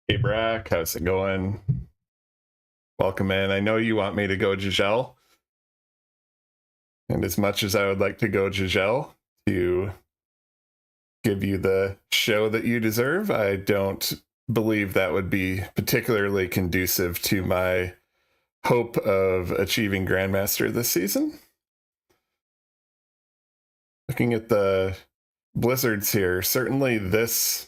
Hey Brack, how's it going? Welcome in. I know you want me to go Giselle, and as much as I would like to go Giselle to give you the show that you deserve, I don't believe that would be particularly conducive to my hope of achieving Grandmaster this season. Looking at the blizzards here, certainly this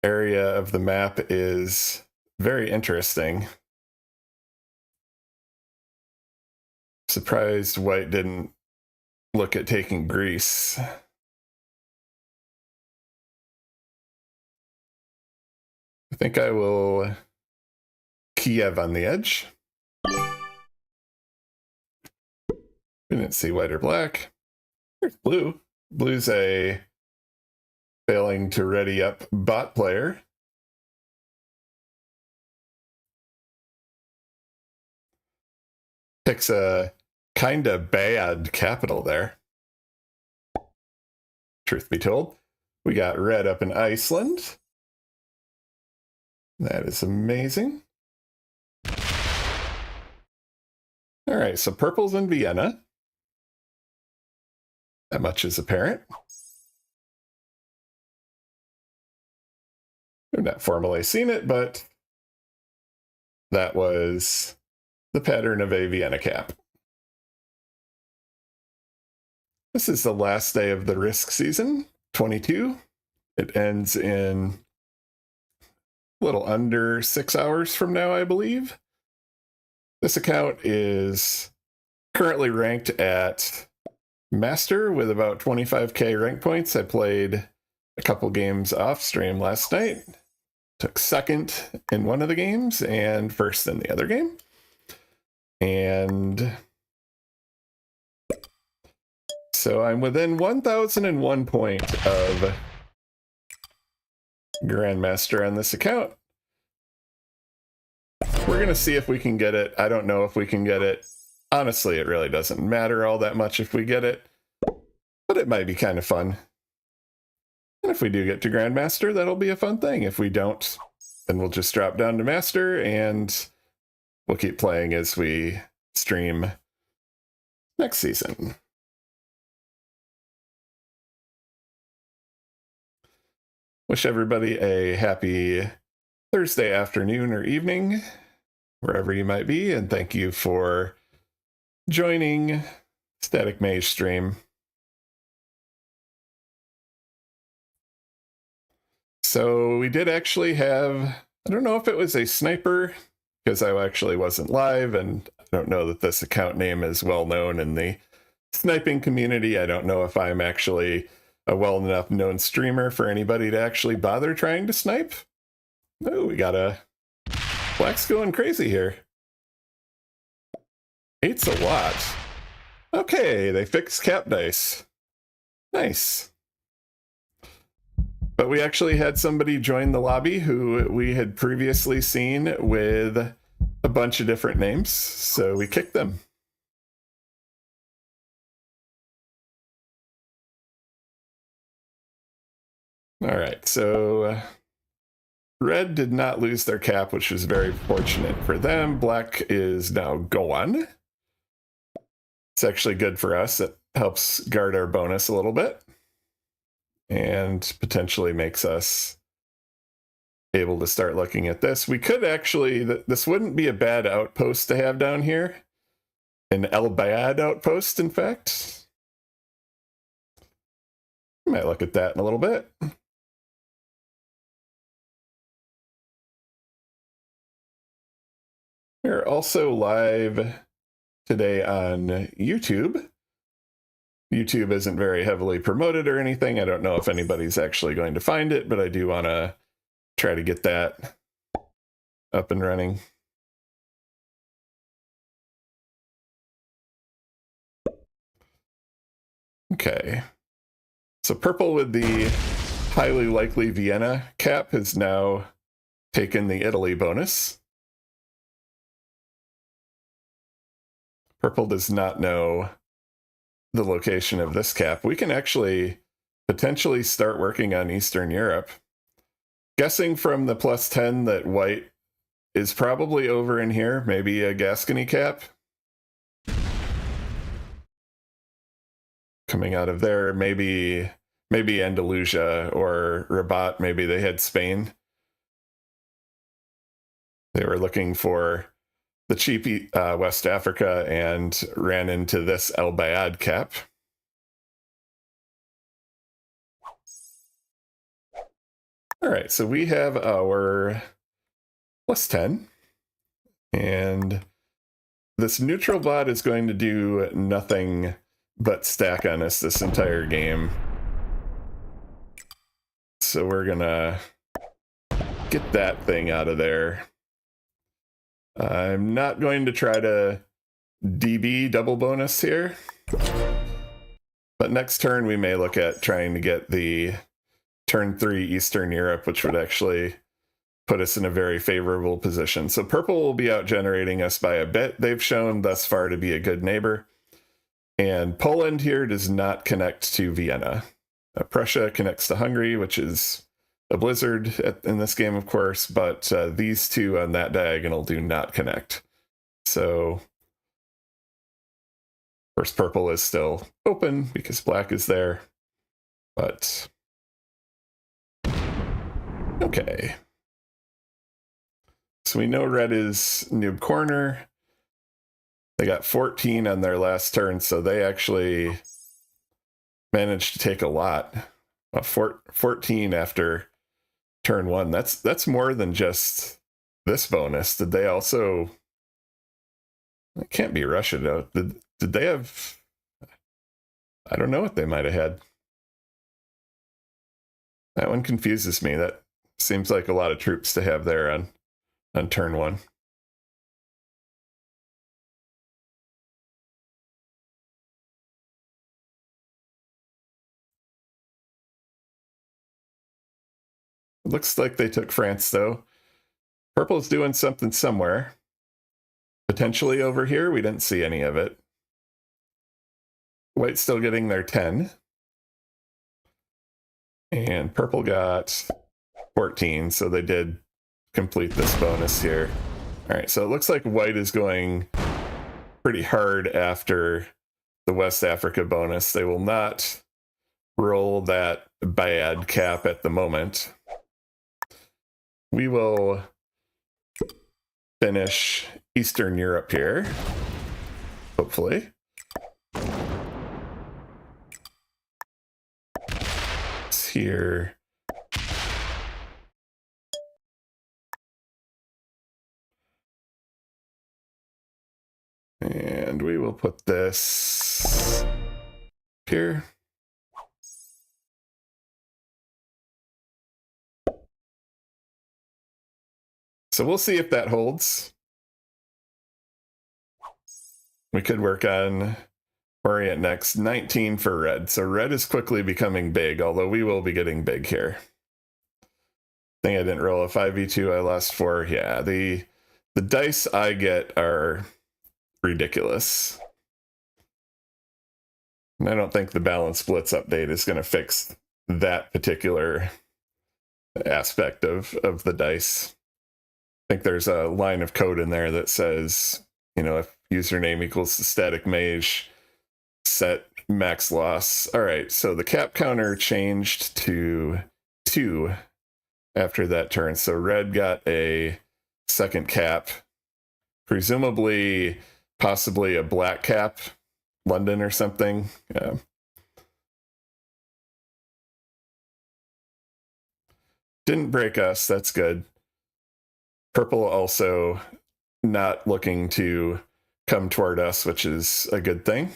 area of the map is very interesting. Surprised White didn't look at taking Greece. I think I will Kiev on the edge. We didn't see white or black. There's blue. Blue's a failing to ready up bot player. Picks a kinda bad capital there. Truth be told, we got red up in Iceland. That is amazing. All right, so purple's in Vienna. That much is apparent. We've not formally seen it, but that was the pattern of a Vienna cap. This is the last day of the Risk season, 22. It ends in a little under 6 hours from now, I believe. This account is currently ranked at Master with about 25k rank points. I played a couple games off stream last night. Took second in one of the games and first in the other game. And so I'm within 1001 point of Grandmaster on this account. We're going to see if we can get it. I don't know if we can get it. Honestly, it really doesn't matter all that much if we get it, but it might be kind of fun. And if we do get to Grandmaster, that'll be a fun thing. If we don't, then we'll just drop down to Master and we'll keep playing as we stream next season. Wish everybody a happy Thursday afternoon or evening, wherever you might be, and thank you for joining TheStaticMage stream. So we did actually have, I don't know if it was a sniper, because I actually wasn't live, and I don't know that this account name is well known in the sniping community. I don't know if I'm actually a well enough known streamer for anybody to actually bother trying to snipe. Oh, we got a black's going crazy here. 8's a lot. Okay, they fixed cap dice. Nice. But we actually had somebody join the lobby who we had previously seen with a bunch of different names, so we kicked them. All right, so red did not lose their cap, which was very fortunate for them. Black is now gone. It's actually good for us. It helps guard our bonus a little bit and potentially makes us able to start looking at this. We could actually, this wouldn't be a bad outpost to have down here. An El-Bad outpost, in fact. Might look at that in a little bit. We're also live today on YouTube. YouTube isn't very heavily promoted or anything. I don't know if anybody's actually going to find it, but I do want to try to get that up and running. Okay. So purple with the highly likely Vienna cap has now taken the Italy bonus. Purple does not know the location of this cap. We can actually potentially start working on Eastern Europe. Guessing from the +10 that white is probably over in here, maybe a Gascony cap. Coming out of there, maybe Andalusia or Rabat, maybe they had Spain. They were looking for the cheap West Africa and ran into this El Bayad cap. All right, so we have our +10. And this neutral bot is going to do nothing but stack on us this entire game. So we're gonna get that thing out of there. I'm not going to try to DB double bonus here. But next turn we may look at trying to get the turn 3 Eastern Europe, which would actually put us in a very favorable position. So purple will be out generating us by a bit. They've shown thus far to be a good neighbor. And Poland here does not connect to Vienna. Prussia connects to Hungary, which is a blizzard in this game, of course, but these two on that diagonal do not connect. So, of course, purple is still open because black is there, but okay. So we know red is noob corner. They got 14 on their last turn, so they actually managed to take a lot. 14 after turn 1. That's more than just this bonus. Did they also... It can't be Russia, though. Did they have... I don't know what they might have had. That one confuses me. That seems like a lot of troops to have there on turn 1. Looks like they took France, though. Purple's doing something somewhere. Potentially over here. We didn't see any of it. White's still getting their 10. And purple got 14, so they did complete this bonus here. All right, so it looks like white is going pretty hard after the West Africa bonus. They will not roll that bad cap at the moment. We will finish Eastern Europe here, hopefully. It's here. And we will put this here. So we'll see if that holds. We could work on Orient next. 19 for red. So red is quickly becoming big, although we will be getting big here. I think I didn't roll a 5v2. I lost 4. Yeah, the dice I get are ridiculous. And I don't think the balance blitz update is going to fix that particular aspect of the dice. I think there's a line of code in there that says, you know, if username equals TheStaticMage, set max loss. All right, so the cap counter changed to 2 after that turn. So red got a second cap, presumably, possibly a black cap, London or something. Didn't break us, that's good. Purple also not looking to come toward us, which is a good thing.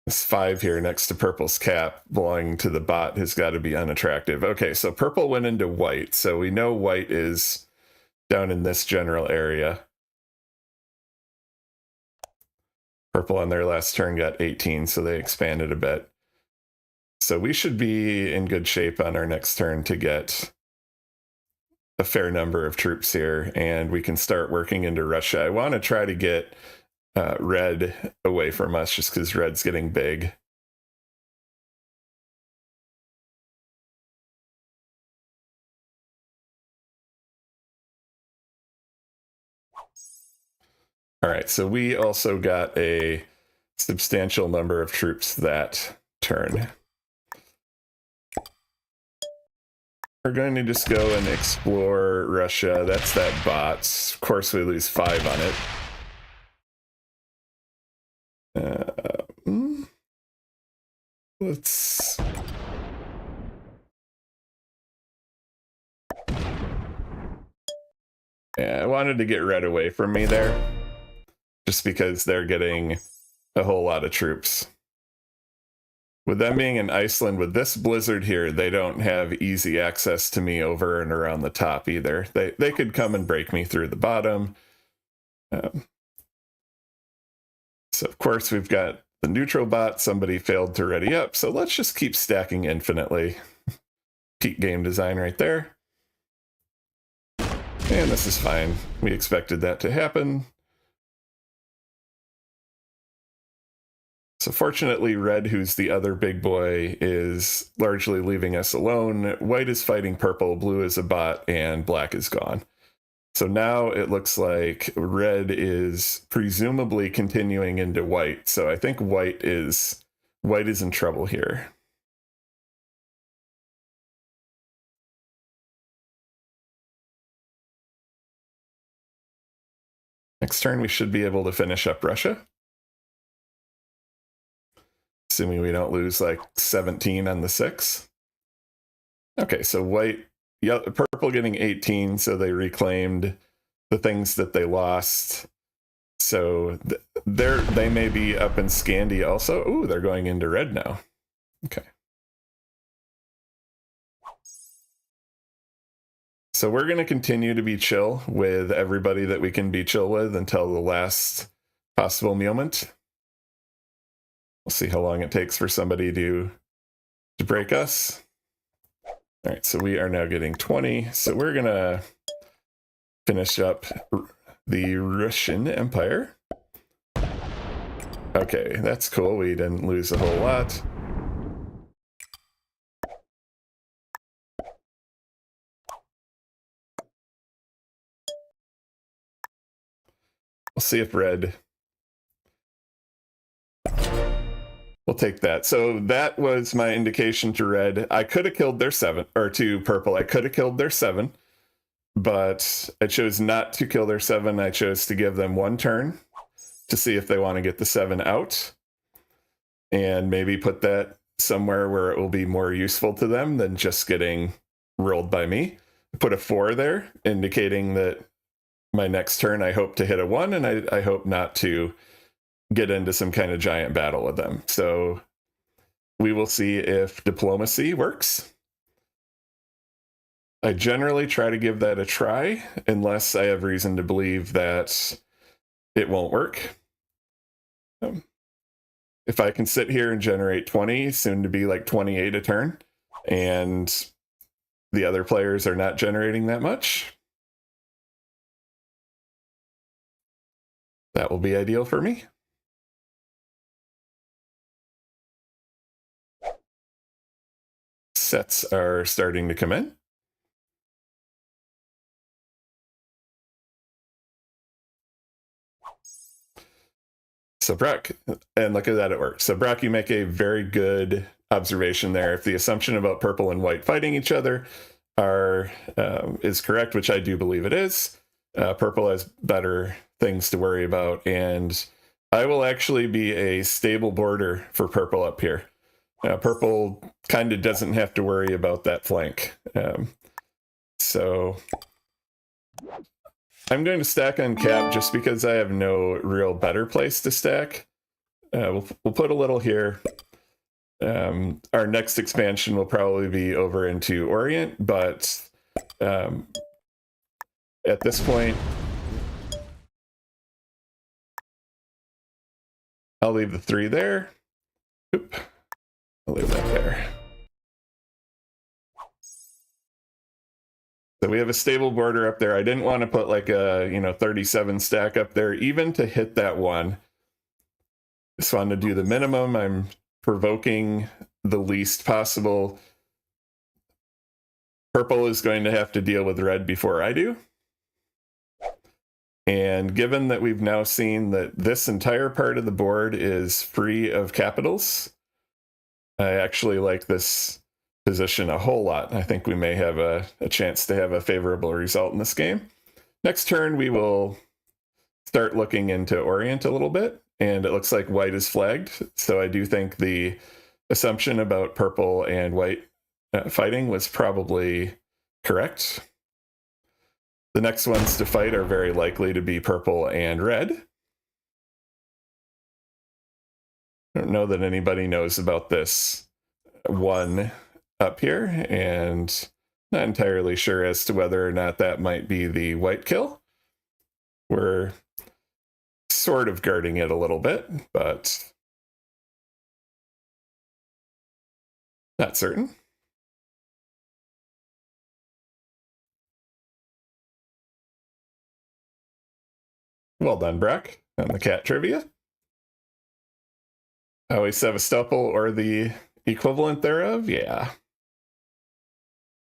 This 5 here next to purple's cap belonging to the bot has got to be unattractive. Okay, so purple went into white, so we know white is down in this general area. Purple on their last turn got 18, so they expanded a bit. So we should be in good shape on our next turn to get a fair number of troops here, and we can start working into Russia. I want to try to get red away from us just because red's getting big. All right, so we also got a substantial number of troops that turn. We're going to just go and explore Russia. That's that bot. Of course, we lose 5 on it. Let's... Yeah, I wanted to get red away from me there, just because they're getting a whole lot of troops. With them being in Iceland, with this blizzard here, they don't have easy access to me over and around the top either. They could come and break me through the bottom. So of course we've got the neutral bot. Somebody failed to ready up, so let's just keep stacking infinitely. Peak game design right there. And this is fine. We expected that to happen. So fortunately, red, who's the other big boy, is largely leaving us alone. White is fighting purple, blue is a bot, and black is gone. So now it looks like red is presumably continuing into white. So I think white is in trouble here. Next turn, we should be able to finish up Russia. Assuming we don't lose like 17 on the 6. Okay, so white, yeah, purple getting 18, so they reclaimed the things that they lost. So they may be up in Scandi also. Ooh, they're going into red now. Okay. So we're going to continue to be chill with everybody that we can be chill with until the last possible moment. We'll see how long it takes for somebody to break us. All right, so we are now getting 20. So we're going to finish up the Russian Empire. Okay, that's cool. We didn't lose a whole lot. We'll see if red... We'll take that. So that was my indication to red. I could have killed their 7, or to purple. I could have killed their 7, but I chose not to kill their 7. I chose to give them 1 turn to see if they want to get the 7 out and maybe put that somewhere where it will be more useful to them than just getting rolled by me. Put a 4 there, indicating that my next turn I hope to hit a 1, and I hope not to get into some kind of giant battle with them. So we will see if diplomacy works. I generally try to give that a try unless I have reason to believe that it won't work. If I can sit here and generate 20, soon to be like 28 a turn, and the other players are not generating that much, that will be ideal for me. Sets are starting to come in. So Brock, and look at that, it works. So Brock, you make a very good observation there. If the assumption about purple and white fighting each other is correct, which I do believe it is, purple has better things to worry about, and I will actually be a stable border for purple up here. Purple kind of doesn't have to worry about that flank. So I'm going to stack on cap just because I have no real better place to stack. We'll put a little here. Our next expansion will probably be over into Orient, but at this point, I'll leave the 3 there. Oop. I'll leave that there. So we have a stable border up there. I didn't want to put like a 37 stack up there, even to hit that 1. Just wanted to do the minimum. I'm provoking the least possible. Purple is going to have to deal with red before I do. And given that we've now seen that this entire part of the board is free of capitals, I actually like this position a whole lot. I think we may have a chance to have a favorable result in this game. Next turn, we will start looking into Orient a little bit, and it looks like white is flagged. So I do think the assumption about purple and white fighting was probably correct. The next ones to fight are very likely to be purple and red. I don't know that anybody knows about this one up here, and not entirely sure as to whether or not that might be the white kill. We're sort of guarding it a little bit, but not certain. Well done, Brock, on the cat trivia. Always Sevastopol or the equivalent thereof, yeah.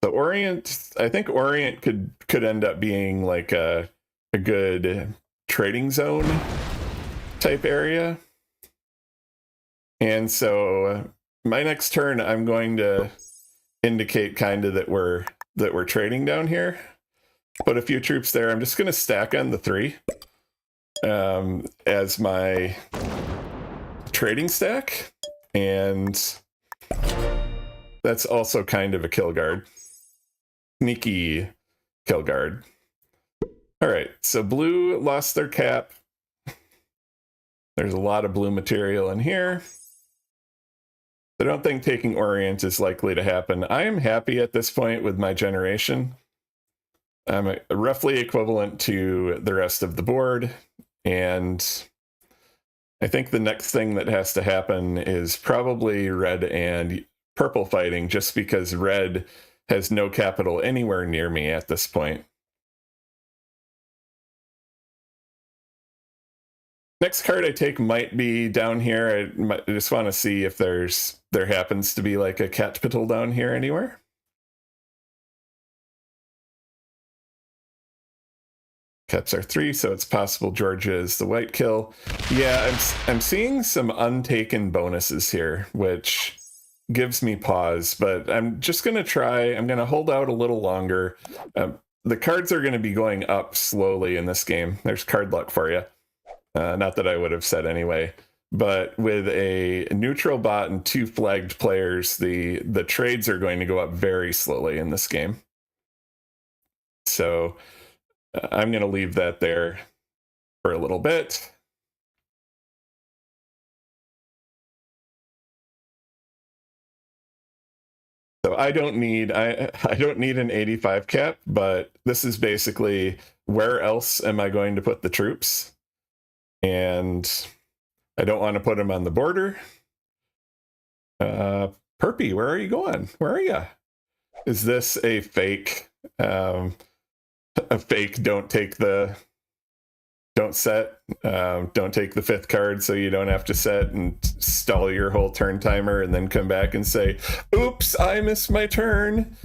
The Orient, I think Orient could end up being like a good trading zone type area. And so my next turn, I'm going to indicate kind of that we're trading down here. Put a few troops there. I'm just going to stack on the 3 as my trading stack, and that's also kind of a kill guard. Sneaky kill guard. All right, so blue lost their cap. There's a lot of blue material in here. I don't think taking Orient is likely to happen. I am happy at this point with my generation. I'm roughly equivalent to the rest of the board, and I think the next thing that has to happen is probably red and purple fighting, just because red has no capital anywhere near me at this point. Next card I take might be down here. I just want to see if there happens to be like a Catpital down here anywhere. Caps are 3, so it's possible Georgia is the white kill. Yeah, I'm seeing some untaken bonuses here, which gives me pause, but I'm just going to try. I'm going to hold out a little longer. The cards are going to be going up slowly in this game. There's card luck for you. Not that I would have said anyway. But with a neutral bot and 2 flagged players, the trades are going to go up very slowly in this game. So I'm going to leave that there for a little bit. So I don't need an 85 cap, but this is basically where else am I going to put the troops? And I don't want to put them on the border. Perpy, where are you going? Where are you? Is this a fake? A fake don't take the don't set, don't take the 5th card so you don't have to set and stall your whole turn timer and then come back and say, oops, I missed my turn.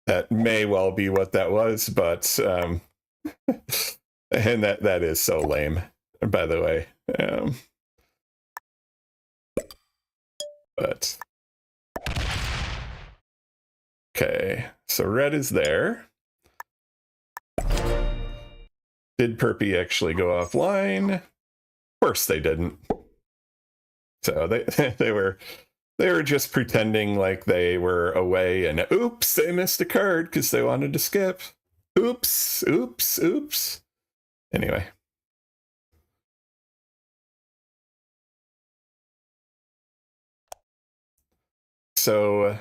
That may well be what that was, but and that is so lame, by the way. But okay, so red is there. Did Perpy actually go offline? Of course they didn't. So they were just pretending like they were away, and oops, they missed a card because they wanted to skip. Oops, oops, oops. Anyway. So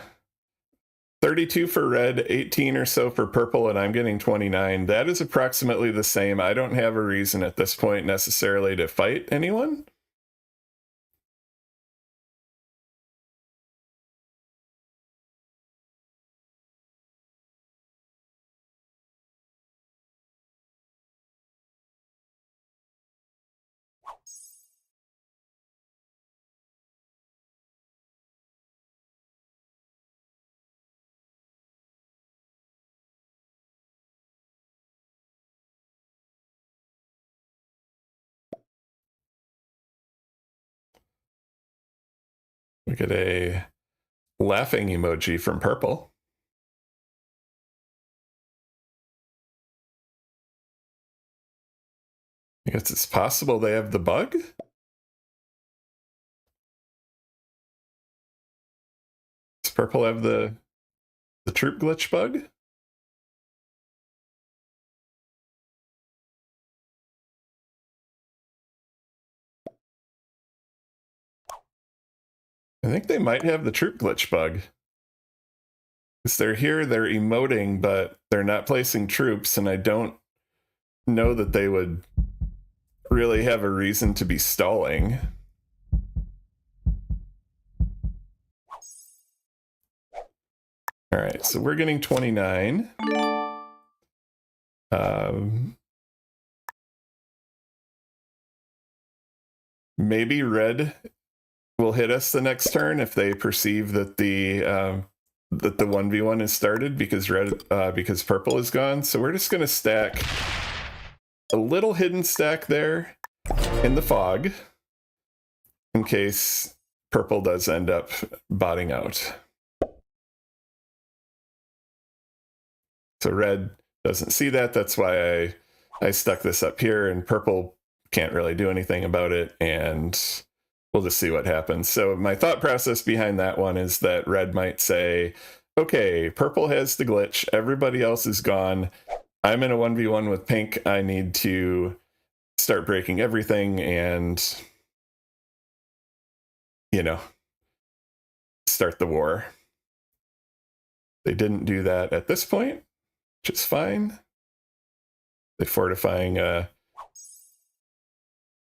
32 for red, 18 or so for purple, and I'm getting 29. That is approximately the same. I don't have a reason at this point necessarily to fight anyone. We get a laughing emoji from purple. I guess it's possible they have the bug? Does purple have the troop glitch bug? I think they might have the troop glitch bug. Because they're here, they're emoting, but they're not placing troops, and I don't know that they would really have a reason to be stalling. All right, so we're getting 29. Maybe red will hit us the next turn if they perceive that the 1v1 is started because purple is gone. So we're just going to stack a little hidden stack there in the fog in case purple does end up botting out. So red doesn't see that. That's why I stuck this up here, and purple can't really do anything about it, and we'll just see what happens. So my thought process behind that one is that red might say, okay, purple has the glitch, everybody else is gone, I'm in a 1v1 with pink, I need to start breaking everything and, you know, start the war. They didn't do that at this point, which is fine. They fortifying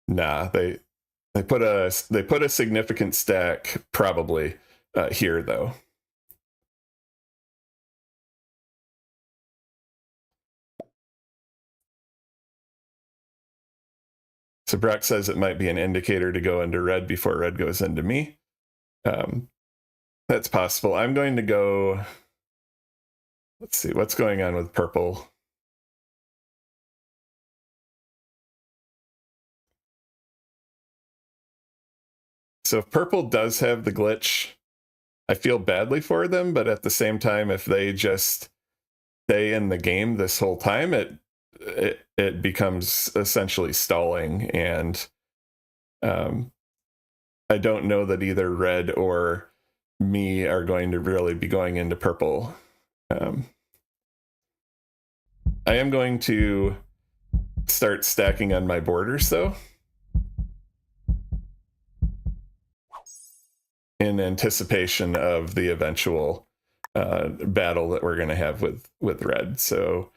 nah, they put a significant stack probably here though. So Brock says it might be an indicator to go into red before red goes into me. That's possible. I'm going to go, let's see, what's going on with purple? So if purple does have the glitch, I feel badly for them, but at the same time, if they just stay in the game this whole time, it becomes essentially stalling, and I don't know that either red or me are going to really be going into purple. I am going to start stacking on my borders though, in anticipation of the eventual battle that we're going to have with red. So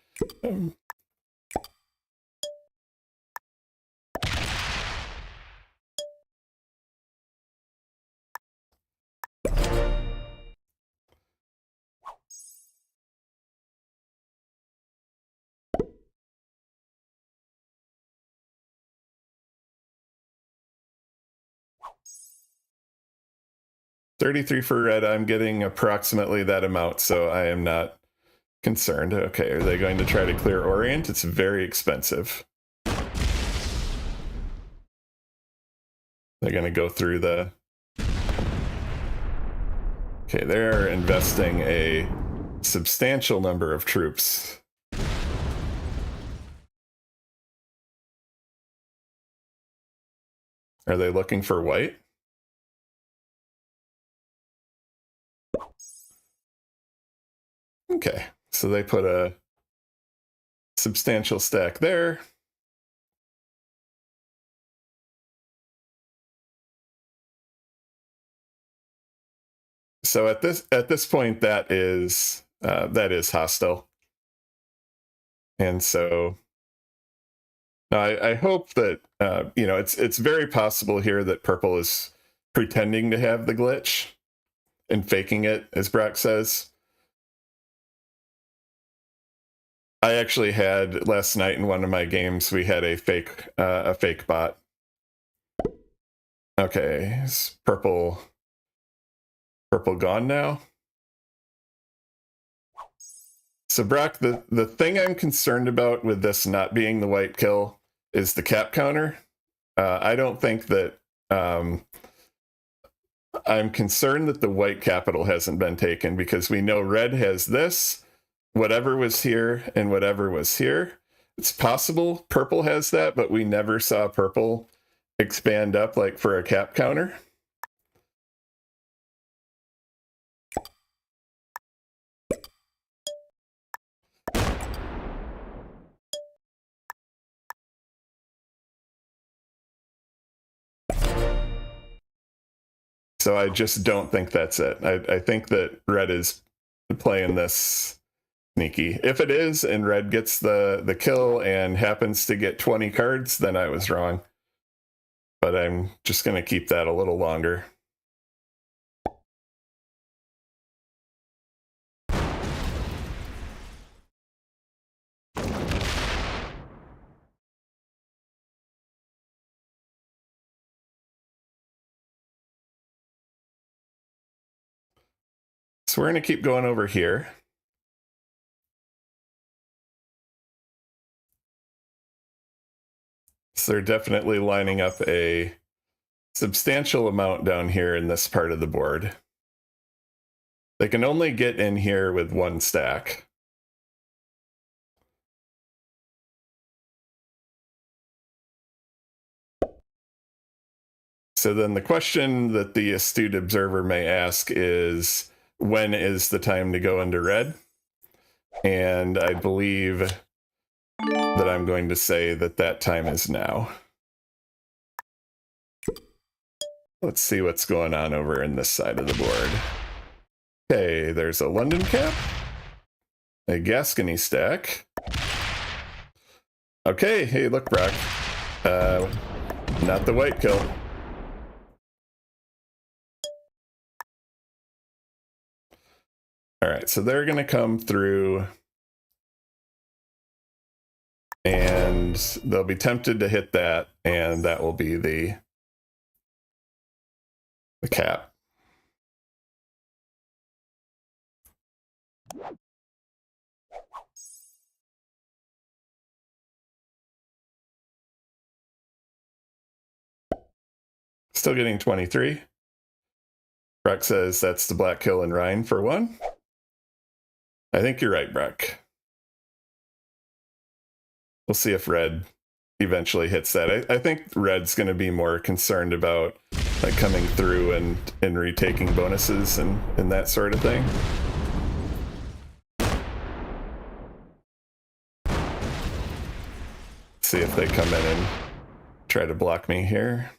33 for red. I'm getting approximately that amount, so I am not concerned. Okay, are they going to try to clear Orient? It's very expensive. They're going to go through the... Okay, they're investing a substantial number of troops. Are they looking for white? Okay, so they put a substantial stack there. So at this point, that is hostile, and so I hope that you know, it's very possible here that purple is pretending to have the glitch and faking it, as Brock says. I actually had last night in one of my games, we had a fake bot. Okay, is purple gone now? So Brock, the thing I'm concerned about with this not being the white kill is the cap counter. I don't think that I'm concerned that the white capital hasn't been taken because we know red has this, whatever was here and whatever was here. It's possible purple has that, but we never saw purple expand up like for a cap counter. So I just don't think that's it. I think that red is playing this sneaky. If it is, and red gets the kill and happens to get 20 cards, then I was wrong. But I'm just going to keep that a little longer. So we're going to keep going over here. So they're definitely lining up a substantial amount down here in this part of the board. They can only get in here with one stack. So then the question that the astute observer may ask is, when is the time to go into red? And I believe that I'm going to say that that time is now. Let's see what's going on over in this side of the board. Okay, there's a London cap, a Gascony stack. Okay, hey, look, Brock. Not the white kill. All right, so they're going to come through and they'll be tempted to hit that, and that will be the cap. Still getting 23. Brock says that's the black kill and Rhine for 1. I think you're right, Brock. We'll see if red eventually hits that. I think red's going to be more concerned about like coming through and retaking bonuses and that sort of thing. See if they come in and try to block me here.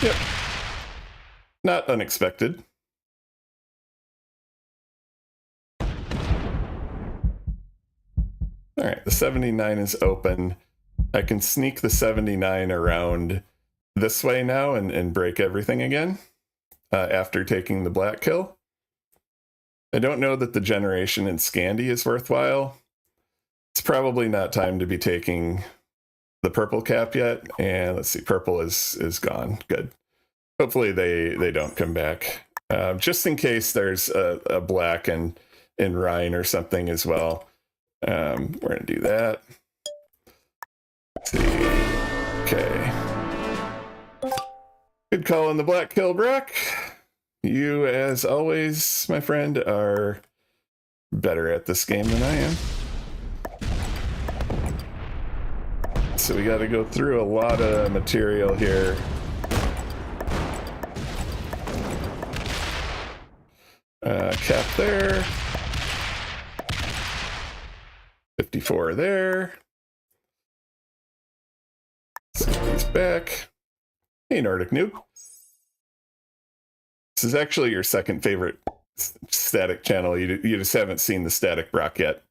Yep. Not unexpected. All right, the 79 is open. I can sneak the 79 around this way now and break everything again after taking the black kill. I don't know that the generation in Scandi is worthwhile. It's probably not time to be taking the purple cap yet. And let's see, purple is gone. Good. Hopefully they don't come back. Just in case there's a black in Rhine or something as well. We're going to do that. Let's see. Okay. Good call on the black kill, Brock. You, as always, my friend, are better at this game than I am. So we got to go through a lot of material here. Cap there. 54 there. Set these back. Hey, Nordic Noob. This is actually your second favorite static channel. You just haven't seen the static Brock yet.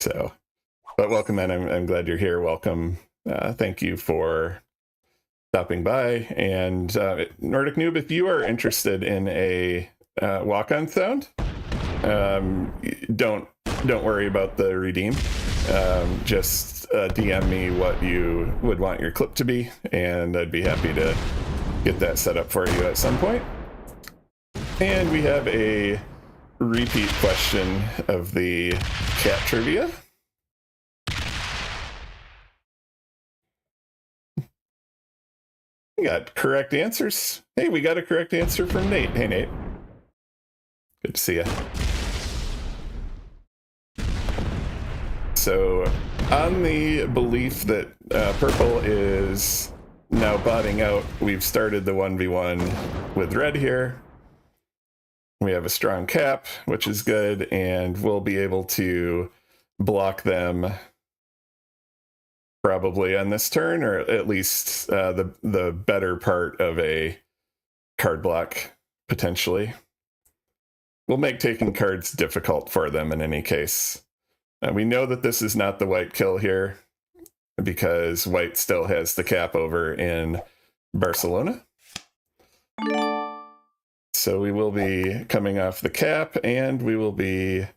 So, but welcome, man. I'm glad you're here. Welcome. Thank you for stopping by. And Nordic Noob, if you are interested in a walk-on sound, don't worry about the redeem. Just DM me what you would want your clip to be, and I'd be happy to get that set up for you at some point. And we have a repeat question of the cat trivia. We got correct answers. Hey, we got a correct answer from Nate. Hey, Nate. Good to see you. So, on the belief that purple is now botting out, we've started the 1v1 with red here. We have a strong cap, which is good, and we'll be able to block them probably on this turn, or at least the better part of a card block, potentially. We'll make taking cards difficult for them in any case. We know that this is not the white kill here, because white still has the cap over in Barcelona. So we will be coming off the cap, and we will be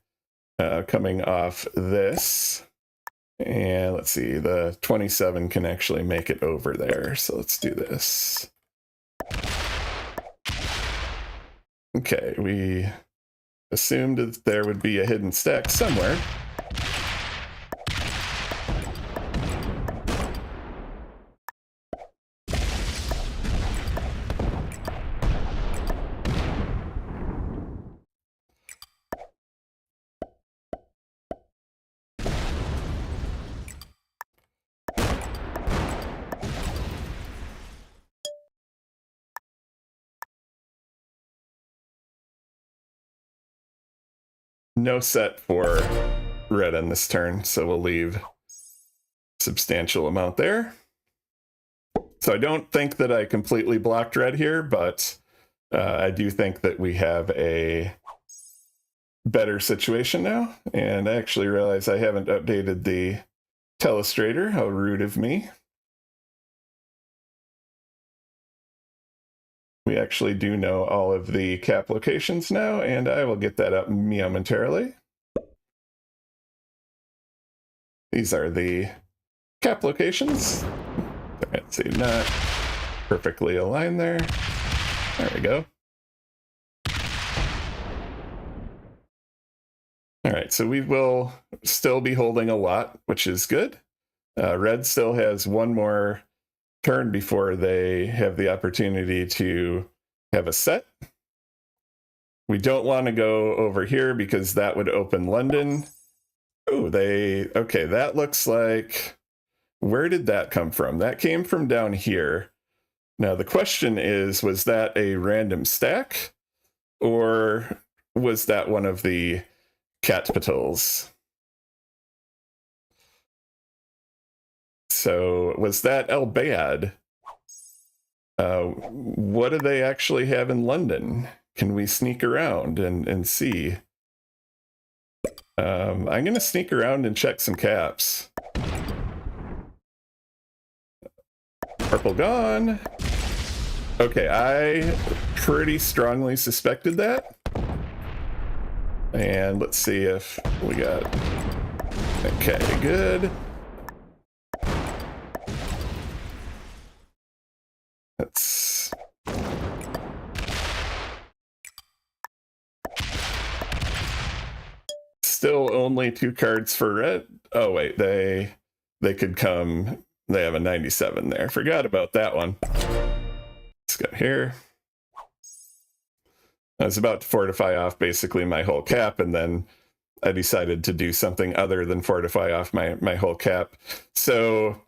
coming off this. And let's see, the 27 can actually make it over there. So let's do this. Okay, we assumed that there would be a hidden stack somewhere. No set for red on this turn, so we'll leave a substantial amount there. So I don't think that I completely blocked red here, but I do think that we have a better situation now. And I actually realize I haven't updated the telestrator. How rude of me. We actually do know all of the cap locations now, and I will get that up momentarily. These are the cap locations. Let's see, not perfectly aligned there. There we go. All right, so we will still be holding a lot, which is good. Red still has one more turn before they have the opportunity to have a set. We don't want to go over here because that would open London. Oh, okay, that looks like, where did that come from? That came from down here. Now the question is, was that a random stack, or was that one of the Catpitals? So was that El Bayad? What do they actually have in London? Can we sneak around and see? I'm going to sneak around and check some caps. Purple gone. Okay, I pretty strongly suspected that. And let's see if we got... Okay, good. That's... Still only 2 cards for red. Oh wait, they could come. They have a 97 there. Forgot about that one. Let's go here. I was about to fortify off basically my whole cap, and then I decided to do something other than fortify off my whole cap. So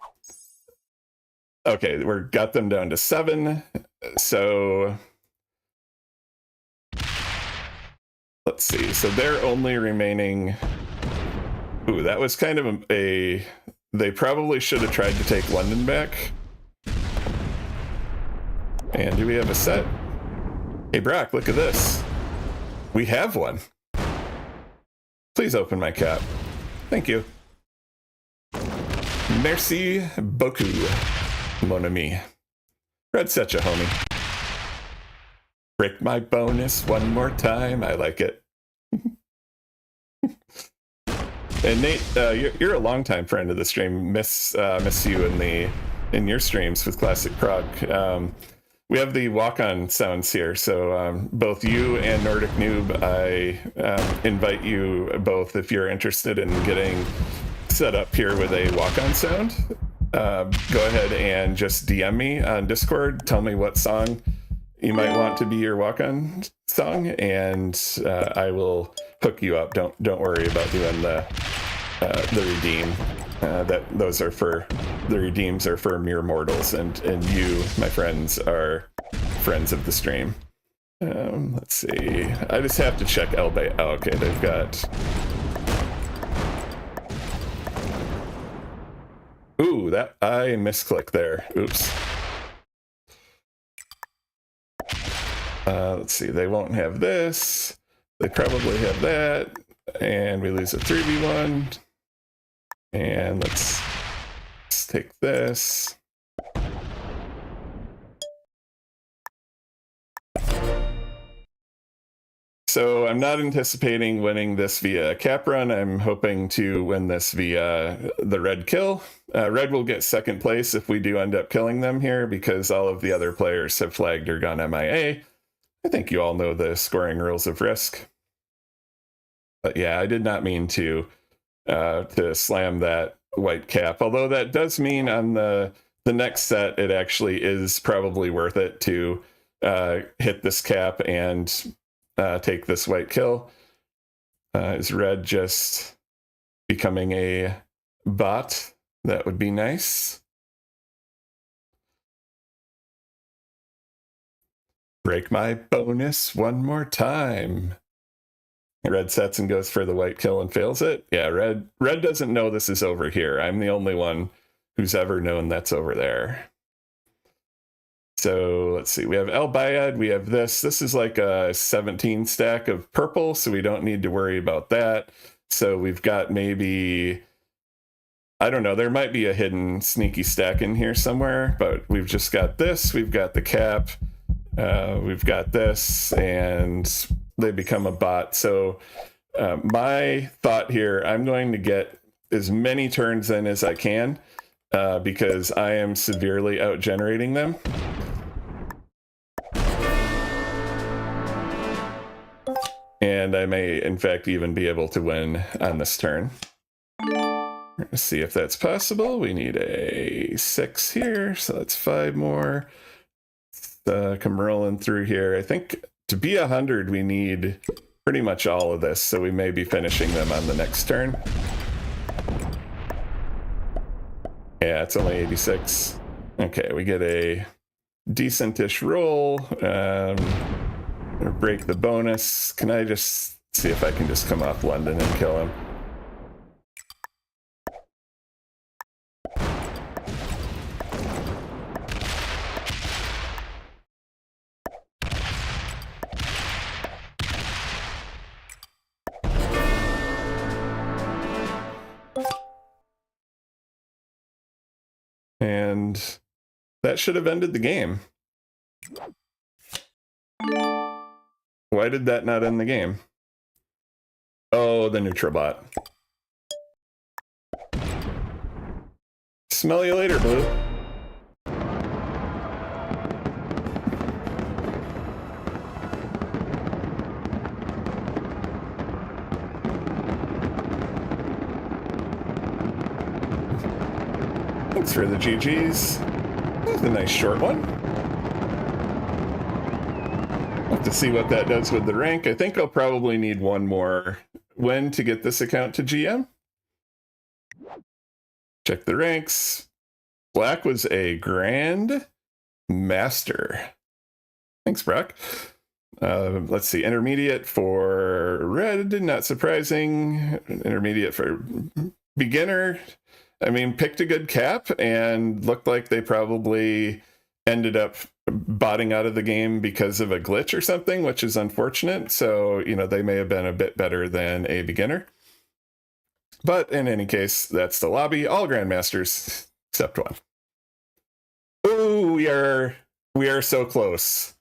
okay, we're got them down to 7. So let's see. So they're only remaining... Ooh, that was kind of a... They probably should have tried to take London back. And do we have a set? Hey, Brock, look at this. We have one. Please open my cap. Thank you. Merci beaucoup, mon ami. Red's such a homie. Break my bonus one more time. I like it. And Nate, you're a longtime friend of the stream. Miss you in your streams with Classic Prague. we have the walk-on sounds here. So both you and Nordic Noob, I invite you both, if you're interested in getting set up here with a walk-on sound, go ahead and just DM me on Discord. Tell me what song you might want to be your walk-on song, and I will hook you up. Don't worry about doing the redeem. Those are for the redeems are for mere mortals, and you, my friends, are friends of the stream. Let's see. I just have to check Elbay. Oh, okay, they've got. Ooh, that I misclicked there. Oops. Let's see. They won't have this. They probably have that, and we lose a 3v1. And let's take this. So I'm not anticipating winning this via a cap run. I'm hoping to win this via the red kill. Red will get second place if we do end up killing them here, because all of the other players have flagged or gone MIA. I think you all know the scoring rules of Risk. But yeah, I did not mean to slam that white cap, although that does mean on the next set it actually is probably worth it to hit this cap and take this white kill. Is red just becoming a bot? That would be nice. Break my bonus one more time. Red sets and goes for the white kill and fails it. Yeah, red doesn't know this is over here. I'm the only one who's ever known that's over there. So let's see. We have El Bayad. We have this. This is like a 17 stack of purple, so we don't need to worry about that. So we've got maybe, I don't know, there might be a hidden sneaky stack in here somewhere, but we've just got this. We've got the cap. We've got this, and they become a bot. So my thought here, I'm going to get as many turns in as I can because I am severely out-generating them. And I may, in fact, even be able to win on this turn. Let's see if that's possible. We need a 6 here, so that's 5 more. Come rolling through here. I think to be 100, we need pretty much all of this, so we may be finishing them on the next turn. Yeah, it's only 86. Okay, we get a decentish roll. Break the bonus. Can I just see if I can just come off London and kill him? And that should have ended the game. Why did that not end the game? Oh, the neutral bot. Smell you later, Blue. Thanks for the GGs. That's a nice short one. Have to see what that does with the rank. I think I'll probably need one more win to get this account to GM. Check the ranks. Black was a Grand Master. Thanks, Brock. Let's see. Intermediate for Red, not surprising. Intermediate for Beginner. I mean, picked a good cap and looked like they probably ended up botting out of the game because of a glitch or something, which is unfortunate. So, you know, they may have been a bit better than a beginner. But in any case, that's the lobby. All Grandmasters except one. Ooh, we are so close.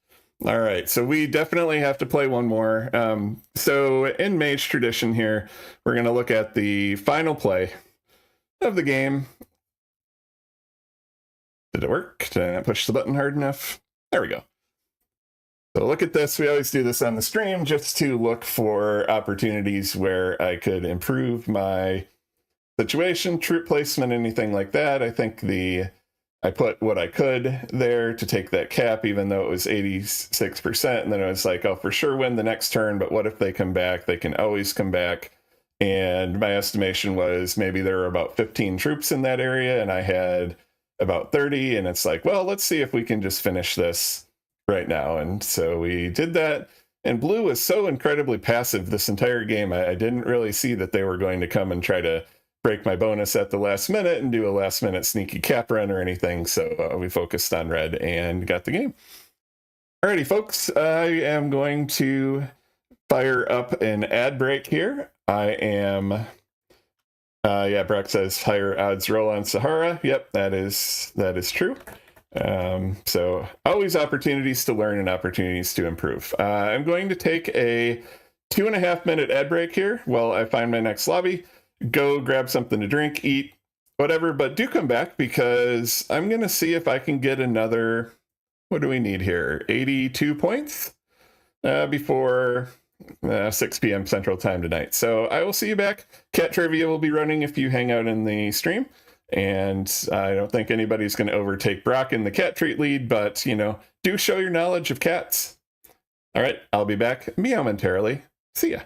All right, so we definitely have to play one more. So in Mage tradition here, we're going to look at the final play of the game. Did it work? Did I not push the button hard enough? There we go. So look at this. We always do this on the stream just to look for opportunities where I could improve my situation, troop placement, anything like that. I think I put what I could there to take that cap, even though it was 86%. And then I was like, I'll for sure win the next turn, but what if they come back? They can always come back. And my estimation was maybe there were about 15 troops in that area, and I had about 30. And it's like, well, let's see if we can just finish this right now. And so we did that. And blue was so incredibly passive this entire game. I didn't really see that they were going to come and try to break my bonus at the last minute and do a last minute sneaky cap run or anything. So we focused on red and got the game. Alrighty, folks, I am going to fire up an ad break here. I am, yeah, Brock says higher odds roll on Sahara. Yep, that is true. So always opportunities to learn and opportunities to improve. I'm going to take a 2.5 minute ad break here while I find my next lobby. Go grab something to drink, eat, whatever, but do come back because I'm going to see if I can get another, what do we need here? 82 points before 6 p.m. Central Time tonight. So I will see you back. Cat Trivia will be running if you hang out in the stream. And I don't think anybody's going to overtake Brock in the cat treat lead, but, you know, do show your knowledge of cats. All right, I'll be back momentarily. See ya.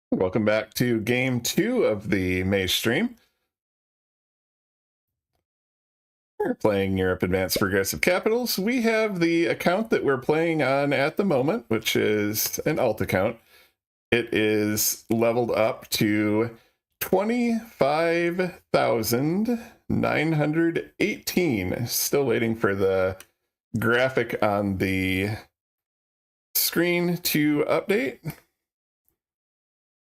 Welcome back to game 2 of the Mage stream. We're playing Europe Advanced Progressive Capitals. We have the account that we're playing on at the moment, which is an alt account. It is leveled up to 25,918. Still waiting for the graphic on the screen to update,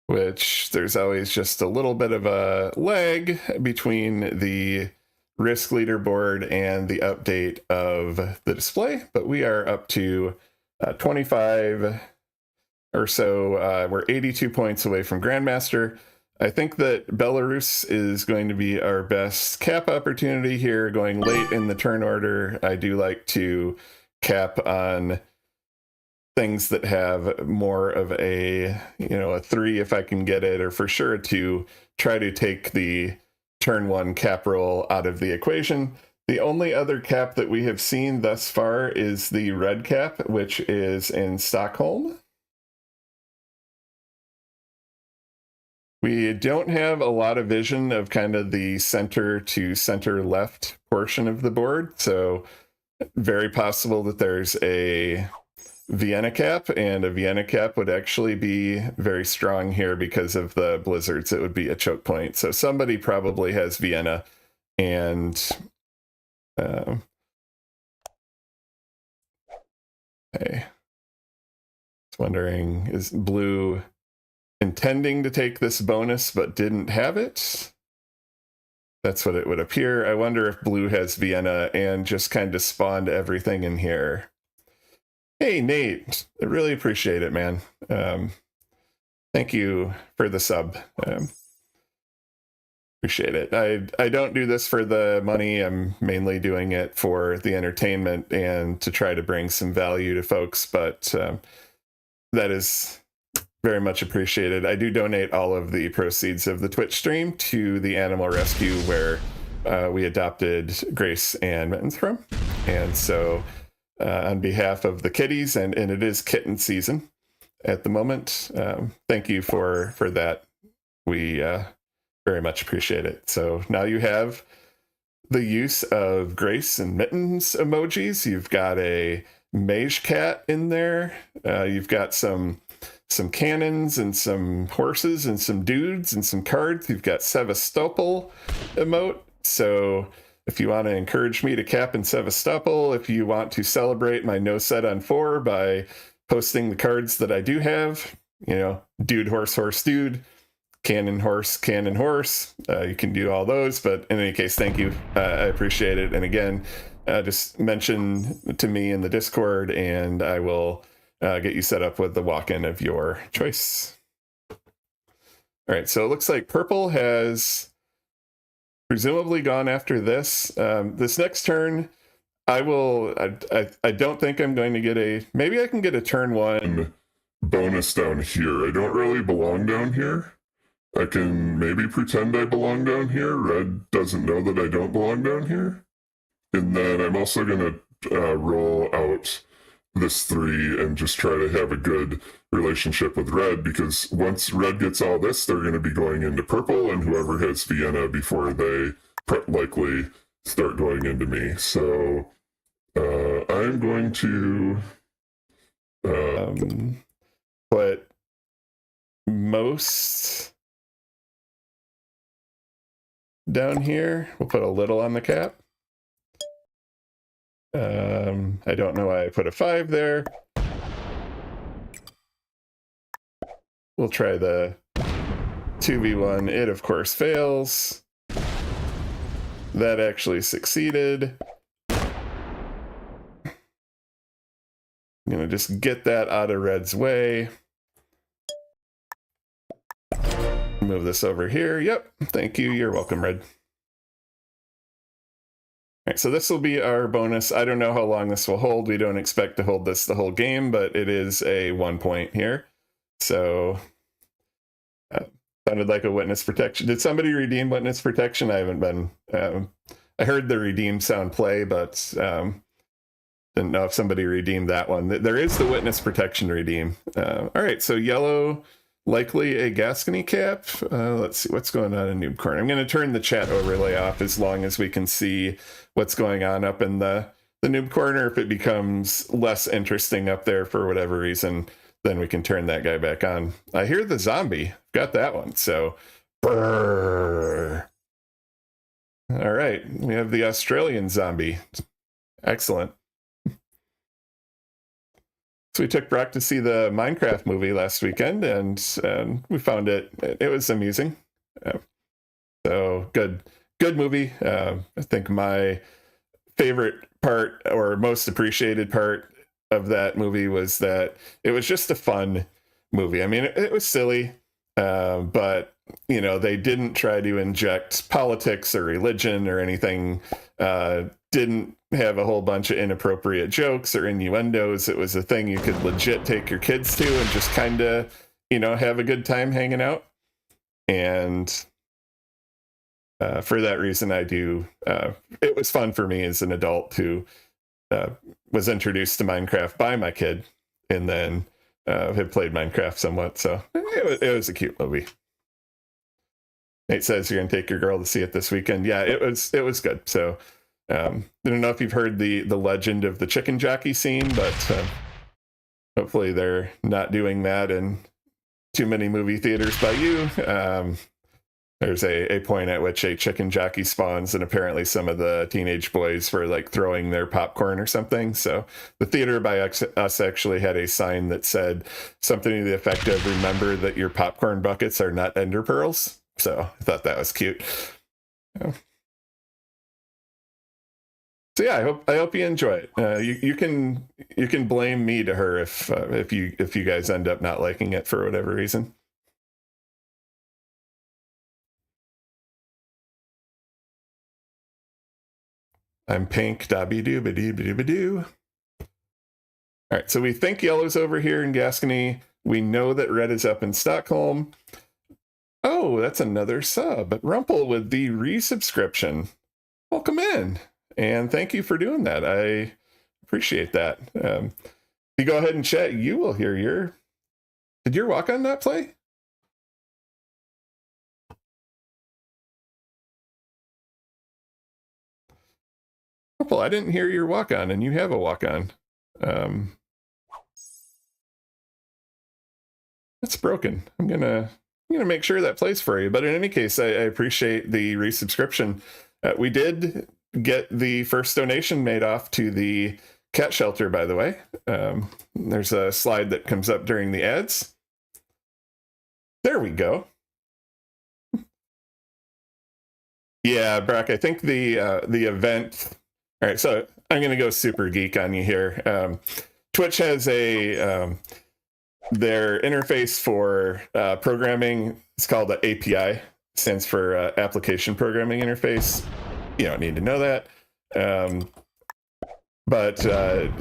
which there's always just a little bit of a lag between the risk leaderboard and the update of the display, but we are up to 25 or so. We're 82 points away from Grandmaster. I think that Belarus is going to be our best cap opportunity here, going late in the turn order. I do like to cap on things that have more of a, a 3 if I can get it, or for sure to try to take the turn 1 cap roll out of the equation. The only other cap that we have seen thus far is the red cap, which is in Stockholm. We don't have a lot of vision of kind of the center to center left portion of the board, so very possible that there's a Vienna cap, and a Vienna cap would actually be very strong here because of the blizzards. It would be a choke point. So somebody probably has Vienna, and hey, I was wondering, is blue intending to take this bonus but didn't have it? That's what it would appear. I wonder if blue has Vienna and just kind of spawned everything in here. Hey, Nate, I really appreciate it, man. Thank you for the sub. Appreciate it. I don't do this for the money. I'm mainly doing it for the entertainment and to try to bring some value to folks, but that is very much appreciated. I do donate all of the proceeds of the Twitch stream to the animal rescue where we adopted Grace and Mittens from. And so on behalf of the kitties, and it is kitten season at the moment, thank you for that. We very much appreciate it. So now you have the use of Grace and Mittens emojis. You've got a mage cat in there. You've got some cannons and some horses and some dudes and some cards. You've got Sevastopol emote. So if you want to encourage me to cap in Sevastopol, if you want to celebrate my no set on 4 by posting the cards that I do have, dude, horse, horse, dude, cannon, horse, you can do all those. But in any case, thank you. I appreciate it. And again, just mention to me in the Discord and I will get you set up with the walk-in of your choice. All right, so it looks like purple has presumably gone after this. This next turn, I don't think I'm going to get maybe I can get a turn 1 bonus down here. I don't really belong down here. I can maybe pretend I belong down here. Red doesn't know that I don't belong down here. And then I'm also going to roll out this 3 and just try to have a good relationship with red, because once red gets all this, they're going to be going into purple, and whoever has Vienna before they likely start going into me. So I'm going to put most down here. We'll put a little on the cap. I don't know why I put a 5 there. We'll try the 2v1. It, of course, fails. That actually succeeded. I'm going to just get that out of red's way. Move this over here. Yep. Thank you. You're welcome, red. All right, so this will be our bonus. I don't know how long this will hold. We don't expect to hold this the whole game, but it is a 1 point here. So sounded like a witness protection. Did somebody redeem witness protection? I haven't been. I heard the redeem sound play, but didn't know if somebody redeemed that one. There is the witness protection redeem. All right, so yellow, likely a Gascony cap. Let's see what's going on in Noob Corner. I'm going to turn the chat overlay off as long as we can see what's going on up in the Noob Corner. If it becomes less interesting up there for whatever reason, then we can turn that guy back on. I hear the zombie. Got that one. So, brrr. All right, we have the Australian zombie. Excellent. So we took Brock to see the Minecraft movie last weekend, and we found it was amusing. So good movie. I think my favorite part or most appreciated part of that movie was that it was just a fun movie. I mean, it was silly. But, you know, they didn't try to inject politics or religion or anything, didn't have a whole bunch of inappropriate jokes or innuendos. It was a thing you could legit take your kids to and just kind of, you know, have a good time hanging out. And for that reason, I do. It was fun for me as an adult who was introduced to Minecraft by my kid, and then had played Minecraft somewhat. So it was a cute movie. Nate says you're gonna take your girl to see it this weekend. Yeah, it was good. So I don't know if you've heard the legend of the chicken jockey scene, but hopefully they're not doing that in too many movie theaters by you. There's a point at which a chicken jockey spawns, and apparently some of the teenage boys were like throwing their popcorn or something. So the theater by us actually had a sign that said something to the effect of, "Remember that your popcorn buckets are not ender pearls." So I thought that was cute. So yeah, I hope you enjoy it. You can blame me to her if you guys end up not liking it for whatever reason. I'm pink, dabby-doo-ba-doo-ba-doo-ba-doo. All right, so we think yellow's over here in Gascony. We know that red is up in Stockholm. Oh, that's another sub. Rumpel with the resubscription. Welcome in, and thank you for doing that. I appreciate that. If you go ahead and chat, you will hear your... Did your walk-on not play? Rumpel, I didn't hear your walk-on, and you have a walk-on. That's broken. I'm gonna make sure that plays for you. But in any case, I appreciate the resubscription. We did get the first donation made off to the cat shelter, by the way. There's a slide that comes up during the ads. There we go. Yeah, Brock, I think the event... All right, so I'm going to go super geek on you here. Twitch has their interface for programming. It's called the API. Stands for Application Programming Interface. You don't need to know that. But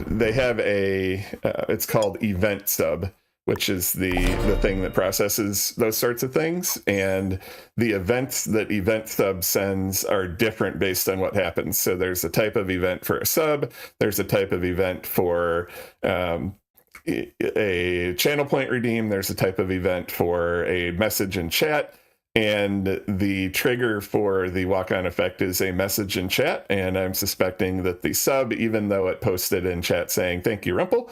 they have it's called Event Sub, which is the thing that processes those sorts of things. And the events that Event Sub sends are different based on what happens. So there's a type of event for a sub. There's a type of event for a channel point redeem. There's a type of event for a message in chat. And the trigger for the walk-on effect is a message in chat. And I'm suspecting that the sub, even though it posted in chat saying, "Thank you, Rumpel,"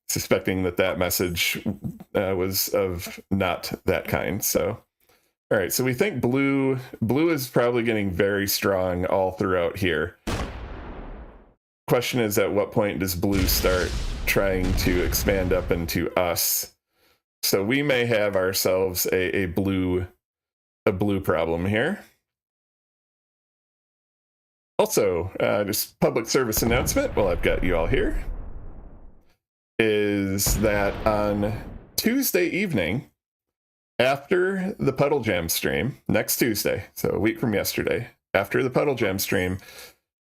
suspecting that message was of not that kind. So, all right, so we think blue is probably getting very strong all throughout here. Question is, at what point does blue start trying to expand up into us? So we may have ourselves a blue problem here. Also, just public service announcement while I've got you all here, is that on Tuesday evening, after the Puddle Jam stream, next Tuesday, so a week from yesterday, after the Puddle Jam stream,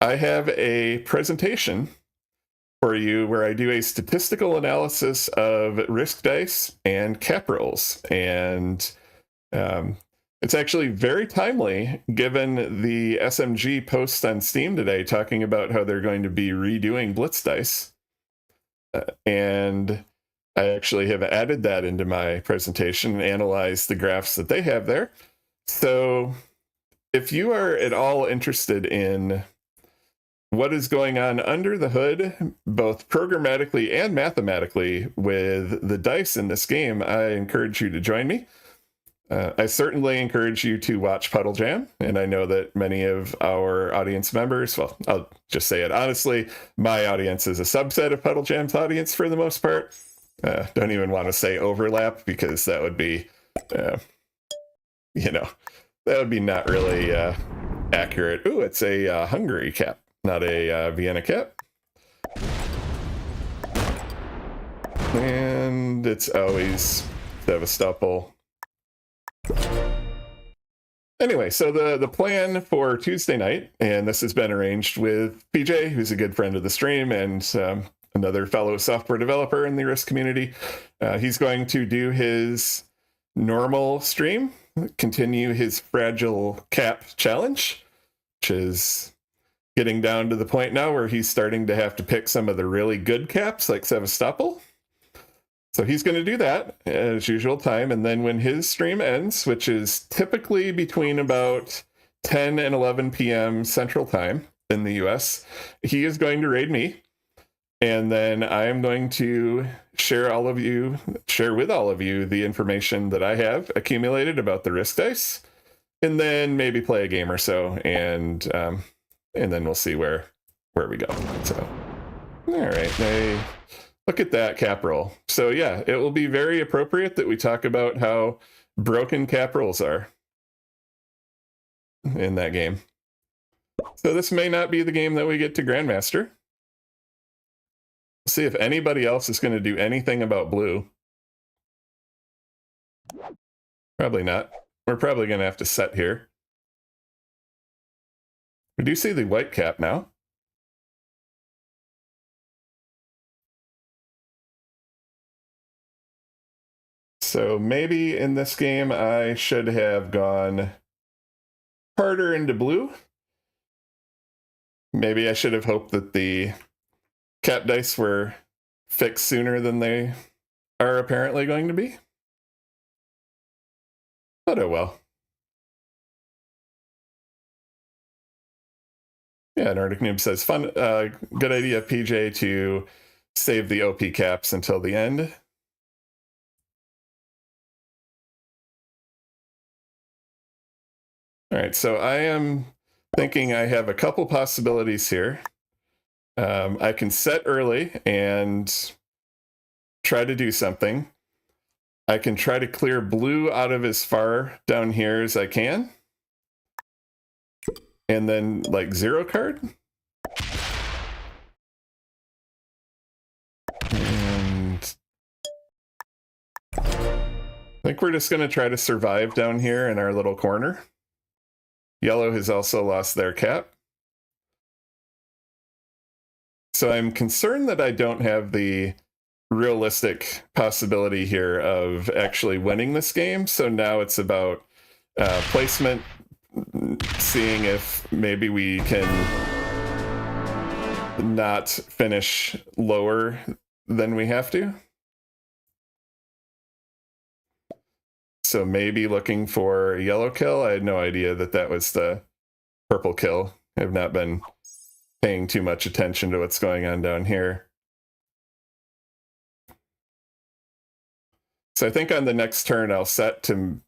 I have a presentation for you where I do a statistical analysis of risk dice and cap rolls. And it's actually very timely given the SMG post on Steam today talking about how they're going to be redoing Blitz dice. And I actually have added that into my presentation and analyzed the graphs that they have there. So if you are at all interested in what is going on under the hood, both programmatically and mathematically, with the dice in this game, I encourage you to join me. I certainly encourage you to watch Puddle Jam, and I know that many of our audience members, well, I'll just say it honestly, my audience is a subset of Puddle Jam's audience for the most part. Don't even want to say overlap, because that would be, that would be not really accurate. Ooh, it's a Hungary cap, not a Vienna cap. And it's always Sevastopol. Anyway, so the plan for Tuesday night, and this has been arranged with PJ, who's a good friend of the stream and another fellow software developer in the Risk community. He's going to do his normal stream, continue his fragile cap challenge, which is getting down to the point now where he's starting to have to pick some of the really good caps like Sevastopol. So he's going to do that as usual time. And then when his stream ends, which is typically between about 10 and 11 p.m. Central Time in the US, he is going to raid me. And then I am going to share with all of you the information that I have accumulated about the Risk dice, and then maybe play a game or so, and then we'll see where we go. So, all right, look at that cap roll. So yeah, it will be very appropriate that we talk about how broken cap rolls are in that game. So this may not be the game that we get to Grandmaster. See if anybody else is going to do anything about blue. Probably not. We're probably going to have to set here. We do see the white cap now. So maybe in this game I should have gone harder into blue. Maybe I should have hoped that the cap dice were fixed sooner than they are apparently going to be. But oh well. Yeah, Nordic Noob says, fun, good idea, PJ, to save the OP caps until the end. All right, so I am thinking I have a couple possibilities here. I can set early and try to do something. I can try to clear blue out of as far down here as I can. And then, like, zero card. And I think we're just going to try to survive down here in our little corner. Yellow has also lost their cap. So I'm concerned that I don't have the realistic possibility here of actually winning this game. So now it's about placement, seeing if maybe we can not finish lower than we have to. So maybe looking for a yellow kill. I had no idea that that was the purple kill. I've not been paying too much attention to what's going on down here. So I think on the next turn I'll set to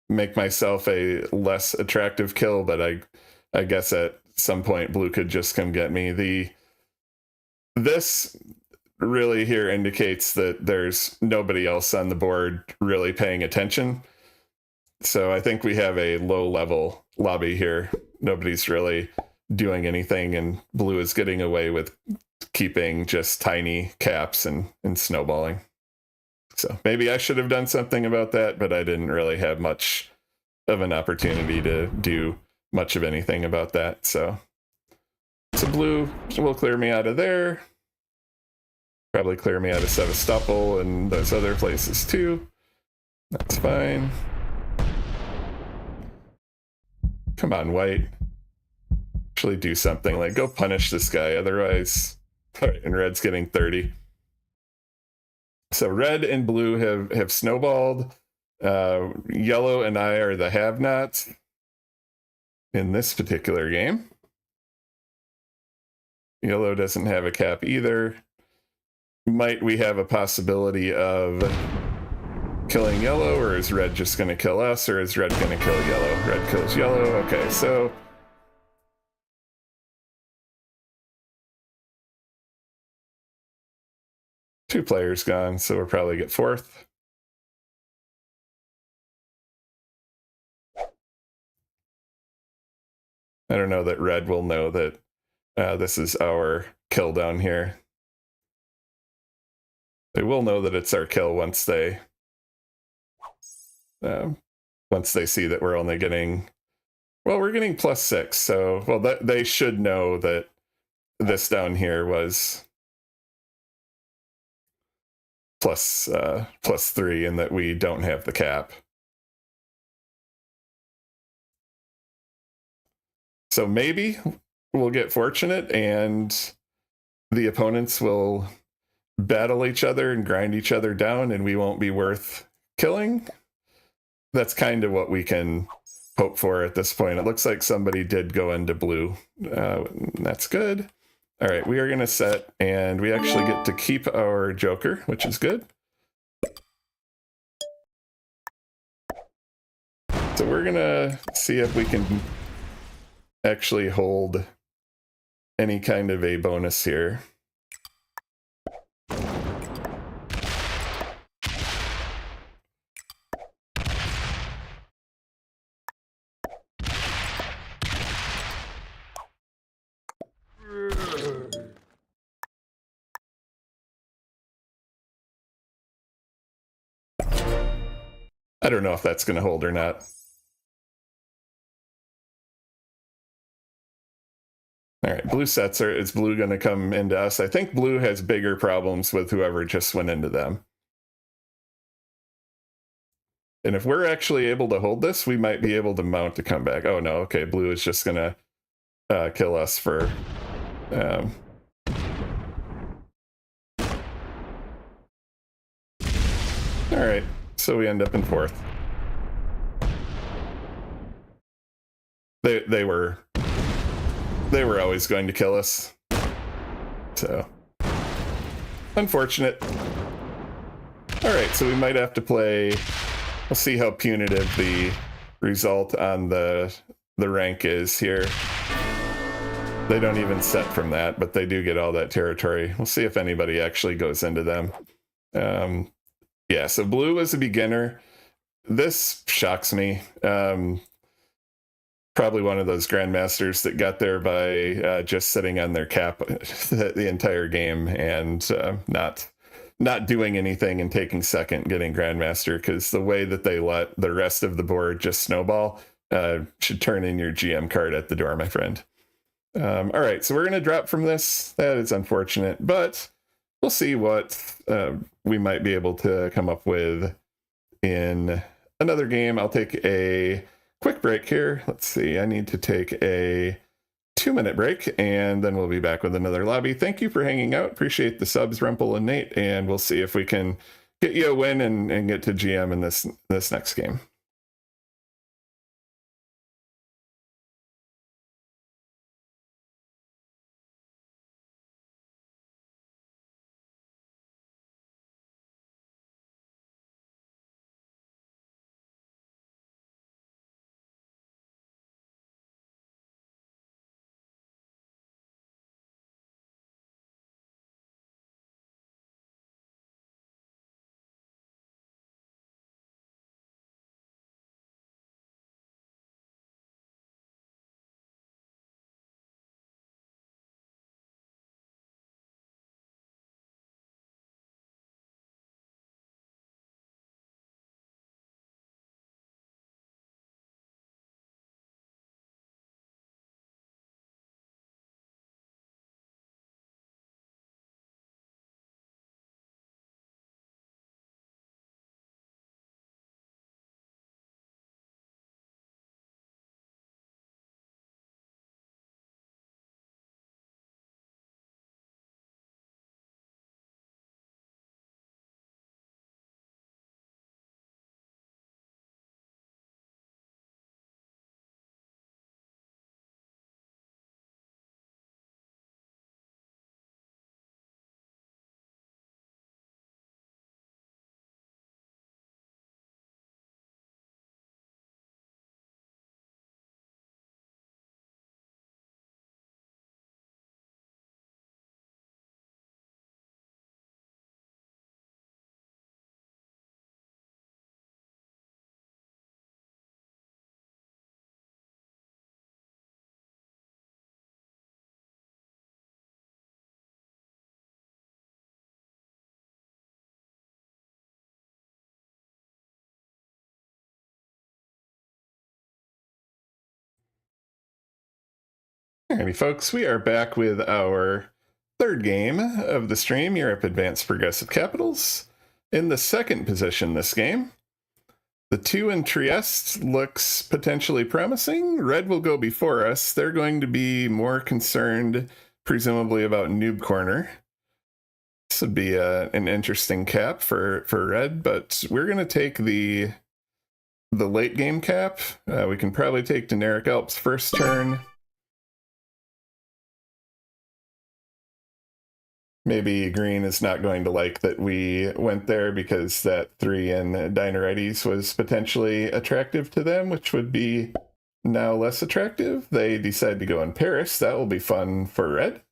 make myself a less attractive kill, but I guess at some point blue could just come get me. This really here indicates that there's nobody else on the board really paying attention. So I think we have a low level lobby here. Nobody's really doing anything, and blue is getting away with keeping just tiny caps and snowballing. So maybe I should have done something about that, but I didn't really have much of an opportunity to do much of anything about that. So blue will clear me out of there. Probably clear me out of Sevastopol and those other places too. That's fine. Come on, white. Actually do something, like go punish this guy, otherwise... All right, and red's getting 30. So red and blue have snowballed. Yellow and I are the have-nots in this particular game. Yellow doesn't have a cap either. Might we have a possibility of killing yellow, or is red just going to kill us, or is red going to kill yellow? Red kills yellow. Okay, so two players gone, so we'll probably get fourth. I don't know that red will know that this is our kill down here. They will know that it's our kill once they once they see that we're only getting, well, we're getting +6. So, well, they should know that this down here was +3 and that we don't have the cap. So maybe we'll get fortunate and the opponents will battle each other and grind each other down and we won't be worth killing. That's kind of what we can hope for at this point. It looks like somebody did go into blue. That's good. All right, we are going to set, and we actually get to keep our Joker, which is good. So we're going to see if we can actually hold any kind of a bonus here. I don't know if that's going to hold or not. All right, blue sets are, is blue going to come into us? I think blue has bigger problems with whoever just went into them. And if we're actually able to hold this, we might be able to mount a comeback. Oh no, okay, blue is just going to kill us for... All right, so we end up in 4th. They were always going to kill us. So unfortunate. All right, so we might have to play. We'll see how punitive the result on the rank is here. They don't even set from that, but they do get all that territory. We'll see if anybody actually goes into them. Yeah, so blue was a beginner. This shocks me. Probably one of those grandmasters that got there by just sitting on their cap the entire game and not doing anything and taking second, getting grandmaster, because the way that they let the rest of the board just snowball should turn in your GM card at the door, my friend. All right, so we're going to drop from this. That is unfortunate, but we'll see what we might be able to come up with in another game. I'll take a quick break here. Let's see. I need to take a 2-minute break, and then we'll be back with another lobby. Thank you for hanging out. Appreciate the subs, Rumple and Nate, and we'll see if we can get you a win and get to GM in this next game. Alrighty, folks, we are back with our third game of the stream, Europe Advanced Progressive Capitals. In the second position this game, the 2 in Trieste looks potentially promising. Red will go before us. They're going to be more concerned, presumably, about Noob Corner. This would be an interesting cap for Red, but we're going to take the late game cap. We can probably take Generic Alps first turn. Maybe green is not going to like that we went there because that 3 in Dinarites was potentially attractive to them, which would be now less attractive. They decide to go in Paris. That will be fun for red.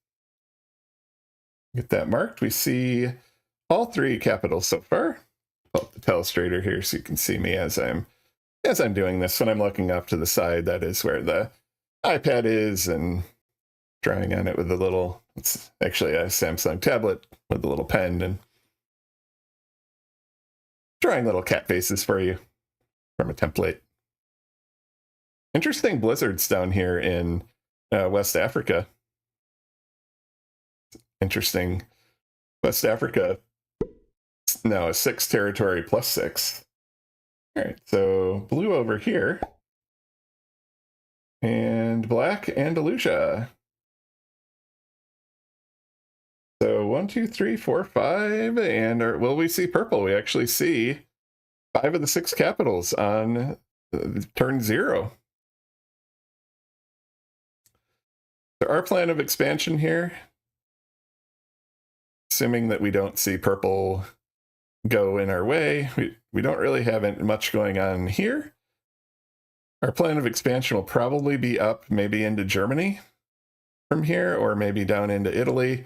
Get that marked. We see all 3 capitals so far. I'll the telestrator here so you can see me as I'm doing this. When I'm looking off to the side, that is where the iPad is, and drawing on it with a little, it's actually a Samsung tablet with a little pen and drawing little cat faces for you from a template. Interesting blizzards down here in West Africa. Interesting. West Africa now a 6 territory plus 6. All right, so blue over here and black Andalusia. So 1, 2, 3, 4, 5, and will we see purple? We actually see 5 of the 6 capitals on turn 0. So our plan of expansion here, assuming that we don't see purple go in our way, we don't really have much going on here. Our plan of expansion will probably be up maybe into Germany from here, or maybe down into Italy.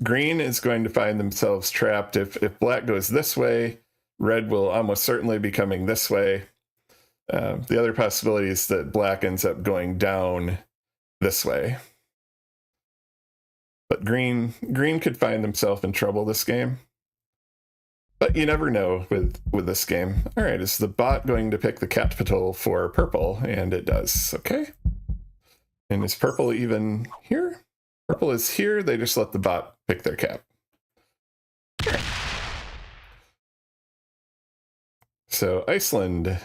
Green is going to find themselves trapped. If black goes this way, red will almost certainly be coming this way. The other possibility is that black ends up going down this way. But green could find themselves in trouble this game. But you never know with this game. All right, is the bot going to pick the Catpital for purple? And it does. Okay. And is purple even here? Purple is here. They just let the bot pick their cap. So Iceland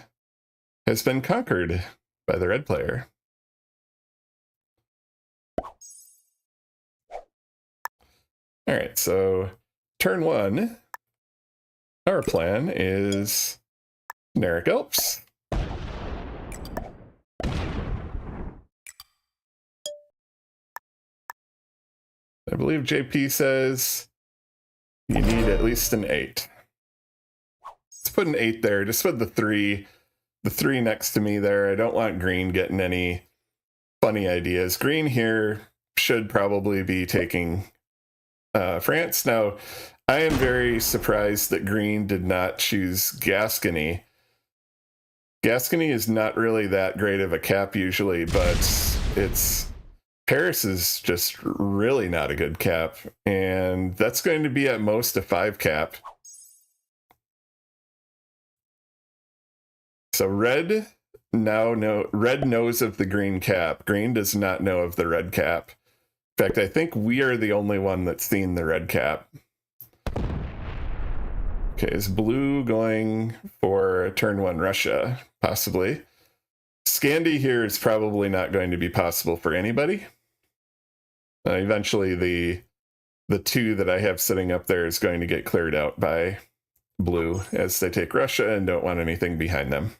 has been conquered by the red player. All right, so turn 1, our plan is Generic Alps. I believe JP says you need at least an 8. Let's put an 8 there, just with the 3 next to me there. I don't want green getting any funny ideas. Green here should probably be taking France. Now, I am very surprised that green did not choose Gascony. Gascony is not really that great of a cap usually, but Paris is just really not a good cap, and that's going to be at most a 5 cap. So red knows of the green cap. Green does not know of the red cap. In fact, I think we are the only one that's seen the red cap. Okay, is blue going for turn 1 Russia? Possibly. Scandi here is probably not going to be possible for anybody. Eventually, the 2 that I have sitting up there is going to get cleared out by blue as they take Russia and don't want anything behind them.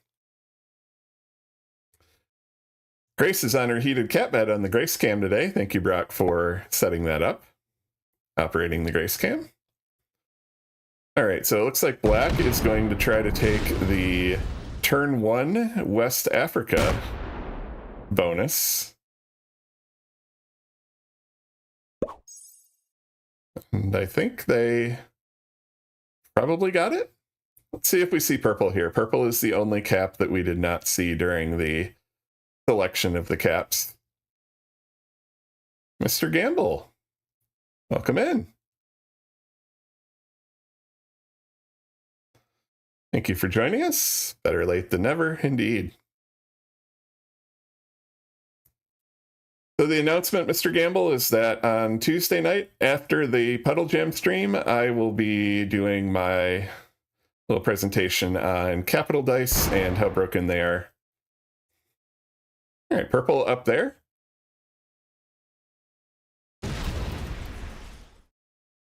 Grace is on her heated cat bed on the Grace Cam today. Thank you, Brock, for setting that up, operating the Grace Cam. All right, so it looks like black is going to try to take the turn 1 West Africa bonus. And I think they probably got it. Let's see if we see purple here. Purple is the only cap that we did not see during the selection of the caps. Mr. Gamble, welcome in. Thank you for joining us. Better late than never, indeed. So the announcement, Mr. Gamble, is that on Tuesday night after the Puddle Jam stream, I will be doing my little presentation on capital dice and how broken they are. All right, purple up there.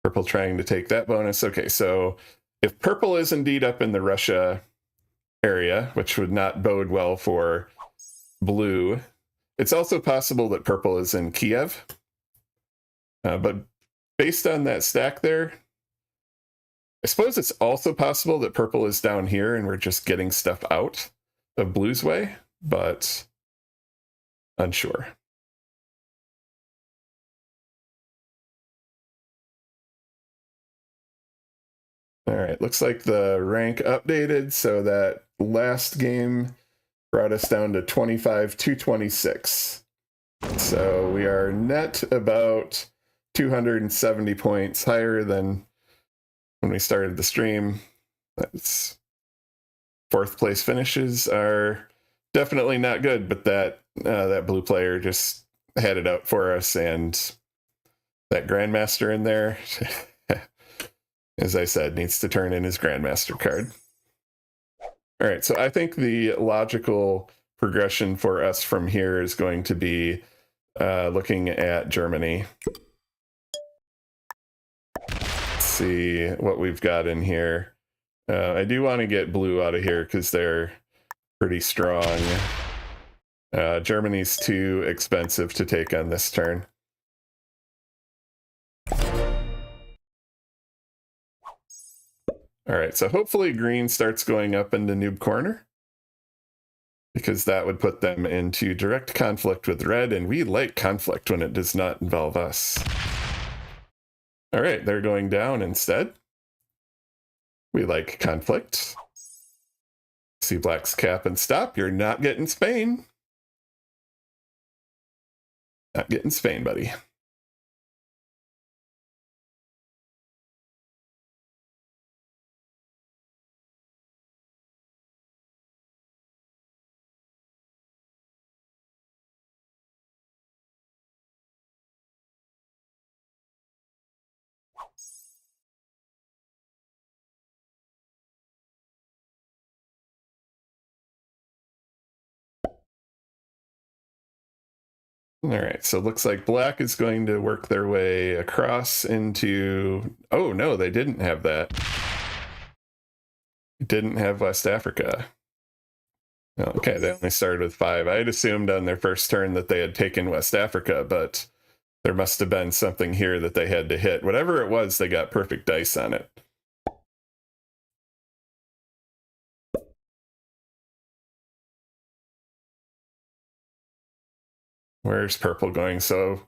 Purple trying to take that bonus. Okay, so if purple is indeed up in the Russia area, which would not bode well for blue, it's also possible that purple is in Kiev. But based on that stack there, I suppose it's also possible that purple is down here and we're just getting stuff out of blue's way, but unsure. All right, looks like the rank updated, so that last game brought us down to 25-226. So we are net about 270 points higher than when we started the stream. That's fourth place finishes are definitely not good, but that blue player just had it out for us, and that Grandmaster in there, as I said, needs to turn in his Grandmaster card. All right, so I think the logical progression for us from here is going to be looking at Germany. Let's see what we've got in here. I do want to get blue out of here because they're pretty strong. Germany's too expensive to take on this turn. All right, so hopefully green starts going up into noob corner, because that would put them into direct conflict with red, and we like conflict when it does not involve us. All right, they're going down instead. We like conflict. See black's cap and stop. You're not getting Spain. Not getting Spain, buddy. All right, so it looks like black is going to work their way across into... Oh, no, they didn't have that. Didn't have West Africa. Okay, they only started with 5. I had assumed on their first turn that they had taken West Africa, but there must have been something here that they had to hit. Whatever it was, they got perfect dice on it. Where's purple going? So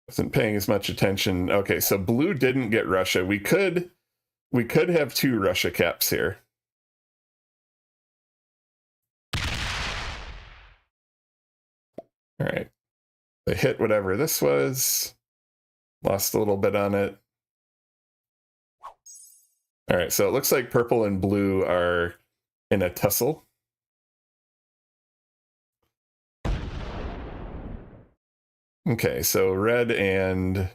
wasn't paying as much attention. Okay, so blue didn't get Russia. We could have 2 Russia caps here. All right. They hit whatever this was. Lost a little bit on it. All right, so it looks like purple and blue are in a tussle. Okay, so red and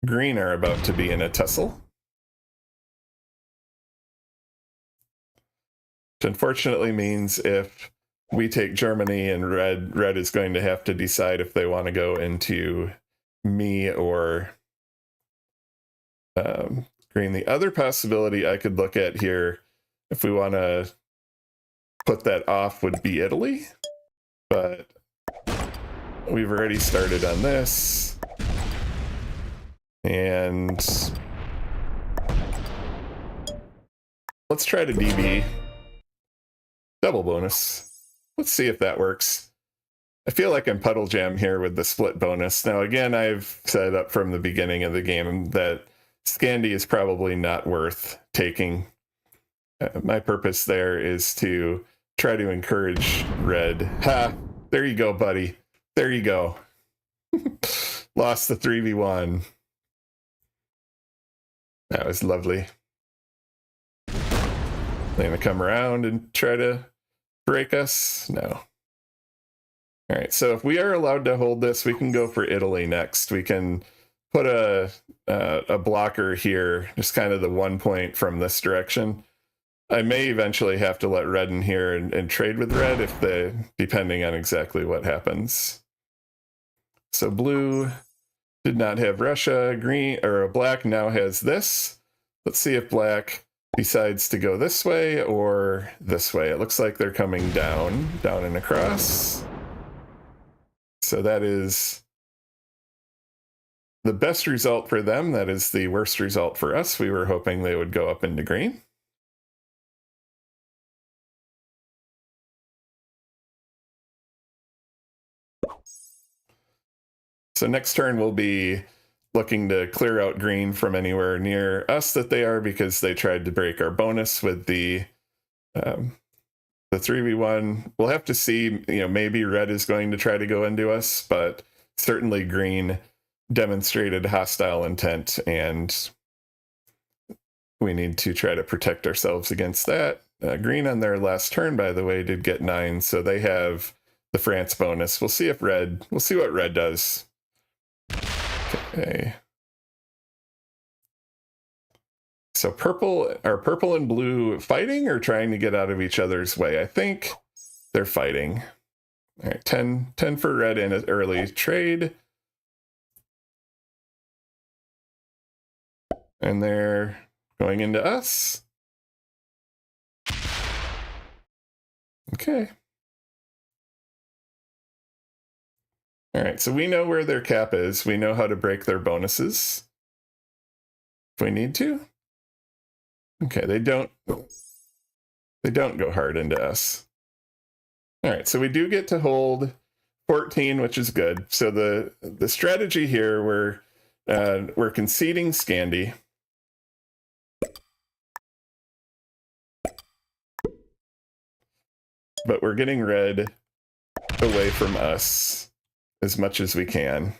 green are about to be in a tussle. Which unfortunately means if we take Germany and red is going to have to decide if they want to go into me or green. The other possibility I could look at here, if we want to put that off, would be Italy. But we've already started on this. And let's try to DB. Double bonus. Let's see if that works. I feel like I'm puddle jam here with the split bonus. Now, again, I've said up from the beginning of the game that Scandi is probably not worth taking. My purpose there is to try to encourage red. Ha! There you go, buddy. There you go. Lost the 3v1. That was lovely. They're gonna come around and try to break us? No. All right, so if we are allowed to hold this, we can go for Italy next. We can put a blocker here, just kind of the 1 point from this direction. I may eventually have to let red in here and trade with red if depending on exactly what happens. So blue did not have Russia. Green or black now has this. Let's see if black decides to go this way or this way. It looks like they're coming down and across. So that is the best result for them. That is the worst result for us. We were hoping they would go up into green. So next turn we'll be looking to clear out green from anywhere near us that they are, because they tried to break our bonus with the 3v1. We'll have to see, maybe red is going to try to go into us, but certainly green demonstrated hostile intent, and we need to try to protect ourselves against that. Green on their last turn, by the way, did get 9, so they have the France bonus. We'll see what red does. Okay. So are purple and blue fighting or trying to get out of each other's way? I think they're fighting. All right, 10 for red in an early trade. And they're going into us. Okay. All right, so we know where their cap is. We know how to break their bonuses if we need to. Okay, they don't go hard into us. All right, so we do get to hold 14, which is good. So the strategy here, we're conceding Scandi. But we're getting red away from us as much as we can.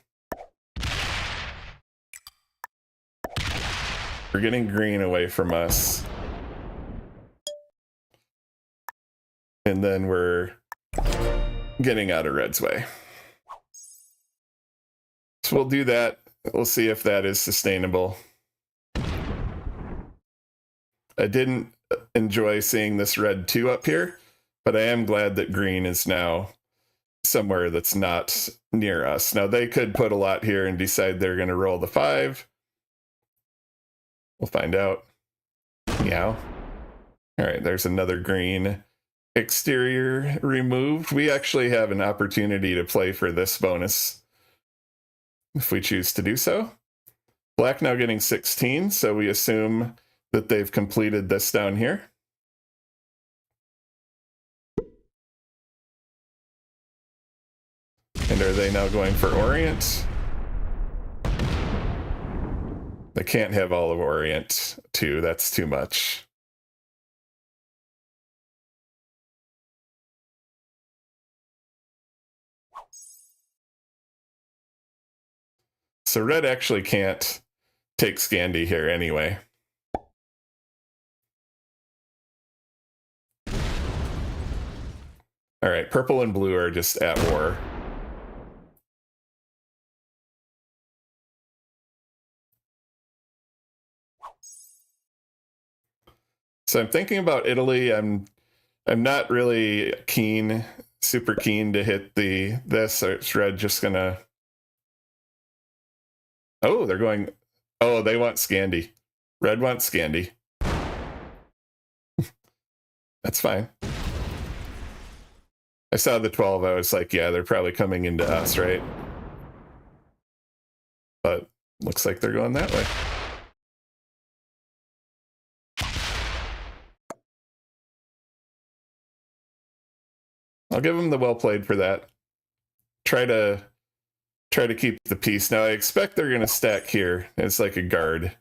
We're getting green away from us. And then we're getting out of red's way. So we'll do that. We'll see if that is sustainable. I didn't enjoy seeing this red 2 up here, but I am glad that green is now somewhere that's not near us. Now they could put a lot here and decide they're going to roll the 5. We'll find out. Meow. All right, there's another green exterior removed. We actually have an opportunity to play for this bonus if we choose to do so. Black now getting 16, so we assume that they've completed this down here. And are they now going for Orient? They can't have all of Orient too. That's too much. So red actually can't take Scandi here anyway. All right, purple and blue are just at war. So I'm thinking about Italy. I'm not really super keen to hit this. Or it's red just gonna. Oh, they're going. Oh, they want Scandi. Red wants Scandi. That's fine. I saw the 12. I was like, yeah, they're probably coming into us, right? But looks like they're going that way. I'll give them the well played for that. Try to keep the peace. Now I expect they're going to stack here. It's like a guard.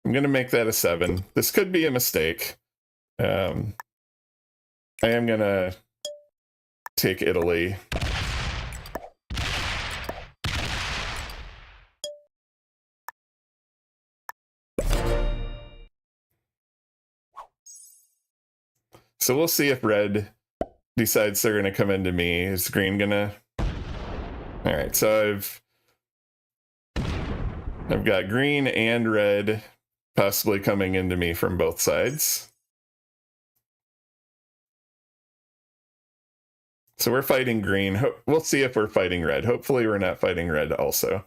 I'm going to make that a 7. This could be a mistake. I am going to take Italy. So we'll see if red decides they're going to come into me, is green gonna? All right, so I've got green and red possibly coming into me from both sides. So we're fighting green. We'll see if we're fighting red. Hopefully we're not fighting red also.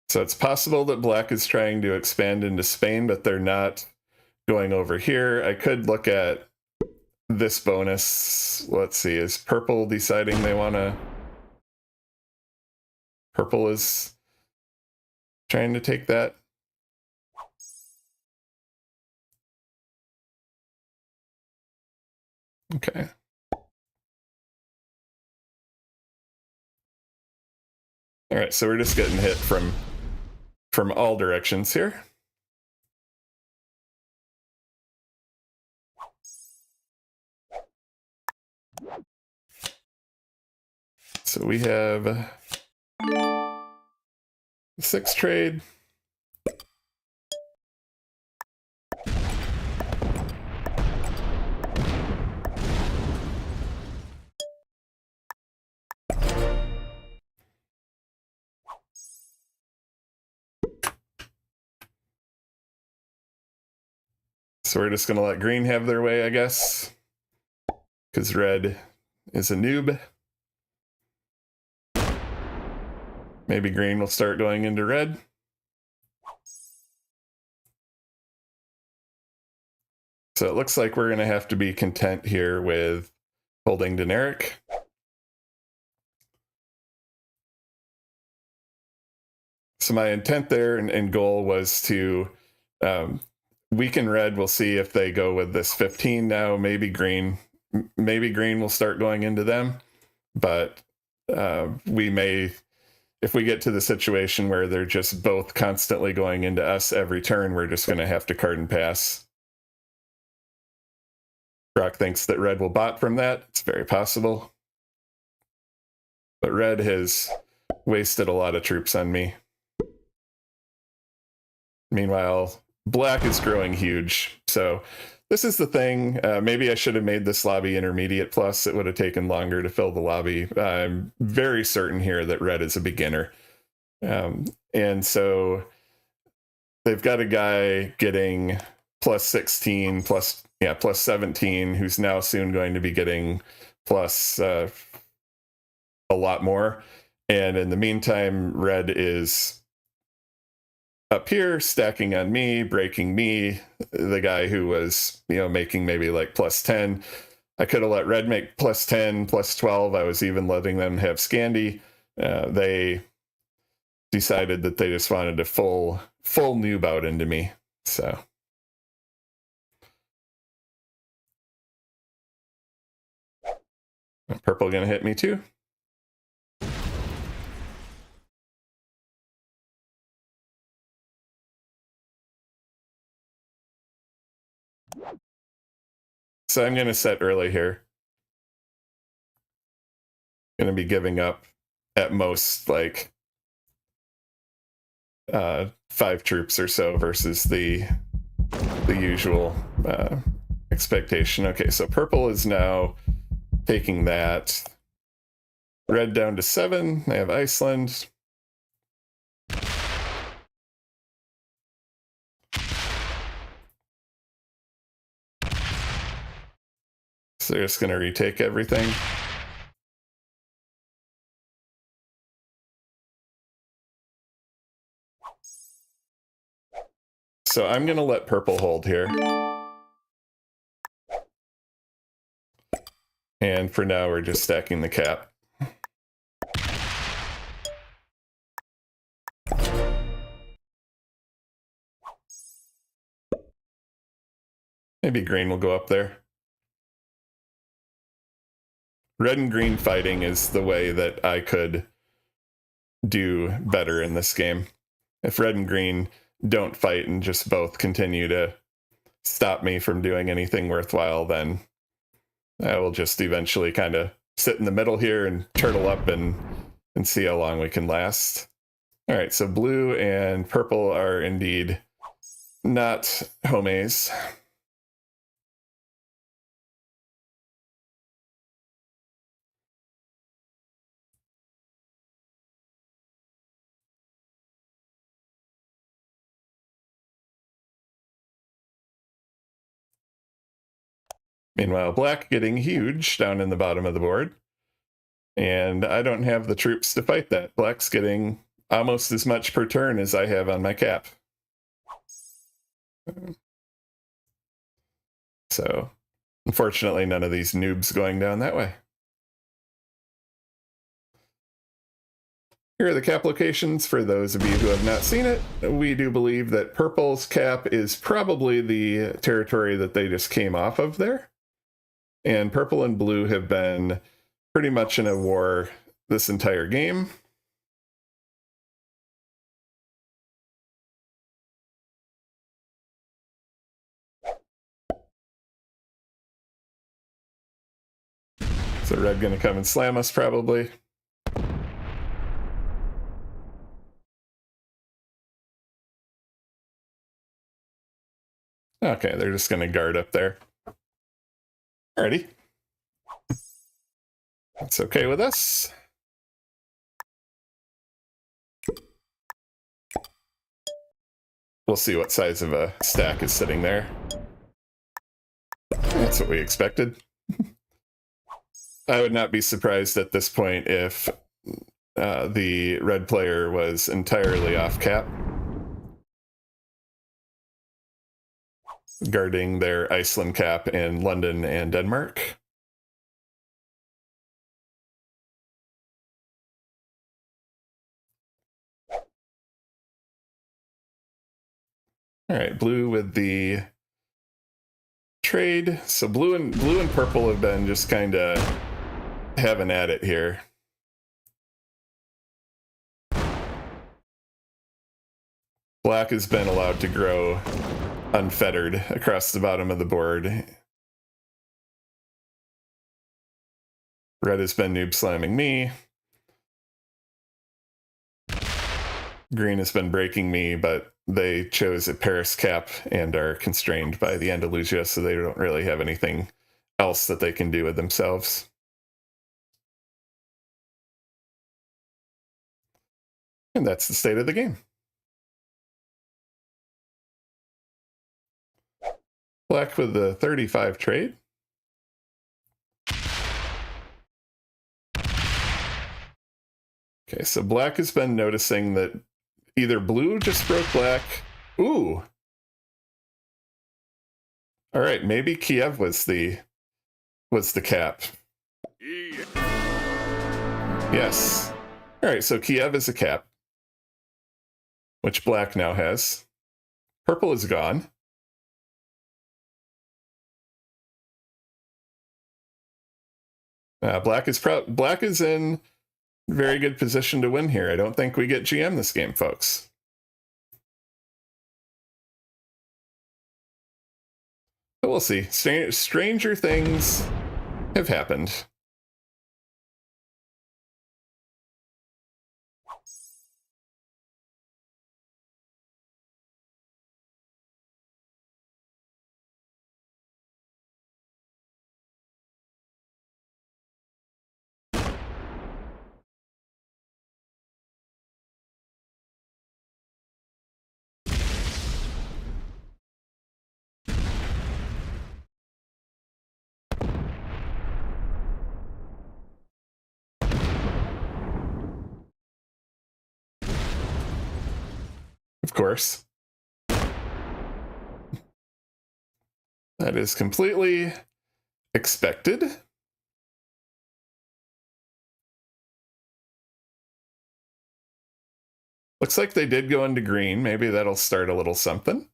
So it's possible that black is trying to expand into Spain, but they're not going over here. I could look at this bonus. Let's see, is purple deciding they want to... Purple is trying to take that. Okay. All right, so we're just getting hit from all directions here. So we have 6 trade. So we're just going to let green have their way, I guess, because red is a noob. Maybe green will start going into red. So it looks like we're going to have to be content here with holding generic. So my intent there and goal was to weaken red. We'll see if they go with this 15 now. Maybe green will start going into them. But we may, if we get to the situation where they're just both constantly going into us every turn, we're just going to have to card and pass. Brock thinks that red will bot from that. It's very possible. But red has wasted a lot of troops on me. Meanwhile, black is growing huge. So this is the thing. Maybe I should have made this lobby intermediate plus. It would have taken longer to fill the lobby. I'm very certain here that red is a beginner. And so they've got a guy getting plus 16, plus 17, who's now soon going to be getting plus a lot more. And in the meantime, red is up here stacking on me, breaking me, the guy who was, making maybe like plus 10. I could have let red make plus 10, plus 12. I was even letting them have Scandi. They decided that they just wanted to full noob out into me. So purple gonna hit me too. So I'm gonna set early here. Gonna be giving up at most like 5 troops or so versus the usual expectation. Okay, so purple is now taking that. Red down to 7. They have Iceland. So they're just going to retake everything. So I'm going to let purple hold here. And for now, we're just stacking the cap. Maybe green will go up there. red and green fighting is the way that I could do better in this game. If red and green don't fight and just both continue to stop me from doing anything worthwhile, then I will just eventually kind of sit in the middle here and turtle up and see how long we can last. All right, so blue and purple are indeed not homies. Meanwhile, black getting huge down in the bottom of the board. And I don't have the troops to fight that. Black's getting almost as much per turn as I have on my cap. So, unfortunately, none of these noobs going down that way. Here are the cap locations for those of you who have not seen it. We do believe that purple's cap is probably the territory that they just came off of there. And purple and blue have been pretty much in a war this entire game. So red gonna come and slam us probably. Okay, they're just gonna guard up there. Alrighty. That's okay with us. We'll see what size of a stack is sitting there. That's what we expected. I would not be surprised at this point if the red player was entirely off cap, guarding their Iceland cap in London and Denmark. All right, blue with the trade. So blue and purple have been just kind of having at it here. Black has been allowed to grow unfettered across the bottom of the board. Red has been noob slamming me. Green has been breaking me, but they chose a Paris cap and are constrained by the Andalusia, so they don't really have anything else that they can do with themselves. And that's the state of the game. Black with the 35 trade. Okay, so black has been noticing that either blue just broke black. Ooh. All right, maybe Kiev was the cap. Yes. All right, so Kiev is a cap, which black now has. Purple is gone. Black is in very good position to win here. I don't think we get GM this game, folks. But we'll see. Stranger things have happened. Of course. That is completely expected. Looks like they did go into green. Maybe that'll start a little something.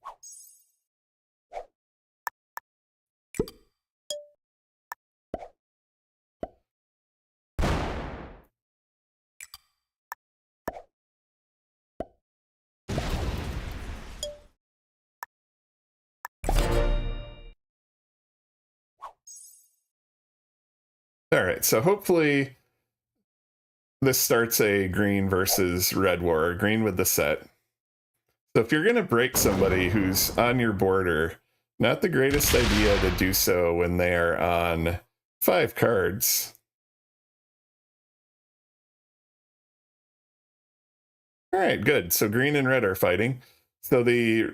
All right, so hopefully this starts a green versus red war, green with the set. So if you're going to break somebody who's on your border, not the greatest idea to do so when they are on 5 cards. All right, good. So green and red are fighting. So the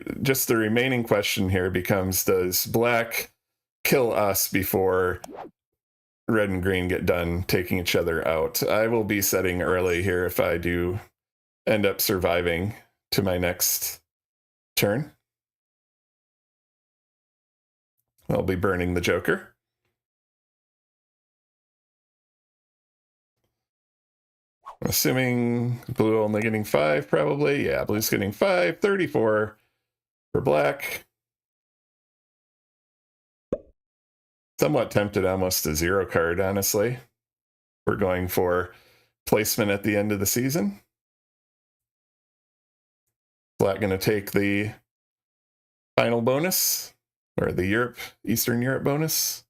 remaining question here becomes, does black kill us before red and green get done taking each other out? I will be setting early here if I do end up surviving to my next turn. I'll be burning the Joker. I'm assuming blue only getting 5, probably. Yeah, blue's getting 5, 34 for black. Somewhat tempted almost a 0 card, honestly. We're going for placement at the end of the season. Black going to take the final bonus, or the Eastern Europe bonus.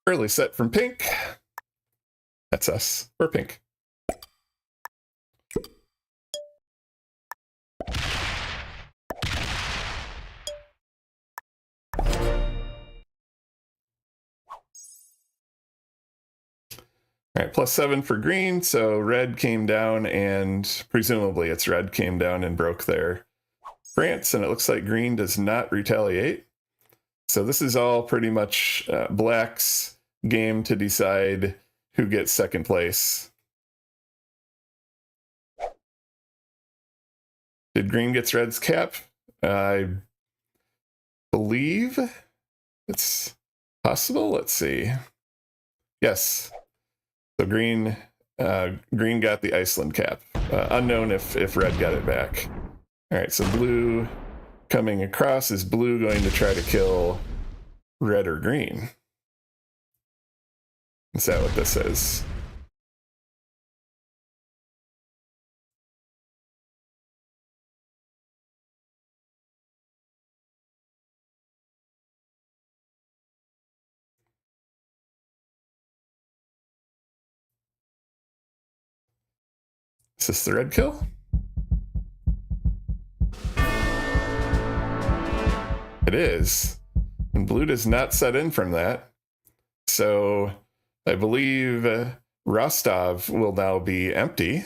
Early set from pink. That's us. We're pink. All right, +7 for green. So red came down, and presumably it's red came down and broke their France, and it looks like green does not retaliate. So this is all pretty much black's game to decide who gets second place. Did green gets red's cap? I believe it's possible. Let's see. Yes. So green got the Iceland cap. Unknown if red got it back. All right, so blue coming across. Is blue going to try to kill red or green? Is that what this is? Is this the red kill? It is. And blue does not set in from that. So I believe Rostov will now be empty.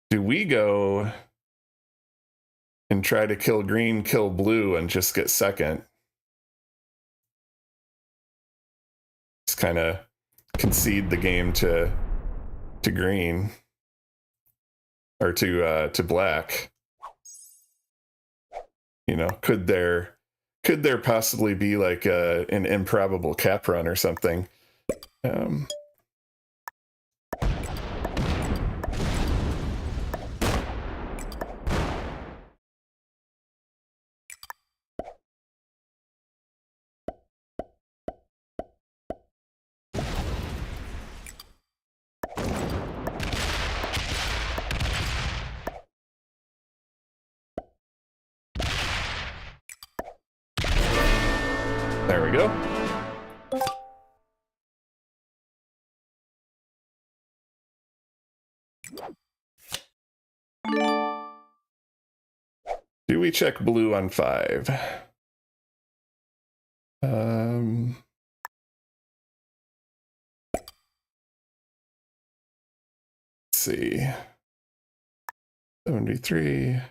Do we go and try to kill green, kill blue, and just get second? Just kind of concede the game to green, or to black. You know, could there possibly be like an improbable cap run or something? There we go. Do we check blue on 5? see. 73.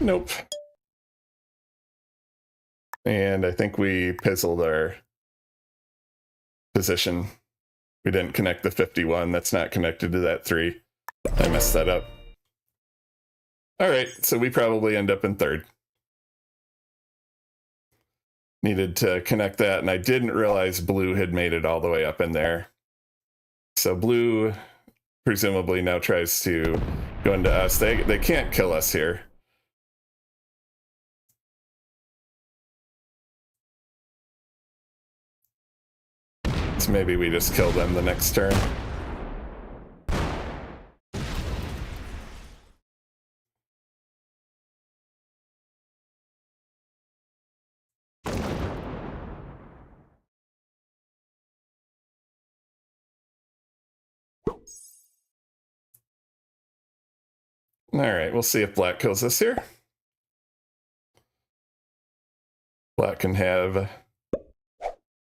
Nope. And I think we pizzled our position. We didn't connect the 51. That's not connected to that 3. I messed that up. All right, so we probably end up in third. Needed to connect that, and I didn't realize blue had made it all the way up in there. So blue presumably now tries to go into us. They can't kill us here. So maybe we just kill them the next turn. All right, we'll see if black kills us here. Black can have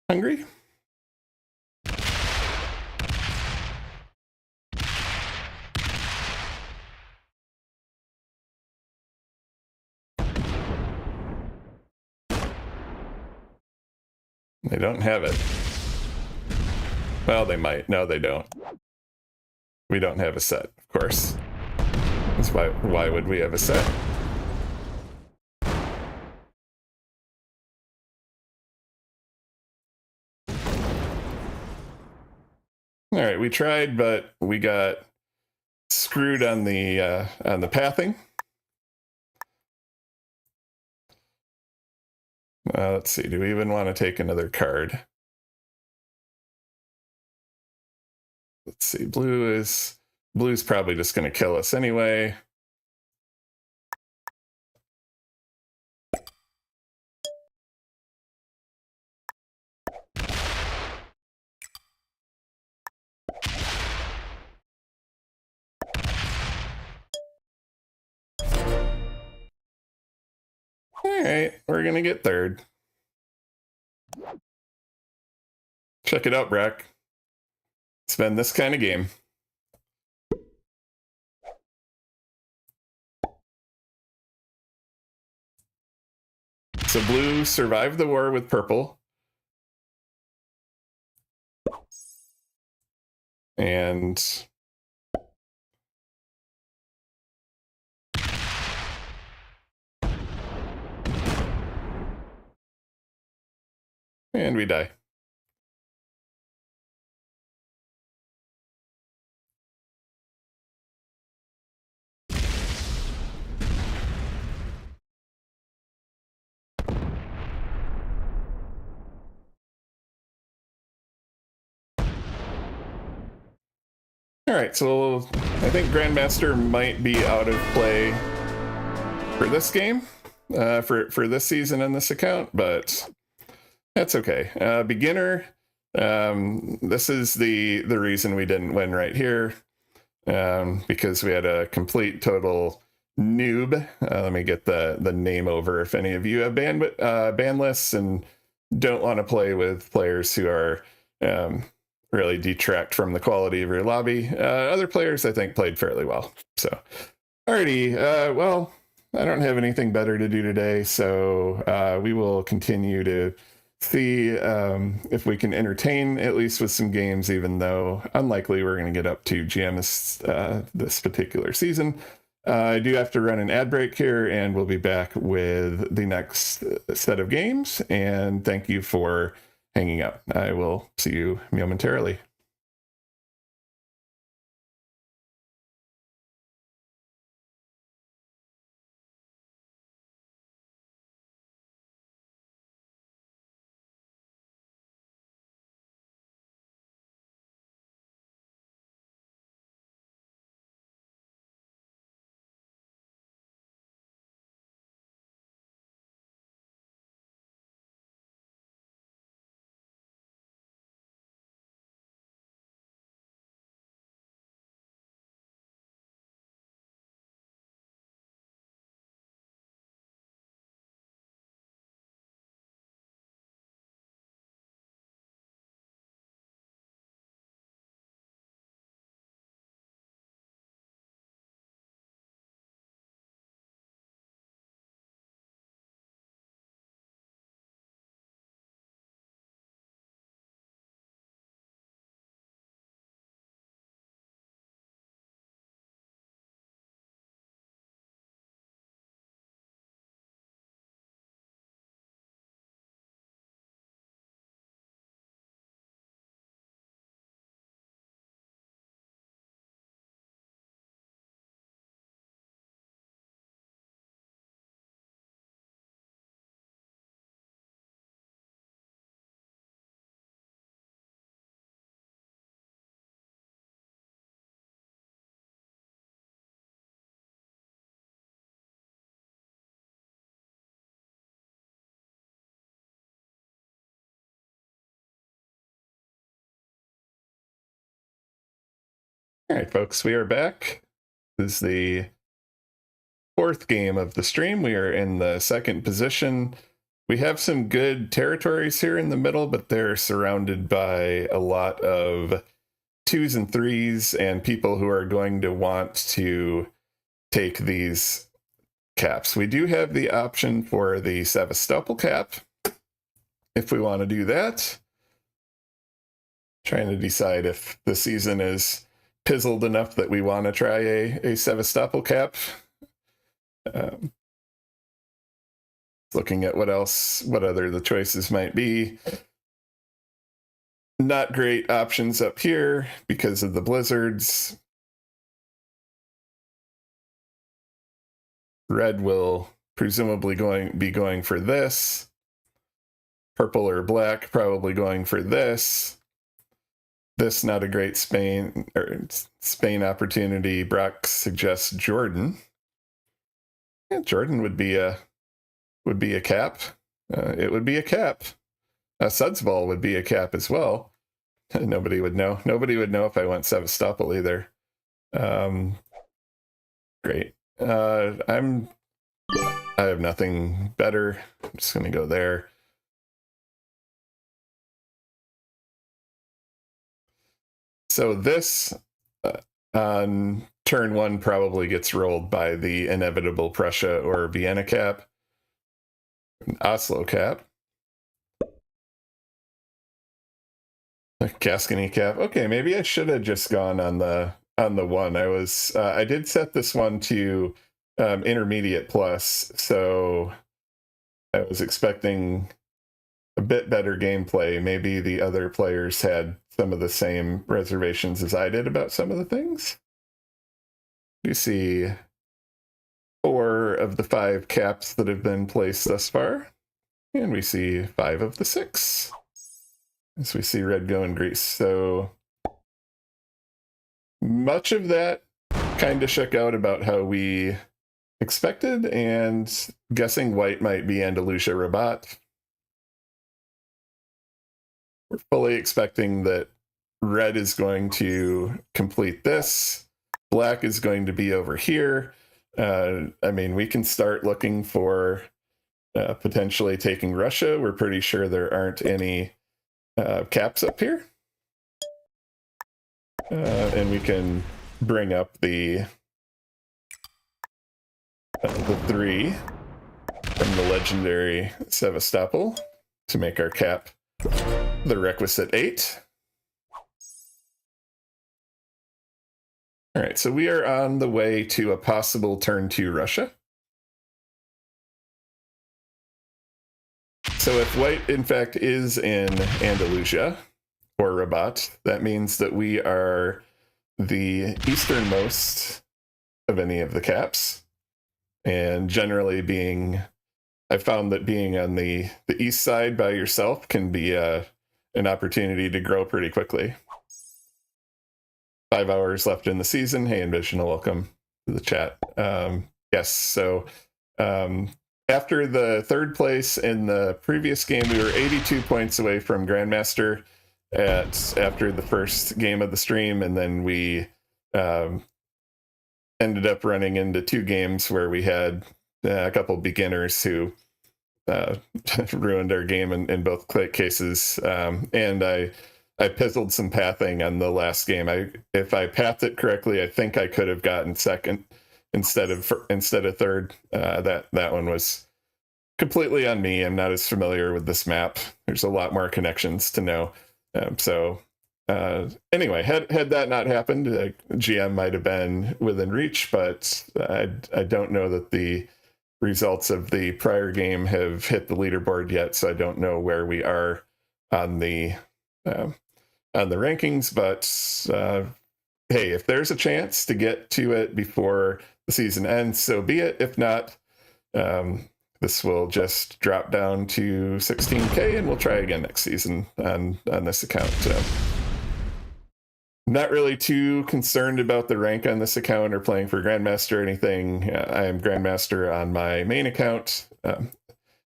hungry. They don't have it. Well, they might. No, they don't. We don't have a set, of course. That's why would we have a set? All right, we tried, but we got screwed on the pathing. Let's see. Do we even want to take another card? Let's see. Blue's probably just going to kill us anyway. All right, we're going to get third. Check it out, Brack. It's been this kind of game. So blue survived the war with purple. And we die. All right, so I think Grandmaster might be out of play for this game, for this season in this account, but that's okay. Beginner, this is the reason we didn't win right here, because we had a complete total noob. Let me get the name over if any of you have ban lists and don't want to play with players who are really detract from the quality of your lobby. Other players, I think, played fairly well. So, alrighty. Well, I don't have anything better to do today, so we will continue to see if we can entertain at least with some games, even though unlikely we're going to get up to GMs this particular season. I do have to run an ad break here, and we'll be back with the next set of games. And thank you for hanging out. I will see you momentarily. All right, folks, we are back. This is the fourth game of the stream. We are in the second position. We have some good territories here in the middle, but they're surrounded by a lot of 2s and 3s and people who are going to want to take these caps. We do have the option for the Sevastopol cap if we want to do that. Trying to decide if the season is pizzled enough that we want to try a Sevastopol cap. Looking at what other the choices might be. Not great options up here because of the blizzards. Red will presumably be going for this. Purple or black probably going for this. This not a great Spain opportunity. Brock suggests Jordan. Yeah, Jordan would be a cap. It would be a cap. Sudsball would be a cap as well. Nobody would know. Nobody would know if I went Sevastopol either. Great. I have nothing better. I'm just going to go there. So this on turn 1 probably gets rolled by the inevitable Prussia or Vienna cap. An Oslo cap. A Gascony cap. Okay, maybe I should have just gone on the one. I did set this one to intermediate plus, so I was expecting a bit better gameplay. Maybe the other players had some of the same reservations as I did about some of the things. You see 4 of the 5 caps that have been placed thus far, and we see 5 of the 6. As we see red go in Greece. So much of that kind of shook out about how we expected, and guessing white might be Andalusia Rabat. We're fully expecting that red is going to complete this. Black is going to be over here. I mean, we can start looking for potentially taking Russia. We're pretty sure there aren't any caps up here. And we can bring up the 3 from the legendary Sevastopol to make our cap the requisite 8. All right, so we are on the way to a possible turn 2 Russia. So if white, in fact, is in Andalusia or Rabat, that means that we are the easternmost of any of the caps. And generally I found that being on the east side by yourself can be an opportunity to grow pretty quickly. 5 hours left in the season. Hey, Envision, welcome to the chat. Yes, so after the 3rd place in the previous game, we were 82 points away from Grandmaster after the first game of the stream, and then we ended up running into 2 games where we had a couple beginners who ruined our game in both cases, and I pizzled some pathing on the last game. If I pathed it correctly, I think I could have gotten second instead of 3rd. That one was completely on me. I'm not as familiar with this map. There's a lot more connections to know. Anyway, had that not happened, GM might have been within reach, but I don't know that the results of the prior game have hit the leaderboard yet, so I don't know where we are on the rankings. But hey, if there's a chance to get to it before the season ends, so be it. If not, this will just drop down to 16K, and we'll try again next season on this account. Not really too concerned about the rank on this account or playing for Grandmaster or anything. I am Grandmaster on my main account.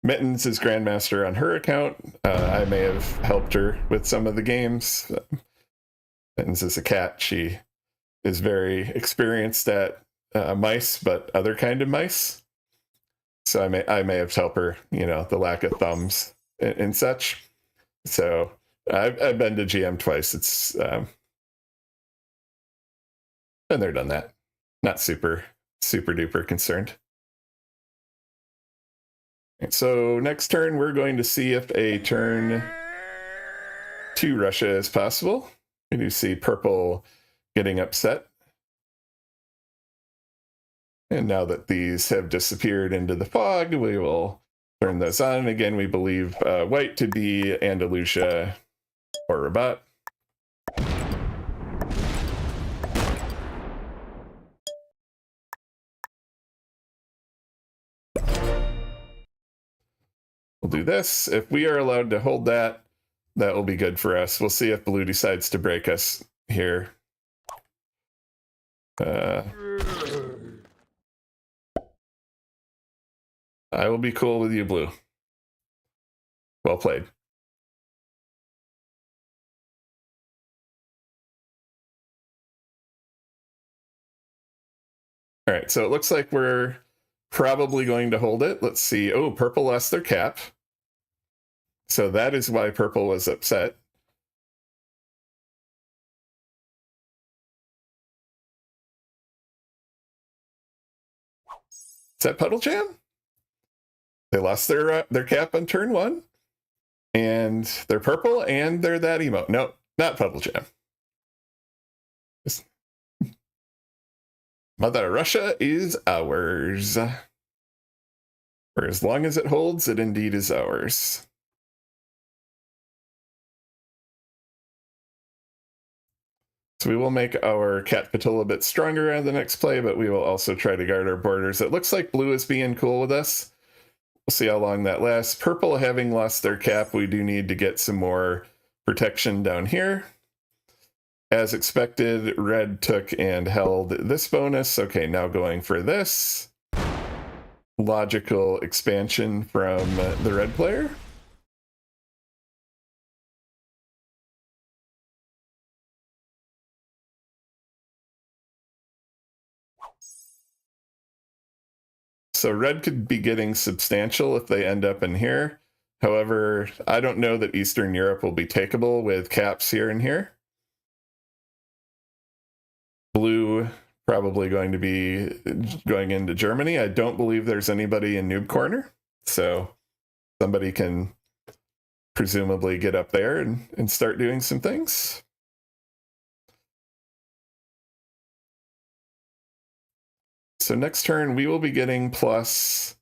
Mittens is Grandmaster on her account. I may have helped her with some of the games. Mittens is a cat. She is very experienced at mice, but other kind of mice. So I may have to help her, you know, the lack of thumbs and such. So I've been to GM twice. It's been there, done that. Not super duper concerned. And so next turn, we're going to see if a turn to Russia is possible. We do see purple getting upset. And now that these have disappeared into the fog, we will turn those on. And again, we believe white to be Andalusia or Rabat. We'll do this. If we are allowed to hold that, that will be good for us. We'll see if blue decides to break us here. I will be cool with you, blue. Well played. All right, so it looks like we're probably going to hold it. Let's see. Oh, purple lost their cap. So that is why purple was upset. Is that Puddle Jam? They lost their cap on turn one. And they're purple and they're that emote. No, not Puddle Jam. Mother Russia is ours. For as long as it holds, it indeed is ours. So we will make our Catpital a bit stronger on the next play, but we will also try to guard our borders. It looks like blue is being cool with us. We'll see how long that lasts. Purple having lost their cap, we do need to get some more protection down here. As expected, red took and held this bonus. Okay, now going for this. Logical expansion from the red player. So red could be getting substantial if they end up in here. However, I don't know that Eastern Europe will be takeable with caps here and here. Blue probably going to be going into Germany. I don't believe there's anybody in Noob Corner. So somebody can presumably get up there and start doing some things. So next turn, we will be getting plus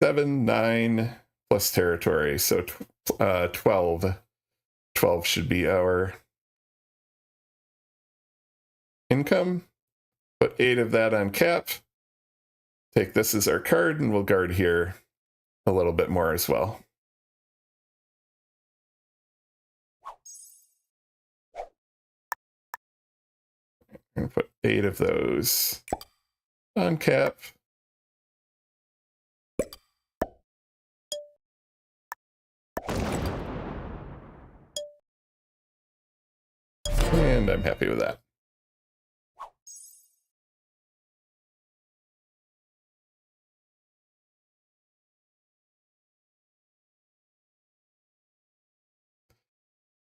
7, 9, plus territory. So 12. 12 should be our income. Put 8 of that on cap. Take this as our card, and we'll guard here a little bit more as well. And put 8 of those on cap. And I'm happy with that.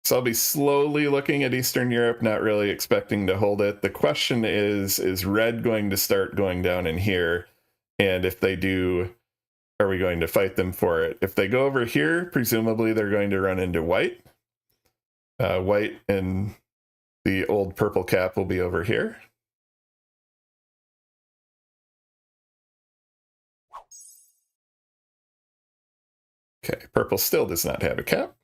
So I'll be slowly looking at Eastern Europe, not really expecting to hold it. The question is red going to start going down in here? And if they do, are we going to fight them for it? If they go over here, presumably they're going to run into white. White and the old purple cap will be over here. Okay, purple still does not have a cap.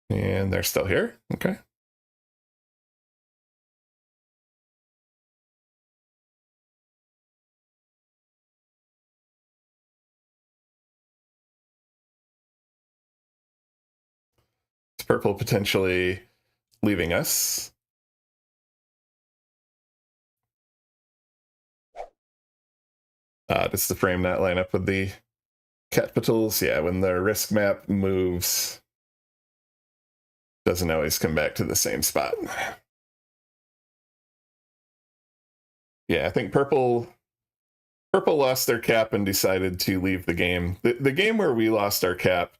And they're still here. Okay. It's purple potentially leaving us. Does the frame not line up with the Catpitals? Yeah, when the risk map moves, doesn't always come back to the same spot. Yeah, I think purple lost their cap and decided to leave the game. The game where we lost our cap,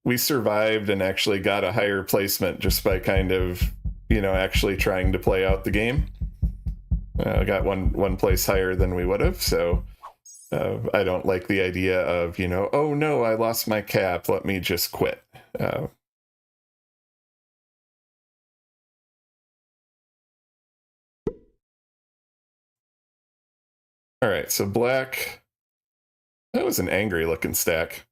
we survived and actually got a higher placement just by kind of, actually trying to play out the game. Got one place higher than we would have, so I don't like the idea of, oh no, I lost my cap, let me just quit. All right, so black, that was an angry looking stack.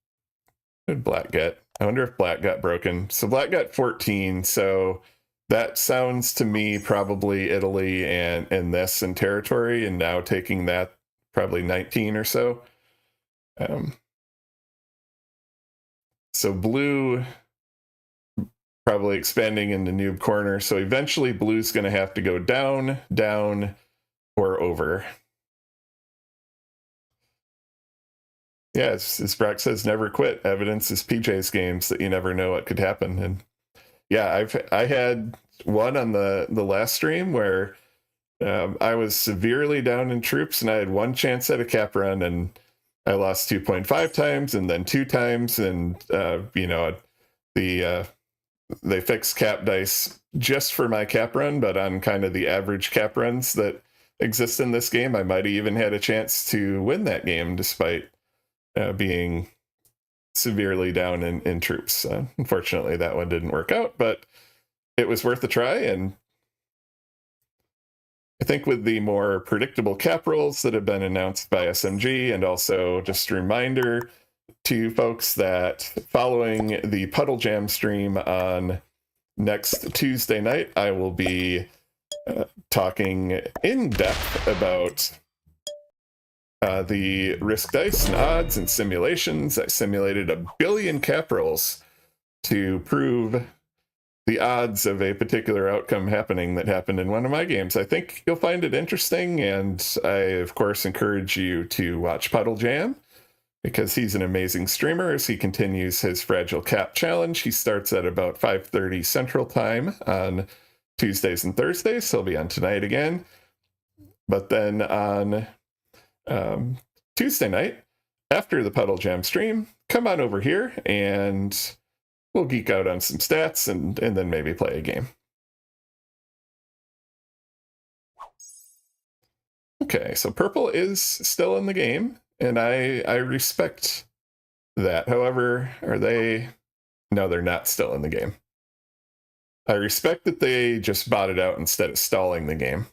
What did black get? I wonder if black got broken. So black got 14, so that sounds to me probably Italy and this in territory, and now taking that probably 19 or so. So blue probably expanding into noob corner, so eventually blue's going to have to go down, down, or over. Yeah, as Brock says, never quit. Evidence is PJ's games that you never know what could happen. And yeah, I had one on the last stream where I was severely down in troops and I had one chance at a cap run and I lost 2.5 times and then 2 times. And, they fixed cap dice just for my cap run, but on kind of the average cap runs that exist in this game, I might have even had a chance to win that game despite being severely down in troops. Unfortunately, that one didn't work out, but it was worth a try. And I think with the more predictable cap rolls that have been announced by SMG, and also just a reminder to folks that following the Puddle Jam stream on next Tuesday night, I will be talking in depth about the risk dice and odds and simulations. I simulated 1 billion cap rolls to prove the odds of a particular outcome happening that happened in one of my games. I think you'll find it interesting, and I, of course, encourage you to watch Puddle Jam, because he's an amazing streamer as he continues his Fragile Cap Challenge. He starts at about 5:30 Central Time on Tuesdays and Thursdays. He'll be on tonight again. But then on Tuesday night, after the Puddle Jam stream, come on over here and we'll geek out on some stats and then maybe play a game. Okay, so purple is still in the game, and I respect that. However, are they? No, they're not still in the game. I respect that they just bought it out instead of stalling the game.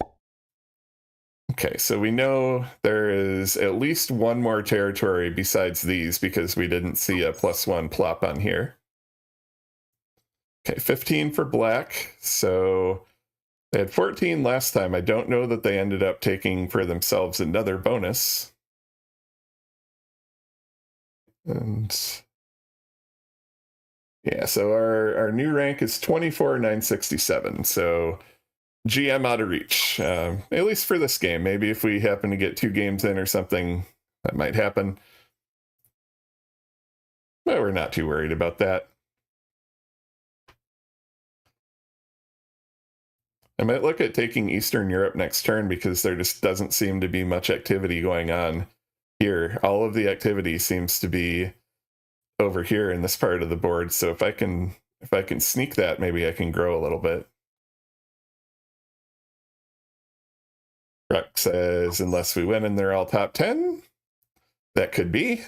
Okay, so we know there is at least one more territory besides these because we didn't see a +1 plop on here. Okay, 15 for black. So they had 14 last time. I don't know that they ended up taking for themselves another bonus. And yeah, so our new rank is 24,967. So GM out of reach, at least for this game. Maybe if we happen to get 2 games in or something, that might happen. But we're not too worried about that. I might look at taking Eastern Europe next turn because there just doesn't seem to be much activity going on here. All of the activity seems to be over here in this part of the board. So if I can sneak that, maybe I can grow a little bit. Ruck says, unless we win and they're all top 10, that could be.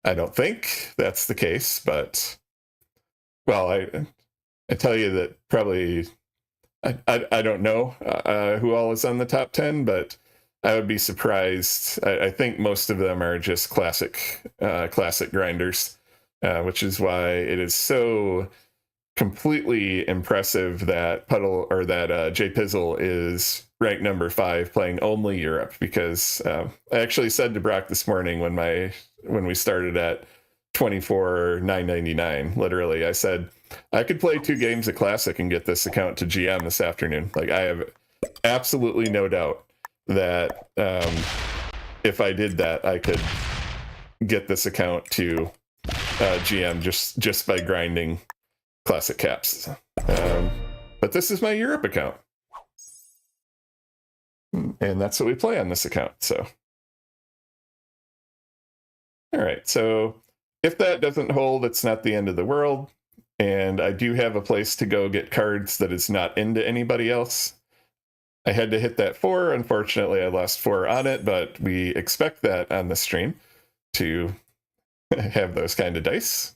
I don't think that's the case, but, well, I tell you that probably, I don't know who all is on the top 10, but I would be surprised. I think most of them are just classic grinders, which is why it is so completely impressive that Jay Pizzle is ranked number 5 playing only Europe, because I actually said to Brock this morning when we started at 24,999, literally, I said I could play 2 games of Classic and get this account to GM this afternoon. Like, I have absolutely no doubt that if I did that, I could get this account to GM just by grinding Classic caps. But this is my Europe account. And that's what we play on this account, so. All right, so if that doesn't hold, it's not the end of the world. And I do have a place to go get cards that is not into anybody else. I had to hit that 4. Unfortunately, I lost 4 on it, but we expect that on the stream to have those kind of dice.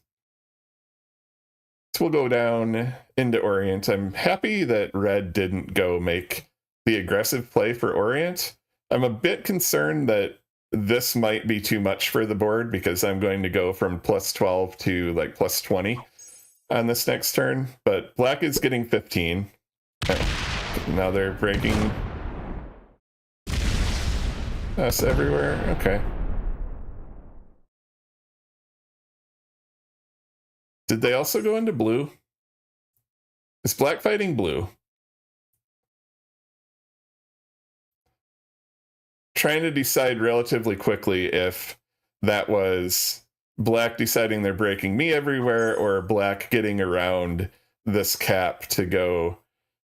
So we'll go down into Orient. I'm happy that Red didn't go make the aggressive play for Orient. I'm a bit concerned that this might be too much for the board because I'm going to go from plus 12 to like plus 20 on this next turn, but Black is getting 15. Now they're breaking us everywhere. Okay. Did they also go into blue? Is Black fighting blue? Trying to decide relatively quickly if that was Black deciding they're breaking me everywhere or Black getting around this cap to go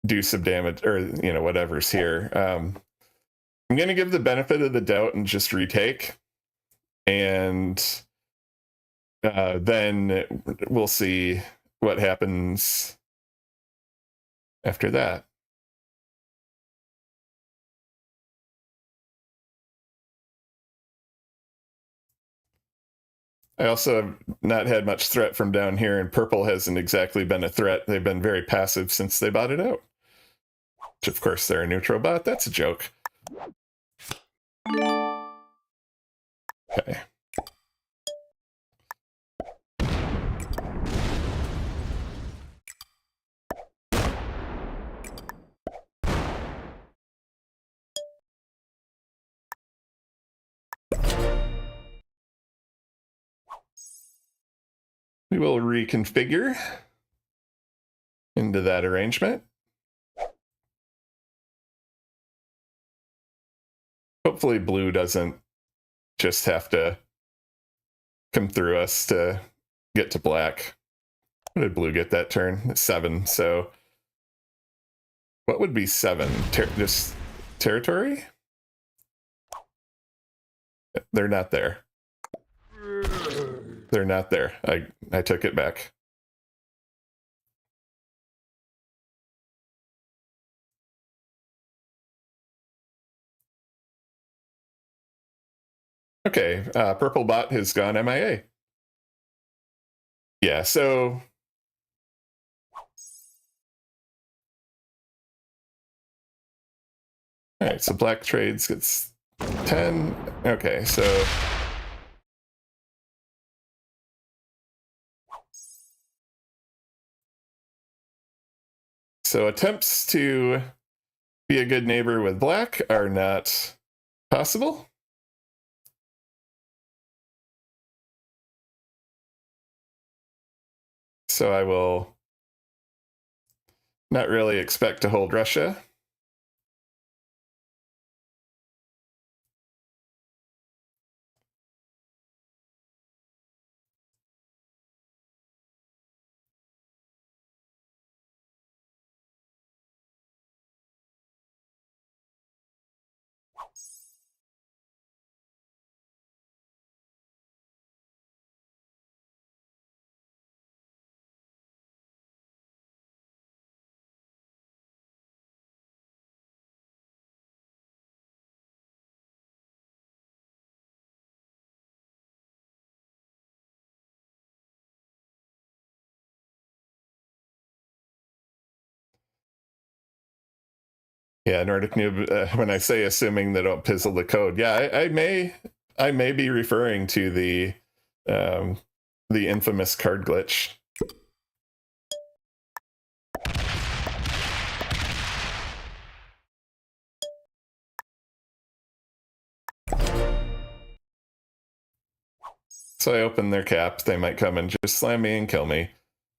do some damage or, you know, whatever's here. I'm going to give the benefit of the doubt and just retake. And then we'll see what happens after that. I also have not had much threat from down here, and purple hasn't exactly been a threat. They've been very passive since they bought it out. Which, of course, they're a neutral bot. That's a joke. Okay. We will reconfigure into that arrangement. Hopefully blue doesn't just have to come through us to get to black. What did blue get that turn? 7. So what would be 7? Just territory? They're not there. They're not there. I took it back. Okay, purple bot has gone MIA. Yeah, so all right, so black trades gets 10. Okay, so attempts to be a good neighbor with black are not possible. So I will not really expect to hold Russia. Yeah, Nordic Noob, when I say assuming they don't pizzle the code, yeah, I may be referring to the infamous card glitch. So I opened their cap. They might come and just slam me and kill me,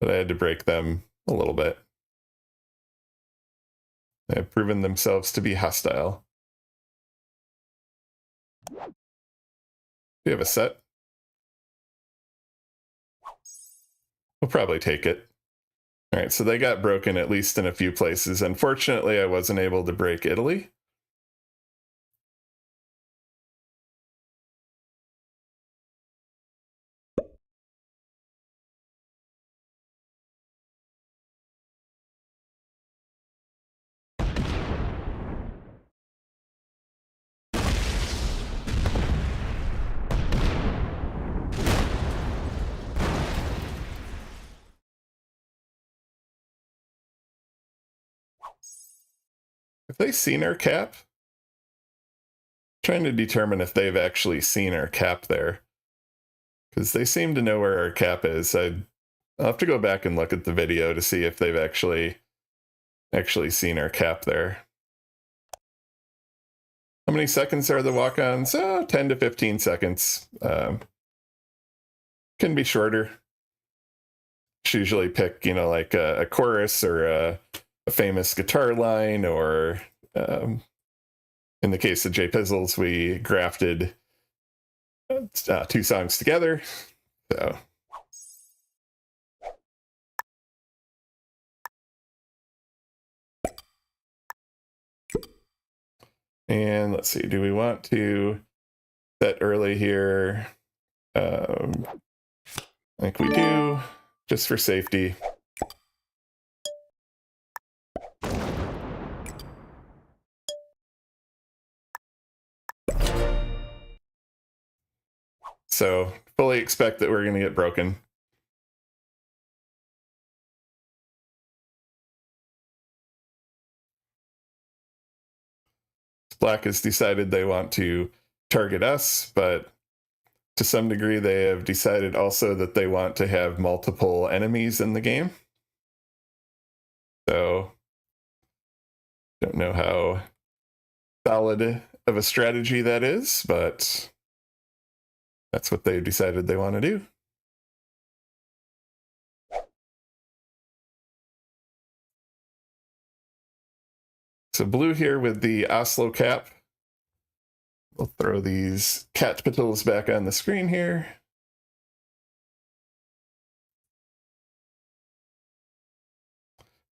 but I had to break them a little bit. They have proven themselves to be hostile. Do you have a set? We'll probably take it. All right, so they got broken at least in a few places. Unfortunately, I wasn't able to break Italy. Have they seen our cap? Trying to determine if they've actually seen our cap there, because they seem to know where our cap is. I'll have to go back and look at the video to see if they've actually seen our cap there. How many seconds are the walk-ons? 10 to 15 seconds. Can be shorter. Just usually pick, like a chorus or a famous guitar line, or in the case of Catpitals, we grafted 2 songs together. So. And let's see, do we want to set early here? I think we do, just for safety. So fully expect that we're going to get broken. Black has decided they want to target us, but to some degree they have decided also that they want to have multiple enemies in the game. So don't know how solid of a strategy that is, but that's what they've decided they want to do. So blue here with the Oslo cap. We'll throw these Catpitals back on the screen here.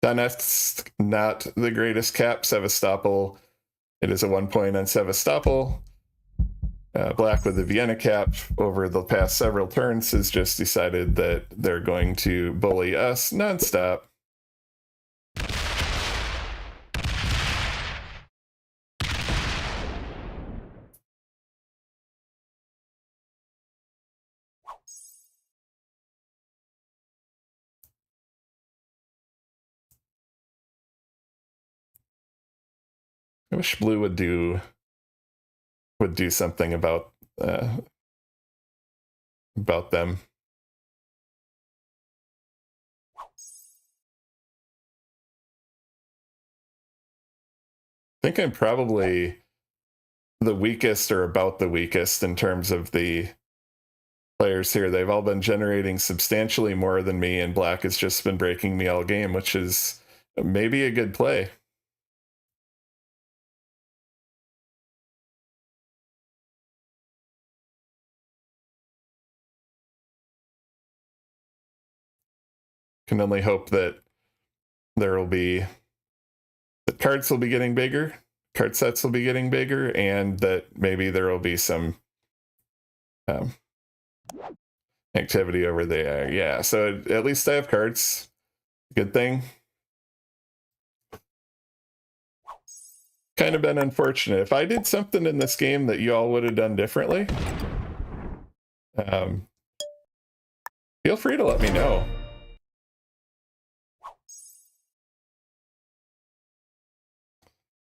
Donetsk, not the greatest cap. Sevastopol, it is a 1 point on Sevastopol. Black with the Vienna cap over the past several turns has just decided that they're going to bully us nonstop. I wish blue would do something about them. I think I'm probably the weakest, or about the weakest, in terms of the players here. They've all been generating substantially more than me, and black has just been breaking me all game, which is maybe a good play. Can only hope that there will be, the cards will be getting bigger, card sets will be getting bigger, and that maybe there will be some activity over there. Yeah, so at least I have cards. Good thing. Kind of been unfortunate. If I did something in this game that you all would have done differently, feel free to let me know.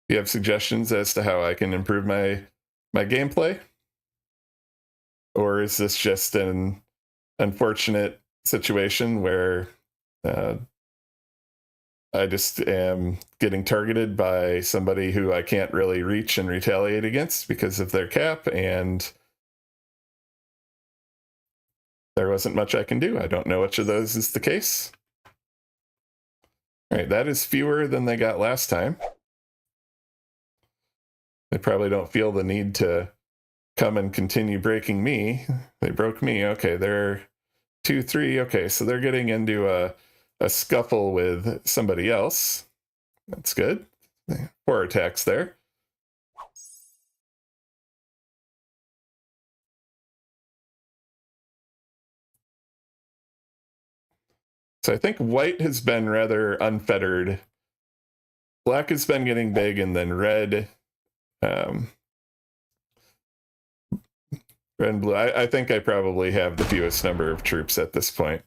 You have suggestions as to how I can improve my gameplay? Or is this just an unfortunate situation where I just am getting targeted by somebody who I can't really reach and retaliate against because of their cap, and there wasn't much I can do? I don't know which of those is the case. All right, that is fewer than they got last time. They probably don't feel the need to come and continue breaking me. They broke me. Okay, they're 2-3. Okay, so they're getting into a a scuffle with somebody else. That's good. 4 attacks there. So I think white has been rather unfettered. Black has been getting big, and then red, red and blue. I think I probably have the fewest number of troops at this point.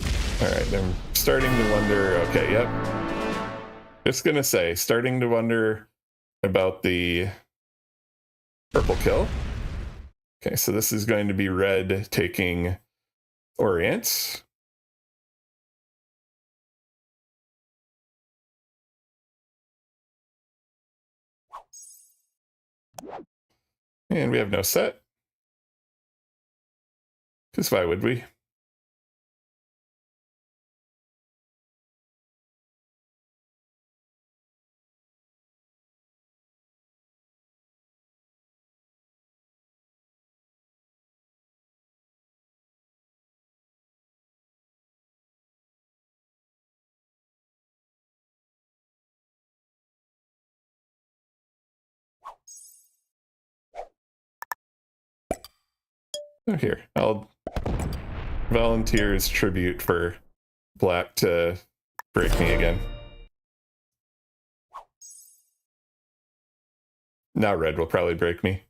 All right, I'm starting to wonder. Okay, yep. Just gonna say, starting to wonder about the purple kill. Okay, so this is going to be red taking Orient. And we have no set. Because why would we? Oh, here, I'll volunteer as tribute for black to break me again. Now red will probably break me.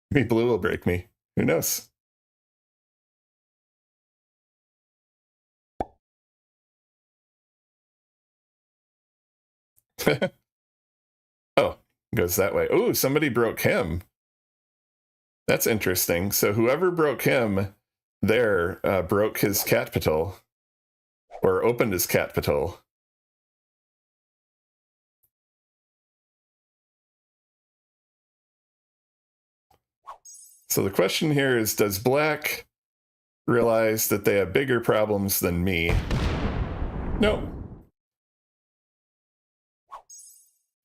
Maybe blue will break me. Who knows? Oh, goes that way. Oh, somebody broke him. That's interesting. So whoever broke him there broke his Catpital, or opened his Catpital. So the question here is, does black realize that they have bigger problems than me? No.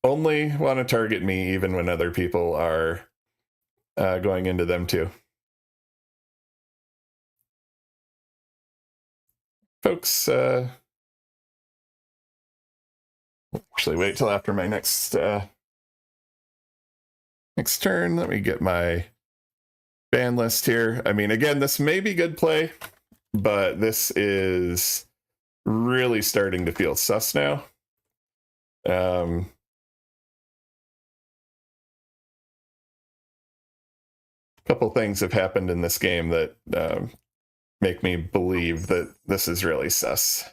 Only want to target me even when other people are going into them too. Folks, actually wait till after my next turn. Let me get my ban list here. I mean, again, this may be good play, but this is really starting to feel sus now. A couple things have happened in this game that make me believe that this is really sus.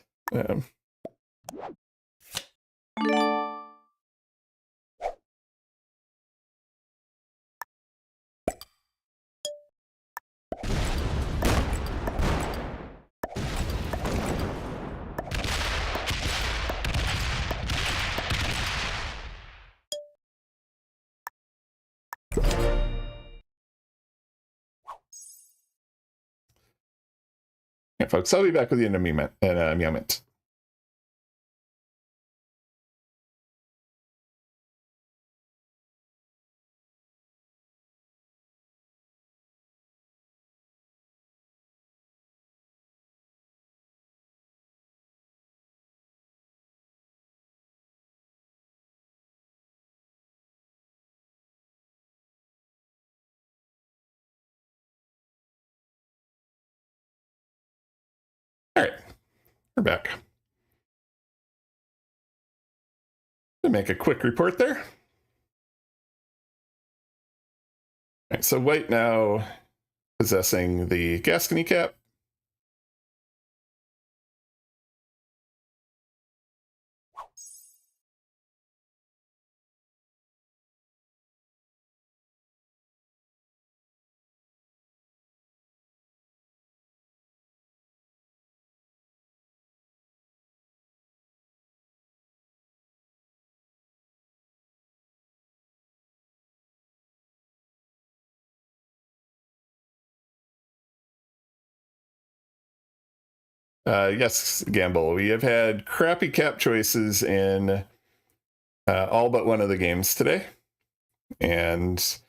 Yeah, folks, I'll be back with you in a moment. All right, we're back. To make a quick report there. All right, so white now possessing the Gascony cap. Yes, Gamble. We have had crappy cap choices in all but one of the games today. And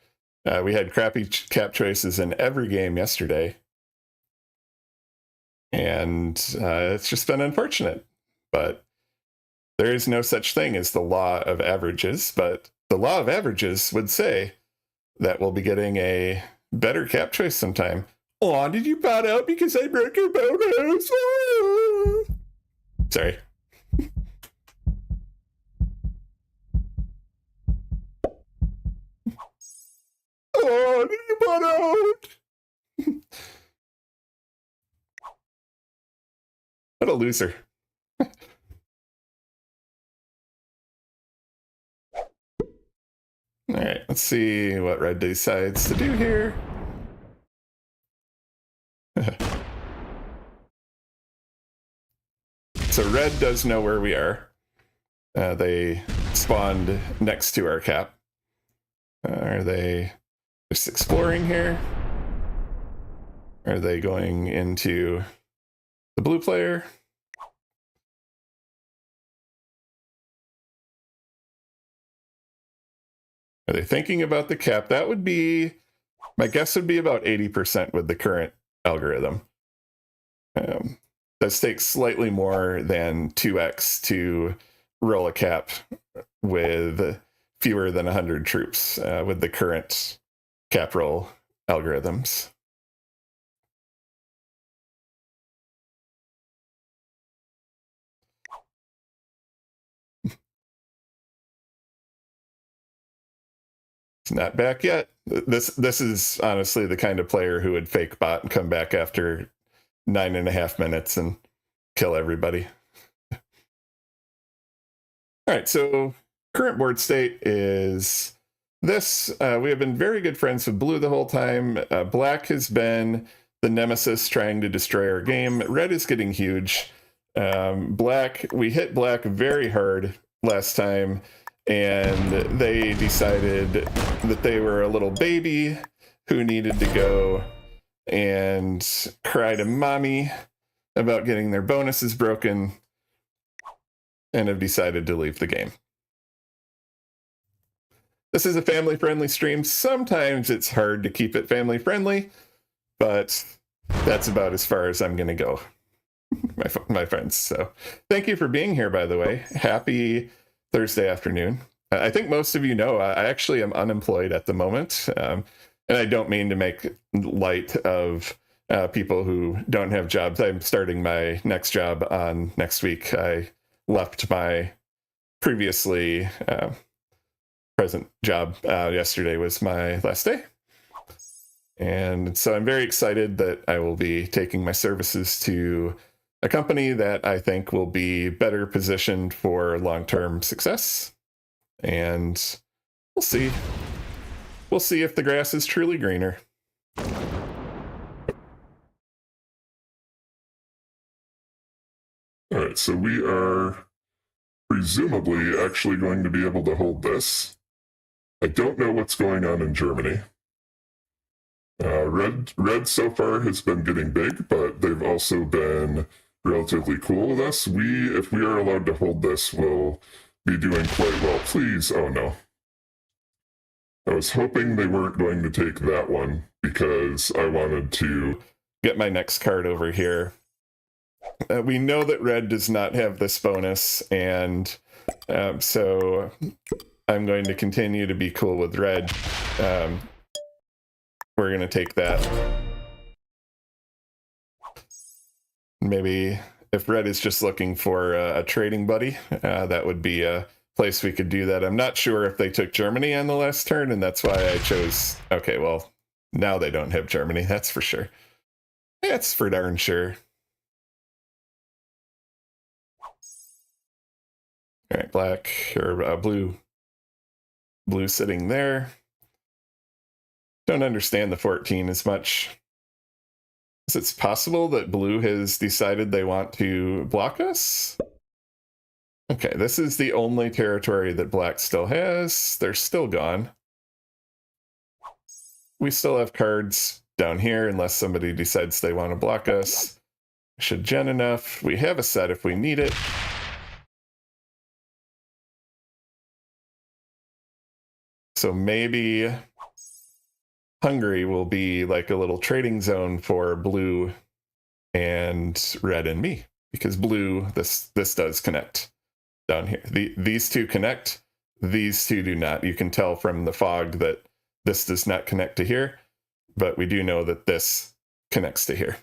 we had crappy cap choices in every game yesterday. And it's just been unfortunate. But there is no such thing as the law of averages, but the law of averages would say that we'll be getting a better cap choice sometime. Oh, did you bot out because I broke your bonus? Oh. Sorry. Oh, did you bot out? What a loser. All right, let's see what red decides to do here. So red does know where we are. They spawned next to our cap. Are they just exploring here? Are they going into the blue player? Are they thinking about the cap? That would be, my guess would be about 80% with the current algorithm. This takes slightly more than 2x to roll a cap with fewer than 100 troops with the current cap roll algorithms. It's not back yet. This is honestly the kind of player who would fake bot and come back after 9.5 minutes and kill everybody. All right, so current board state is this. We have been very good friends with blue the whole time. Black has been the nemesis trying to destroy our game. Red is getting huge. We hit black very hard last time, and they decided that they were a little baby who needed to go and cry to mommy about getting their bonuses broken and have decided to leave the game. This is a family-friendly stream. Sometimes it's hard to keep it family-friendly, but that's about as far as I'm going to go, my friends. So thank you for being here, by the way. Happy Thursday afternoon. I think most of you know I actually am unemployed at the moment, and I don't mean to make light of people who don't have jobs. I'm starting my next job on next week. I left my previously present job yesterday was my last day. And so I'm very excited that I will be taking my services to a company that I think will be better positioned for long-term success. And we'll see. We'll see if the grass is truly greener. All right, so we are presumably actually going to be able to hold this. I don't know what's going on in Germany. Red so far has been getting big, but they've also been relatively cool with us. If we are allowed to hold this, we'll be doing quite well. Please, oh no. I was hoping they weren't going to take that one because I wanted to get my next card over here. We know that red does not have this bonus, and so I'm going to continue to be cool with red. We're going to take that. Maybe if red is just looking for a trading buddy, that would be a place we could do that. I'm not sure if they took Germany on the last turn, and that's why I chose... Okay, well, now they don't have Germany, that's for sure. That's for darn sure. All right, black, or blue sitting there. Don't understand the 14 as much. Is it possible that blue has decided they want to block us? Okay, this is the only territory that black still has. They're still gone. We still have cards down here unless somebody decides they want to block us. Should gen enough. We have a set if we need it. So maybe Hungary will be like a little trading zone for blue and red and me, because blue, this does connect down here. These two connect, these two do not. You can tell from the fog that this does not connect to here, but we do know that this connects to here.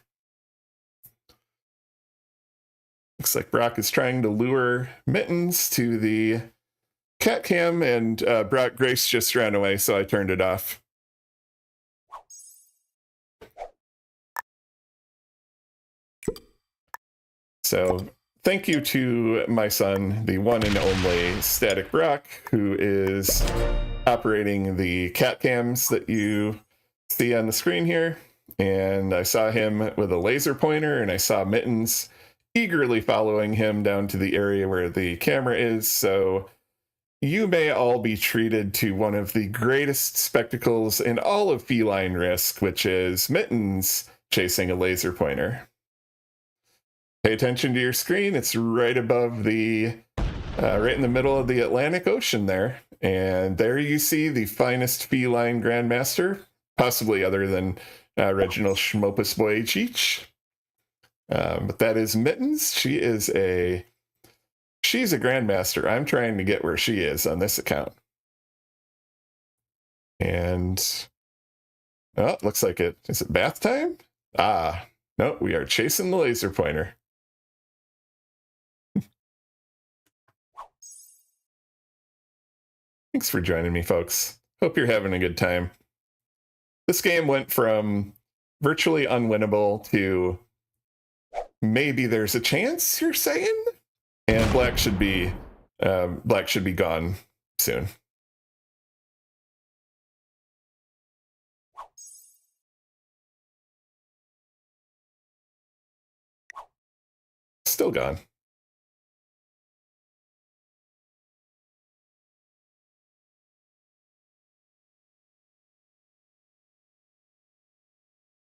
Looks like Brock is trying to lure Mittens to the cat cam, and Brock Grace just ran away, so I turned it off. So thank you to my son, the one and only Static Brock, who is operating the cat cams that you see on the screen here. And I saw him with a laser pointer, and I saw Mittens eagerly following him down to the area where the camera is. So you may all be treated to one of the greatest spectacles in all of feline risk, which is Mittens chasing a laser pointer. Pay attention to your screen. It's right above the, right in the middle of the Atlantic Ocean there. And there you see the finest feline grandmaster, possibly other than Reginald Schmopus Boy Cheech. But that is Mittens. She's a grandmaster. I'm trying to get where she is on this account. And, oh, looks like is it bath time? Ah, no, we are chasing the laser pointer. Thanks for joining me, folks. Hope you're having a good time. This game went from virtually unwinnable to maybe there's a chance, you're saying? And black should be gone soon. Still gone.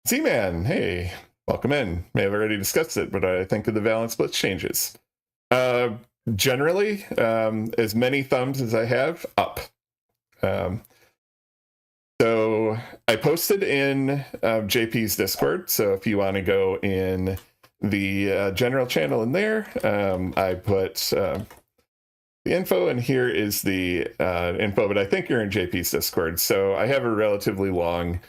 Z-Man, hey, welcome in. May have already discussed it, but I think of the Valence Blitz changes. Generally, as many thumbs as I have, up. So I posted in JP's Discord, so if you want to go in the general channel in there, I put the info, and here is the info, but I think you're in JP's Discord, so I have a relatively long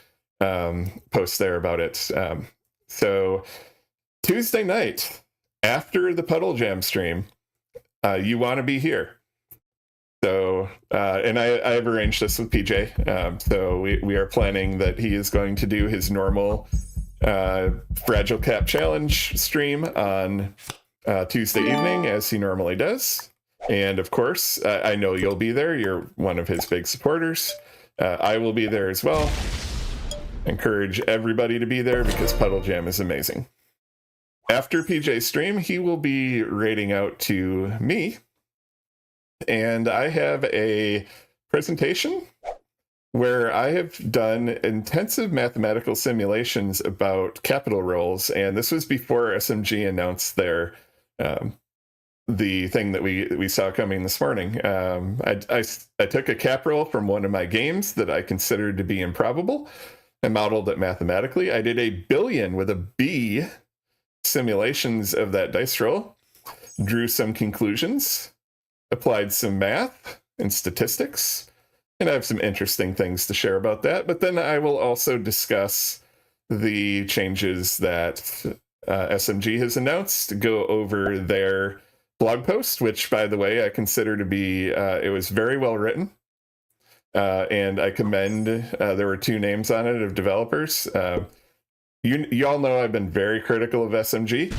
post there about it. So Tuesday night, after the Puddle Jam stream, you want to be here. So, and I have arranged this with PJ. So we are planning that he is going to do his normal Fragile Cap Challenge stream on Tuesday evening, as he normally does. And of course, I know you'll be there. You're one of his big supporters. I will be there as well. Encourage everybody to be there because Puddle Jam is amazing. After PJ's stream, he will be raiding out to me. And I have a presentation where I have done intensive mathematical simulations about capital rolls. And this was before SMG announced their the thing that we saw coming this morning. I took a cap roll from one of my games that I considered to be improbable. I modeled it mathematically. I did a billion with a B simulations of that dice roll, drew some conclusions, applied some math and statistics, and I have some interesting things to share about that. But then I will also discuss the changes that SMG has announced, go over their blog post, which, by the way, I consider to be, it was very well written. And I commend, there were 2 names on it of developers. You all know I've been very critical of SMG,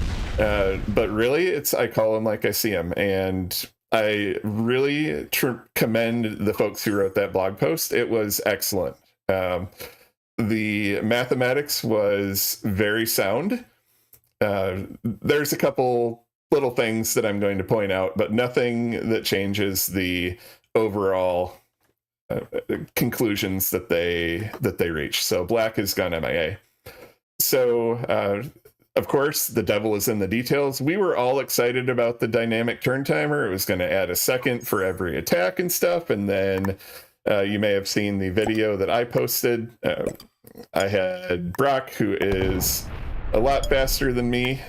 but really I call them like I see them. And I really commend the folks who wrote that blog post. It was excellent. The mathematics was very sound. There's a couple little things that I'm going to point out, but nothing that changes the overall conclusions that they reach. So black has gone MIA. So of course the devil is in the details. We were all excited about the dynamic turn timer. It was going to add a second for every attack and stuff. And then you may have seen the video that I posted. I had Brock, who is a lot faster than me.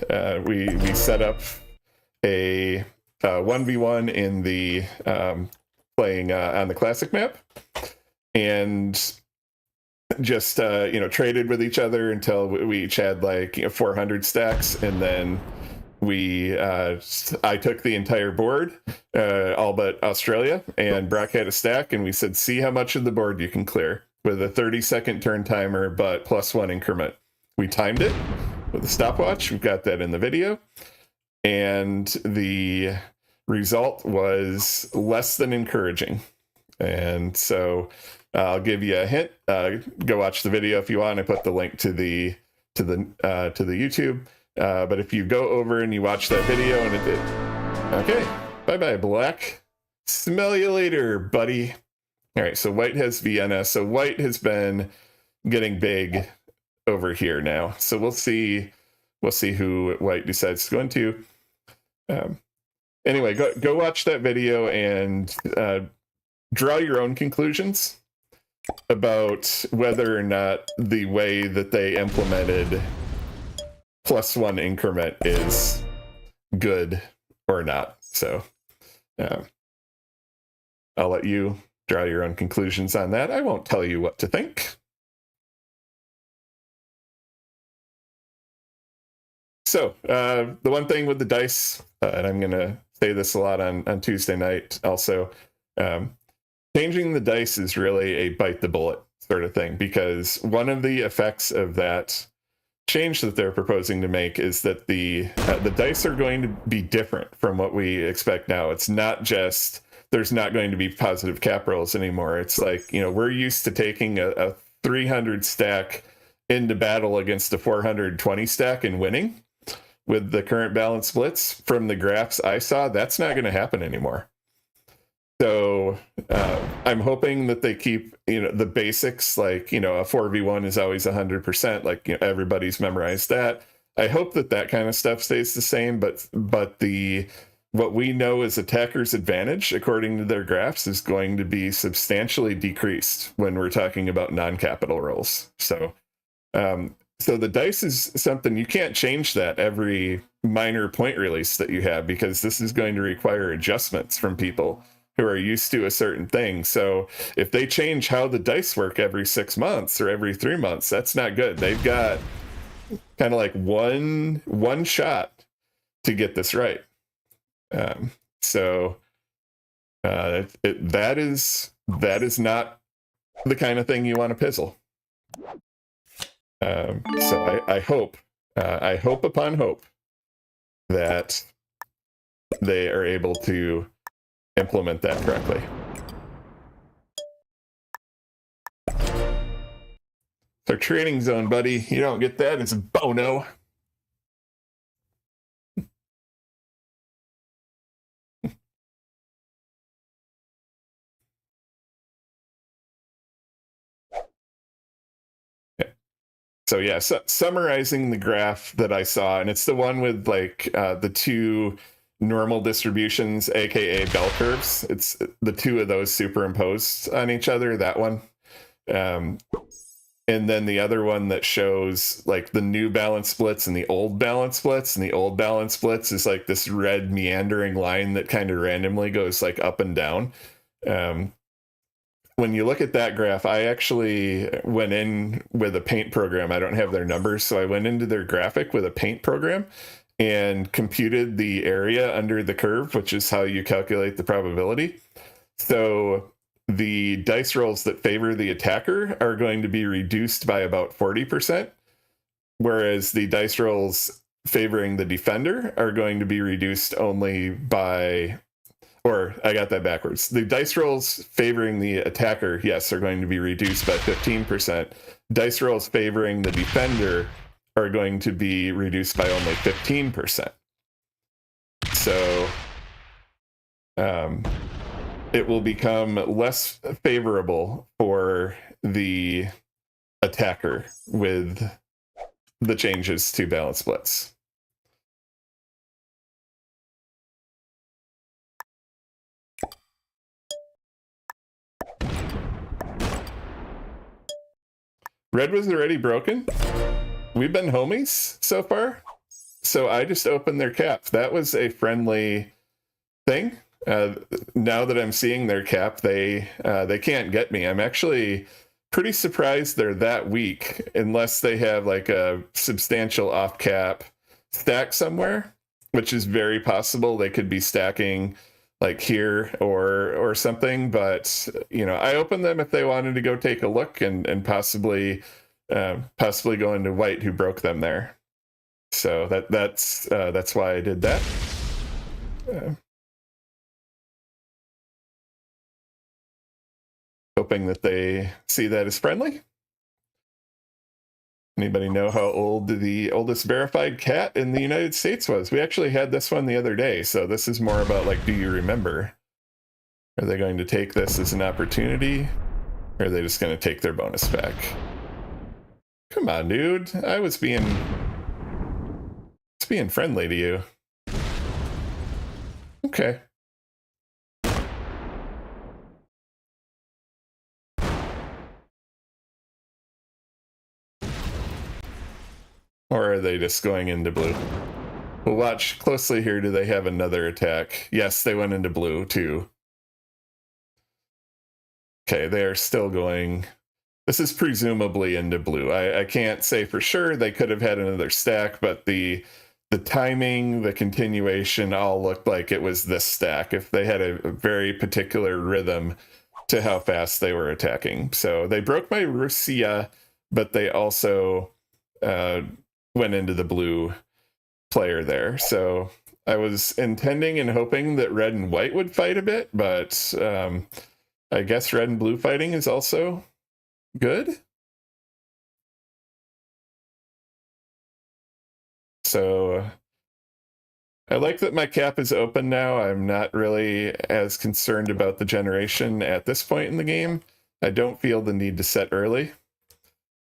We set up a 1v1 in the playing on the classic map, and just traded with each other until we each had like 400 stacks, and then I took the entire board, all but Australia, and Brock had a stack, and we said, see how much of the board you can clear with a 30-second turn timer, but +1 increment. We timed it with a stopwatch. We've got that in the video, and the result was less than encouraging. And so I'll give you a hint. Go watch the video if you want. I put the link to the YouTube. But if you go over and you watch that video and it did, okay, bye-bye, Black. Smell you later, buddy. All right, so White has Vienna. So White has been getting big over here now. So we'll see who White decides to go into. Anyway, go watch that video and draw your own conclusions about whether or not the way that they implemented +1 increment is good or not. So I'll let you draw your own conclusions on that. I won't tell you what to think. So the one thing with the dice, and I'm going to say this a lot on Tuesday night also, changing the dice is really a bite the bullet sort of thing, because one of the effects of that change that they're proposing to make is that the dice are going to be different from what we expect now. It's not just, there's not going to be positive cap rolls anymore. It's like, we're used to taking a 300 stack into battle against a 420 stack and winning with the current balance splits. From the graphs I saw, that's not going to happen anymore. So I'm hoping that they keep, the basics, like, a 4v1 is always 100%, like, everybody's memorized that. I hope that kind of stuff stays the same, but what we know as attackers' advantage, according to their graphs, is going to be substantially decreased when we're talking about non-capital rolls. So the dice is something you can't change that every minor point release that you have, because this is going to require adjustments from people who are used to a certain thing. So if they change how the dice work every 6 months or every 3 months, that's not good. They've got kind of like one shot to get this right. So that is not the kind of thing you want to pizzle. So I hope upon hope that they are able to implement that correctly. So training zone, buddy. You don't get that. It's a bono. So yeah, summarizing the graph that I saw, and it's the one with like the two normal distributions, aka bell curves. It's the two of those superimposed on each other, that one. And then the other one that shows like the new balance splits and the old balance splits, and the old balance splits is like this red meandering line that kind of randomly goes like up and down. When you look at that graph, I actually went in with a paint program. I don't have their numbers, so I went into their graphic with a paint program and computed the area under the curve, which is how you calculate the probability. So the dice rolls that favor the attacker are going to be reduced by about 40%, whereas the dice rolls favoring the defender are going to be reduced only by, or I got that backwards. The dice rolls favoring the attacker, yes, are going to be reduced by 15%. Dice rolls favoring the defender are going to be reduced by only 15%. So it will become less favorable for the attacker with the changes to balance splits. Red was already broken? we've been homies so far. So I just opened their cap. That was a friendly thing. Now that I'm seeing their cap, they can't get me. I'm actually pretty surprised they're that weak, unless they have like a substantial off cap stack somewhere, which is very possible. They could be stacking like here or something. But you know, I opened them if they wanted to go take a look and possibly go into white, who broke them there. So that's why I did that. Hoping that they see that as friendly. Anybody know how old the oldest verified cat in the United States was? We actually had this one the other day, so this is more about like, do you remember? Are they going to take this as an opportunity? Or are they just going to take their bonus back? Come on, dude. I was being friendly to you. Okay. Or are they just going into blue? We'll watch closely here. Do they have another attack? Yes, they went into blue too. Okay, they are still going. This is presumably into blue. I can't say for sure. They could have had another stack, but the timing, the continuation all looked like it was this stack. If they had a very particular rhythm to how fast they were attacking. So they broke my Russia, but they also went into the blue player there. So I was intending and hoping that red and white would fight a bit, but I guess red and blue fighting is also good. So I like that my cap is open now. I'm not really as concerned about the generation at this point in the game. I don't feel the need to set early.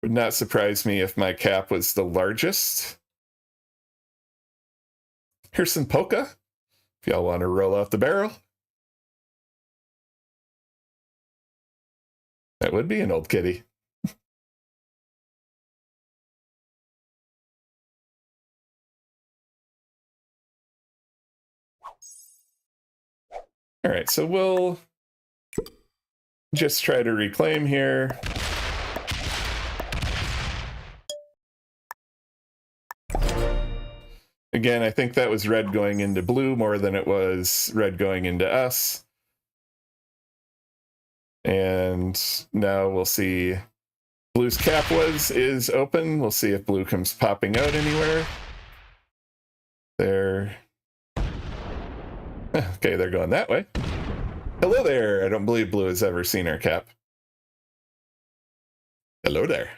Would not surprise me if my cap was the largest. Here's some polka, if y'all want to roll out the barrel. That would be an old kitty. All right, so we'll just try to reclaim here. Again, I think that was red going into blue more than it was red going into us. And now we'll see. Blue's cap is open. We'll see if blue comes popping out anywhere. There. Okay, they're going that way. Hello there. I don't believe blue has ever seen our cap. Hello there.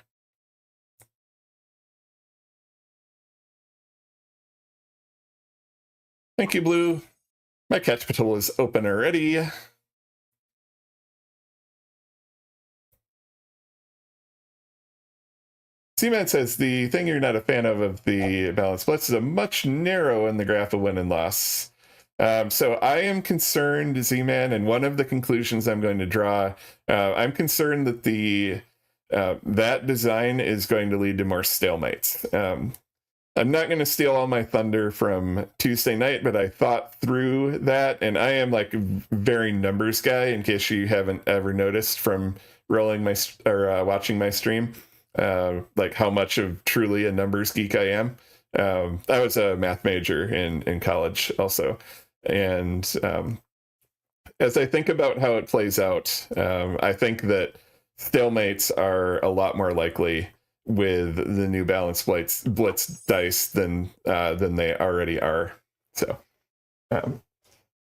Thank you, blue. My Catpital is open already. C-Man says, the thing you're not a fan of the balance splits is a much narrow in the graph of win and loss. So I am concerned, Z-Man, and one of the conclusions I'm going to draw, I'm concerned that that design is going to lead to more stalemates. I'm not going to steal all my thunder from Tuesday night, but I thought through that, and I am like a very numbers guy, in case you haven't ever noticed from rolling my watching my stream, like how much of truly a numbers geek I am. I was a math major in college also, and as I think about how it plays out, I think that stalemates are a lot more likely with the new balance blitz dice than they already are. So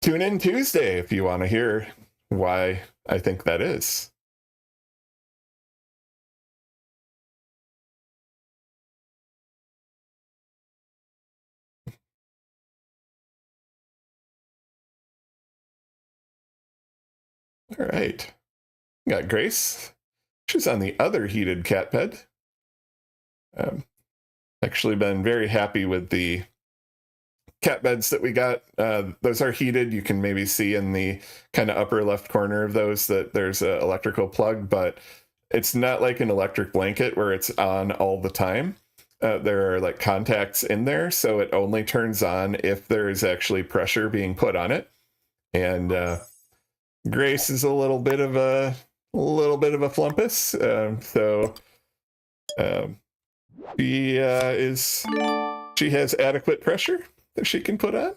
tune in Tuesday if you want to hear why I think that is. All right. Got Grace. She's on the other heated cat bed. Actually been very happy with the cat beds that we got. Those are heated. You can maybe see in the kind of upper left corner of those that there's an electrical plug, but it's not like an electric blanket where it's on all the time. there are like contacts in there, so it only turns on if there is actually pressure being put on it. And Grace is a little bit of a flumpus, so she has adequate pressure that she can put on.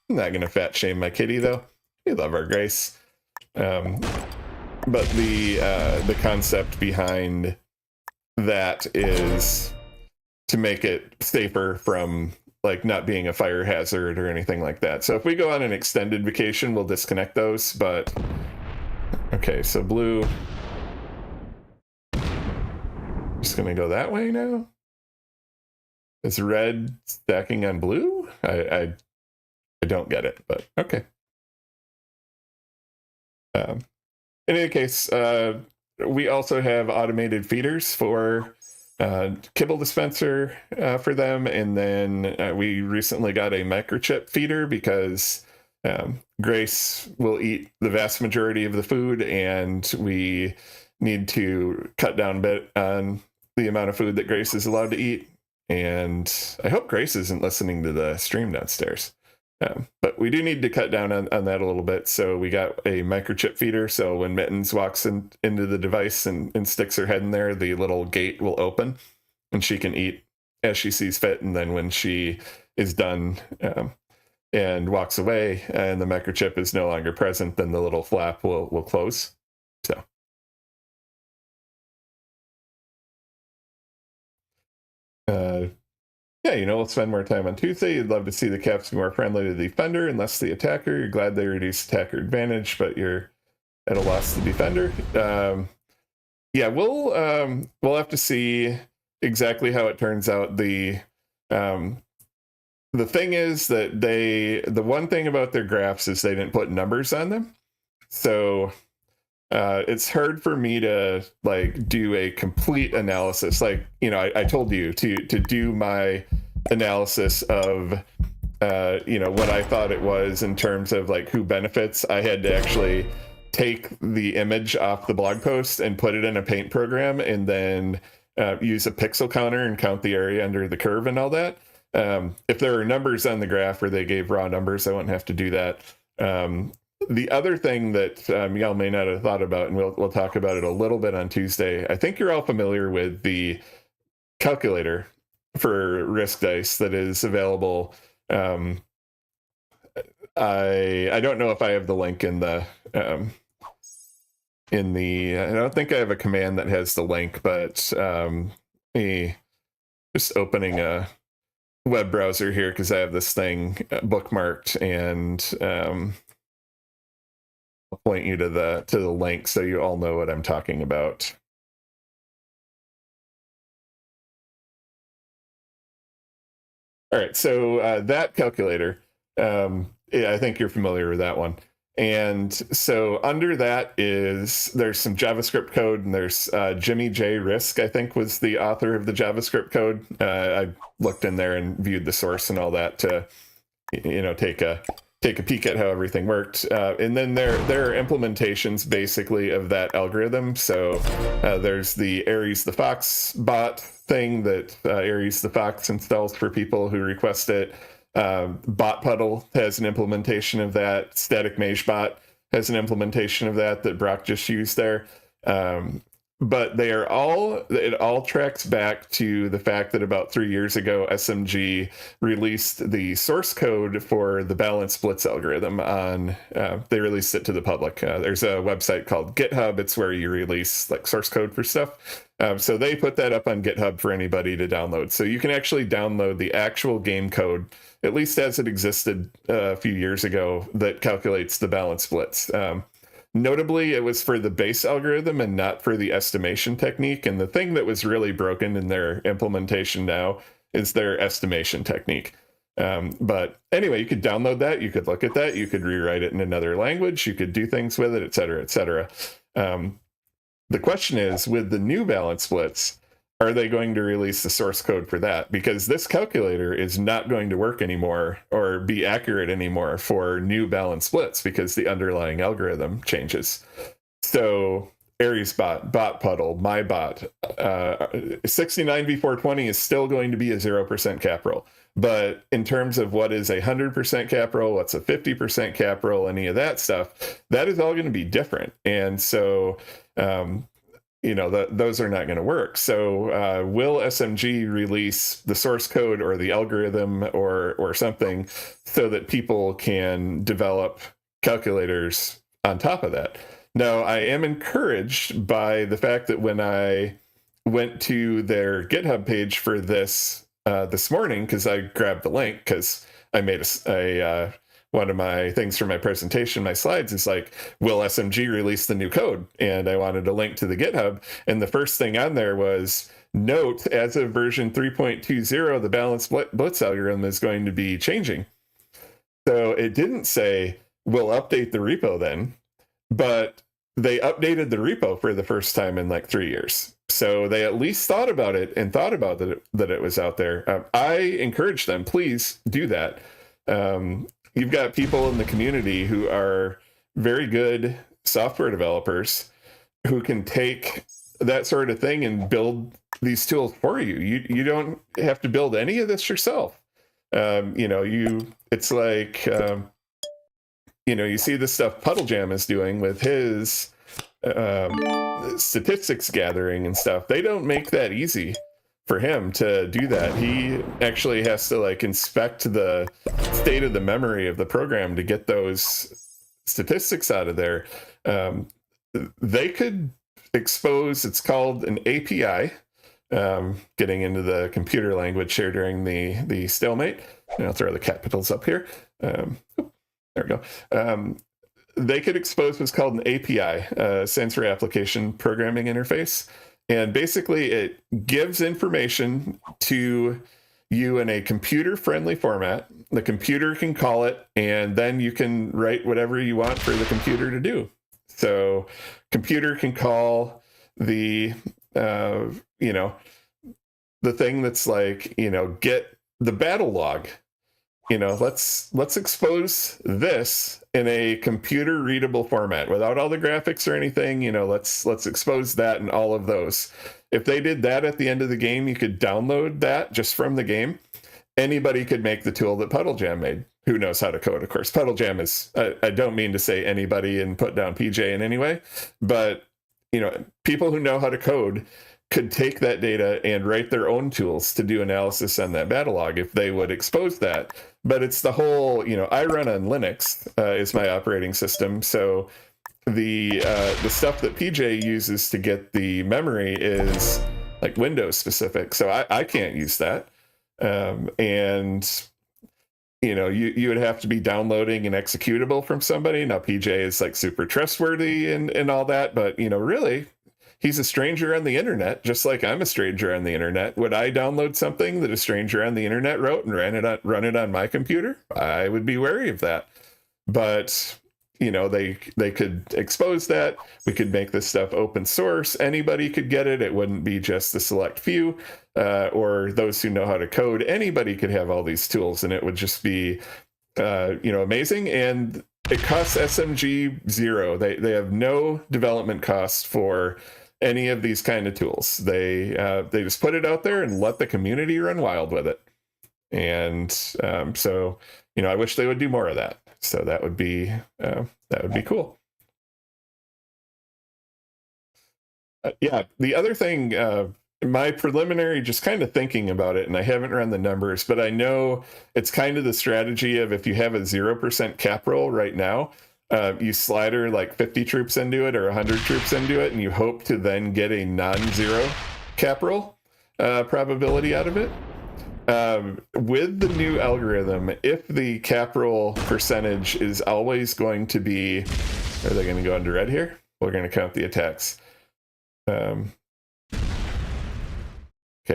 I'm not gonna fat shame my kitty though. We love our Grace. But the concept behind that is to make it safer from like not being a fire hazard or anything like that. So if we go on an extended vacation, we'll disconnect those. But okay, so blue, just gonna go that way now. Is red stacking on blue? I don't get it, but okay. In any case, we also have automated feeders for kibble dispenser for them, and then we recently got a microchip feeder because Grace will eat the vast majority of the food, and we need to cut down a bit on the amount of food that Grace is allowed to eat. And I hope Grace isn't listening to the stream downstairs. But we do need to cut down on that a little bit. So we got a microchip feeder. So when Mittens walks into the device and sticks her head in there, the little gate will open and she can eat as she sees fit. And then when she is done and walks away and the microchip is no longer present, then the little flap will close. So. Yeah, we'll spend more time on Tuesday. You'd love to see the caps be more friendly to the defender and less the attacker. You're glad they reduce attacker advantage, but you're at a loss to the defender. Yeah, we'll have to see exactly how it turns out. The thing is that the one thing about their graphs is they didn't put numbers on them. So it's hard for me to like do a complete analysis. Like, I told you to do my analysis of, what I thought it was in terms of like who benefits. I had to actually take the image off the blog post and put it in a paint program and then use a pixel counter and count the area under the curve and all that. If there are numbers on the graph where they gave raw numbers, I wouldn't have to do that. The other thing that y'all may not have thought about, and we'll talk about it a little bit on Tuesday, I think you're all familiar with the calculator for risk dice that is available. I don't know if I have the link in the I don't think I have a command that has the link, but just opening a web browser here because I have this thing bookmarked, and I'll point you to the link so you all know what I'm talking about. All right, so that calculator, I think you're familiar with that one. And so under that there's some JavaScript code, and there's Jimmy J. Risk, I think, was the author of the JavaScript code. I looked in there and viewed the source and all that to, take a peek at how everything worked. And then there are implementations basically of that algorithm. So there's the Aries the Fox bot thing that Aries the Fox installs for people who request it. BotPuddle has an implementation of that. TheStaticMage bot has an implementation of that Brock just used there. But it all tracks back to the fact that about 3 years ago, SMG released the source code for the balance splits algorithm they released it to the public. There's a website called GitHub. It's where you release like source code for stuff. So they put that up on GitHub for anybody to download. So you can actually download the actual game code, at least as it existed a few years ago, that calculates the balance splits. Notably, it was for the base algorithm and not for the estimation technique. And the thing that was really broken in their implementation now is their estimation technique. But anyway, you could download that. You could look at that. You could rewrite it in another language. You could do things with it, et cetera, et cetera. The question is, with the new balance splits, are they going to release the source code for that? Because this calculator is not going to work anymore or be accurate anymore for new balance splits because the underlying algorithm changes. So Ares bot puddle, my bot, 69v420 is still going to be a 0% cap roll. But in terms of what is a 100% cap roll, what's a 50% cap roll, any of that stuff, that is all going to be different. And so, those are not going to work. So will SMG release the source code or the algorithm or something so that people can develop calculators on top of that? Now, I am encouraged by the fact that when I went to their GitHub page for this morning, because I grabbed the link because I made a one of my things for my presentation, my slides is like, will SMG release the new code? And I wanted a link to the GitHub. And the first thing on there was, note, as of version 3.20, the balanced blitz algorithm is going to be changing. So it didn't say, we'll update the repo then, but they updated the repo for the first time in like 3 years. So they at least thought about it and thought about that it was out there. I encourage them, please do that. You've got people in the community who are very good software developers who can take that sort of thing and build these tools for you. You don't have to build any of this yourself. It's like, you see the stuff Puddlejam is doing with his statistics gathering and stuff. They don't make that easy for him to do that. He actually has to like inspect the state of the memory of the program to get those statistics out of there. They could expose, it's called an API, getting into the computer language here during the stalemate. And I'll throw the Catpitals up here. There we go. They could expose what's called an API, Sensory Application Programming Interface. And basically it gives information to you in a computer-friendly format. The computer can call it, and then you can write whatever you want for the computer to do. So computer can call the, the thing that's like, get the battle log. Let's expose this in a computer readable format without all the graphics or anything. Let's expose that in all of those. If they did that at the end of the game, you could download that just from the game. Anybody could make the tool that Puddlejam made. Who knows how to code, of course. Puddlejam is, I don't mean to say anybody and put down PJ in any way, but people who know how to code could take that data and write their own tools to do analysis on that battle log if they would expose that. But it's the whole, I run on Linux is my operating system. So the stuff that PJ uses to get the memory is like Windows specific. So I can't use that. You would have to be downloading an executable from somebody. Now PJ is like super trustworthy and all that, but really, he's a stranger on the internet, just like I'm a stranger on the internet. Would I download something that a stranger on the internet wrote and run it on my computer? I would be wary of that. But they could expose that. We could make this stuff open source. Anybody could get it. It wouldn't be just the select few or those who know how to code. Anybody could have all these tools, and it would just be amazing. And it costs SMG zero. They have no development cost for any of these kind of tools. They just put it out there and let the community run wild with it. And so I wish they would do more of that. So that would be cool. Yeah, the other thing, my preliminary, just kind of thinking about it, and I haven't run the numbers, but I know it's kind of the strategy of if you have a 0% cap roll right now, you slider like 50 troops into it or 100 troops into it, and you hope to then get a non-zero cap roll probability out of it. With the new algorithm, if the cap roll percentage is always going to be, are they going to go into red here? We're going to count the attacks. Okay,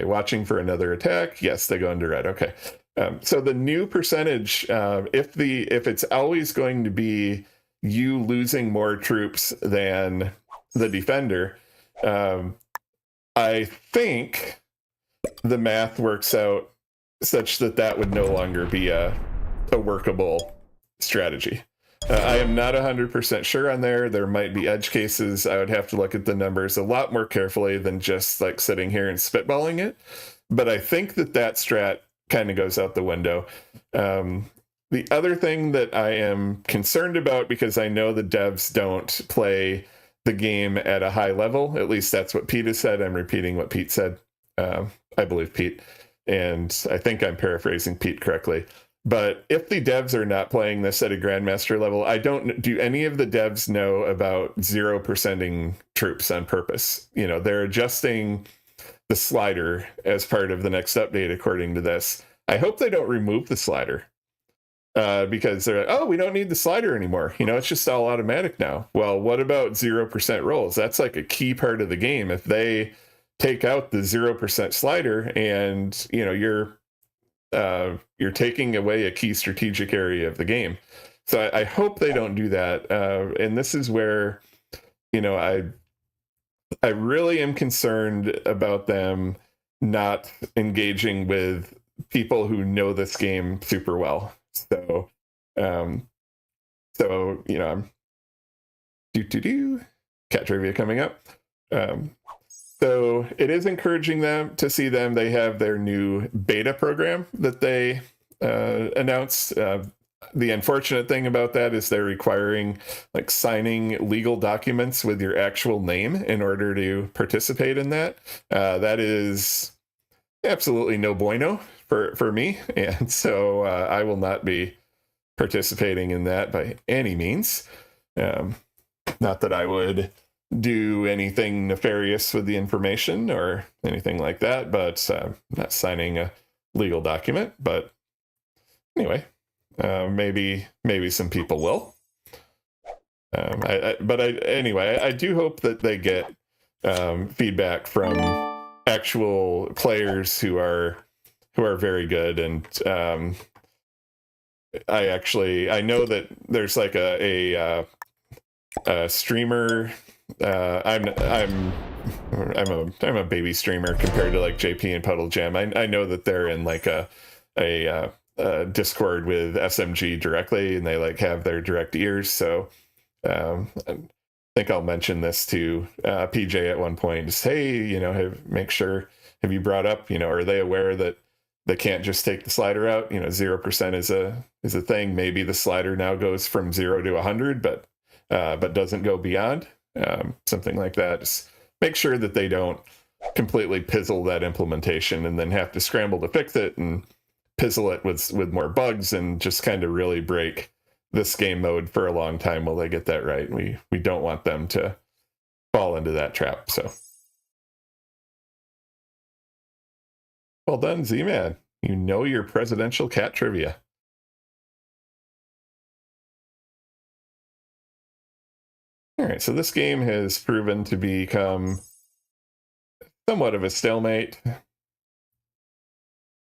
watching for another attack. Yes, they go into red. Okay. So the new percentage, if it's always going to be you losing more troops than the defender, I think the math works out such that would no longer be a workable strategy. I am not 100% sure on there. There might be edge cases. I would have to look at the numbers a lot more carefully than just like sitting here and spitballing it. But I think that strat kind of goes out the window. The other thing that I am concerned about, because I know the devs don't play the game at a high level, at least that's what Pete has said. I'm repeating what Pete said. I believe Pete. And I think I'm paraphrasing Pete correctly. But if the devs are not playing this at a grandmaster level, do any of the devs know about 0%ing troops on purpose? You know, they're adjusting the slider as part of the next update, according to this. I hope they don't remove the slider. Because they're like, oh, we don't need the slider anymore. You know, it's just all automatic now. Well, what about 0% rolls? That's like a key part of the game. If they take out the 0% slider and, you know, you're taking away a key strategic area of the game. So I hope they don't do that. And this is where, you know, I really am concerned about them not engaging with people who know this game super well. So, you know, cat trivia coming up. So it is encouraging them to see them. They have their new beta program that they announced. The unfortunate thing about that is they're requiring like signing legal documents with your actual name in order to participate in that. That is absolutely no bueno for me. And so I will not be participating in that by any means. Not that I would do anything nefarious with the information or anything like that, but not signing a legal document. But anyway, maybe some people will. Anyway, I do hope that they get feedback from actual players who are very good. And I know that there's like a streamer. I'm a baby streamer compared to like JP and Puddle Jam. I know that they're in like a Discord with SMG directly, and they like have their direct ears. So I think I'll mention this to PJ at one point. Just, hey, you know, have you brought up, you know, are they aware that they can't just take the slider out? You know, 0% is a thing. Maybe the slider now goes from 0 to 100, but doesn't go beyond. Something like that. Just make sure that they don't completely pizzle that implementation and then have to scramble to fix it and pizzle it with more bugs and just kind of really break this game mode for a long time while they get that right. We don't want them to fall into that trap. So well done, Z-Man. You know your presidential cat trivia. All right, so this game has proven to become somewhat of a stalemate.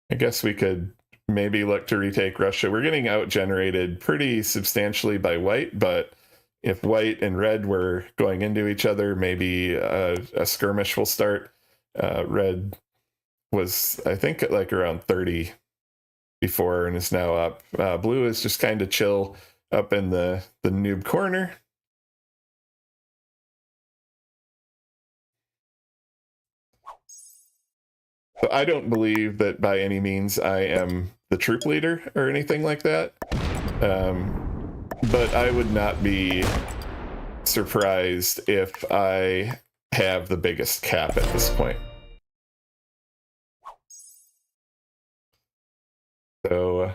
I guess we could maybe look to retake Russia. We're getting out-generated pretty substantially by white, but if white and red were going into each other, maybe a skirmish will start. Red was, I think, at like around 30 before and is now up. Blue is just kind of chill up in the noob corner. So I don't believe that by any means I am the troop leader or anything like that. But I would not be surprised if I have the biggest cap at this point. So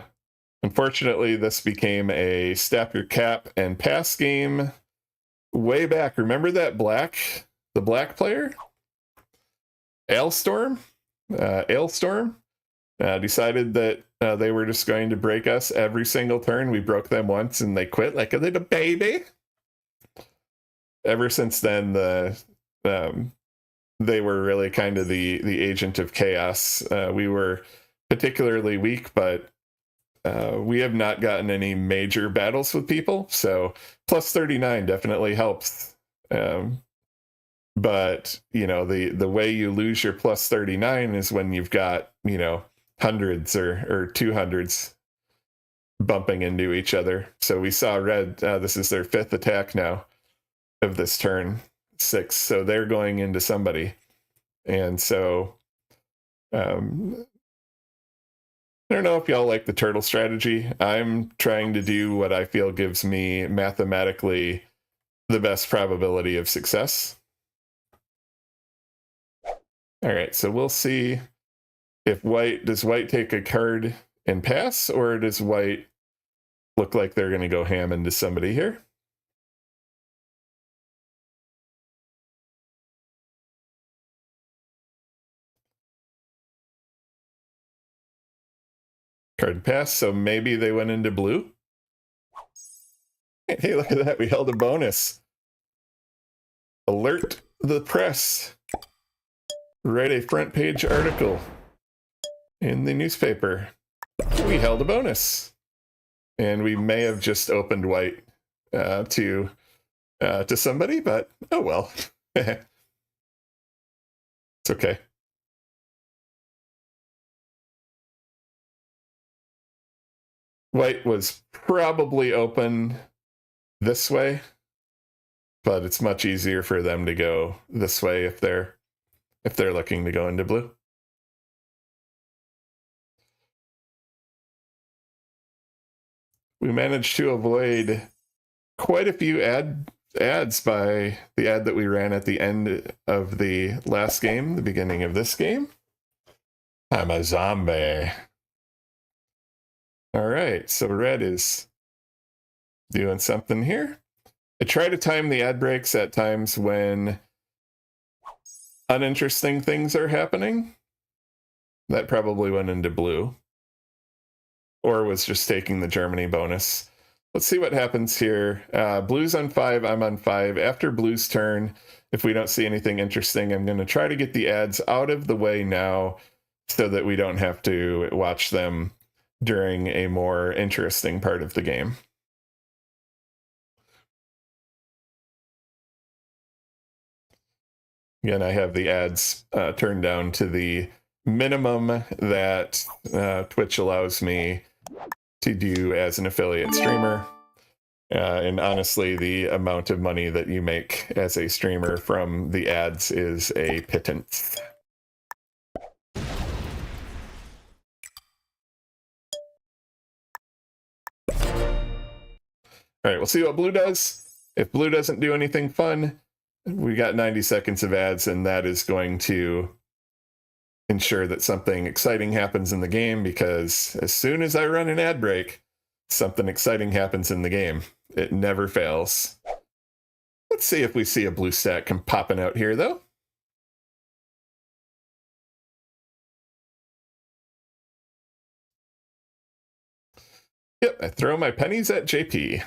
unfortunately, this became a step your cap and pass game way back. Remember that the black player? Ailstorm decided that they were just going to break us every single turn. We broke them once and they quit like a little baby. Ever since then, they were really kind of the agent of chaos. We were particularly weak, but we have not gotten any major battles with people. So plus 39 definitely helps. But, you know, the way you lose your plus 39 is when you've got, you know, hundreds or 200s. bumping into each other. So we saw red, this is their 5th attack now of this turn, 6. So they're going into somebody. And so I don't know if y'all like the turtle strategy. I'm trying to do what I feel gives me mathematically the best probability of success. All right, so we'll see if does white take a card and pass, or does white look like they're going to go ham into somebody here? Card pass, so maybe they went into blue. Hey, look at that, we held a bonus. Alert the press. Write a front page article in the newspaper. We held a bonus. And we may have just opened white to somebody, but oh well. It's okay. White was probably open this way, but it's much easier for them to go this way if they're looking to go into blue. We managed to avoid quite a few ads by the ad that we ran at the end of the last game, the beginning of this game. I'm a zombie. All right, so red is doing something here. I try to time the ad breaks at times when uninteresting things are happening. That probably went into blue. Or was just taking the Germany bonus. Let's see what happens here. Blue's on 5, I'm on 5. After blue's turn, if we don't see anything interesting, I'm going to try to get the ads out of the way now so that we don't have to watch them during a more interesting part of the game. Again, I have the ads turned down to the minimum that Twitch allows me to do as an affiliate streamer. And honestly, the amount of money that you make as a streamer from the ads is a pittance. All right, we'll see what blue does. If blue doesn't do anything fun, we got 90 seconds of ads, and that is going to ensure that something exciting happens in the game, because as soon as I run an ad break, something exciting happens in the game. It never fails. Let's see if we see a blue stat come popping out here, though. Yep, I throw my pennies at JP.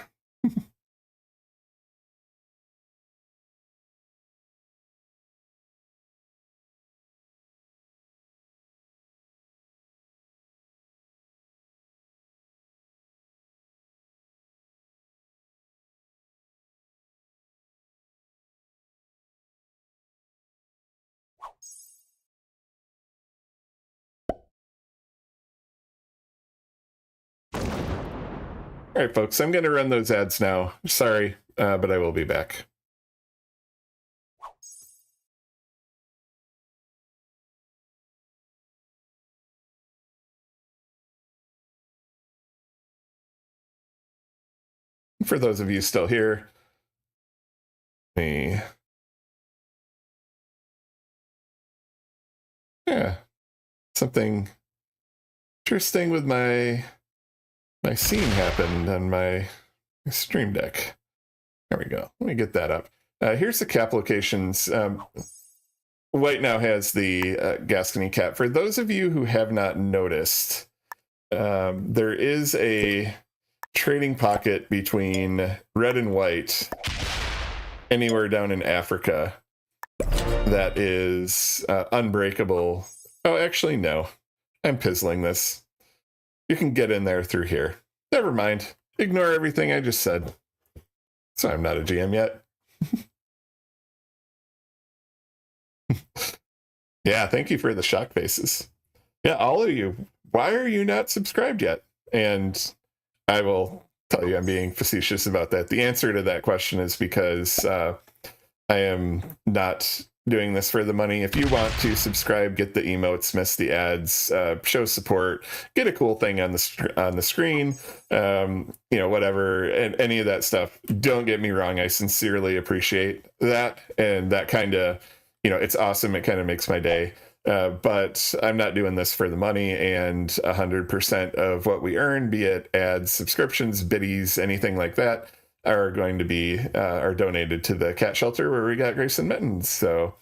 All right, folks, I'm going to run those ads now. Sorry, but I will be back. For those of you still here, yeah, something interesting with my scene happened on my stream deck. There we go. Let me get that up. Here's the cap locations. White now has the Gascony cap. For those of you who have not noticed, there is a trading pocket between red and white anywhere down in Africa that is unbreakable. Oh, actually, no. I'm pizzling this. You can get in there through here. Never mind. Ignore everything I just said. So I'm not a GM yet. Yeah, thank you for the shock faces. Yeah, all of you. Why are you not subscribed yet? And I will tell you I'm being facetious about that. The answer to that question is because I am not doing this for the money. If you want to subscribe, get the emotes, miss the ads, show support, get a cool thing on the screen, whatever, and any of that stuff. Don't get me wrong, I sincerely appreciate that, and that kind of, it's awesome. It kind of makes my day. But I'm not doing this for the money, and 100% of what we earn, be it ads, subscriptions, biddies, anything like that, are going to be are donated to the cat shelter where we got Grace and Mittens. So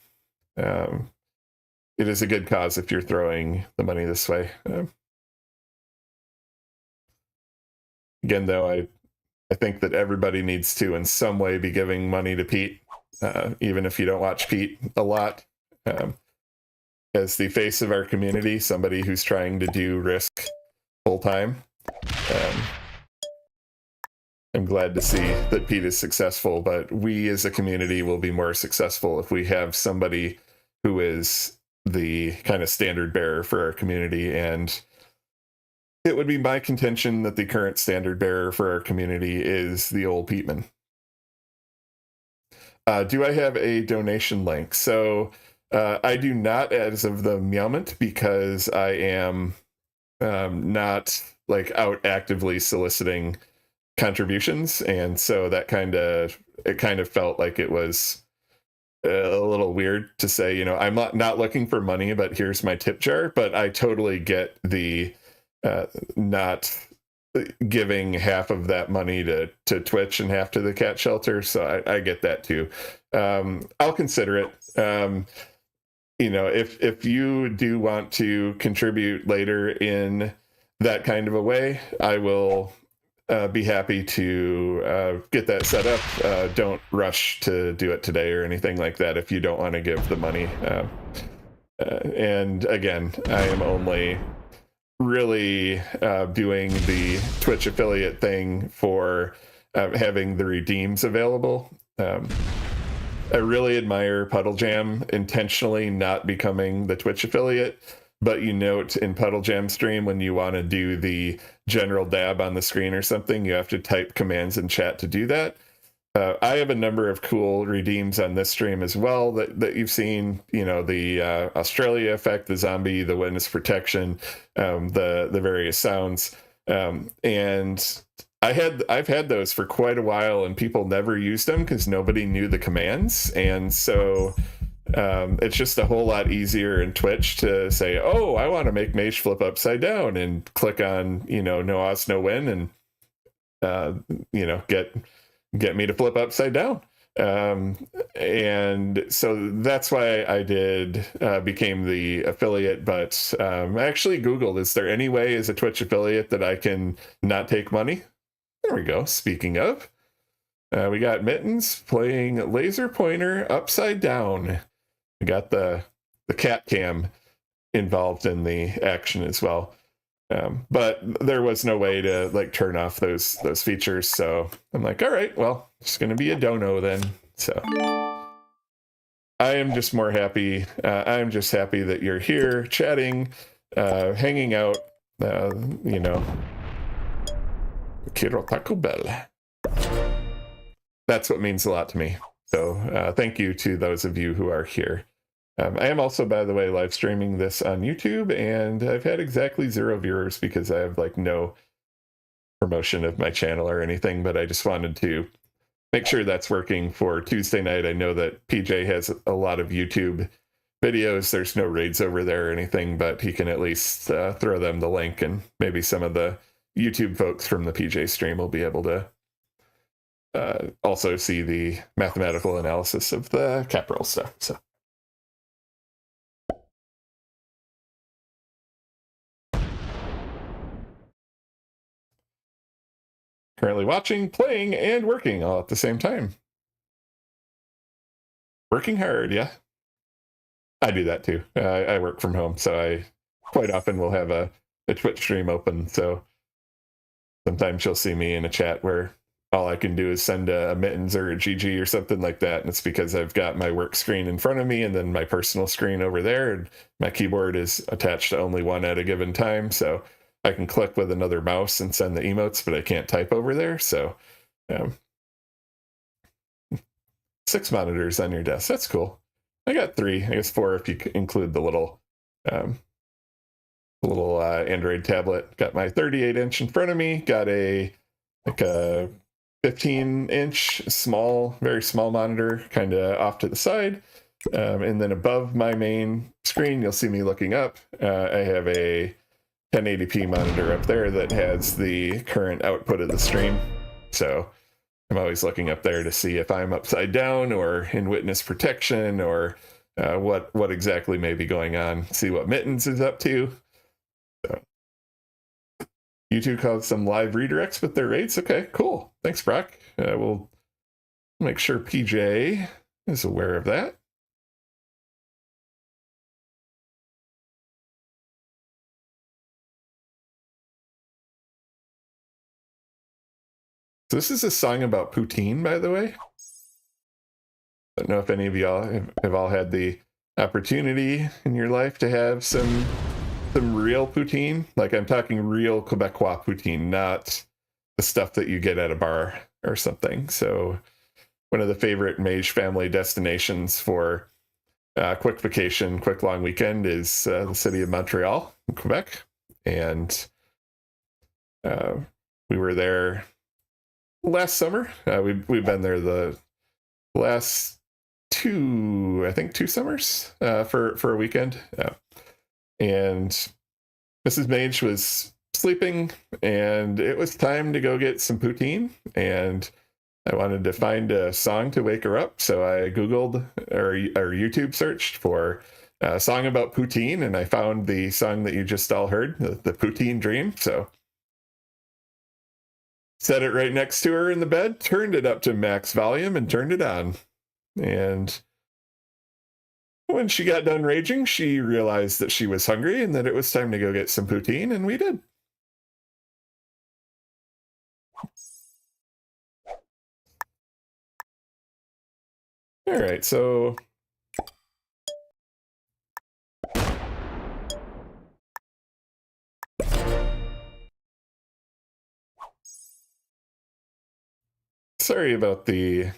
it is a good cause if you're throwing the money this way. Again, though, I think that everybody needs to in some way be giving money to Pete, even if you don't watch Pete a lot. As the face of our community, somebody who's trying to do Risk full time, I'm glad to see that Pete is successful, but we as a community will be more successful if we have somebody who is the kind of standard bearer for our community. And it would be my contention that the current standard bearer for our community is the old Peteman. Do I have a donation link? So I do not as of the moment, because I am not like out actively soliciting contributions, and so that kind of felt like it was a little weird to say, I'm not looking for money, but here's my tip jar. But I totally get the not giving half of that money to Twitch and half to the cat shelter, so I get that too. I'll consider it. If you do want to contribute later in that kind of a way, I will be happy to get that set up. Don't rush to do it today or anything like that if you don't want to give the money. And again, I am only really doing the Twitch affiliate thing for having the redeems available. I really admire Puddle Jam intentionally not becoming the Twitch affiliate, but you note in Puddle Jam stream, when you want to do the general dab on the screen or something, you have to type commands in chat to do that. I have a number of cool redeems on this stream as well that you've seen, the Australia effect, the zombie, the witness protection, the various sounds. And I've had those for quite a while, and people never used them because nobody knew the commands. And so it's just a whole lot easier in Twitch to say, oh, I want to make Mage flip upside down, and click on, no Oz, no win, and, get me to flip upside down. And so that's why I became the affiliate. But I actually Googled, is there any way as a Twitch affiliate that I can not take money? There we go. Speaking of, we got Mittens playing laser pointer upside down. We got the cat cam involved in the action as well. But there was no way to like turn off those features. So I'm like, all right, well, it's going to be a dono then. So I am just more happy. I'm just happy that you're here chatting, hanging out, Quiero Taco Bell. That's what means a lot to me. So thank you to those of you who are here. I am also, by the way, live streaming this on YouTube, and I've had exactly 0 viewers because I have like no promotion of my channel or anything, but I just wanted to make sure that's working for Tuesday night. I know that PJ has a lot of YouTube videos. There's no raids over there or anything, but he can at least throw them the link, and maybe some of the YouTube folks from the PJ stream will be able to also see the mathematical analysis of the Catpitals stuff. So. Currently watching, playing, and working all at the same time. Working hard, yeah. I do that too. I work from home, so I quite often will have a Twitch stream open. So sometimes you'll see me in a chat where all I can do is send a Mittens or a GG or something like that. And it's because I've got my work screen in front of me and then my personal screen over there. And my keyboard is attached to only one at a given time. So I can click with another mouse and send the emotes, but I can't type over there. So 6 monitors on your desk. That's cool. I got 3, I guess 4 if you include the little Android tablet. Got my 38-inch in front of me. Got a 15-inch very small monitor kind of off to the side. And then above my main screen, you'll see me looking up. I have a 1080p monitor up there that has the current output of the stream. So I'm always looking up there to see if I'm upside down or in witness protection or what exactly may be going on. See what Mittens is up to. So, YouTube called some live redirects with their rates. Okay, cool. Thanks, Brock. We'll make sure PJ is aware of that. So this is a song about poutine, by the way. I don't know if any of y'all have all had the opportunity in your life to have some real poutine. Like, I'm talking real Quebecois poutine, not the stuff that you get at a bar or something. So one of the favorite Mage family destinations for quick vacation, quick long weekend is the city of Montreal in Quebec. And we were there last summer. We've been there the last 2 summers for a weekend. And Mrs. Mage was sleeping, and it was time to go get some poutine. And I wanted to find a song to wake her up, so I Googled or YouTube searched for a song about poutine, and I found the song that you just all heard, the Poutine Dream. So set it right next to her in the bed, turned it up to max volume, and turned it on. And when she got done raging, she realized that she was hungry and that it was time to go get some poutine, and we did. All right, so sorry about the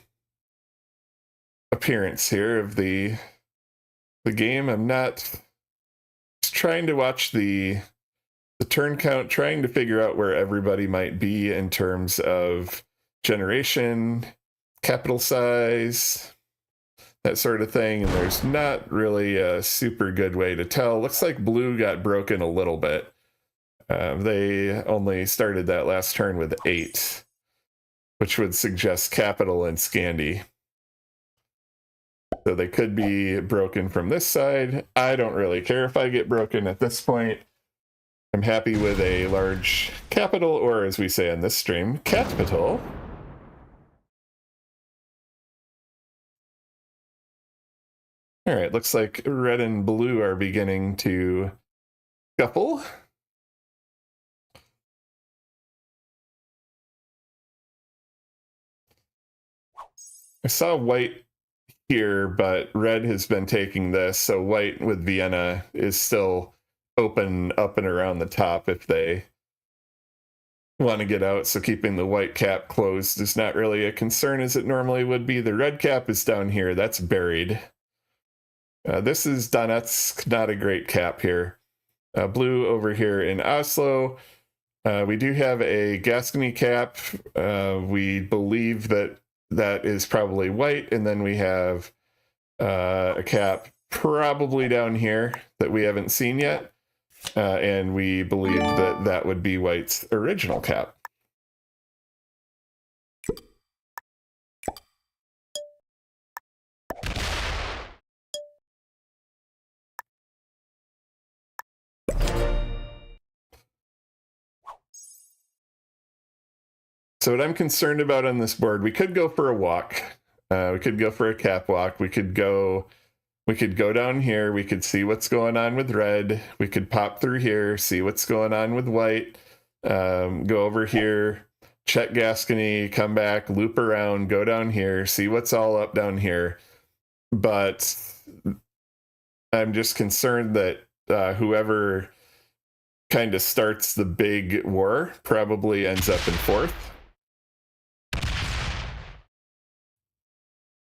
appearance here of the game. I'm not just trying to watch the turn count, trying to figure out where everybody might be in terms of generation, capital size, that sort of thing. And there's not really a super good way to tell. Looks like blue got broken a little bit. They only started that last turn with 8, which would suggest capital and Scandi. So they could be broken from this side. I don't really care if I get broken at this point. I'm happy with a large capital, or as we say on this stream, Catpital. All right, looks like red and blue are beginning to scuffle. I saw white here, but red has been taking this, so white with Vienna is still open up and around the top if they want to get out, so keeping the white cap closed is not really a concern as it normally would be. The red cap is down here, that's buried. This is Donetsk, not a great cap here. Blue over here in Oslo. We do have a Gascony cap. We believe that is probably white, and then we have a cap probably down here that we haven't seen yet, and we believe that would be white's original cap. So what I'm concerned about on this board, we could go for a walk. We could go for a cap walk. We could go down here. We could see what's going on with red. We could pop through here, see what's going on with white. Go over here, check Gascony, come back, loop around, go down here, see what's all up down here. But I'm just concerned that whoever kind of starts the big war probably ends up in fourth.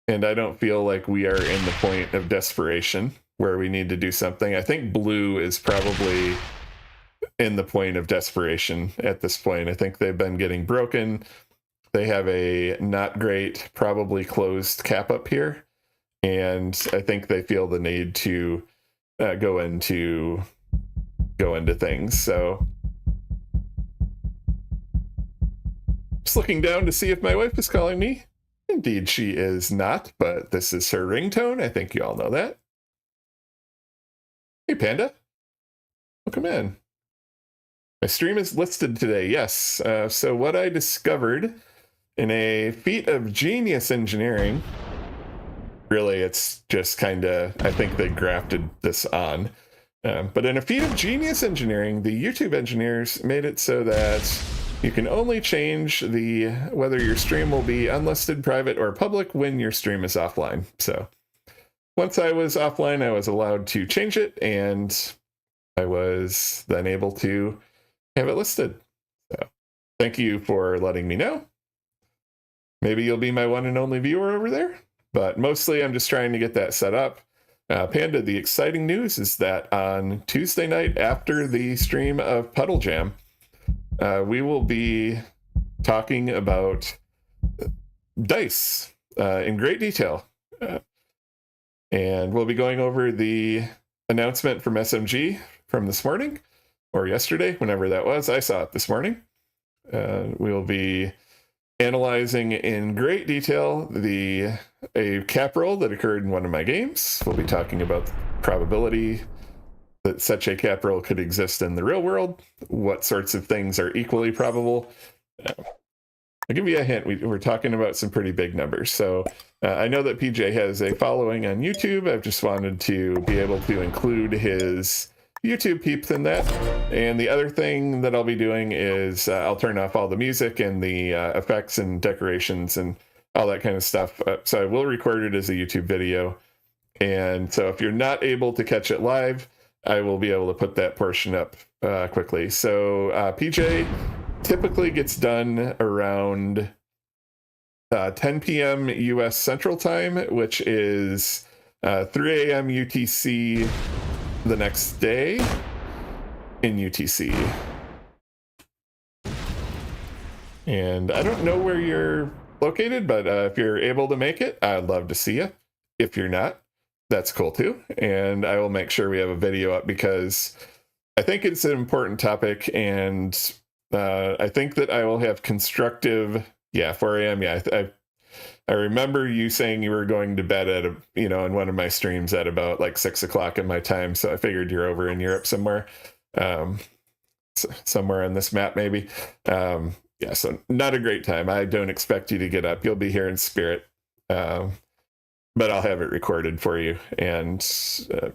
And I don't feel like we are in the point of desperation where we need to do something. I think blue is probably in the point of desperation at this point. I think they've been getting broken. They have a not great, probably closed cap up here. And I think they feel the need to go into things. So just looking down to see if my wife is calling me. Indeed, she is not, but this is her ringtone. I think you all know that. Hey, Panda. Welcome in. My stream is listed today, yes. So what I discovered in a feat of genius engineering, really it's just kind of, I think they grafted this on. But in a feat of genius engineering, the YouTube engineers made it so that you can only change whether your stream will be unlisted, private, or public when your stream is offline. So once I was offline, I was allowed to change it, and I was then able to have it listed. So thank you for letting me know. Maybe you'll be my one and only viewer over there, but mostly I'm just trying to get that set up. Panda, the exciting news is that on Tuesday night after the stream of Puddle Jam, we will be talking about dice in great detail. And we'll be going over the announcement from SMG from this morning, or yesterday, whenever that was. I saw it this morning. We'll be analyzing in great detail a cap roll that occurred in one of my games. We'll be talking about the probability that such a cap roll could exist in the real world, what sorts of things are equally probable. I'll give you a hint. We're talking about some pretty big numbers. So I know that PJ has a following on YouTube. I've just wanted to be able to include his YouTube peeps in that. And the other thing that I'll be doing is I'll turn off all the music and the effects and decorations and all that kind of stuff. So I will record it as a YouTube video. And so if you're not able to catch it live, I will be able to put that portion up quickly. So PJ typically gets done around 10 p.m. US Central Time, which is 3 a.m. UTC the next day in UTC. And I don't know where you're located, but if you're able to make it, I'd love to see you. If you're not, that's cool too. And I will make sure we have a video up because I think it's an important topic, and I think that I will have constructive, 4 a.m. Yeah, I remember you saying you were going to bed at in one of my streams at about like 6 o'clock in my time. So I figured you're over in Europe somewhere, somewhere on this map, maybe. So not a great time. I don't expect you to get up. You'll be here in spirit. But I'll have it recorded for you, and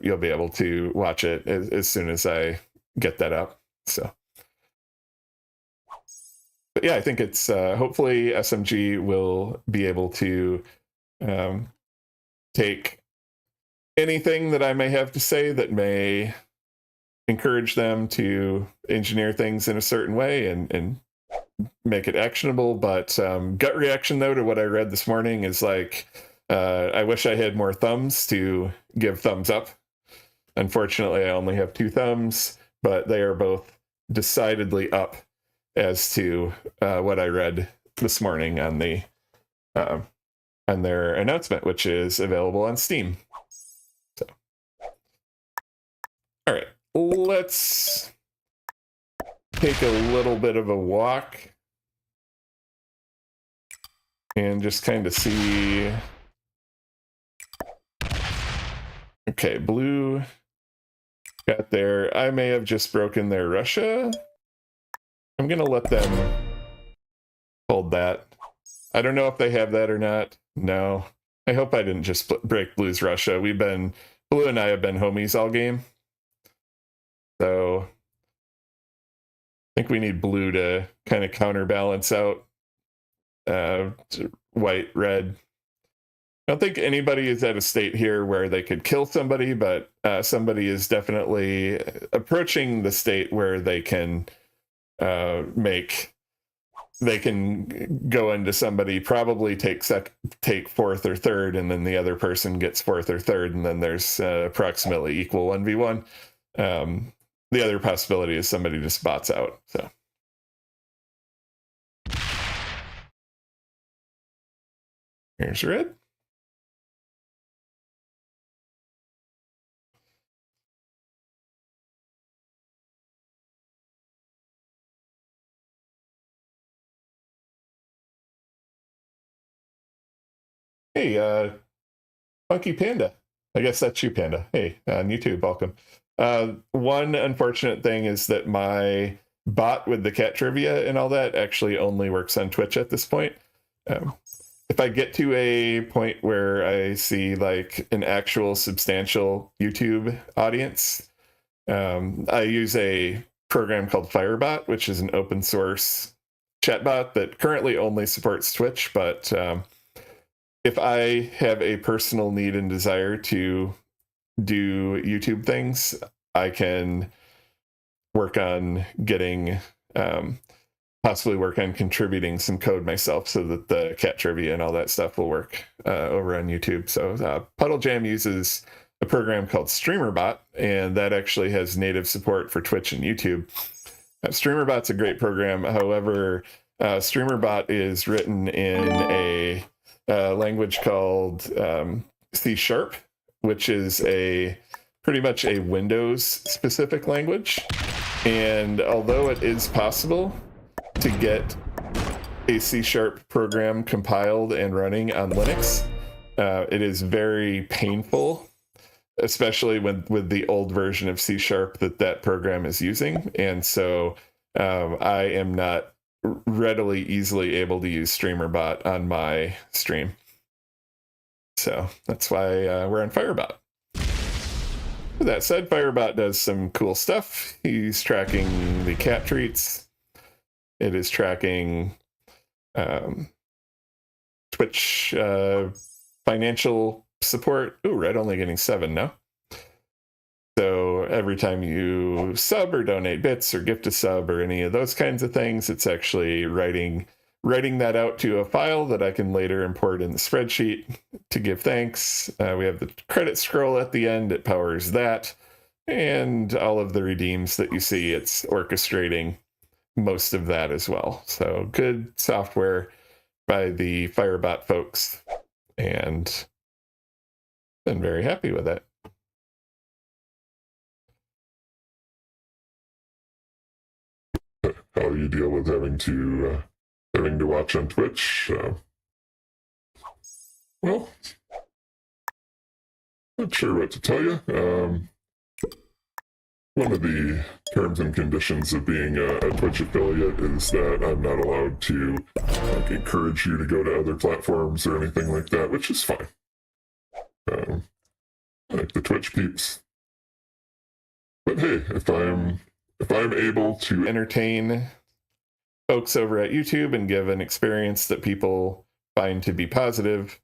you'll be able to watch it as soon as I get that up. So, but yeah, I think it's hopefully SMG will be able to take anything that I may have to say that may encourage them to engineer things in a certain way and make it actionable. But gut reaction, though, to what I read this morning is like, I wish I had more thumbs to give thumbs up. Unfortunately, I only have 2 thumbs, but they are both decidedly up as to what I read this morning on their announcement, which is available on Steam. So, all right, let's take a little bit of a walk and just kind of see. Okay, blue got there. I may have just broken their Russia. I'm going to let them hold that. I don't know if they have that or not. No. I hope I didn't just break blue's Russia. Blue and I have been homies all game. So I think we need blue to kind of counterbalance out white, red. I don't think anybody is at a state here where they could kill somebody, but somebody is definitely approaching the state where they can they can go into somebody, probably take fourth or third, and then the other person gets fourth or third, and then there's approximately equal 1v1. The other possibility is somebody just bots out. So here's red. Hey, Funky Panda. I guess that's you, Panda. Hey, on YouTube, welcome. One unfortunate thing is that my bot with the cat trivia and all that actually only works on Twitch at this point. If I get to a point where I see like an actual substantial YouTube audience, I use a program called Firebot, which is an open source chatbot that currently only supports Twitch, but if I have a personal need and desire to do YouTube things, I can work on getting, possibly work on contributing some code myself so that the cat trivia and all that stuff will work over on YouTube. So Puddle Jam uses a program called StreamerBot, and that actually has native support for Twitch and YouTube. StreamerBot's a great program. However, StreamerBot is written in a language called C#, which is pretty much a Windows specific language. And although it is possible to get a C# program compiled and running on Linux, it is very painful, especially with the old version of C# that program is using. And so I am not readily, easily able to use StreamerBot on my stream. So that's why we're on Firebot. With that said, Firebot does some cool stuff. He's tracking the cat treats. It is tracking Twitch financial support. Ooh, red only getting 7 now. So every time you sub or donate bits or gift a sub or any of those kinds of things, it's actually writing that out to a file that I can later import in the spreadsheet to give thanks. We have the credit scroll at the end. It powers that. And all of the redeems that you see, it's orchestrating most of that as well. So good software by the Firebot folks. And been very happy with it. How do you deal with having to watch on Twitch? Well, not sure what to tell you. One of the terms and conditions of being a Twitch affiliate is that I'm not allowed to encourage you to go to other platforms or anything like that, which is fine. Like the Twitch peeps. But hey, if I'm able to entertain folks over at YouTube and give an experience that people find to be positive,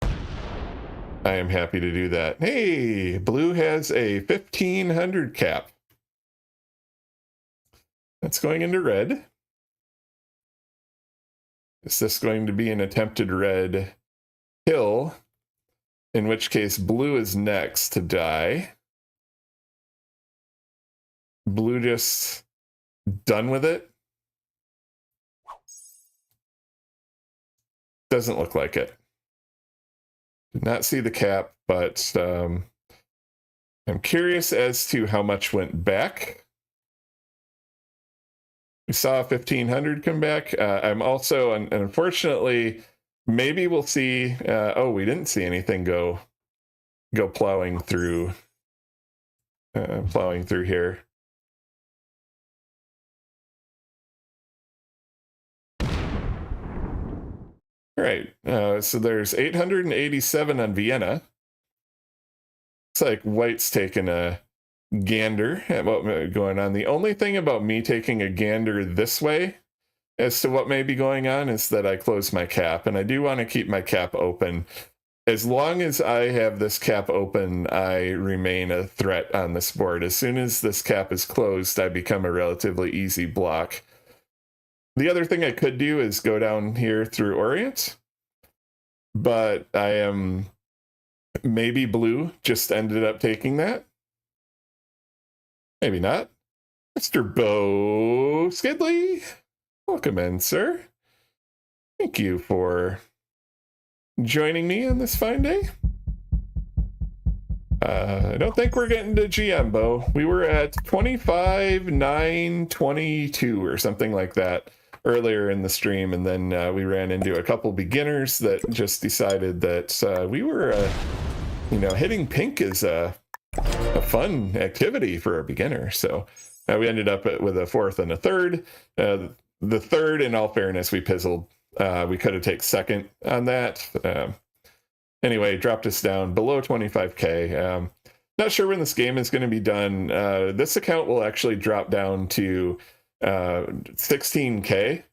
I am happy to do that. Hey, blue has a 1500 cap. That's going into red. Is this going to be an attempted red kill? In which case, blue is next to die. Blue just done with it? Doesn't look like it. Did not see the cap, but I'm curious as to how much went back. We saw 1500 come back. I'm also, unfortunately, maybe we'll see. Oh, we didn't see anything go plowing through here. All right, so there's 887 on Vienna. Looks like white's taking a gander at what's going on. The only thing about me taking a gander this way as to what may be going on is that I close my cap, and I do want to keep my cap open. As long as I have this cap open, I remain a threat on this board. As soon as this cap is closed, I become a relatively easy block. The other thing I could do is go down here through Orient, but I am... maybe blue just ended up taking that. Maybe not. Mr. Bo Skidley, welcome in, sir. Thank you for joining me on this fine day. I don't think we're getting to GM, Bo. We were at 25, 9, 22 or something like that earlier in the stream, and then we ran into a couple beginners that just decided that we were, hitting pink is a fun activity for a beginner. So we ended up with a fourth and a third. The third, in all fairness, we pizzled. We could have taken second on that. Anyway, dropped us down below 25K. Not sure when this game is going to be done. This account will actually drop down to 16K.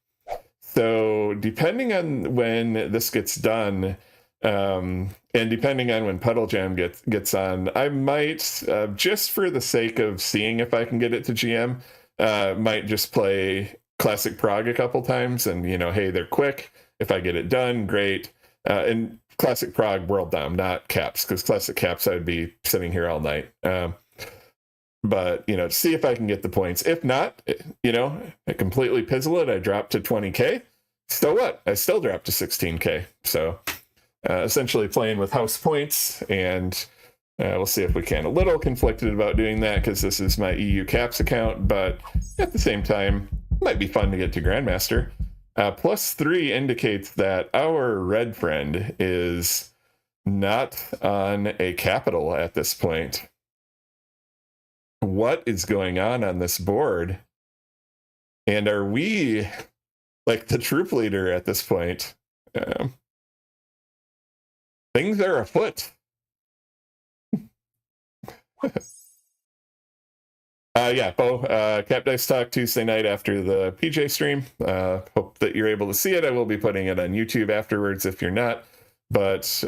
So depending on when this gets done, and depending on when Puddle Jam gets on, I might, just for the sake of seeing if I can get it to GM, might just play Classic Prague a couple times, and hey, they're quick. If I get it done, great. And Classic Prague World Dom, not Caps, because Classic Caps I would be sitting here all night. But see if I can get the points. If not, I completely pizzle it. I drop to 20K. So what? I still drop to 16K. So essentially playing with house points, and we'll see if we can. A little conflicted about doing that because this is my EU Caps account, but at the same time, it might be fun to get to Grandmaster. +3 indicates that our red friend is not on a capital at this point. What is going on this board? And are we like the troop leader at this point? Things are afoot. Yeah, Bo, Cap Dice Talk Tuesday night after the PJ stream. Hope that you're able to see it. I will be putting it on YouTube afterwards if you're not. But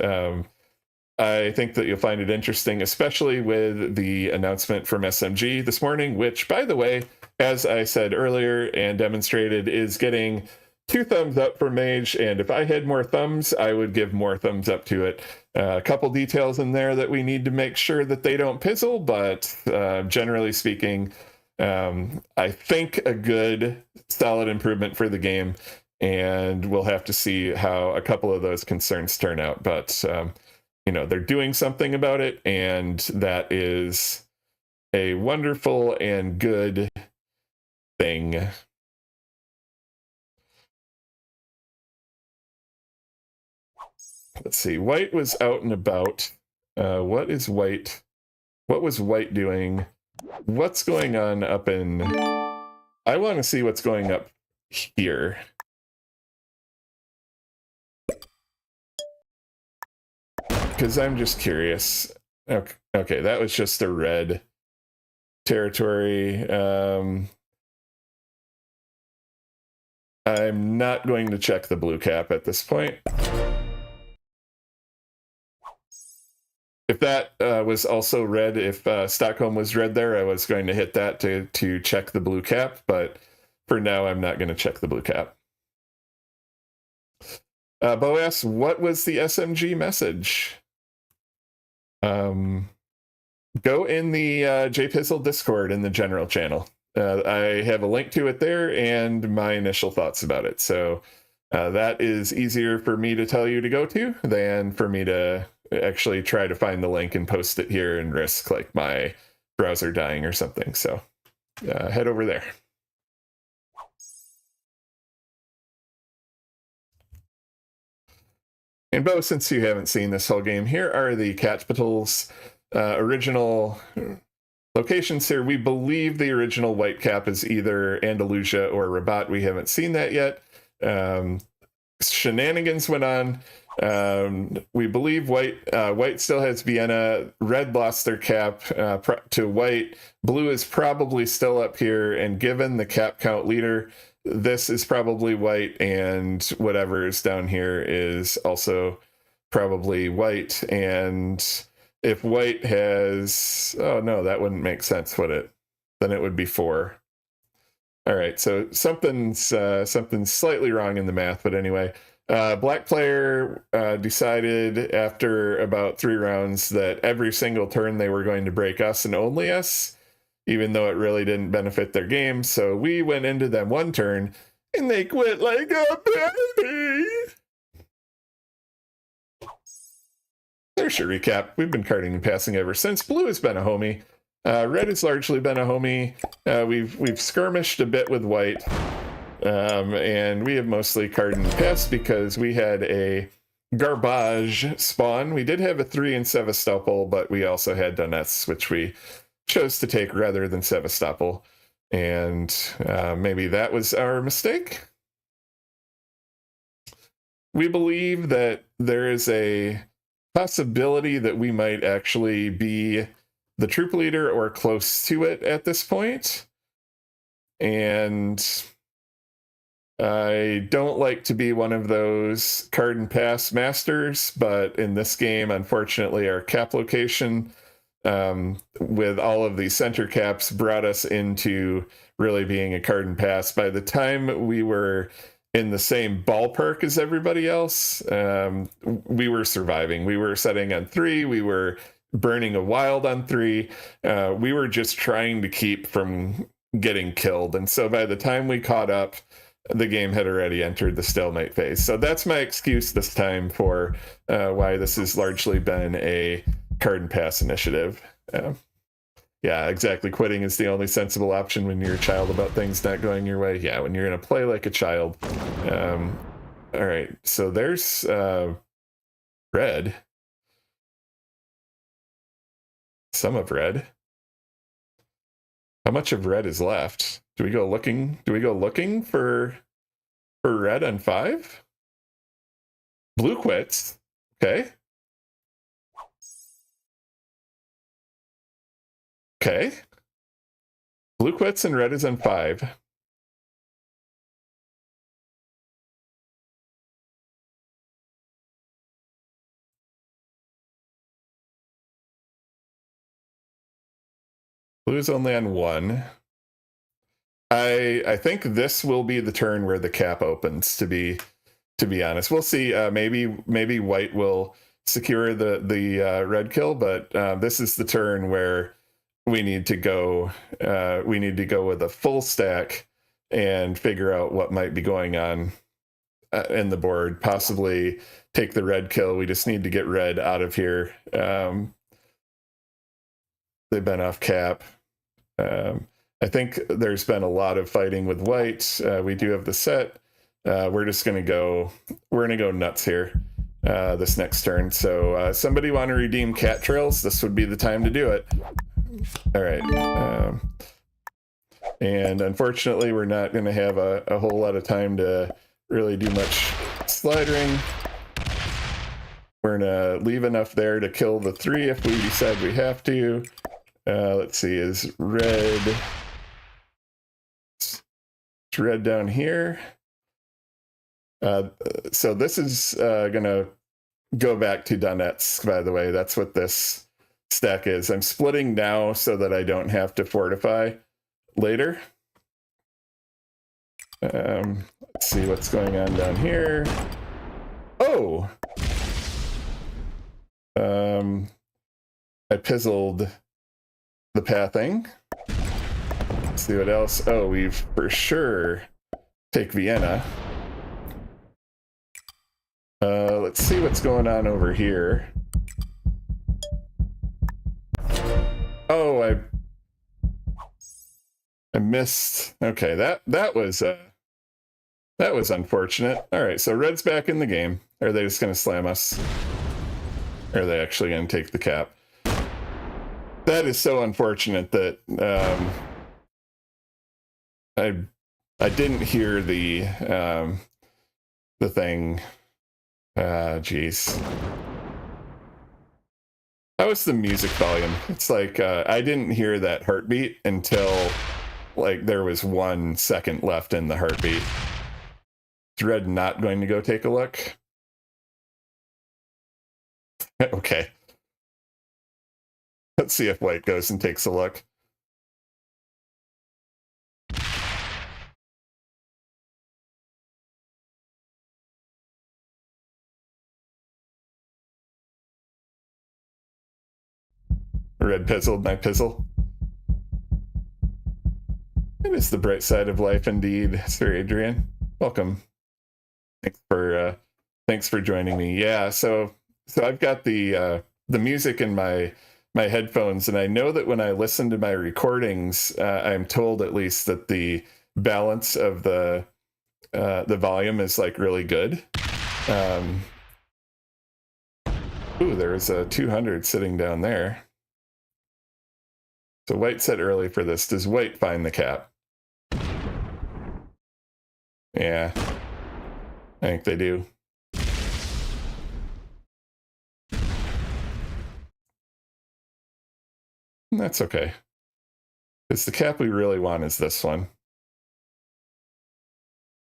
I think that you'll find it interesting, especially with the announcement from SMG this morning, which, by the way, as I said earlier and demonstrated, is getting 2 thumbs up for Mage, and if I had more thumbs, I would give more thumbs up to it. A couple details in there that we need to make sure that they don't pizzle, but generally speaking, I think a good, solid improvement for the game, and we'll have to see how a couple of those concerns turn out. But, they're doing something about it, and that is a wonderful and good thing. Let's see. White was out and about. What was White doing? What's going on up in... I want to see what's going up here. Because I'm just curious. Okay, that was just a red territory. I'm not going to check the blue cap at this point. If that was also red, if Stockholm was red there, I was going to hit that to check the blue cap, but for now, I'm not going to check the blue cap. Bo asks, what was the SMG message? Go in the JPizzle Discord in the general channel. I have a link to it there and my initial thoughts about it. So that is easier for me to tell you to go to than for me to actually try to find the link and post it here and risk like my browser dying or something. So head over there. And Bo, since you haven't seen this whole game, here are the Catpitals original locations here. We believe the original white cap is either Andalusia or Rabat. We haven't seen that yet. Shenanigans went on. We believe white still has Vienna. Red lost their cap to white. Blue is probably still up here, and given the cap count leader, this is probably white, and whatever is down here is also probably white. And if white has, oh no, that wouldn't make sense, would it? Then it would be 4. All right, so something's slightly wrong in the math, but anyway, black player decided after about 3 rounds that every single turn they were going to break us and only us, even though it really didn't benefit their game. So we went into them one turn, and they quit like a baby. There's your recap. We've been carding and passing ever since. Blue has been a homie. Red has largely been a homie. We've skirmished a bit with white, and we have mostly carded and passed because we had a garbage spawn. We did have a 3 in Sevastopol, but we also had Donetsk, which we chose to take rather than Sevastopol, and maybe that was our mistake. We believe that there is a possibility that we might actually be the troop leader or close to it at this point. And I don't like to be one of those card and pass masters, but in this game, unfortunately, our cap location with all of these center caps brought us into really being a card and pass. By the time we were in the same ballpark as everybody else, we were surviving. We were setting on 3. We were burning a wild on 3. We were just trying to keep from getting killed. And so by the time we caught up, the game had already entered the stalemate phase. So that's my excuse this time for why this has largely been a card and pass initiative. Yeah, exactly. Quitting is the only sensible option when you're a child about things not going your way. Yeah, when you're going to play like a child. All right, so there's red. Some of red. How much of red is left? Do we go looking for red on 5? Blue quits. Okay. Okay. Blue quits and red is on 5. Blue is only on 1. I think this will be the turn where the cap opens, to be honest. We'll see. Maybe white will secure the red kill, but this is the turn where we need to go with a full stack and figure out what might be going on in the board. Possibly take the red kill. We just need to get red out of here. They've been off cap. I think there's been a lot of fighting with white. We do have the set. We're gonna go nuts here this next turn. So somebody want to redeem cat trails? This would be the time to do it. All right. And unfortunately, we're not going to have a whole lot of time to really do much slidering. We're going to leave enough there to kill the 3 if we decide we have to. Let's see, is red... It's red down here. So this is going to go back to Donetsk, by the way. That's what this stack is. I'm splitting now so that I don't have to fortify later. Let's see what's going on down here. Oh! I pizzled the pathing. Let's see what else. Oh, we've for sure take Vienna. Let's see what's going on over here. Oh, I missed. Okay, that was unfortunate. All right, so red's back in the game. Are they just going to slam us? Or are they actually going to take the cap? That is so unfortunate that I didn't hear the thing. Jeez. How was the music volume? It's like I didn't hear that heartbeat until like there was 1 second left in the heartbeat. Is Red not going to go take a look? Okay. Let's see if White goes and takes a look. Red pizzled my pizzle. It is the bright side of life indeed, Sir Adrian. Welcome. Thanks for joining me. Yeah, so I've got the music in my headphones, and I know that when I listen to my recordings, I'm told at least that the balance of the volume is like really good. Ooh, there's a 200 sitting down there. So White set early for this. Does White find the cap? Yeah, I think they do. That's okay. Because the cap we really want is this one.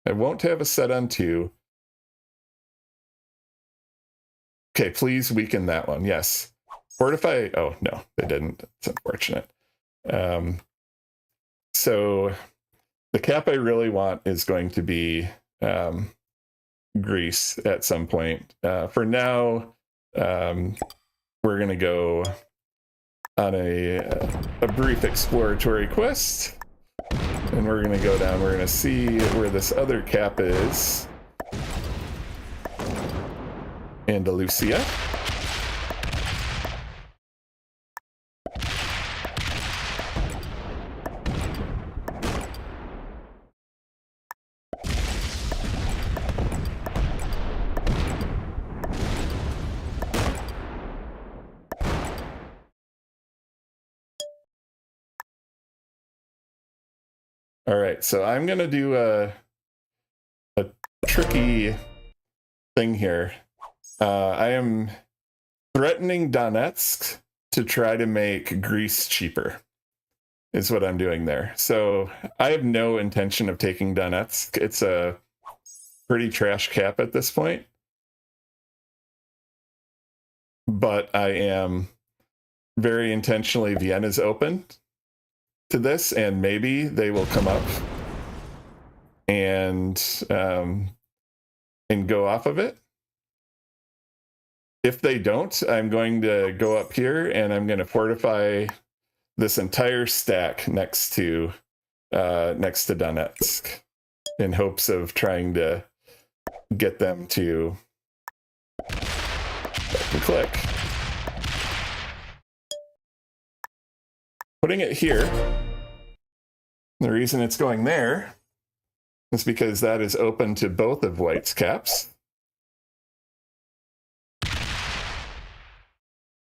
I won't have a set on 2. Okay, please weaken that one. Yes. Fortify. Oh, no, they didn't. It's unfortunate. So the cap I really want is going to be Greece at some point. For now, we're going to go on a brief exploratory quest. And we're going to go down. We're going to see where this other cap is. Andalusia. All right, so I'm going to do a tricky thing here. I am threatening Donetsk to try to make Greece cheaper, is what I'm doing there. So I have no intention of taking Donetsk. It's a pretty trash cap at this point. But I am very intentionally, Vienna's open to this, and maybe they will come up and go off of it. If they don't, I'm going to go up here and I'm going to fortify this entire stack next to Donetsk in hopes of trying to get them to click. Putting it here. The reason it's going there is because that is open to both of White's caps.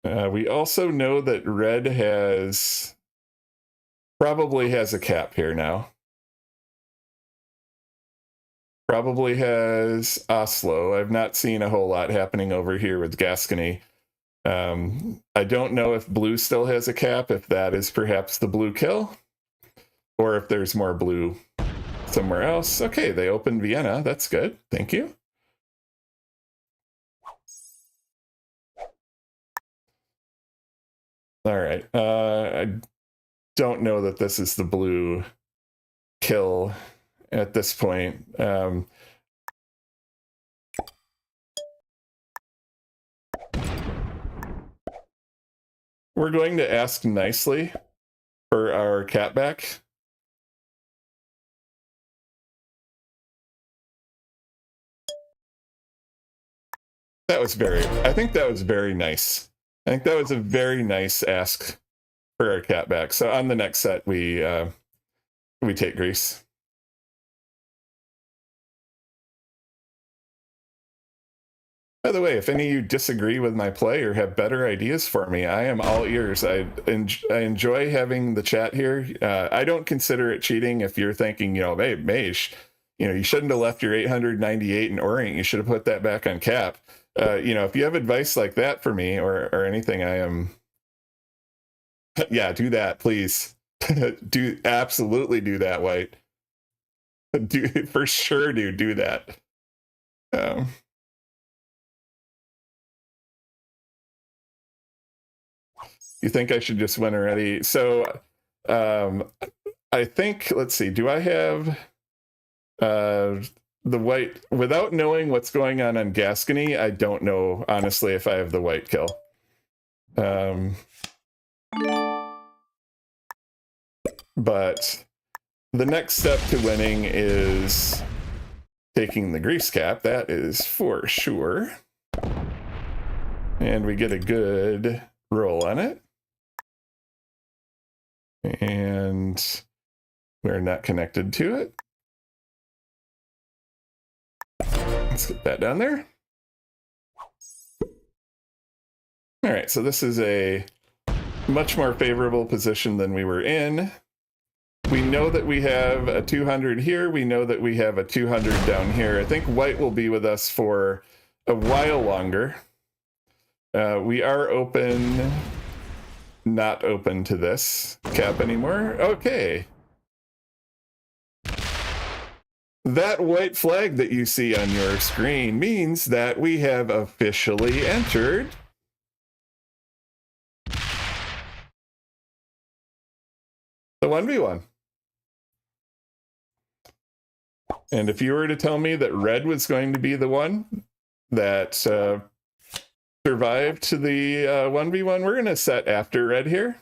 We also know that Red probably has a cap here now. Probably has Oslo. I've not seen a whole lot happening over here with Gascony. I don't know if blue still has a cap, if that is perhaps the blue kill, or if there's more blue somewhere else. Okay, they opened Vienna. That's good. Thank you. All right. I don't know that this is the blue kill at this point. We're going to ask nicely for our cat back. I think that was very nice. I think that was a very nice ask for our cat back. So on the next set, we take Greece. By the way, if any of you disagree with my play or have better ideas for me, I am all ears. I enjoy having the chat here. I don't consider it cheating if you're thinking, hey, Mage, you shouldn't have left your 898 in Orient. You should have put that back on cap. If you have advice like that for me or anything, I am... Yeah, do that, please. Absolutely do that, White. Do for sure. Do that. You think I should just win already? So, I think. Let's see. Do I have the white without knowing what's going on Gascony? I don't know honestly if I have the white kill. But the next step to winning is taking the grease cap. That is for sure. And we get a good roll on it. And we're not connected to it. Let's get that down there. All right, so this is a much more favorable position than we were in. We know that we have a 200 here. We know that we have a 200 down here. I think white will be with us for a while longer. We are not open to this cap anymore. Okay. That white flag that you see on your screen means that we have officially entered the 1v1. And if you were to tell me that red was going to be the one that survived to the 1v1, we're going to set after red here.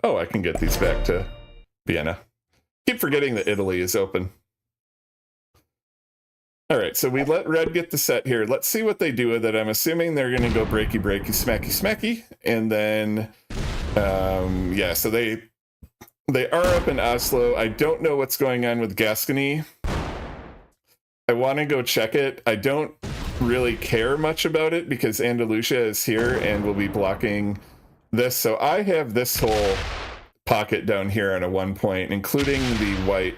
Oh, I can get these back to Vienna. Keep forgetting that Italy is open. All right, so we let red get the set here. Let's see what they do with it. I'm assuming they're going to go breaky, breaky, smacky, smacky. And then, yeah, so they are up in Oslo. I don't know what's going on with Gascony. I want to go check it. I don't really care much about it because Andalusia is here and will be blocking this. So I have this whole pocket down here on a 1 point, including the white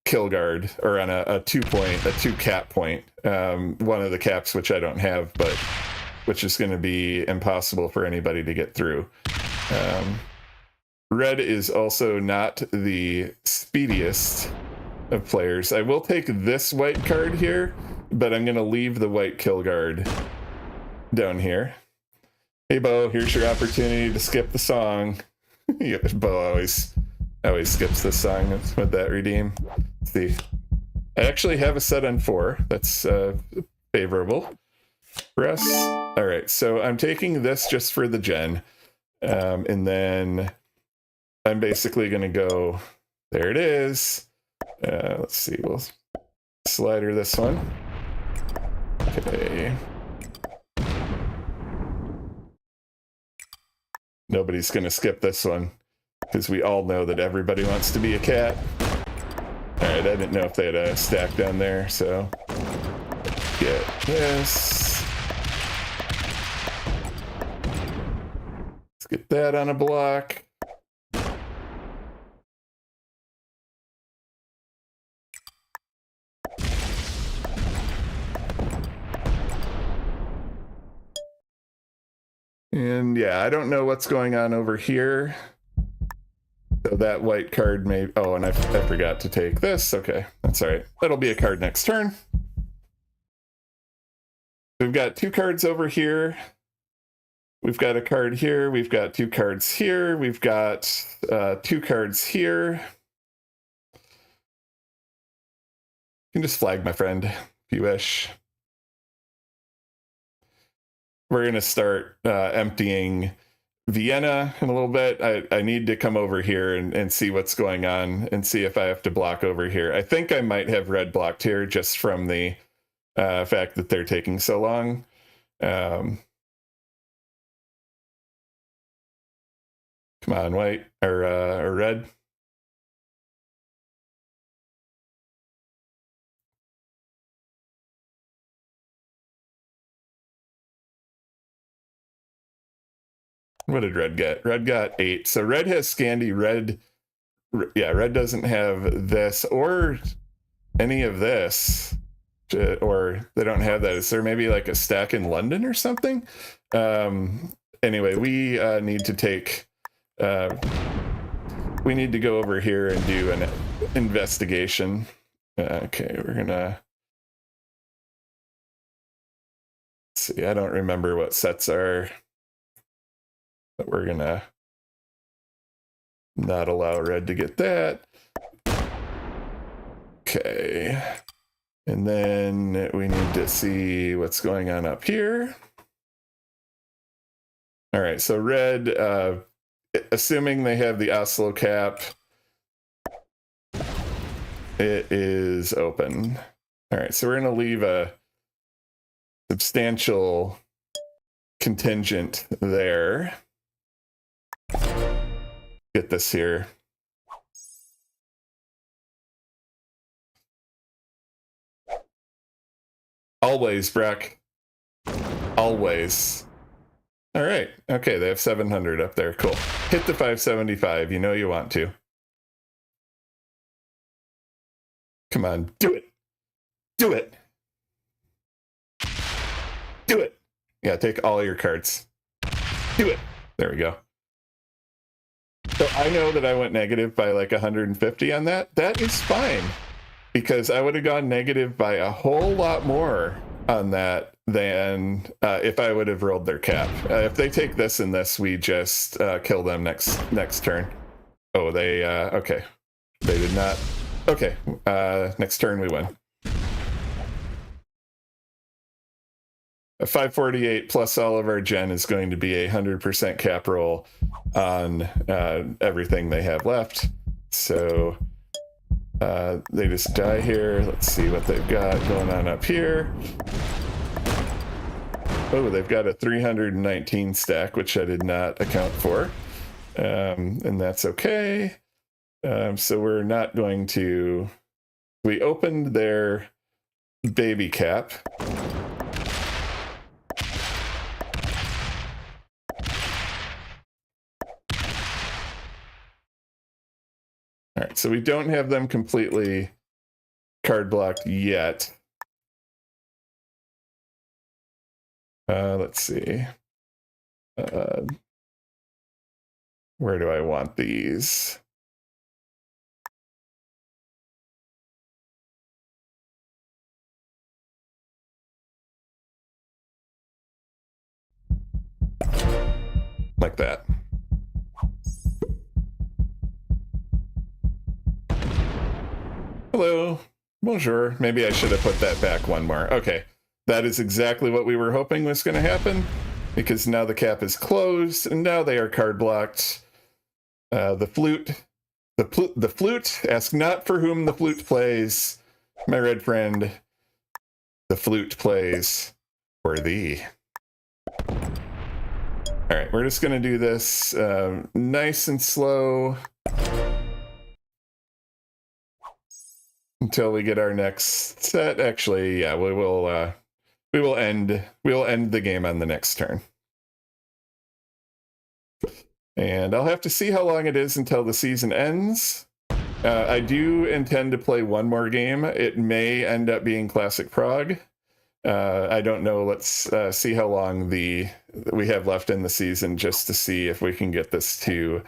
kill guard, or on a 2 point, a 2 cap point. One of the caps, which I don't have, but which is going to be impossible for anybody to get through. Red is also not the speediest of players. I will take this white card here, but I'm going to leave the white kill guard down here. Hey, Bo, here's your opportunity to skip the song. Yeah, Bo always skips this song. Would that redeem? Let's see. I actually have a set on 4. That's favorable for us. All right, so I'm taking this just for the gen. And then I'm basically going to go, there it is. Let's see, we'll slider this one. Okay. Nobody's going to skip this one because we all know that everybody wants to be a cat. All right, I didn't know if they had a stack down there, so get this. Let's get that on a block. And yeah, I don't know what's going on over here. So that white card may... Oh, and I forgot to take this. Okay, that's all right. That'll be a card next turn. We've got 2 cards over here. We've got a card here. We've got 2 cards here. We've got 2 cards here. You can just flag, my friend, if you wish. We're going to start emptying Vienna in a little bit. I need to come over here and see what's going on and see if I have to block over here. I think I might have red blocked here just from the fact that they're taking so long. Come on, white or red. What did red get? Red got 8. So red has Scandi. Red doesn't have this or any of this. Or they don't have that. Is there maybe like a stack in London or something? Anyway, we need to take... we need to go over here and do an investigation. Okay, we're gonna... Let's see, I don't remember what sets are... But we're gonna not allow red to get that. Okay. And then we need to see what's going on up here. All right, so red, assuming they have the Oslo cap, it is open. All right, so we're gonna leave a substantial contingent there. Get this here. Always, Breck. Always. All right. Okay, they have 700 up there. Cool. Hit the 575. You know you want to. Come on. Do it. Do it. Do it. Yeah, take all your cards. Do it. There we go. So I know that I went negative by like 150 on that. That is fine, because I would have gone negative by a whole lot more on that than if I would have rolled their cap. If they take this and this, we just kill them next turn. Oh, they okay. They did not. Okay, next turn we win. A 548 plus all of our gen is going to be a 100% cap roll on everything they have left. So they just die here. Let's see what they've got going on up here. Oh, they've got a 319 stack, which I did not account for. And that's okay. So we're not going to... We opened their baby cap. All right, so we don't have them completely card blocked yet. Let's see. Where do I want these? Like that. Hello. Bonjour. Maybe I should have put that back one more. Okay. That is exactly what we were hoping was going to happen, because now the cap is closed and now they are card blocked. The flute, ask not for whom the flute plays, my red friend. The flute plays for thee. All right, we're just going to do this nice and slow until we get our next set. Actually, yeah, we will end the game on the next turn. And I'll have to see how long it is until the season ends. I do intend to play one more game. It may end up being Classic Prague. I don't know. Let's see how long we have left in the season, just to see if we can get this to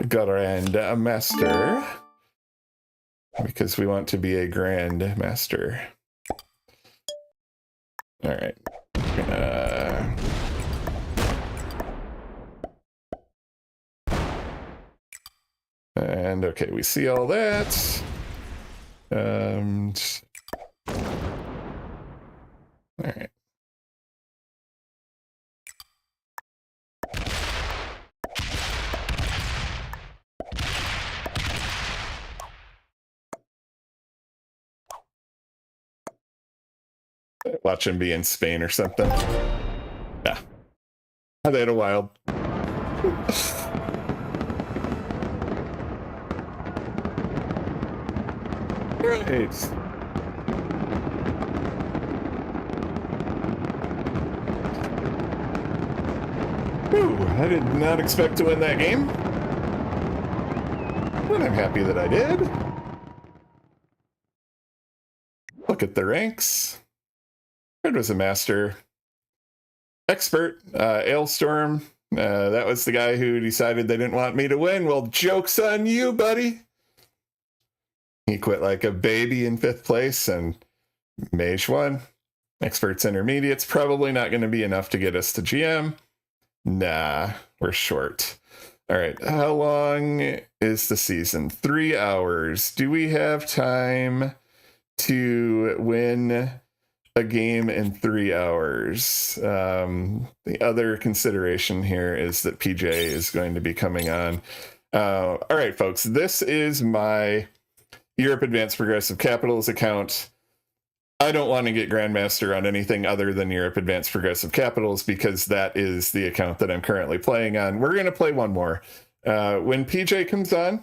Grand Master, because we want to be a Grand Master. All right. And okay, we see all that. All right. Watch him be in Spain or something. Yeah. They had a wild. Right. Whew, I did not expect to win that game, but I'm happy that I did. Look at the ranks. Red was a master. Expert, Ailstorm. That was the guy who decided they didn't want me to win. Well, joke's on you, buddy. He quit like a baby in 5th place, and Mage won. Experts Intermediate's probably not going to be enough to get us to GM. Nah, we're short. All right, how long is the season? 3 hours. Do we have time to win a game in 3 hours? The other consideration here is that PJ is going to be coming on. All right, folks, this is my Europe Advanced Progressive Capitals account. I don't want to get Grandmaster on anything other than Europe Advanced Progressive Capitals because that is the account that I'm currently playing on. We're going to play one more. When PJ comes on,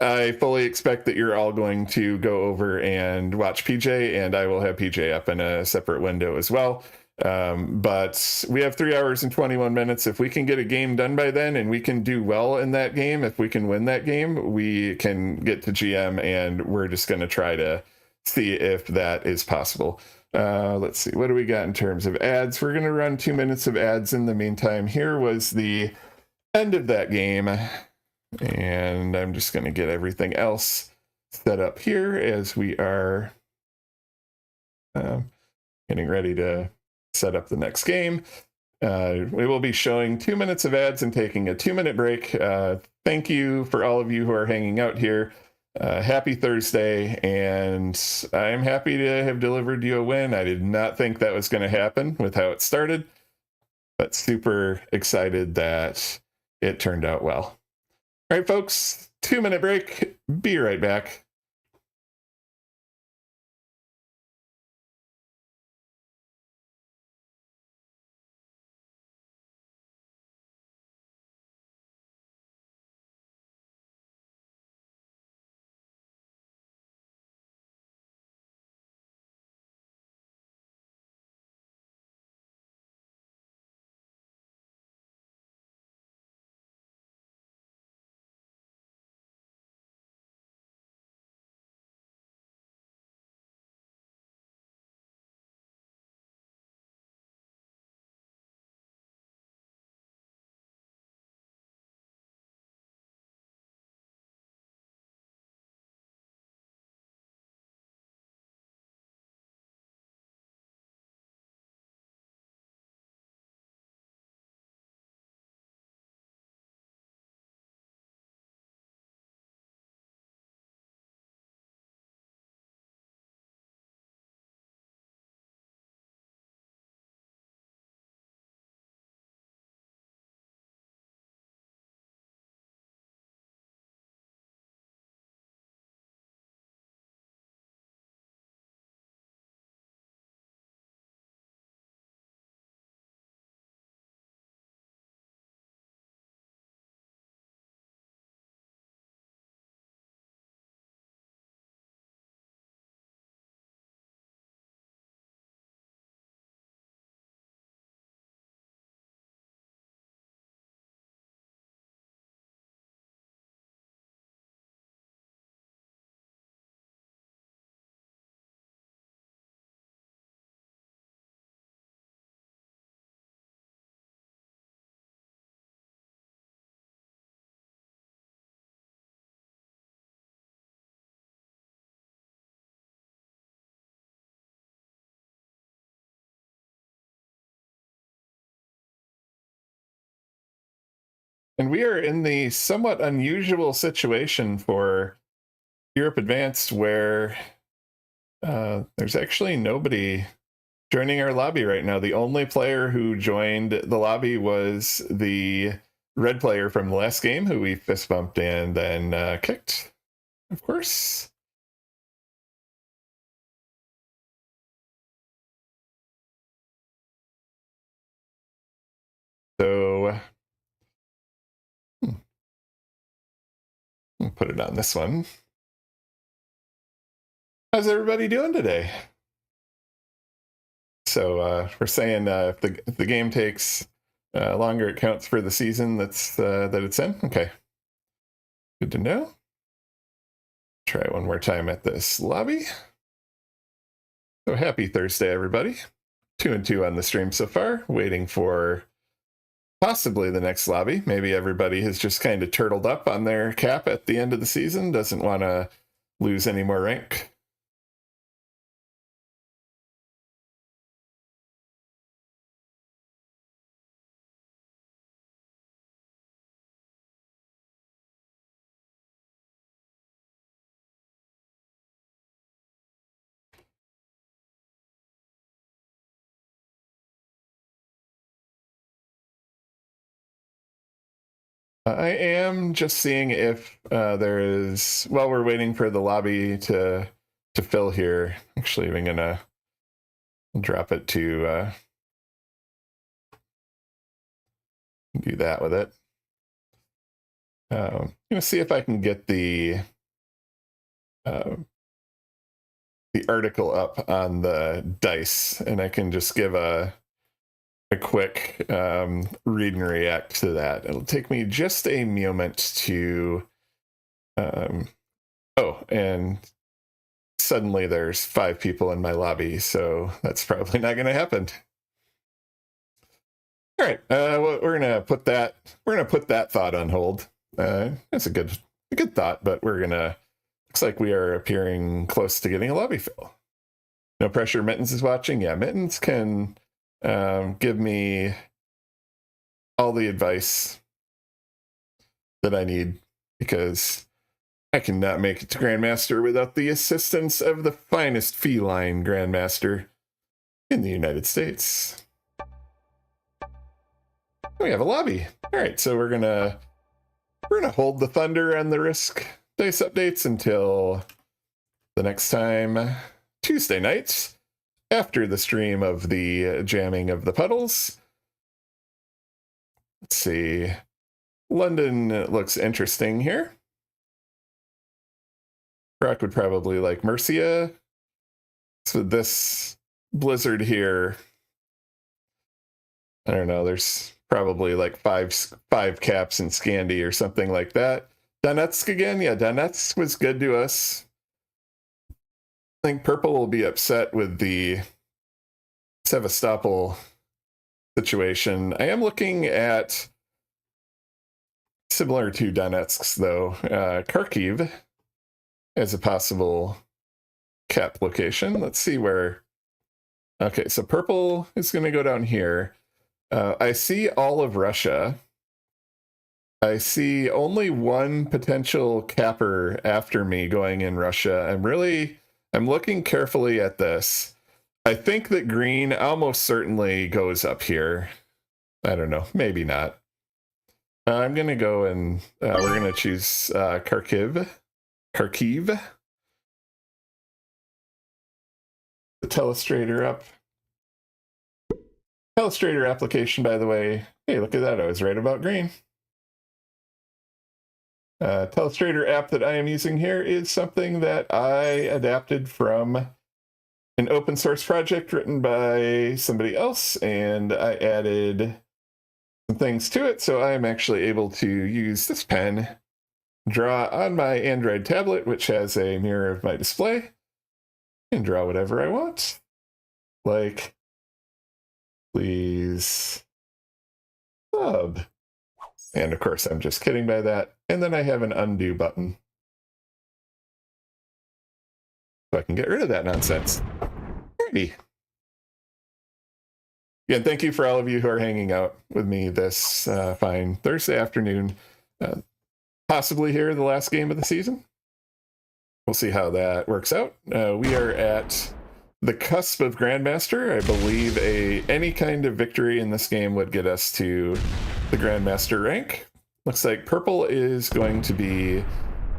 I fully expect that you're all going to go over and watch PJ, and I will have PJ up in a separate window as well. But we have 3 hours and 21 minutes. If we can get a game done by then and we can do well in that game, if we can win that game, we can get to GM, and we're just going to try to see if that is possible. Let's see, what do we got in terms of ads? We're going to run 2 minutes of ads in the meantime. Here was the end of that game, and I'm just going to get everything else set up here as we are getting ready to set up the next game. We will be showing 2 minutes of ads and taking a 2-minute break. Thank you for all of you who are hanging out here. Happy Thursday, and I'm happy to have delivered you a win. I did not think that was going to happen with how it started, but super excited that it turned out well. All right, folks, 2-minute break. Be right back. And we are in the somewhat unusual situation for Europe Advanced where there's actually nobody joining our lobby right now. The only player who joined the lobby was the red player from the last game, who we fist bumped and then kicked, of course. So I'll put it on this one. How's everybody doing today? So we're saying if the game takes Longer it counts for the season that it's in. Okay. Good to know. Try one more time at this lobby. So happy Thursday, everybody. 2-2 on the stream so far, waiting for possibly the next lobby. Maybe everybody has just kind of turtled up on their cap at the end of the season, doesn't want to lose any more rank. I am just seeing if there is, while we're waiting for the lobby to fill here, actually I'm gonna drop it to do that with it. I'm gonna see if I can get the article up on the dice, and I can just give a quick read and react to that. It'll take me just a moment to oh, and suddenly there's 5 people in my lobby, so that's probably not going to happen. All right, we're gonna put that thought on hold. That's a good thought, but looks like we are appearing close to getting a lobby fill. No pressure. Mittens is watching. Yeah, Mittens can give me all the advice that I need, because I cannot make it to Grandmaster without the assistance of the finest feline Grandmaster in the United States. We have a lobby. All right, so we're gonna hold the thunder on the Risk dice updates until the next time, Tuesday nights, after the stream of the jamming of the puddles. Let's see. London looks interesting here. Brock would probably like Mercia. So this blizzard here, I don't know, there's probably like five caps in Scandi or something like that. Donetsk again? Yeah, Donetsk was good to us. I think Purple will be upset with the Sevastopol situation. I am looking at, similar to Donetsk's though, Kharkiv as a possible cap location. Let's see where. Okay, so Purple is going to go down here. I see all of Russia. I see only one potential capper after me going in Russia. I'm looking carefully at this. I think that green almost certainly goes up here. I don't know, maybe not. I'm going to go and we're going to choose Kharkiv. The Telestrator up. Telestrator application, by the way. Hey, look at that. I was right about green. Telestrator app that I am using here is something that I adapted from an open source project written by somebody else, and I added some things to it, so I'm actually able to use this pen, draw on my Android tablet, which has a mirror of my display, and draw whatever I want. Like, please sub. And of course, I'm just kidding by that. And then I have an undo button, so I can get rid of that nonsense. Alrighty. Again, thank you for all of you who are hanging out with me this fine Thursday afternoon. Possibly here the last game of the season. We'll see how that works out. We are at the cusp of Grandmaster. I believe any kind of victory in this game would get us to the Grandmaster rank. Looks like Purple is going to be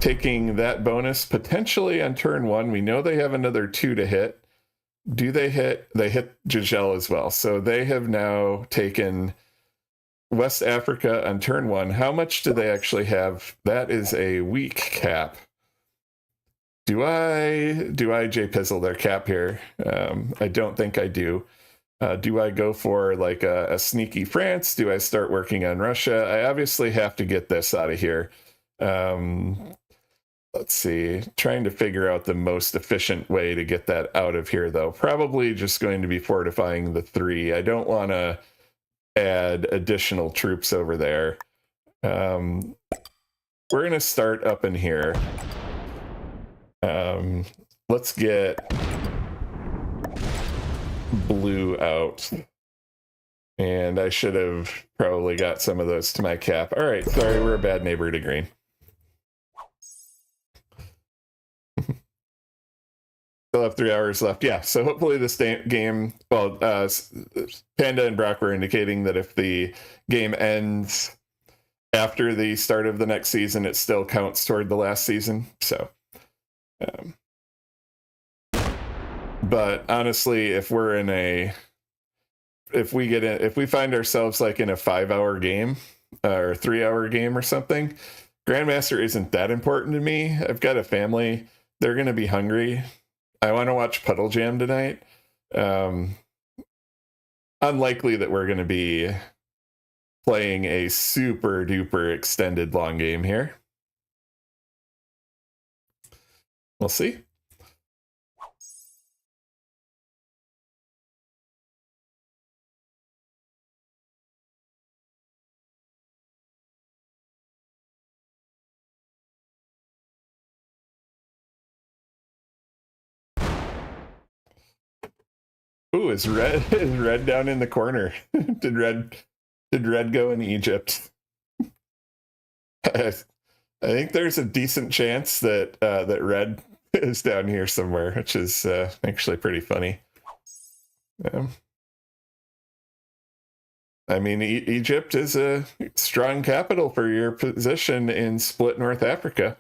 taking that bonus potentially on turn 1. We know they have another 2 to hit. Do they hit? They hit Jejel as well. So they have now taken West Africa on turn 1. How much do they actually have? That is a weak cap. Do I J-Pizzle their cap here? I don't think I do. Do I go for like a sneaky France? Do I start working on Russia? I obviously have to get this out of here. Let's see, trying to figure out the most efficient way to get that out of here, though. Probably just going to be fortifying the 3. I don't want to add additional troops over there. We're going to start up in here. Let's get blue out. And I should have probably got some of those to my cap. All right, sorry, we're a bad neighbor to green. Still have 3 hours left. Yeah, so hopefully this game, well, Panda and Brock were indicating that if the game ends after the start of the next season, it still counts toward the last season. So, but honestly, if we're in a, if we find ourselves like in a 5-hour game or 3-hour game or something, Grandmaster isn't that important to me. I've got a family. They're going to be hungry. I want to watch Puddle Jam tonight. Unlikely that we're going to be playing a super duper extended long game here. We'll see. Ooh, is red down in the corner? Did red go in Egypt? I think there's a decent chance that that red is down here somewhere, which is actually pretty funny. I mean, Egypt is a strong capital for your position in split North Africa.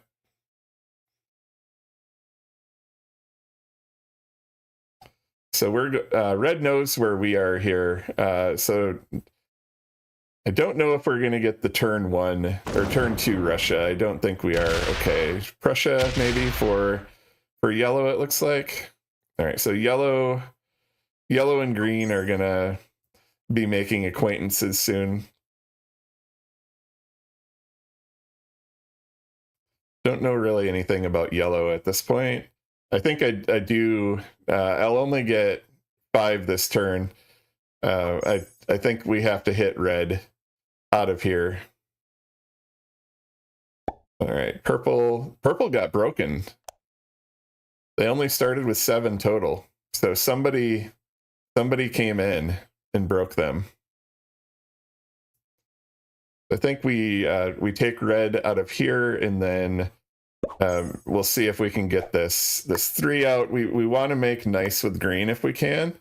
So we're red knows where we are here. So I don't know if we're going to get the turn 1 or turn 2 Russia. I don't think we are. Okay, Prussia maybe for yellow. It looks like. All right, so yellow and green are going to be making acquaintances soon. Don't know really anything about yellow at this point. I think I do. I'll only get 5 this turn. I think we have to hit red out of here. All right, purple got broken. They only started with 7 total, so somebody came in and broke them. I think we take red out of here, and then we'll see if we can get this 3 out. We want to make nice with green if we can,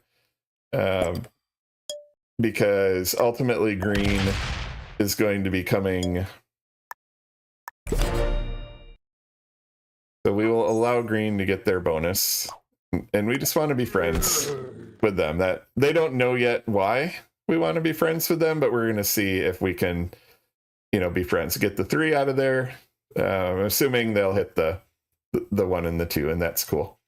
because ultimately green is going to be coming. So we will allow green to get their bonus, and we just want to be friends with them. That they don't know yet why we want to be friends with them, but we're going to see if we can, be friends. Get the 3 out of there. Assuming they'll hit the 1 and the 2, and that's cool.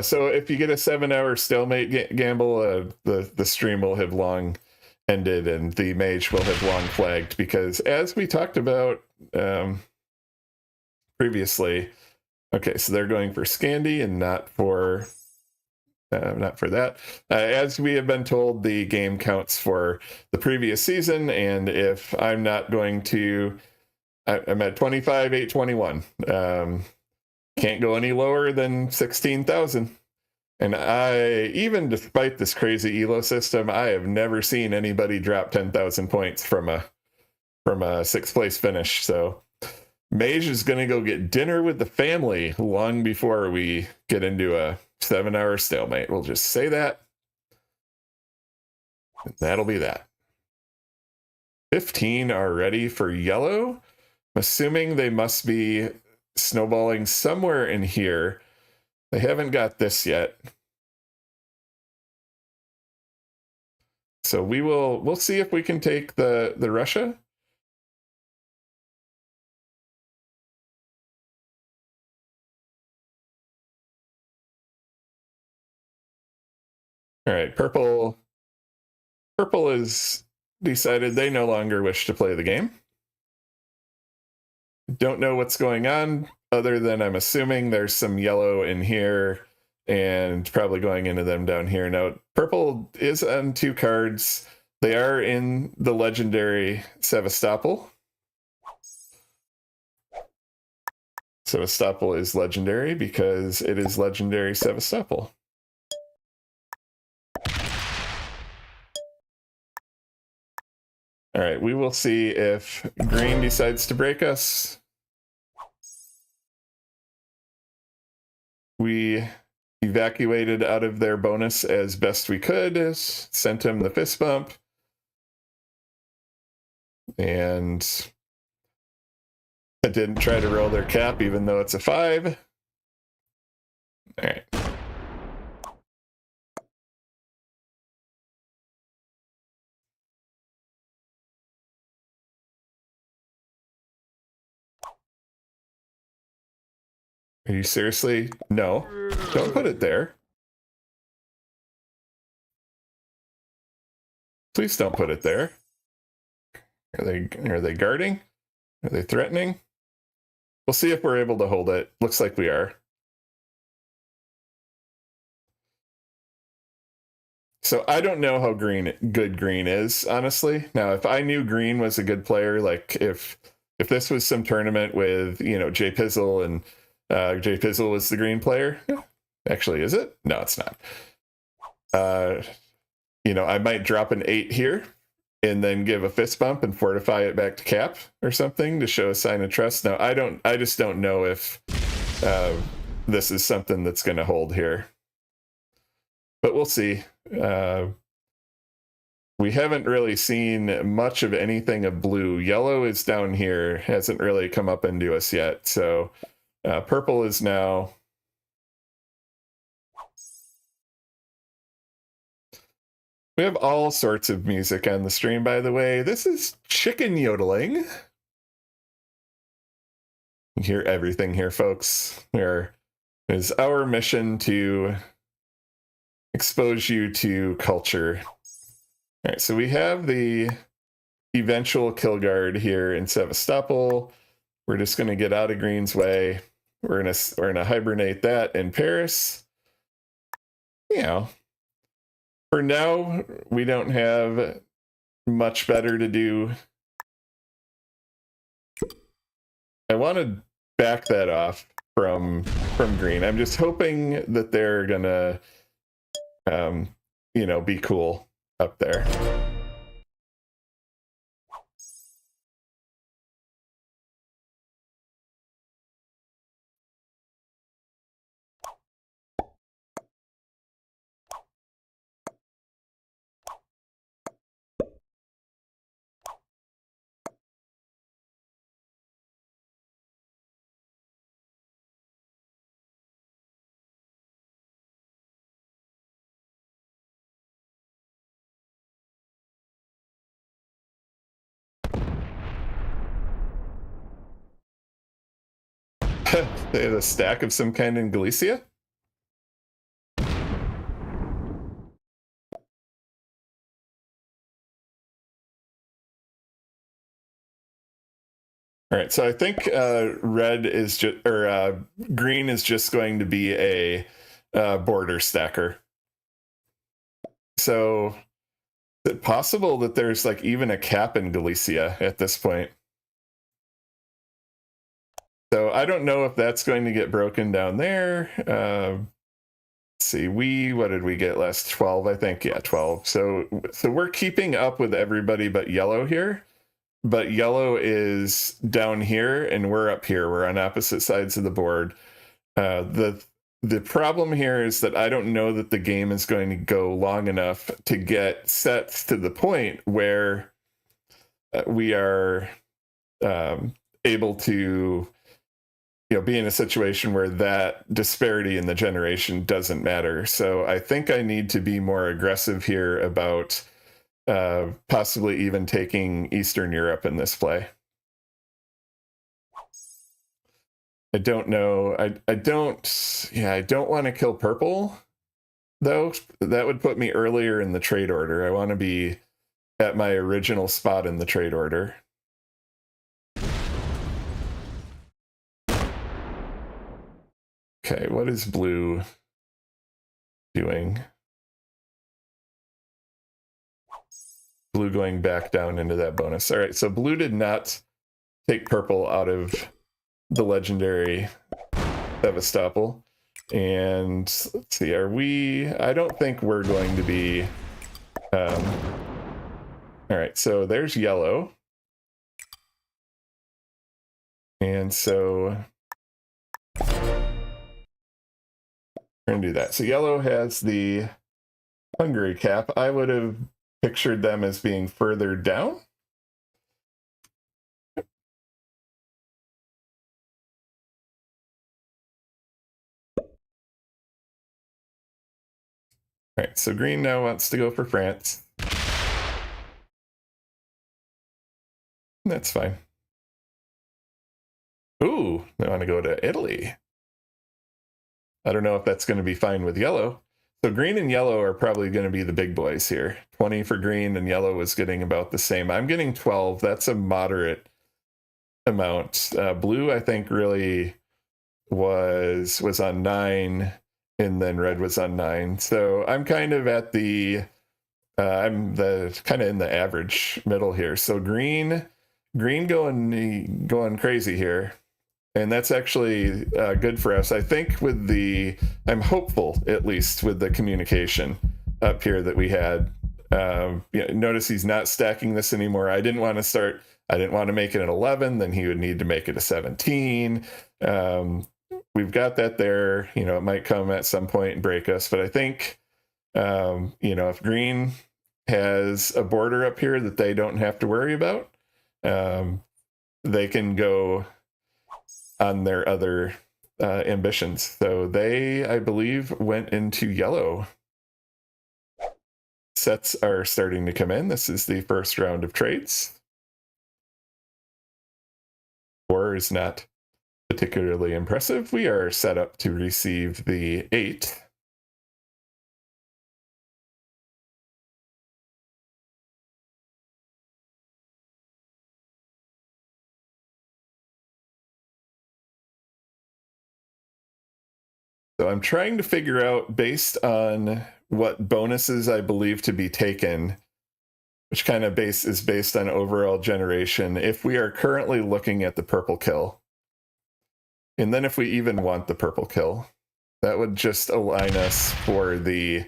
So if you get a 7-hour stalemate gamble, the stream will have long ended, and the mage will have long flagged, because as we talked about previously, okay, so they're going for Scandi and not for that. As we have been told, the game counts for the previous season, and if I'm not going to, I'm at 25, 821. Can't go any lower than 16,000. And even despite this crazy elo system, I have never seen anybody drop 10,000 points from a 6th place finish. So Mage is going to go get dinner with the family long before we get into a 7-hour stalemate. We'll just say that. And that'll be that. 15 are ready for yellow. I'm assuming they must be snowballing somewhere in here. They haven't got this yet. So we'll see if we can take the Russia. All right, purple Purple has decided they no longer wish to play the game. Don't know what's going on, other than I'm assuming there's some yellow in here and probably going into them down here. Now, purple is on 2 cards. They are in the legendary Sevastopol. Sevastopol is legendary because it is legendary Sevastopol. All right, we will see if green decides to break us. We evacuated out of their bonus as best we could, sent him the fist bump, and I didn't try to roll their cap even though it's a 5. All right. Are you seriously? No. Don't put it there. Please don't put it there. Are they guarding? Are they threatening? We'll see if we're able to hold it. Looks like we are. So I don't know how good green is, honestly. Now, if I knew green was a good player, like if this was some tournament with, you know, Jay Pizzle and Jay Pizzle was the green player. Actually, is it? No, it's not. You know, I might drop an 8 here and then give a fist bump and fortify it back to cap or something to show a sign of trust. Now, I just don't know if this is something that's going to hold here. But we'll see. We haven't really seen much of anything of blue. Yellow is down here, hasn't really come up into us yet. So purple is now. We have all sorts of music on the stream, by the way. This is chicken yodeling. You hear everything here, folks. It is our mission to expose you to culture. All right, so we have the eventual kill guard here in Sevastopol. We're just going to get out of green's way. We're gonna hibernate that in Paris. You know, for now, we don't have much better to do. I want to back that off from green. I'm just hoping that they're gonna, you know, be cool up there. They have a stack of some kind in Galicia? All right, so I think red is just, or green is just going to be a border stacker. So is it possible that there's like even a cap in Galicia at this point? So I don't know if that's going to get broken down there. Let's see, what did we get last? 12, I think. Yeah, 12. So we're keeping up with everybody but yellow here. But yellow is down here and we're up here. We're on opposite sides of the board. The problem here is that I don't know that the game is going to go long enough to get sets to the point where we are able to, you know, be in a situation where that disparity in the generation doesn't matter. So I think I need to be more aggressive here about possibly even taking Eastern Europe in this play. I don't know. I don't want to kill purple, though. That would put me earlier in the trade order. I want to be at my original spot in the trade order. Okay, what is blue doing? Blue going back down into that bonus. All right, so blue did not take purple out of the legendary Sevastopol. And let's see, are we... I don't think we're going to be... all right, so there's yellow. And so we're going to do that. So yellow has the Hungary cap. I would have pictured them as being further down. All right, so green now wants to go for France. That's fine. Ooh, they want to go to Italy. I don't know if that's going to be fine with yellow. So green and yellow are probably going to be the big boys here. 20 for green, and yellow is getting about the same. I'm getting 12. That's a moderate amount. Blue, I think, really was on 9, and then red was on 9. So I'm kind of at the I'm the kind of in the average middle here. So green going crazy here. And that's actually good for us. I think with I'm hopeful, at least, with the communication up here that we had. Notice he's not stacking this anymore. I didn't want to make it an 11, then he would need to make it a 17. We've got that there. It might come at some point and break us. But I think, if green has a border up here that they don't have to worry about, they can go on their other ambitions. So they, I believe, went into yellow. Sets are starting to come in. This is the first round of trades. 4 is not particularly impressive. We are set up to receive the 8. So I'm trying to figure out, based on what bonuses I believe to be taken, which kind of is based on overall generation, if we are currently looking at the purple kill. And then if we even want the purple kill, that would just align us for the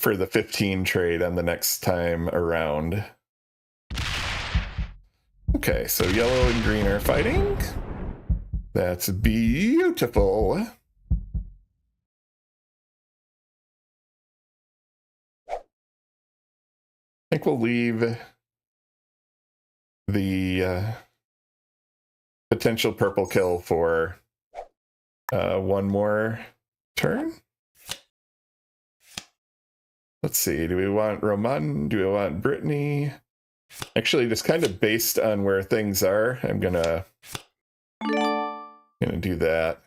15 trade on the next time around. Okay, so yellow and green are fighting. That's beautiful. I think we'll leave the potential purple kill for one more turn. Let's see, do we want Roman? Do we want Brittany? Actually, just kind of based on where things are, I'm gonna do that.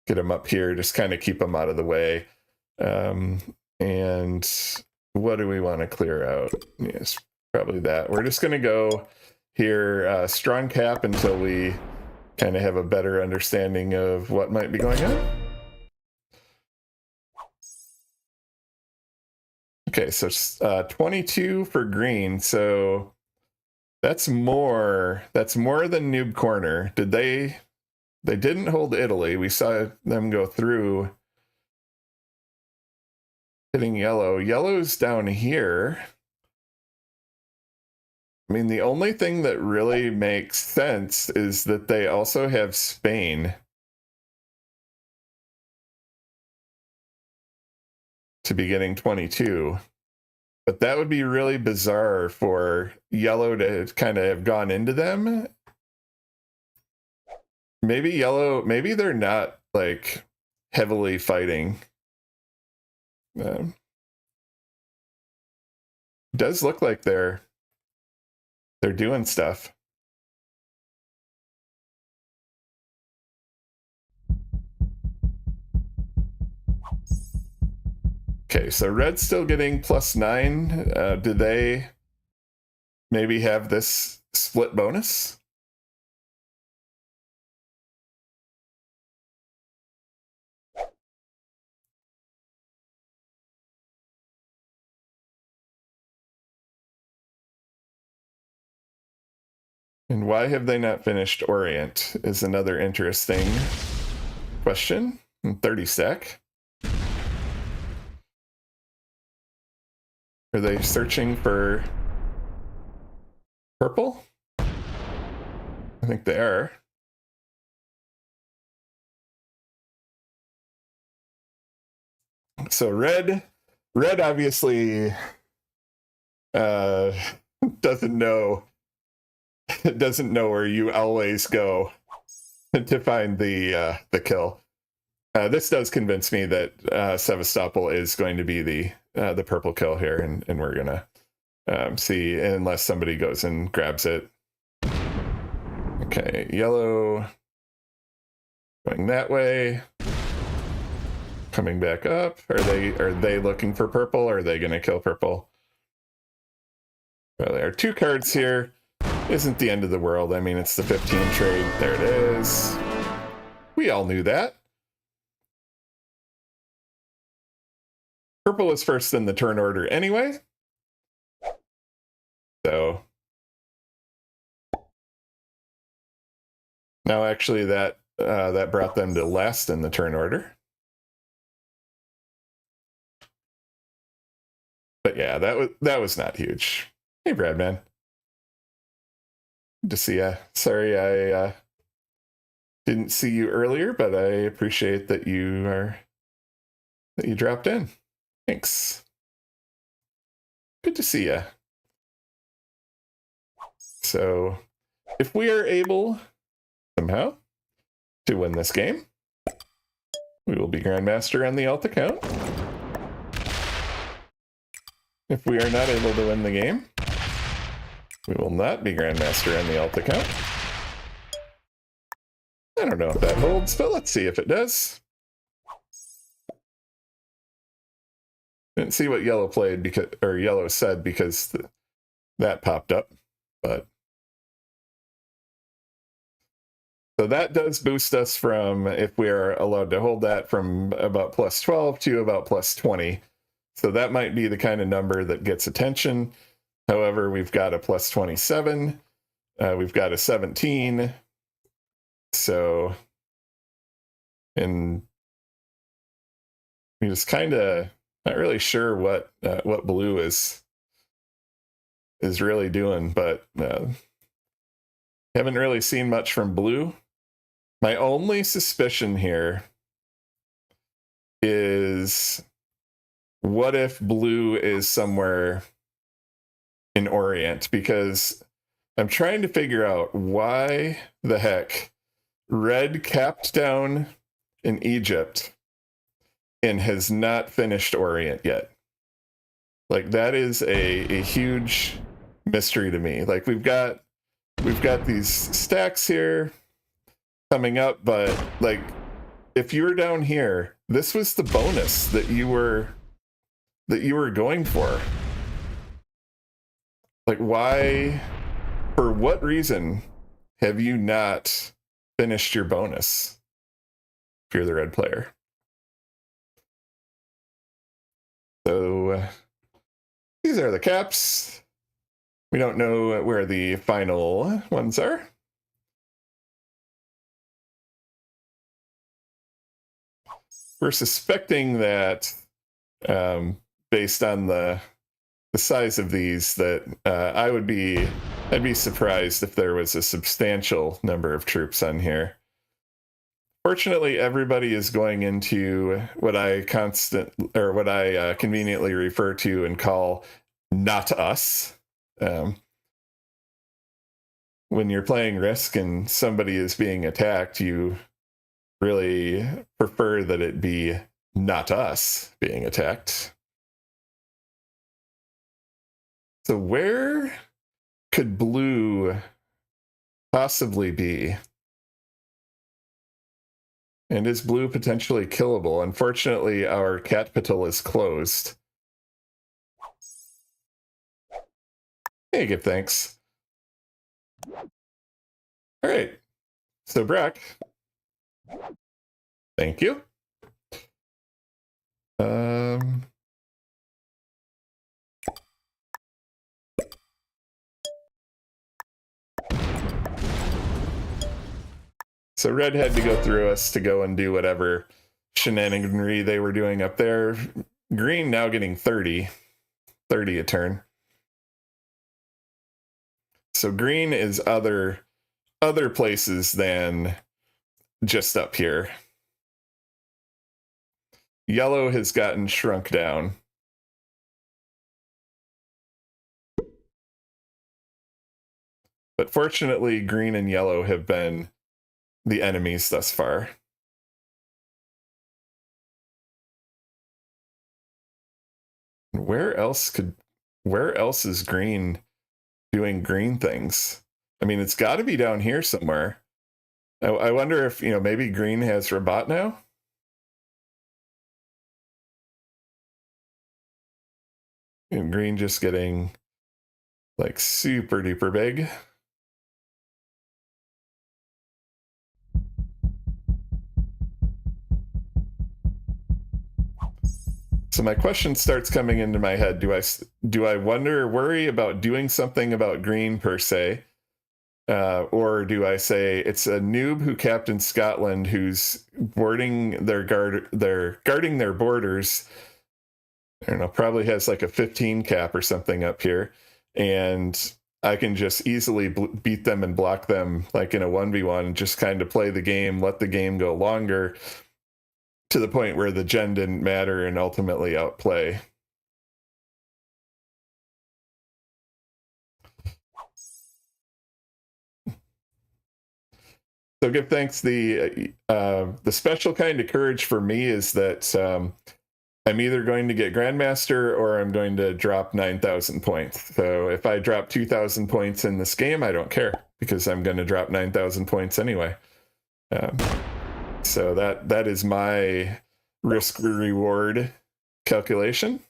Get him up here, just kind of keep him out of the way. And what do we want to clear out? Yes, probably that. We're just gonna go here, strong cap, until we kind of have a better understanding of what might be going on. Okay, so 22 for green. So that's more than Noob Corner. They didn't hold Italy. We saw them go through hitting yellow. Yellow's down here. I mean, the only thing that really makes sense is that they also have Spain to be getting 22. But that would be really bizarre for yellow to kind of have gone into them. Maybe yellow, maybe they're not like heavily fighting. Does look like they're doing stuff. Okay, so red's still getting +9. Do they maybe have this split bonus? And why have they not finished Orient is another interesting question. 30 stack. Are they searching for purple? I think they are. So red obviously doesn't know where you always go to find the kill. This does convince me that Sevastopol is going to be the purple kill here, and we're gonna see, unless somebody goes and grabs it. Okay, yellow going that way, coming back up. Are they looking for purple, or are they gonna kill purple? Well, there are 2 cards here. Isn't the end of the world. I mean, it's the 15 trade. There it is. We all knew that. Purple is first in the turn order anyway. So now actually that brought them to last in the turn order. But yeah, that was not huge. Hey, Bradman. Good to see ya. Sorry I didn't see you earlier, but I appreciate that you dropped in. Thanks. Good to see ya. So if we are able somehow to win this game, we will be Grandmaster on the alt account. If we are not able to win the game, we will not be Grandmaster on the alt account. I don't know if that holds, but let's see if it does. Didn't see what yellow played yellow said because that popped up, but so that does boost us from, if we are allowed to hold that, from about +12 to about +20. So that might be the kind of number that gets attention. However, we've got a +27. We've got a 17. So, and we just kind of not really sure what blue is really doing, but haven't really seen much from blue. My only suspicion here is, what if blue is somewhere in Orient? Because I'm trying to figure out why the heck red capped down in Egypt and has not finished Orient yet. Like, that is a huge mystery to me. Like, we've got these stacks here coming up, but like, if you were down here, this was the bonus that you were going for. Like, why, for what reason have you not finished your bonus if you're the red player? So these are the caps. We don't know where the final ones are. We're suspecting that, based on the size of these, that I'd be surprised if there was a substantial number of troops on here. Fortunately, everybody is going into what I conveniently refer to and call not us. When you're playing Risk and somebody is being attacked, you really prefer that it be not us being attacked. So where could blue possibly be? And is blue potentially killable? Unfortunately, our Catpital is closed. Hey, give thanks. All right. So, Brock. Thank you. So red had to go through us to go and do whatever shenaniganry they were doing up there. Green now getting 30 a turn. So green is other places than just up here. Yellow has gotten shrunk down. But fortunately, green and yellow have been the enemies thus far. Where else is green doing green things? I mean, it's got to be down here somewhere. I wonder if, maybe green has Rabat now? And green just getting like super duper big. So my question starts coming into my head. Do I worry about doing something about green per se? Or do I say it's a noob who captained Scotland who's guarding their borders? I don't know, probably has like a 15 cap or something up here, and I can just easily beat them and block them like in a 1v1, just kind of play the game, let the game go longer to the point where the gen didn't matter and ultimately outplay. So give thanks. The special kind of courage for me is that I'm either going to get Grandmaster or I'm going to drop 9,000 points. So if I drop 2,000 points in this game, I don't care because I'm going to drop 9,000 points anyway. So that is my risk reward calculation.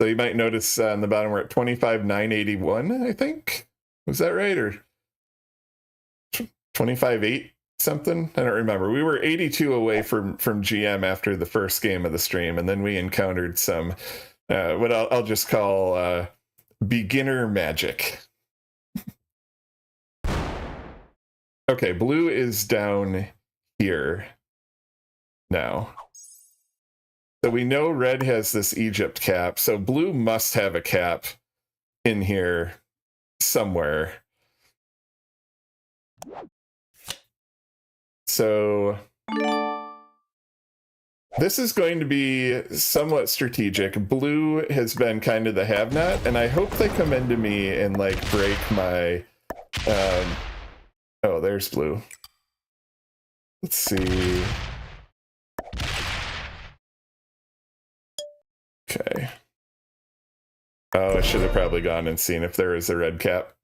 So you might notice on the bottom we're at 25,981, I think. Was that right? Or 25,8 something? I don't remember. We were 82 away from GM after the first game of the stream, and then we encountered some what I'll just call beginner magic. Okay, blue is down here now. So we know red has this Egypt cap, so blue must have a cap in here somewhere. So this is going to be somewhat strategic. Blue has been kind of the have-not, and I hope they come into me and like break my oh, there's blue. Let's see. Okay. Oh, I should have probably gone and seen if there is a red cap.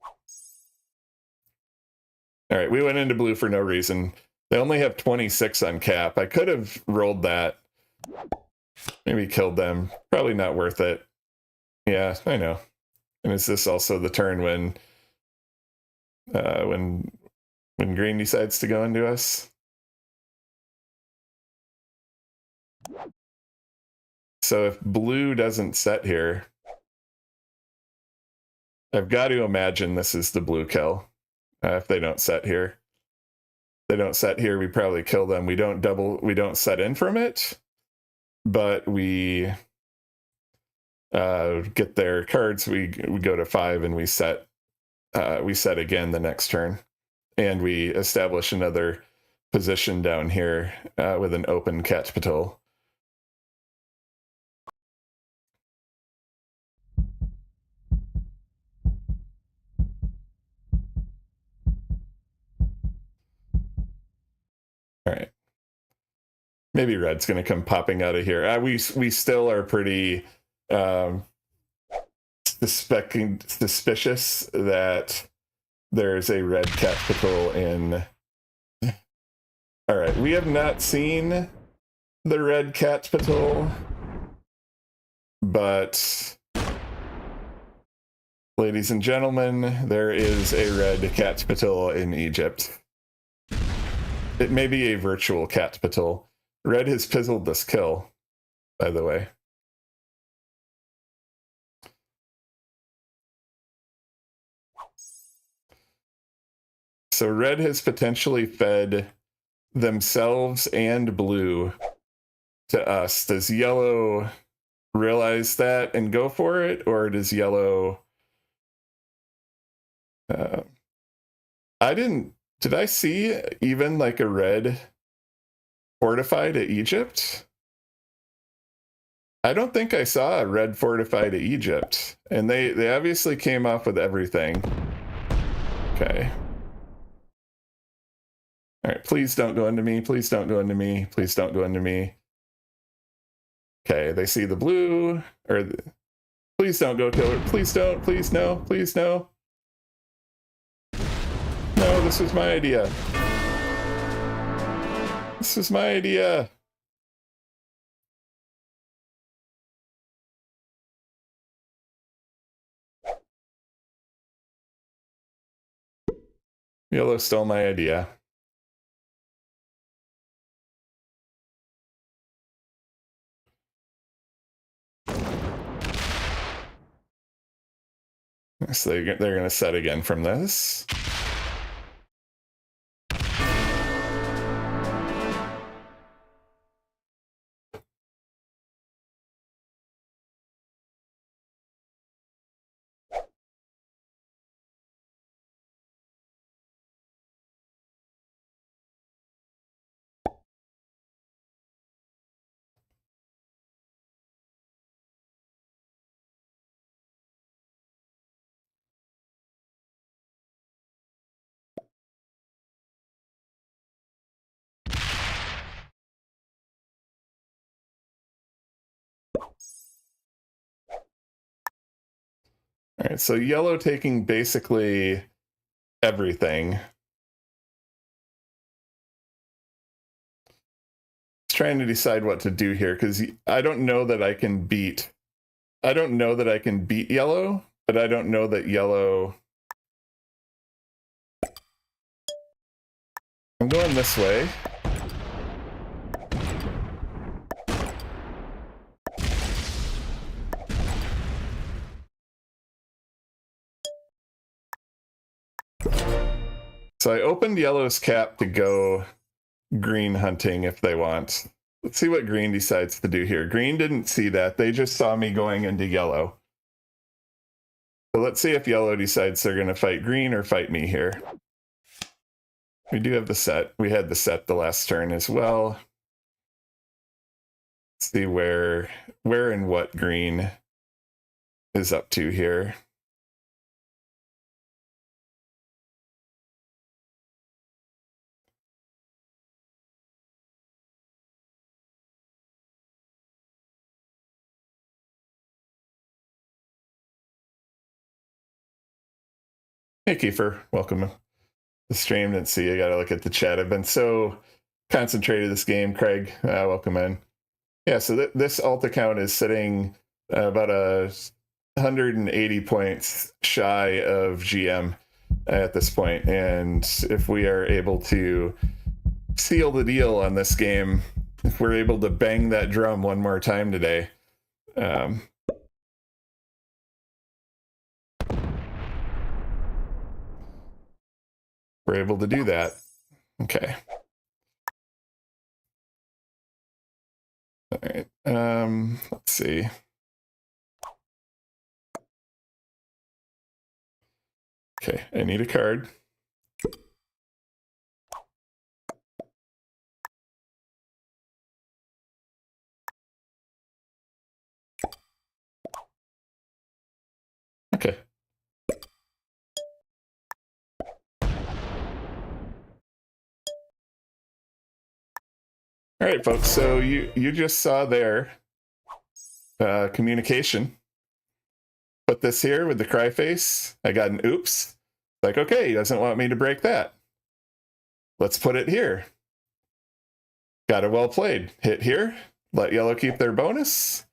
All right, we went into blue for no reason. They only have 26 on cap. I could have rolled that. Maybe killed them. Probably not worth it. Yeah, I know. And is this also the turn when green decides to go into us? So if blue doesn't set here, I've got to imagine this is the blue kill. If they don't set here. They don't set here, we probably kill them. We don't set in from it, but we get their cards. We go to 5 and we set again the next turn, and we establish another position down here with an open Catpital. All right. Maybe red's going to come popping out of here. We still are pretty suspicious that there's a red Catpital in All right, we have not seen the red Catpital, but ladies and gentlemen, there is a red Catpital in Egypt. It may be a virtual Catpital. Red has pizzled this kill, by the way. So red has potentially fed themselves and blue to us. Does yellow realize that and go for it, or does yellow... Did I see even like a red fortified at Egypt? I don't think I saw a red fortified at Egypt. And they obviously came off with everything. Okay. All right, please don't go into me. Please don't go into me. Please don't go into me. Okay, they see the blue, or please don't go killer. Please don't, please no, please no. No, this was my idea. This was my idea. Yellow stole my idea. So they're going to set again from this. All right, so yellow taking basically everything. Trying to decide what to do here, because I don't know that I can beat yellow, but I don't know that yellow... I'm going this way. So I opened yellow's cap to go green hunting if they want. Let's see what green decides to do here. Green didn't see that. They just saw me going into yellow. So let's see if yellow decides they're going to fight green or fight me here. We do have the set. We had the set the last turn as well. Let's see where and what green is up to here. Hey, Kiefer, welcome to the stream. Didn't see you. Got to look at the chat. I've been so concentrated this game. Craig, welcome in. Yeah, so this alt account is sitting about 180 points shy of GM at this point, and if we are able to seal the deal on this game, if we're able to bang that drum one more time today, we're able to do that. Okay. All right. Let's see. Okay, I need a card. Okay. All right, folks, so you just saw there communication. Put this here with the cry face. I got an oops. Like, okay, he doesn't want me to break that. Let's put it here. got a well played. Hit here. Let yellow keep their bonus.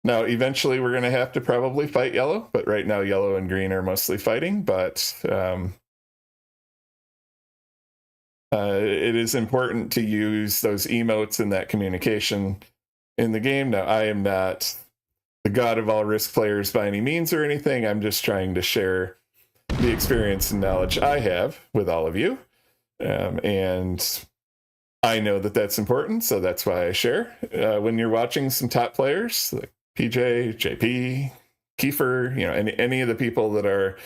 Now, eventually we're going to have to probably fight yellow, but right now yellow and green are mostly fighting, but it is important to use those emotes and that communication in the game. Now, I am not the god of all risk players by any means or anything. I'm just trying to share the experience and knowledge I have with all of you. And I know that that's important, so that's why I share. When you're watching some top players like PJ, JP, Kiefer, any of the people that are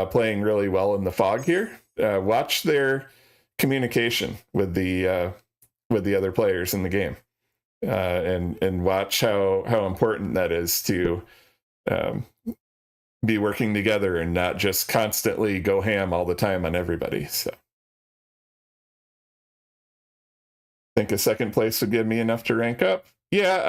playing really well in the fog here, watch their communication with the other players in the game, and watch how important that is to be working together and not just constantly go ham all the time on everybody. So I think a second place would give me enough to rank up. Yeah,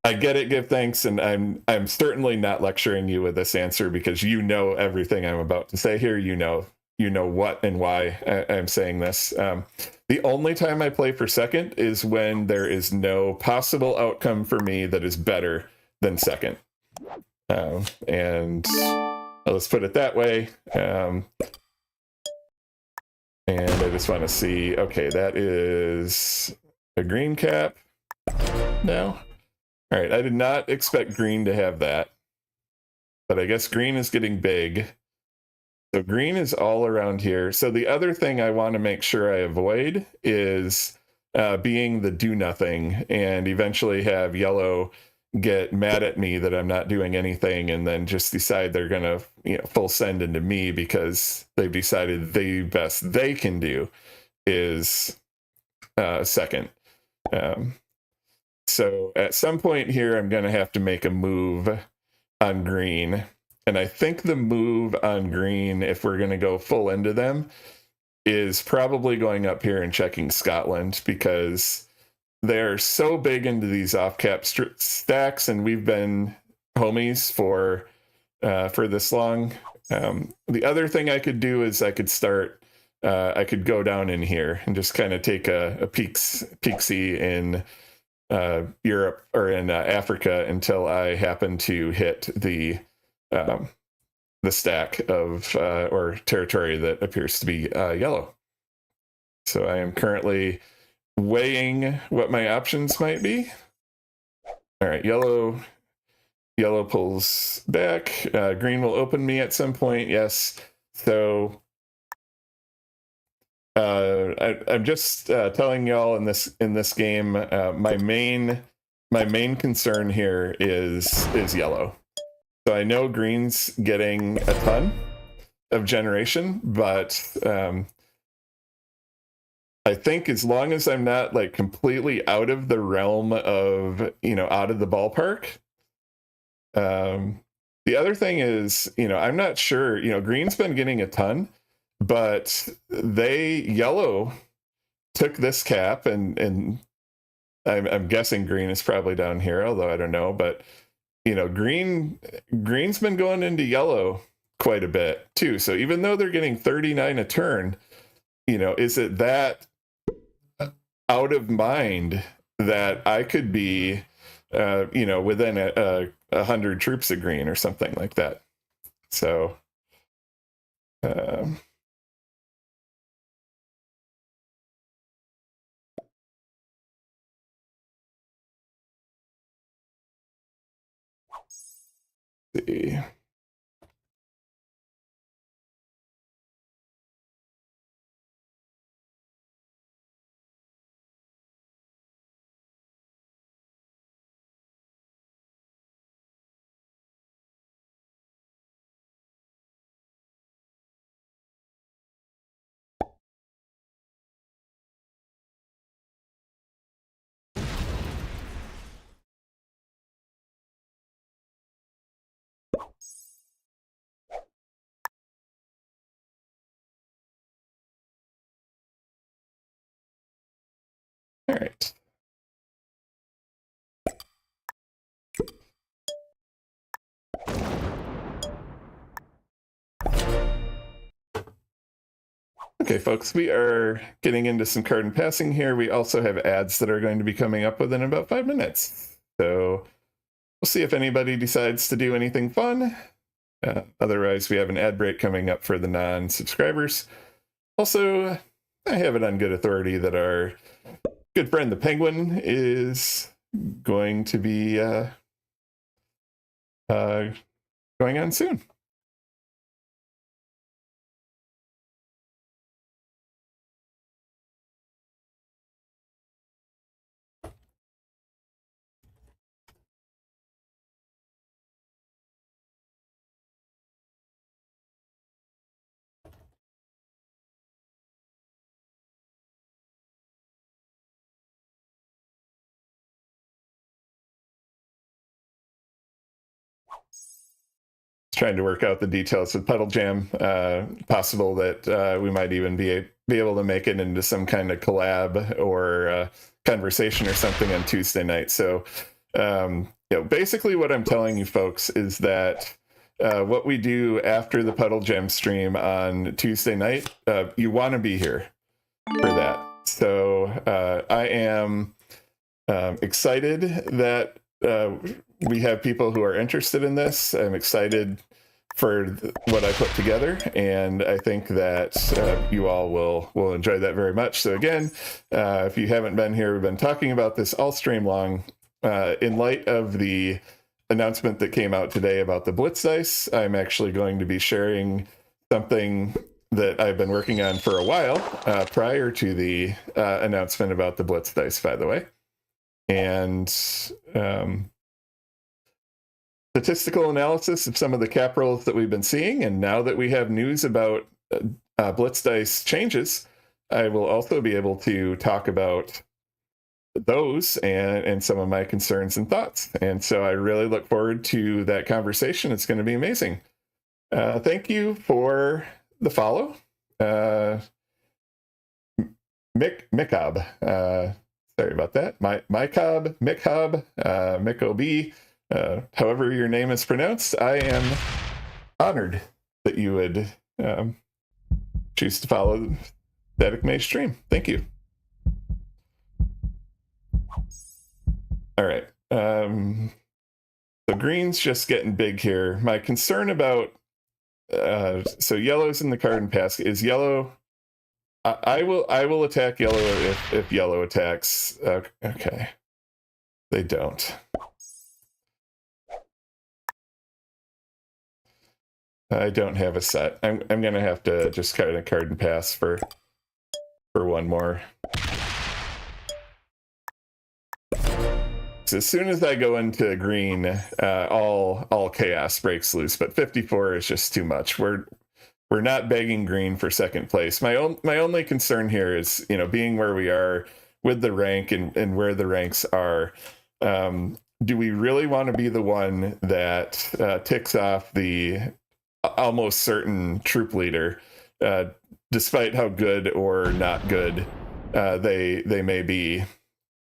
I get it, give thanks, and I'm certainly not lecturing you with this answer because you know everything I'm about to say here. You know what and why I'm saying this. The only time I play for second is when there is no possible outcome for me that is better than second. And let's put it that way. And I just want to see, okay, that is a green cap now. All right, I did not expect green to have that, but I guess green is getting big. So green is all around here. So the other thing I want to make sure I avoid is being the do nothing and eventually have yellow get mad at me that I'm not doing anything and then just decide they're going to full send into me because they've decided the best they can do is second. So at some point here, I'm going to have to make a move on green. And I think the move on green, if we're going to go full into them, is probably going up here and checking Scotland because they're so big into these off-cap stacks, and we've been homies for this long. The other thing I could do is I could go down in here and just kind of take a peek-see in Europe or in Africa until I happen to hit the stack of or territory that appears to be yellow. So I am currently weighing what my options might be. All right, yellow pulls back. Green will open me at some point. Yes. So I'm just telling y'all in this game, my main concern here is yellow. So I know green's getting a ton of generation, but I think as long as I'm not like completely out of the realm of out of the ballpark. The other thing is I'm not sure. Green's been getting a ton. But yellow took this cap, and I'm guessing green is probably down here, although I don't know. But green's been going into yellow quite a bit too. So even though they're getting 39 a turn, is it that out of mind that I could be, within 100 troops of green or something like that? So. See. All right. Okay, folks, we are getting into some card and passing here. We also have ads that are going to be coming up within about 5 minutes. So we'll see if anybody decides to do anything fun. Otherwise, we have an ad break coming up for the non-subscribers. Also, I have it on good authority that our good friend the Penguin is going to be going on soon. Trying to work out the details with Puddle Jam. Possible that we might even be able to make it into some kind of collab or conversation or something on Tuesday night. So, basically what I'm telling you folks is that what we do after the Puddle Jam stream on Tuesday night, you want to be here for that. So I am excited that we have people who are interested in this. I'm excited for what I put together, and I think that you all will enjoy that very much. So again, if you haven't been here, we've been talking about this all stream long. In light of the announcement that came out today about the Blitz dice, I'm actually going to be sharing something that I've been working on for a while, prior to the announcement about the Blitz dice, by the way. And statistical analysis of some of the cap rolls that we've been seeing. And now that we have news about Blitz dice changes, I will also be able to talk about those and some of my concerns and thoughts. And so I really look forward to that conversation. It's going to be amazing. Thank you for the follow. Mick sorry about that. My Cobb, Mick Hobb, Mick OB, however your name is pronounced. I am honored that you would choose to follow the TheStaticMage stream. Thank you. All right. So green's just getting big here. My concern about so yellow's in the card and pass. Is yellow? I will attack yellow if yellow attacks. Okay, they don't. I don't have a set. I'm gonna have to just kind of card and pass for one more. So as soon as I go into green, all chaos breaks loose. But 54 is just too much. We're not begging green for second place. My only concern here is, being where we are with the rank and where the ranks are. Do we really want to be the one that ticks off the almost certain troop leader, despite how good or not good they may be?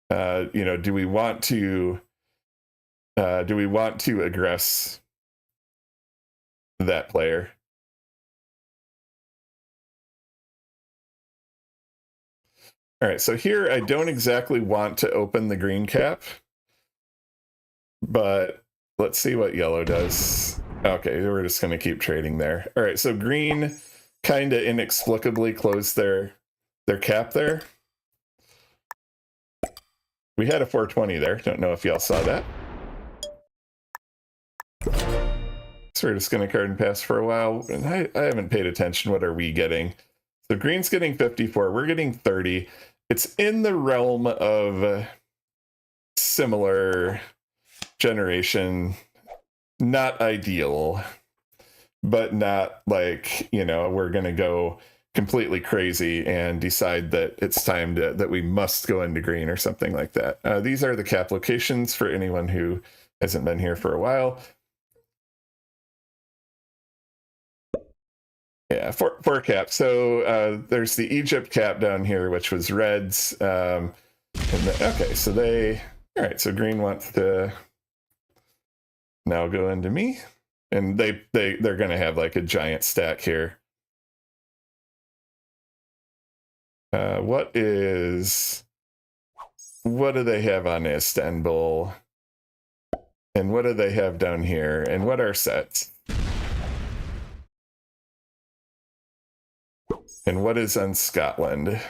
Do we want to aggress that player? All right, so here I don't exactly want to open the green cap, but let's see what yellow does. Okay, we're just going to keep trading there. All right, so green kind of inexplicably closed their cap there. We had a 420 there. Don't know if y'all saw that. So we're just going to card and pass for a while. And I haven't paid attention. What are we getting? So green's getting 54. We're getting 30. It's in the realm of similar generation. Not ideal, but not like, we're going to go completely crazy and decide that it's time that we must go into green or something like that. These are the cap locations for anyone who hasn't been here for a while. Yeah, four caps. So there's the Egypt cap down here, which was reds. Okay, so all right, so green wants to now go into me. And they're going to have like a giant stack here. What do they have on Istanbul? And what do they have down here? And what are sets? And what is on Scotland?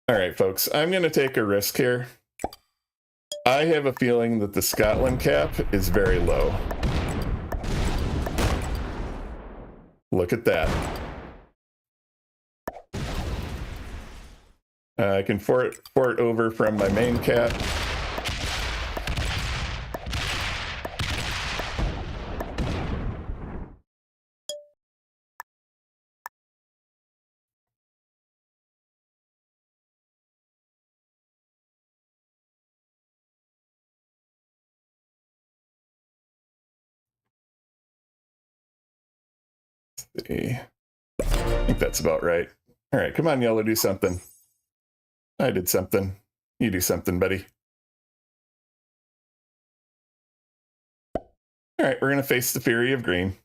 All right, folks, I'm going to take a risk here. I have a feeling that the Scotland cap is very low. Look at that. I can port over from my main cap. Let's see. I think that's about right. All right, come on, yellow, do something. I did something. You do something, buddy. All right, we're going to face the fury of green.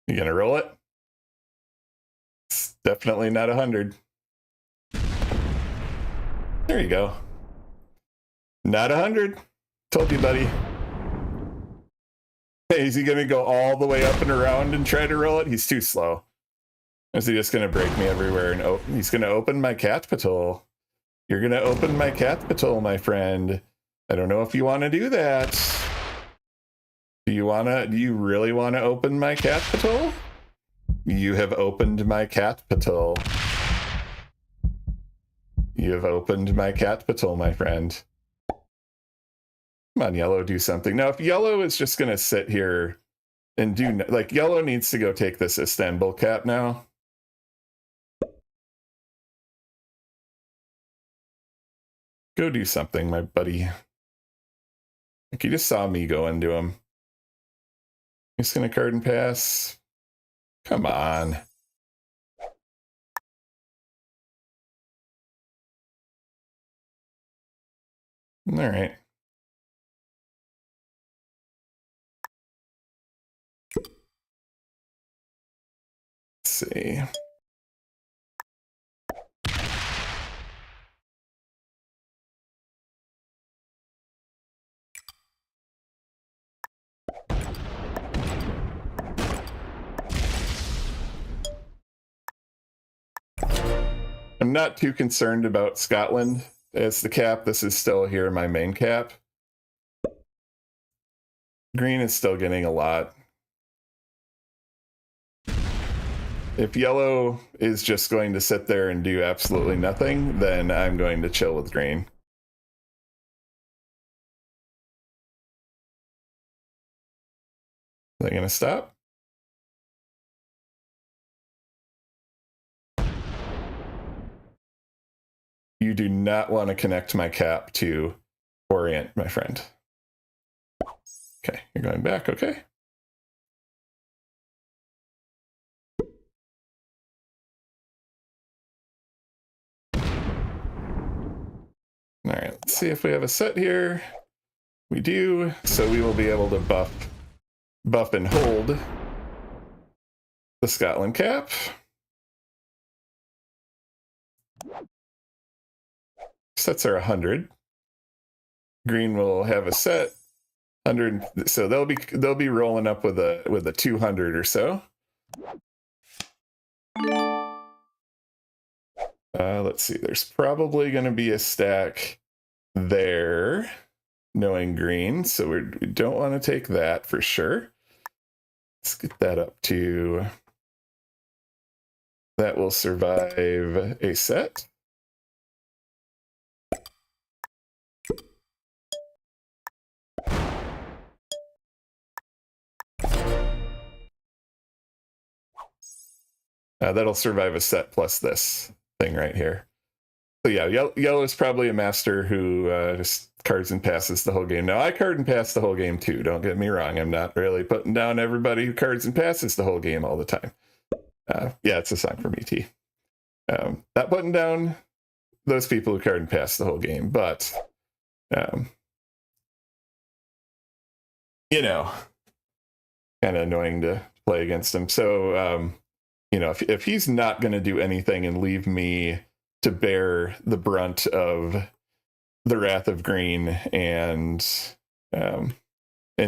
You going to roll it? It's definitely not 100. There you go. Not 100. Told you, buddy. Hey, is he going to go all the way up and around and try to roll it? He's too slow. Is he just going to break me everywhere? And he's going to open my Catpital. You're going to open my Catpital, my friend. I don't know if you want to do that. Do you really want to open my Catpital? You have opened my Catpital. You have opened my Catpital, my friend. Come on, yellow, do something. Now, if yellow is just going to sit here and do... Like, yellow needs to go take this Istanbul cap now. Go do something, my buddy. Like, you just saw me go into him. He's going to card and pass. Come on. All right. Let's see. I'm not too concerned about Scotland as the cap. This is still here, my main cap. Green is still getting a lot. If yellow is just going to sit there and do absolutely nothing, then I'm going to chill with green. Are they going to stop? You do not want to connect my cap to Orient, my friend. Okay, you're going back, okay. All right, let's see if we have a set here. We do, so we will be able to buff and hold the Scotland cap. Sets are 100. Green will have a set 100, so they'll be rolling up with a 200 or so. Let's see. There's probably going to be a stack there, knowing green, so we don't want to take that for sure. Let's get that up to... That will survive a set. That'll survive a set plus this thing right here. So yeah, yellow is probably a master who just cards and passes the whole game. Now I card and pass the whole game too. Don't get me wrong. I'm not really putting down everybody who cards and passes the whole game all the time. Yeah, it's a sign for me, T. Not putting down those people who card and pass the whole game, but you know, kind of annoying to play against him. So you know, if he's not going to do anything and leave me to bear the brunt of the wrath of green and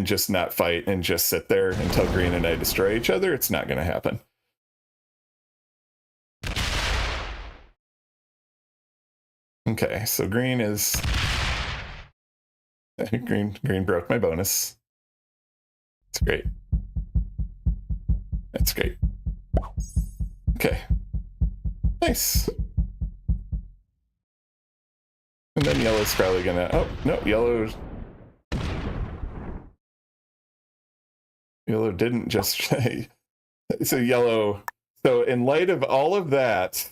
just not fight and just sit there until green and I destroy each other, it's not going to happen. Okay, so green is green broke my bonus. It's great. That's great. Okay. Nice. And then yellow's probably gonna, oh, no, yellow didn't just, so yellow, so in light of all of that,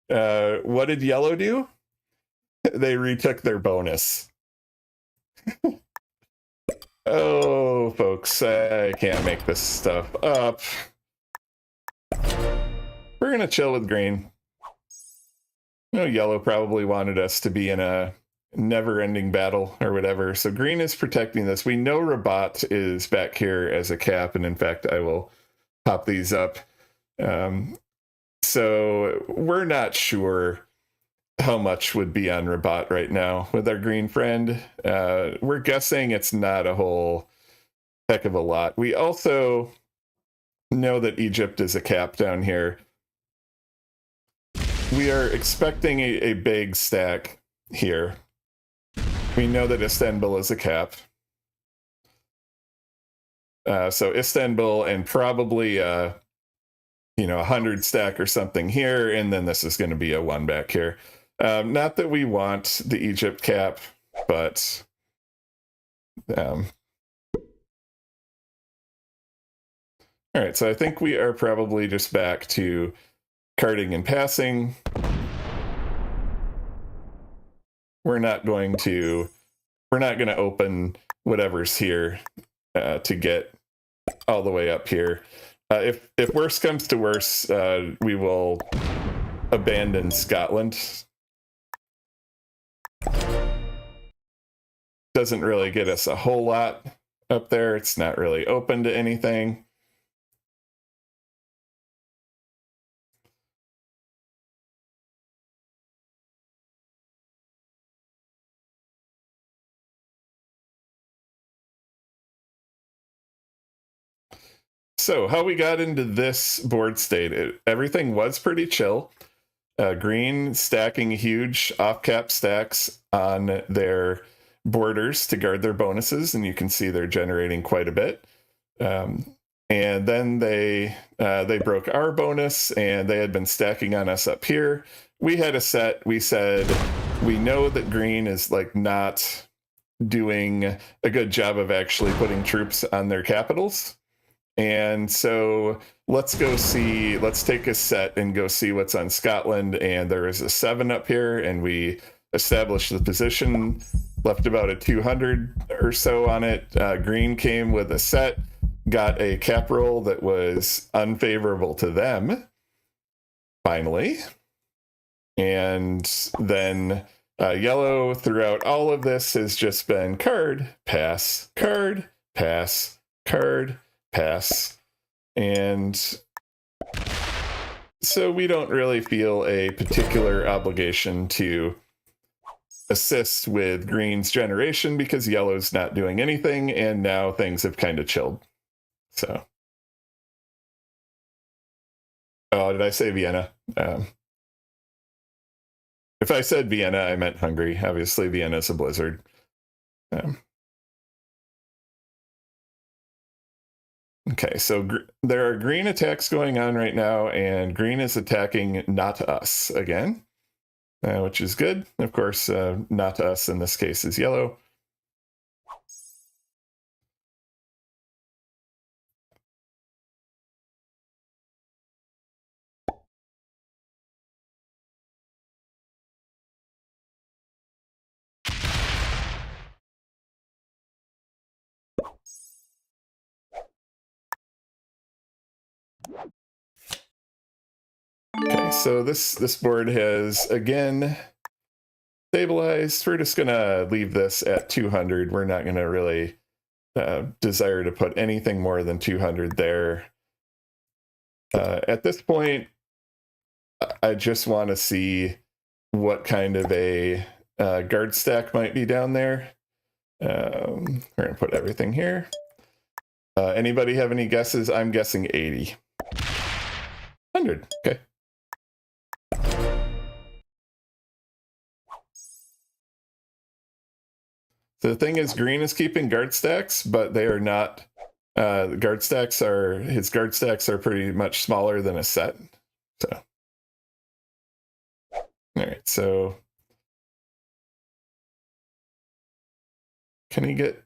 what did yellow do? They retook their bonus. Oh, folks, I can't make this stuff up. We're gonna chill with green. You know, yellow probably wanted us to be in a never-ending battle or whatever. So green is protecting this. We know Rabat is back here as a cap, and in fact, I will pop these up. So we're not sure how much would be on Rabat right now with our green friend. We're guessing it's not a whole heck of a lot. We also know that Egypt is a cap down here. We are expecting a big stack here. We know that Istanbul is a cap. So Istanbul and probably, you know, 100 stack or something here, and then this is going to be a one back here. Not that we want the Egypt cap, but all right, so I think we are probably just back to carding and passing. We're not going to open whatever's here to get all the way up here. If worse comes to worse, we will abandon Scotland. Doesn't really get us a whole lot up there. It's not really open to anything. So how we got into this board state, everything was pretty chill. Green stacking huge off-cap stacks on their borders to guard their bonuses, and you can see they're generating quite a bit. And then they broke our bonus, and they had been stacking on us up here. We had a set. We said, we know that green is like not doing a good job of actually putting troops on their capitals. And so let's take a set and go see what's on Scotland. And there is a 7 up here, and we established the position, left about a 200 or so on it. Green came with a set, got a cap roll that was unfavorable to them, finally. And then yellow throughout all of this has just been card, pass, card, pass, card, pass. And so we don't really feel a particular obligation to assist with green's generation because yellow's not doing anything, and now things have kind of chilled. So, oh, did I say Vienna? If I said Vienna, I meant Hungary. Obviously, Vienna's a blizzard. Okay, so there are green attacks going on right now, and green is attacking not us again, which is good. Of course, not us in this case is yellow. Okay, so this board has again stabilized. We're just gonna leave this at 200. We're not gonna really desire to put anything more than 200 there. At this point, I just want to see what kind of a guard stack might be down there. We're gonna put everything here. Anybody have any guesses? I'm guessing 80. 100, okay. So the thing is, green is keeping guard stacks, but they are not. His guard stacks are pretty much smaller than a set. So, all right. So, can he get?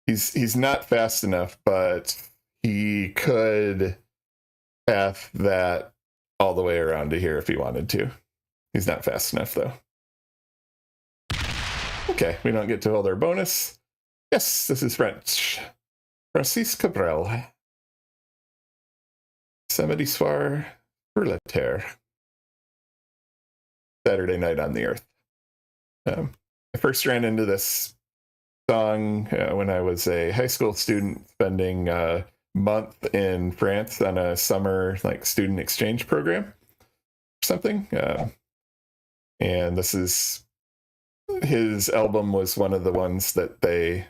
He's not fast enough, but he could path that all the way around to here if he wanted to. He's not fast enough though. Okay, we don't get to hold our bonus. Yes, this is French. Francis Cabrel. Samedi soir pour la terre. Saturday night on the earth. I first ran into this song when I was a high school student spending a month in France on a summer student exchange program or something. And this is his album was one of the ones that the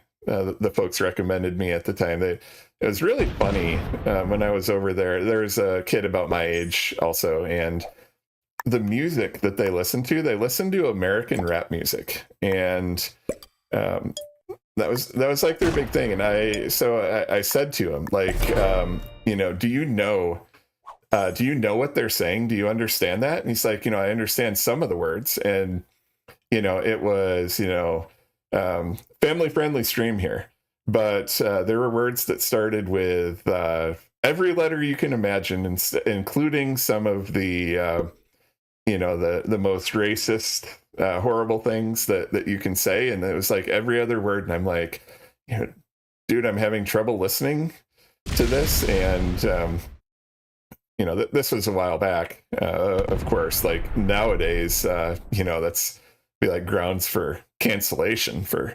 folks recommended me at the time. It was really funny when I was over there. There's a kid about my age also, and the music that they listen to American rap music, and that was like their big thing. And I said to him, do you know what they're saying? Do you understand that? And he's like, I understand some of the words. And it was family friendly stream here, but there were words that started with every letter you can imagine, including some of the the most racist, horrible things that you can say. And it was like every other word. And I'm like, dude, I'm having trouble listening to this. And, this was a while back, of course. Like nowadays, that's be like grounds for cancellation for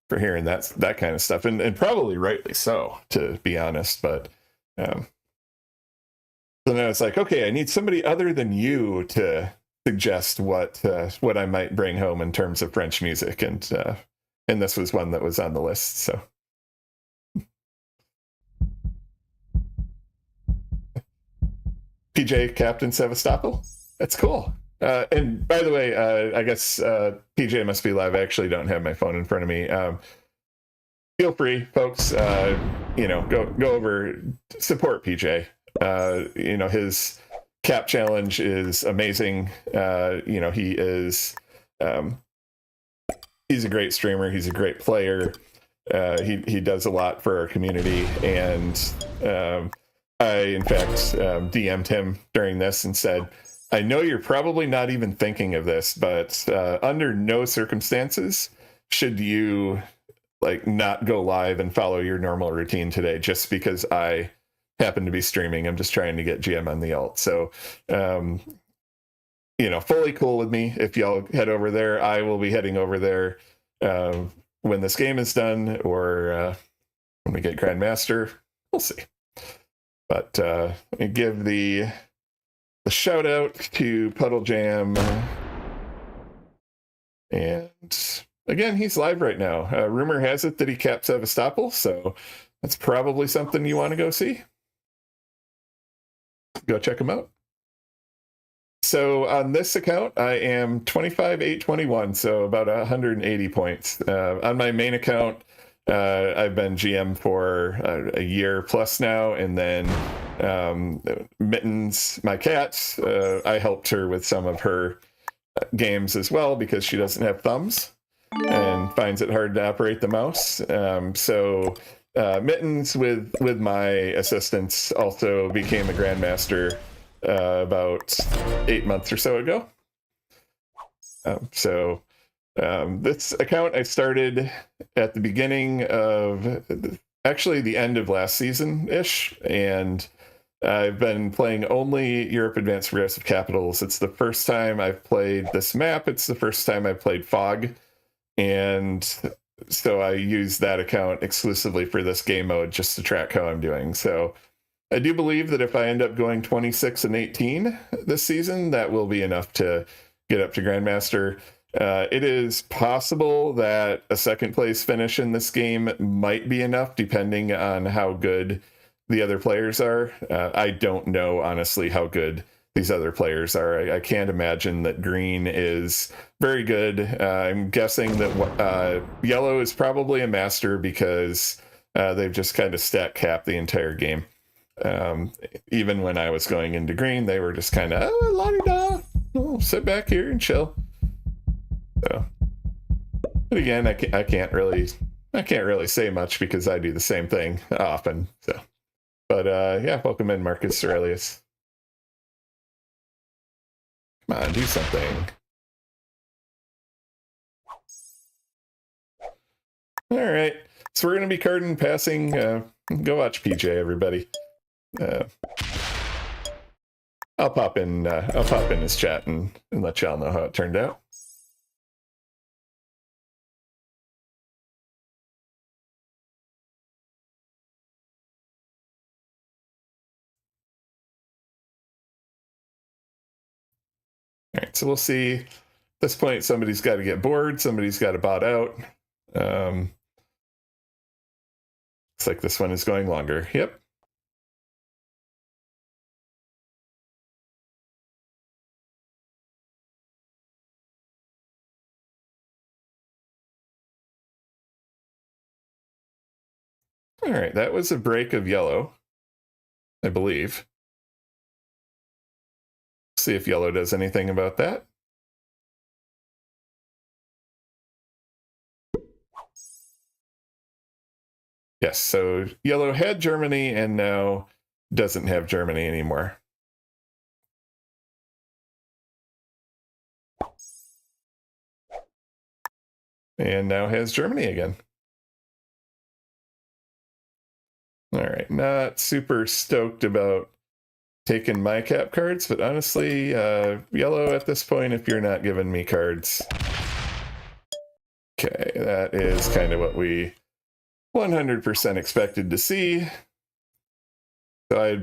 hearing that kind of stuff. And probably rightly so, to be honest. But, so now it's like, okay, I need somebody other than you to suggest what I might bring home in terms of French music, and this was one that was on the list. So, PJ Captain Sevastopol, that's cool. And by the way, I guess PJ must be live. I actually don't have my phone in front of me. Feel free, folks. Go over, support PJ. His cap challenge is amazing. He is he's a great streamer. He's a great player. He does a lot for our community. And I, in fact, DM'd him during this and said, I know you're probably not even thinking of this, but under no circumstances should you not go live and follow your normal routine today just because I happen to be streaming. I'm just trying to get GM on the alt. So, fully cool with me. If y'all head over there, I will be heading over there when this game is done, or when we get Grandmaster. We'll see. But let me give the shout out to Puddle Jam. And again, he's live right now. Rumor has it that he capped Sevastopol, so that's probably something you want to go see. Go check him out. So on this account, I am 25,821, so about 180 points. On my main account, I've been GM for a year plus now, and then Mittens, my cat, I helped her with some of her games as well because she doesn't have thumbs and finds it hard to operate the mouse. So Mittens, with my assistance, also became a Grandmaster about 8 months or so ago. This account I started at the beginning of, actually the end of last season-ish, and I've been playing only Europe Advanced Progressive Capitals. It's the first time I've played this map. It's the first time I've played Fog. And so I use that account exclusively for this game mode just to track how I'm doing. So I do believe that if I end up going 26 and 18 this season, that will be enough to get up to Grandmaster. It is possible that a second place finish in this game might be enough, depending on how good the other players are. I don't know, honestly, how good these other players are. I can't imagine that green is very good. I'm guessing that yellow is probably a master because they've just kind of stat capped the entire game. Even when I was going into green, they were just kind of la-di-da, sit back here and chill. So, but again, I can't really say much because I do the same thing often. So, but yeah, welcome in, Marcus Aurelius. Come on, do something. All right, so we're gonna be carding passing. Go watch PJ, everybody. I'll pop in his chat and let y'all know how it turned out. All right, so we'll see. At this point, somebody's got to get bored. Somebody's got to bot out. Looks like this one is going longer. Yep. All right, that was a break of yellow, I believe. See if yellow does anything about that. Yes, so yellow had Germany and now doesn't have Germany anymore. And now has Germany again. All right, not super stoked about taking my cap cards, but honestly, yellow at this point, if you're not giving me cards. Okay, that is kind of what we 100% expected to see. So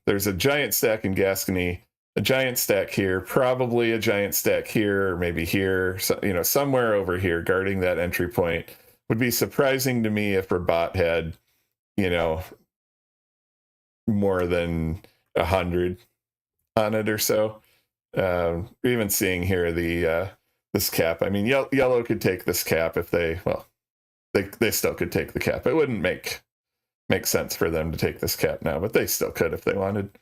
there's a giant stack in Gascony, a giant stack here, probably a giant stack here, or maybe here, so, somewhere over here guarding that entry point. Would be surprising to me if Rabat had, more than 100 on it or so. Even seeing here this cap. I mean, yellow could take this cap if they still could take the cap. It wouldn't make sense for them to take this cap now, but they still could if they wanted.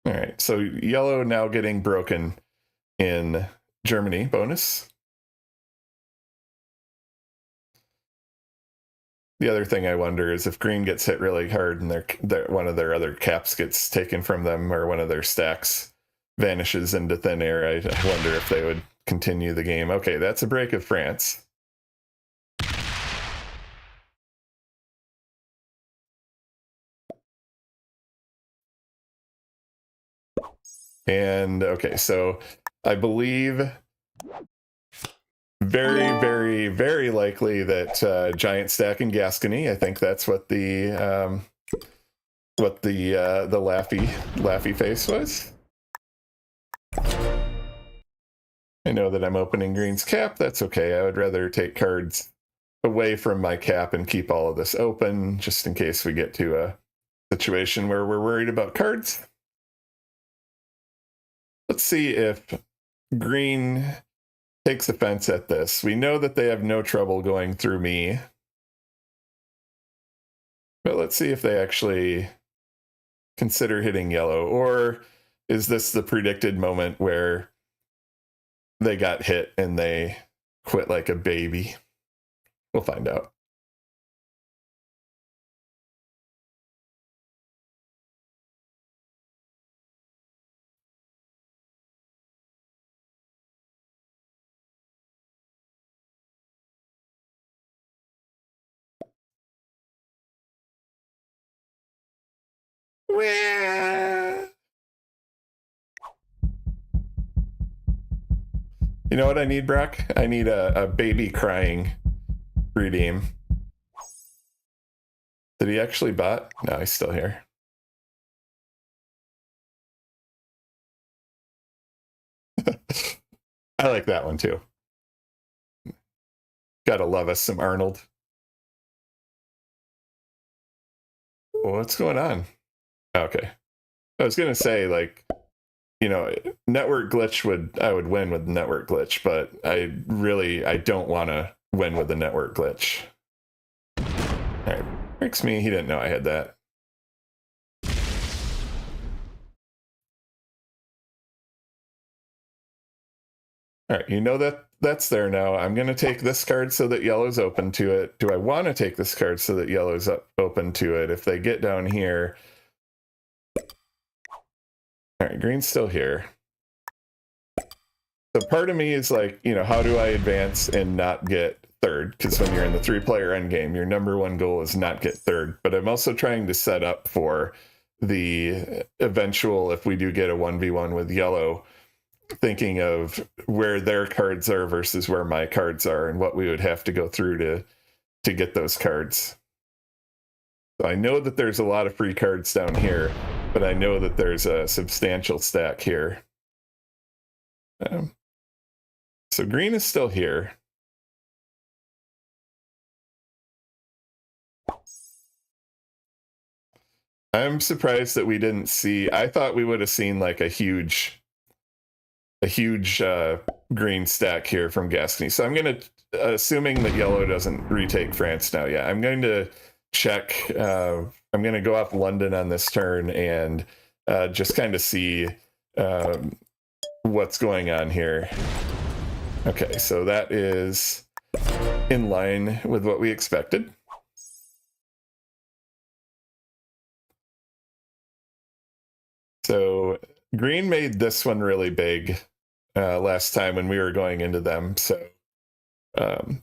All right, so yellow now getting broken in Germany bonus. The other thing I wonder is if green gets hit really hard and one of their other caps gets taken from them or one of their stacks vanishes into thin air, I wonder if they would continue the game. Okay, that's a break of France. And okay, so I believe very, very, very likely that giant stack in Gascony. I think that's what the laughy face was. I know that I'm opening green's cap. That's okay. I would rather take cards away from my cap and keep all of this open just in case we get to a situation where we're worried about cards. Let's see if green takes offense at this. We know that they have no trouble going through me. But let's see if they actually consider hitting yellow. Or is this the predicted moment where they got hit and they quit like a baby? We'll find out. Wah! You know what I need, Brock? I need a baby crying redeem. Did he actually bot? No, he's still here. I like that one too. Gotta love us some Arnold. What's going on? Okay. I was gonna say, like, you know, network glitch I would win with network glitch, but I don't want to win with the network glitch. All right, breaks me. He didn't know I had that. All right, you know that's there now. I'm going to take this card so that yellow's open to it. Do I want to take this card so that yellow's open to it? If they get down here. All right, green's still here. So part of me is like, you know, how do I advance and not get third? Because when you're in the 3-player endgame, your number one goal is not get third. But I'm also trying to set up for the eventual, if we do get a 1v1 with yellow, thinking of where their cards are versus where my cards are and what we would have to go through to get those cards. So I know that there's a lot of free cards down here, but I know that there's a substantial stack here. So green is still here. I'm surprised that we didn't see. I thought we would have seen like a huge green stack here from Gascony. So I'm going to, assuming that yellow doesn't retake France now, yeah, I'm going to check. I'm going to go off London on this turn and just kind of see what's going on here. Okay, so that is in line with what we expected. So green made this one really big last time when we were going into them. So, but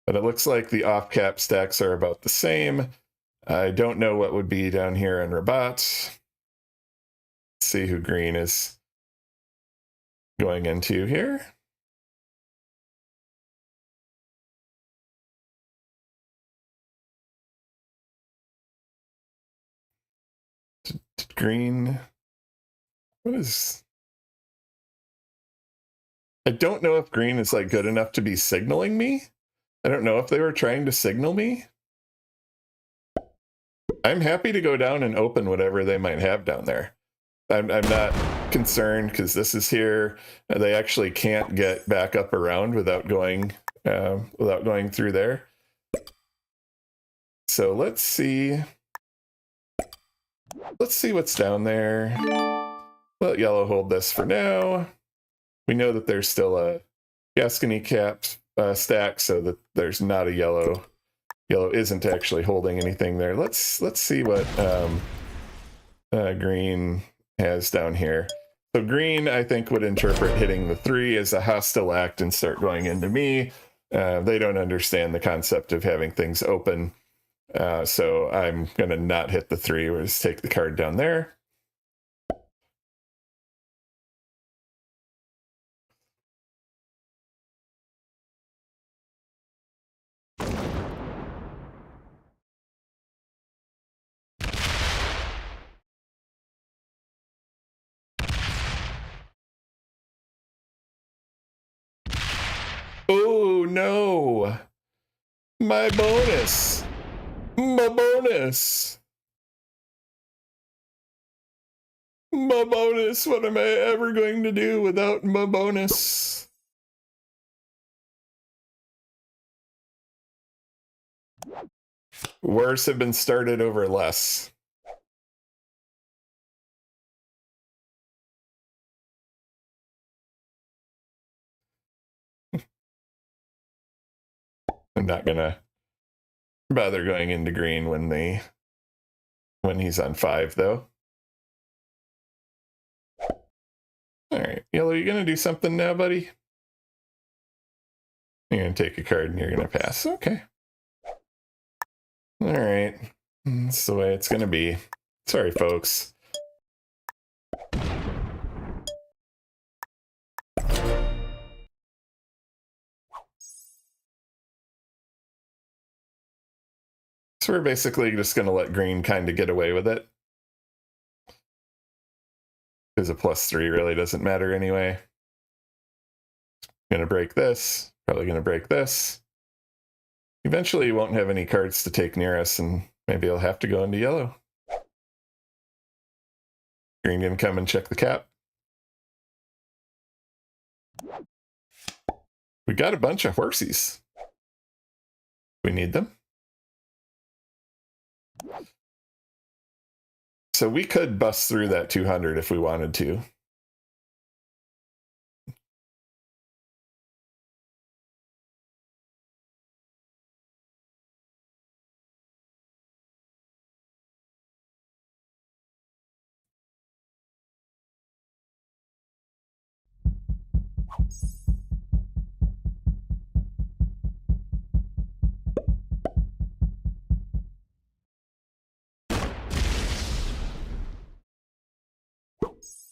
it looks like the off-cap stacks are about the same. I don't know what would be down here in Rabat. Let's see who green is going into here. Green. What is... I don't know if green is like good enough to be signaling me. I don't know if they were trying to signal me. I'm happy to go down and open whatever they might have down there. I'm not concerned because this is here. They actually can't get back up around without going through there. So let's see. Let's see what's down there. Let yellow hold this for now. We know that there's still a Gascony cap stack, so that there's not a yellow. Yellow isn't actually holding anything there. Let's see what green has down here. So green, I think, would interpret hitting the 3 as a hostile act and start going into me. They don't understand the concept of having things open. So I'm going to not hit the 3. We'll just take the card down there. Oh, no. My bonus. My bonus. My bonus. What am I ever going to do without my bonus? Worse have been started over less. I'm not gonna bother going into green when he's on 5, though. All right, yellow, you gonna do something now, buddy? You're gonna take a card and you're gonna pass. Okay. All right. That's the way it's going to be. Sorry, folks. So we're basically just going to let green kind of get away with it. Because a +3 really doesn't matter anyway. Going to break this. Probably going to break this. Eventually, he won't have any cards to take near us, and maybe he'll have to go into yellow. Green going to come and check the cap. We got a bunch of horsies. We need them. So we could bust through that 200 if we wanted to.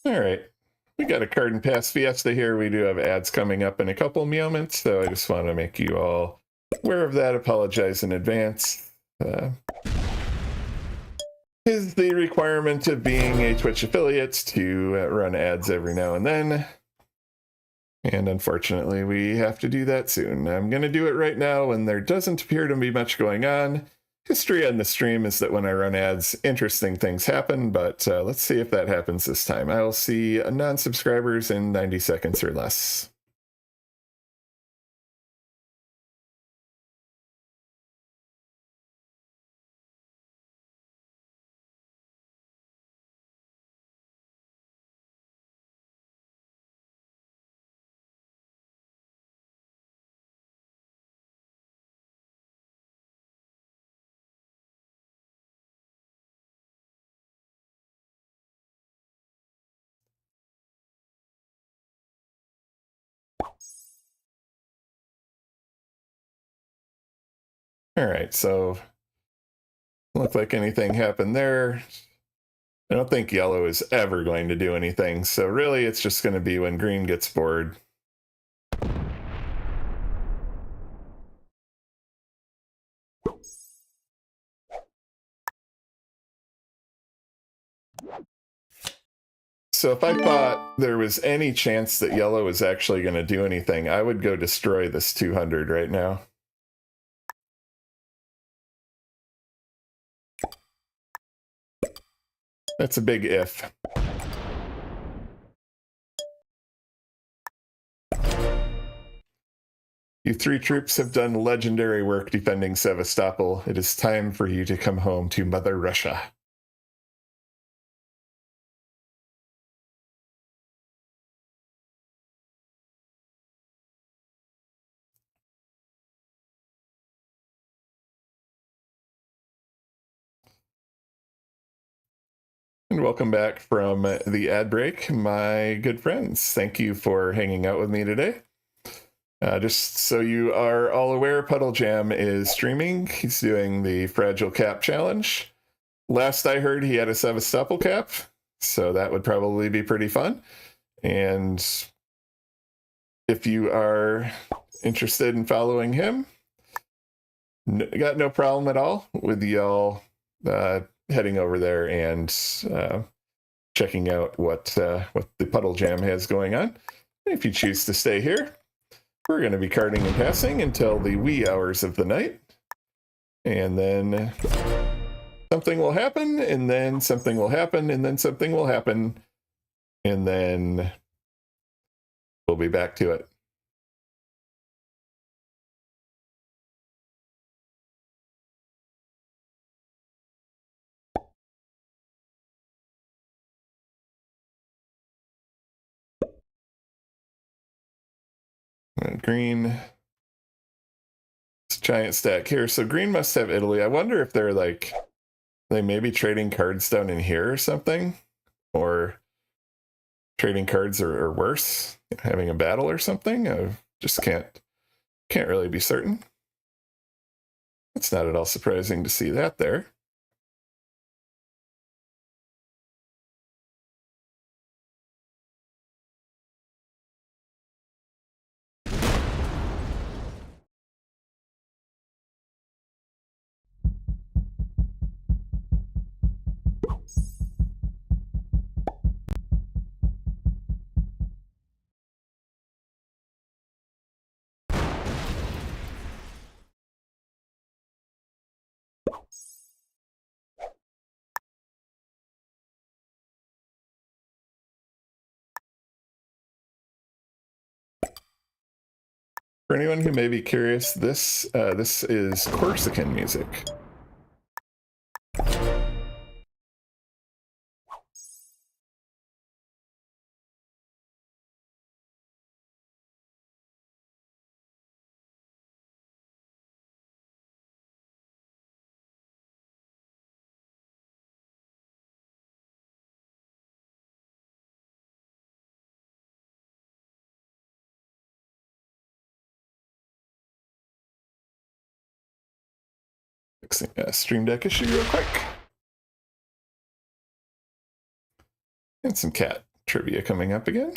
All right. We got a card and pass fiesta here. We do have ads coming up in a couple moments, so I just want to make you all aware of that. Apologize in advance. Is the requirement of being a Twitch affiliate to run ads every now and then. And unfortunately, we have to do that soon. I'm going to do it right now when there doesn't appear to be much going on. History on the stream is that when I run ads, interesting things happen, but let's see if that happens this time. I'll see non-subscribers in 90 seconds or less. All right, so look like anything happened there. I don't think yellow is ever going to do anything, so really it's just going to be when green gets bored. So if I thought there was any chance that yellow was actually going to do anything, I would go destroy this 200 right now. That's a big if. You three troops have done legendary work defending Sevastopol. It is time for you to come home to Mother Russia. And welcome back from the ad break, my good friends. Thank you for hanging out with me today. Just so you are all aware, Puddle Jam is streaming. He's doing the Fragile Cap Challenge. Last I heard, he had a Sevastopol cap, so that would probably be pretty fun. And if you are interested in following him, got no problem at all with y'all heading over there and checking out what the Puddle Jam has going on. If you choose to stay here, we're going to be carding and passing until the wee hours of the night. And then something will happen, and then something will happen, and then something will happen, and then we'll be back to it. Green, it's a giant stack here. So green must have Italy. I wonder if they're like, they may be trading cards down in here or something, or trading cards or worse, having a battle or something. I just can't really be certain. It's not at all surprising to see that there. For anyone who may be curious, this is Corsican music. Fixing a Stream Deck issue real quick. And some cat trivia coming up again.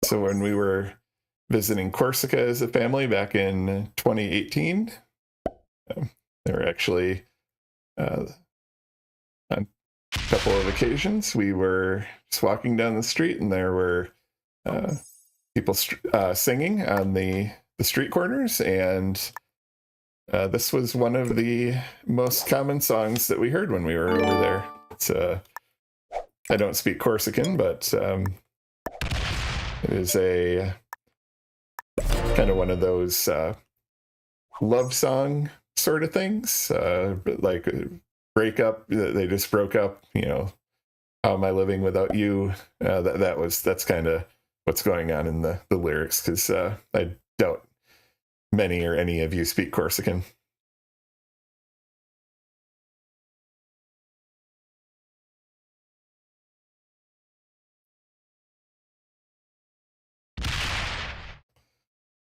So when we were visiting Corsica as a family back in 2018, there were actually on a couple of occasions we were just walking down the street and there were people singing on the street corners, and this was one of the most common songs that we heard when we were over there. It's I don't speak Corsican, but it is a kind of one of those love song sort of things, like breakup. They just broke up. You know, how am I living without you? That's kind of what's going on in the lyrics, because I doubt many or any of you speak Corsican.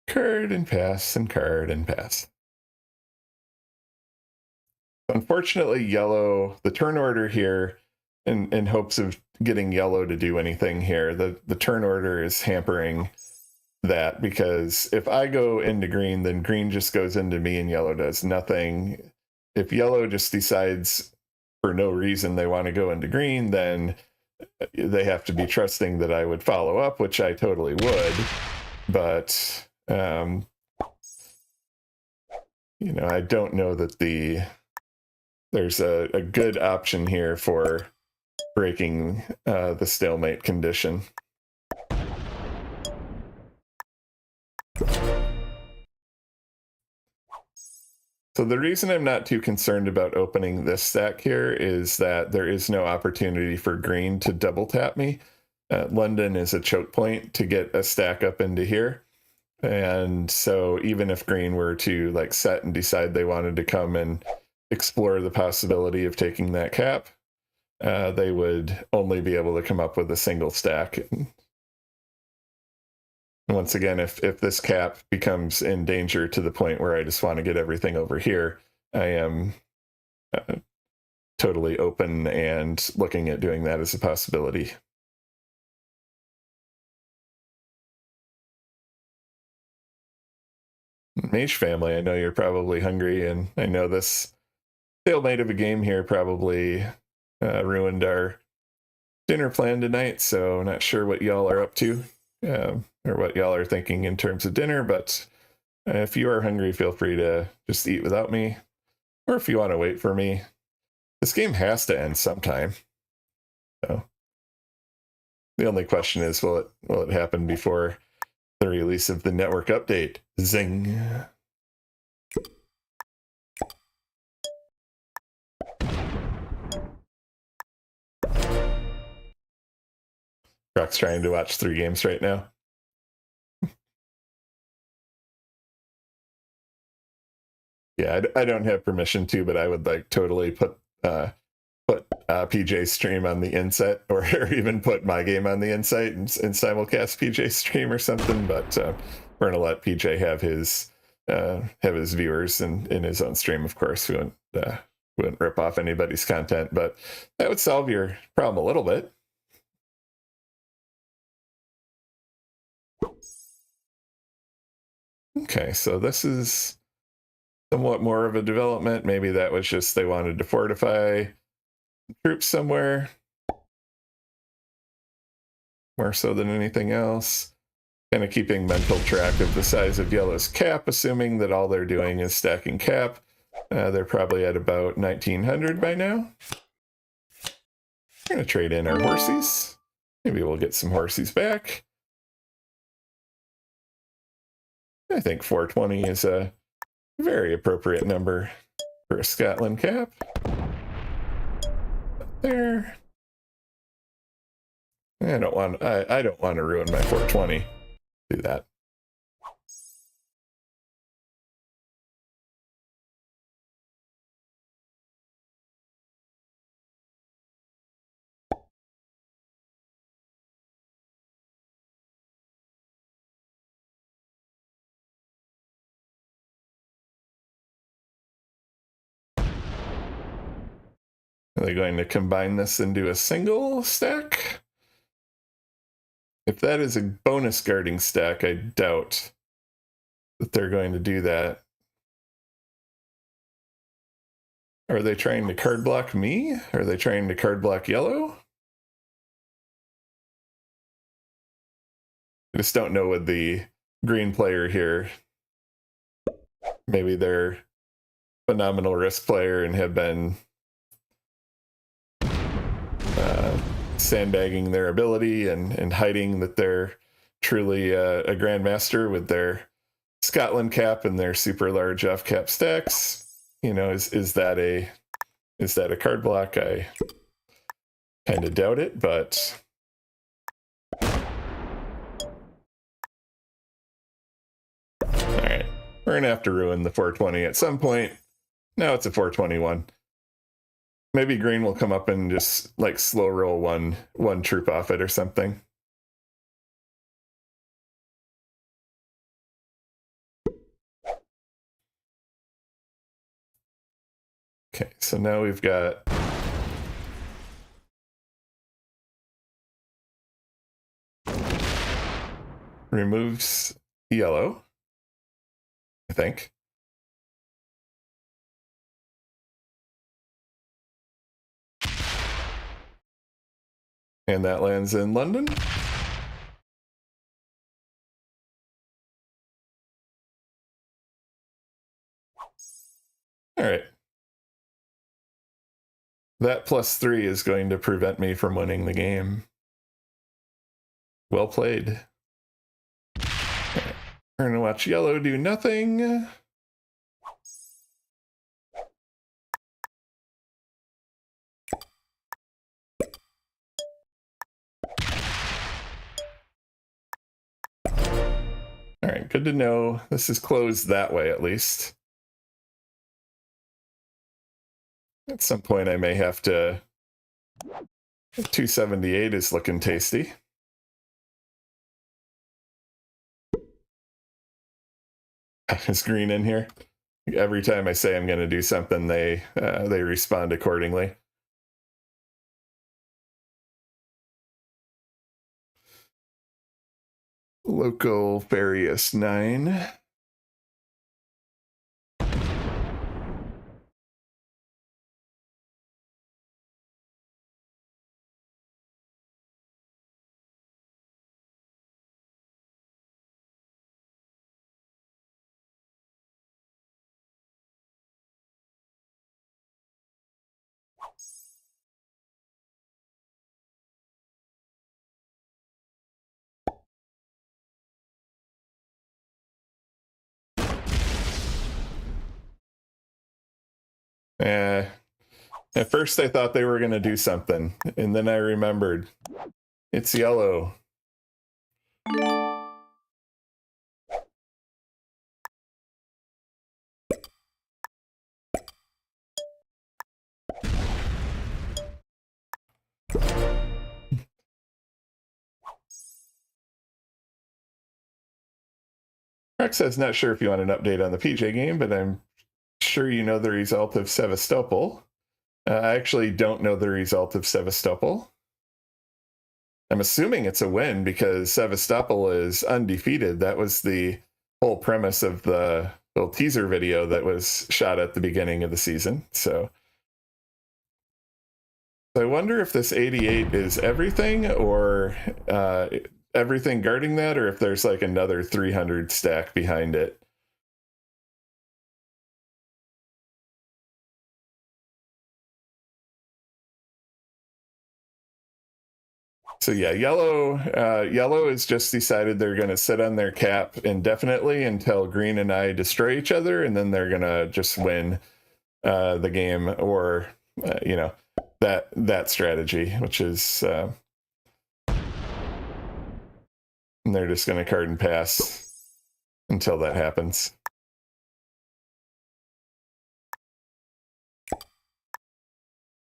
Card and pass and card and pass. Unfortunately, yellow, the turn order here, in hopes of getting yellow to do anything here, the turn order is hampering that, because if I go into green, then green just goes into me and yellow does nothing. If yellow just decides for no reason they want to go into green, then they have to be trusting that I would follow up, which I totally would. But you know, I don't know that there's a good option here for breaking the stalemate condition. So the reason I'm not too concerned about opening this stack here is that there is no opportunity for green to double tap me. London is a choke point to get a stack up into here. And so even if green were to like set and decide they wanted to come and explore the possibility of taking that cap, they would only be able to come up with a single stack. And once again, if this cap becomes in danger to the point where I just want to get everything over here, I am totally open and looking at doing that as a possibility. Mage family, I know you're probably hungry, and I know this stalemate of a game here probably ruined our dinner plan tonight, so not sure what y'all are up to, or what y'all are thinking in terms of dinner, but if you are hungry, feel free to just eat without me, or if you want to wait for me. This game has to end sometime, so the only question is, will it happen before the release of the network update? Zing. Brock's trying to watch 3 games right now. Yeah, I don't have permission to, but I would like totally put PJ's stream on the inset, or even put my game on the insight and simulcast PJ's stream or something. But we're gonna let PJ have his viewers in his own stream, of course. We wouldn't rip off anybody's content, but that would solve your problem a little bit. Okay, so this is somewhat more of a development. Maybe that was just they wanted to fortify troops somewhere more so than anything else. Kind of keeping mental track of the size of yellow's cap, assuming that all they're doing is stacking cap. They're probably at about 1900 by now. We're going to trade in our horsies. Maybe we'll get some horsies back. I think 420 is a very appropriate number for a Scotland cap. There. I don't want to ruin my 420. Do that. Are they going to combine this into a single stack? If that is a bonus guarding stack, I doubt that they're going to do that. Are they trying to card block me? Are they trying to card block yellow? I just don't know with the green player here. Maybe they're a phenomenal risk player and have been sandbagging their ability and hiding that they're truly a grandmaster with their Scotland cap and their super large off cap stacks. You know, is that a card block? I kind of doubt it, but all right, we're gonna have to ruin the 420 at some point. Now it's a 421. Maybe green will come up and just like slow roll one troop off it or something. Okay, so now we've got removes yellow, I think. And that lands in London. All right. That +3 is going to prevent me from winning the game. Well played. Right. We're going to watch yellow do nothing. All right, good to know. This is closed that way, at least. At some point, I may have to... 278 is looking tasty. Is green in here? Every time I say I'm going to do something, they respond accordingly. Local Farius 9. At first I thought they were going to do something, and then I remembered. It's yellow. Rex says, not sure if you want an update on the PJ game, but I'm sure you know the result of Sevastopol. I actually don't know the result of Sevastopol. I'm assuming it's a win because Sevastopol is undefeated. That was the whole premise of the little teaser video that was shot at the beginning of the season. So I wonder if this 88 is everything or everything guarding that, or if there's like another 300 stack behind it. So yeah, yellow has just decided they're going to sit on their cap indefinitely until green and I destroy each other, and then they're going to just win the game, or you know, that strategy, which is and they're just going to card and pass until that happens.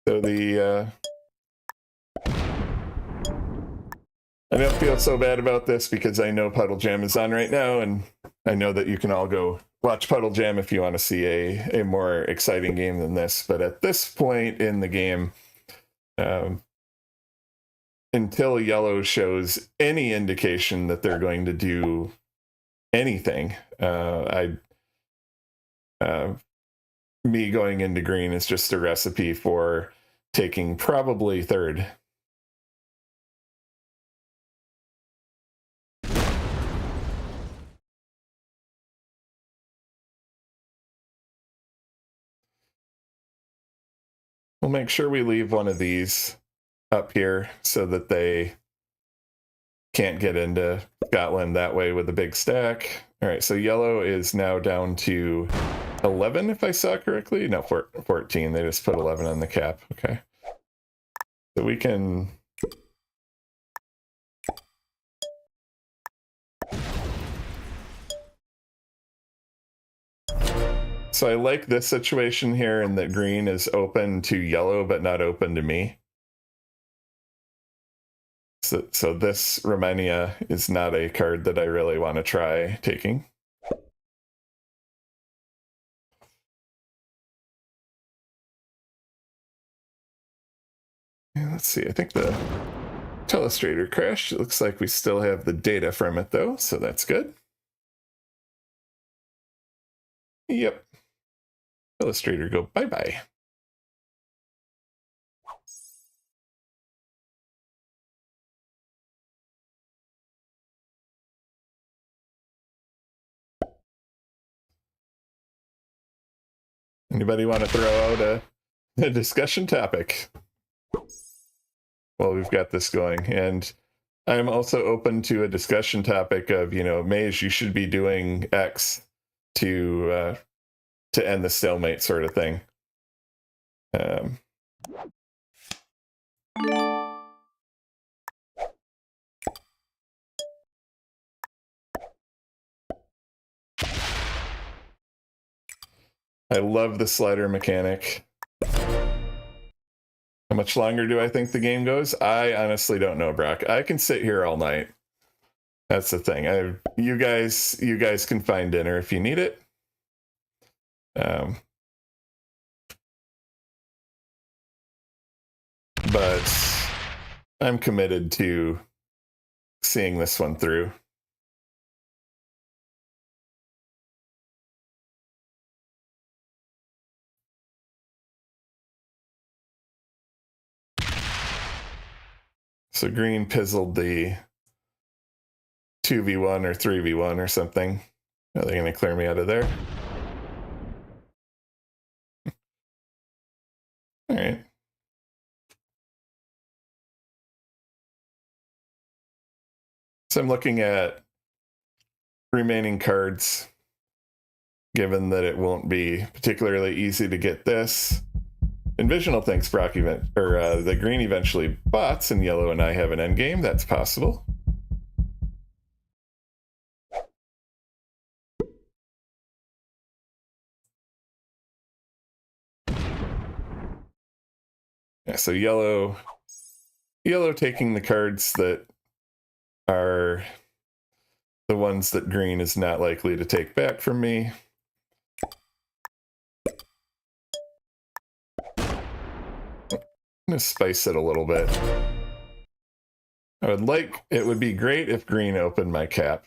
So I don't feel so bad about this because I know Puddle Jam is on right now, and I know that you can all go watch Puddle Jam if you want to see a more exciting game than this. But at this point in the game, until yellow shows any indication that they're going to do anything, me going into green is just a recipe for taking probably third. We'll make sure we leave one of these up here so that they can't get into Scotland that way with a big stack. All right, so yellow is now down to 11, if I saw correctly. No, 14. They just put 11 on the cap. Okay. So we can... So I like this situation here in that green is open to yellow, but not open to me. So this Romania is not a card that I really want to try taking. Let's see, I think the Telestrator crashed. It looks like we still have the data from it though, so that's good. Yep. Illustrator go bye-bye. Anybody want to throw out a discussion topic? Well, we've got this going, and I'm also open to a discussion topic of, you know, Mage, you should be doing X to end the stalemate sort of thing. I love the slider mechanic. How much longer do I think the game goes? I honestly don't know, Brock. I can sit here all night. That's the thing. You guys can find dinner if you need it. But I'm committed to seeing this one through. So green pizzled the 2v1 or 3v1 or something. Are they going to clear me out of there? All right. So I'm looking at remaining cards, given that it won't be particularly easy to get this. Envisional thinks Brock the green eventually bots and yellow and I have an endgame. That's possible. Yeah, so yellow taking the cards that are the ones that green is not likely to take back from me. I'm gonna spice it a little bit. It would be great if green opened my cap.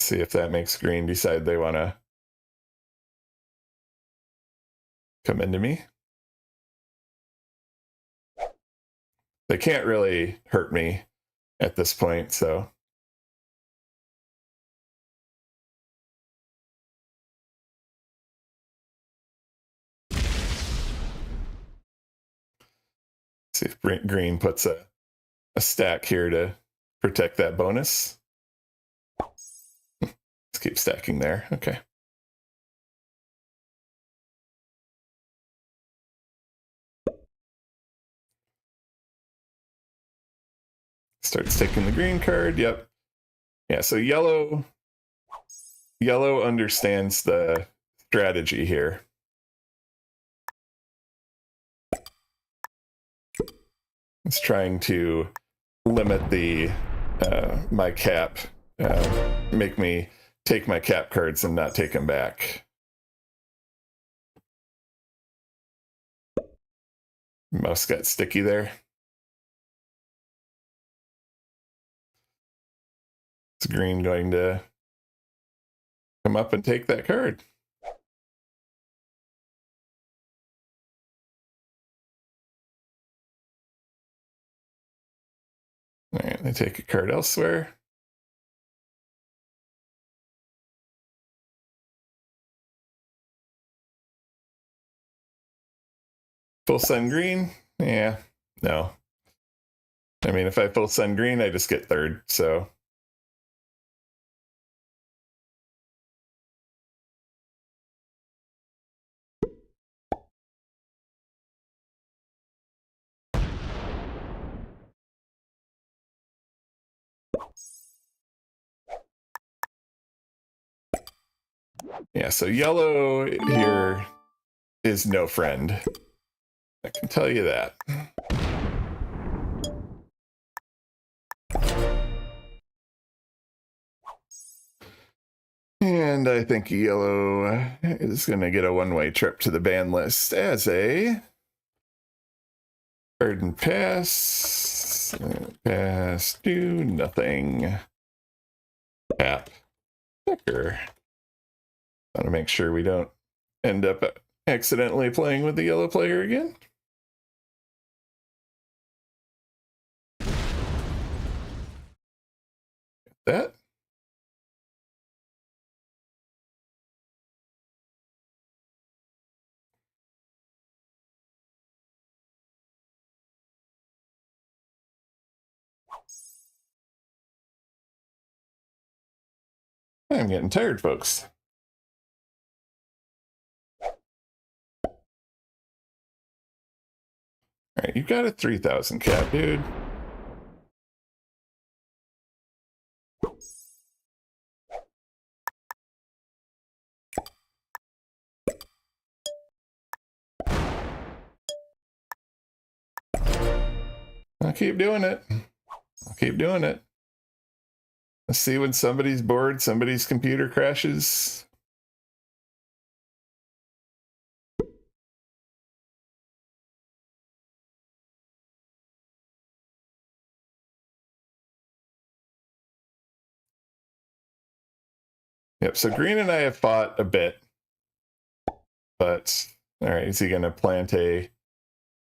See if that makes green decide they want to come into me. They can't really hurt me at this point, so. See if green puts a stack here to protect that bonus. Let's keep stacking there. Okay. Starts taking the green card. Yep. Yeah, so yellow understands the strategy here. It's trying to limit the my cap, make me take my cap cards and not take them back. Mouse got sticky there. It's green going to come up and take that card. All right, they take a card elsewhere. Full sun green? Yeah, no. I mean, if I full sun green, I just get third, so. Yeah, so yellow here is no friend. I can tell you that. And I think yellow is going to get a one-way trip to the ban list as a garden pass. Pass, do nothing. Tap. Checker. Want to make sure we don't end up accidentally playing with the yellow player again. That. I'm getting tired, folks. All right, you got a 3,000 cap, dude. I'll keep doing it. I'll keep doing it. Let's see when somebody's bored, somebody's computer crashes. Yep, so green and I have fought a bit. But, all right, is he going to plant a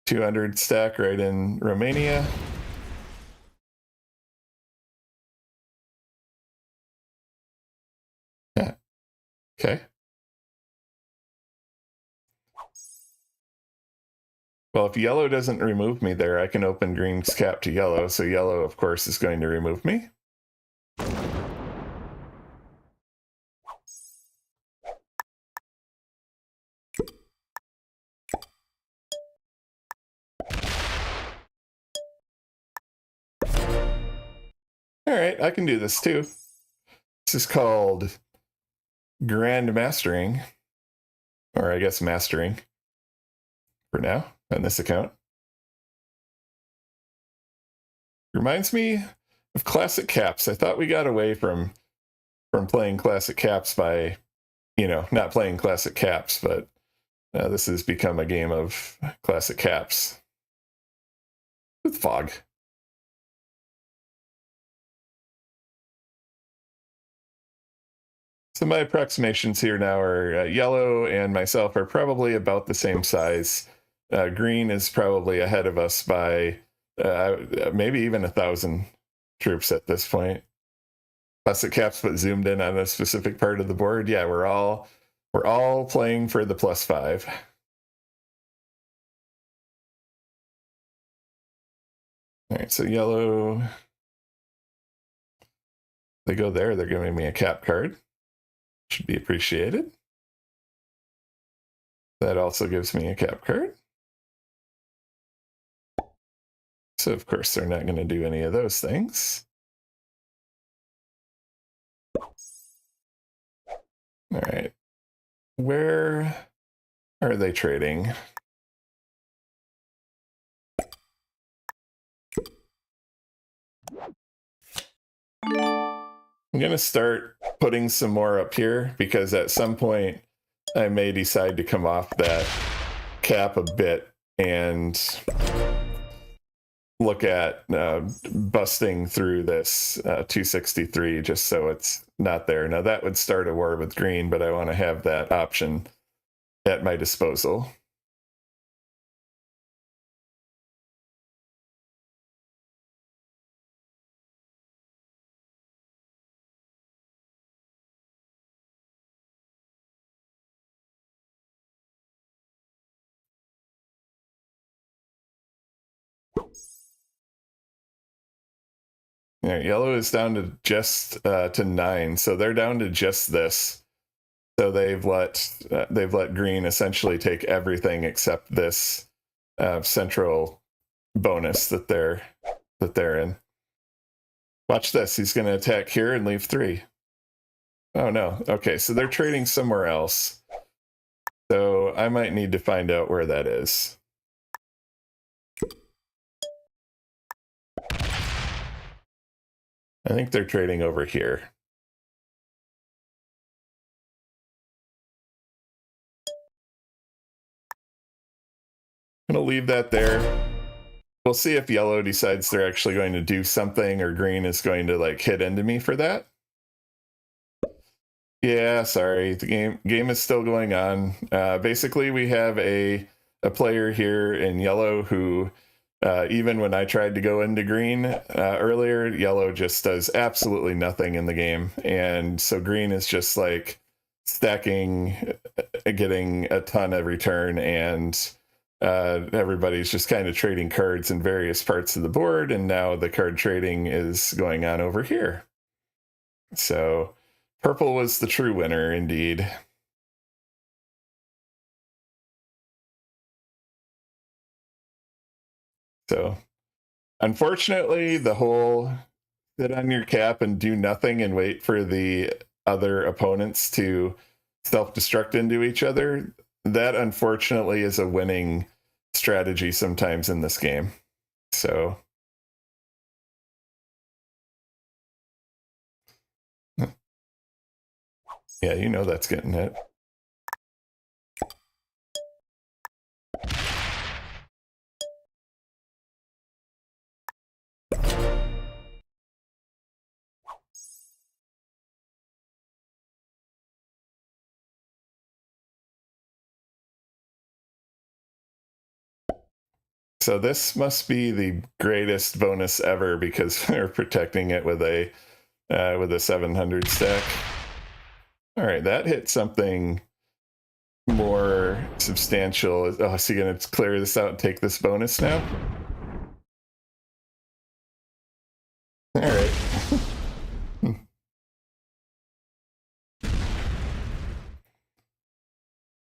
200 stack right in Romania? Yeah. Okay. Well, if yellow doesn't remove me there, I can open green's cap to yellow. So yellow, of course, is going to remove me. All right, I can do this too. This is called Grand Mastering, or I guess Mastering for now on this account. Reminds me of Classic Caps. I thought we got away from playing Classic Caps by, not playing Classic Caps, but this has become a game of Classic Caps with fog. So my approximations here now are yellow and myself are probably about the same size. Green is probably ahead of us by maybe even 1,000 troops at this point. Classic Caps, but zoomed in on a specific part of the board. Yeah, we're all playing for the +5. All right, so yellow, they go there, they're giving me a cap card. Should be appreciated. That also gives me a cap card. So of course they're not going to do any of those things. All right, where are they trading? I'm going to start putting some more up here because at some point I may decide to come off that cap a bit and look at busting through this 263 just so it's not there. Now that would start a war with green, but I want to have that option at my disposal. Yeah, yellow is down to just to 9, so they're down to just this. So they've let green essentially take everything except this central bonus that they're in. Watch this. He's going to attack here and leave 3. Oh no. Okay, so they're trading somewhere else. So I might need to find out where that is. I think they're trading over here. I'm going to leave that there. We'll see if yellow decides they're actually going to do something or green is going to like hit into me for that. Yeah, sorry. The game is still going on. Basically, we have a player here in yellow who, even when I tried to go into green earlier, yellow just does absolutely nothing in the game. And so green is just like stacking, getting a ton every turn, and everybody's just kind of trading cards in various parts of the board. And now the card trading is going on over here. So purple was the true winner, indeed. So, unfortunately, the whole sit on your cap and do nothing and wait for the other opponents to self-destruct into each other, that unfortunately is a winning strategy sometimes in this game. So, yeah, you know that's getting it. So this must be the greatest bonus ever because we're protecting it with a 700 stack. All right, that hit something more substantial. Oh, is he going to clear this out and take this bonus now? All right.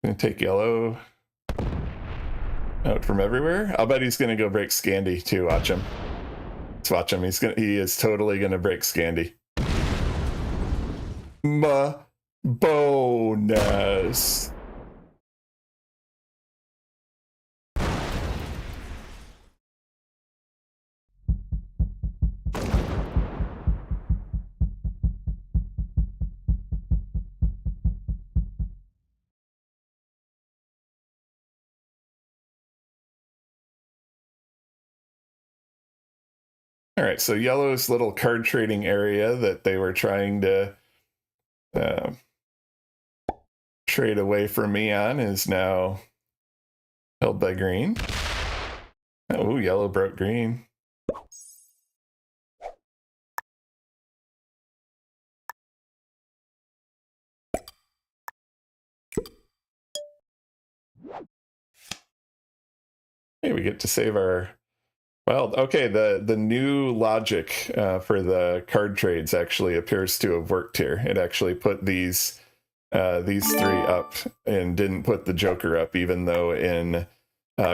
Gonna take yellow out from everywhere. I'll bet he's gonna go break Scandy too. Watch him. Let's watch him. He is totally gonna break Scandy. Bonus. All right, so yellow's little card trading area that they were trying to trade away from me on is now held by green. Oh, yellow broke green. Hey, we get to save our Well, okay, the new logic for the card trades actually appears to have worked here. It actually put these three up and didn't put the Joker up, even though in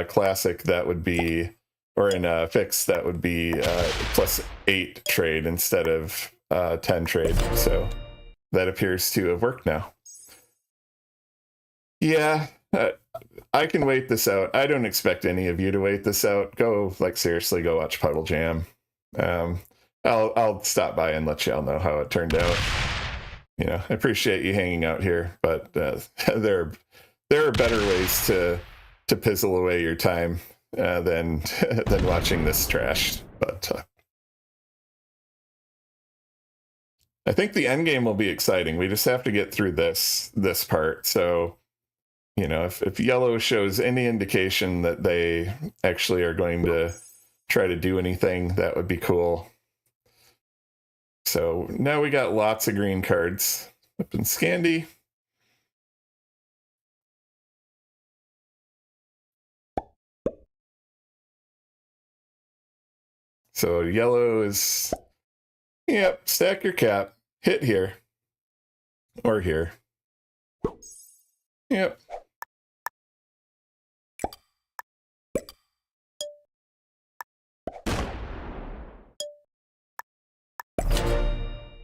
Classic that would be, or in Fix that would be +8 trade instead of 10 trade. So that appears to have worked now. Yeah, I can wait this out. I don't expect any of you to wait this out. Go, like, seriously, go watch Puddle Jam. I'll stop by and let y'all know how it turned out. You know, I appreciate you hanging out here, but there are better ways to pizzle away your time than watching this trash. But I think the end game will be exciting. We just have to get through this part. So, you know, if yellow shows any indication that they actually are going to try to do anything, that would be cool. So now we got lots of green cards up in Scandi. So yellow is, yep, stack your cap, hit here, or here. Yep.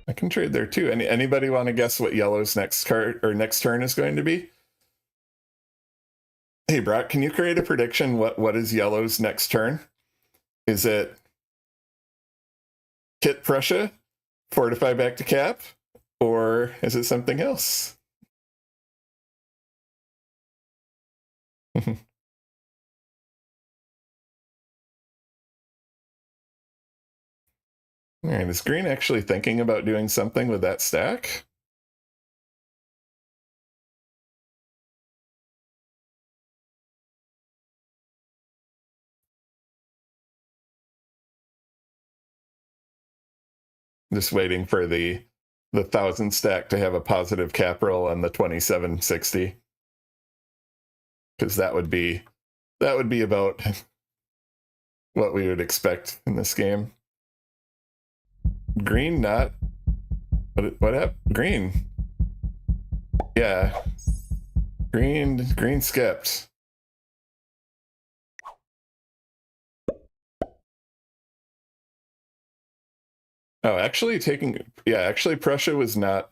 I can trade there too. Anybody want to guess what yellow's next card or next turn is going to be? Hey, Brock, can you create a prediction? What is yellow's next turn? Is it Kit Prussia, fortify back to cap, or is it something else? All right, is green actually thinking about doing something with that stack? Just waiting for the 1,000 stack to have a positive cap roll on the 2760, because that would be about what we would expect in this game. Green not what happened? Green, yeah, green skipped. Oh, actually actually Prussia was not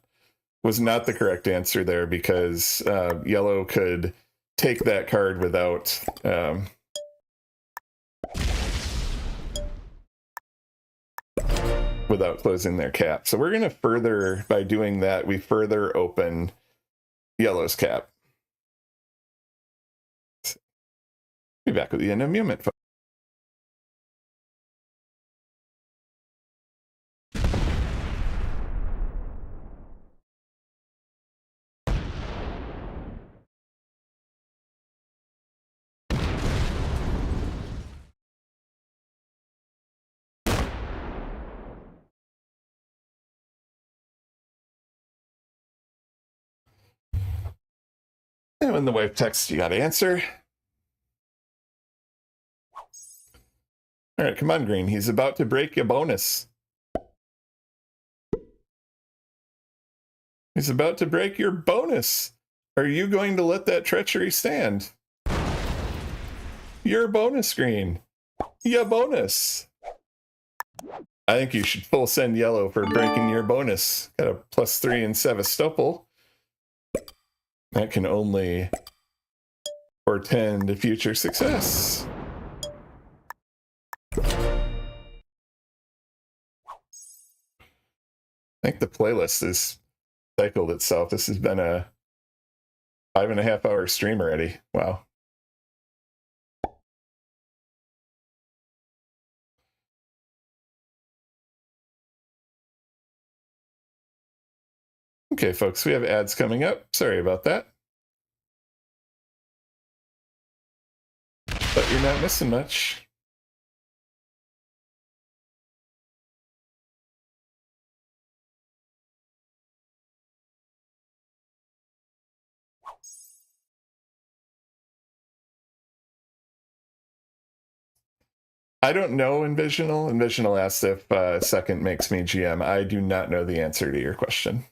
the correct answer there, because yellow could take that card without without closing their cap. So we're going to further, by doing that, we further open yellow's cap. Be back with the end of moment. And when the wife texts, you got to answer. All right, come on, green. He's about to break your bonus. He's about to break your bonus. Are you going to let that treachery stand? Your bonus, green. Your bonus. I think you should full send yellow for breaking your bonus. Got a +3 in Sevastopol. That can only portend future success. I think the playlist has cycled itself. This has been a 5.5-hour stream already. Wow. Okay, folks, we have ads coming up. Sorry about that. But you're not missing much. I don't know Envisional. Envisional asked if second makes me GM. I do not know the answer to your question.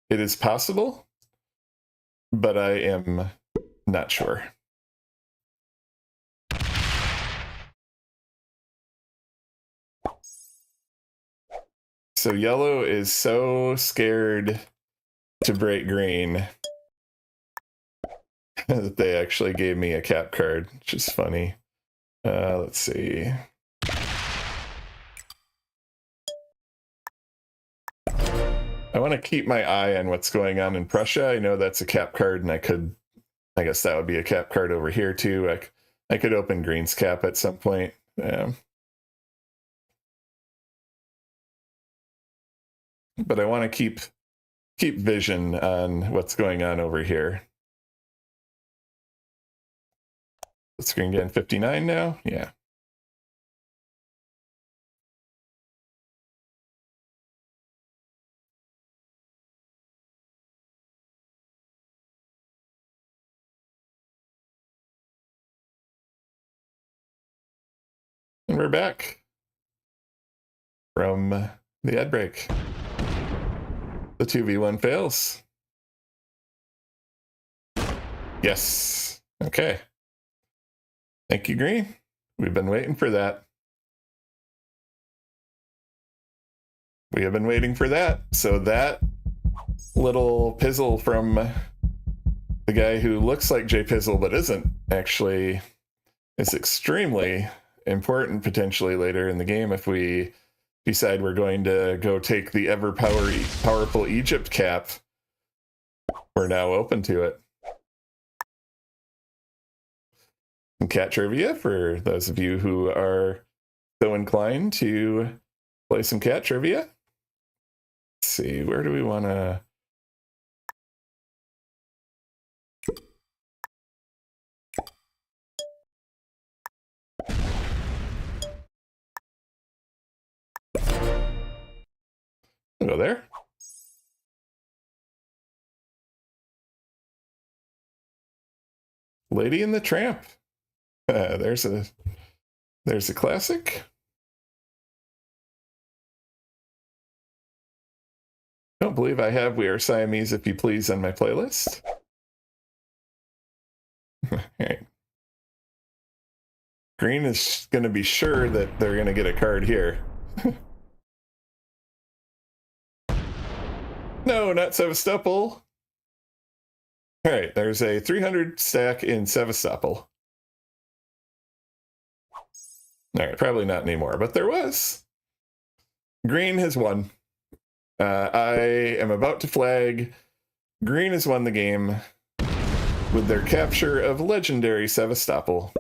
It is possible, but I am not sure. So yellow is so scared to break green that they actually gave me a cap card, which is funny. Let's see. I want to keep my eye on what's going on in Prussia. I know that's a cap card, and I guess that would be a cap card over here too. I could open green's cap at some point. But I want to keep vision on what's going on over here. The screen getting 59 now? Yeah. And we're back from the ad break. The 2v1 fails. Yes. Okay. Thank you, green. We've been waiting for that. We have been waiting for that. So that little pizzle from the guy who looks like Jay Pizzle but isn't actually is extremely important potentially later in the game if we decide we're going to go take the ever powerful Egypt cap. We're now open to it. Some cat trivia for those of you who are so inclined to play some cat trivia. Let's see, where do we want to... Go there. Lady and the Tramp. There's a classic. Don't believe I have We Are Siamese If You Please on my playlist. All right. Green is going to be sure that they're going to get a card here. No, not Sevastopol. All right, there's a 300 stack in Sevastopol. All right, probably not anymore, but there was. Green has won. I am about to flag. Green has won the game with their capture of legendary Sevastopol.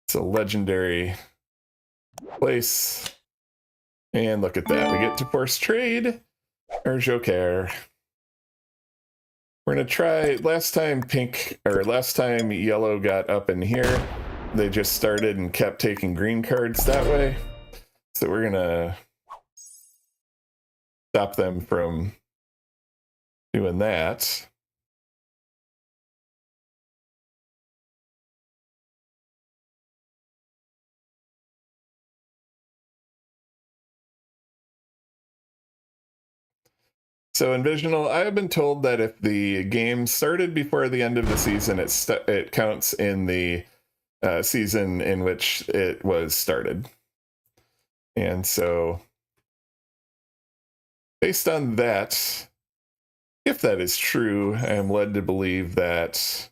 It's a legendary place. And look at that. We get to force trade or Joker. We're going to try. Last time yellow got up in here, they just started and kept taking green cards that way. So we're going to stop them from doing that. So Envisional, I have been told that if the game started before the end of the season, it counts in the season in which it was started. And so based on that, if that is true, I am led to believe that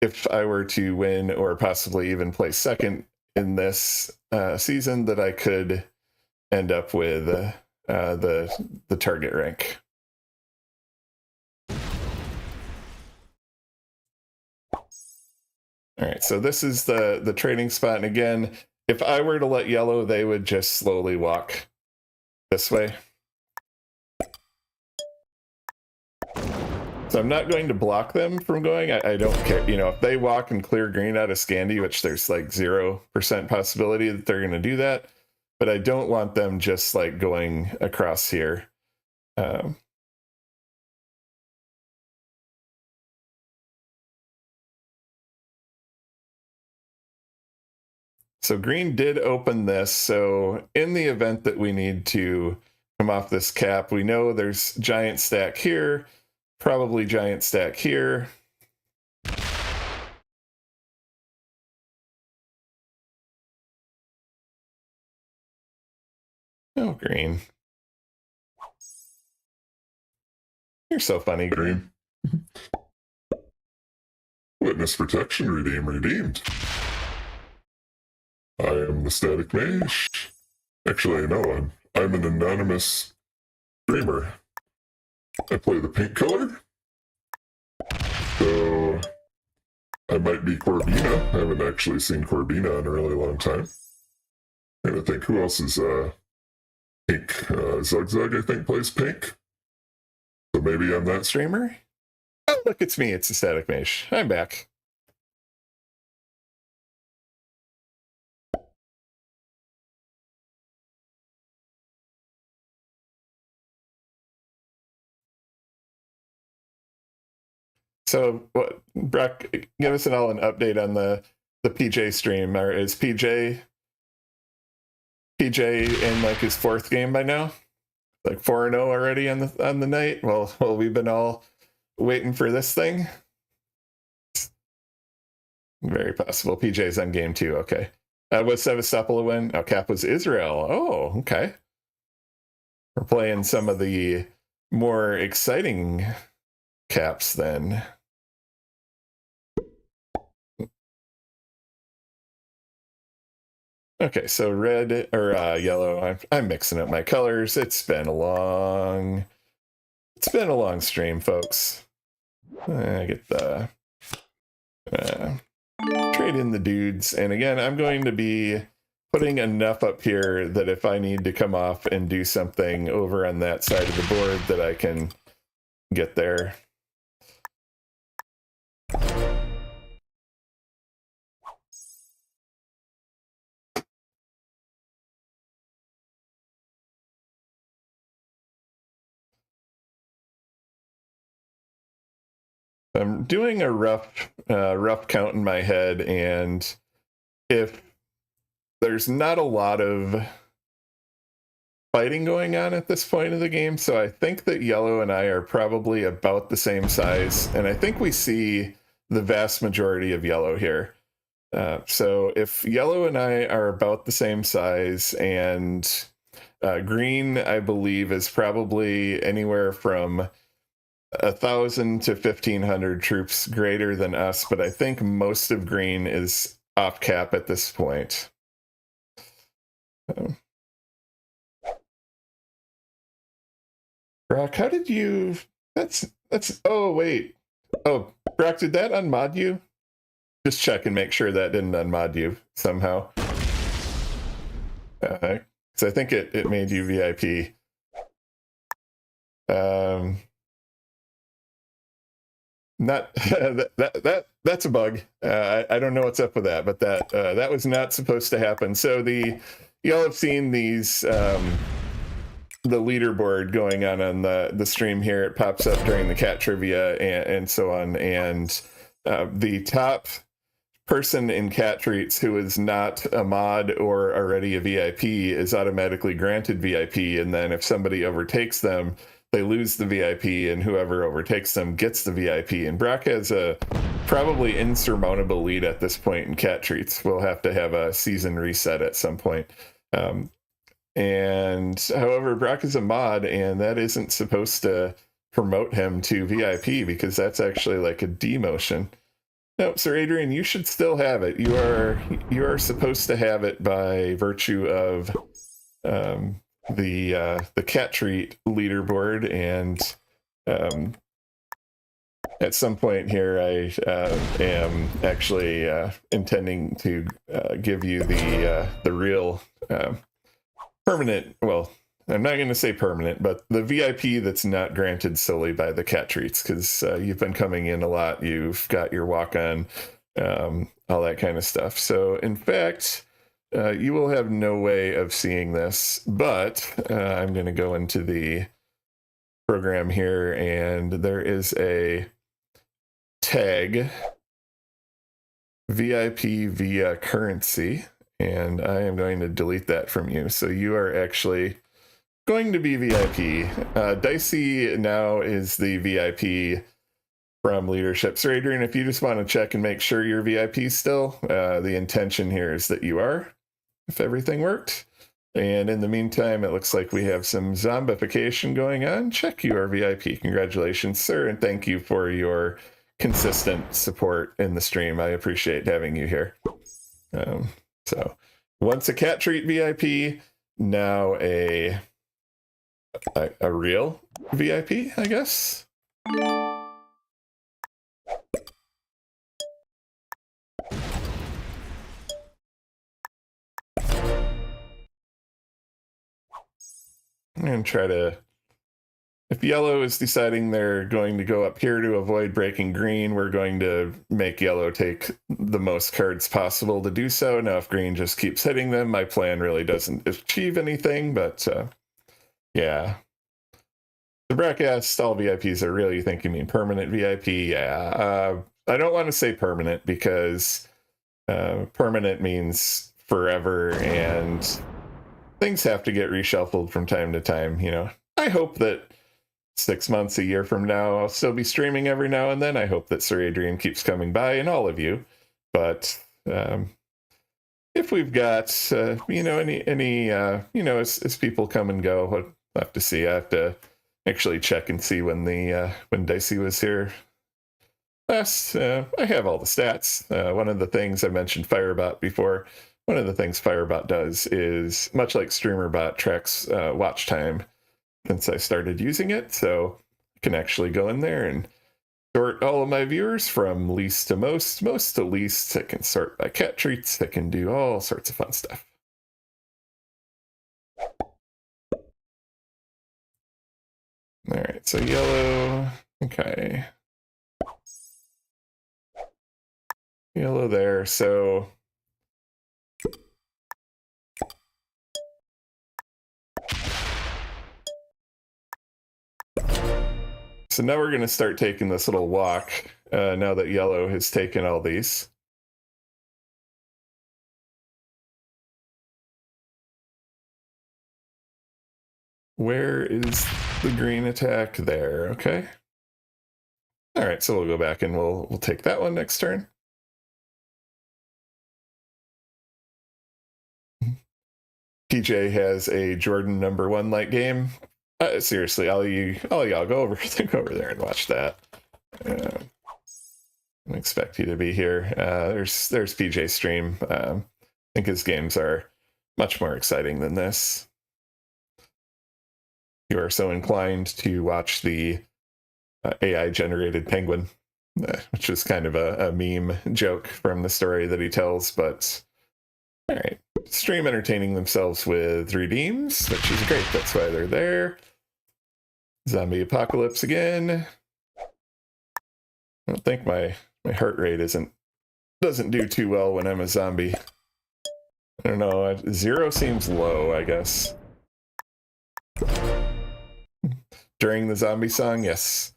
if I were to win or possibly even place second in this season, that I could end up with the target rank. All right, so this is the trading spot, and again, if I were to let yellow, they would just slowly walk this way. So I'm not going to block them from going. I don't care. You know, if they walk and clear green out of Scandi, which there's like 0% possibility that they're going to do that, but I don't want them just like going across here. So green did open this. So in the event that we need to come off this cap, we know there's giant stack here, probably giant stack here. Oh, green. You're so funny, green. Witness protection redeemed. I am the Static Mage. Actually, no, I'm an anonymous streamer. I play the pink color. So I might be Corbina. I haven't actually seen Corbina in a really long time. And I think who else is pink? Zugzug, I think, plays pink. So maybe I'm that Streamer? Oh, look, it's me. It's the TheStaticMage. I'm back. So, what, Brock, give us all an update on the PJ stream. Or is PJ in like his 4th game by now? Like 4-0 already on the night? Well, we've been all waiting for this thing. Very possible. PJ's on game 2. Okay. Was Sevastopol a win? Oh, Cap was Israel. Oh, okay. We're playing some of the more exciting caps then. Okay, so red or yellow. I'm mixing up my colors. It's been a long stream, folks. I get the trade in the dudes, and again, I'm going to be putting enough up here that if I need to come off and do something over on that side of the board, that I can get there. I'm doing a rough count in my head, and if there's not a lot of fighting going on at this point of the game, so I think that yellow and I are probably about the same size, and I think we see the vast majority of yellow here. So if yellow and I are about the same size, and green, I believe, is probably anywhere from 1,000 to 1,500 troops greater than us, but I think most of green is off cap at this point. Brock, how did you... That's... Oh, wait. Oh, Brock, did that unmod you? Just check and make sure that didn't unmod you somehow. Because I think it made you VIP. Not that's a bug. I don't know what's up with that, but that was not supposed to happen. So y'all have seen these the leaderboard going on the stream here. It pops up during the cat trivia and so on, and the top person in cat treats who is not a mod or already a VIP is automatically granted VIP, and then if somebody overtakes them, they lose the VIP, and whoever overtakes them gets the VIP. And Brock has a probably insurmountable lead at this point in cat treats. We'll have to have a season reset at some point. And however, Brock is a mod, and that isn't supposed to promote him to VIP, because that's actually like a demotion. No, Sir Adrian, you should still have it. You are supposed to have it by virtue of the cat treat leaderboard, and at some point here I am actually intending to give you the real permanent, well, I'm not going to say permanent, but the VIP that's not granted solely by the cat treats, because you've been coming in a lot, you've got your walk-on, all that kind of stuff. So in fact, you will have no way of seeing this, but I'm going to go into the program here, and there is a tag VIP via currency, and I am going to delete that from you. So you are actually going to be VIP. Dicey now is the VIP from leadership. So Adrian, if you just want to check and make sure you're VIP still, the intention here is that you are, if everything worked. And in the meantime, it looks like we have some zombification going on. Check, you are VIP. Congratulations, sir, and thank you for your consistent support in the stream. I appreciate having you here. So once a cat treat VIP, now a real VIP, I guess. I'm going to try to, if yellow is deciding they're going to go up here to avoid breaking green, we're going to make yellow take the most cards possible to do so. Now, if green just keeps hitting them, my plan really doesn't achieve anything, but yeah. The Brack asked, all VIPs are real. You think you mean permanent VIP? Yeah. I don't want to say permanent because permanent means forever, and things have to get reshuffled from time to time. You know, I hope that 6 months, a year from now, I'll still be streaming every now and then. I hope that Sir Adrian keeps coming by, and all of you. But if we've got, you know, any you know, as people come and go, I'll have to see. I have to actually check and see when when Dicey was here last. I have all the stats. One of the things I mentioned Firebot before. One of the things Firebot does is, much like StreamerBot, tracks watch time since I started using it. So I can actually go in there and sort all of my viewers from least to most, most to least. I can sort by cat treats. I can do all sorts of fun stuff. All right, so yellow. Okay. Yellow there. So now we're going to start taking this little walk now that yellow has taken all these. Where is the green attack? There. Okay. All right, so we'll go back and we'll take that one next turn. PJ has a Jordan #1 light game. Seriously, all y'all go over there and watch that. I expect you to be here. There's PJ's stream. I think his games are much more exciting than this. You are so inclined to watch the AI-generated penguin, which is kind of a meme joke from the story that he tells, but all right. Stream entertaining themselves with redeems, which is great. That's why they're there. Zombie apocalypse again. I don't think my heart rate doesn't do too well when I'm a zombie. I don't know. 0 seems low, I guess. During the zombie song, yes.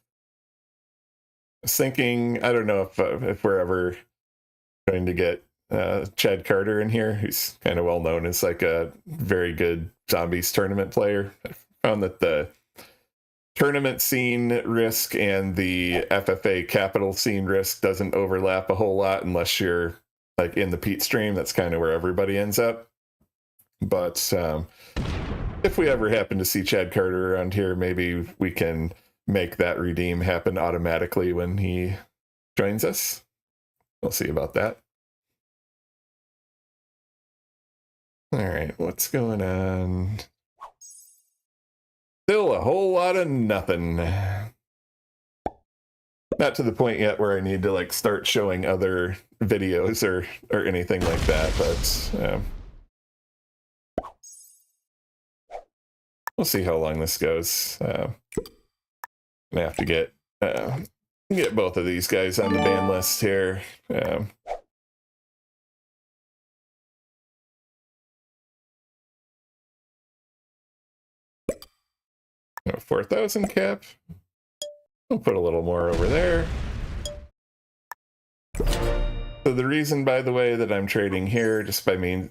I was thinking, I don't know if we're ever going to get Chad Carter in here, who's kind of well known as like a very good zombies tournament player. I found that the tournament scene risk and the FFA capital scene risk doesn't overlap a whole lot unless you're like in the Pete stream. That's kind of where everybody ends up. But if we ever happen to see Chad Carter around here, maybe we can make that redeem happen automatically when he joins us. We'll see about that. All right, what's going on? Still a whole lot of nothing. Not to the point yet where I need to like start showing other videos or anything like that, but we'll see how long this goes. I'm gonna have to get both of these guys on the ban list here. 4,000 cap. We'll put a little more over there. So the reason, by the way, that I'm trading here, just by means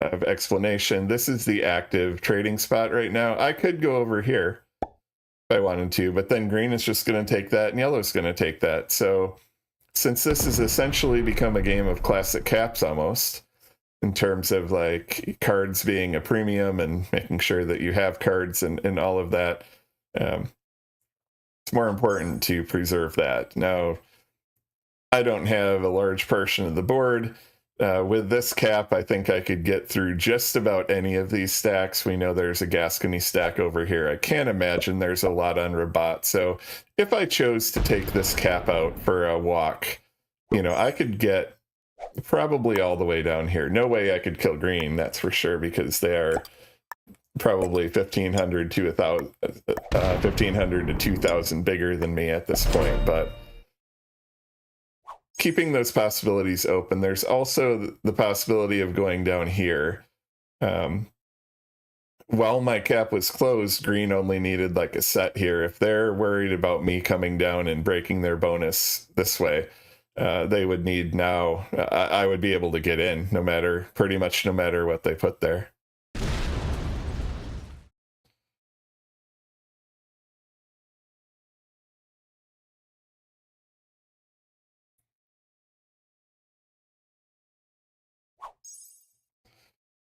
of explanation, this is the active trading spot right now. I could go over here if I wanted to, but then green is just going to take that and yellow is going to take that. So since this has essentially become a game of classic caps almost, in terms of like cards being a premium and making sure that you have cards and all of that, it's more important to preserve that. Now, I don't have a large portion of the board. With this cap, I think I could get through just about any of these stacks. We know there's a Gascony stack over here. I can't imagine there's a lot on Rabat. So if I chose to take this cap out for a walk, you know, I could get probably all the way down here. No way I could kill green, that's for sure, because they are probably 1,500 to 1,000, 1,500 to 2,000 bigger than me at this point. But keeping those possibilities open, there's also the possibility of going down here. While my cap was closed, green only needed like a set here. If they're worried about me coming down and breaking their bonus this way, they would need now, I would be able to get in pretty much no matter what they put there.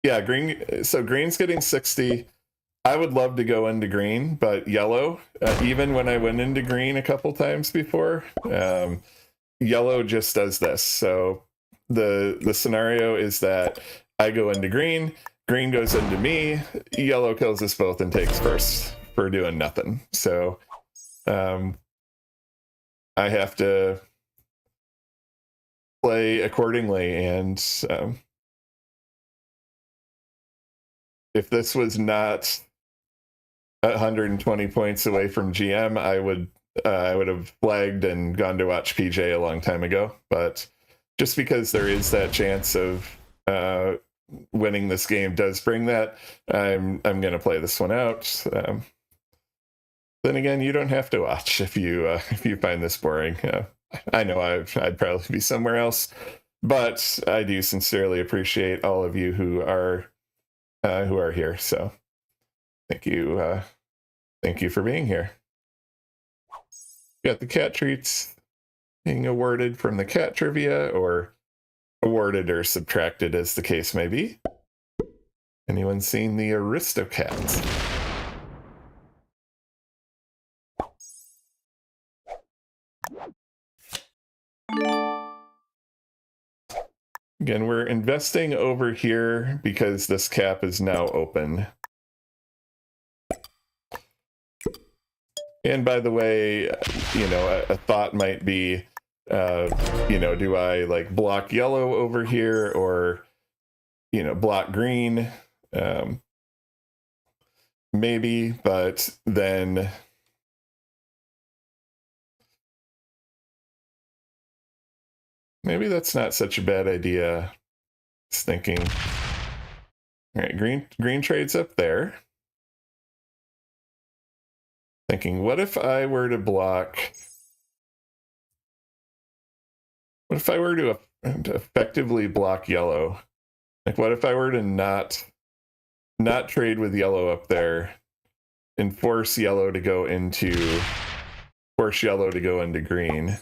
Yeah, green's getting 60. I would love to go into green, but yellow, even when I went into green a couple times before, yellow just does this. So the scenario is that I go into green goes into me, yellow kills us both and takes first for doing nothing. So I have to play accordingly, and if this was not 120 points away from GM, I would have flagged and gone to watch PJ a long time ago. But just because there is that chance of winning this game does bring that, I'm going to play this one out. Then again, you don't have to watch if you find this boring. I know I'd probably be somewhere else, but I do sincerely appreciate all of you who are here. So thank you for being here. Got the cat treats being awarded from the cat trivia, or awarded or subtracted as the case may be. Anyone seen the Aristocats? Again, we're investing over here because this cap is now open. And by the way, you know, a thought might be, you know, do I like block yellow over here, or, you know, block green? Maybe, but then maybe that's not such a bad idea. Just thinking. All right, green trades up there. Thinking, what if I were to block? What if I were to effectively block yellow? Like, what if I were to not trade with yellow up there and force yellow to go into green?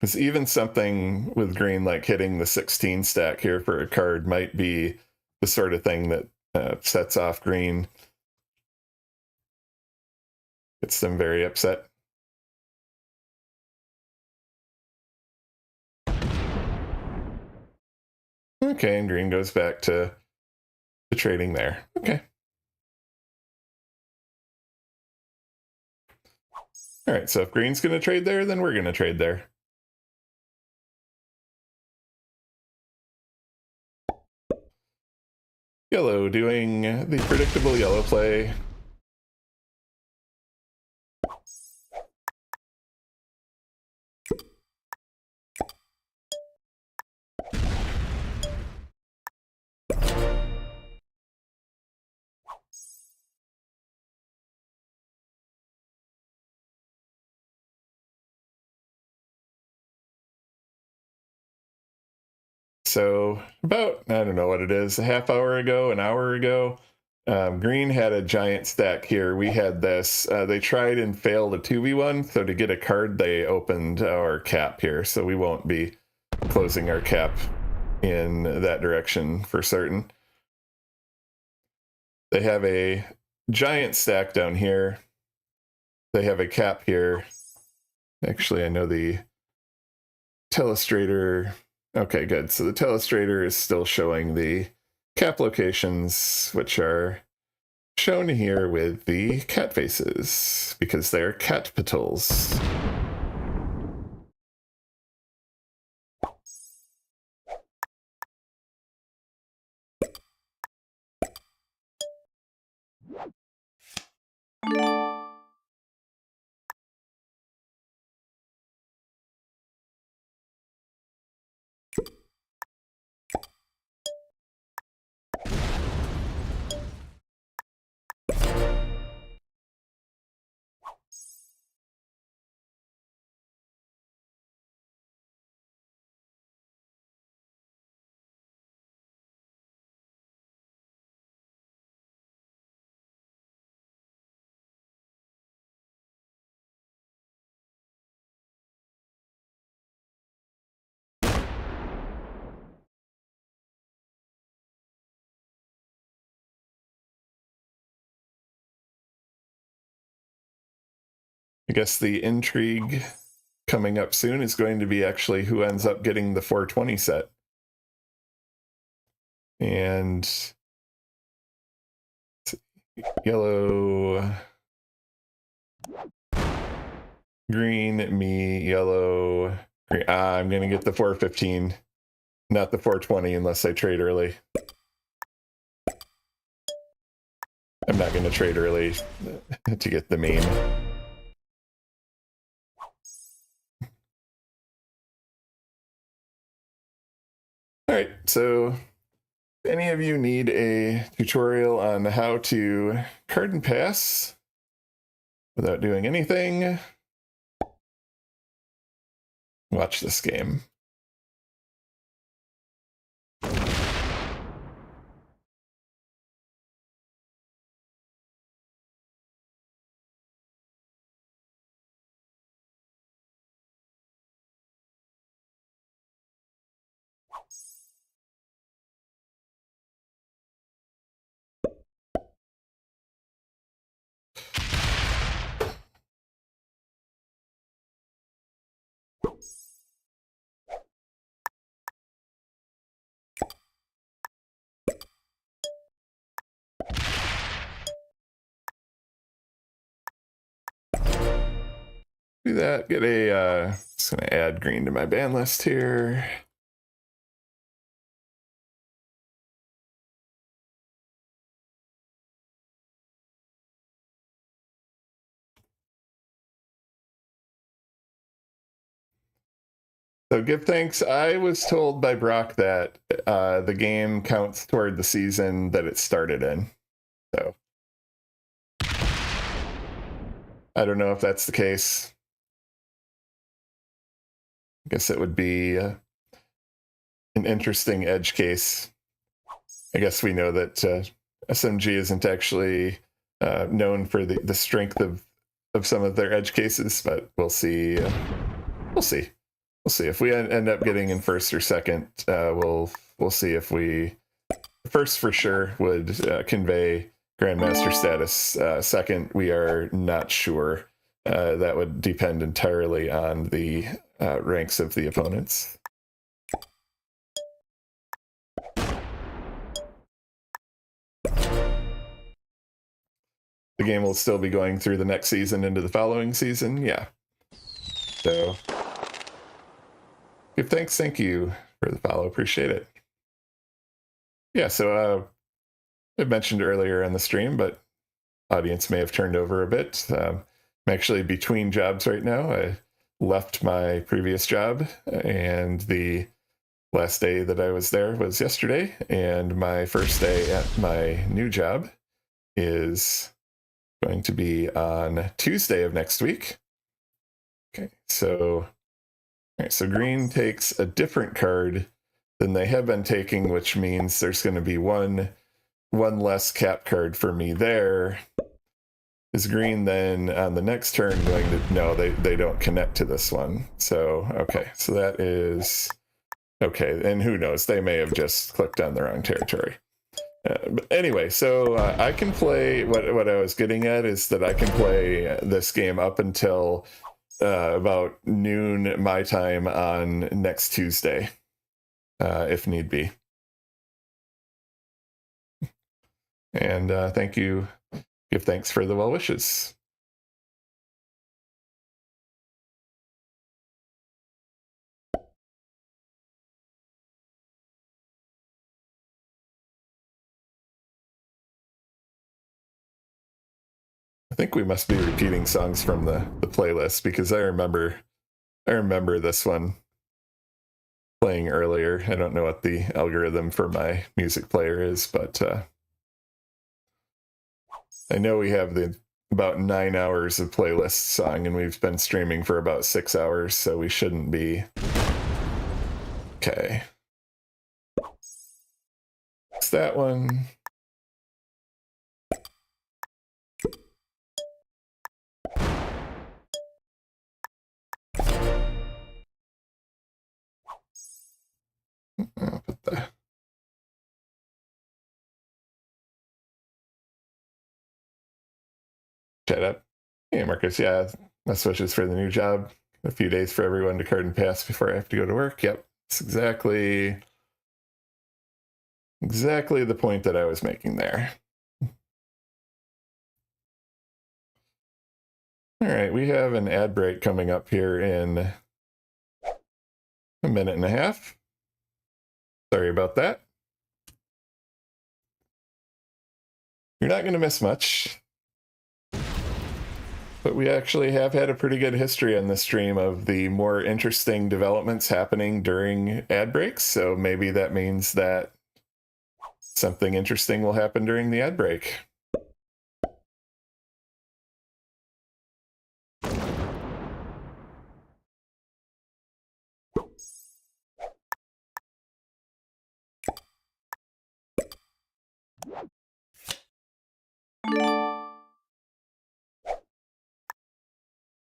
Because even something with green like hitting the 16 stack here for a card might be the sort of thing that sets off green. Gets them very upset. Okay, and green goes back to trading there. Okay. All right, so if green's going to trade there, then we're going to trade there. Yellow doing the predictable yellow play. so about, I don't know what it is, a half hour ago, an hour ago, green had a giant stack here. We had this. They tried and failed a 2v1, so to get a card, they opened our cap here, so we won't be closing our cap in that direction for certain. They have a giant stack down here. They have a cap here. Actually, I know the telestrator. Okay, good. So the telestrator is still showing the cap locations, which are shown here with the cat faces, because they're Catpitals. I guess the intrigue coming up soon is going to be actually who ends up getting the 420 set. And yellow, green, me, yellow, green. I'm going to get the 415, not the 420 unless I trade early. I'm not going to trade early to get the main. All right, so if any of you need a tutorial on how to card and pass without doing anything, watch this game. Do that, get a, just gonna add green to my ban list here. So give thanks. I was told by Brock that the game counts toward the season that it started in. So I don't know if that's the case. I guess it would be an interesting edge case. I guess we know that SMG isn't actually known for the strength of some of their edge cases, but we'll see. We'll see. We'll see if we end up getting in first or second. We'll see if we first for sure would convey Grandmaster status. Second, we are not sure. That would depend entirely on the ranks of the opponents. The game will still be going through the next season into the following season. Yeah. So give thanks. Thank you for the follow. Appreciate it. Yeah, so I mentioned earlier on the stream, but audience may have turned over a bit. I'm actually between jobs right now. I left my previous job, and the last day that I was there was yesterday, and my first day at my new job is going to be on Tuesday of next week. Okay, so, all right, so green takes a different card than they have been taking, which means there's going to be one less cap card for me there. Is green then on the next turn going to... No, they don't connect to this one. So, okay. So that is... Okay, and who knows? They may have just clicked on the wrong territory. But anyway, so I can play... What I was getting at is that I can play this game up until about noon my time on next Tuesday, if need be. And thank you. Give thanks for the well wishes. I think we must be repeating songs from the playlist, because I remember this one playing earlier. I don't know what the algorithm for my music player is, but I know we have about 9 hours of playlist song, and we've been streaming for about 6 hours, so we shouldn't be. Okay. It's that one. I'll put the... Shut up. Hey, Marcus. Yeah, best wishes for the new job. A few days for everyone to card and pass before I have to go to work. Yep, it's exactly the point that I was making there. All right, we have an ad break coming up here in a minute and a half. Sorry about that. You're not going to miss much. But we actually have had a pretty good history on this stream of the more interesting developments happening during ad breaks. So maybe that means that something interesting will happen during the ad break.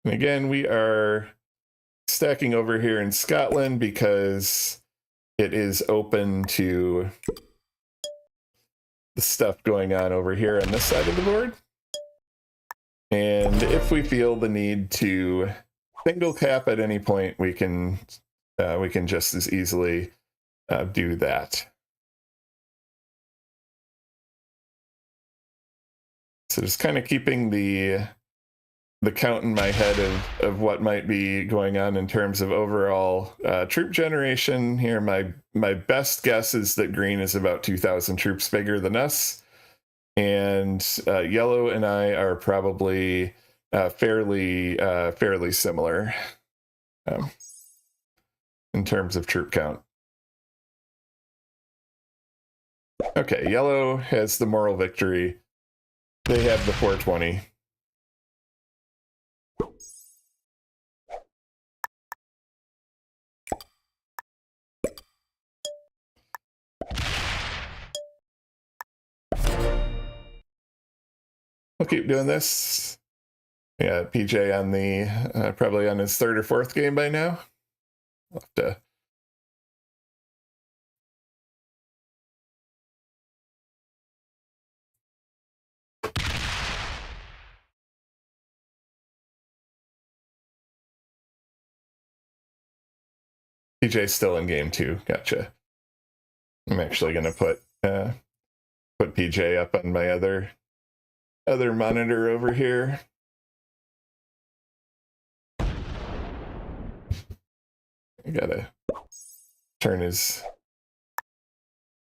And again, we are stacking over here in Scotland because it is open to the stuff going on over here on this side of the board. And if we feel the need to single cap at any point, we can just as easily do that. So just kind of keeping the count in my head of what might be going on in terms of overall troop generation here. My best guess is that green is about 2,000 troops bigger than us, and yellow and I are probably fairly similar in terms of troop count. Okay, yellow has the moral victory. They have the 420. We'll keep doing this. Yeah, PJ on the probably on his third or fourth game by now. We'll have to... PJ's still in game 2. Gotcha. I'm actually gonna put PJ up on my other monitor over here. I gotta turn his...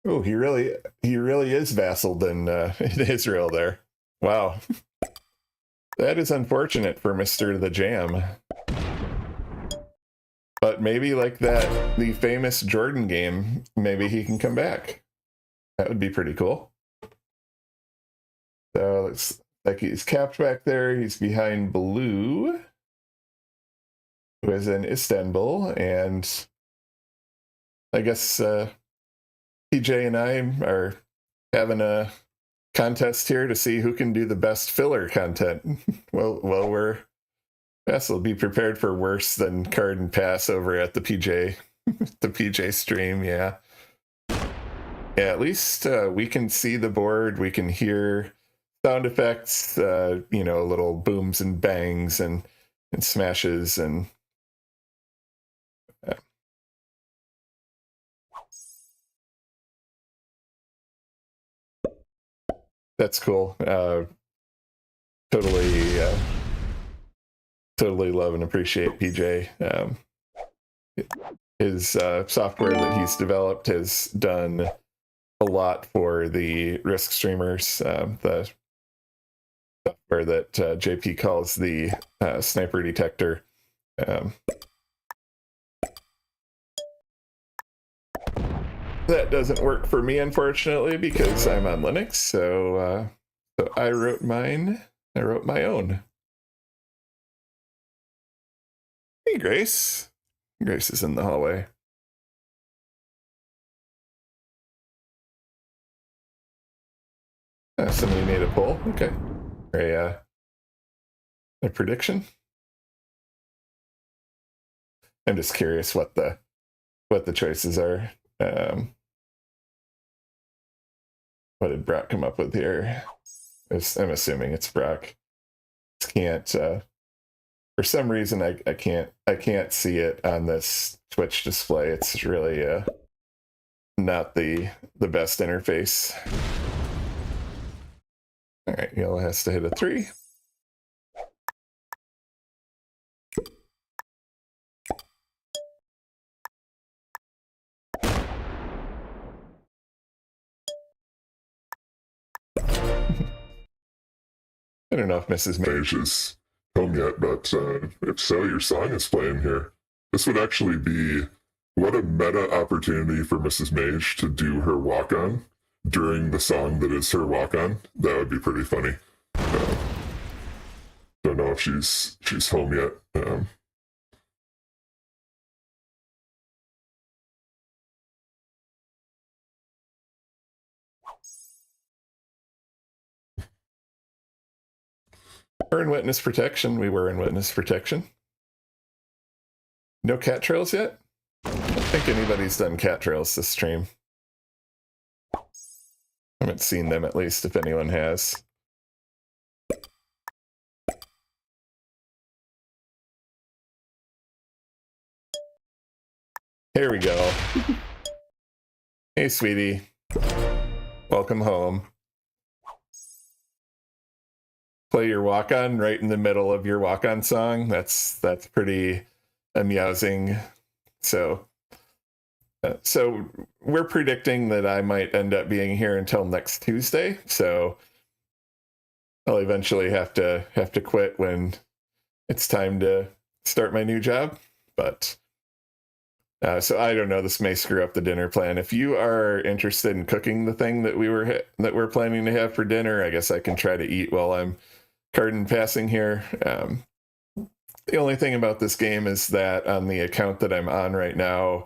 Oh, he really is vassaled in Israel there. Wow. That is unfortunate for Mr. The Jam. But maybe like the famous Jordan game, maybe he can come back. That would be pretty cool. So looks like he's capped back there. He's behind Blue, who is in Istanbul, and I guess PJ and I are having a contest here to see who can do the best filler content. well, we'll be prepared for worse than card and pass over at the PJ, the PJ stream. Yeah. Yeah, at least we can see the board. We can hear sound effects, little booms and bangs and smashes and that's cool. Totally love and appreciate PJ. His software that he's developed has done a lot for the Risk streamers. The software that JP calls the sniper detector. That doesn't work for me, unfortunately, because I'm on Linux. So I wrote mine. I wrote my own. Hey, Grace. Grace is in the hallway. Somebody made a poll. Okay. A prediction. I'm just curious what the choices are. What did Brock come up with here? I'm assuming it's Brock. Can't for some reason I can't see it on this Twitch display. It's really not the best interface. All right, yellow has to hit a 3. I don't know if Mrs. Mage is home yet, but if so, your song is playing here. This would actually be what a meta opportunity for Mrs. Mage to do her walk-on during the song that is her walk-on. That would be pretty funny. Don't know if she's home yet. We're in witness protection. We were in witness protection. No cat trails yet? I don't think anybody's done cat trails this stream. I haven't seen them, at least, if anyone has. Here we go. Hey, sweetie. Welcome home. Play your walk-on right in the middle of your walk-on song. That's pretty amusing. So we're predicting that I might end up being here until next Tuesday. So I'll eventually have to quit when it's time to start my new job. But so I don't know. This may screw up the dinner plan. If you are interested in cooking the thing that we're planning to have for dinner, I guess I can try to eat while I'm card and passing here. The only thing about this game is that on the account that I'm on right now,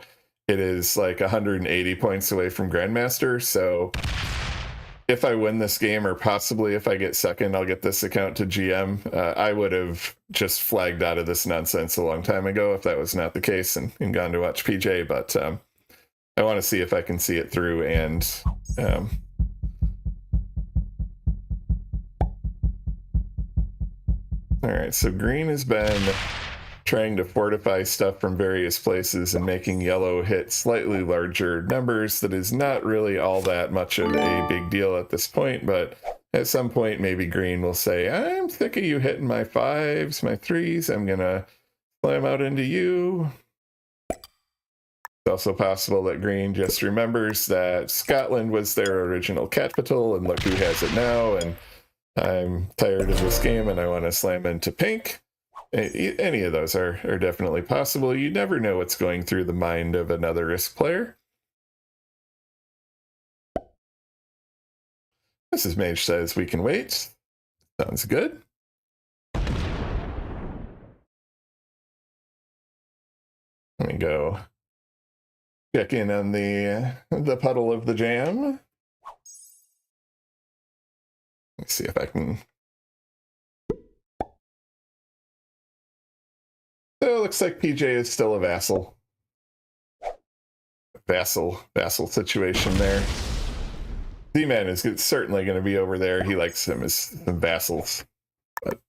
it is like 180 points away from Grandmaster. So if I win this game, or possibly if I get second, I'll get this account to GM. I would have just flagged out of this nonsense a long time ago if that was not the case and gone to watch PJ. But I want to see if I can see it through and all right, so green has been trying to fortify stuff from various places and making yellow hit slightly larger numbers. That is not really all that much of a big deal at this point, but at some point maybe green will say, I'm sick of you hitting my 5s, my 3s, I'm gonna slam out into you. It's also possible that green just remembers that Scotland was their original capital and look who has it now, and I'm tired of this game and I want to slam into pink. Any of those are definitely possible. You never know what's going through the mind of another Risk player. Mrs. Mage says we can wait. Sounds good. Let me go check in on the puddle of the jam. Let's see if I can. So it looks like PJ is still a vassal. Vassal situation there. Z-Man is certainly going to be over there. He likes him as some vassals. But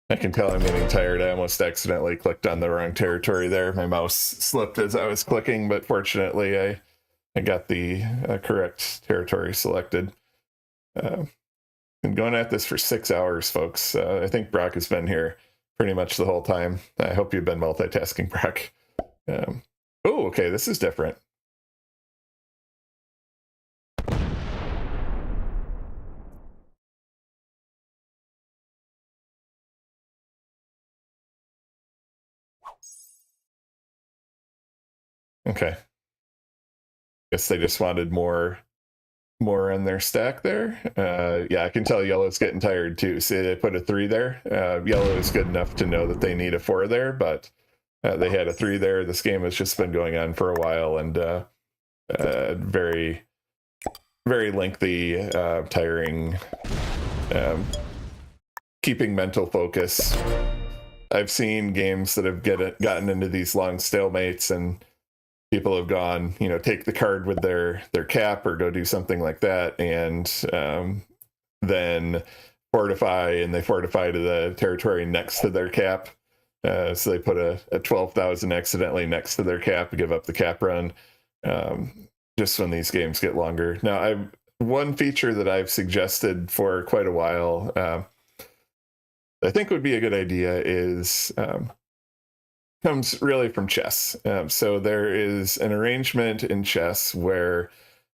I can tell I'm getting tired. I almost accidentally clicked on the wrong territory there. My mouse slipped as I was clicking, but fortunately I got the correct territory selected. Been going at this for 6 hours, folks. I think Brock has been here pretty much the whole time. I hope you've been multitasking, Brock. Oh, okay, this is different. Okay. Guess they just wanted more on their stack there. Yeah, I can tell yellow's getting tired too. See, they put a 3 there. Yellow is good enough to know that they need a 4 there, but they had a 3 there. This game has just been going on for a while, and very, very lengthy, tiring, keeping mental focus. I've seen games that have gotten into these long stalemates, and people have gone, take the card with their cap or go do something like that, and then fortify, and they fortify to the territory next to their cap. So they put a 12,000 accidentally next to their cap, give up the cap run, just when these games get longer. Now, one feature that I've suggested for quite a while, I think would be a good idea, is comes really from chess. So there is an arrangement in chess where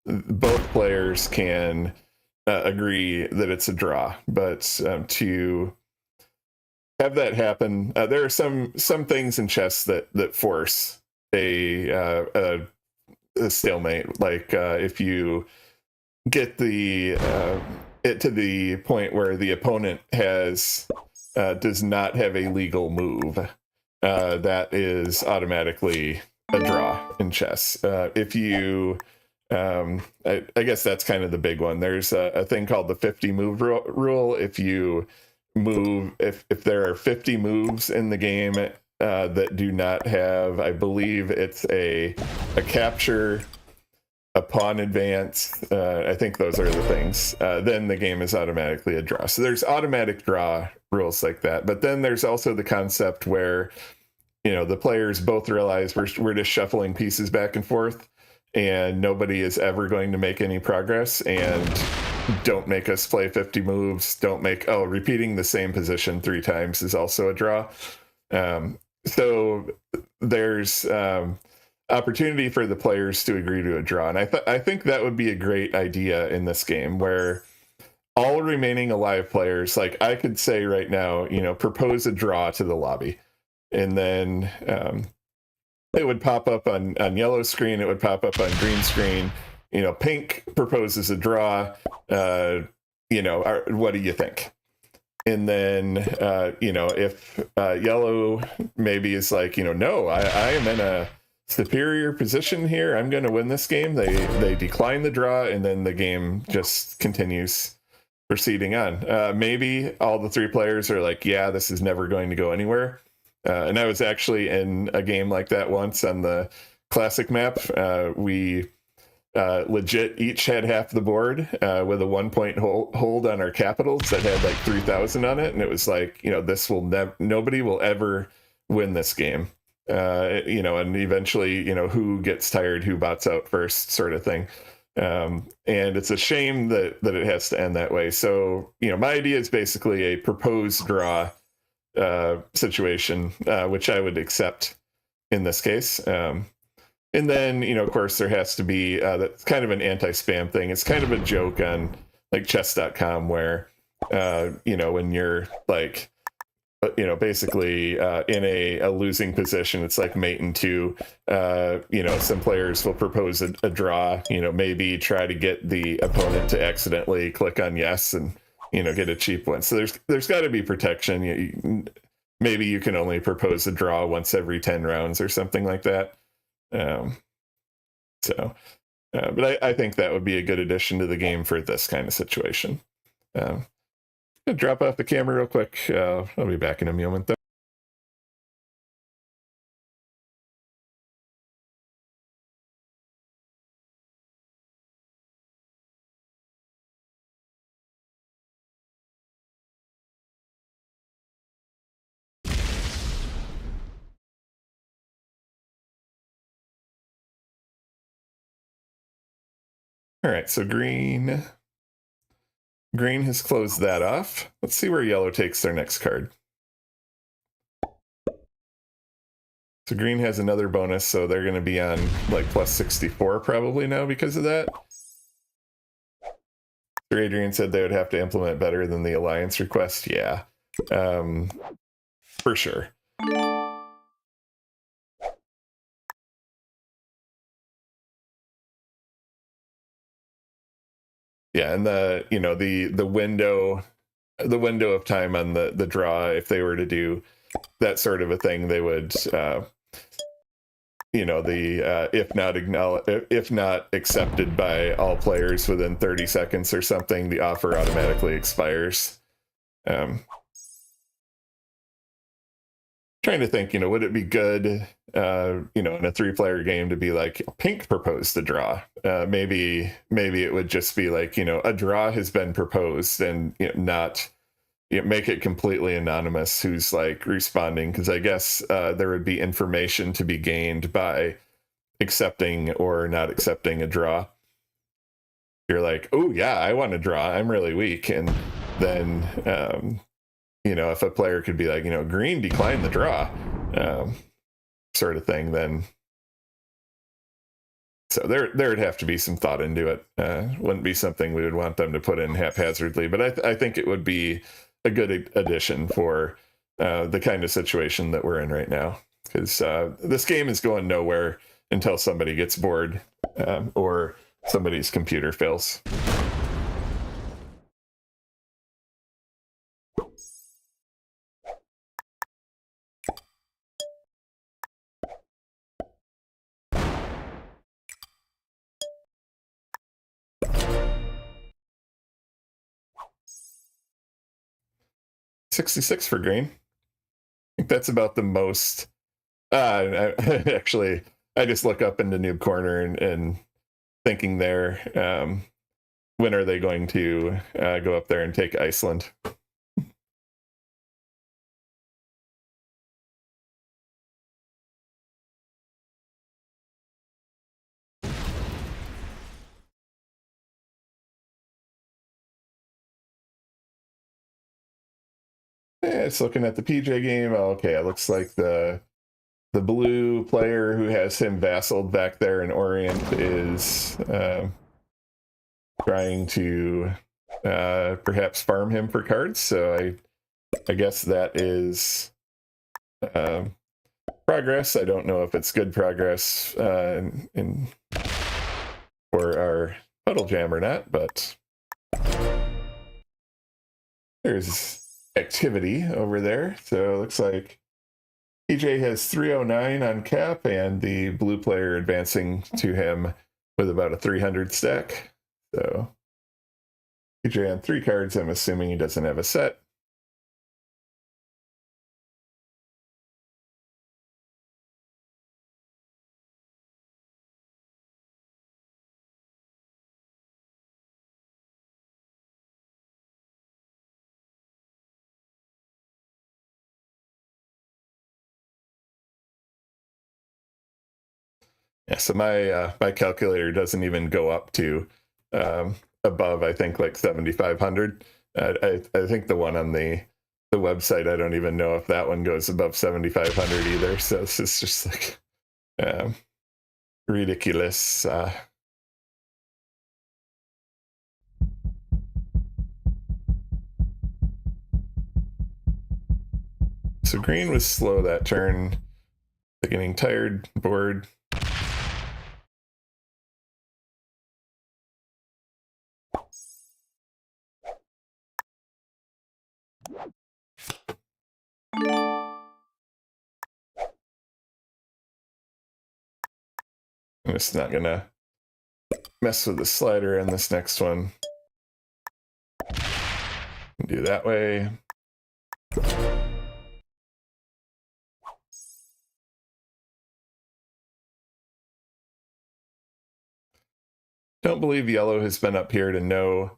both players can agree that it's a draw, but to have that happen, there are some things in chess that force a stalemate. Like if you get it to the point where the opponent does not have a legal move, that is automatically a draw in chess. If you, I guess that's kind of the big one. There's a thing called the 50 move rule. If you move, if there are 50 moves in the game that do not have, I believe it's a capture, a pawn advance, I think those are the things, then the game is automatically a draw. So there's automatic draw rules like that. But then there's also the concept where, the players both realize we're just shuffling pieces back and forth, and nobody is ever going to make any progress, and don't make us play 50 moves. Repeating the same position 3 times is also a draw. So there's opportunity for the players to agree to a draw. And I think that would be a great idea in this game, where all remaining alive players, like I could say right now, propose a draw to the lobby. And then it would pop up on yellow screen. It would pop up on green screen. Pink proposes a draw. What do you think? And then, if yellow maybe is like, no, I am in a superior position here, I'm going to win this game. They decline the draw, and then the game just continues proceeding on. Maybe all the 3 players are like, yeah, this is never going to go anywhere. And I was actually in a game like that once on the classic map. We legit each had half the board with a 1-point hold on our capitals that had like 3,000 on it. And it was like, this will nobody will ever win this game. And eventually, who gets tired, who bots out first, sort of thing. And it's a shame that it has to end that way. So, my idea is basically a proposed draw situation, which I would accept in this case. And then, of course, there has to be, that's kind of an anti-spam thing. It's kind of a joke on like chess.com where, when you're like, basically in a losing position, it's like mate in 2. Some players will propose a draw, maybe try to get the opponent to accidentally click on yes, and get a cheap one. So there's got to be protection. Maybe you can only propose a draw once every 10 rounds or something like that. But I think that would be a good addition to the game for this kind of situation. Gonna drop off the camera real quick. I'll be back in a moment, though. All right, so green has closed that off. Let's see where yellow takes their next card. So green has another bonus, so they're going to be on like plus 64 probably now because of that. Sir Adrian said they would have to implement better than the alliance request. Yeah, for sure. Yeah, and the window of time on the draw, if they were to do that sort of a thing, they would if not accepted by all players within 30 seconds or something, the offer automatically expires. Trying to think, would it be good, in a 3-player game to be like pink proposed the draw? Maybe it would just be like, a draw has been proposed, and not make it completely anonymous who's like responding, because I guess there would be information to be gained by accepting or not accepting a draw. You're like, oh yeah, I want to draw, I'm really weak, and then if a player could be like, green declined the draw, sort of thing, then so there would have to be some thought into it. Wouldn't be something we would want them to put in haphazardly, but I think it would be a good addition for the kind of situation that we're in right now, because this game is going nowhere until somebody gets bored or somebody's computer fails. $66 for green. I think that's about the most. Actually, I just look up into Noob Corner and thinking there, when are they going to go up there and take Iceland? It's looking at the PJ game. Oh, okay, it looks like the blue player who has him vassaled back there in Orient is trying to perhaps farm him for cards. So I guess that is progress. I don't know if it's good progress for our Puddle Jam or not, but there's activity over there. So it looks like PJ has 309 on cap, and the blue player advancing to him with about a 300 stack. So PJ on 3 cards. I'm assuming he doesn't have a set. Yeah, so my calculator doesn't even go up to above, I think, like 7,500. I think the one on the website, I don't even know if that one goes above 7,500 either. So it's just like ridiculous. So green was slow that turn. They're getting tired, bored. I'm just not gonna mess with the slider in this next one. Do that way. Don't believe yellow has been up here to know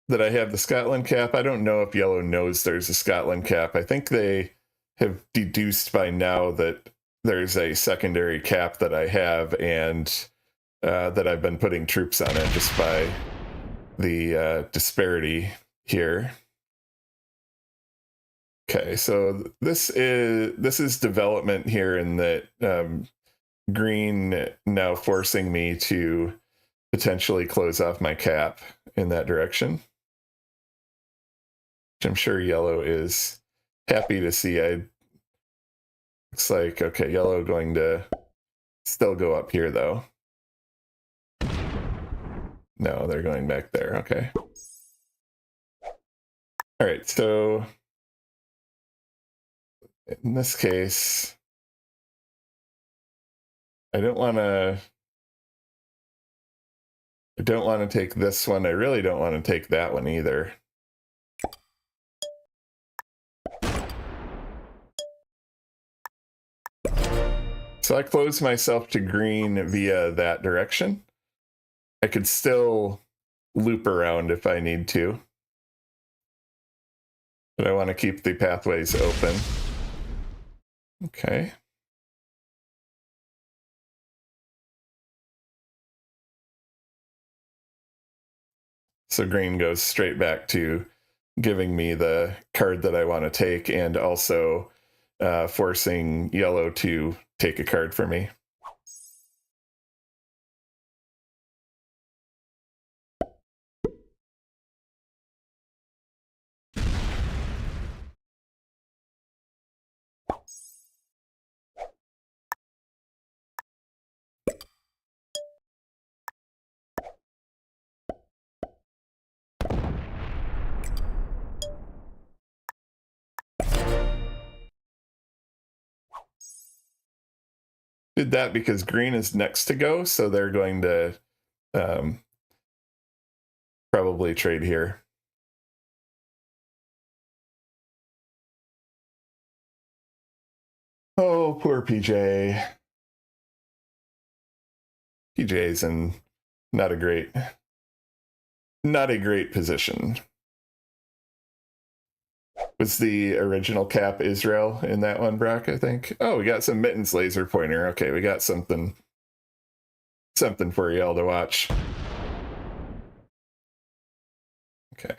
that I have the Scotland cap. I don't know if yellow knows there's a Scotland cap. I think they have deduced by now that there's a secondary cap that I have, and that I've been putting troops on it just by the disparity here. Okay, so this is development here in that green now forcing me to potentially close off my cap in that direction, which I'm sure yellow is happy to see. Looks like, okay, yellow going to still go up here though. No, they're going back there. Okay. All right, so in this case, I don't want to take this one. I really don't want to take that one either. So I close myself to green via that direction. I could still loop around if I need to, but I want to keep the pathways open. Okay. So green goes straight back to giving me the card that I want to take, and also forcing yellow to take a card for me. Did that because green is next to go, so they're going to probably trade here. Oh, poor PJ. PJ's in not a great position. Was the original cap Israel in that one, Brock, I think? Oh, we got some Mittens laser pointer. Okay, we got something for y'all to watch. Okay.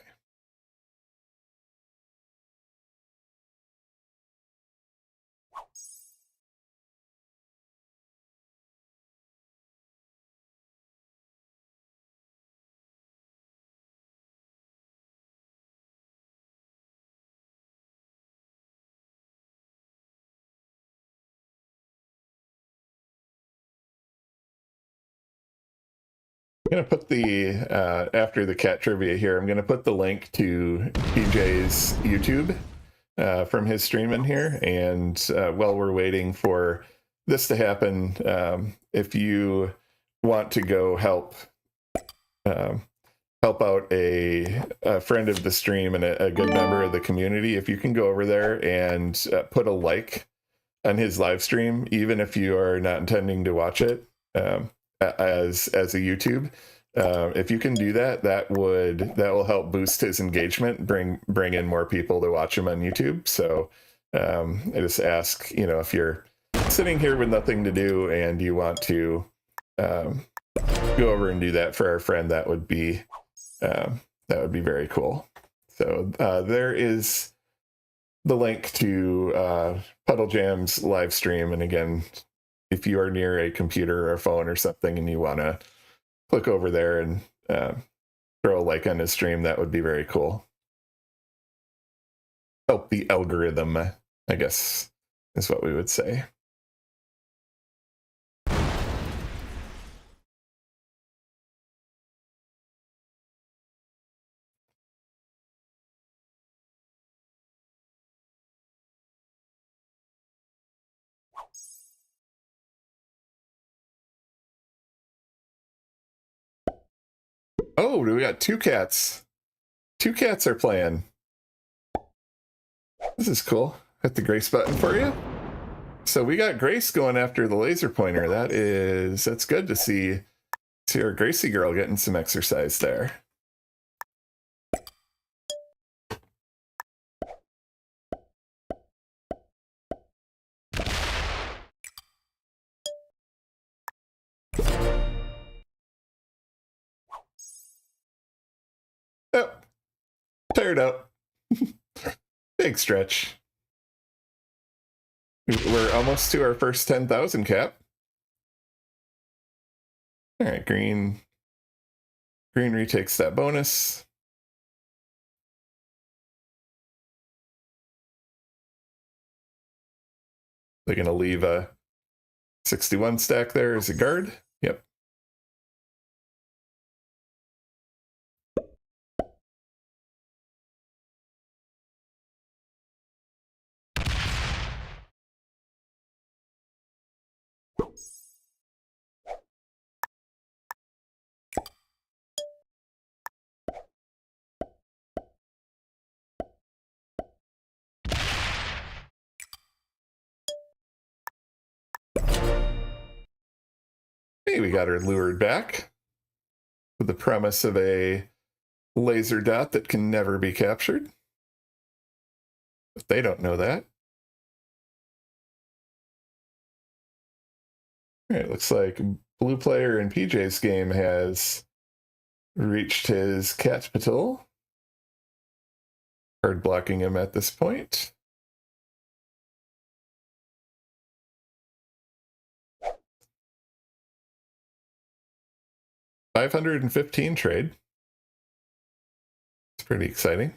I'm going to put the, after the cat trivia here, I'm going to put the link to PJ's YouTube from his stream in here. And while we're waiting for this to happen, if you want to go help out a friend of the stream and a good member of the community, if you can go over there and put a like on his live stream, even if you are not intending to watch it as a YouTube, if you can do that, that will help boost his engagement, bring in more people to watch him on YouTube. So I just ask, if you're sitting here with nothing to do and you want to go over and do that for our friend, that would be very cool. So there is the link to Puddle Jam's live stream. And again, if you are near a computer or a phone or something and you want to click over there and throw a like on his stream, that would be very cool. Help the algorithm, I guess, is what we would say. Oh, we got two cats. Two cats are playing. This is cool. Hit the Grace button for you. So we got Grace going after the laser pointer. That's good to see. See our Gracie girl getting some exercise there. Oh, tired out. Big stretch. We're almost to our first 10,000 cap. All right, green retakes that bonus. They're going to leave a 61 stack there as a guard. Yep. Hey, we got her lured back with the premise of a laser dot that can never be captured. But they don't know that. All right, looks like blue player in PJ's game has reached his Catpital. Hard blocking him at this point. $515 trade. It's pretty exciting.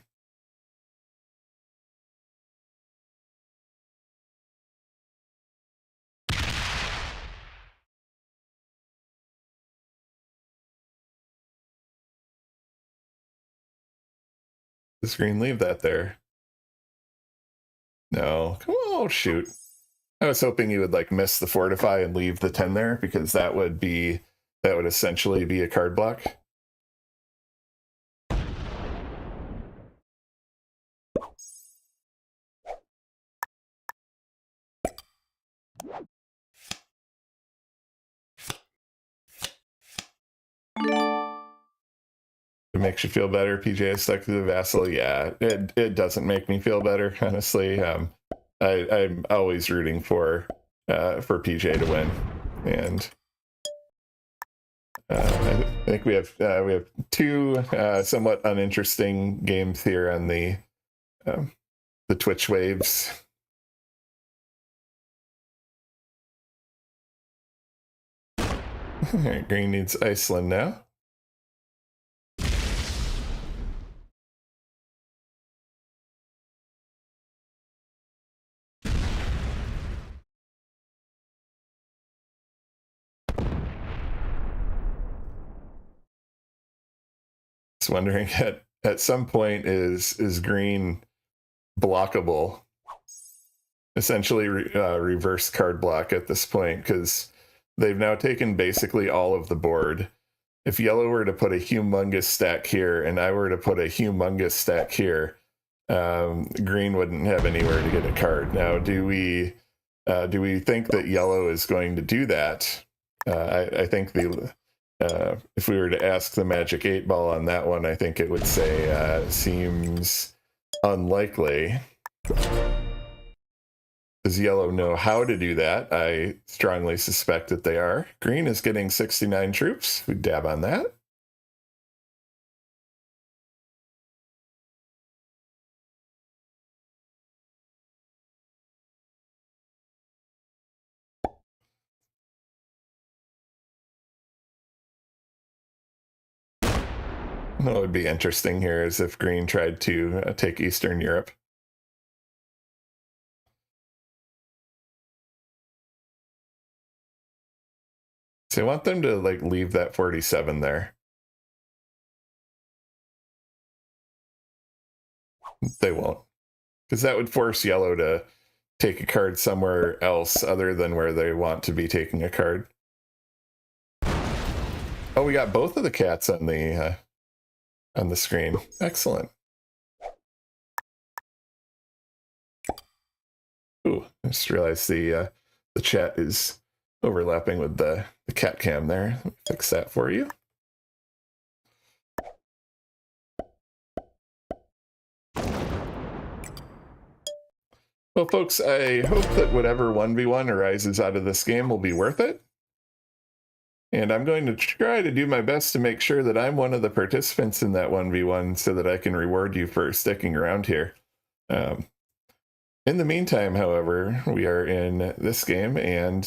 Does green leave that there? No. Come on, oh, shoot. I was hoping you would like miss the fortify and leave the 10 there, because that would essentially be a card block. It makes you feel better. PJ is stuck to the Vassal. Yeah, it doesn't make me feel better, honestly. I'm always rooting for PJ to win, and I think we have two somewhat uninteresting games here on the Twitch waves. All right, green needs Iceland now. Wondering at some point is green blockable, essentially reverse card block at this point, because they've now taken basically all of the board. If yellow were to put a humongous stack here and I were to put a humongous stack here, green wouldn't have anywhere to get a card. Now, do we think that yellow is going to do that? I think if we were to ask the Magic 8 Ball on that one, I think it would say seems unlikely. Does yellow know how to do that? I strongly suspect that they are. Green is getting 69 troops. We dab on that. What would be interesting here is if green tried to take Eastern Europe. So I want them to like leave that 47 there. They won't, because that would force yellow to take a card somewhere else other than where they want to be taking a card. Oh, we got both of the cats on the on the screen. Excellent. Ooh, I just realized the chat is overlapping with the cat cam there. Let me fix that for you. Well, folks, I hope that whatever 1v1 arises out of this game will be worth it. And I'm going to try to do my best to make sure that I'm one of the participants in that 1v1 so that I can reward you for sticking around here. In the meantime, however, we are in this game, and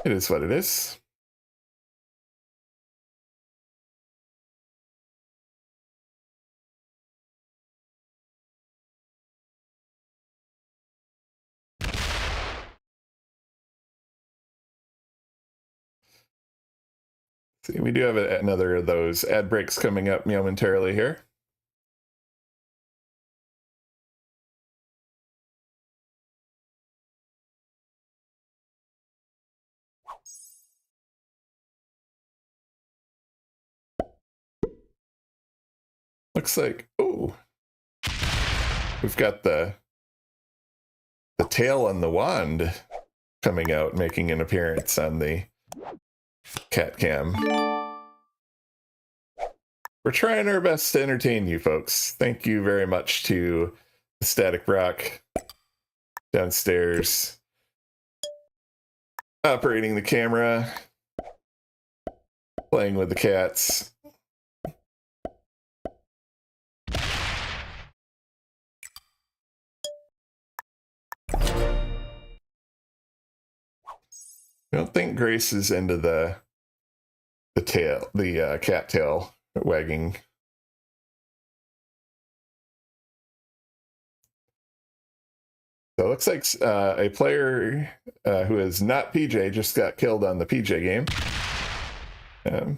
it is what it is. See, we do have another of those ad breaks coming up momentarily here. Looks like, oh, we've got the tail on the wand coming out, making an appearance on the cat cam. We're trying our best to entertain you folks. Thank you very much to the Static Rock downstairs, operating the camera, playing with the cats. I don't think Grace is into the tail, the cat tail wagging. So it looks like a player who is not PJ just got killed on the PJ game. I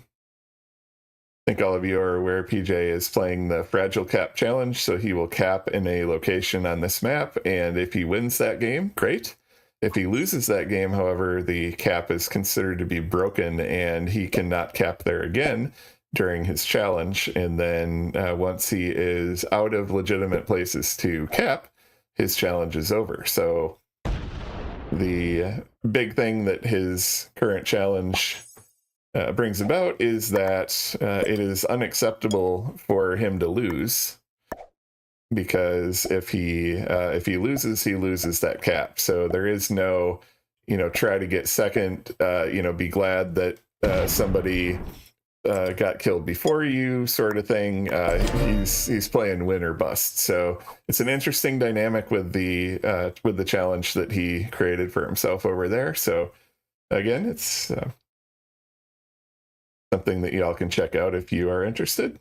think all of you are aware PJ is playing the Fragile Cap Challenge, so he will cap in a location on this map, and if he wins that game, great. If he loses that game, however, the cap is considered to be broken, and he cannot cap there again during his challenge. And then once he is out of legitimate places to cap, his challenge is over. So the big thing that his current challenge brings about is that it is unacceptable for him to lose, because if he loses, he loses that cap. So there is no, try to get second, be glad that somebody got killed before you sort of thing. He's playing win or bust. So it's an interesting dynamic with the challenge that he created for himself over there. So again, it's something that y'all can check out if you are interested.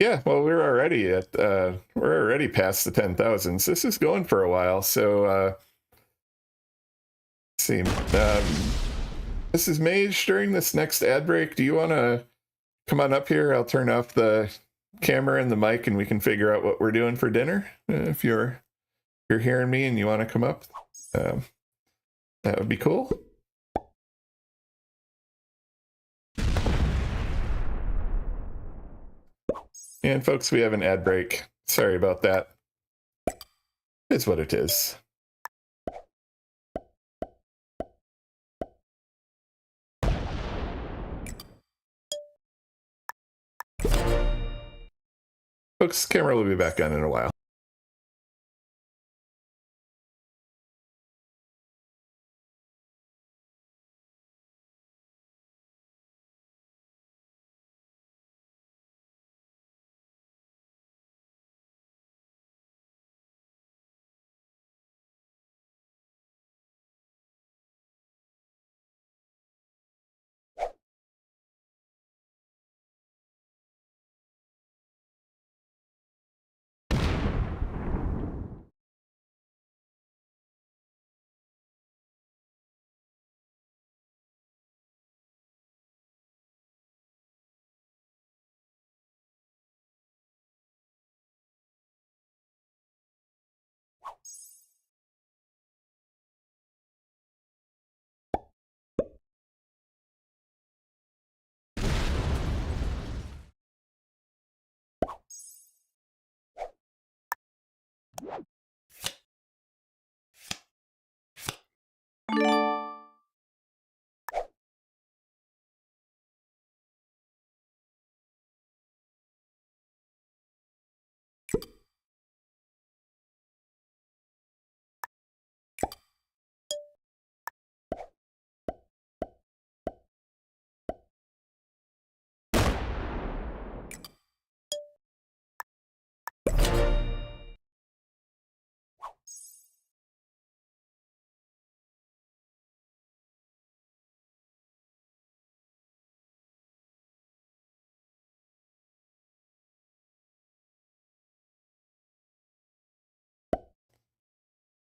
Yeah, well, we're already past the 10,000s. This is going for a while. So let's see. This is Mage. During this next ad break, do you want to come on up here? I'll turn off the camera and the mic, and we can figure out what we're doing for dinner. If you're hearing me and you want to come up, that would be cool. And folks, we have an ad break. Sorry about that. It's what it is. Folks, camera will be back on in a while.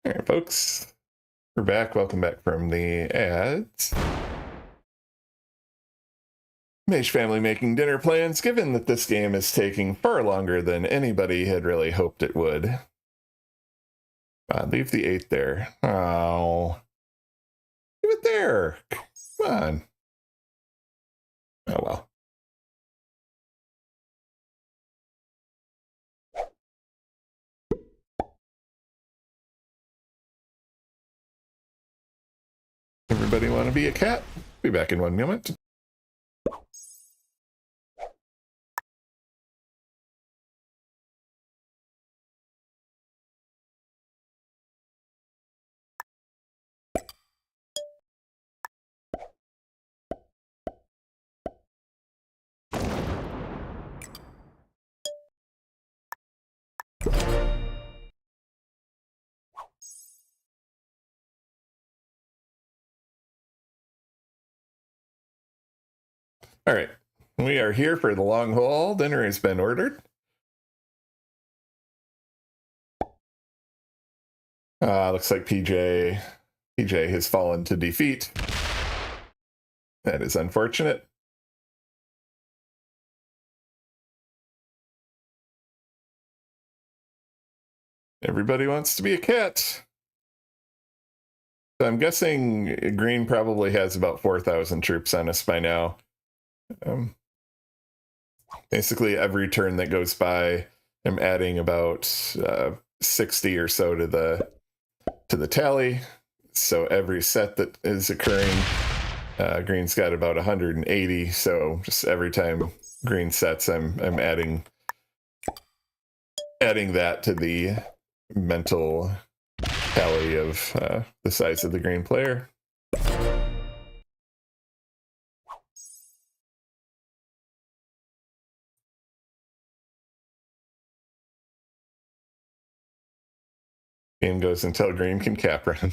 All right, folks, we're back. Welcome back from the ads. Mage family making dinner plans, given that this game is taking far longer than anybody had really hoped it would. Leave the 8 there. Oh. Leave it there. Come on. Oh, well. Everybody want to be a cat? Be back in 1 moment. All right, we are here for the long haul. Dinner has been ordered. Looks like PJ has fallen to defeat. That is unfortunate. Everybody wants to be a cat. So I'm guessing Green probably has about 4,000 troops on us by now. Basically, every turn that goes by, I'm adding about 60 or so to the tally. So every set that is occurring, Green's got about 180. So just every time Green sets, I'm adding that to the mental tally of the size of the Green player. Game goes until Green can cap run.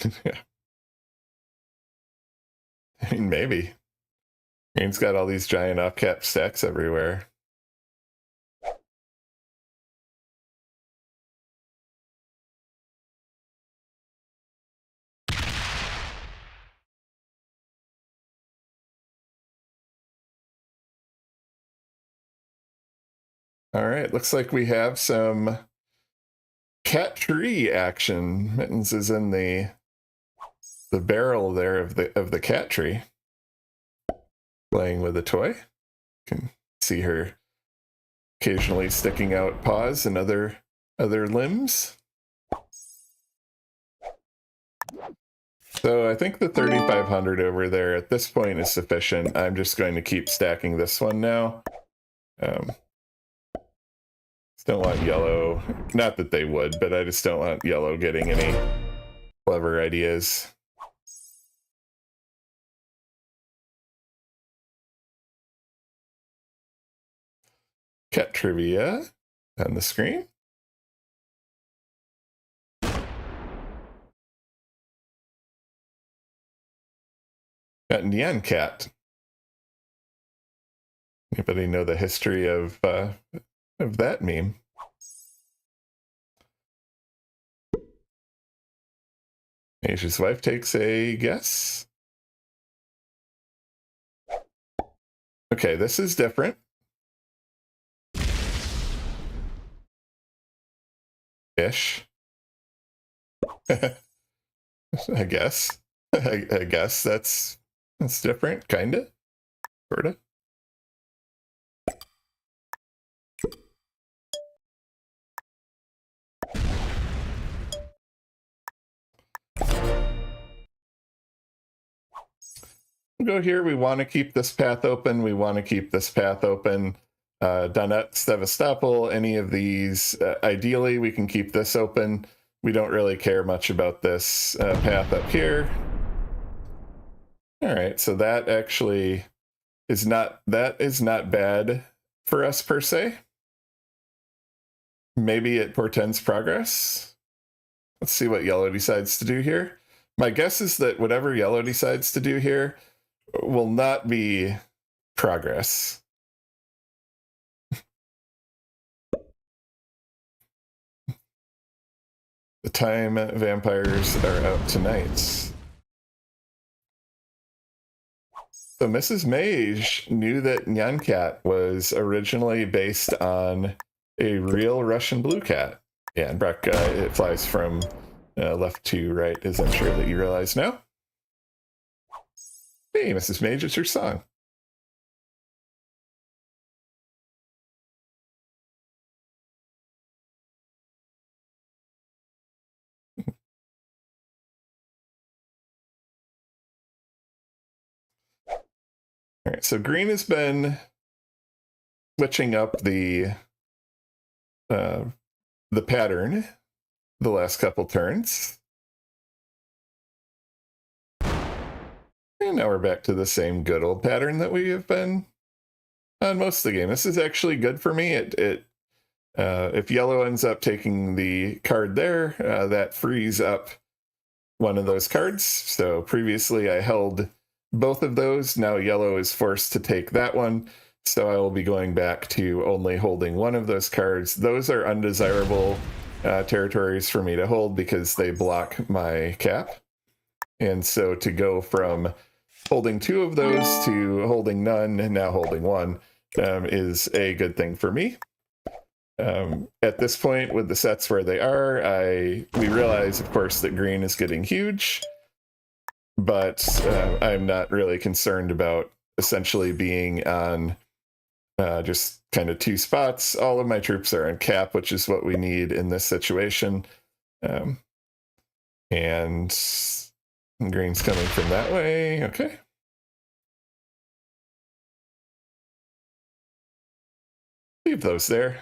I mean, maybe. Green's got all these giant off-cap stacks everywhere. All right, looks like we have some cat tree action. Mittens is in the barrel there of the cat tree, playing with a toy. You can see her occasionally sticking out paws and other limbs. So I think the 3,500 over there at this point is sufficient. I'm just going to keep stacking this one now. Don't want yellow. Not that they would, but I just don't want yellow getting any clever ideas. Cat trivia on the screen. Got Neon Cat. Anybody know the history of that meme? Asia's wife takes a guess. Okay, this is different. Ish. I guess. I guess that's different, kinda, sorta. We'll go here. We want to keep this path open. Donut, Sevastopol, any of these. Ideally, we can keep this open. We don't really care much about this path up here. All right, so that actually is not bad for us per se. Maybe it portends progress. Let's see what yellow decides to do here. My guess is that whatever yellow decides to do here will not be progress. The time vampires are out tonight. So Mrs. Mage knew that Nyan Cat was originally based on a real Russian blue cat. Yeah, and Breck, it flies from left to right, as I'm sure that you realize now. Hey, Mrs. Mage, it's your song. All right, so green has been switching up the pattern the last couple turns. And now we're back to the same good old pattern that we have been on most of the game. This is actually good for me. If yellow ends up taking the card there, that frees up one of those cards. So previously I held both of those. Now yellow is forced to take that one. So I will be going back to only holding one of those cards. Those are undesirable territories for me to hold because they block my cap. And so to go from holding two of those to holding none and now holding one is a good thing for me. At this point, with the sets where they are, we realize, of course, that green is getting huge, but I'm not really concerned about essentially being on just kind of two spots. All of my troops are on cap, which is what we need in this situation. And green's coming from that way. Okay. Leave those there.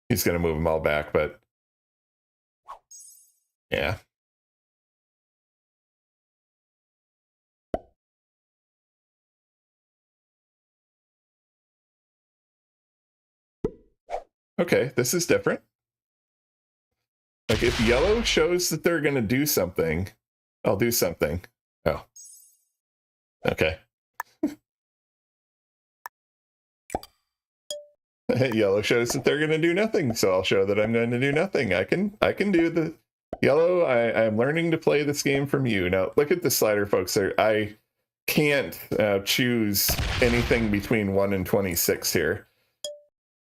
He's going to move them all back, but yeah. Okay, this is different. Like if yellow shows that they're going to do something, I'll do something. Oh. Okay. Yellow shows that they're going to do nothing, so I'll show that I'm going to do nothing. I can do the yellow. I'm learning to play this game from you. Now look at the slider, folks. I can't choose anything between 1 and 26 here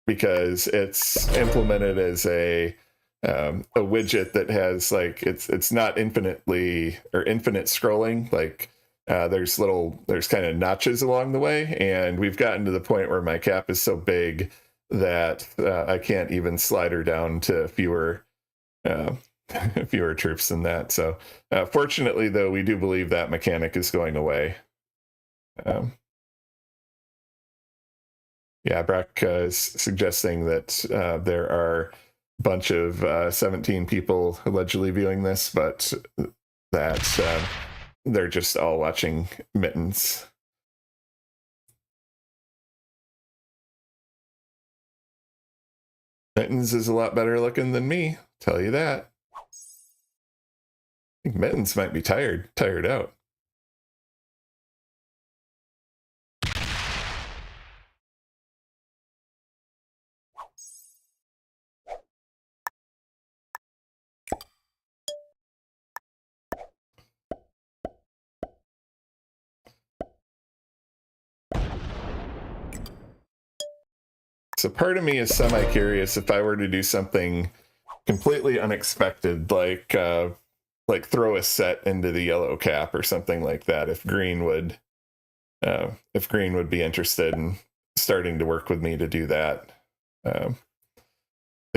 because it's implemented as a widget that has like it's not infinitely or infinite scrolling. Like there's kind of notches along the way, and we've gotten to the point where my cap is so big that I can't even slider down to fewer troops than that. So fortunately, though, we do believe that mechanic is going away. Yeah, Brock is suggesting that there are a bunch of 17 people allegedly viewing this, but that they're just all watching Mittens. Mittens is a lot better looking than me, tell you that. I think Mittens might be tired out. So part of me is semi-curious if I were to do something completely unexpected, like throw a set into the yellow cap or something like that. If green would be interested in starting to work with me to do that. The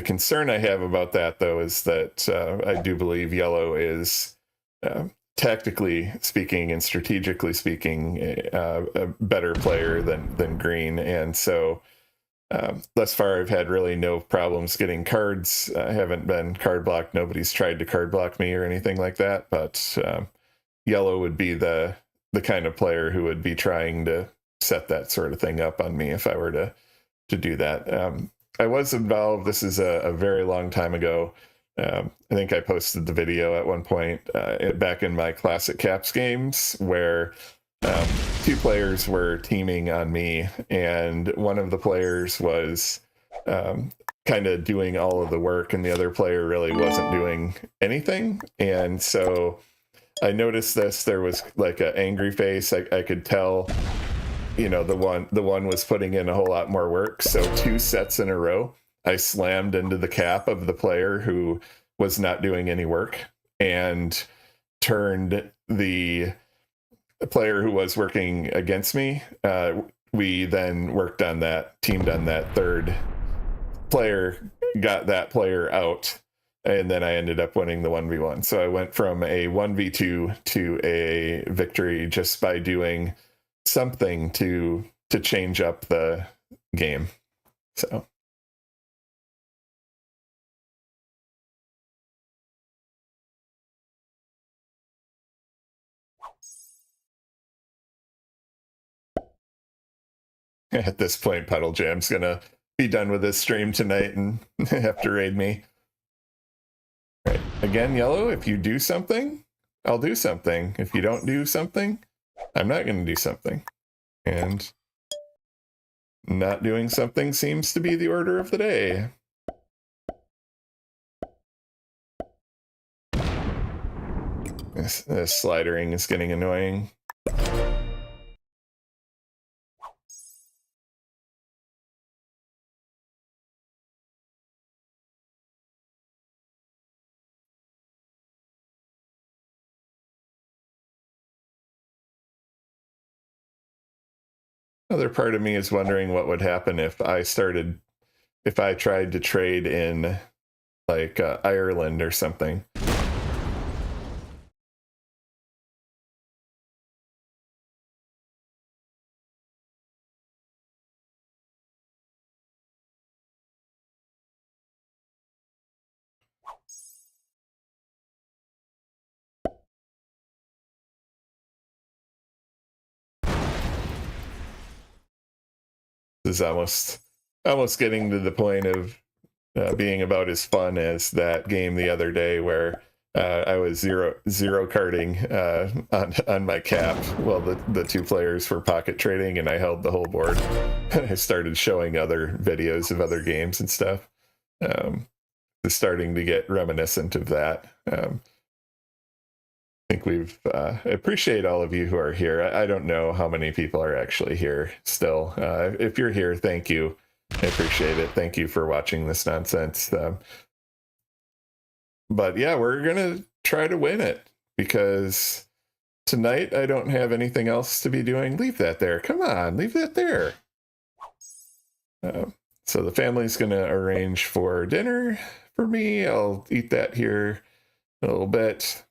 concern I have about that, though, is that I do believe yellow is tactically speaking and strategically speaking a better player than green, and so. Thus far, I've had really no problems getting cards. I haven't been card blocked. Nobody's tried to card block me or anything like that. But yellow would be the kind of player who would be trying to set that sort of thing up on me if I were to do that. I was involved. This is a very long time ago. I think I posted the video at one point back in my classic Caps games where two players were teaming on me, and one of the players was kind of doing all of the work and the other player really wasn't doing anything. And so I noticed this. There was like an angry face. I could tell, you know, the one was putting in a whole lot more work. So 2 sets in a row, I slammed into the cap of the player who was not doing any work and turned the player who was working against me. We then worked on that, teamed on that third player, got that player out, and then I ended up winning the 1v1. So I went from a 1v2 to a victory just by doing something to change up the game. So at this point, Puddle Jam's gonna be done with this stream tonight and have to raid me. All right. Again, Yellow, if you do something, I'll do something. If you don't do something, I'm not going to do something. And not doing something seems to be the order of the day. This slidering is getting annoying. Another part of me is wondering what would happen if I tried to trade in like Ireland or something. This is almost getting to the point of being about as fun as that game the other day where I was zero carding on my cap while the 2 players were pocket trading, and I held the whole board. I started showing other videos of other games and stuff. It's starting to get reminiscent of that. I think I appreciate all of you who are here. I don't know how many people are actually here still. If you're here, thank you. I appreciate it. Thank you for watching this nonsense. But yeah, we're going to try to win it because tonight I don't have anything else to be doing. Leave that there. Come on, leave that there. So the family's going to arrange for dinner for me. I'll eat that here in a little bit.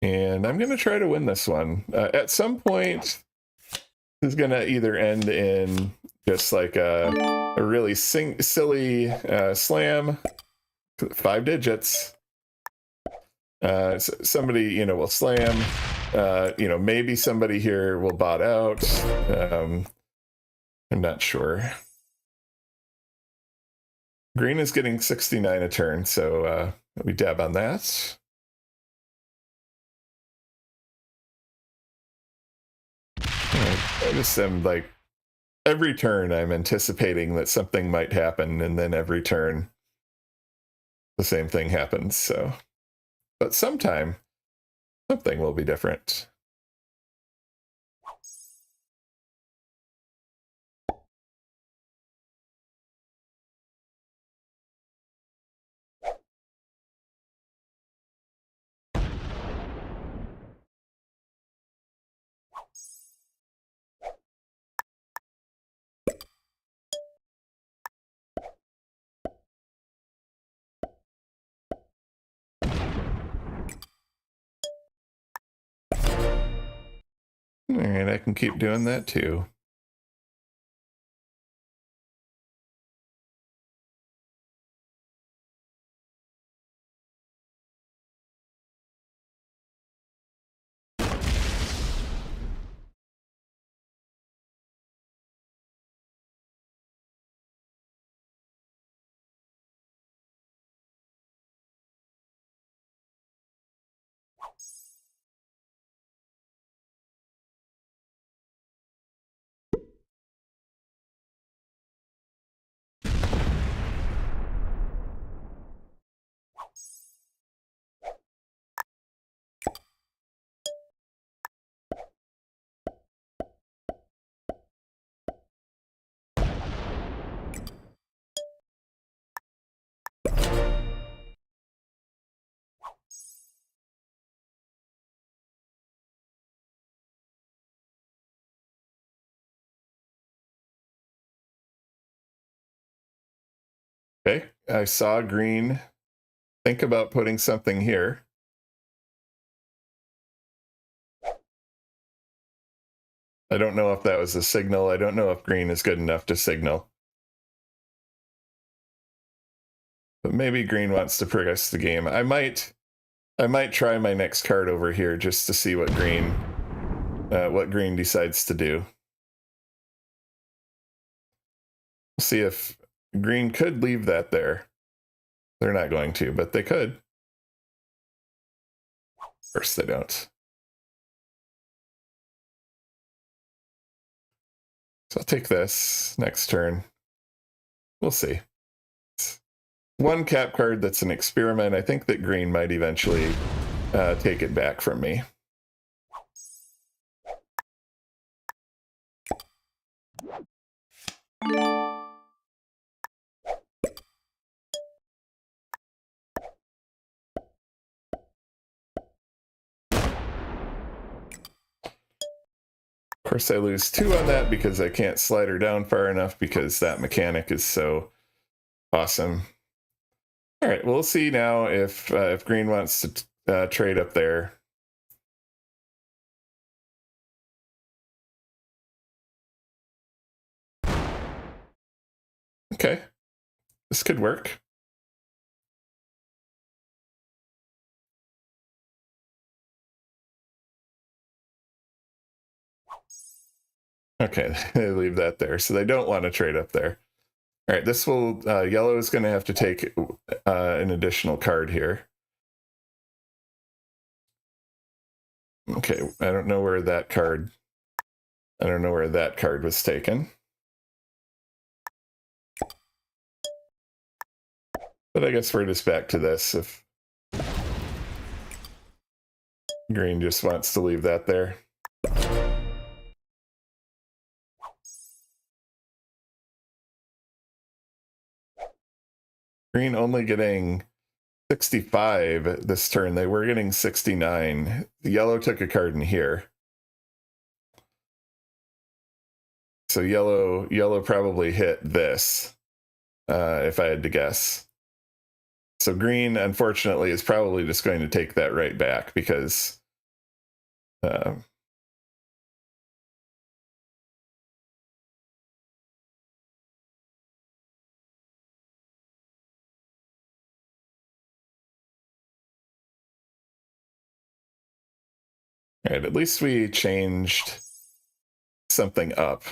And I'm going to try to win this one. At some point, this is going to either end in just like a really silly slam, 5 digits. Somebody, you know, will slam. You know, maybe somebody here will bot out. I'm not sure. Green is getting 69 a turn, so we dab on that. I just am like, every turn I'm anticipating that something might happen, and then every turn the same thing happens. So, but sometime something will be different. All right, I can keep doing that too. I saw green think about putting something here. I don't know if that was a signal. I don't know if green is good enough to signal. But maybe green wants to progress the game. I might try my next card over here just to see what green decides to do. See if green could leave that there. They're not going to, but they could. Of course they don't. So I'll take this next turn. We'll see. One cap card that's an experiment. I think that green might eventually take it back from me. Of course, I lose 2 on that because I can't slide her down far enough because that mechanic is so awesome. All right, we'll see now if green wants to trade up there. Okay, this could work. Okay, they leave that there, so they don't want to trade up there. All right, this will, yellow is going to have to take an additional card here. Okay, I don't know where that card was taken. But I guess we're just back to this if green just wants to leave that there. Green only getting 65 this turn. They were getting 69. The yellow took a card in here. So yellow probably hit this, if I had to guess. So green, unfortunately, is probably just going to take that right back because all right, at least we changed something up.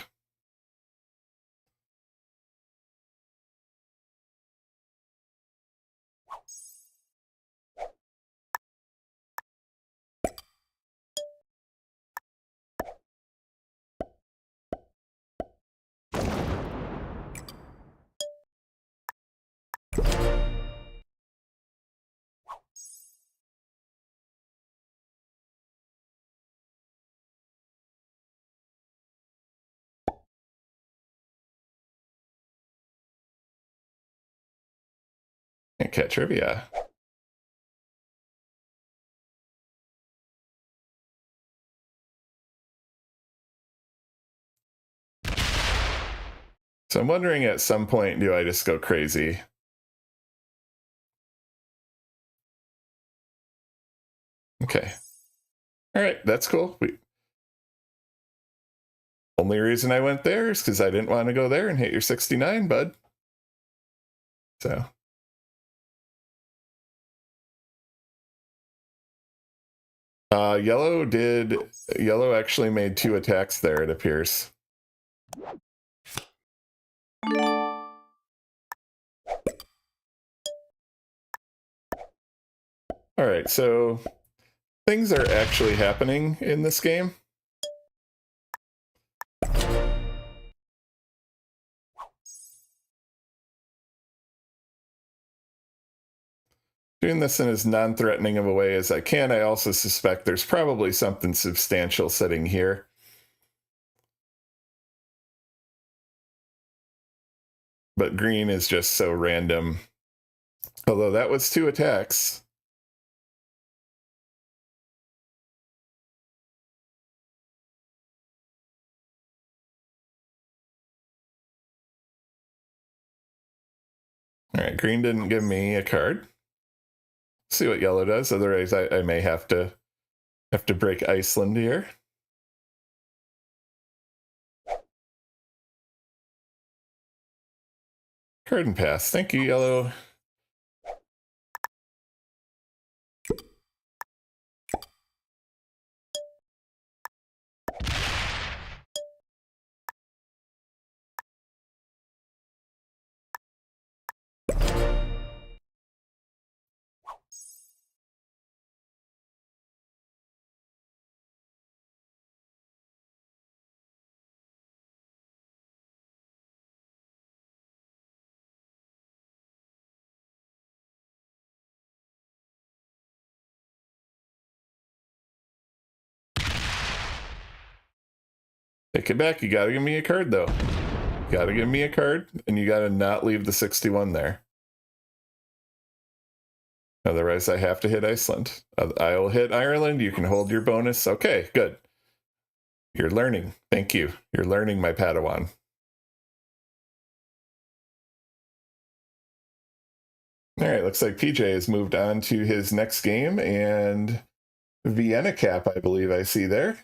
Cat trivia. So I'm wondering at some point, do I just go crazy? Okay. All right, that's cool. Only reason I went there is because I didn't want to go there and hit your 69, bud. So. Yellow actually made 2 attacks there, it appears. All right, so things are actually happening in this game. Doing this in as non-threatening of a way as I can, I also suspect there's probably something substantial sitting here. But green is just so random. Although that was 2 attacks. All right, green didn't give me a card. See what yellow does. Otherwise, I may have to break Iceland here. Card and pass. Thank you, yellow. Take it back. You gotta give me a card, though. You gotta give me a card, and you gotta not leave the 61 there. Otherwise, I have to hit Iceland. I'll hit Ireland. You can hold your bonus. Okay, good. You're learning. Thank you. You're learning, my Padawan. All right, looks like PJ has moved on to his next game, and Vienna cap, I believe I see there.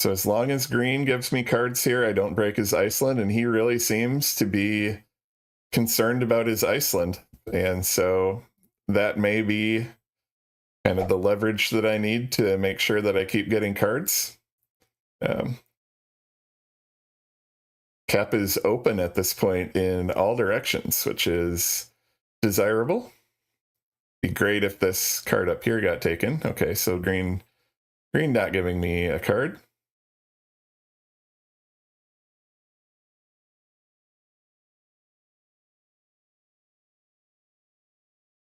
So as long as green gives me cards here, I don't break his Iceland, and he really seems to be concerned about his Iceland. And so that may be kind of the leverage that I need to make sure that I keep getting cards. Cap is open at this point in all directions, which is desirable. Be great if this card up here got taken. Okay, so green not giving me a card.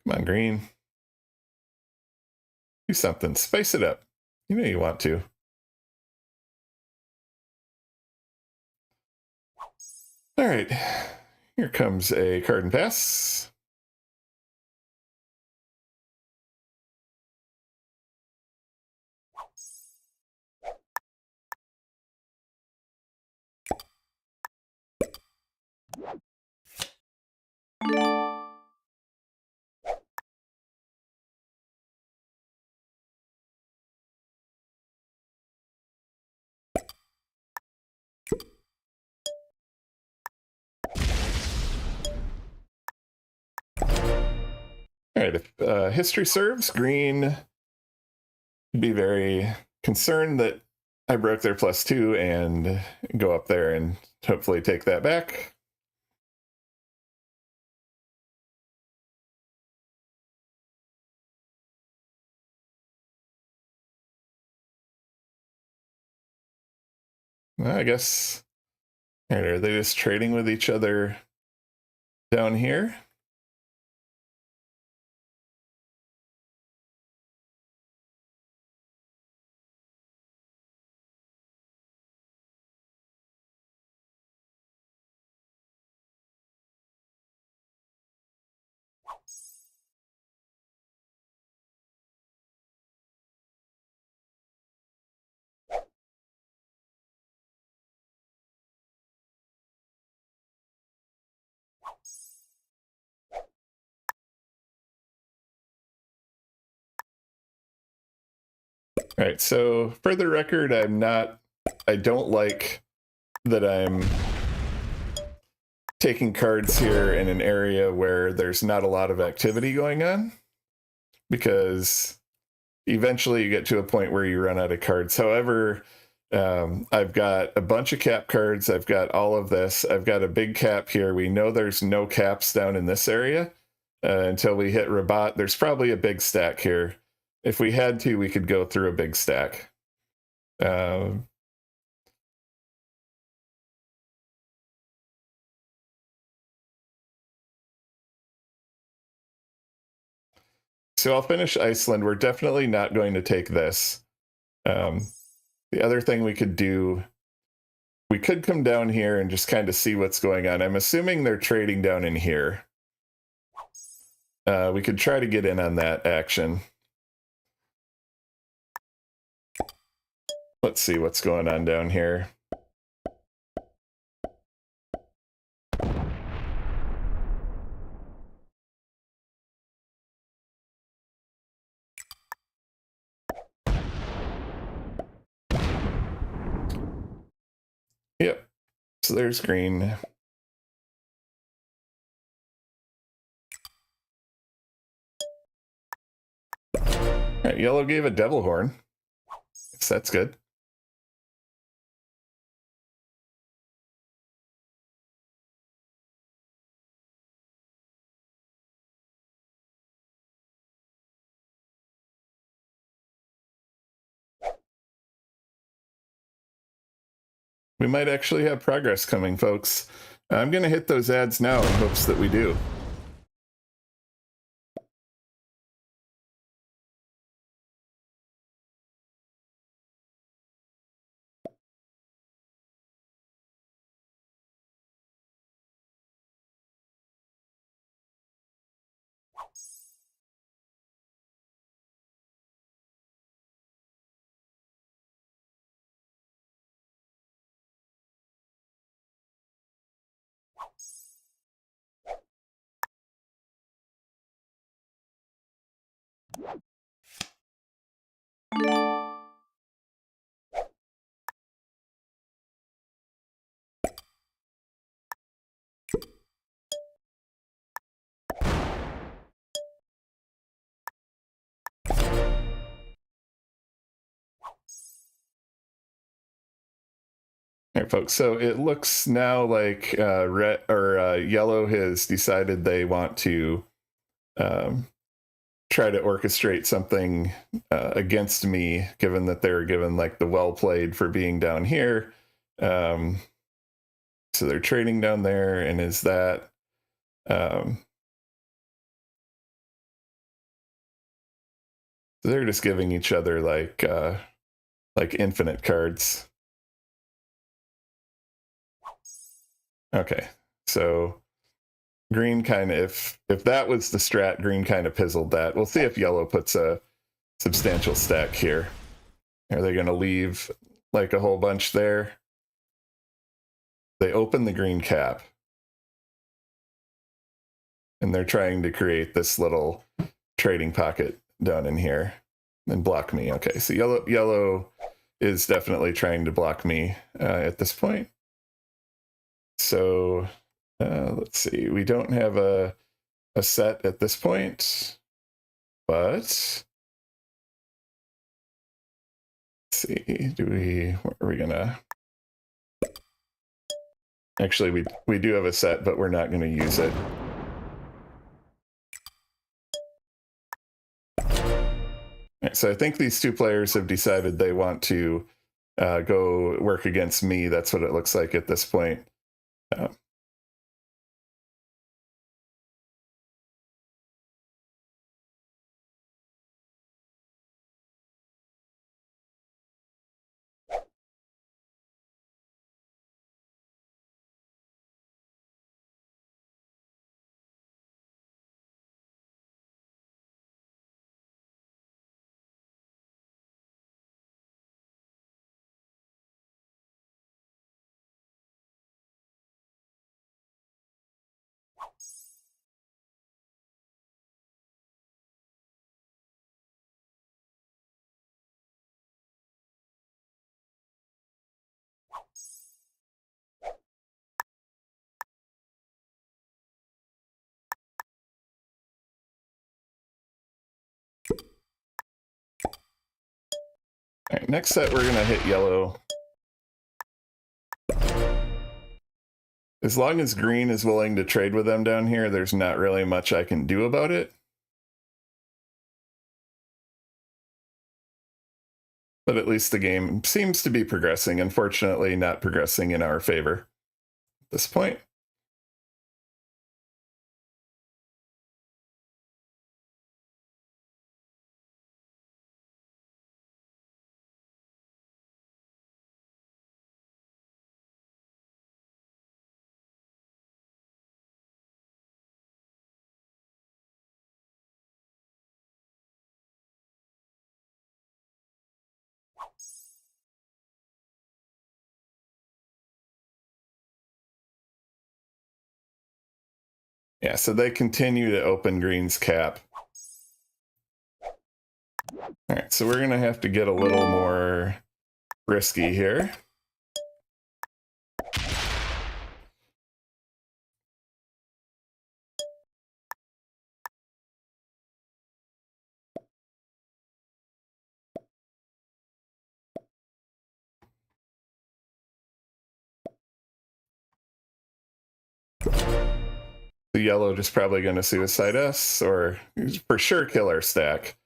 Come on, green. Do something. Spice it up. You know you want to. All right. Here comes a card and pass. All right, if history serves, green would be very concerned that I broke their +2 and go up there and hopefully take that back. Well, I guess, are they just trading with each other down here? All right, so for the record, I don't like that I'm taking cards here in an area where there's not a lot of activity going on, because eventually you get to a point where you run out of cards. However, I've got a bunch of cap cards. I've got all of this. I've got a big cap here. We know there's no caps down in this area until we hit Rabat. There's probably a big stack here. If we had to, we could go through a big stack. So I'll finish Iceland. We're definitely not going to take this. The other thing we could do we could come down here and just kind of see what's going on. I'm assuming they're trading down in here. We could try to get in on that action. Let's see what's going on down here. Yep. So there's green. All right, yellow gave a devil horn. So that's good. We might actually have progress coming, folks. I'm going to hit those ads now in hopes that we do. All right, folks. So it looks now like red or yellow has decided they want to try to orchestrate something against me, given that they're given like the well played for being down here. So they're trading down there, and is that they're just giving each other like infinite cards. Okay, so green kind of, if that was the strat, green kind of pizzled that. We'll see if yellow puts a substantial stack here. Are they going to leave like a whole bunch there? They open the green cap. And they're trying to create this little trading pocket down in here and block me. Okay, so yellow is definitely trying to block me at this point. So let's see. We don't have a set at this point, but let's see. What are we gonna? Actually, we do have a set, but we're not going to use it. Right, so I think these two players have decided they want to go work against me. That's what it looks like at this point. All right, next set we're going to hit yellow. As long as green is willing to trade with them down here, there's not really much I can do about it. But at least the game seems to be progressing. Unfortunately, not progressing in our favor at this point. Yeah, so they continue to open green's cap. All right, so we're gonna have to get a little more risky here. The yellow just probably going to suicide us, or for sure kill our stack.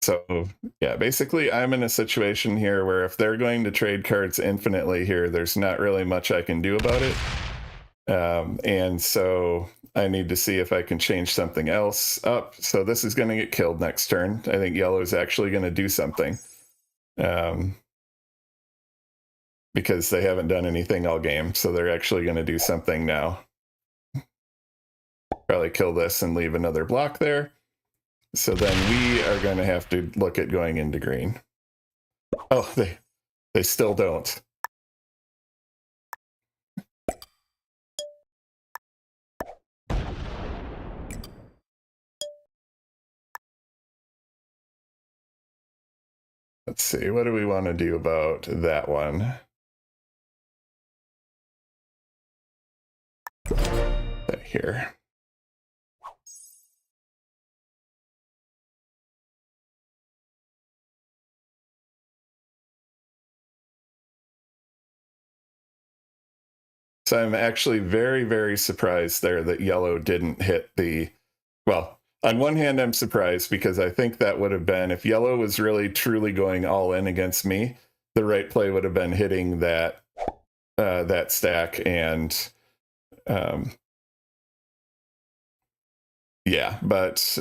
So yeah, basically I'm in a situation here where if they're going to trade cards infinitely here, there's not really much I can do about it. And so I need to see if I can change something else up. So this is going to get killed next turn. I think yellow is actually going to do something. Because they haven't done anything all game. So they're actually going to do something now. Probably kill this and leave another block there. So then we are going to have to look at going into green. Oh, they still don't. Let's see, what do we want to do about that one? Here. So I'm actually very, very surprised there that yellow didn't hit the, well, on one hand, I'm surprised because I think that would have been, if yellow was really truly going all in against me, the right play would have been hitting that that stack and yeah, but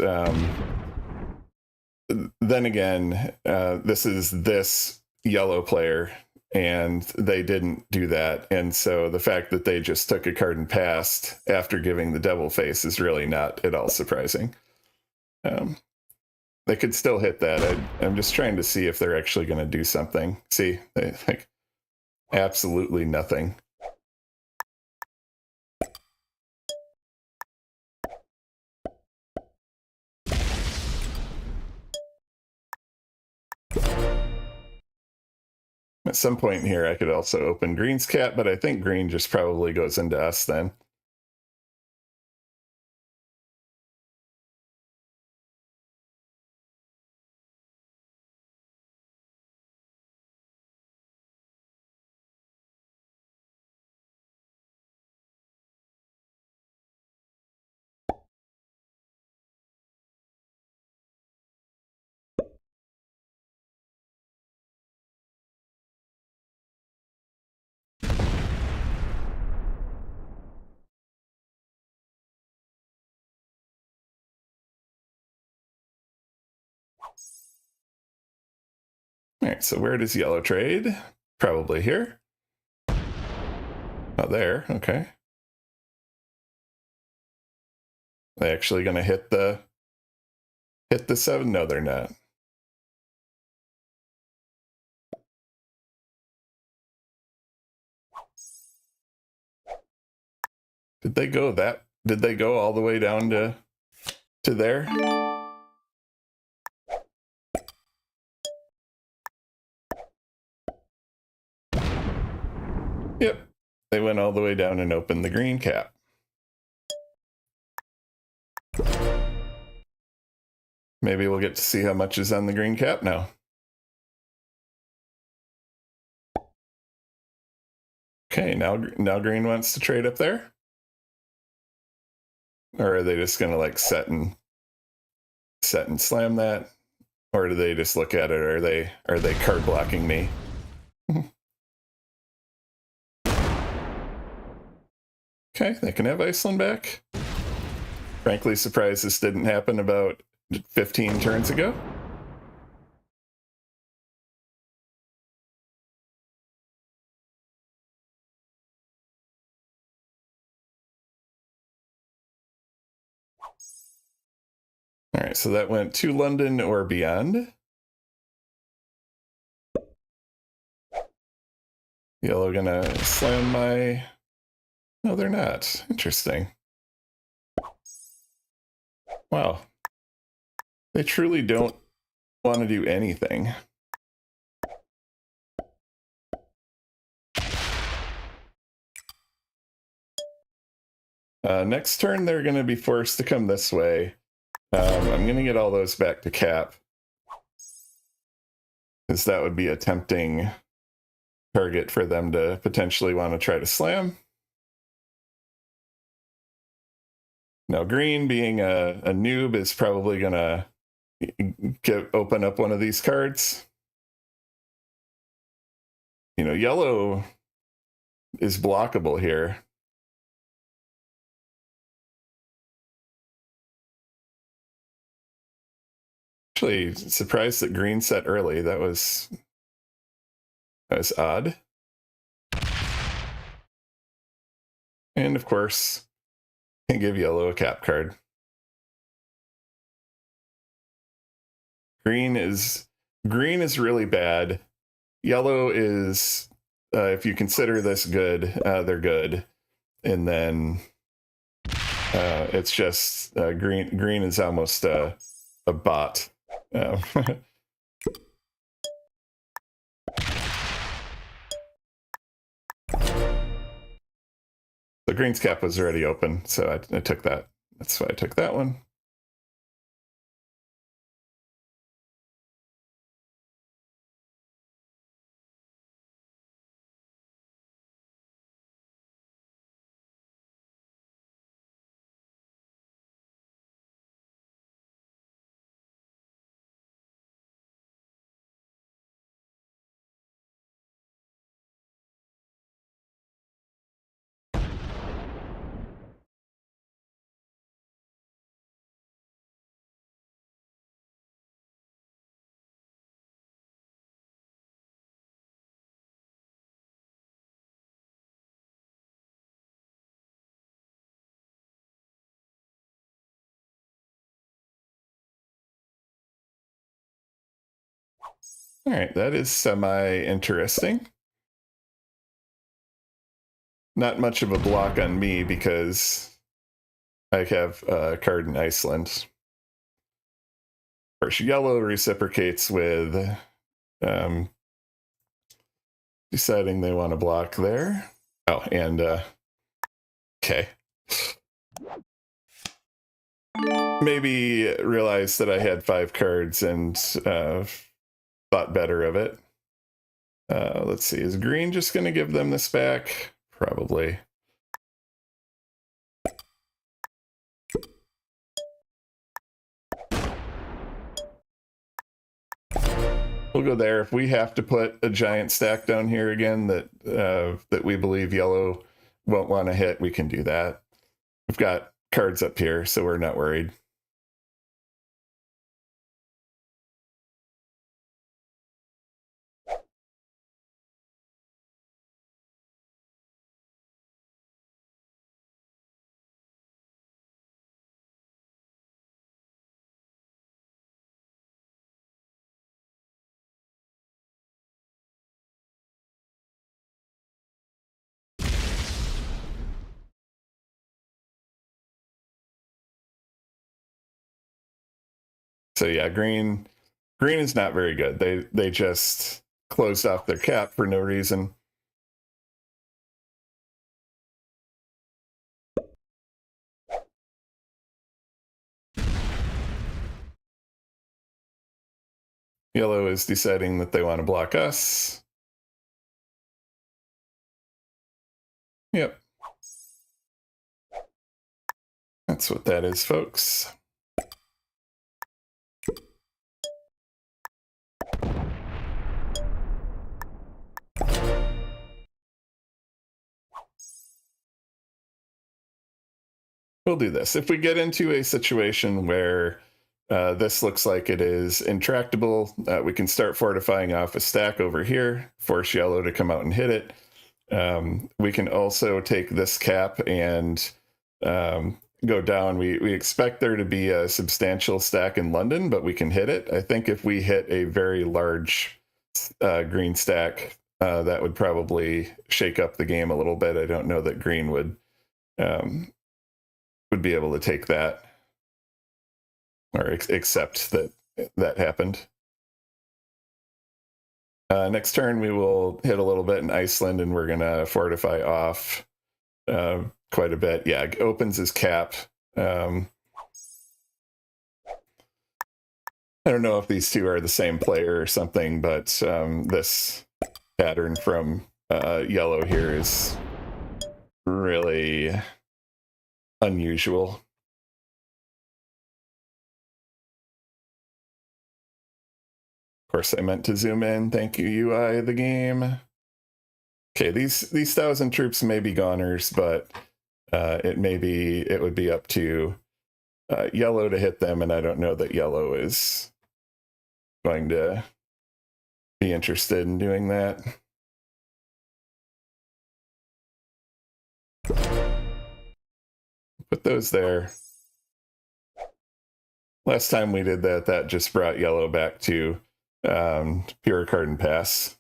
then again, this is this yellow player and they didn't do that. And so the fact that they just took a card and passed after giving the devil face is really not at all surprising. They could still hit that. I'm just trying to see if they're actually going to do something. See, they like absolutely nothing. At some point here, I could also open green's cap, but I think green just probably goes into us then. All right, so where does yellow trade? Probably here. Oh, there, okay. They actually gonna hit the 7? No, they're not. Did they go that? Did they go all the way down to there? Yep. They went all the way down and opened the green cap. Maybe we'll get to see how much is on the green cap now. Okay, now green wants to trade up there? Or are they just gonna like set and slam that? Or do they just look at it? Or are they card blocking me? Okay, they can have Iceland back. Frankly, surprised this didn't happen about 15 turns ago. All right, so that went to London or beyond. Yellow gonna slam my... No, they're not. Interesting. Wow. They truly don't want to do anything. Next turn, they're going to be forced to come this way. I'm going to get all those back to cap, because that would be a tempting target for them to potentially want to try to slam. Now, green, being a noob, is probably going to open up one of these cards. You know, yellow is blockable here. Actually, surprised that green set early. That was odd. And of course, can give yellow a cap card. Green is really bad. Yellow is, if you consider this good, they're good. And then it's just green is almost a bot. The green's cap was already open, so I took that. That's why I took that one. All right, that is semi-interesting. Not much of a block on me because I have a card in Iceland. Of course, yellow reciprocates with deciding they want to block there. Oh, and okay. Maybe realized that I had 5 cards and thought better of it. Let's see, is green just going to give them this back? Probably. We'll go there. If we have to put a giant stack down here again that we believe yellow won't want to hit, we can do that. We've got cards up here, so we're not worried. So yeah, green is not very good. They just closed off their cap for no reason. Yellow is deciding that they want to block us. Yep. That's what that is, folks. We'll do this. If we get into a situation where this looks like it is intractable, we can start fortifying off a stack over here, force yellow to come out and hit it. We can also take this cap and go down. We expect there to be a substantial stack in London, but we can hit it. I think if we hit a very large green stack, that would probably shake up the game a little bit. I don't know that green would be able to take that or accept that that happened. Next turn, we will hit a little bit in Iceland, and we're going to fortify off quite a bit. Yeah, opens his cap. I don't know if these two are the same player or something, but this pattern from yellow here is really unusual. Of course, I meant to zoom in. Thank you, UI, the game. Okay, these 1,000 troops may be goners, but it would be up to yellow to hit them, and I don't know that yellow is going to be interested in doing that. Put those there. Last time we did that, that just brought yellow back to pure card and pass.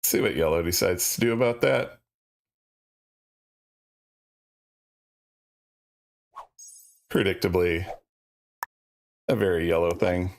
See what yellow decides to do about that. Predictably, a very yellow thing.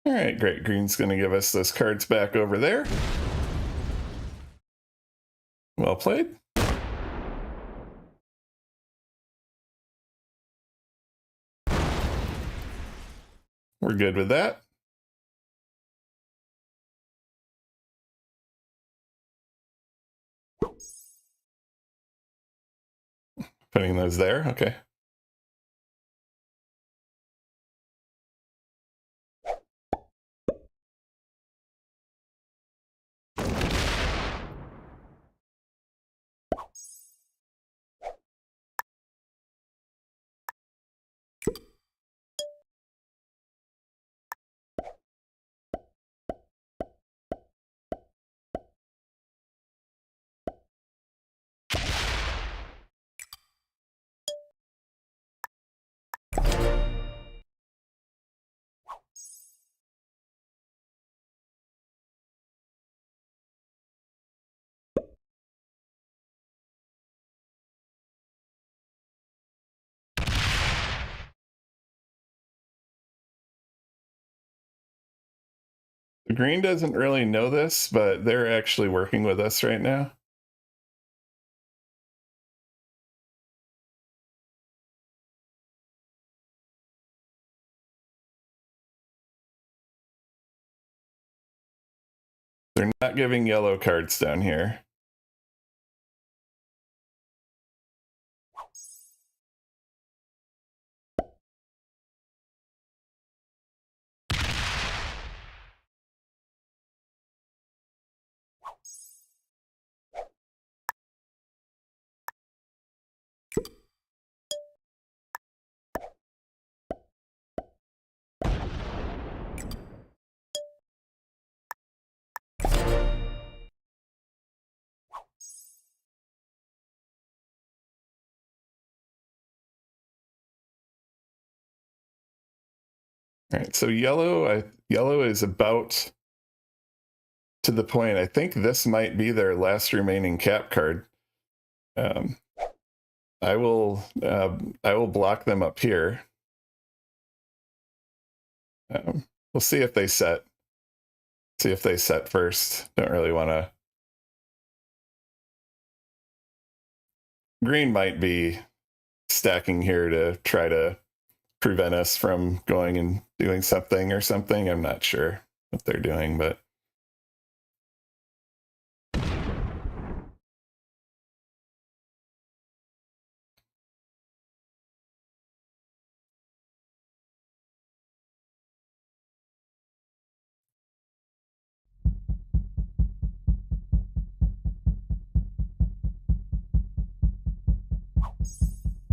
All right, great. Green's going to give us those cards back over there. Well played. We're good with that. Putting those there, okay. Green doesn't really know this, but they're actually working with us right now. They're not giving yellow cards down here. All right, so yellow is about to the point. I think this might be their last remaining cap card. I will block them up here. We'll see if they set. See if they set first. Don't really want to. Green might be stacking here to try to prevent us from going and doing something or something. I'm not sure what they're doing, but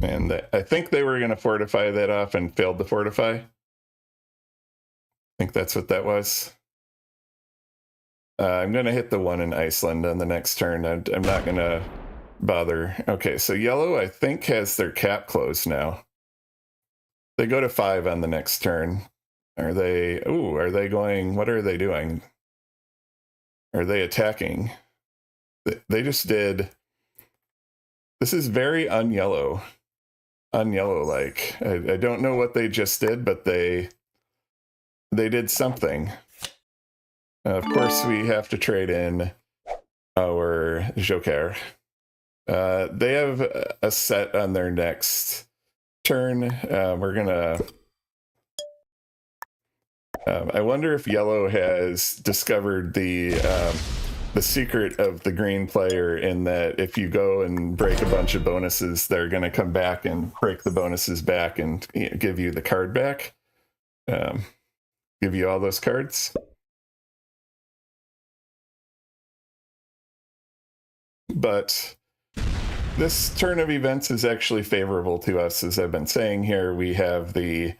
and I think they were going to fortify that off and failed to fortify. I think that's what that was. I'm going to hit the one in Iceland on the next turn. I'm not going to bother. Okay, so yellow, I think, has their cap closed now. They go to 5 on the next turn. Are they... Ooh, are they going... What are they doing? Are they attacking? They just did... This is very un-yellow. Un-yellow-like. I don't know what they just did, but they did something. Of course, we have to trade in our Joker. They have a set on their next turn. We're gonna... I wonder if yellow has discovered the secret of the green player, in that if you go and break a bunch of bonuses, they're going to come back and break the bonuses back and give you the card back. Give you all those cards. But this turn of events is actually favorable to us, as I've been saying here. We have the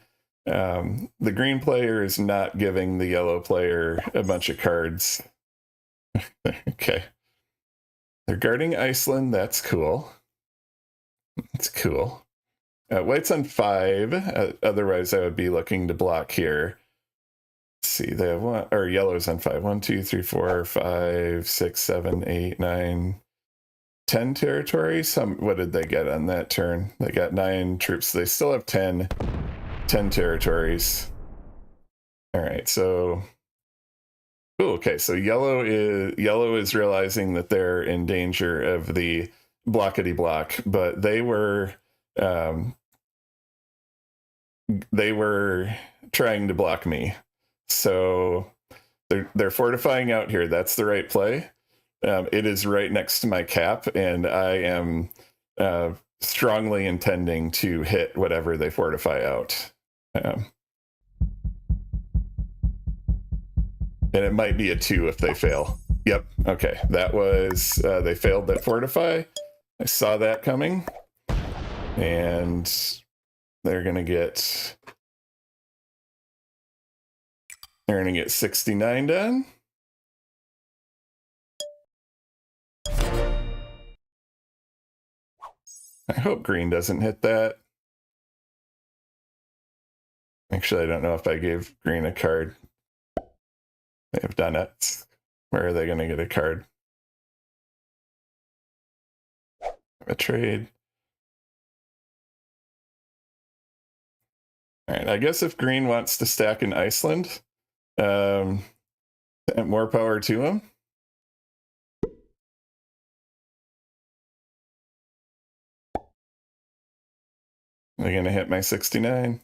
green player is not giving the yellow player a bunch of cards. Okay. They're guarding Iceland. That's cool. That's cool. White's on 5. Otherwise, I would be looking to block here. Let's see. They have one, or yellow's on 5. 1, 2, 3, 4, 5, 6, 7, 8, 9, 10 territories. What did they get on that turn? They got 9 troops. They still have 10 territories. All right, so... Ooh, okay, so yellow is realizing that they're in danger of the blockety block, but they were trying to block me. So they're fortifying out here. That's the right play. It is right next to my cap, and I am strongly intending to hit whatever they fortify out. And it might be a 2 if they fail. Yep, okay. That was... they failed that fortify. I saw that coming. And they're going to get... They're going to get 69 done. I hope green doesn't hit that. Actually, I don't know if I gave green a card. They have done it. Where are they going to get a card? A trade. All right, I guess if green wants to stack in Iceland, more power to him. They're going to hit my 69.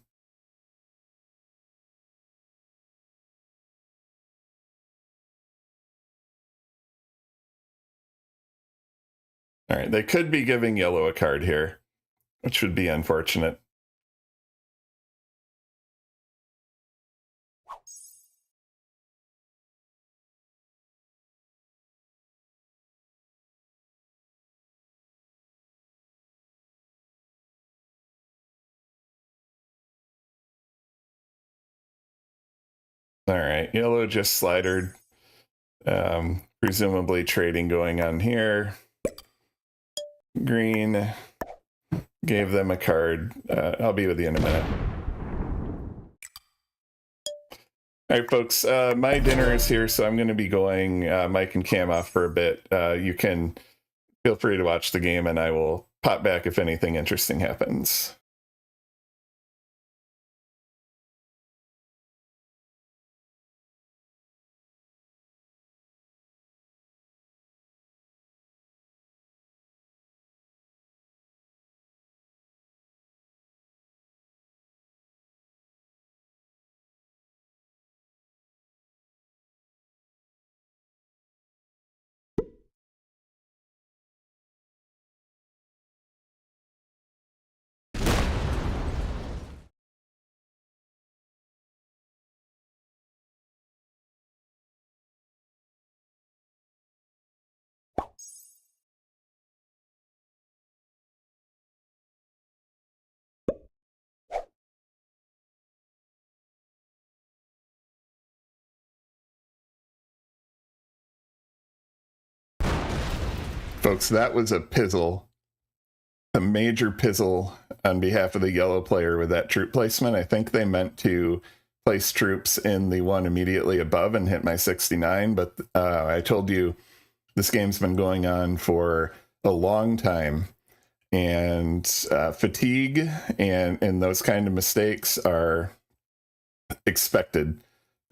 All right, they could be giving yellow a card here, which would be unfortunate. All right, yellow just slidered. Presumably trading going on here. Green gave them a card. I'll be with you in a minute. All right, folks, my dinner is here, so I'm going to be going mic and cam off for a bit. You can feel free to watch the game, and I will pop back if anything interesting happens. Folks, that was a pizzle, a major pizzle on behalf of the yellow player with that troop placement. I think they meant to place troops in the one immediately above and hit my 69, but I told you this game's been going on for a long time, and fatigue and those kind of mistakes are expected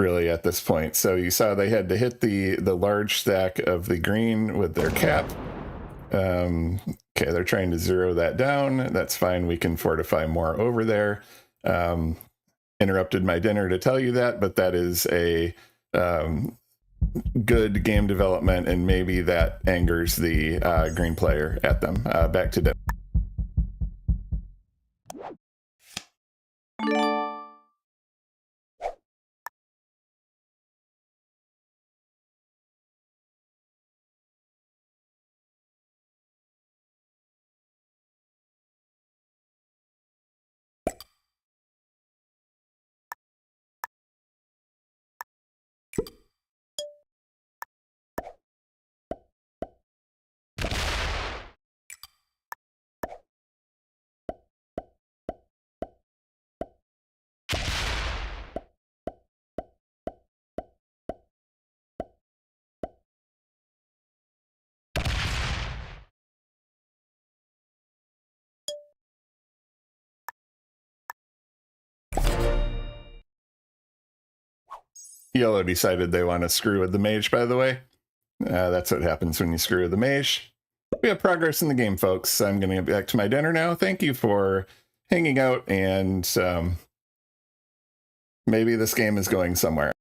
really at this point. So you saw they had to hit the large stack of the green with their cap. Okay, they're trying to zero that down. That's fine. We can fortify more over there. Interrupted my dinner to tell you that, but that is a good game development, and maybe that angers the green player at them. Back to dinner. Yellow decided they want to screw with the mage, by the way. That's what happens when you screw with the mage. We have progress in the game, folks. I'm going to get back to my dinner now. Thank you for hanging out, and maybe this game is going somewhere.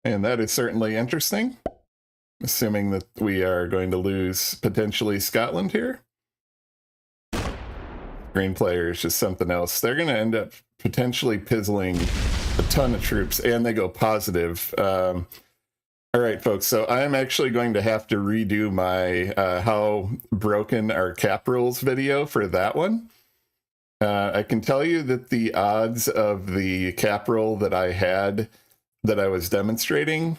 And that is certainly interesting, assuming that we are going to lose potentially Scotland here. Green player is just something else. They're going to end up potentially pizzling a ton of troops, and they go positive. All right, folks, so I'm actually going to have to redo my how broken our cap rules video for that one. I can tell you that the odds of the cap roll that I had that I was demonstrating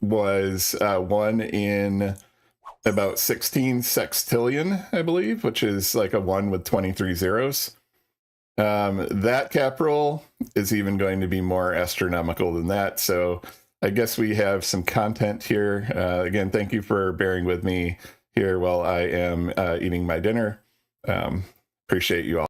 was 1 in about 16 sextillion, I believe, which is like a 1 with 23 zeros. That cap roll is even going to be more astronomical than that. So I guess we have some content here. Again, thank you for bearing with me here while I am eating my dinner. Appreciate you all.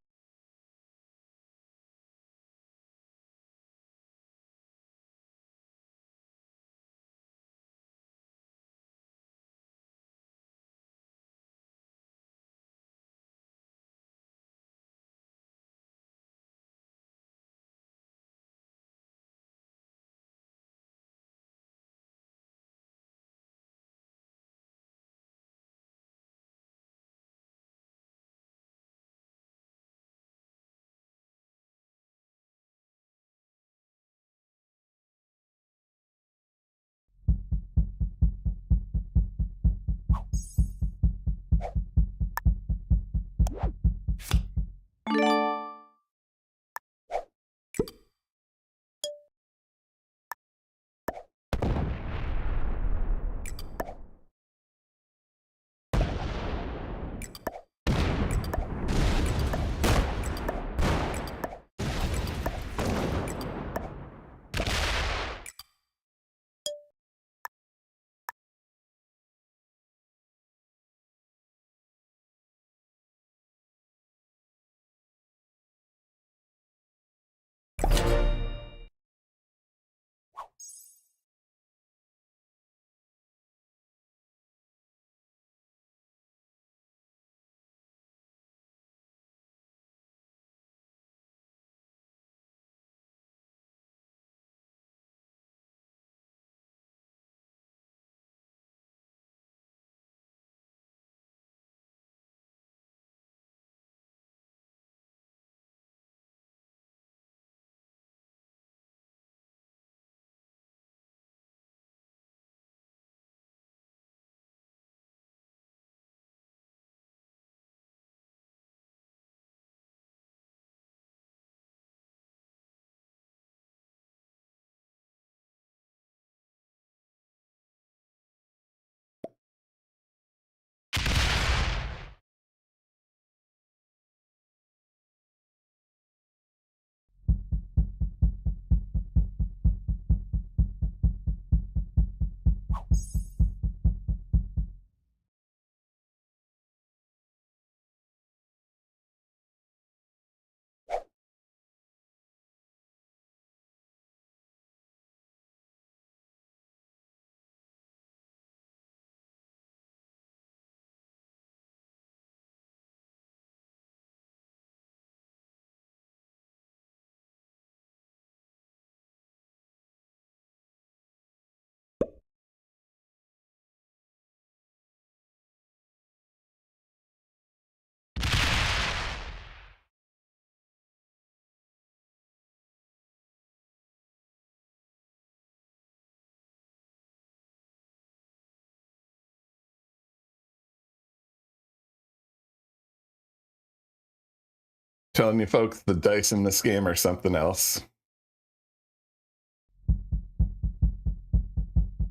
Telling you folks, the dice in this game are something else.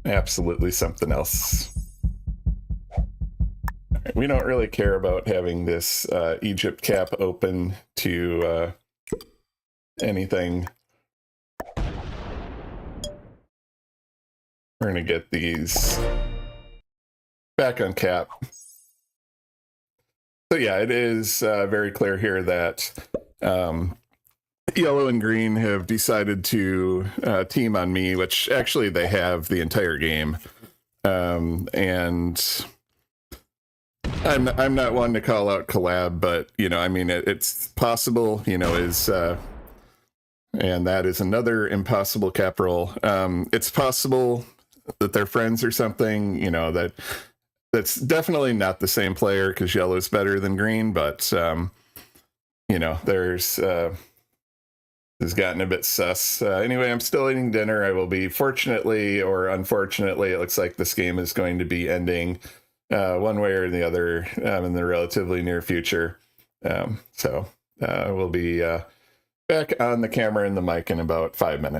Absolutely something else. Right, we don't really care about having this Egypt cap open to anything. We're going to get these back on cap. So yeah, it is very clear here that yellow and green have decided to team on me, which actually they have the entire game. And I'm not one to call out collab, but I mean it's possible. And that is another impossible cap roll. It's possible that they're friends or something. That's definitely not the same player because yellow's better than green, but there's has gotten a bit sus. Anyway, I'm still eating dinner. I will be, fortunately or unfortunately, it looks like this game is going to be ending one way or the other in the relatively near future. So we'll be back on the camera and the mic in about 5 minutes.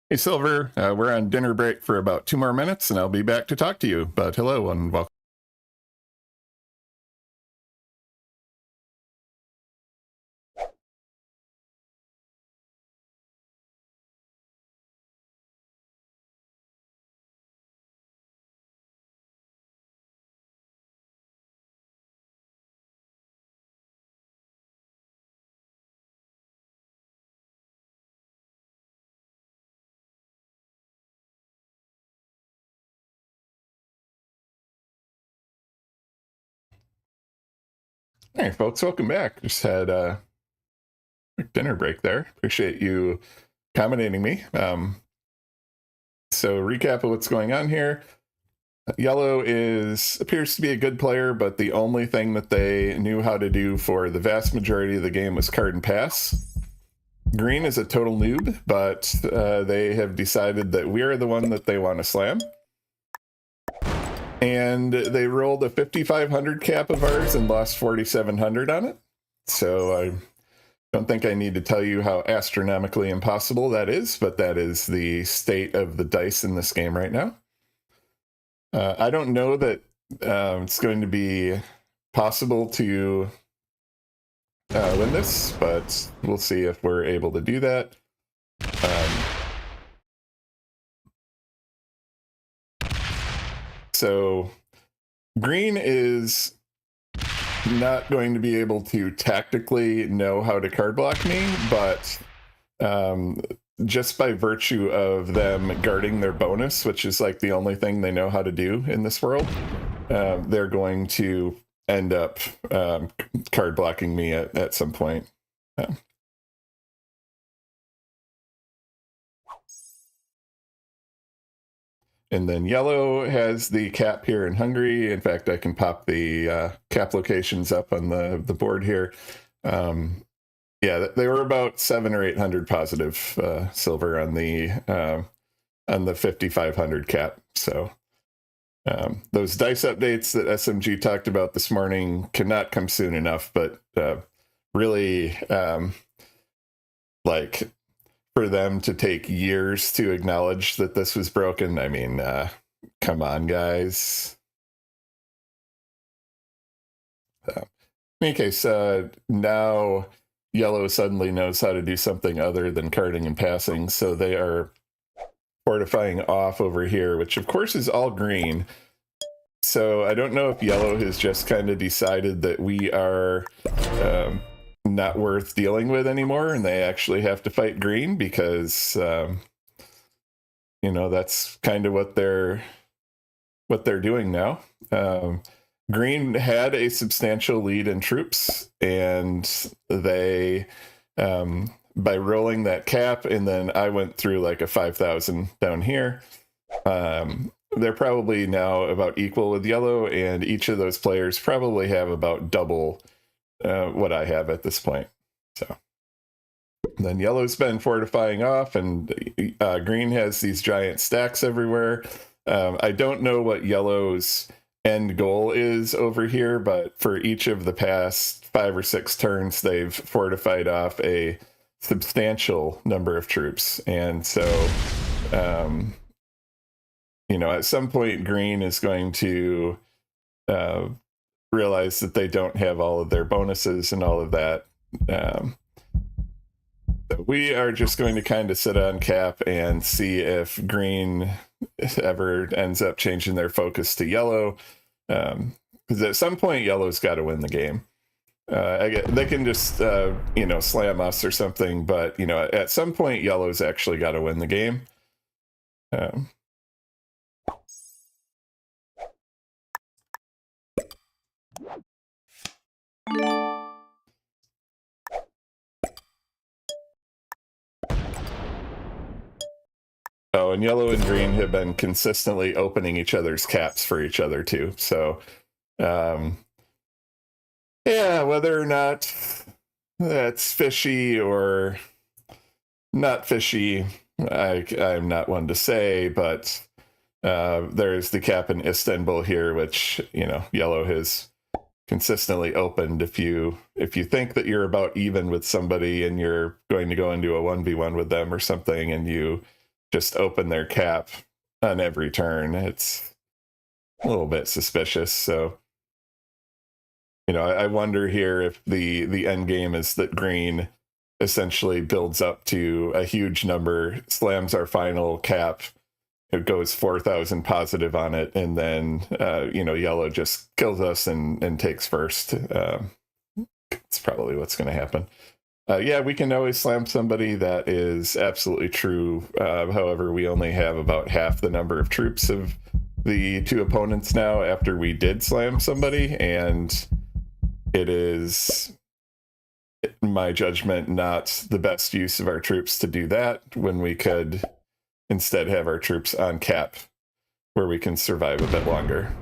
Hey, Silver, we're on dinner break for about 2 more minutes, and I'll be back to talk to you. But hello and welcome. Hey, folks, welcome back. Just had a quick dinner break there. Appreciate you accommodating me. So recap of what's going on here. Yellow appears to be a good player, but the only thing that they knew how to do for the vast majority of the game was card and pass. Green is a total noob, but they have decided that we're the one that they want to slam. And they rolled a 5,500 cap of ours and lost 4,700 on it. So I don't think I need to tell you how astronomically impossible that is, but that is the state of the dice in this game right now. I don't know that it's going to be possible to win this, but we'll see if we're able to do that. So green is not going to be able to tactically know how to card block me, but just by virtue of them guarding their bonus, which is like the only thing they know how to do in this world, they're going to end up card blocking me at some point. And then yellow has the cap here in Hungary. In fact, I can pop the cap locations up on the board here. Yeah, they were about 700 or 800 positive silver on the 5,500 cap. So those dice updates that SMG talked about this morning cannot come soon enough, but really like for them to take years to acknowledge that this was broken. I mean, come on, guys. In any case, now yellow suddenly knows how to do something other than carding and passing, so they are fortifying off over here, which of course is all green. So I don't know if yellow has just kind of decided that we are not worth dealing with anymore, and they actually have to fight green because you know, that's kind of what they're doing now. Green had a substantial lead in troops, and they by rolling that cap, and then I went through like a 5,000 down here, they're probably now about equal with yellow, and each of those players probably have about double what I have at this point. So then yellow's been fortifying off, and green has these giant stacks everywhere. I don't know what yellow's end goal is over here, but for each of the past 5 or 6 turns, they've fortified off a substantial number of troops. And so, you know, at some point, green is going to realize that they don't have all of their bonuses and all of that. We are just going to kind of sit on cap and see if green ever ends up changing their focus to yellow. Because at some point, yellow's got to win the game. They can just, you know, slam us or something, but, you know, at some point, yellow's actually got to win the game. Oh, and yellow and green have been consistently opening each other's caps for each other too. So, yeah, whether or not that's fishy or not fishy, I'm not one to say, but there's the cap in Istanbul here, which, you know, yellow has consistently opened. If you think that you're about even with somebody and you're going to go into a 1v1 with them or something, and you just open their cap on every turn. It's a little bit suspicious. So, I wonder here if the end game is that green essentially builds up to a huge number, slams our final cap, it goes 4,000 positive on it, and then yellow just kills us and takes first. It's probably what's going to happen. Yeah, we can always slam somebody. That is absolutely true. However, we only have about half the number of troops of the two opponents now after we did slam somebody, and it is, in my judgment, not the best use of our troops to do that when we could instead have our troops on cap where we can survive a bit longer.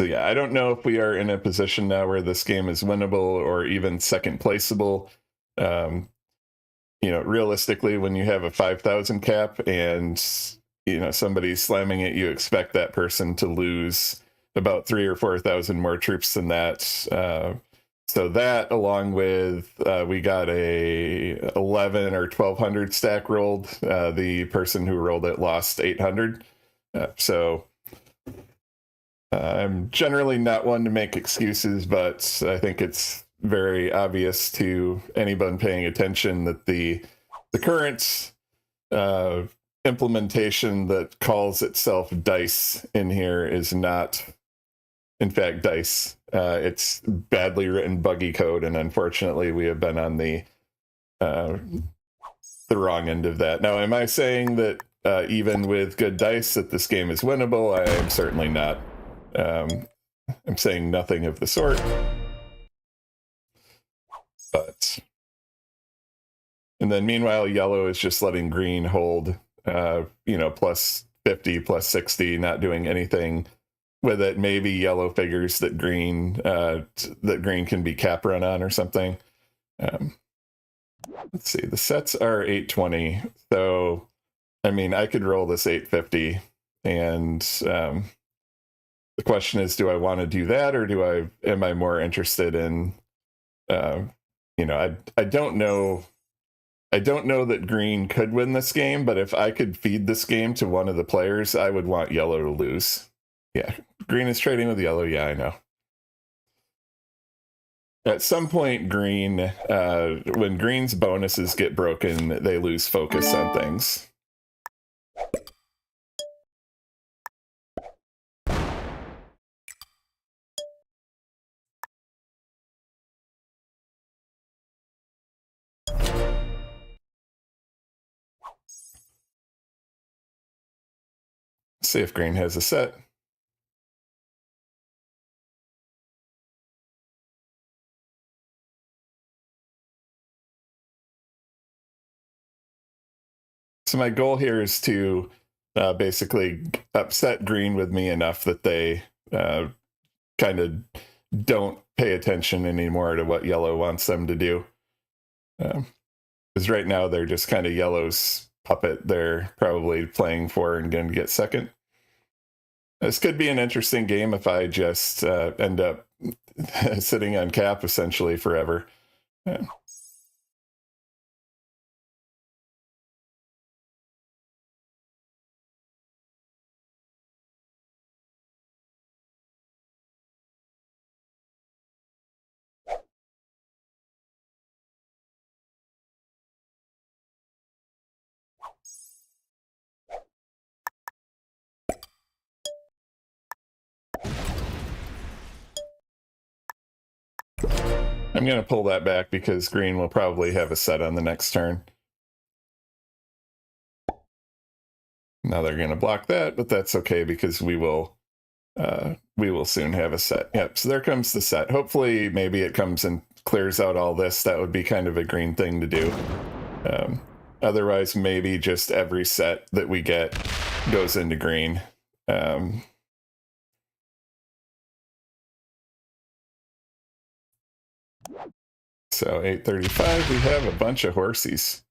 So yeah, I don't know if we are in a position now where this game is winnable or even second placeable. Realistically, when you have a 5,000 cap and somebody's slamming it, you expect that person to lose about 3,000 or 4,000 more troops than that. So that, along with we got a 11 or 1,200 stack rolled. The person who rolled it lost 800. I'm generally not one to make excuses, but I think it's very obvious to anyone paying attention that the current implementation that calls itself dice in here is not, in fact, dice. It's badly written, buggy code, and unfortunately, we have been on the wrong end of that. Now, am I saying that even with good dice that this game is winnable? I am certainly not. I'm saying nothing of the sort. And then meanwhile, yellow is just letting green hold, plus 50, plus 60, not doing anything with it. Maybe yellow figures that green can be cap run on or something. Let's see, the sets are 820. So, I could roll this 850 and, the question is, do I want to do that, or am I more interested in, I don't know. I don't know that green could win this game, but if I could feed this game to one of the players, I would want yellow to lose. Yeah, green is trading with yellow. Yeah, I know. At some point, green, when green's bonuses get broken, they lose focus on things. See if green has a set. So my goal here is to basically upset green with me enough that they kind of don't pay attention anymore to what yellow wants them to do. Because right now they're just kind of yellow's puppet. They're probably playing for and going to get second. This could be an interesting game if I just end up sitting on cap essentially forever. Yeah. I'm going to pull that back because green will probably have a set on the next turn. Now they're going to block that, but that's okay because we will soon have a set. Yep, so there comes the set. Hopefully, maybe it comes and clears out all this. That would be kind of a green thing to do. Otherwise, maybe just every set that we get goes into green. So 835, we have a bunch of horsies.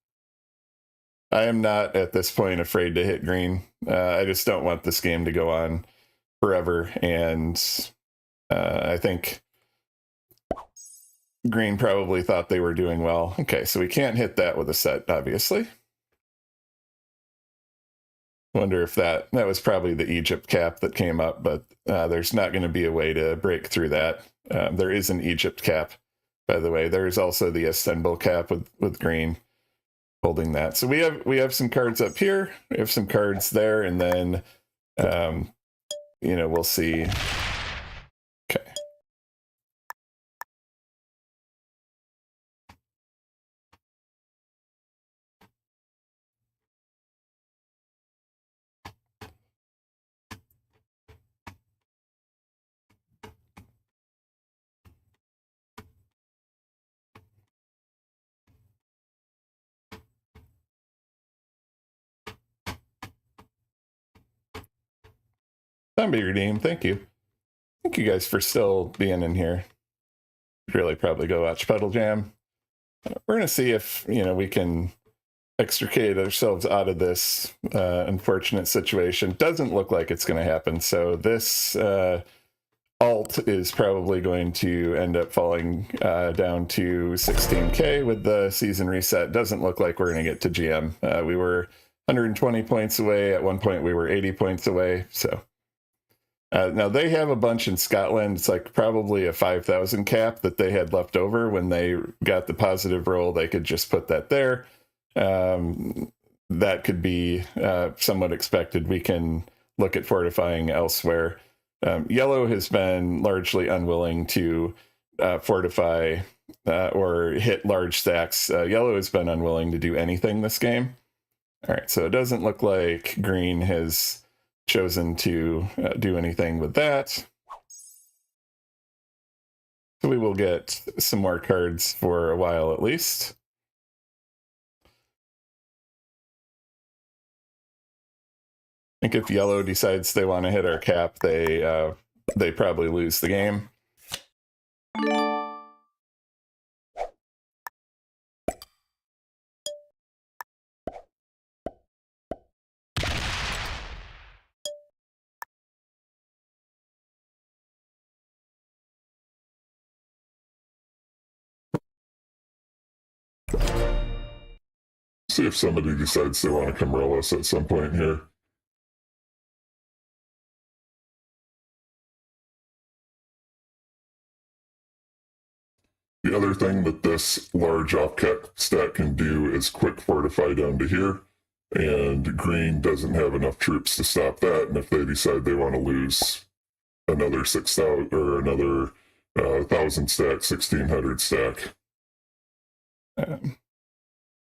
I am not at this point afraid to hit green. I just don't want this game to go on forever. And I think green probably thought they were doing well. Okay, so we can't hit that with a set, obviously. Wonder if that was probably the Egypt cap that came up, but there's not going to be a way to break through that. There is an Egypt cap, by the way. There's also the Istanbul cap with green holding that. So we have some cards up here. We have some cards there, and then we'll see. Okay. Zombie Redeem, thank you. Thank you guys for still being in here. Really probably go watch Puddle Jam. We're going to see if, we can extricate ourselves out of this unfortunate situation. Doesn't look like it's going to happen. So this alt is probably going to end up falling down to 16K with the season reset. Doesn't look like we're going to get to GM. We were 120 points away. At one point, we were 80 points away. So now they have a bunch in Scotland. It's like probably a 5,000 cap that they had left over when they got the positive roll. They could just put that there. That could be somewhat expected. We can look at fortifying elsewhere. Yellow has been largely unwilling to fortify or hit large stacks. Yellow has been unwilling to do anything this game. All right, so it doesn't look like green has chosen to do anything with that. So we will get some more cards for a while at least. I think if yellow decides they want to hit our cap, they probably lose the game. See if somebody decides they want to come roll us at some point here. The other thing that this large off-cap stack can do is quick fortify down to here, and green doesn't have enough troops to stop that, and if they decide they want to lose another 6,000 or another 1,000 stack, 1,600 stack.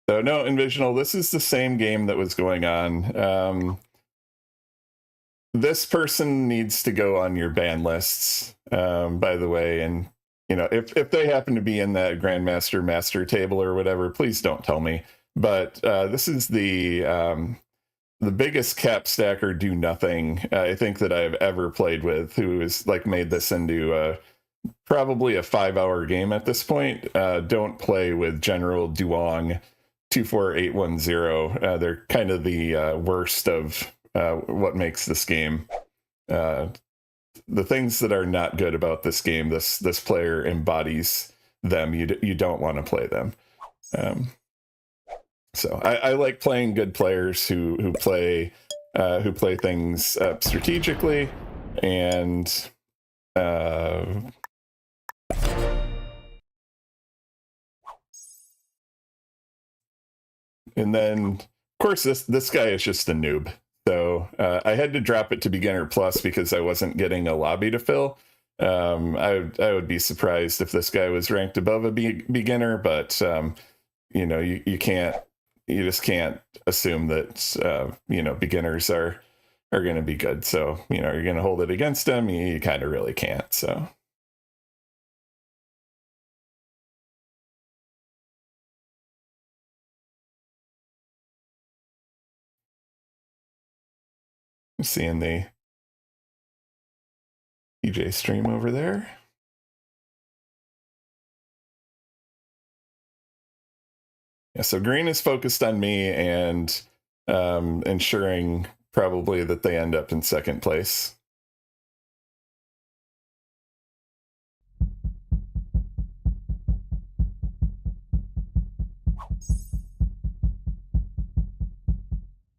So no, Envisional, this is the same game that was going on. This person needs to go on your ban lists, by the way, and if they happen to be in that Grandmaster master table or whatever, please don't tell me. But this is the biggest cap stacker do nothing I think that I've ever played with, who has made this into probably a 5-hour game at this point. Don't play with General Duong 24810. They're kind of the worst of what makes this game. The things that are not good about this game, this player embodies them. You don't want to play them. So I like playing good players who play things strategically, and then of course this guy is just a noob. So I had to drop it to beginner plus because I wasn't getting a lobby to fill. I would be surprised if this guy was ranked above a beginner, but you just can't assume that beginners are going to be good. So you're going to hold it against them. You kind of really can't. So. I'm seeing the PJ stream over there. Yeah, so green is focused on me and ensuring probably that they end up in second place.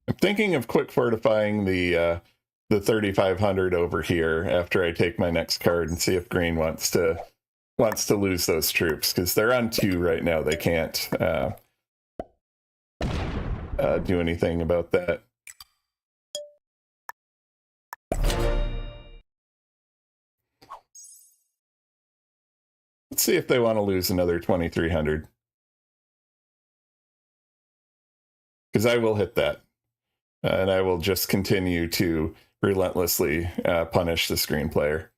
I'm thinking of quick fortifying the 3,500 over here after I take my next card and see if green wants to lose those troops, because they're on 2 right now. They can't do anything about that. Let's see if they want to lose another 2,300. Because I will hit that. And I will just continue to relentlessly punish the screen player.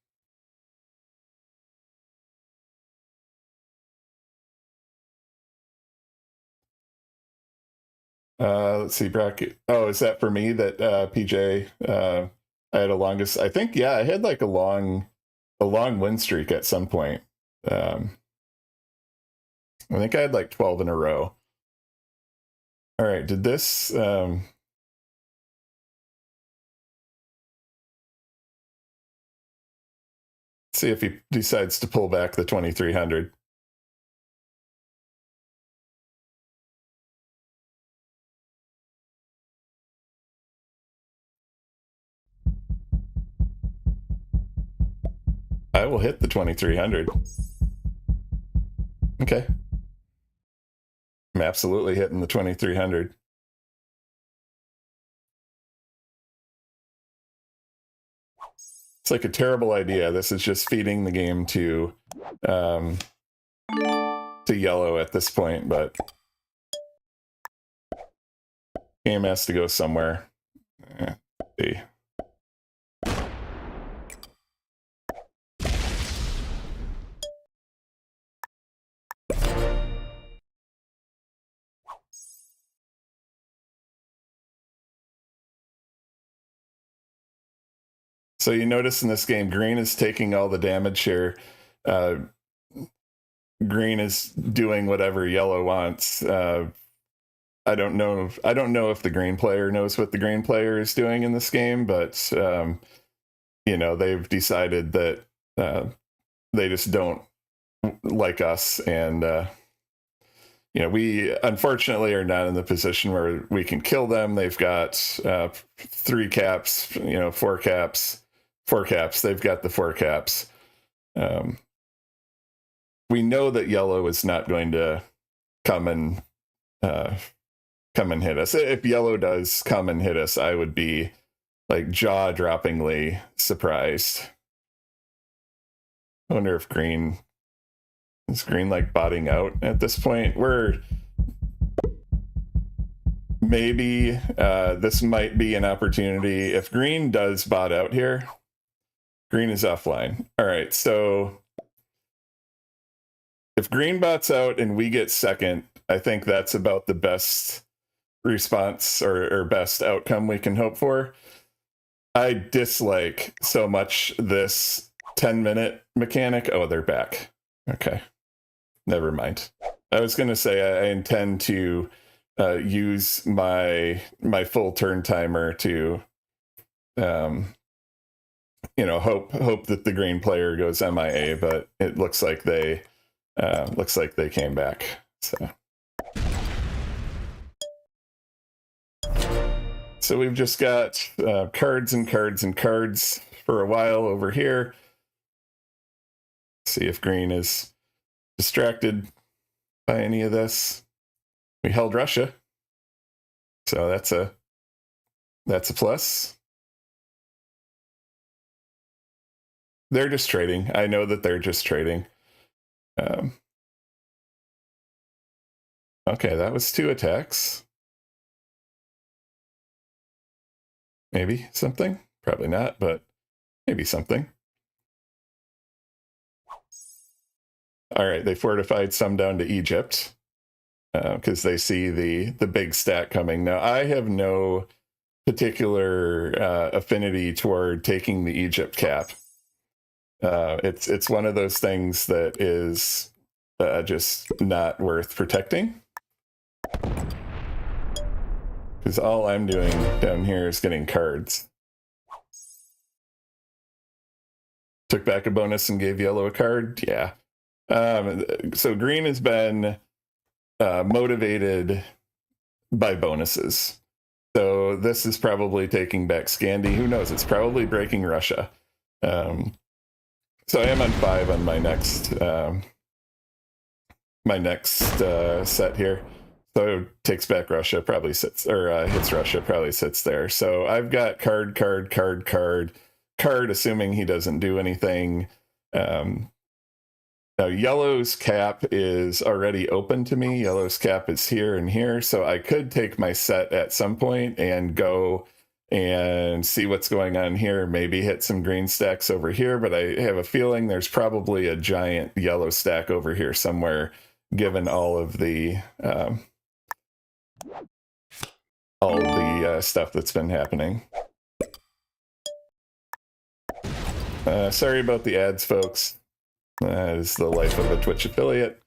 Let's see, bracket. Oh, is that for me that PJ? I had a longest. I think, yeah, I had like a long win streak at some point. I think I had like 12 in a row. All right, did this? See if he decides to pull back the 2,300. I will hit the 2,300. Okay. I'm absolutely hitting the 2,300. It's like a terrible idea. This is just feeding the game to yellow at this point, but game has to go somewhere. See. So you notice in this game, green is taking all the damage here. Green is doing whatever yellow wants. I don't know if the green player knows what the green player is doing in this game, but you know, they've decided that they just don't like us, and you know, we unfortunately are not in the position where we can kill them. They've got 3 caps, you know, 4 caps. They've got the 4 caps. We know that yellow is not going to come and hit us. If yellow does come and hit us, I would be like jaw-droppingly surprised. I wonder if is green like botting out at this point. Maybe this might be an opportunity. If green does bot out here, green is offline. All right, so if green bots out and we get second, I think that's about the best response or best outcome we can hope for. I dislike so much this 10-minute mechanic. Oh, they're back. Okay. Never mind. I was going to say I intend to use my full turn timer to you know, hope that the green player goes MIA, but it looks like they came back. So we've just got cards and cards and cards for a while over here. See if green is distracted by any of this. We held Russia, so that's a plus. They're just trading. I know that they're just trading. Okay, that was 2 attacks. Maybe something. Probably not, but maybe something. All right, they fortified some down to Egypt because they see the big stat coming. Now, I have no particular affinity toward taking the Egypt cap. It's one of those things that is just not worth protecting. Because all I'm doing down here is getting cards. Took back a bonus and gave yellow a card? Yeah. So green has been motivated by bonuses. So this is probably taking back Scandi. Who knows? It's probably breaking Russia. So I am on 5 on my next set here. So takes back Russia, probably sits, or hits Russia, probably sits there. So I've got card, assuming he doesn't do anything. Now yellow's cap is already open to me. Yellow's cap is here and here. So I could take my set at some point and go and see what's going on here. Maybe hit some green stacks over here, but I have a feeling there's probably a giant yellow stack over here somewhere, given all of the stuff that's been happening. Sorry about the ads, folks. That is the life of a Twitch affiliate.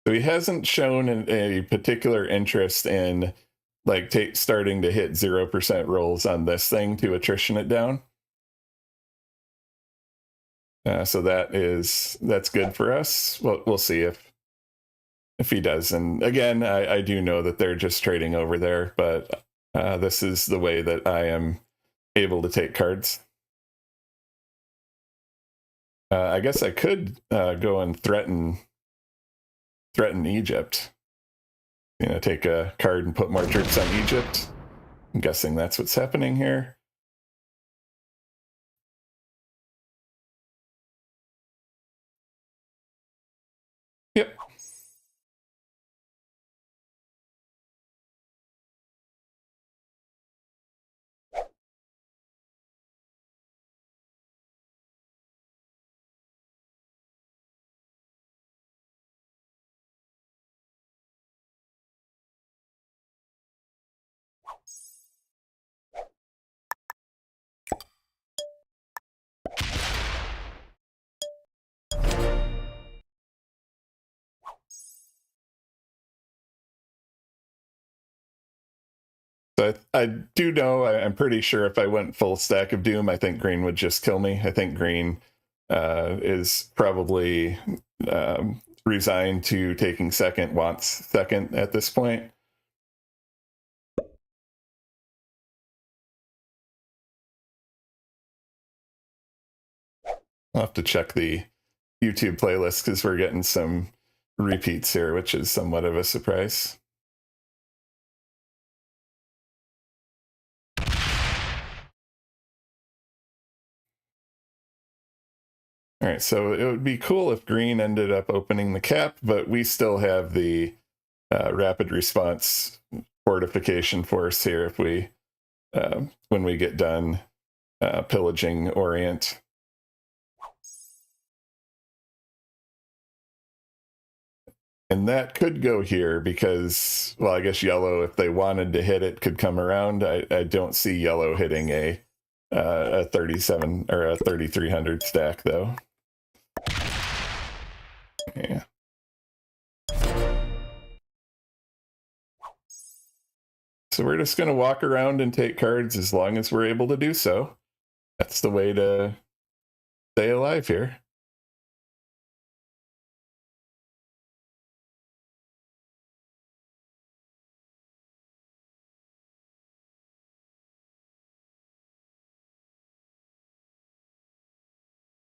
So he hasn't shown a particular interest in like starting to hit 0% rolls on this thing to attrition it down. So that's good for us. We'll see if he does. And again, I do know that they're just trading over there, but this is the way that I am able to take cards. I guess I could go and threaten Egypt. Take a card and put more troops on Egypt. I'm guessing that's what's happening here. Yep. So I do know, I'm pretty sure if I went full stack of Doom, I think green would just kill me. I think green is probably resigned to taking second, wants second at this point. I'll have to check the YouTube playlist because we're getting some repeats here, which is somewhat of a surprise. All right, so it would be cool if green ended up opening the cap, but we still have the rapid response fortification force here if we, when we get done pillaging Orient. And that could go here because, well, I guess yellow, if they wanted to hit it, could come around. I don't see yellow hitting a 37 or a 3300 stack though. Yeah. So we're just going to walk around and take cards as long as we're able to do so. That's the way to stay alive here.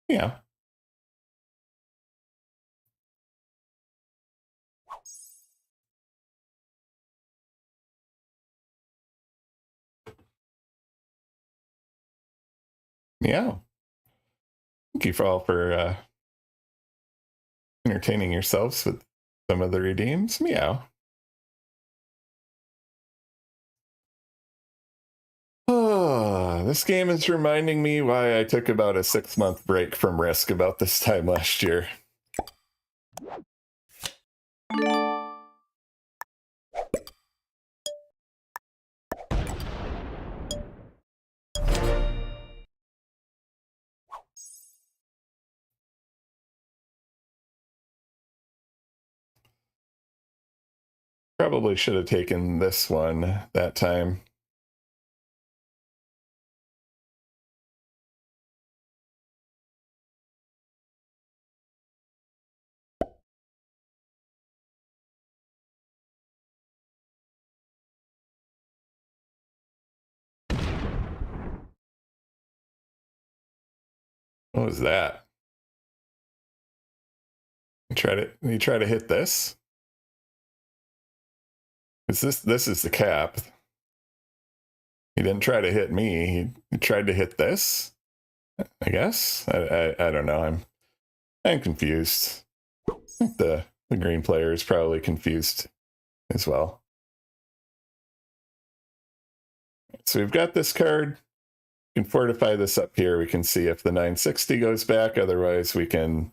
Yeah. Yeah. Thank you all for entertaining yourselves with some of the redeems. Meow. Oh, this game is reminding me why I took about a 6-month break from Risk about this time last year. Probably should have taken this one that time. What was that? You try to hit this? Is this is the cap. He didn't try to hit me. He tried to hit this, I guess. I don't know. I'm confused. I think the green player is probably confused as well. So we've got this card. We can fortify this up here. We can see if the 960 goes back. Otherwise, we can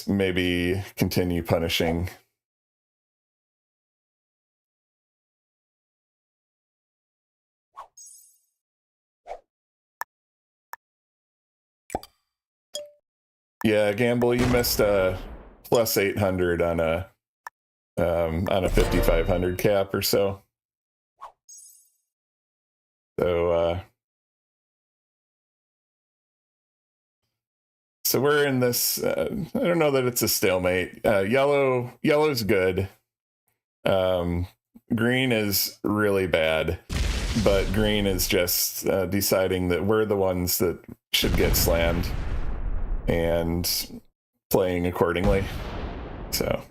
maybe continue punishing. Yeah, Gamble, you missed a plus 800 on a 5500 cap or so. So we're in this. I don't know that it's a stalemate. Yellow's good. Green is really bad, but green is just deciding that we're the ones that should get slammed and playing accordingly. So,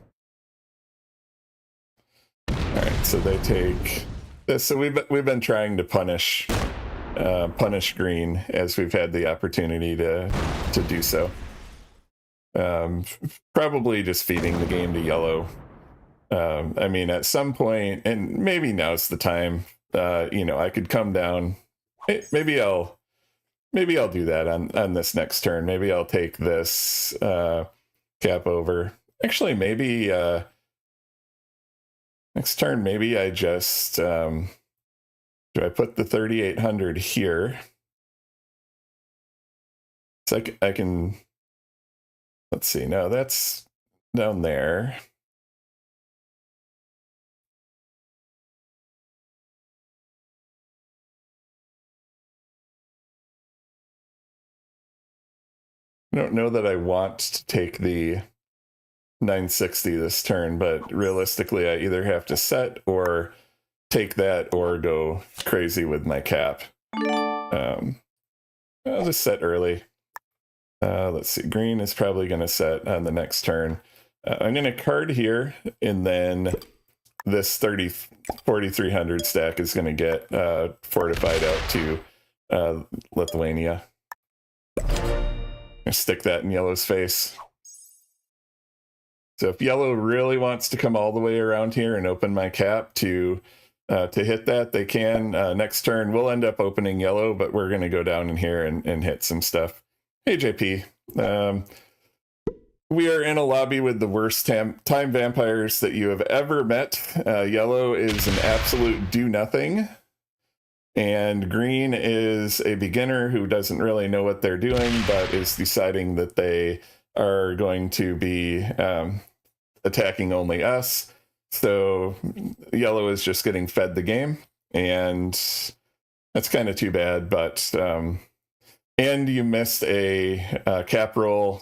all right. So they take this. So we've been trying to punish green as we've had the opportunity to do so. Probably just feeding the game to yellow. I mean, at some point, and maybe now's the time. I could come down. Maybe I'll do that on this next turn. Maybe I'll take this cap over. Actually, maybe next turn. Maybe I just do I put the 3800 here? So I can. Let's see. No, that's down there. I don't know that I want to take the 960 this turn, but realistically, I either have to set or take that or go crazy with my cap. I'll just set early. Let's see. Green is probably going to set on the next turn. I'm going to card here, and then this 4300 stack is going to get fortified out to Lithuania. Stick that in yellow's face. So if yellow really wants to come all the way around here and open my cap to hit that, they can. Next turn, we'll end up opening yellow, but we're going to go down in here and hit some stuff. Hey, JP. We are in a lobby with the worst time vampires that you have ever met. Yellow is an absolute do-nothing. And green is a beginner who doesn't really know what they're doing, but is deciding that they are going to be attacking only us. So yellow is just getting fed the game, and that's kind of too bad. But and you missed a cap roll.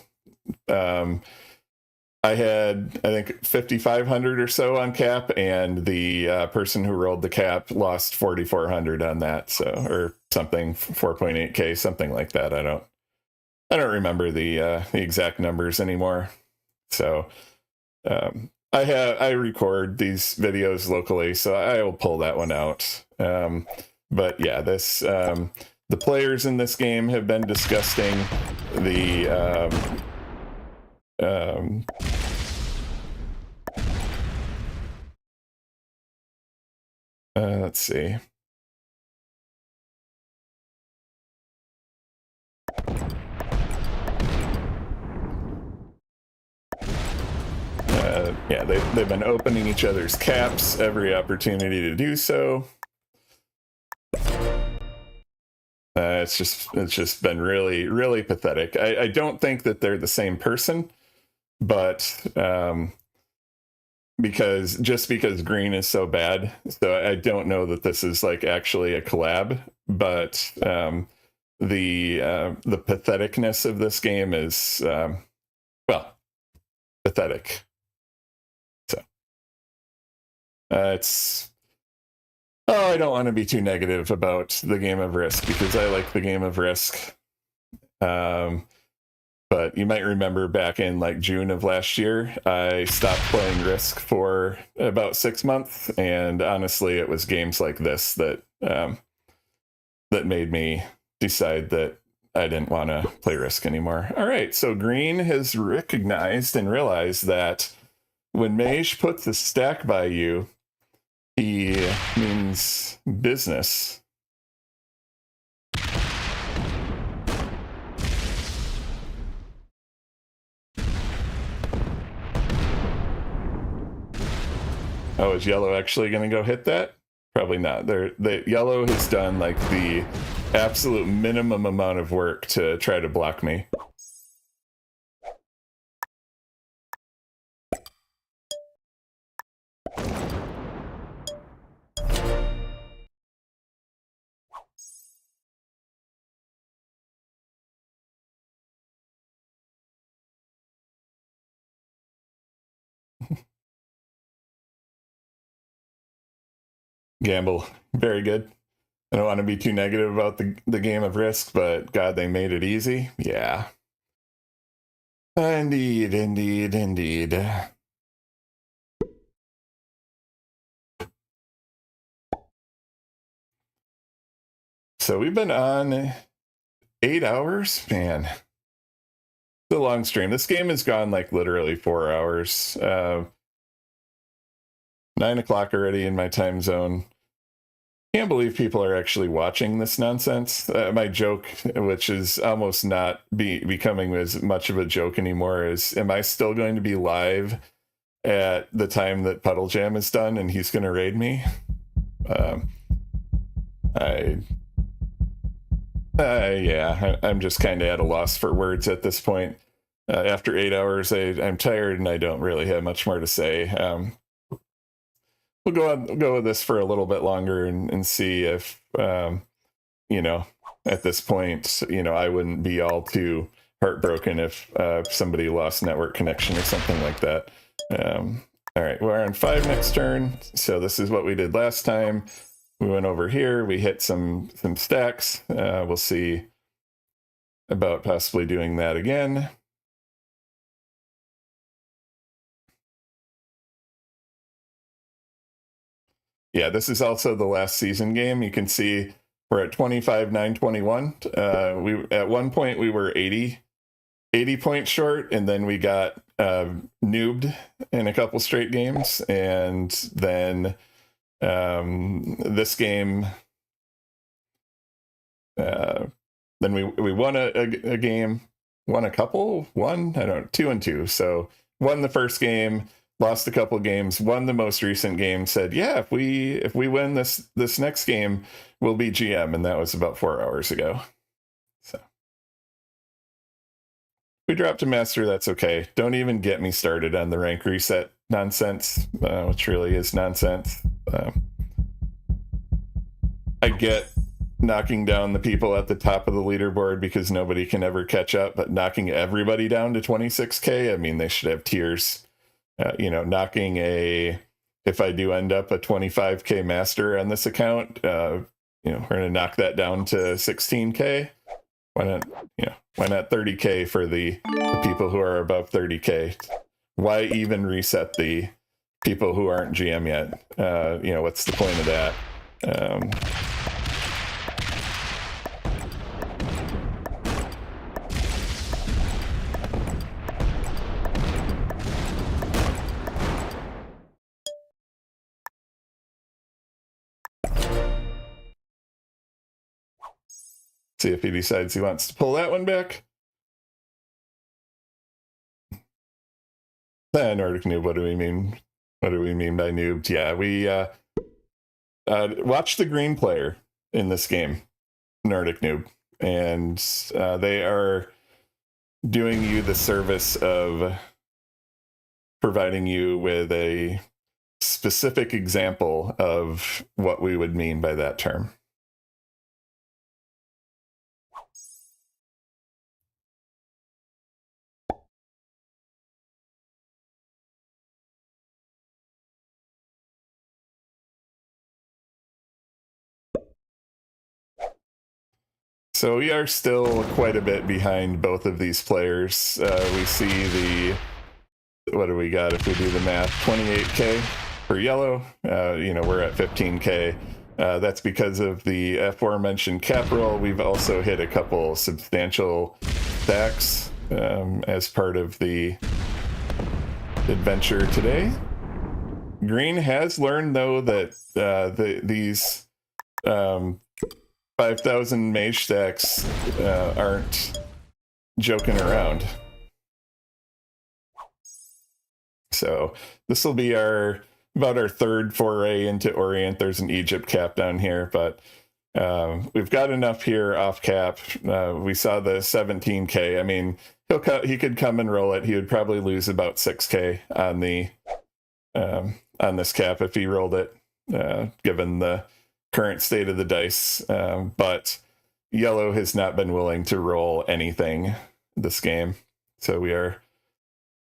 I had, I think, 5,500 or so on cap, and the person who rolled the cap lost 4,400 on that, so, or something, 4.8k, something like that. I don't remember the exact numbers anymore. So I record these videos locally, so I will pull that one out. But yeah, this the players in this game have been disgusting. Let's see. Yeah, they've been opening each other's caps every opportunity to do so. It's just been really, really pathetic. I don't think that they're the same person, but because green is so bad. So I don't know that this is like actually a collab, but the patheticness of this game is well, pathetic. So it's I don't want to be too negative about the game of Risk because I like the game of Risk. But you might remember back in like June of last year, I stopped playing Risk for about 6 months, and honestly, it was games like this that that made me decide that I didn't want to play Risk anymore. All right, so green has recognized and realized that when Mage puts a stack by you, he means business. Oh, is yellow actually going to go hit that? Probably not. The yellow has done like the absolute minimum amount of work to try to block me. Gamble. Very good. I don't want to be too negative about the game of Risk, but God, they made it easy. Yeah. Indeed, indeed, indeed. So we've been on 8 hours? Man. It's a long stream. This game has gone like literally 4 hours. 9 o'clock already in my time zone. Can't believe people are actually watching this nonsense. My joke, which is almost not becoming as much of a joke anymore, is am I still going to be live at the time that Puddle Jam is done and he's going to raid me? Yeah, I'm just kind of at a loss for words at this point. After 8 hours, I'm tired and I don't really have much more to say. We'll go with this for a little bit longer and see if, you know, at this point, you know, I wouldn't be all too heartbroken if somebody lost network connection or something like that. All right, we're on 5 next turn. So this is what we did last time. We went over here. We hit some stacks. We'll see about possibly doing that again. Yeah, this is also the last season game. You can see we're at 25,921. We at one point we were 80 points short, and then we got noobed in a couple straight games, and then this game, then we won a game, won a couple, I don't know, 2 and 2. So won the first game, lost a couple games, won the most recent game, said, yeah, if we win this next game, we'll be GM. And that was about 4 hours ago. So we dropped a master, that's okay. Don't even get me started on the rank reset nonsense, which really is nonsense. I get knocking down the people at the top of the leaderboard because nobody can ever catch up, but knocking everybody down to 26K, I mean, they should have tiers. You know, knocking if I do end up a 25K master on this account, you know, we're going to knock that down to 16K. Why not, you know, why not 30K for the people who are above 30K? Why even reset the people who aren't GM yet? You know, what's the point of that? See if he decides he wants to pull that one back. Nordic noob, what do we mean? What do we mean by noobed? Yeah, we watch the green player in this game, Nordic noob, and they are doing you the service of providing you with a specific example of what we would mean by that term. So we are still quite a bit behind both of these players. We see the, what do we got if we do the math, 28K for yellow. We're at 15K. That's because of the aforementioned cap roll. We've also hit a couple substantial stacks as part of the adventure today. Green has learned, though, that these 5,000 mage stacks aren't joking around. So this will be about our third foray into Orient. There's an Egypt cap down here, but we've got enough here off cap. We saw the 17K. I mean, he could come and roll it. He would probably lose about 6K on this cap if he rolled it, given the current state of the dice. But yellow has not been willing to roll anything this game, so we are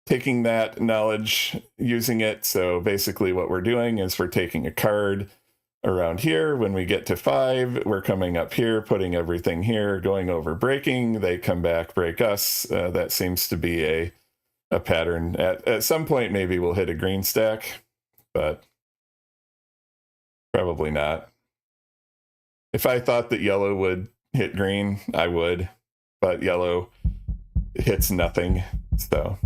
taking that knowledge, using it. So basically what we're doing is we're taking a card around here. When we get to 5, we're coming up here, putting everything here, going over, breaking. They come back, break us. That seems to be a pattern. At some point, maybe we'll hit a green stack, but probably not. If I thought that yellow would hit green, I would, but yellow hits nothing, so.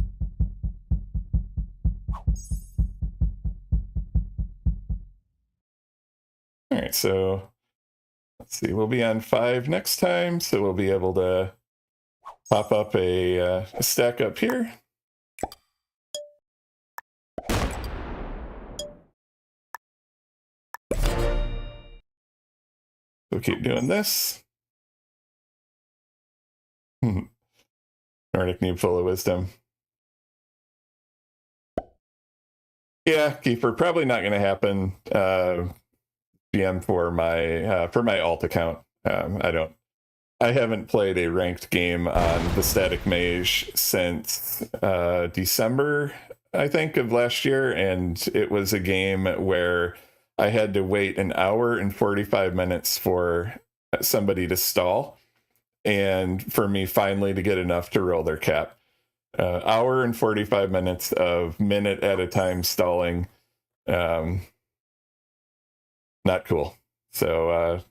All right, so let's see, we'll be on 5 next time, so we'll be able to pop up a stack up here. We'll keep doing this. Nordic Noob full of wisdom. Yeah, Keeper, probably not going to happen. GM for my alt account. I haven't played a ranked game on TheStaticMage since December, I think, of last year, and it was a game where I had to wait an hour and 45 minutes for somebody to stall, and for me finally to get enough to roll their cap. Hour and 45 minutes of minute at a time stalling. Not cool. So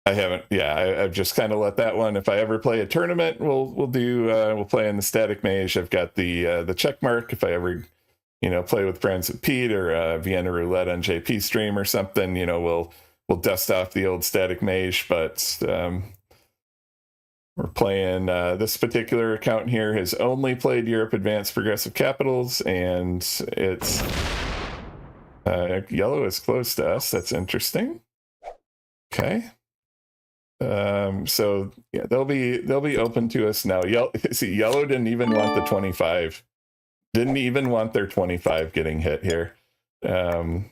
I haven't. Yeah, I've just kind of let that one. If I ever play a tournament, we'll play in the TheStaticMage. I've got the check mark. If I ever play with friends at Pete or Vienna Roulette on JP stream or something, we'll dust off the old TheStaticMage. But we're playing this particular account here has only played Europe Advanced Progressive Capitals, and it's. Yellow is close to us. That's interesting. Okay. So yeah, they'll be open to us now. Yellow didn't even want the 25. Didn't even want their 25 getting hit here. And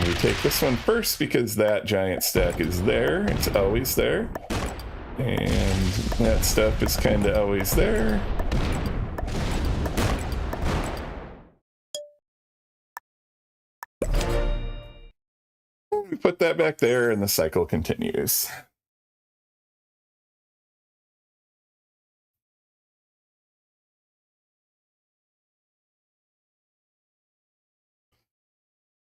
we take this one first because that giant stack is there. It's always there. And that stuff is kind of always there. We put that back there and the cycle continues.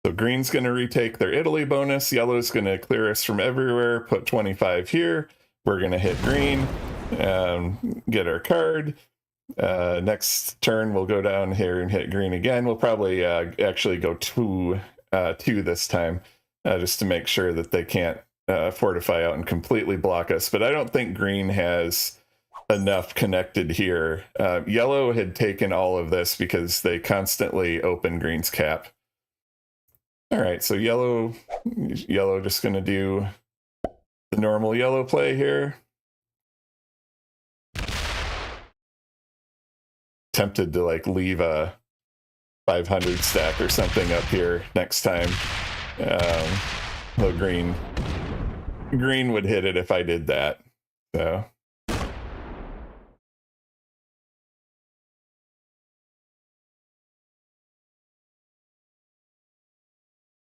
So green's going to retake their Italy bonus. Yellow's going to clear us from everywhere, put 25 here. We're going to hit green, get our card. Next turn, we'll go down here and hit green again. We'll probably actually go 2 this time. Just to make sure that they can't fortify out and completely block us. But I don't think green has enough connected here. Yellow had taken all of this because they constantly open green's cap. All right, so yellow just going to do the normal yellow play here. tempted to like leave a 500 stack or something up here next time. Well, green would hit it if I did that. So.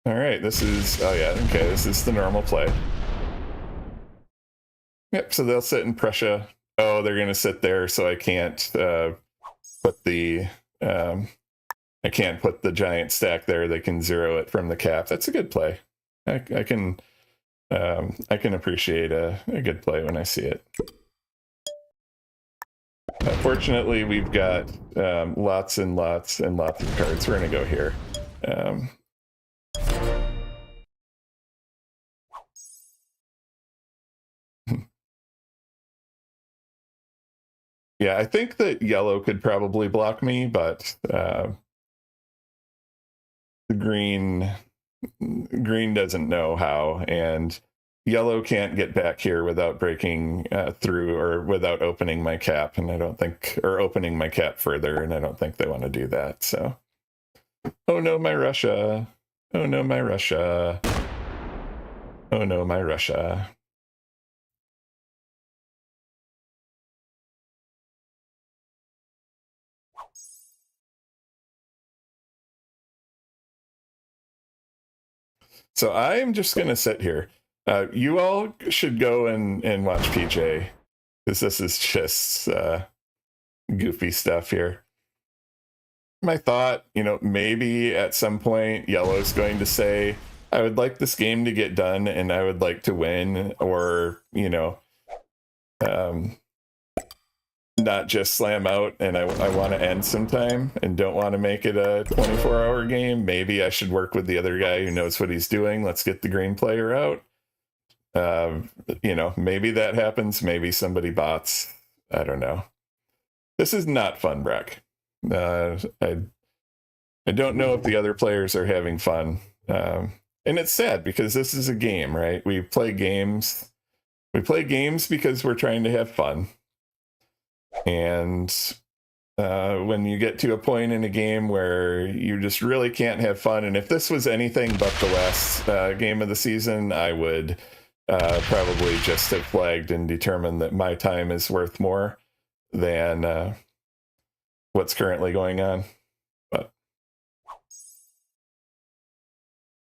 All right, this is, oh yeah, okay, this is the normal play. Yep, so they'll sit in Prussia. Oh, they're going to sit there, so I can't put the I can't put the giant stack there. They can zero it from the cap. That's a good play. I can appreciate a good play when I see it. Fortunately, we've got lots and lots and lots of cards. We're going to go here. Yeah, I think that yellow could probably block me, but the green doesn't know how, and yellow can't get back here without breaking through or without opening my cap, and I don't think, or opening my cap further, and I don't think they want to do that. So, oh no, my Russia! Oh no, my Russia! Oh no, my Russia! So I am just going to sit here. You all should go and watch PJ, because this is just goofy stuff here. My thought, maybe at some point yellow's going to say, I would like this game to get done and I would like to win, or, not just slam out and I want to end sometime and don't want to make it a 24-hour game. Maybe I should work with the other guy who knows what he's doing. Let's get the green player out. Maybe that happens. Maybe somebody bots. I don't know. This is not fun, Breck. I don't know if the other players are having fun. And it's sad because this is a game, right? We play games. We play games because we're trying to have fun. And when you get to a point in a game where you just really can't have fun, and if this was anything but the last game of the season, I would probably just have flagged and determined that my time is worth more than what's currently going on. But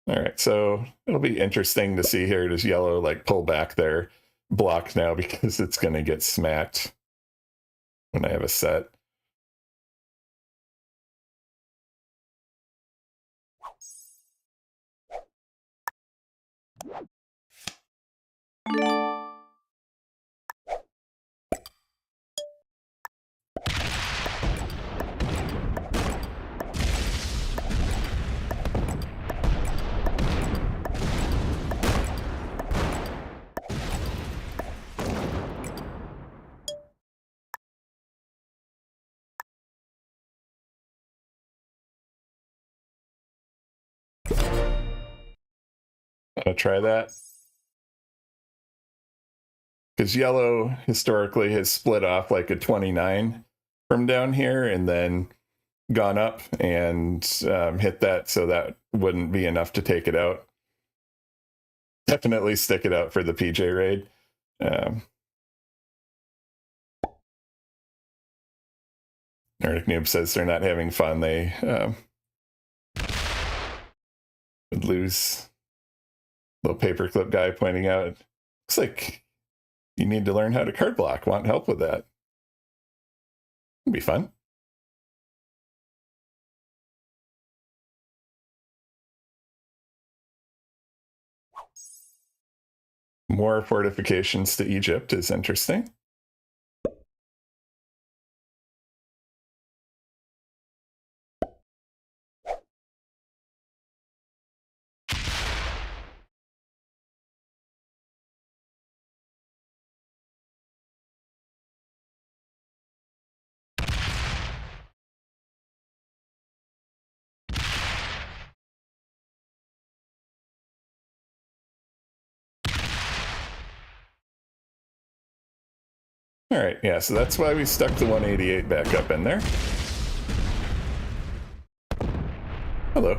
all right, so it'll be interesting to see here. Does yellow like pull back their block now because it's going to get smacked when I have a set? I'll try that. Because yellow historically has split off like a 29 from down here and then gone up and hit that, so that wouldn't be enough to take it out. Definitely stick it out for the PJ raid. Arctic Noob says they're not having fun. They would lose. Little paperclip guy pointing out, looks like you need to learn how to card block. Want help with that? It'd be fun. More fortifications to Egypt is interesting. All right, yeah, so that's why we stuck the 188 back up in there. Hello.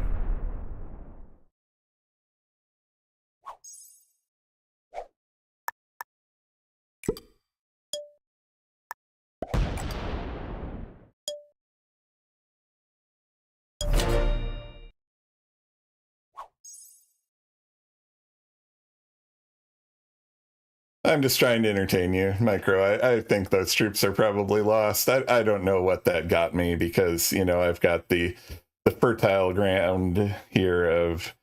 I'm just trying to entertain you, Micro. I think those troops are probably lost. I don't know what that got me because, you know, I've got the fertile ground here of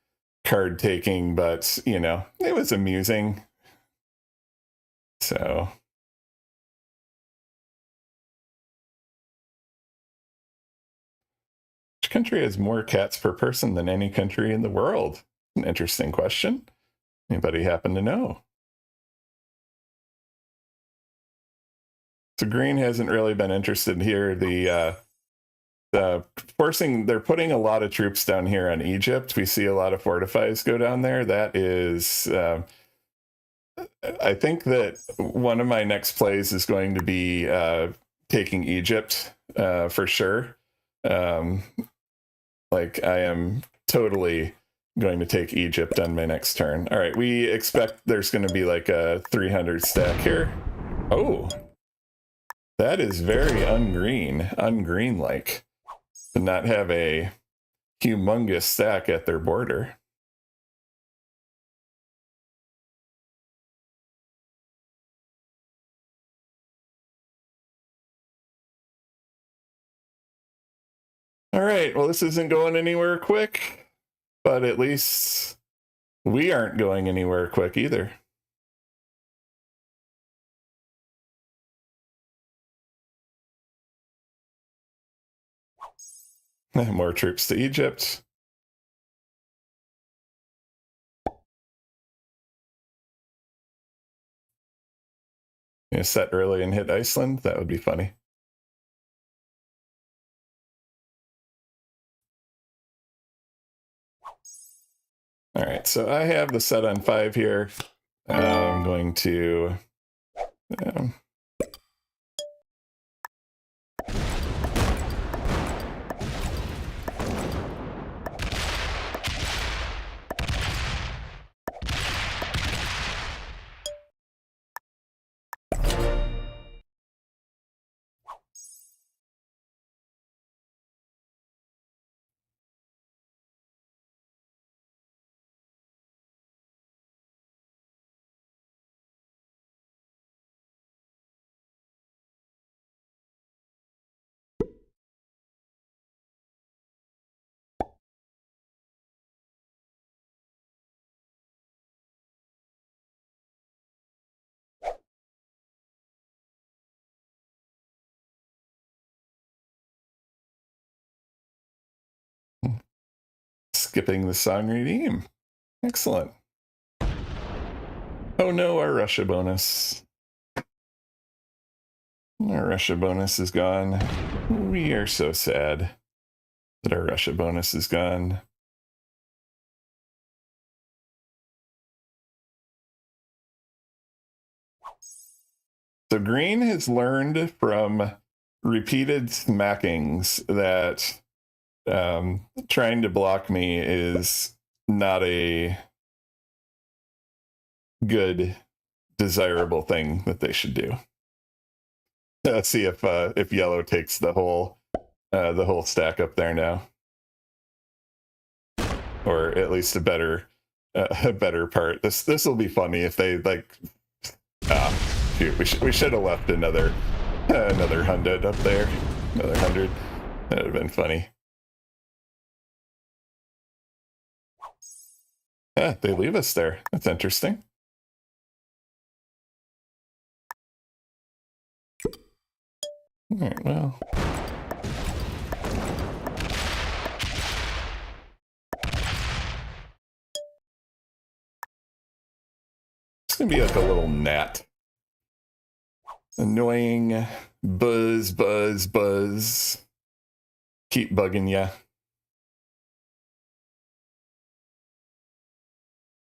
card taking, but, you know, it was amusing. So. Which country has more cats per person than any country in the world? An interesting question. Anybody happen to know? So green hasn't really been interested here. They're putting a lot of troops down here on Egypt. We see a lot of fortifies go down there. That is, I think that one of my next plays is going to be taking Egypt for sure. Like I am totally going to take Egypt on my next turn. All right, we expect there's going to be like a 300 stack here. Oh, that is very ungreen-like, to not have a humongous stack at their border. All right, well, this isn't going anywhere quick, but at least we aren't going anywhere quick either. More troops to Egypt. Set early and hit Iceland. That would be funny. All right, so I have the set on 5 here. I'm going to... skipping the song redeem. Excellent. Oh no, our Russia bonus. Our Russia bonus is gone. We are so sad that our Russia bonus is gone. So green has learned from repeated smackings that trying to block me is not a good, desirable thing that they should do. Let's see if yellow takes the whole stack up there now, or at least a better part. This will be funny if they like. Shoot, we should have left another 100 up there. Another 100. That would have been funny. Yeah, they leave us there. That's interesting. All right, well. It's gonna be like a little gnat. Annoying buzz. Keep bugging ya.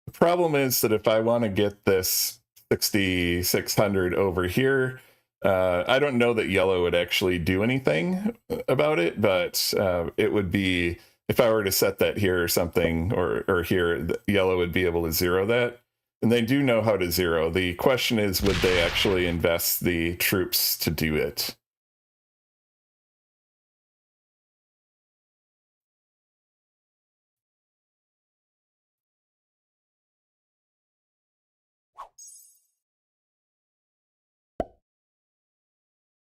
The problem is that if I want to get this 6,600 over here, I don't know that yellow would actually do anything about it, but it would be if I were to set that here or something, or here, yellow would be able to zero that. And they do know how to zero. The question is, would they actually invest the troops to do it?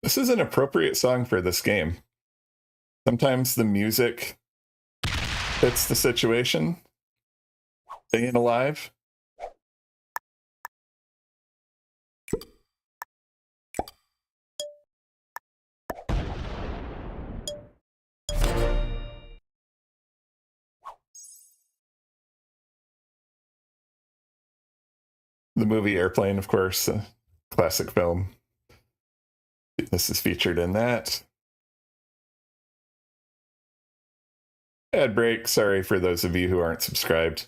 This is an appropriate song for this game. Sometimes the music fits the situation. Staying alive. The movie Airplane, of course, a classic film. This is featured in that. Ad break. Sorry for those of you who aren't subscribed.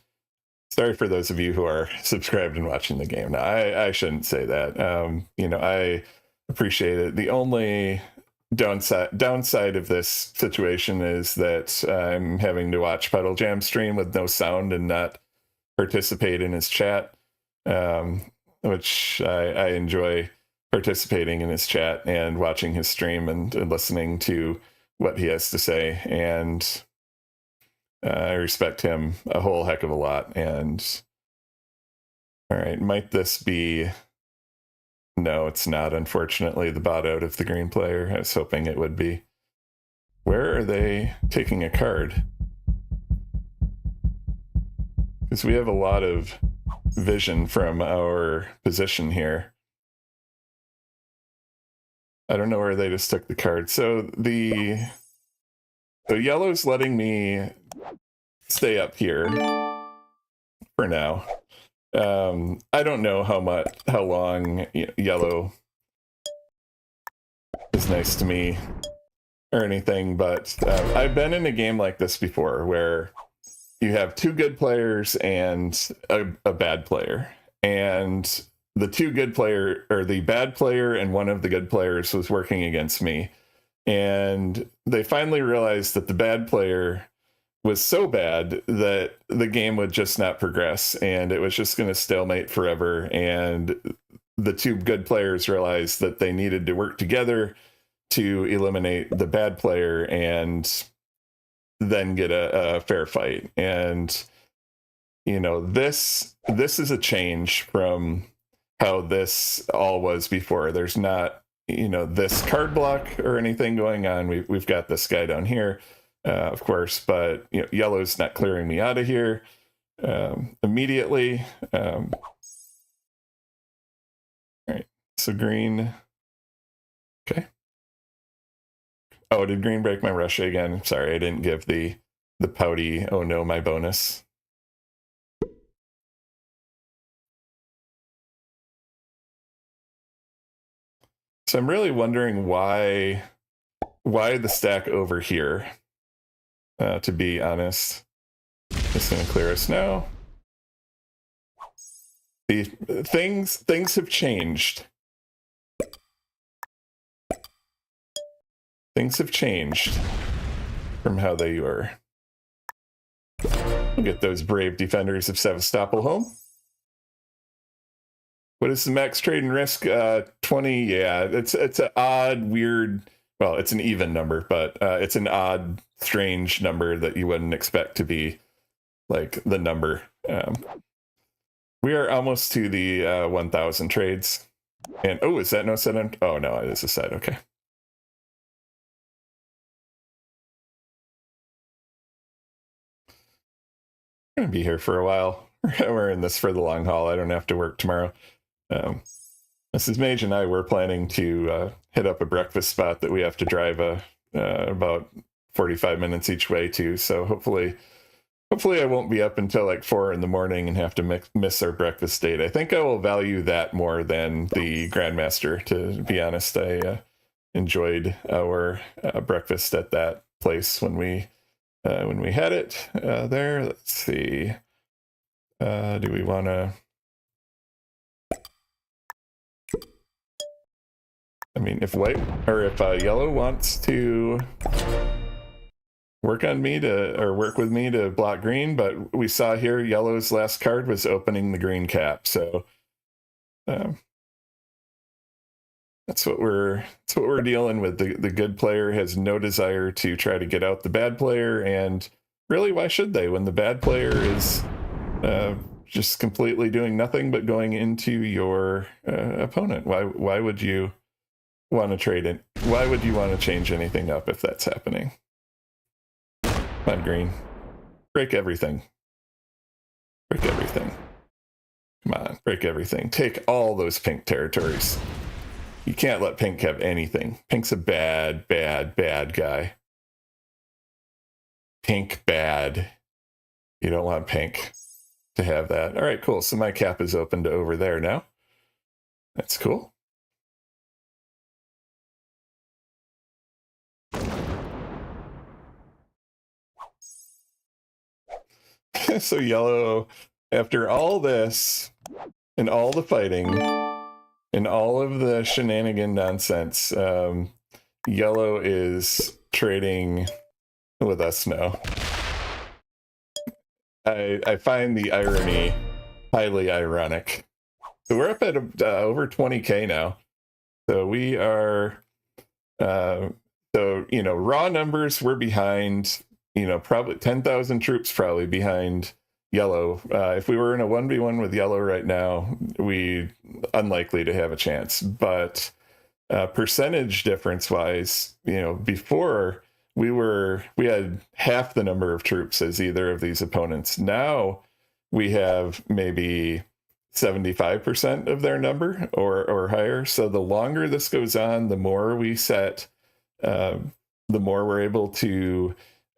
Sorry for those of you who are subscribed and watching the game. Now, I shouldn't say that. I appreciate it. The only downside of this situation is that I'm having to watch Puddle Jam stream with no sound and not participate in his chat, which I enjoy participating in his chat and watching his stream and listening to what he has to say. And I respect him a whole heck of a lot. And all right, might this be... No, it's not, unfortunately, the bot out of the green player. I was hoping it would be. Where are they taking a card? Because we have a lot of vision from our position here. I don't know where they just took the card. So yellow's letting me stay up here for now. I don't know how long yellow is nice to me or anything, but I've been in a game like this before where you have two good players and a bad player, and the bad player and one of the good players was working against me, and they finally realized that the bad player was so bad that the game would just not progress and it was just going to stalemate forever. And the two good players realized that they needed to work together to eliminate the bad player and then get a fair fight. And, this is a change from how this all was before. There's not, this card block or anything going on. We've got this guy down here. Of course, but yellow's not clearing me out of here immediately. All right, so green. Okay. Oh, did green break my Russia again? Sorry, I didn't give the pouty, oh no, my bonus. So I'm really wondering why the stack over here. To be honest, it's going to clear us now. The things have changed. Things have changed from how they were. We'll get those brave defenders of Sevastopol home. What is the max trade and risk? 20. Yeah, it's an odd, weird. Well, it's an even number, but it's an odd, strange number that you wouldn't expect to be like the number. We are almost to the 1,000 trades. And oh, is that no set? Oh no, it is a set. Okay. I'm gonna be here for a while. We're in this for the long haul. I don't have to work tomorrow. Mrs. Mage and I were planning to hit up a breakfast spot that we have to drive about 45 minutes each way to. So hopefully I won't be up until like 4 in the morning and have to miss our breakfast date. I think I will value that more than the Grandmaster, to be honest. I enjoyed our breakfast at that place when we had it there. Let's see. Do we want to... I mean, if yellow wants to work with me to block green, but we saw here yellow's last card was opening the green cap, so that's what we're dealing with. The good player has no desire to try to get out the bad player, and really, why should they when the bad player is just completely doing nothing but going into your opponent? Why would you want to trade it? Why would you want to change anything up if that's happening? Come on, green. Break everything. Break everything. Come on, break everything. Take all those pink territories. You can't let pink have anything. Pink's a bad, bad, bad guy. Pink bad. You don't want pink to have that. All right, cool. So my cap is open to over there now. That's cool. So yellow, after all this and all the fighting and all of the shenanigan nonsense, yellow is trading with us now. I find the irony highly ironic. So we're up at over 20K now. So we are, so, you know, raw numbers, we're behind, you know, probably 10,000 troops probably behind yellow. If we were in a 1v1 with yellow right now, we unlikely to have a chance. But percentage difference wise, you know, before we had half the number of troops as either of these opponents. Now we have maybe 75% of their number or higher. So the longer this goes on, the more we set, the more we're able to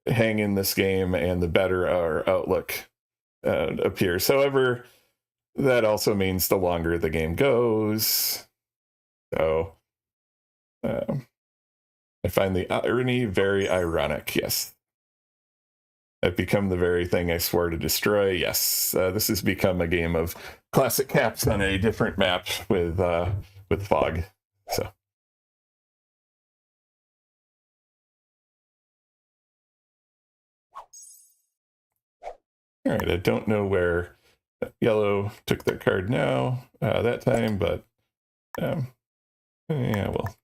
hang in this game and the better our outlook appears. However, that also means the longer the game goes. So I find the irony very ironic. Yes. I've become the very thing I swore to destroy. Yes. This has become a game of classic caps on a different map with fog. So. All right, I don't know where yellow took their card now that time, but yeah, we'll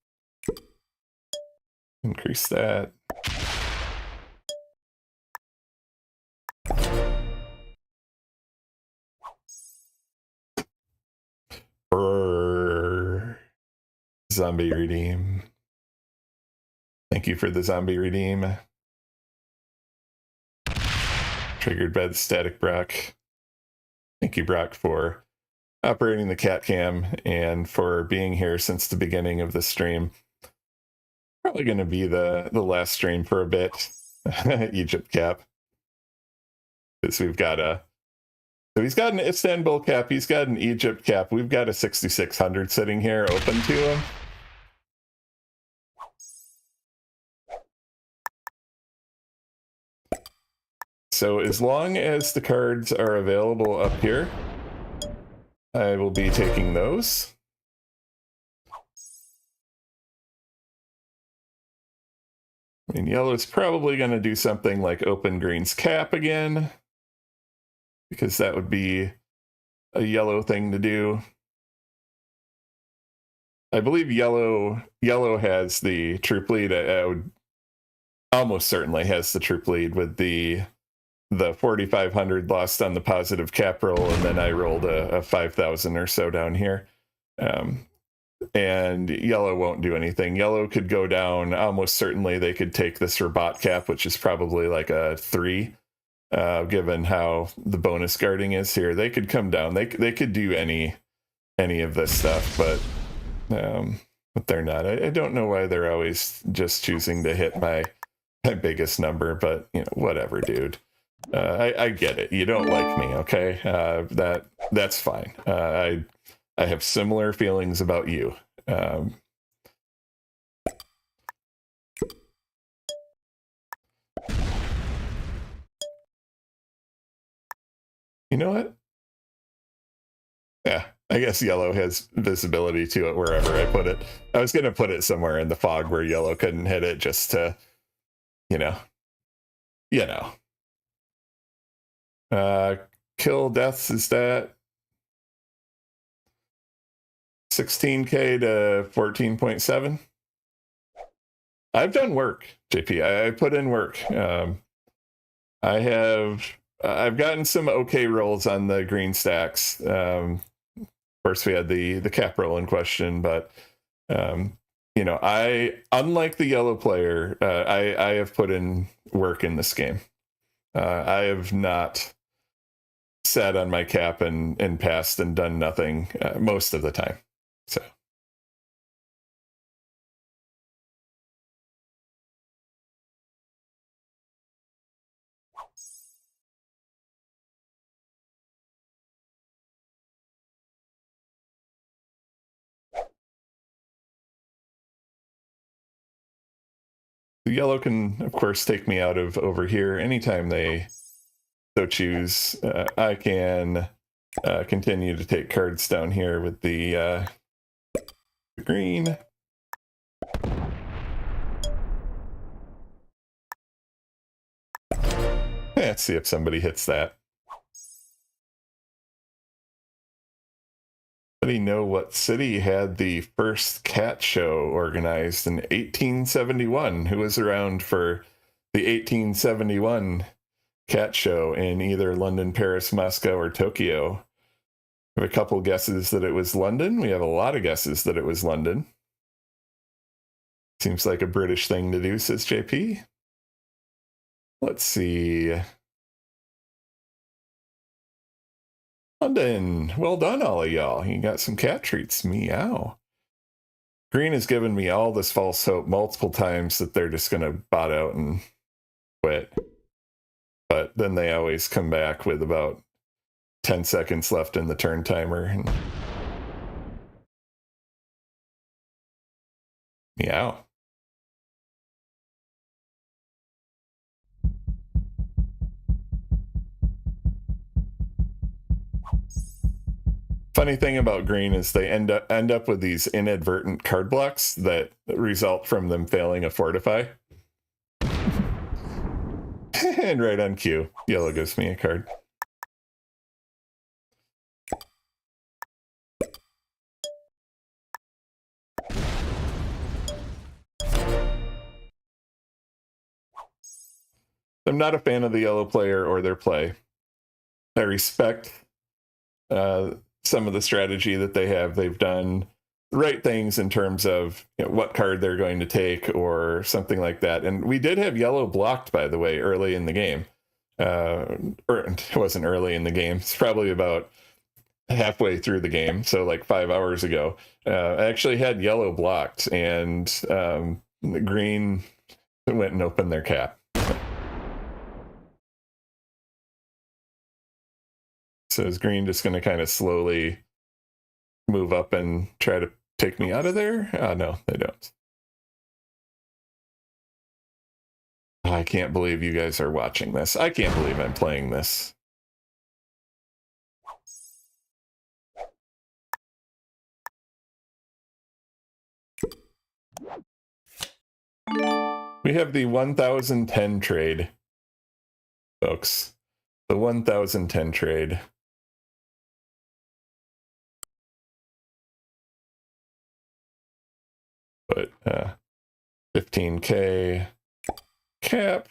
increase that. Zombie redeem. Thank you for the zombie redeem. Triggered by the static Brock. Thank you, Brock, for operating the cat cam and for being here since the beginning of the stream. Probably going to be the last stream for a bit. Egypt cap. Because we've got so he's got an Istanbul cap, he's got an Egypt cap. We've got a 6600 sitting here open to him. So as long as the cards are available up here, I will be taking those. I mean, yellow's probably going to do something like open green's cap again, because that would be a yellow thing to do. I believe yellow has the troop lead. I would almost certainly has the troop lead with the 4,500 lost on the positive cap roll, and then I rolled a 5,000 or so down here. And yellow won't do anything. Yellow could go down. Almost certainly they could take this Rabat cap, which is probably like a 3, given how the bonus guarding is here. They could come down. They could do any of this stuff, but they're not. I don't know why they're always just choosing to hit my biggest number, but you know, whatever, dude. I get it. You don't like me, okay? That's fine. I have similar feelings about you. You know what? Yeah, I guess yellow has visibility to it wherever I put it. I was going to put it somewhere in the fog where yellow couldn't hit it, just to, you know, you know. Kill deaths, is that 16K to 14.7? I've done work, JP. I put in work. I've gotten some okay rolls on the green stacks. Of course, we had the cap roll in question, but you know, unlike the yellow player, I have put in work in this game. I have not sat on my cap and passed and done nothing most of the time. So. The yellow can, of course, take me out of over here anytime they so choose. I can continue to take cards down here with the green. Let's see if somebody hits that. Anybody know what city had the first cat show organized in 1871? Who was around for the 1871 cat show in either London, Paris, Moscow, or Tokyo? We have a couple guesses that it was London. We have a lot of guesses that it was London. Seems like a British thing to do, says JP. Let's see. London. Well done, all of y'all. You got some cat treats. Meow. Green has given me all this false hope multiple times that they're just going to bot out and quit. But then they always come back with about 10 seconds left in the turn timer. And meow. Funny thing about green is they end up with these inadvertent card blocks that result from them failing a fortify. And right on cue, yellow gives me a card. I'm not a fan of the yellow player or their play. I respect some of the strategy that they have. They've done the right things in terms of what card they're going to take or something like that. And we did have yellow blocked, by the way, early in the game. Or it wasn't early in the game. It's probably about halfway through the game. So like 5 hours ago, I actually had yellow blocked, and the green went and opened their cap. So is green just going to kind of slowly move up and try to take me out of there? Oh, no, they don't. I can't believe you guys are watching this. I can't believe I'm playing this. We have the 1010 trade, folks. The 1010 trade. But 15K cap.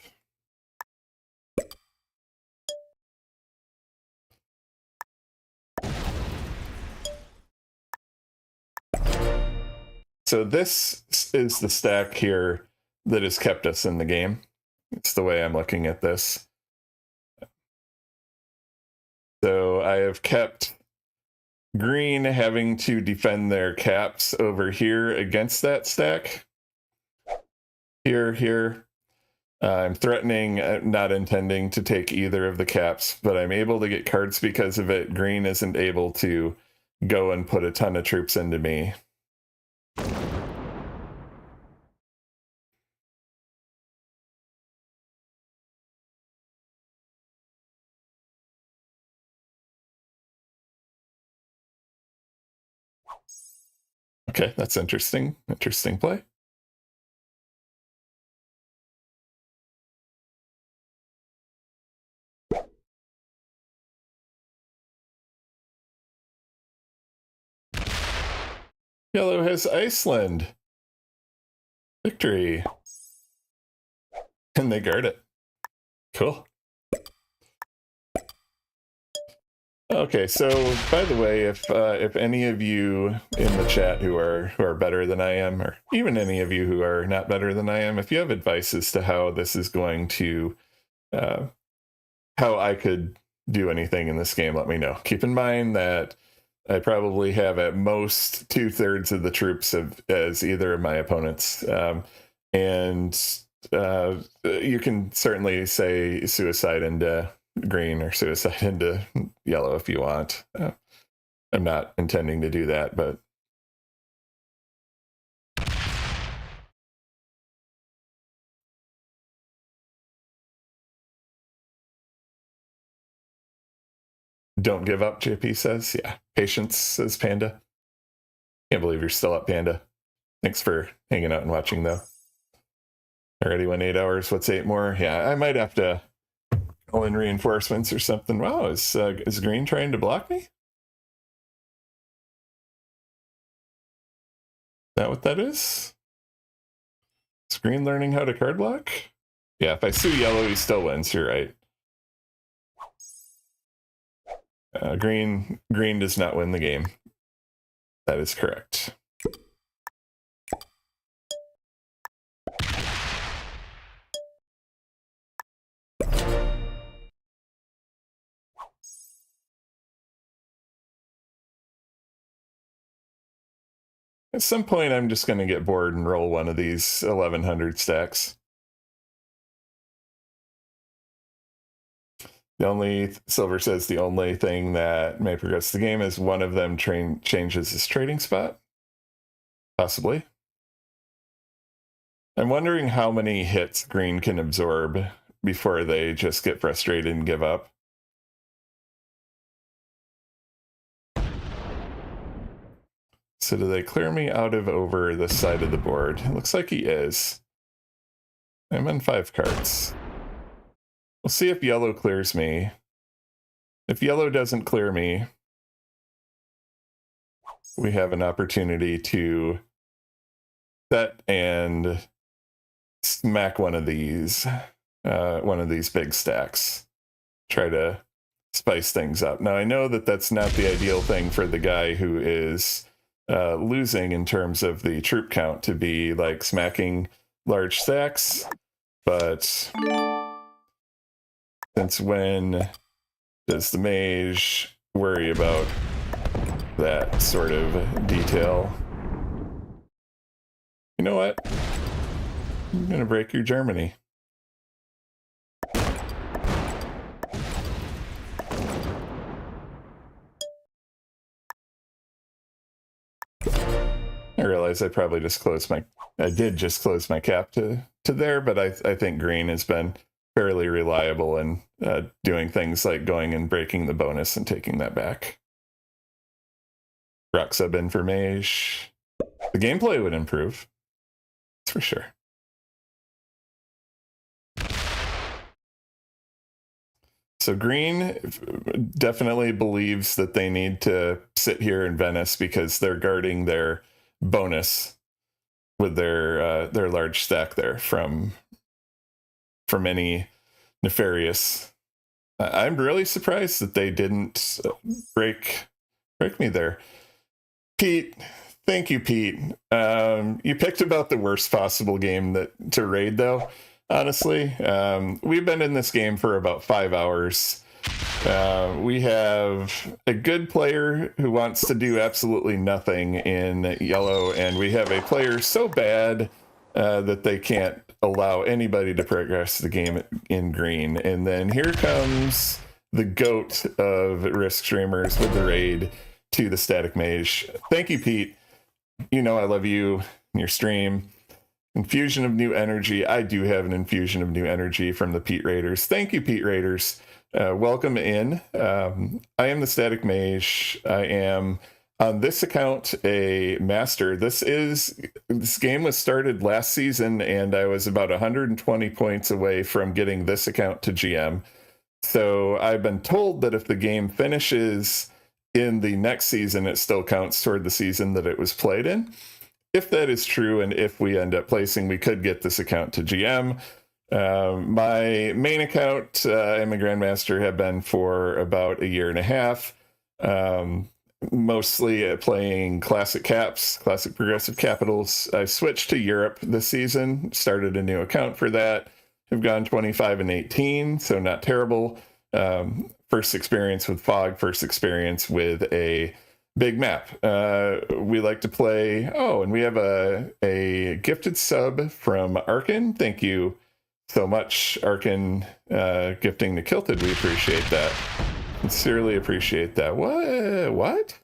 So this is the stack here that has kept us in the game. It's the way I'm looking at this. So I have kept green having to defend their caps over here against that stack. Here. I'm threatening, not intending to take either of the caps, but I'm able to get cards because of it. Green isn't able to go and put a ton of troops into me. Okay, that's interesting. Interesting play. Yellow has Iceland. Victory. And they guard it. Cool. Okay, so by the way, if any of you in the chat who are better than I am, or even any of you who are not better than I am, if you have advice as to how this is going to, how I could do anything in this game, let me know. Keep in mind that I probably have at most 2/3 of the troops as either of my opponents, and you can certainly say suicide into green or suicide into yellow if you want. I'm not intending to do that, but don't give up, JP says. Yeah, patience, says Panda. Can't believe you're still up, Panda. Thanks for hanging out and watching, though. Already went 8 hours. What's 8 more? Yeah, I might have to call in reinforcements or something. Wow, is green trying to block me? Is that what that is? Is green learning how to card block? Yeah, if I sue yellow, he still wins. You're right. Green does not win the game. That is correct. At some point, I'm just going to get bored and roll one of these 1100 stacks. The only, Silver says, the only thing that may progress the game is one of them changes his trading spot. Possibly. I'm wondering how many hits green can absorb before they just get frustrated and give up. So do they clear me out of over the side of the board? It looks like he is. I'm on 5 cards. We'll see if yellow clears me. If yellow doesn't clear me, we have an opportunity to set and smack one of these big stacks. Try to spice things up. Now, I know that that's not the ideal thing for the guy who is losing in terms of the troop count to be like smacking large stacks, but since when does the mage worry about that sort of detail? You know what? I'm gonna break your Germany. I realize I probably just closed my, I did just close my cap to there, but I think green has been fairly reliable in doing things like going and breaking the bonus and taking that back. Rock sub in for mage. The gameplay would improve. That's for sure. So green definitely believes that they need to sit here in Venice because they're guarding their bonus with their large stack there from any nefarious. I'm really surprised that they didn't break me there. Pete, thank you, Pete. You picked about the worst possible game to raid, though. Honestly, we've been in this game for about 5 hours. We have a good player who wants to do absolutely nothing in yellow, and we have a player so bad that they can't allow anybody to progress the game in green. And then here comes the GOAT of Risk streamers with the raid to the Static Mage. Thank you, Pete. You know I love you and your stream. Infusion of new energy. I do have an infusion of new energy from the Pete Raiders. Thank you, Pete Raiders. Welcome in. I am the Static Mage. I am on this account a master. This game was started last season, and I was about 120 points away from getting this account to GM. So I've been told that if the game finishes in the next season, it still counts toward the season that it was played in. If that is true, and if we end up placing, we could get this account to GM. My main account, I'm a Grandmaster, have been for about a year and a half. Mostly playing classic caps, classic progressive capitals. I switched to Europe this season, started a new account for that. I've gone 25-18, so not terrible. First experience with Fog, first experience with a big map. We like to play. Oh, and we have a gifted sub from Arkin. Thank you so much, Arkin, gifting to Kilted. We appreciate that. Sincerely appreciate that. What?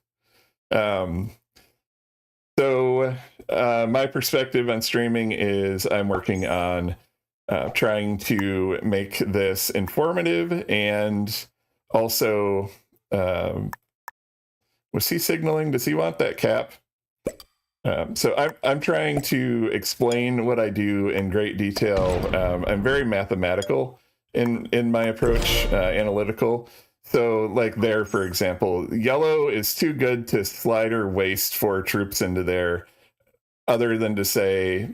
So my perspective on streaming is I'm working on trying to make this informative, and also was he signaling? Does he want that cap? So I'm trying to explain what I do in great detail. I'm very mathematical in my approach, analytical. So like there, for example, yellow is too good to slide or waste 4 troops into there, other than to say,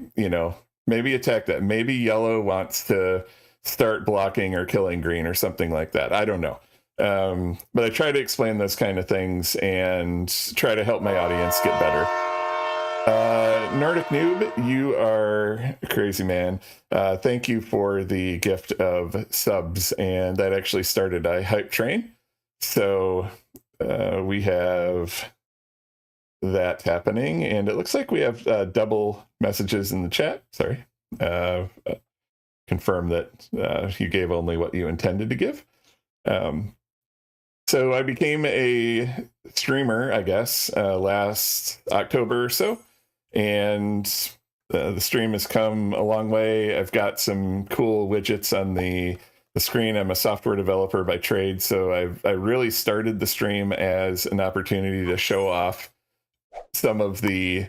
maybe attack that. Maybe yellow wants to start blocking or killing green or something like that. I don't know. But I try to explain those kind of things and try to help my audience get better. Nordic Noob, you are a crazy man. Thank you for the gift of subs, and that actually started a hype train. So we have that happening, and it looks like we have double messages in the chat. Sorry. Confirm that you gave only what you intended to give. So I became a streamer, I guess, last October or so. And the stream has come a long way. I've got some cool widgets on the screen. I'm a software developer by trade, so I really started the stream as an opportunity to show off some of the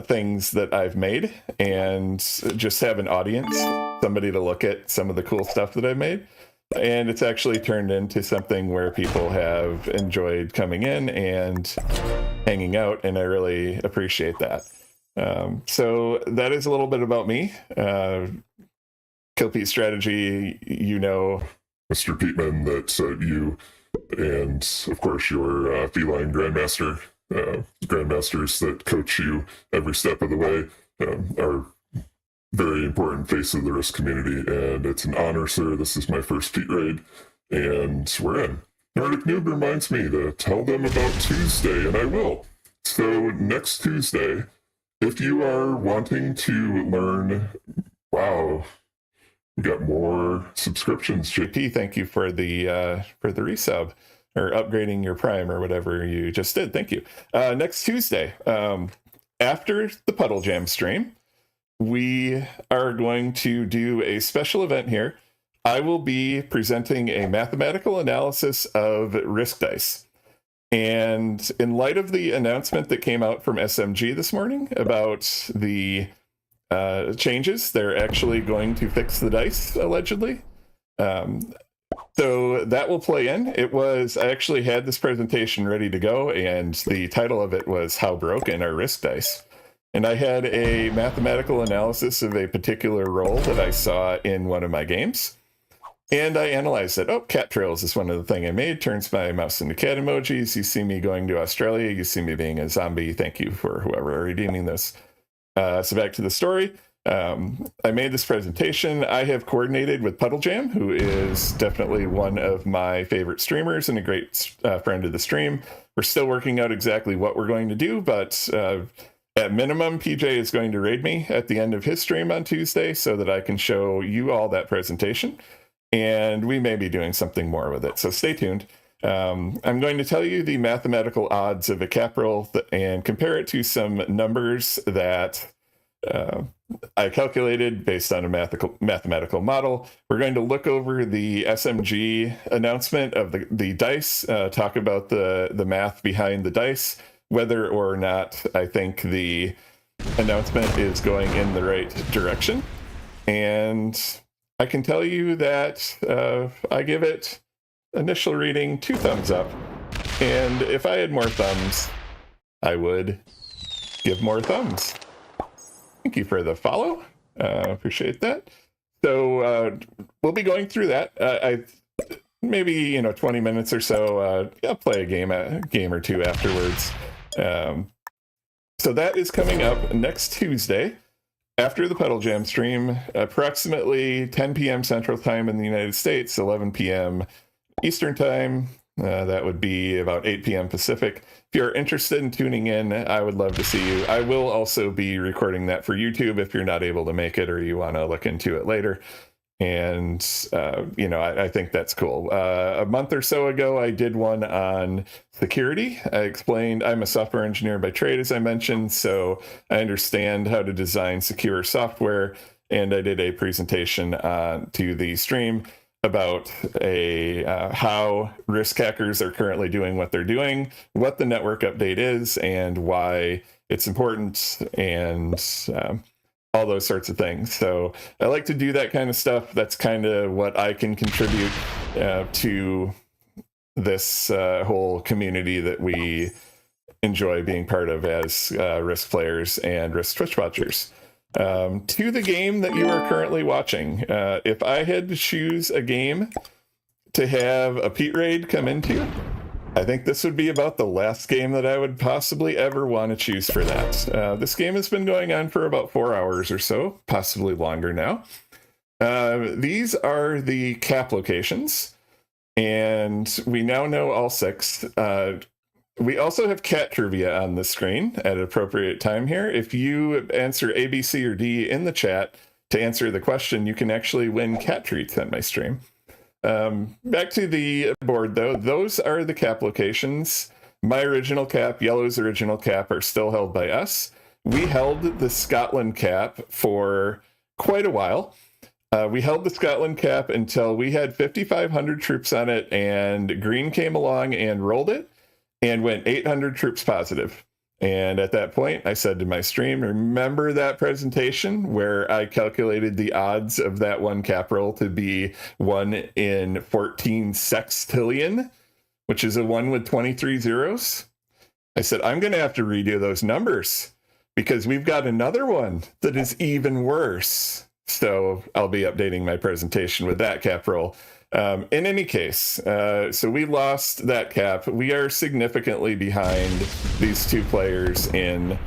things that I've made and just have an audience, somebody to look at some of the cool stuff that I've made. And it's actually turned into something where people have enjoyed coming in and hanging out, and I really appreciate that. So that is a little bit about me. Killpete Strategy, Mr. Peatman, that you and, of course, your feline grandmaster, grandmasters that coach you every step of the way, are very important face of the Risk community, and it's an honor, sir. This is my first Pete raid, and we're in. Nordic Noob reminds me to tell them about Tuesday, and I will. So next Tuesday, if you are wanting to learn, wow, we got more subscriptions. JP, thank you for the resub, or upgrading your Prime, or whatever you just did. Thank you. Next Tuesday, after the Puddle Jam stream, we are going to do a special event here. I will be presenting a mathematical analysis of Risk dice. And in light of the announcement that came out from SMG this morning about the changes, they're actually going to fix the dice, allegedly. So that will play in. I actually had this presentation ready to go, and the title of it was How Broken Are Risk Dice? And I had a mathematical analysis of a particular roll that I saw in one of my games. And I analyzed it. Oh, cat trails is one of the things I made. Turns my mouse into cat emojis. You see me going to Australia. You see me being a zombie. Thank you for whoever redeeming this. So back to the story. I made this presentation. I have coordinated with Puddle Jam, who is definitely one of my favorite streamers and a great friend of the stream. We're still working out exactly what we're going to do, but at minimum, PJ is going to raid me at the end of his stream on Tuesday so that I can show you all that presentation. And we may be doing something more with it, so stay tuned. I'm going to tell you the mathematical odds of a cap roll and compare it to some numbers that I calculated based on a mathematical model. We're going to look over the SMG announcement of the dice, talk about the math behind the dice, whether or not I think the announcement is going in the right direction. And I can tell you that I give it initial reading 2 thumbs up. And if I had more thumbs, I would give more thumbs. Thank you for the follow. Appreciate that. So we'll be going through that. I maybe 20 minutes or so. I'll play a game or two afterwards. So that is coming up next Tuesday after the Pedal Jam stream, approximately 10 p.m. Central Time in the United States, 11 p.m. Eastern Time. That would be about 8 p.m. Pacific. If you're interested in tuning in, I would love to see you. I will also be recording that for YouTube if you're not able to make it or you want to look into it later. And, I think that's cool. A month or so ago, I did one on security. I explained I'm a software engineer by trade, as I mentioned, so I understand how to design secure software. And I did a presentation to the stream about how risk hackers are currently doing what they're doing, what the network update is, and why it's important, and all those sorts of things. So I like to do that kind of stuff. That's kind of what I can contribute to this whole community that we enjoy being part of as Risk players and Risk Twitch watchers. To the game that you are currently watching, if I had to choose a game to have a Pete Raid come into, I think this would be about the last game that I would possibly ever want to choose for that. This game has been going on for about 4 hours or so, possibly longer now. These are the cap locations, and we now know all 6. We also have cat trivia on the screen at an appropriate time here. If you answer A, B, C, or D in the chat to answer the question, you can actually win cat treats on my stream. Back to the board, though. Those are the cap locations. My original cap, Yellow's original cap, are still held by us. We held the Scotland cap for quite a while. We held the Scotland cap until we had 5,500 troops on it, and Green came along and rolled it and went 800 troops positive. And at that point, I said to my stream, remember that presentation where I calculated the odds of that one cap roll to be 1 in 14 sextillion, which is a 1 with 23 zeros? I said, I'm going to have to redo those numbers because we've got another one that is even worse. So I'll be updating my presentation with that cap roll. In any case, so we lost that cap. We are significantly behind these two players in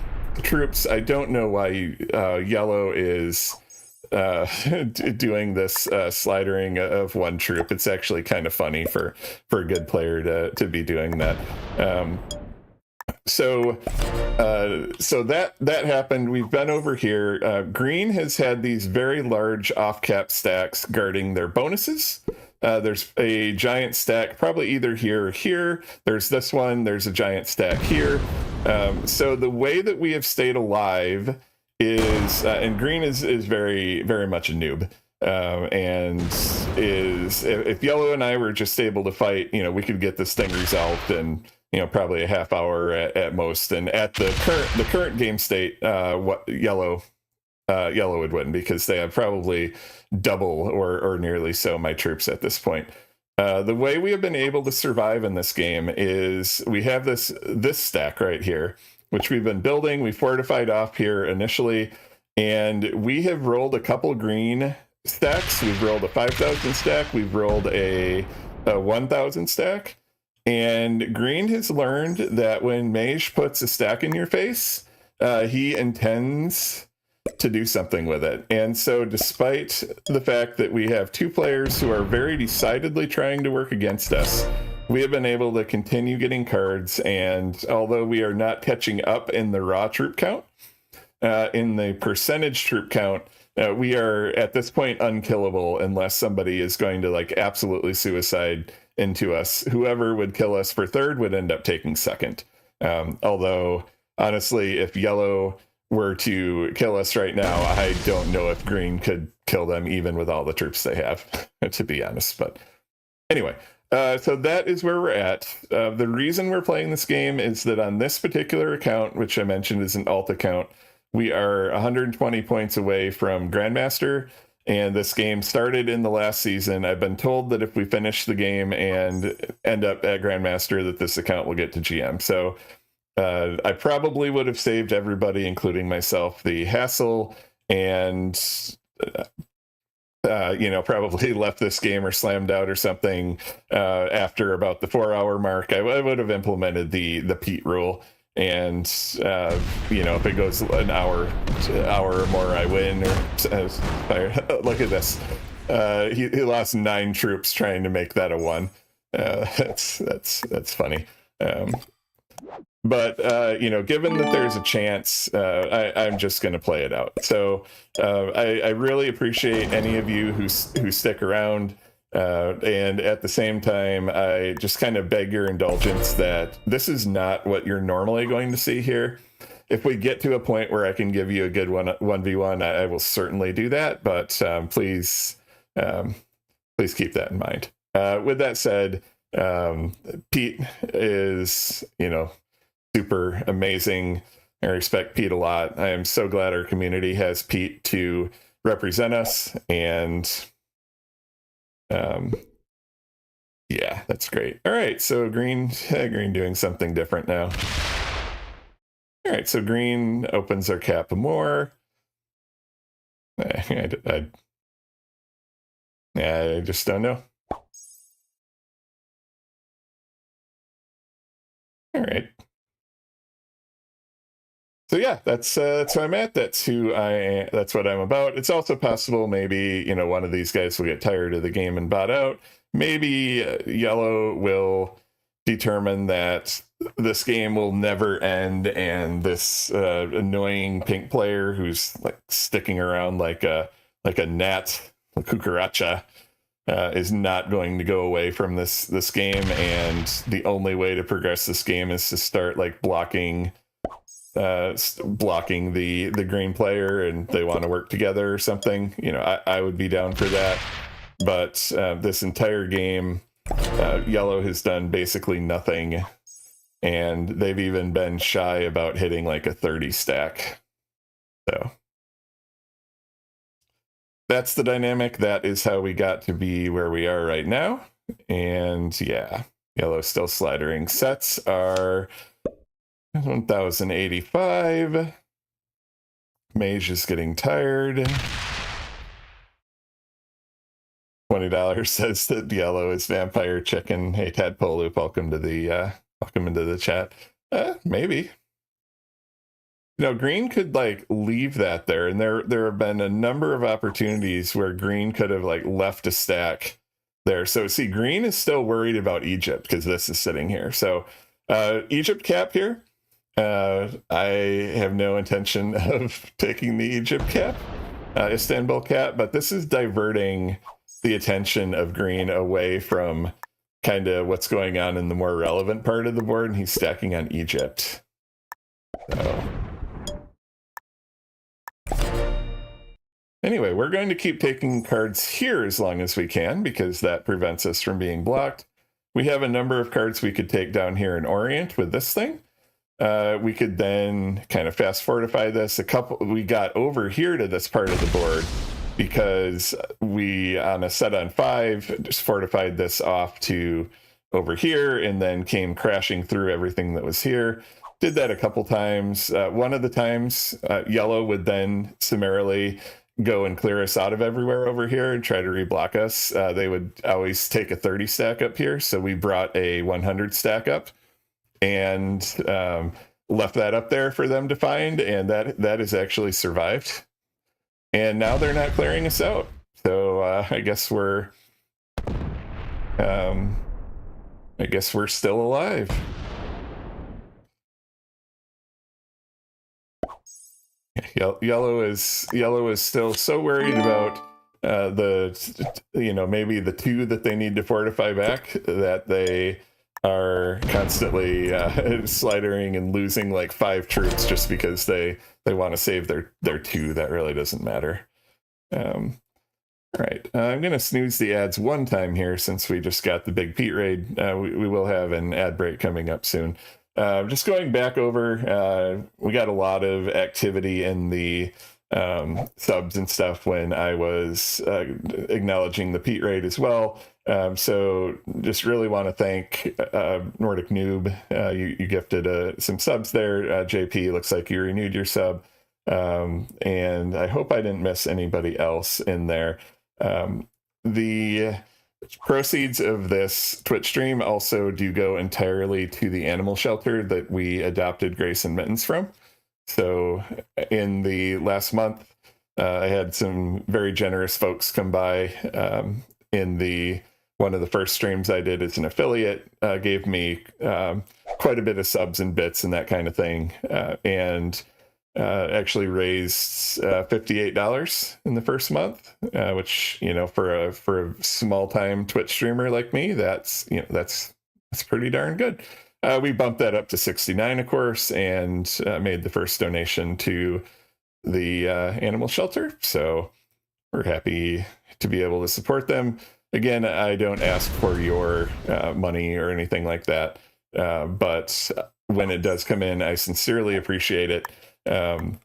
troops. I don't know why Yellow is doing this slidering of one troop. It's actually kind of funny for a good player to be doing that. So that happened. We've been over here. Green has had these very large off-cap stacks guarding their bonuses. There's a giant stack, probably either here or here. There's this one. There's a giant stack here. So the way that we have stayed alive is, and Green is very, very much a noob. And is if Yellow and I were just able to fight, we could get this thing resolved in probably a half hour at most. And at the current game state, what Yellow would win because they have probably double or nearly so my troops at this point. The way we have been able to survive in this game is we have this stack right here, which we've been building. We fortified off here initially, and we have rolled a couple green stacks. We've rolled a 5,000 stack. We've rolled a 1,000 stack. And Green has learned that when Mage puts a stack in your face, he intends to do something with it. And so despite the fact that we have two players who are very decidedly trying to work against us, we have been able to continue getting cards. And although we are not catching up in the raw troop count, in the percentage troop count, we are at this point unkillable unless somebody is going to absolutely suicide into us. Whoever would kill us for third would end up taking second. Although honestly, if Yellow were to kill us right now, I don't know if Green could kill them even with all the troops they have, to be honest. But anyway, so that is where we're at. The reason we're playing this game is that on this particular account, which I mentioned is an alt account, we are 120 points away from Grandmaster, and this game started in the last season. I've been told that if we finish the game and end up at Grandmaster, that this account will get to GM. So I probably would have saved everybody, including myself, the hassle, and probably left this game or slammed out or something after about the 4-hour mark. I would have implemented the Pete rule, and if it goes an hour or more, I win. Look at this. He lost 9 troops trying to make that a 1. That's funny. But given that there's a chance, I'm just going to play it out. So I really appreciate any of you who stick around. And at the same time, I just kind of beg your indulgence that this is not what you're normally going to see here. If we get to a point where I can give you a good 1v1, I will certainly do that. But please keep that in mind. With that said, Pete is, super amazing. I respect Pete a lot. I am so glad our community has Pete to represent us, and yeah, that's great. All right, so green doing something different now. All right, so green opens our cap more. I just don't know. All right. So yeah, that's who I'm at. That's what I'm about. It's also possible maybe, one of these guys will get tired of the game and bot out. Maybe yellow will determine that this game will never end, and this annoying pink player who's like sticking around like a gnat, a cucaracha, is not going to go away from this game, and the only way to progress this game is to start like blocking the green player, and they want to work together or something. I would be down for that. But this entire game, yellow has done basically nothing, and they've even been shy about hitting like a 30 stack. So that's the dynamic. That is how we got to be where we are right now. And yeah, yellow still slidering. Sets are 1085. Mage is getting tired. $20 says that yellow is vampire chicken. Hey, Tadpole, welcome into the chat. Maybe. Green could like leave that there, and there have been a number of opportunities where green could have like left a stack there. So see, green is still worried about Egypt because this is sitting here. So Egypt cap here. I have no intention of taking the Egypt cap, Istanbul cap, but this is diverting the attention of green away from kind of what's going on in the more relevant part of the board, and he's stacking on Egypt. So anyway, we're going to keep taking cards here as long as we can, because that prevents us from being blocked. We have a number of cards we could take down here in Orient with this thing. We could then kind of fast fortify this. We got over here to this part of the board because we, on a set on 5, just fortified this off to over here and then came crashing through everything that was here. Did that a couple times. One of the times, yellow would then summarily go and clear us out of everywhere over here and try to reblock us. They would always take a 30 stack up here, so we brought a 100 stack up and left that up there for them to find, and that has actually survived. And now they're not clearing us out, so I guess we're still alive. Yellow is still so worried about maybe the 2 that they need to fortify back that they are constantly slidering and losing like 5 troops just because they want to save their 2. That really doesn't matter. All right, I'm going to snooze the ads one time here since we just got the big Pete raid. We will have an ad break coming up soon. Just going back over, we got a lot of activity in the subs and stuff when I was acknowledging the Pete raid as well. So just really want to thank Nordic Noob. You gifted some subs there. JP, looks like you renewed your sub. And I hope I didn't miss anybody else in there. The proceeds of this Twitch stream also do go entirely to the animal shelter that we adopted Grace and Mittens from. So in the last month, I had some very generous folks come by in one of the first streams I did as an affiliate, gave me quite a bit of subs and bits and that kind of thing, and actually raised $58 in the first month, which, for a small time Twitch streamer like me, that's pretty darn good. We bumped that up to 69, of course, and made the first donation to the animal shelter. So we're happy to be able to support them. Again, I don't ask for your money or anything like that, but when it does come in, I sincerely appreciate it. And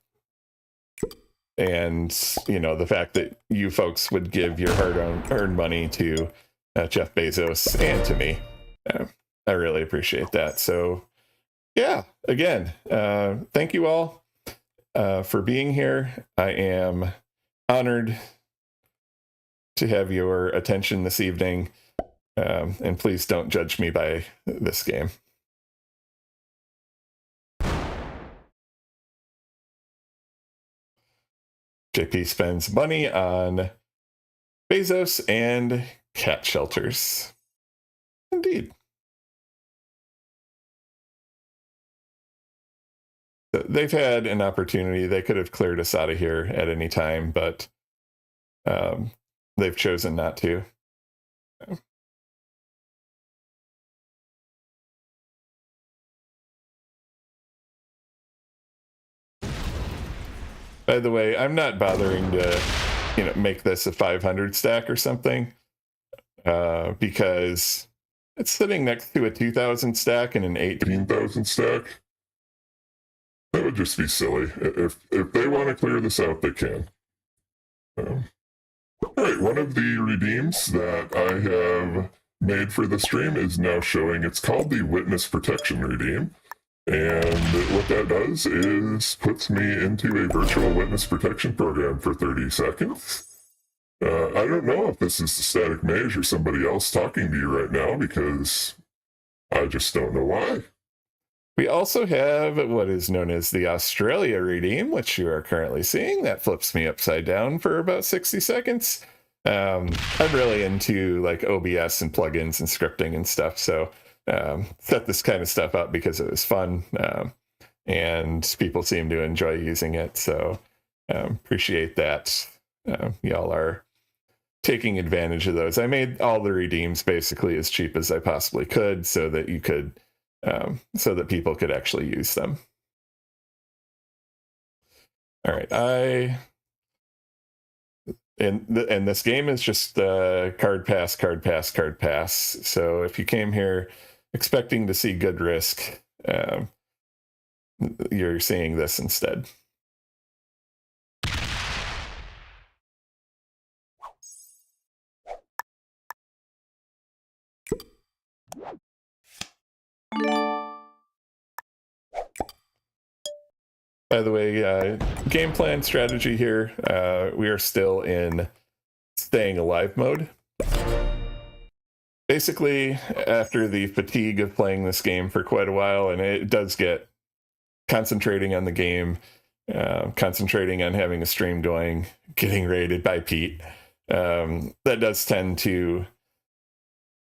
the fact that you folks would give your hard-earned money to Jeff Bezos and to me, I really appreciate that. So yeah, again, thank you all for being here. I am honored to have your attention this evening, and please don't judge me by this game. JP spends money on Bezos and cat shelters. Indeed. They've had an opportunity. They could have cleared us out of here at any time, but they've chosen not to. By the way, I'm not bothering to, make this a 500 stack or something, because it's sitting next to a 2,000 stack and an 18,000 stack. That would just be silly. If they want to clear this out, they can. All right, one of the redeems that I have made for the stream is now showing. It's called the Witness Protection Redeem. And what that does is puts me into a virtual witness protection program for 30 seconds. I don't know if this is the Static Mage or somebody else talking to you right now, because I just don't know why. We also have what is known as the Australia Redeem, which you are currently seeing. That flips me upside down for about 60 seconds. I'm really into like OBS and plugins and scripting and stuff, so set this kind of stuff up because it was fun, and people seem to enjoy using it. So appreciate that. Y'all are taking advantage of those. I made all the redeems basically as cheap as I possibly could, so that you could, so that people could actually use them. All right, and this game is just card pass. So if you came here expecting to see good risk, you're seeing this instead. By the way, game plan strategy here, we are still in staying alive mode. Basically, after the fatigue of playing this game for quite a while, and it does get concentrating on the game, concentrating on having a stream going, getting raided by Pete, that does tend to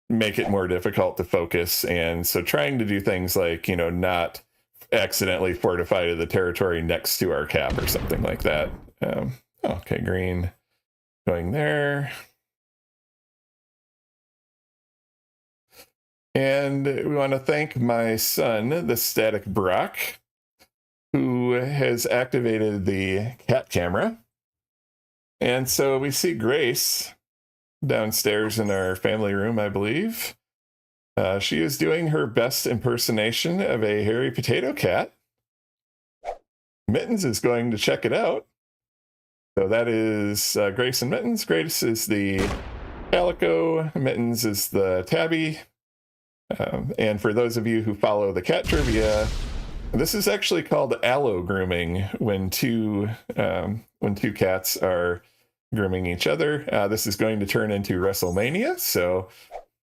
make it more difficult to focus. And so trying to do things like, not accidentally fortify to the territory next to our cap or something like that. Okay, green going there. And we want to thank my son, the Static Brock, who has activated the cat camera. And so we see Grace downstairs in our family room, I believe. She is doing her best impersonation of a hairy potato cat. Mittens is going to check it out. So that is Grace and Mittens. Grace is the Calico, Mittens is the Tabby. And for those of you who follow the cat trivia, this is actually called allo grooming when two cats are grooming each other. This is going to turn into WrestleMania, so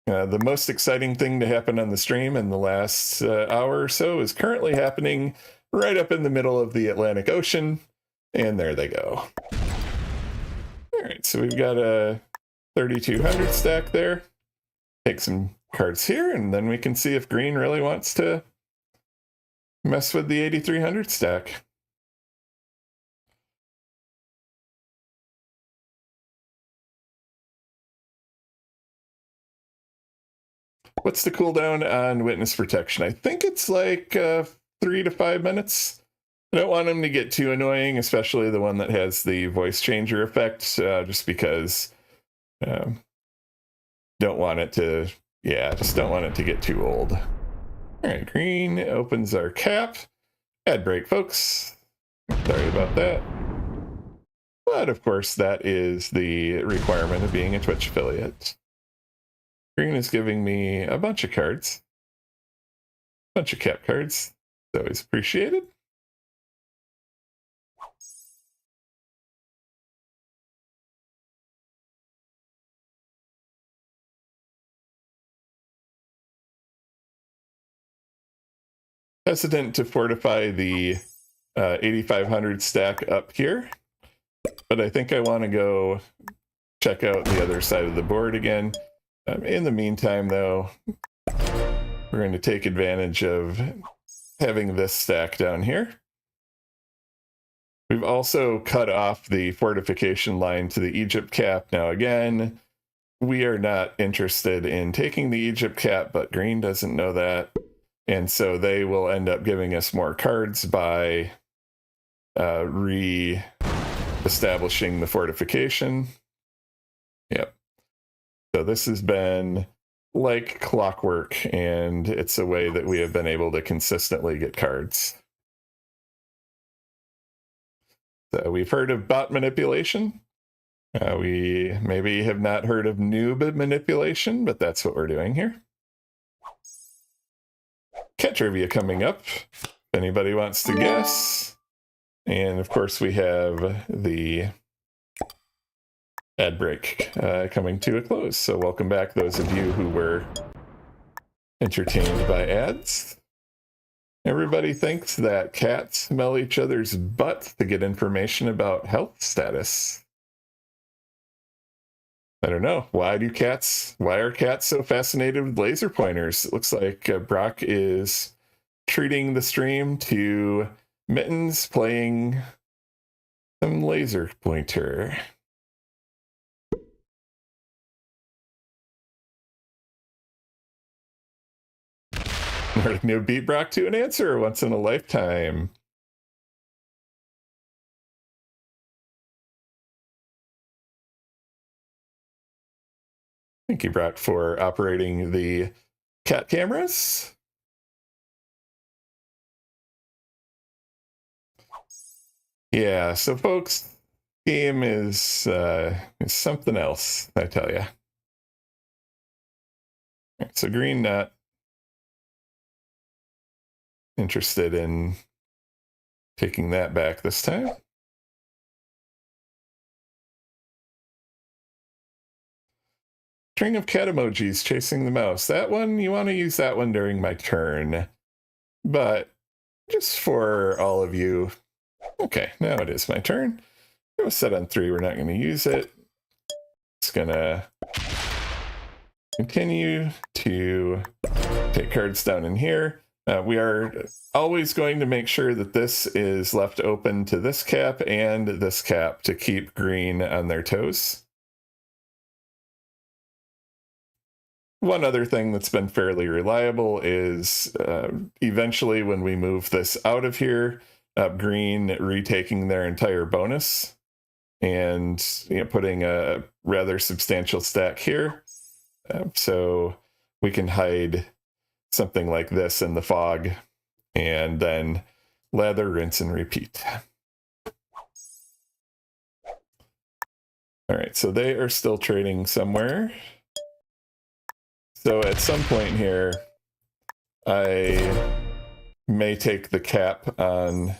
the most exciting thing to happen on the stream in the last hour or so is currently happening right up in the middle of the Atlantic Ocean, and there they go. All right, so we've got a 3,200 stack there. Take some cards here, and then we can see if green really wants to mess with the 8,300 stack. What's the cooldown on witness protection? I think it's like 3 to 5 minutes. I don't want them to get too annoying, especially the one that has the voice changer effect, just because don't want it to, just don't want it to get too old. All right, green opens our cap. Ad break, folks. Sorry about that. But of course, that is the requirement of being a Twitch affiliate. Green is giving me a bunch of cards. A bunch of cap cards. It's always appreciated. Hesitant to fortify the 8,500 stack up here, but I think I want to go check out the other side of the board again. In the meantime, though, we're going to take advantage of having this stack down here. We've also cut off the fortification line to the Egypt cap. Now, again, we are not interested in taking the Egypt cap, but green doesn't know that. And so they will end up giving us more cards by re-establishing the fortification. Yep. So this has been like clockwork, and it's a way that we have been able to consistently get cards. So we've heard of bot manipulation. We maybe have not heard of noob manipulation, but that's what we're doing here. Cat trivia coming up, if anybody wants to guess. And of course we have the ad break coming to a close. So welcome back, those of you who were entertained by ads. Everybody thinks that cats smell each other's butt to get information about health status. I don't know. Why are cats so fascinated with laser pointers? It looks like Brock is treating the stream to Mittens playing some laser pointer. New beat Brock to an answer once in a lifetime. Thank you, Brock, for operating the cat cameras. Yeah, so folks, game is something else, I tell you. Right, so green not interested in taking that back this time. String of cat emojis chasing the mouse. That one, you want to use that one during my turn. But just for all of you, okay, now it is my turn. It was set on 3, we're not going to use it. It's going to continue to take cards down in here. We are always going to make sure that this is left open to this cap and this cap to keep green on their toes. One other thing that's been fairly reliable is eventually when we move this out of here, green retaking their entire bonus and putting a rather substantial stack here. So we can hide something like this in the fog and then lather, rinse, and repeat. All right, so they are still trading somewhere. So at some point here, I may take the cap on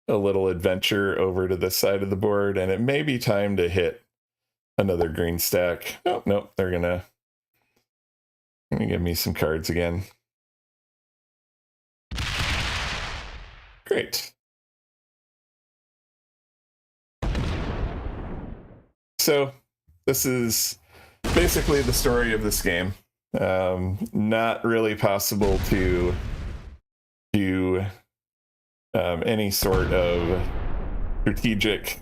a little adventure over to this side of the board, and it may be time to hit another green stack. Oh, no, they're gonna give me some cards again. Great. So this is basically the story of this game. Not really possible to do any sort of strategic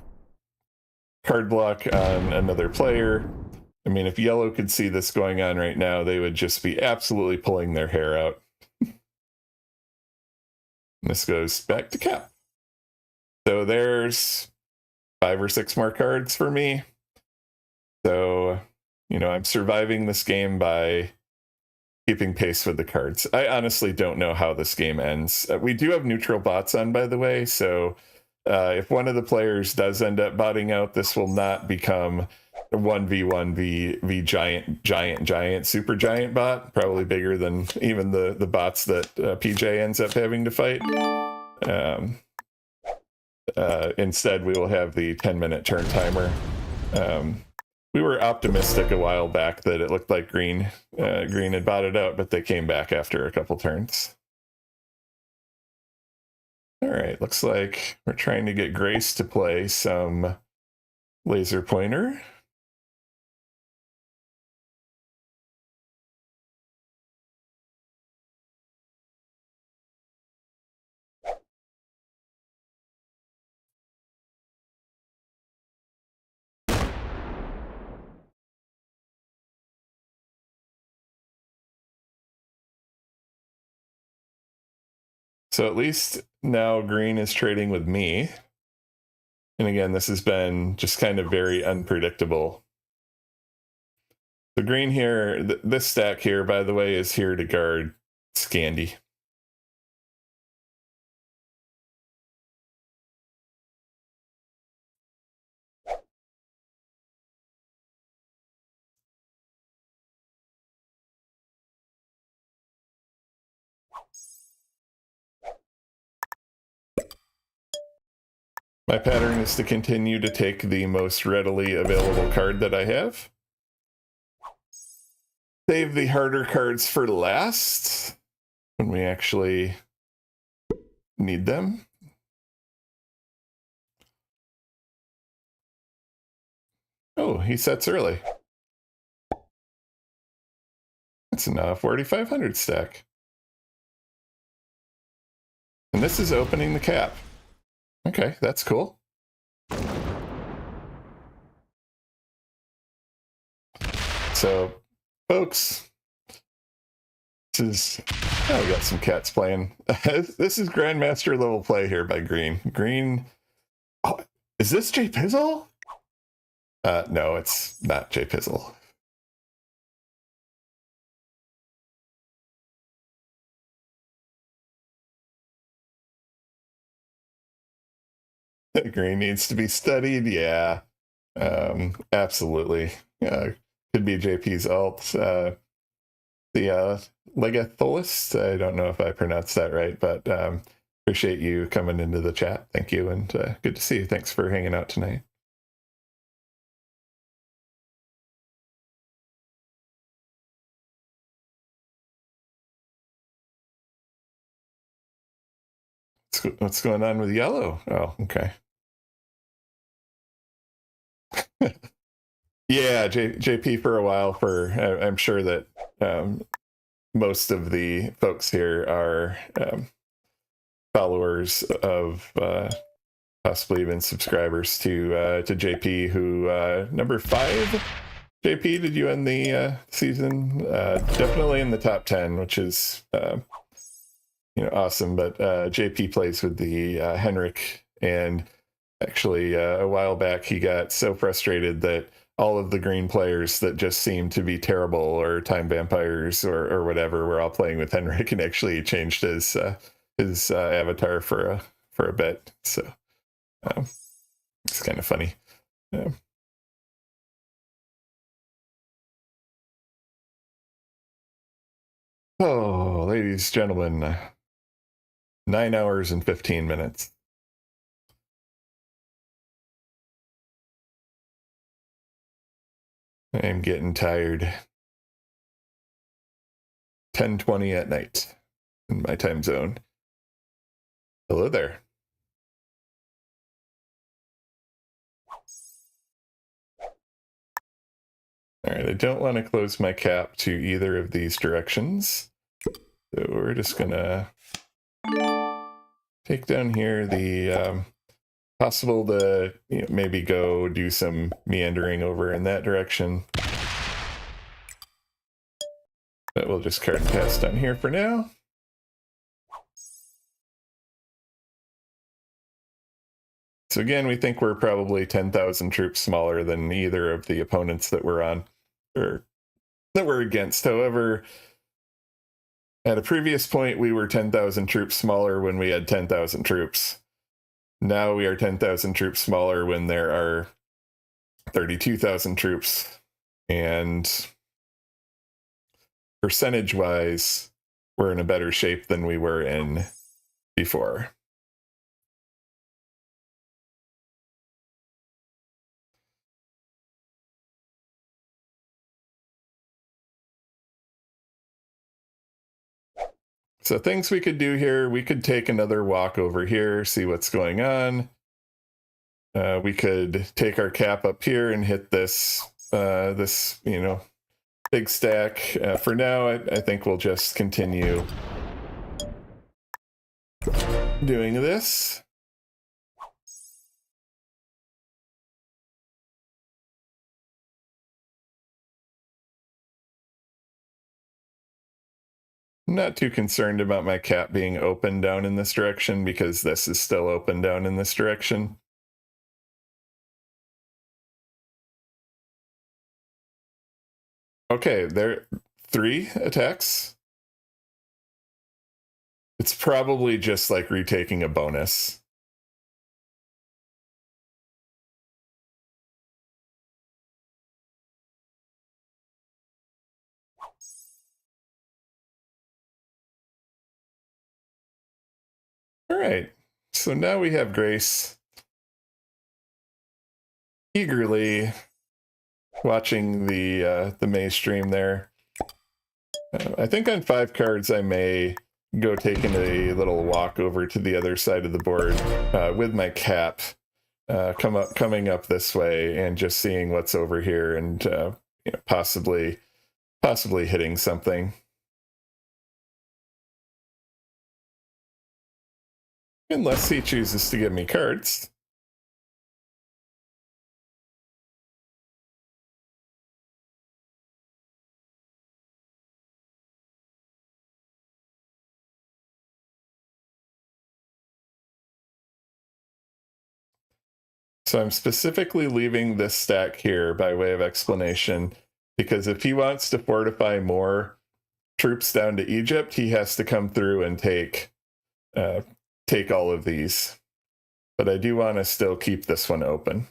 card block on another player. I mean, if yellow could see this going on right now, they would just be absolutely pulling their hair out. This goes back to cap. So there's 5 or 6 more cards for me. So, you know, I'm surviving this game by keeping pace with the cards. I honestly don't know how this game ends. We do have neutral bots on, by the way, so if one of the players does end up botting out, this will not become a 1v1 v giant super giant bot, probably bigger than even the bots that PJ ends up having to fight. Instead, we will have the 10-minute turn timer. We were optimistic a while back that it looked like green had botted out, but they came back after a couple turns. All right, looks like we're trying to get Grace to play some laser pointer. So at least now green is trading with me. And again, this has been just kind of very unpredictable. The green here, this stack here, by the way, is here to guard Scandi. My pattern is to continue to take the most readily available card that I have. Save the harder cards for last when we actually need them. Oh, he sets early. That's a 4,500 stack. And this is opening the cap. Okay, that's cool. So, folks, this is... Oh, we got some cats playing. This is Grandmaster level play here by Green. Green... Oh, is this J Pizzle? No, it's not J Pizzle. Green needs to be studied, yeah. Absolutely. Could be JP's alt. The Legatholist, I don't know if I pronounced that right, but appreciate you coming into the chat. Thank you, and good to see you. Thanks for hanging out tonight. What's going on with yellow? Oh, okay. Yeah, JP for a while. I'm sure that most of the folks here are followers of, possibly even subscribers to JP. Who number 5? JP, did you end the season? Definitely in the top 10, which is awesome. But JP plays with the Henrik, and actually a while back he got so frustrated that all of the green players that just seemed to be terrible or time vampires or whatever were all playing with Henrik, and actually changed his avatar for a bit. So it's kind of funny. Oh, ladies, gentlemen, 9 hours and 15 minutes. I'm getting tired. 10:20 at night in my time zone. Hello there. All right, I don't want to close my cap to either of these directions. So we're just gonna take down here the possible to maybe go do some meandering over in that direction. But we'll just card and pass down here for now. So again, we think we're probably 10,000 troops smaller than either of the opponents that we're on, or that we're against. However, at a previous point, we were 10,000 troops smaller when we had 10,000 troops. Now we are 10,000 troops smaller when there are 32,000 troops. And percentage-wise, we're in a better shape than we were in before. So things we could do here, we could take another walk over here, see what's going on. We could take our cap up here and hit this, big stack. For now, I think we'll just continue doing this. I'm not too concerned about my cap being open down in this direction because this is still open down in this direction. Okay, there 3 attacks. It's probably just like retaking a bonus. All right, so now we have Grace eagerly watching the maze stream there. I think on 5 cards I may go taking a little walk over to the other side of the board with my cap, coming up this way and just seeing what's over here and possibly hitting something. Unless he chooses to give me cards. So I'm specifically leaving this stack here by way of explanation, because if he wants to fortify more troops down to Egypt, he has to come through and take all of these. But I do want to still keep this one open.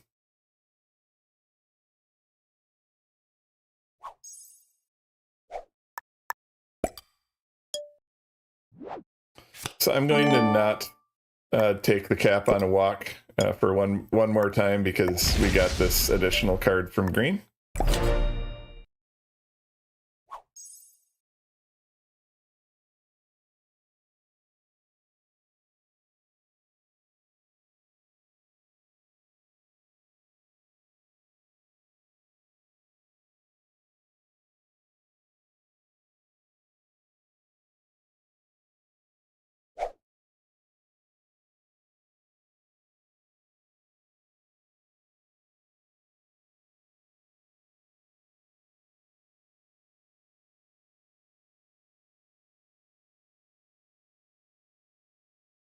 So I'm going to not take the cap on a walk for one more time because we got this additional card from green.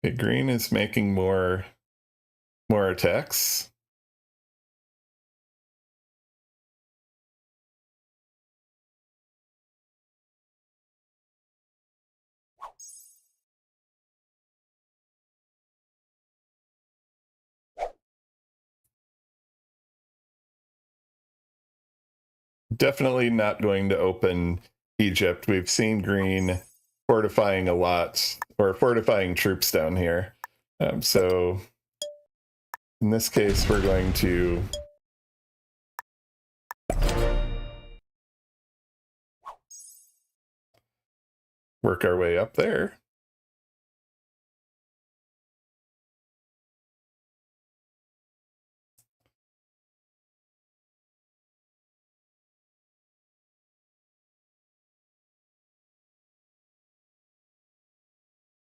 Okay, green is making more attacks. Definitely not going to open Egypt. We've seen green fortifying a lot, or fortifying troops down here. So in this case, we're going to work our way up there.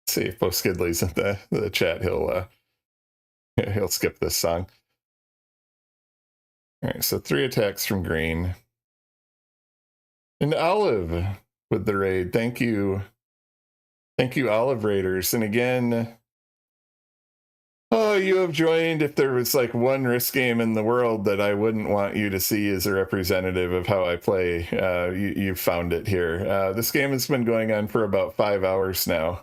See if Bo Skidley's in the chat. He'll skip this song. All right, so 3 attacks from green. And Olive with the raid. Thank you, Olive Raiders. And again, oh, you have joined. If there was like one risk game in the world that I wouldn't want you to see as a representative of how I play, you found it here. This game has been going on for about 5 hours now.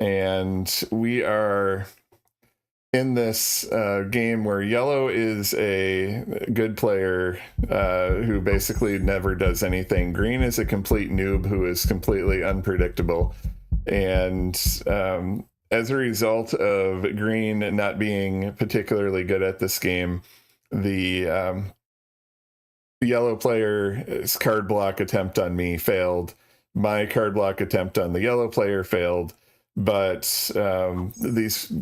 And we are in this game where yellow is a good player who basically never does anything. Green is a complete noob who is completely unpredictable. And as a result of green not being particularly good at this game, the yellow player's card block attempt on me failed. My card block attempt on the yellow player failed. But these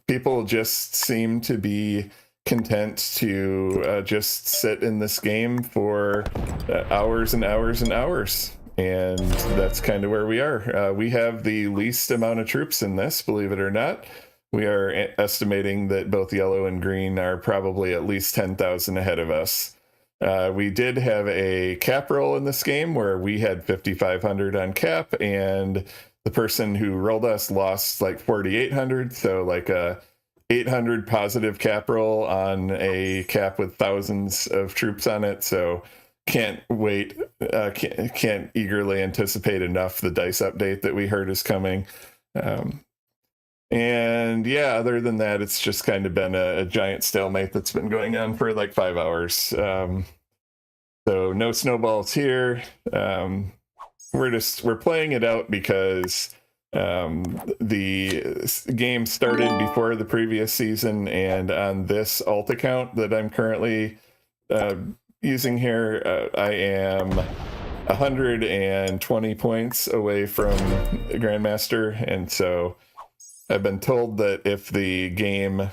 people just seem to be content to just sit in this game for hours and hours and hours. And that's kind of where we are. We have the least amount of troops in this, believe it or not. We are estimating that both yellow and green are probably at least 10,000 ahead of us. We did have a cap roll in this game where we had 5,500 on cap, and the person who rolled us lost like 4,800, so like a 800 positive cap roll on a cap with thousands of troops on it. So can't wait, can't eagerly anticipate enough the dice update that we heard is coming. And yeah, other than that, it's just kind of been a giant stalemate that's been going on for like 5 hours. So no snowballs here. We're playing it out because the game started before the previous season, and on this alt account that I'm currently using here, I am 120 points away from Grandmaster, and so I've been told that if the game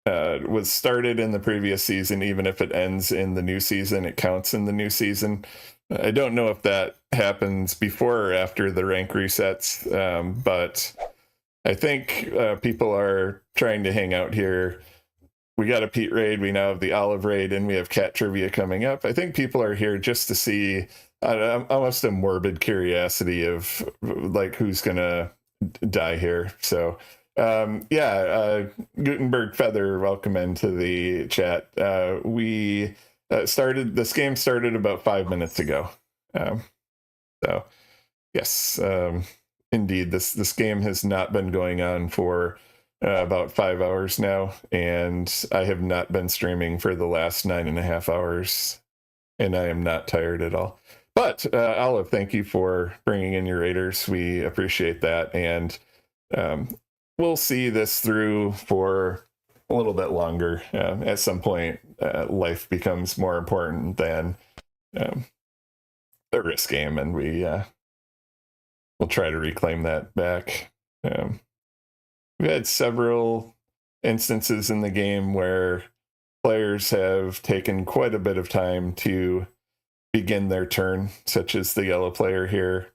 was started in the previous season, even if it ends in the new season, it counts in the new season. I don't know if that happens before or after the rank resets, but I think people are trying to hang out here. We got a Pete raid, we now have the Olive raid, and we have cat trivia coming up. I think people are here just to see almost a morbid curiosity of like who's gonna die here. So Gutenberg Feather, welcome into the chat. We this game started about 5 minutes ago. So yes, indeed, this game has not been going on for about 5 hours now, and I have not been streaming for the last 9.5 hours, and I am not tired at all. But Olive, thank you for bringing in your raiders. We appreciate that, and we'll see this through for a little bit longer. At some point, life becomes more important than the risk game, and we'll try to reclaim that back. We've had several instances in the game where players have taken quite a bit of time to begin their turn, such as the yellow player here.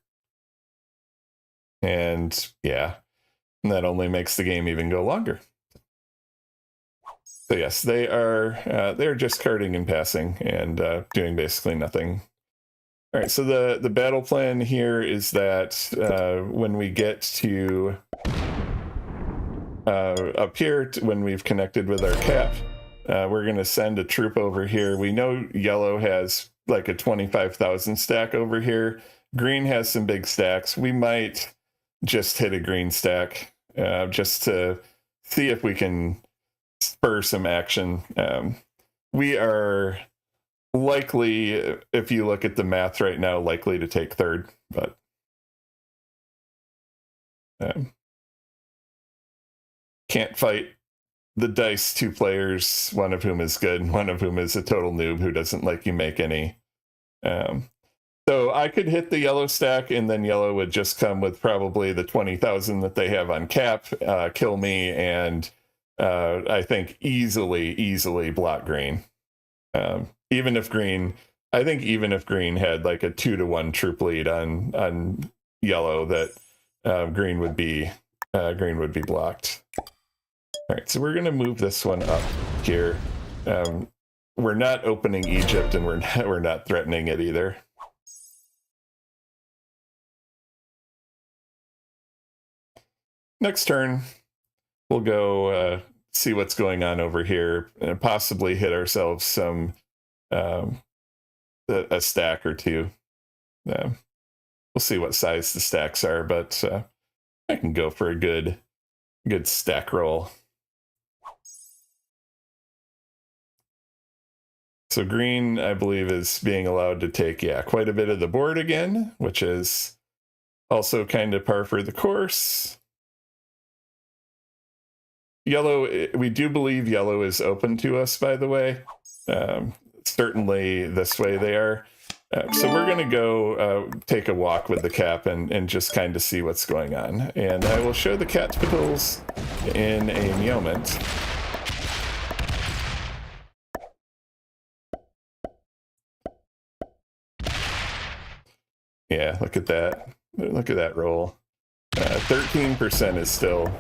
And yeah, that only makes the game even go longer. So yes, they're just carding and passing and doing basically nothing. All right, so the battle plan here is that when we get to up here, when we've connected with our cap, we're going to send a troop over here. We know yellow has like a 25,000 stack over here. Green has some big stacks. We might just hit a green stack just to see if we can spur some action. We are likely, if you look at the math right now, likely to take third, but Can't fight the dice 2 players, one of whom is good, one of whom is a total noob who doesn't like you make any. So I could hit the yellow stack, and then yellow would just come with probably the 20,000 that they have on cap, kill me, and I think easily block green. Even if green had like a 2-to-1 troop lead on yellow, that green would be blocked. All right, so we're gonna move this one up here. We're not opening Egypt, and we're not threatening it either. Next turn, we'll go see what's going on over here and possibly hit ourselves some a stack or two. We'll see what size the stacks are, but I can go for a good stack roll. So green, I believe, is being allowed to take, quite a bit of the board again, which is also kind of par for the course. Yellow, we do believe yellow is open to us, by the way. Certainly this way they are. So we're going to go take a walk with the cap and just kind of see what's going on. And I will show the Catpitals in a moment. Yeah, look at that. Look at that roll. 13% is still...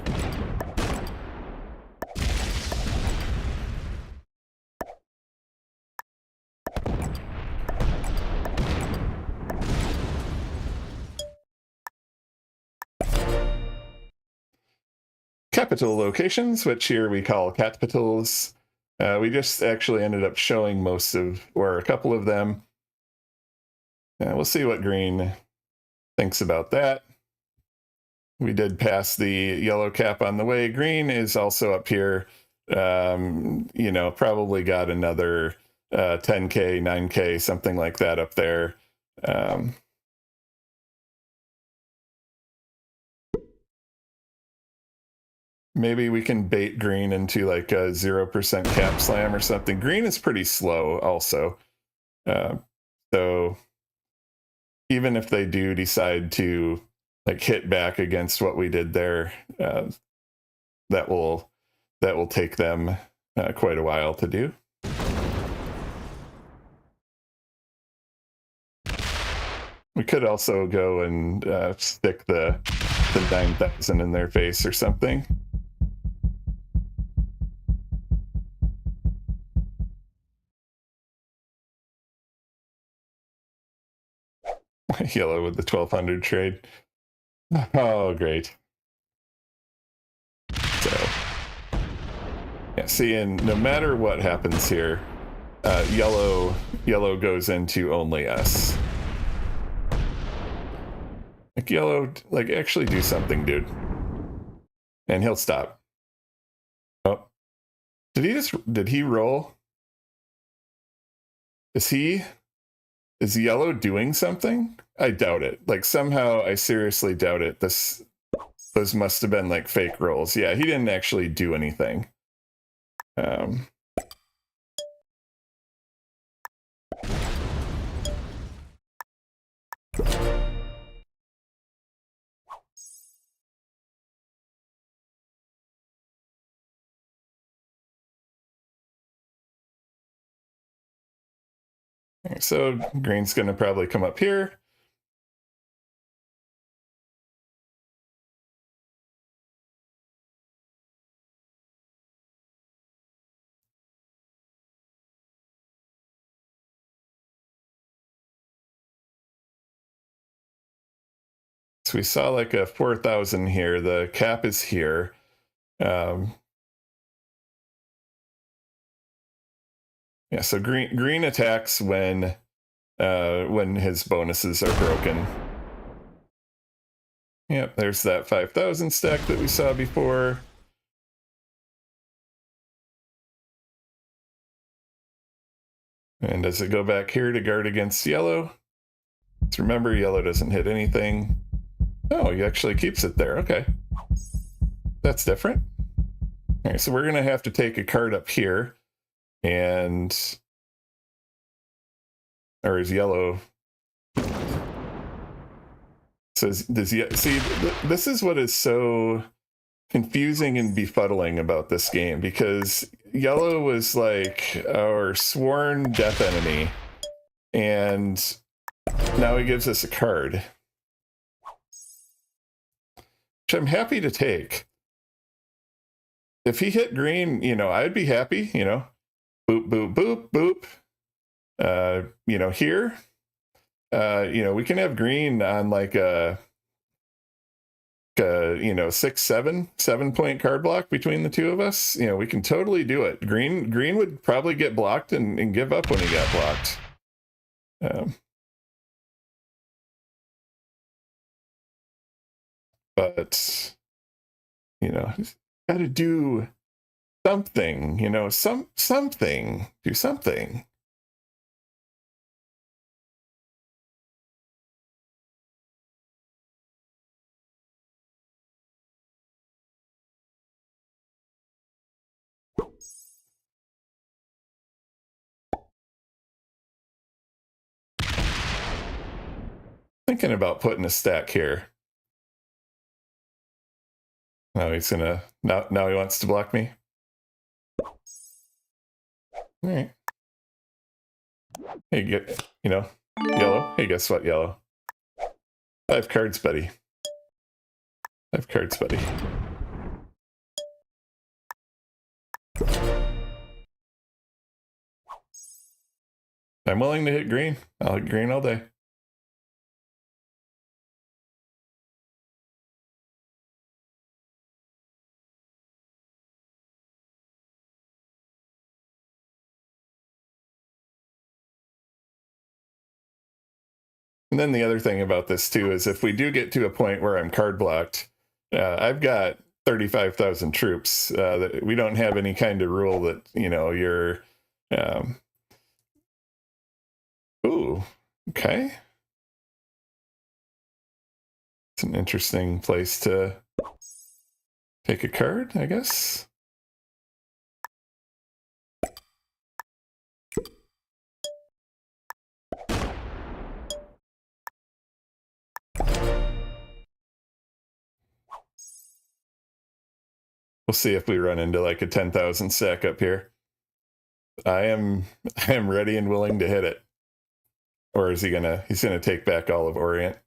Capital locations, which here we call Catpitals. We just actually ended up showing most of, or a couple of them. We'll see what green thinks about that. We did pass the yellow cap on the way. Green is also up here. You know, probably got another 10K, 9K, something like that up there. Maybe we can bait green into like a 0% cap slam or something. Green is pretty slow also. So even if they do decide to like hit back against what we did there, that will take them quite a while to do. We could also go and stick the 9,000 in their face or something. Yellow with the 1200 trade. Oh, great. So, yeah, see, and no matter what happens here, yellow goes into only us. Like yellow, like actually do something, dude. And he'll stop. Oh, did he roll? Is yellow doing something? I doubt it. Like somehow I seriously doubt it. Those must have been like fake rolls. Yeah, he didn't actually do anything. So green's going to probably come up here. So we saw like a 4,000 here. The cap is here. Yeah, so green attacks when his bonuses are broken. Yep, there's that 5,000 stack that we saw before. And does it go back here to guard against yellow? Let's remember, yellow doesn't hit anything. Oh, he actually keeps it there. Okay. That's different. All right, so we're going to have to take a card up here. And... Or is yellow... So does he... See, this is what is so confusing and befuddling about this game, because yellow was like our sworn death enemy, and now he gives us a card, which I'm happy to take. If he hit green, you know, I'd be happy, you know, boop, boop, boop, boop. You know, here, you know, we can have green on like a you know, 7 point card block between the two of us. You know, we can totally do it. Green would probably get blocked and give up when he got blocked. But you know, got to do something. You know, something. Do something. Thinking about putting a stack here. Now he's gonna now he wants to block me. All right. Hey, you know, yellow. Hey, guess what, yellow? 5 cards, buddy. 5 cards, buddy. I'm willing to hit green. I'll hit green all day. And then the other thing about this too is if we do get to a point where I'm card blocked, I've got 35,000 troops. That we don't have any kind of rule that, you know, you're... Ooh, okay. It's an interesting place to take a card, I guess. We'll see if we run into like a 10,000 stack up here. I am ready and willing to hit it. Or is he gonna... He's gonna take back all of Orient.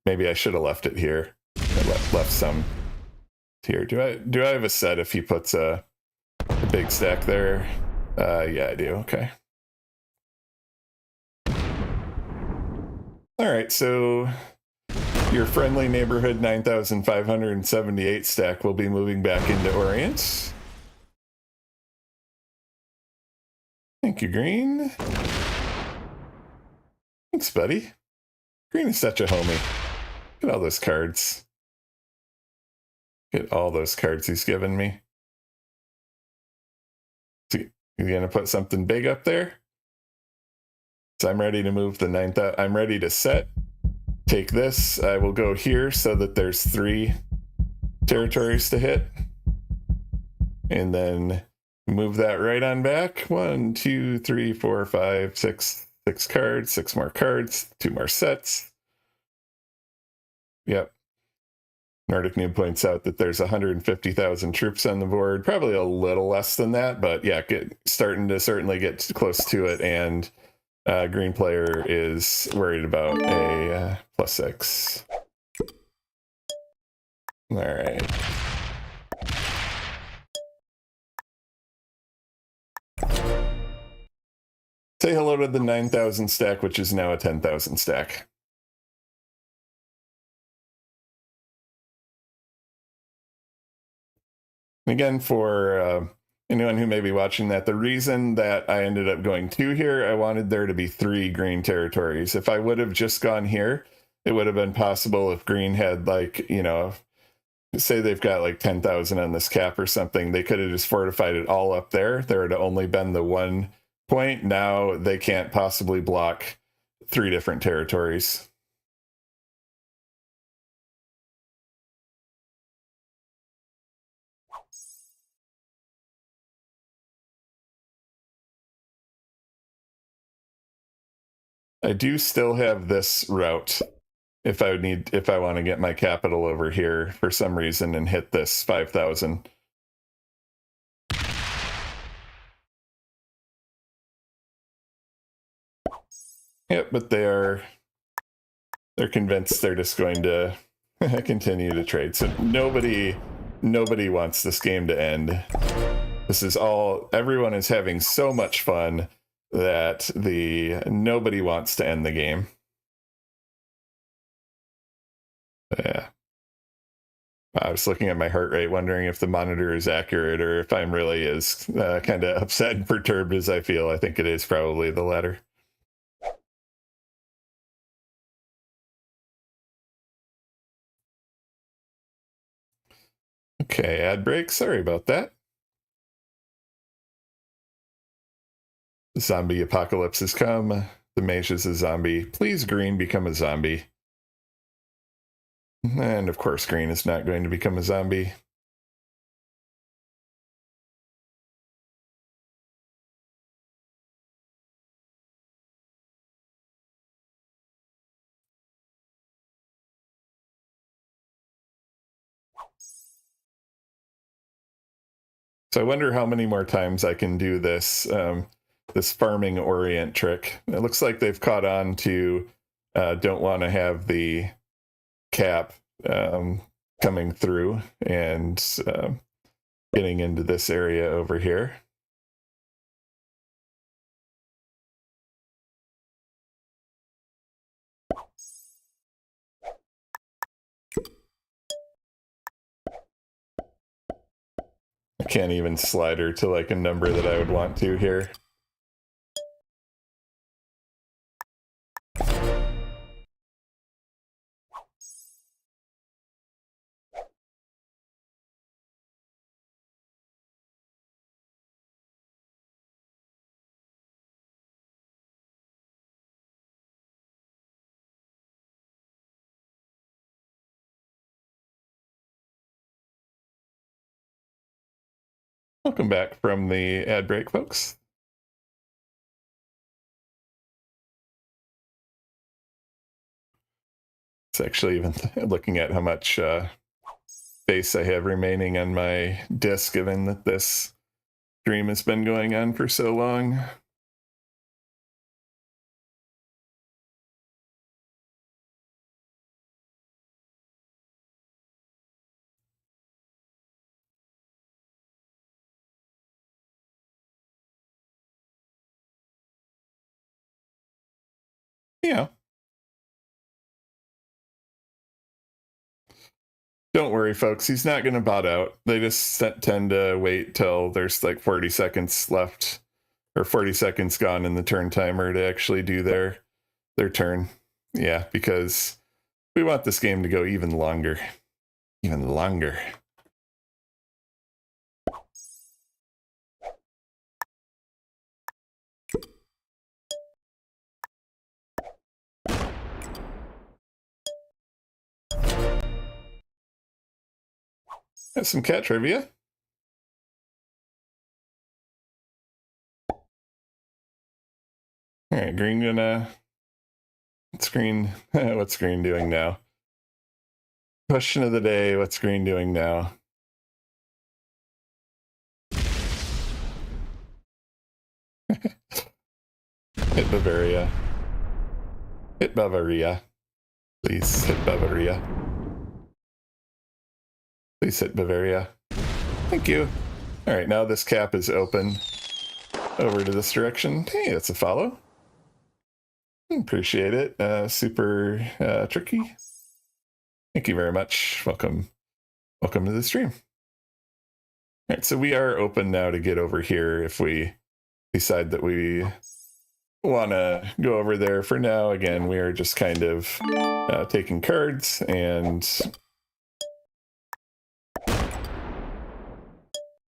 Maybe I should have left it here. I left some here. Do I have a set if he puts a big stack there? Yeah, I do. Okay. All right, so your friendly neighborhood 9,578 stack will be moving back into Orient. Thank you, green. Thanks, buddy. Green is such a homie. Look at all those cards. Get all those cards he's given me. So you're gonna put something big up there? So I'm ready to move the 9,000. I'm ready to set. Take this. I will go here so that there's 3 territories to hit. And then move that right on back. 1, 2, 3, 4, 5, 6. 6 cards, 6 more cards, 2 more sets. Yep. Nordic Noob points out that there's 150,000 troops on the board. Probably a little less than that, but yeah, starting to certainly get close to it. And green player is worried about a +6. All right. Say hello to the 9,000 stack, which is now a 10,000 stack. Again, for anyone who may be watching that, the reason that I ended up going 2 here, I wanted there to be 3 green territories. If I would have just gone here, it would have been possible if green had, like, you know, say they've got like 10,000 on this cap or something, they could have just fortified it all up there. There would have only been the 1 point. Now they can't possibly block 3 different territories. I do still have this route if I want to get my capital over here for some reason and hit this 5,000. Yep, but they're convinced they're just going to continue to trade. So nobody wants this game to end. This is everyone is having so much fun that nobody wants to end the game. Yeah. I was looking at my heart rate, wondering if the monitor is accurate or if I'm really as kind of upset and perturbed as I feel. I think it is probably the latter. Okay, ad break. Sorry about that. The zombie apocalypse has come. The mage is a zombie. Please, green, become a zombie. And of course, green is not going to become a zombie. So I wonder how many more times I can do this this farming orient trick. It looks like they've caught on to don't want to have the cap coming through and getting into this area over here. I can't even slide her to like a number that I would want to here. Welcome back from the ad break, folks. It's actually even looking at how much space I have remaining on my disk, given that this stream has been going on for so long. Yeah. Don't worry, folks. He's not going to bot out. They just tend to wait till there's like 40 seconds left or 40 seconds gone in the turn timer to actually do their turn. Yeah, because we want this game to go even longer. Even longer. Have some cat trivia. All right, green gonna. What's green? What's green doing now? Question of the day: what's green doing now? Hit Bavaria. Hit Bavaria. Please hit Bavaria. Please hit Bavaria. Thank you. All right, now this cap is open over to this direction. Hey, that's a follow. Appreciate it. Super tricky. Thank you very much. Welcome to the stream. All right, so we are open now to get over here if we decide that we want to go over there. For now, again, we are just kind of taking cards, and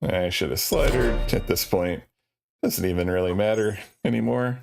I should have slidered at this point. Doesn't even really matter anymore.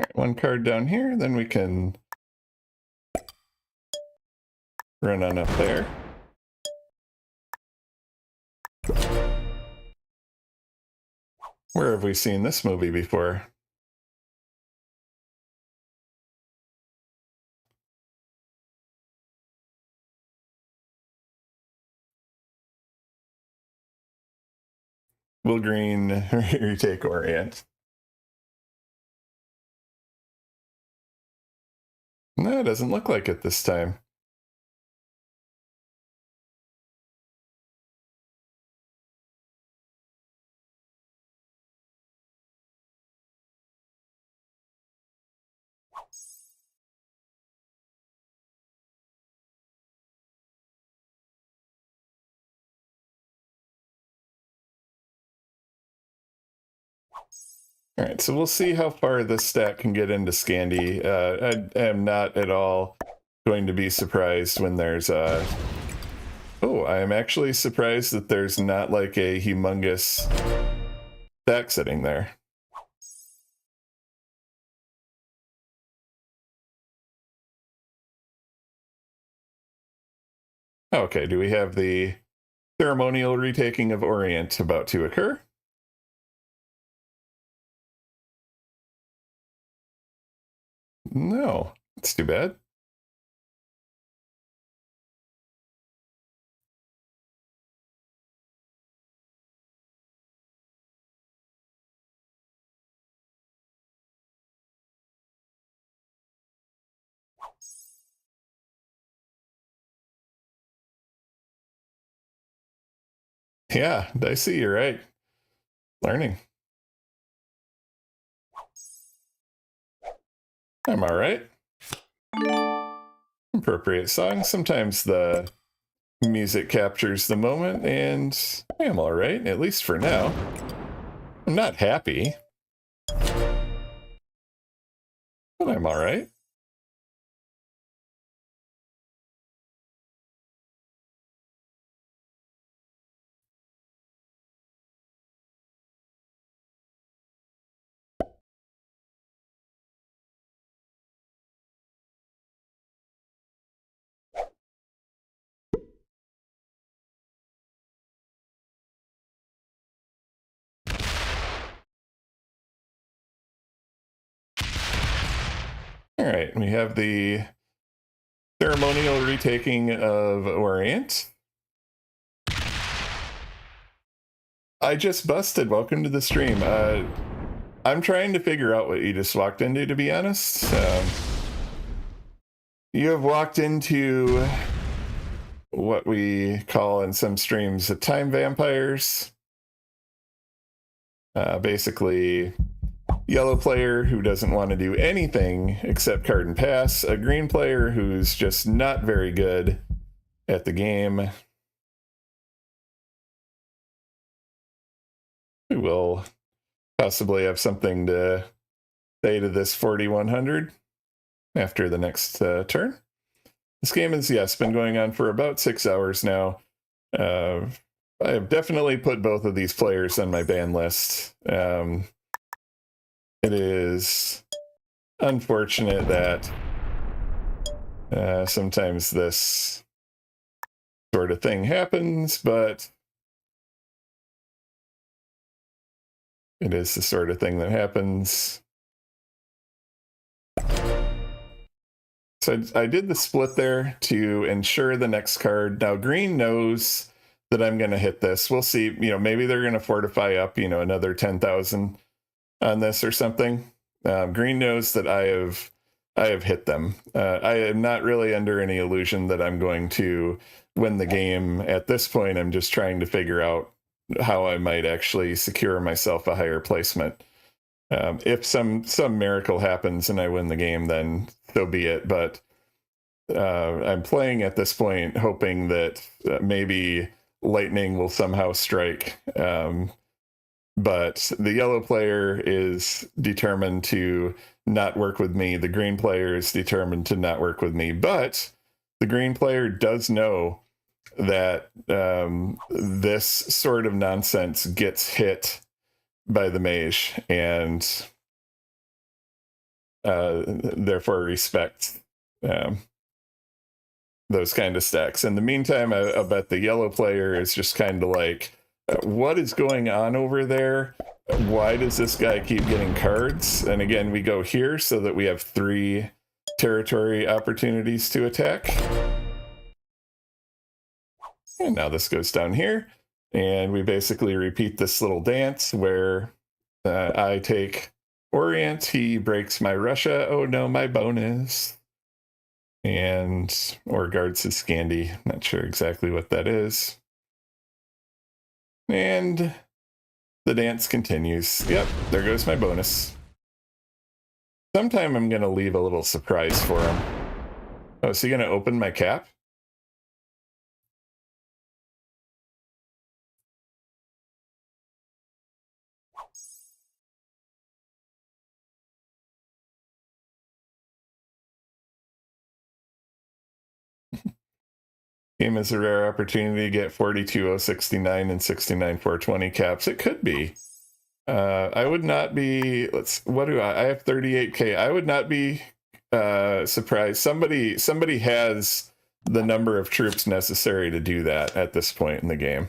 right, one card down here, then we can run on up there. Where have we seen this movie before? Will Green retake Orient? No, it doesn't look like it this time. All right, so we'll see how far this stat can get into Scandi. I am not at all going to be surprised when there's a... Oh, I am actually surprised that there's not like a humongous stack sitting there. Okay, do we have the ceremonial retaking of Orient about to occur? No, it's too bad. Yeah, Dicey, you're right. Learning. I'm all right. Appropriate song. Sometimes the music captures the moment, and I am all right, at least for now. I'm not happy, but I'm all right. All right, we have the ceremonial retaking of Orient. I just busted. Welcome to the stream. I'm trying to figure out what you just walked into, to be honest. You have walked into what we call in some streams the time vampires. Basically, yellow player who doesn't want to do anything except card and pass, a green player who's just not very good at the game. We will possibly have something to say to this 4100 after the next turn. This game is, yes, been going on for about 6 hours now. I have definitely put both of these players on my ban list. It is unfortunate that sometimes this sort of thing happens, but it is the sort of thing that happens. So I did the split there to ensure the next card. Now green knows that I'm going to hit this. We'll see. Maybe they're going to fortify up, another 10,000 on this or something. Green knows that I have hit them. I am not really under any illusion that I'm going to win the game. At this point, I'm just trying to figure out how I might actually secure myself a higher placement. If some miracle happens and I win the game, then so be it. But I'm playing at this point hoping that maybe lightning will somehow strike. But the yellow player is determined to not work with me. The green player is determined to not work with me. But the green player does know that this sort of nonsense gets hit by the mage, and therefore respect those kind of stacks. In the meantime, I bet the yellow player is just kind of like, what is going on over there? Why does this guy keep getting cards? And again, we go here so that we have 3 territory opportunities to attack. And now this goes down here. And we basically repeat this little dance where I take Orient, he breaks my Russia, oh no, my bonus. And, or guards his Scandi, not sure exactly what that is. And the dance continues. Yep, there goes my bonus. Sometime I'm going to leave a little surprise for him. Oh, is he going to open my cap? Game is a rare opportunity to get 42,069 and 69,420 caps. It could be. I would not be, what do I have 38K. I would not be surprised. Somebody has the number of troops necessary to do that at this point in the game.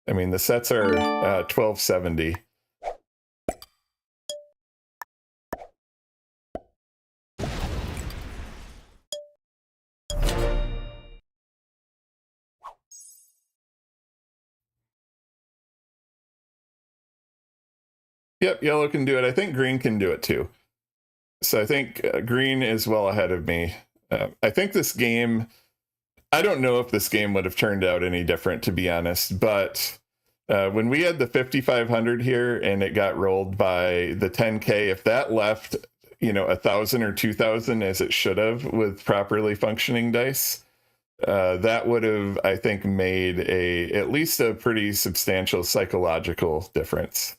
I mean, the sets are 1270. Yep, yellow can do it. I think green can do it too. So I think green is well ahead of me. I think this game, I don't know if this game would have turned out any different, to be honest, but when we had the 5,500 here and it got rolled by the 10K, if that left, 1,000 or 2,000 as it should have with properly functioning dice, that would have, I think, made at least a pretty substantial psychological difference.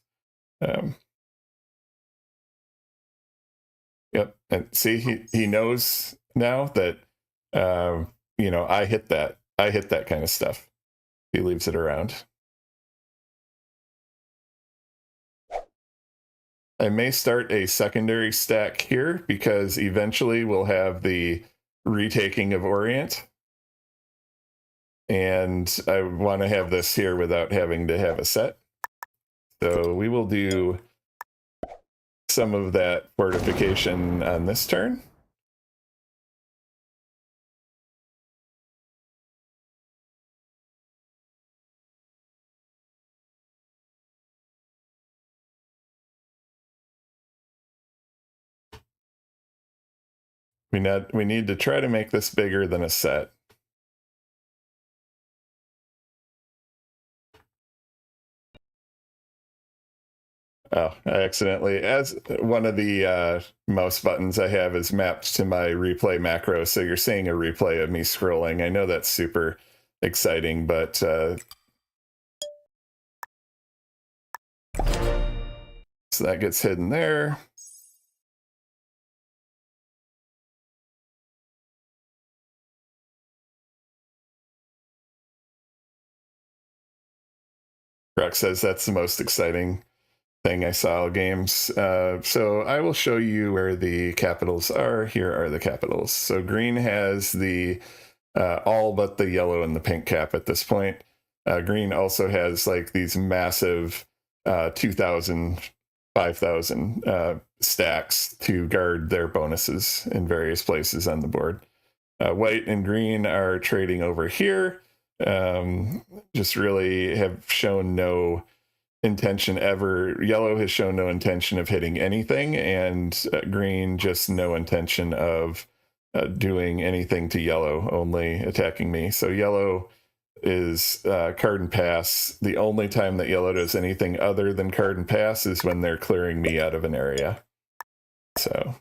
Yep, and see, he knows now that I hit that kind of stuff. He leaves it around. I may start a secondary stack here because eventually we'll have the retaking of Orient. And I want to have this here without having to have a set. So we will do some of that fortification on this turn. We need to try to make this bigger than a set. Oh, I accidentally, as one of the mouse buttons I have is mapped to my replay macro, so you're seeing a replay of me scrolling. I know that's super exciting, but so that gets hidden there. Rock says that's the most exciting thing I saw games. So I will show you where the capitals are. Here are the capitals. So green has the all but the yellow and the pink cap at this point. Green also has like these massive 2,000, 5,000 stacks to guard their bonuses in various places on the board. White and green are trading over here. Just really have shown no intention ever. Yellow has shown no intention of hitting anything, and green just no intention of doing anything to yellow, only attacking me. So yellow is card and pass. The only time that yellow does anything other than card and pass is when they're clearing me out of an area. So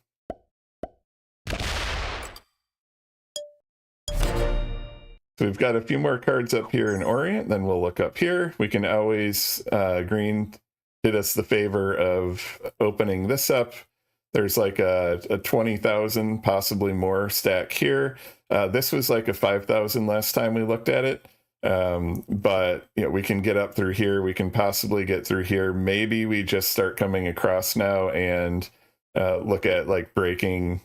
we've got a few more cards up here in Orient, then we'll look up here. We can always, green did us the favor of opening this up. There's like a 20,000, possibly more stack here. This was like a 5,000 last time we looked at it. But we can get up through here. We can possibly get through here. Maybe we just start coming across now and look at like breaking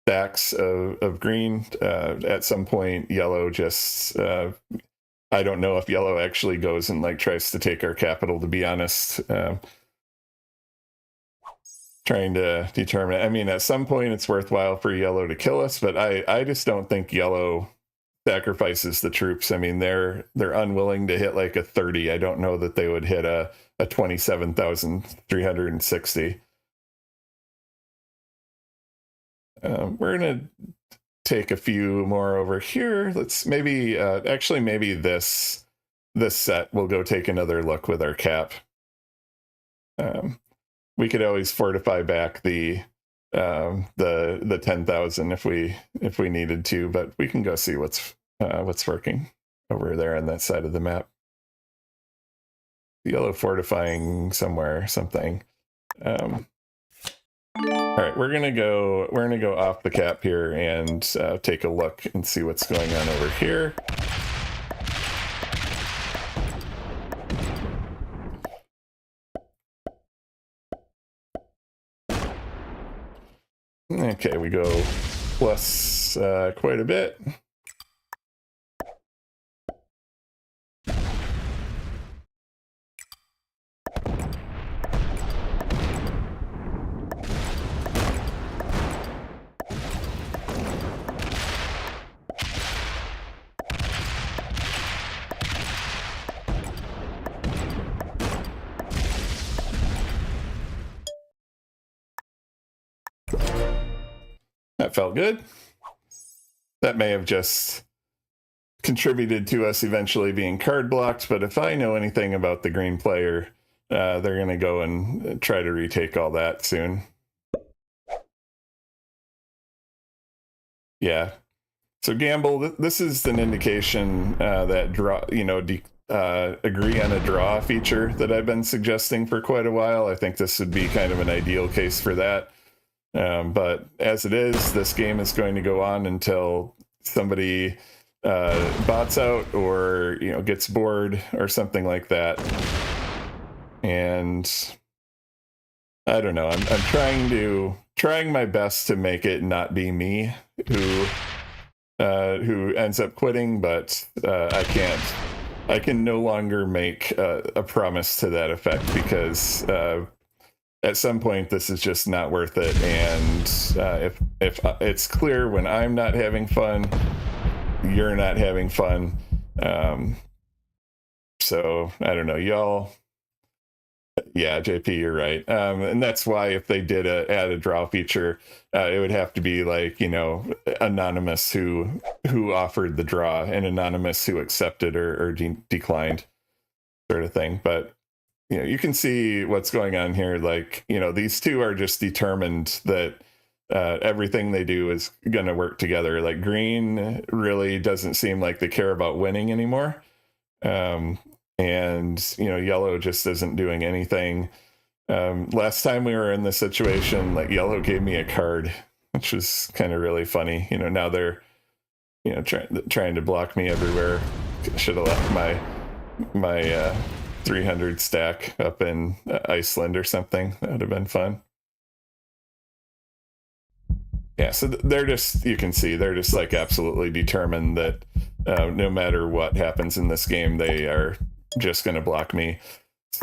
stacks of green. At some point, yellow just I don't know if yellow actually goes and like tries to take our capital, to be honest. Trying to determine, I mean, at some point it's worthwhile for yellow to kill us, but I just don't think yellow sacrifices the troops. I mean, they're unwilling to hit like a 30. I don't know that they would hit a 27,360. We're gonna take a few more over here. Let's maybe actually maybe this set we'll go take another look with our cap. We could always fortify back the 10,000 if we needed to, but we can go see what's working over there on that side of the map. Yellow fortifying somewhere, something. All right, we're gonna go off the cap here and take a look and see what's going on over here. Okay, we go plus quite a bit. That felt good. That may have just contributed to us eventually being card blocked, but if I know anything about the green player, they're going to go and try to retake all that soon. Yeah. So gamble, this is an indication that draw, agree on a draw feature that I've been suggesting for quite a while. I think this would be kind of an ideal case for that. But as it is, this game is going to go on until somebody bots out or gets bored or something like that. And I don't know. I'm trying my best to make it not be me who ends up quitting, but I can't. I can no longer make a promise to that effect because at some point this is just not worth it. And if it's clear when I'm not having fun, you're not having fun. So I don't know, y'all. Yeah, JP, you're right. And that's why if they did add a draw feature, it would have to be like, anonymous who offered the draw and anonymous who accepted or declined, sort of thing. But you can see what's going on here. Like, these two are just determined that everything they do is going to work together. Like green really doesn't seem like they care about winning anymore. And yellow just isn't doing anything. Last time we were in this situation, like yellow gave me a card, which was kind of really funny. Now they're trying to block me everywhere. Should have left my 300 stack up in Iceland or something. That would have been fun. Yeah, so they're just, you can see, they're just like absolutely determined that no matter what happens in this game, they are just going to block me.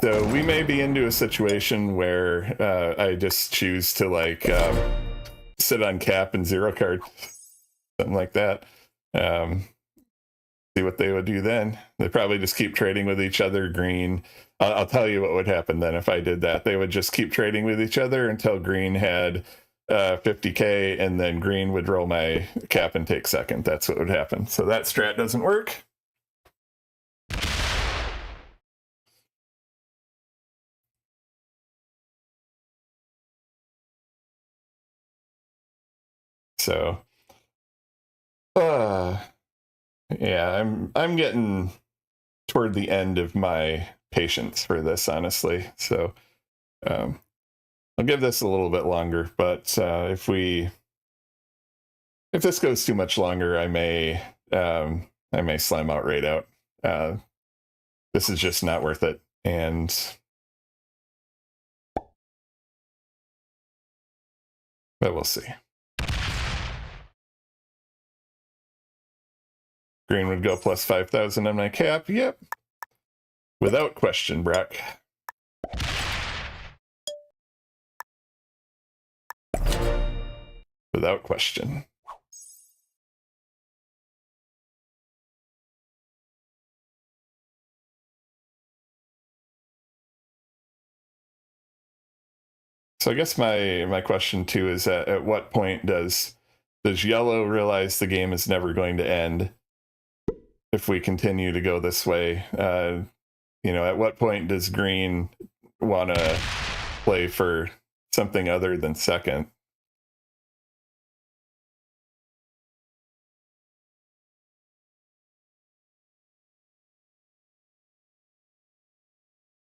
So we may be into a situation where I just choose to like sit on cap and zero card, something like that. See what they would do then. They probably just keep trading with each other. Green, I'll tell you what would happen then if I did that. They would just keep trading with each other until green had 50k, and then green would roll my cap and take second. That's what would happen. So that strat doesn't work. So yeah, I'm getting toward the end of my patience for this, honestly. So I'll give this a little bit longer, but if this goes too much longer, I may slam outright out. This is just not worth it. And But we'll see. Green would go plus 5,000 on my cap. Yep. Without question, Brock. Without question. So I guess my question too is at what point does yellow realize the game is never going to end if we continue to go this way? At what point does green want to play for something other than second?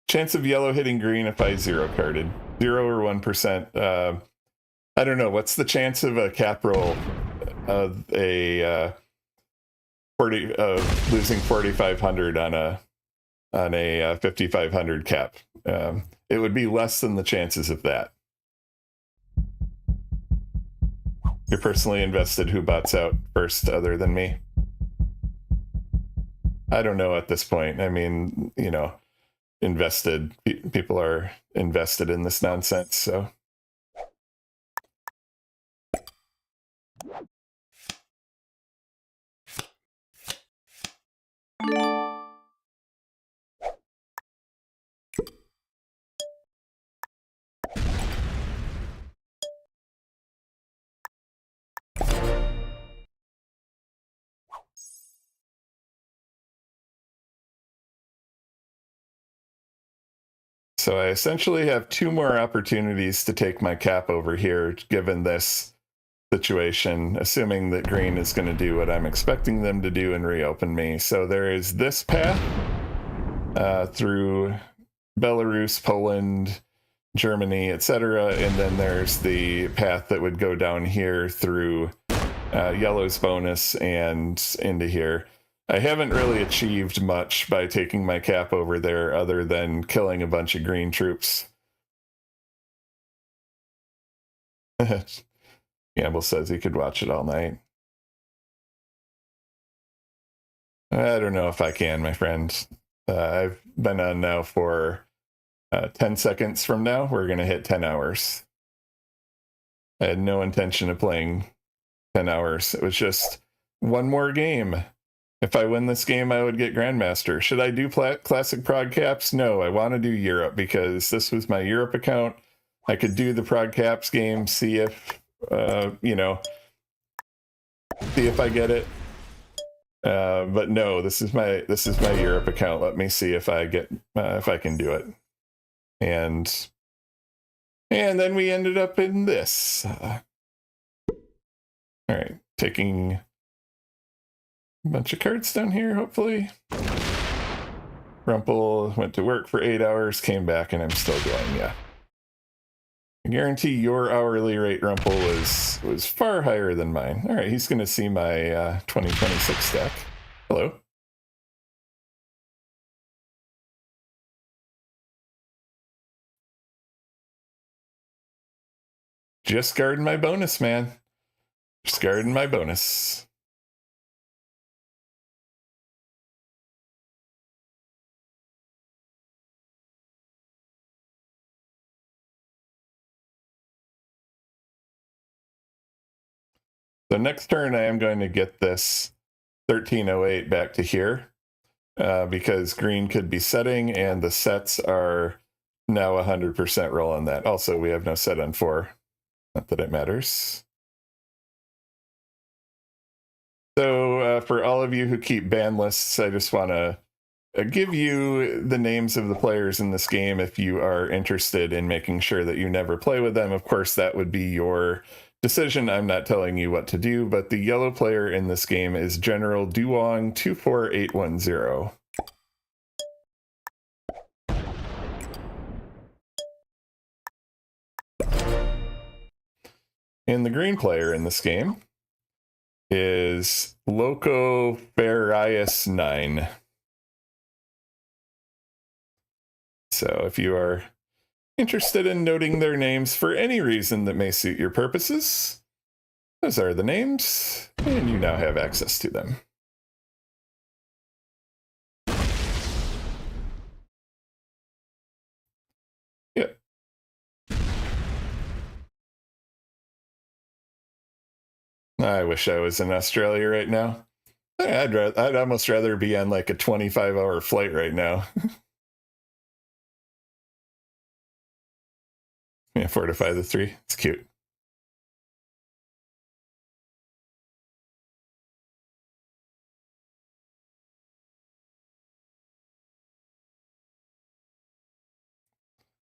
Chance of yellow hitting green if I zero carded. 0 or 1%. I don't know. What's the chance of a cap roll of a 40 losing 4,500 on a 5,500 cap? It would be less than the chances of that. You're personally invested. Who bots out first other than me? I don't know at this point. I mean, invested. People are invested in this nonsense, so. So I essentially have 2 more opportunities to take my cap over here, given this situation, assuming that green is going to do what I'm expecting them to do and reopen me. So there is this path through Belarus, Poland, Germany, etc. And then there's the path that would go down here through yellow's bonus and into here. I haven't really achieved much by taking my cap over there other than killing a bunch of green troops. Gamble says he could watch it all night. I don't know if I can, my friend. I've been on now for 10 seconds from now. We're going to hit 10 hours. I had no intention of playing 10 hours. It was just one more game. If I win this game, I would get Grandmaster. Should I do classic prod caps? No, I want to do Europe because this was my Europe account. I could do the prod caps game, see if, see if I get it. But no, this is my Europe account. Let me see if I get if I can do it. And then we ended up in this. All right, taking a bunch of cards down here, hopefully. Rumple went to work for 8 hours, came back, and I'm still going, yeah. I guarantee your hourly rate, Rumple, was far higher than mine. All right, he's going to see my 2026 stack. Hello. Just guarding my bonus, man. Just guarding my bonus. So next turn, I am going to get this 1308 back to here because green could be setting and the sets are now 100% roll on that. Also, we have no set on 4. Not that it matters. So for all of you who keep ban lists, I just want to give you the names of the players in this game if you are interested in making sure that you never play with them. Of course, that would be your decision. I'm not telling you what to do, but the yellow player in this game is General Duong 24810. And the green player in this game is Loco Farias 9. So if you are Interested in noting their names for any reason that may suit your purposes? Those are the names, and you now have access to them. Yep. I wish I was in Australia right now. I'd almost rather be on like a 25-hour flight right now. Yeah, fortify the 3. It's cute.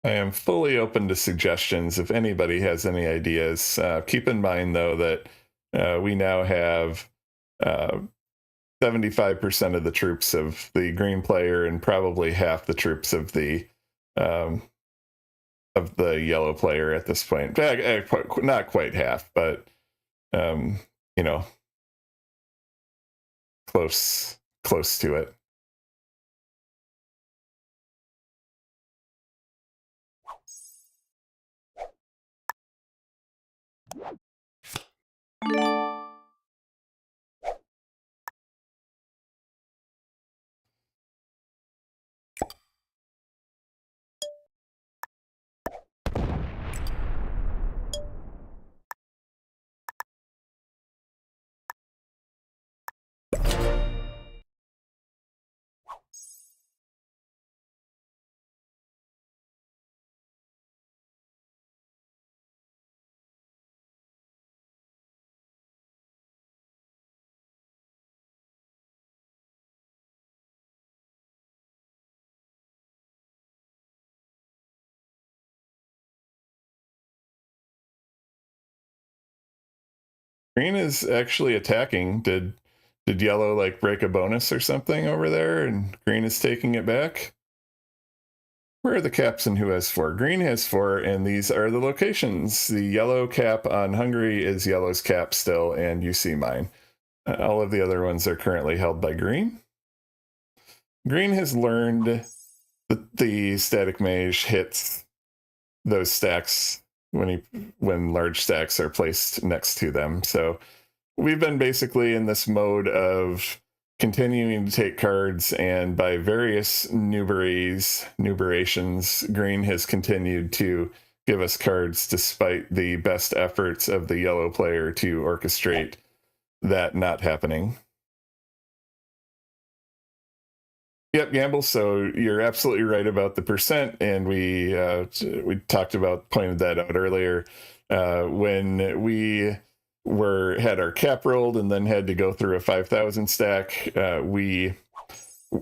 I am fully open to suggestions if anybody has any ideas. Keep in mind, though, that we now have 75% of the troops of the green player and probably half the troops of the yellow player at this point. Not quite half, but you know, close to it. Green is actually attacking. Did yellow like break a bonus or something over there, and green is taking it back? Where are the caps and who has 4? Green has 4, and these are the locations. The yellow cap on Hungary is yellow's cap still, and you see mine. All of the other ones are currently held by green. Green has learned that the static mage hits those stacks when large stacks are placed next to them. So we've been basically in this mode of continuing to take cards, and by various nuberations, green has continued to give us cards despite the best efforts of the yellow player to orchestrate that not happening. Yep, Gamble. So you're absolutely right about the percent, and we pointed that out earlier when we had our cap rolled and then had to go through a 5,000 stack. We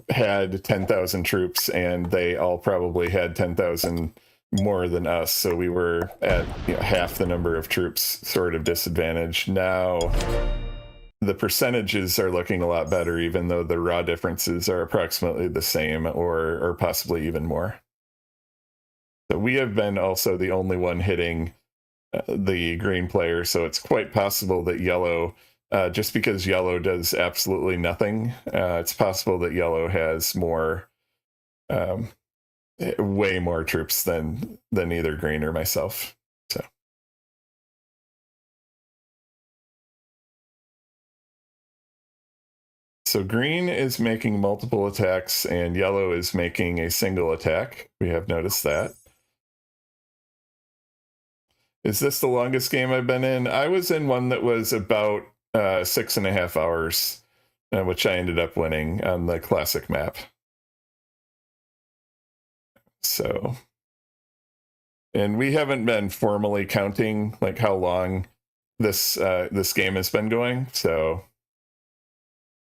had 10,000 troops, and they all probably had 10,000 more than us. So we were at half the number of troops, sort of disadvantage. Now the percentages are looking a lot better, even though the raw differences are approximately the same or possibly even more. So we have been also the only one hitting the green player, so it's quite possible that yellow, just because yellow does absolutely nothing, it's possible that yellow has more, way more troops than either green or myself. So green is making multiple attacks and yellow is making a single attack. We have noticed that. Is this the longest game I've been in? I was in one that was about 6.5 hours, which I ended up winning on the classic map. So, and we haven't been formally counting like how long this game has been going. So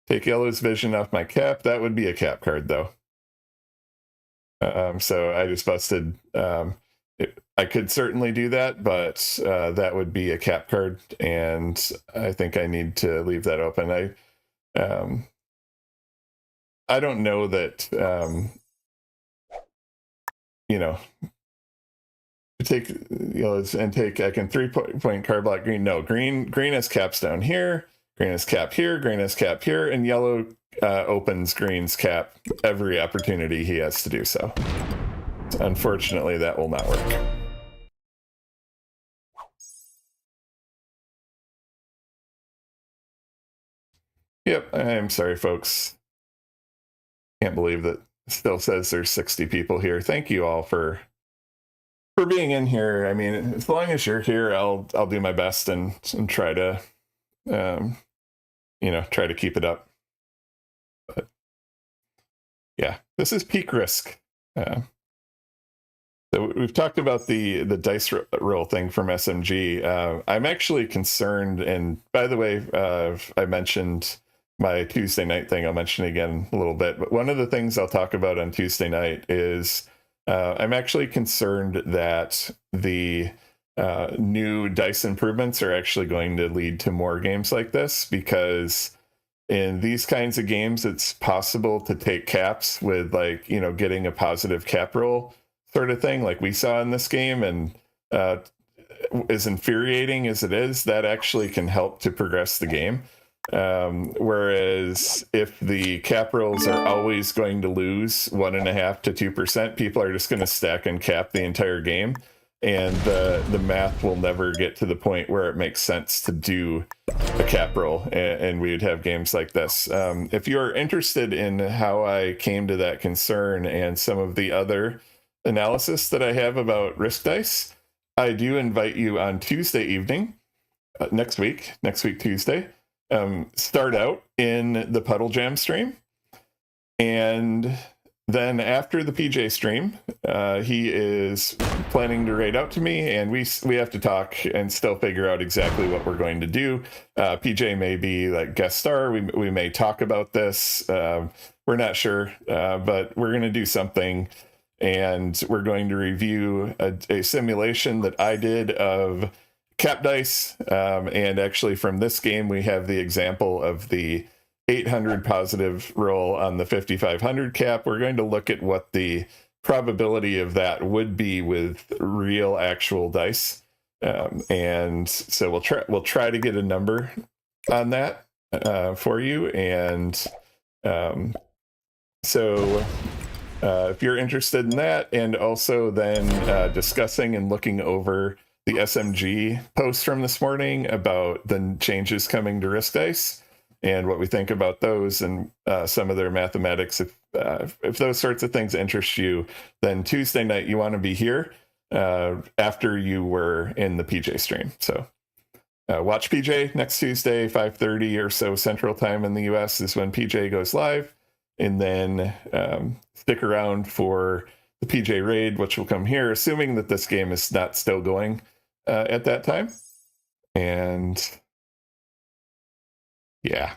take yellow's vision off my cap. That would be a cap card, though. So I just busted. I could certainly do that, but that would be a cap card, and I think I need to leave that open. I don't know that take yellows and take. I can 3-point card block green. No, green has caps down here. Green has cap here. Green has cap here, and yellow opens green's cap every opportunity he has to do so. unfortunately, that will not work. Yep, I'm sorry, folks. Can't believe that it still says there's 60 people here. Thank you all for being in here. I mean, as long as you're here, I'll do my best and try to, try to keep it up. But yeah, this is peak risk. So we've talked about the dice roll thing from SMG. I'm actually concerned, and by the way, I mentioned my Tuesday night thing. I'll mention it again a little bit, but one of the things I'll talk about on Tuesday night is I'm actually concerned that the new dice improvements are actually going to lead to more games like this, because in these kinds of games, it's possible to take caps with, like, getting a positive cap roll sort of thing, like we saw in this game. And as infuriating as it is, that actually can help to progress the game. Whereas if the cap rolls are always going to lose 1.5% to 2%, people are just going to stack and cap the entire game, and the math will never get to the point where it makes sense to do a cap roll, and we would have games like this. If you're interested in how I came to that concern and some of the other analysis that I have about risk dice, I do invite you on Tuesday evening, next week Tuesday, start out in the Puddle Jam stream, and then after the PJ stream, he is planning to raid out to me, and we have to talk and still figure out exactly what we're going to do. PJ may be like guest star. We may talk about this. We're not sure, but we're going to do something. And we're going to review a simulation that I did of cap dice. And actually from this game, we have the example of the 800 positive roll on the 5,500 cap. We're going to look at what the probability of that would be with real actual dice. And so we'll try to get a number on that for you. And so if you're interested in that, and also then discussing and looking over the SMG post from this morning about the changes coming to risk dice and what we think about those and some of their mathematics, if those sorts of things interest you, then Tuesday night you want to be here after you were in the PJ stream. So watch PJ next Tuesday, 5:30 or so Central Time in the US is when PJ goes live. And then stick around for the PJ raid, which will come here, assuming that this game is not still going at that time. And yeah.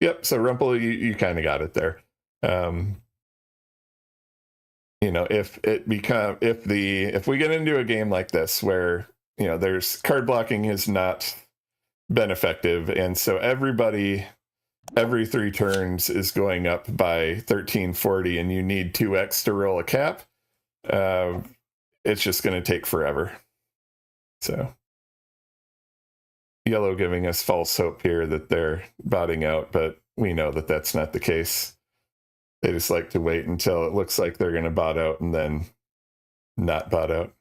Yep, so Rumple, you kind of got it there. If we get into a game like this where there's card blocking has not been effective, and so everybody every 3 turns is going up by 1340, and you need 2x to roll a cap, it's just going to take forever. So yellow giving us false hope here that they're botting out, but we know that that's not the case. They just like to wait until it looks like they're going to bot out and then not bot out.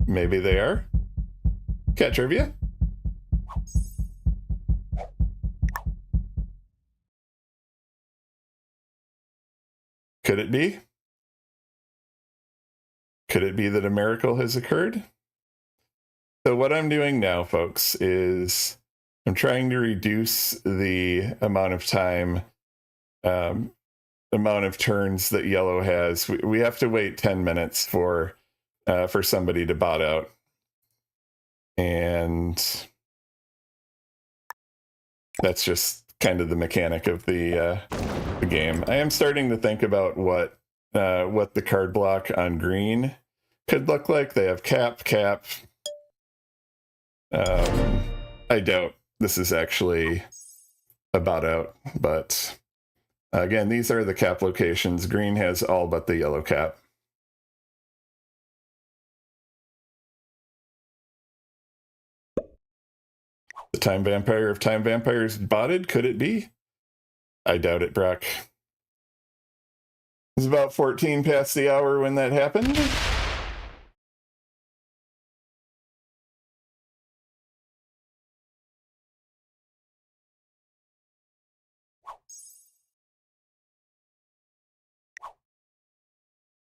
Maybe they are. Cat trivia? Could it be? Could it be that a miracle has occurred? So what I'm doing now, folks, is I'm trying to reduce the amount of time, amount of turns that yellow has. We have to wait 10 minutes for somebody to bot out. And that's just kind of the mechanic of the game. I am starting to think about what the card block on green could look like. They have cap. I doubt this is actually a bot out, but again, these are the cap locations. Green has all but the yellow cap. The Time Vampire of Time Vampires botted? Could it be? I doubt it, Brock. It's about 14 past the hour when that happened.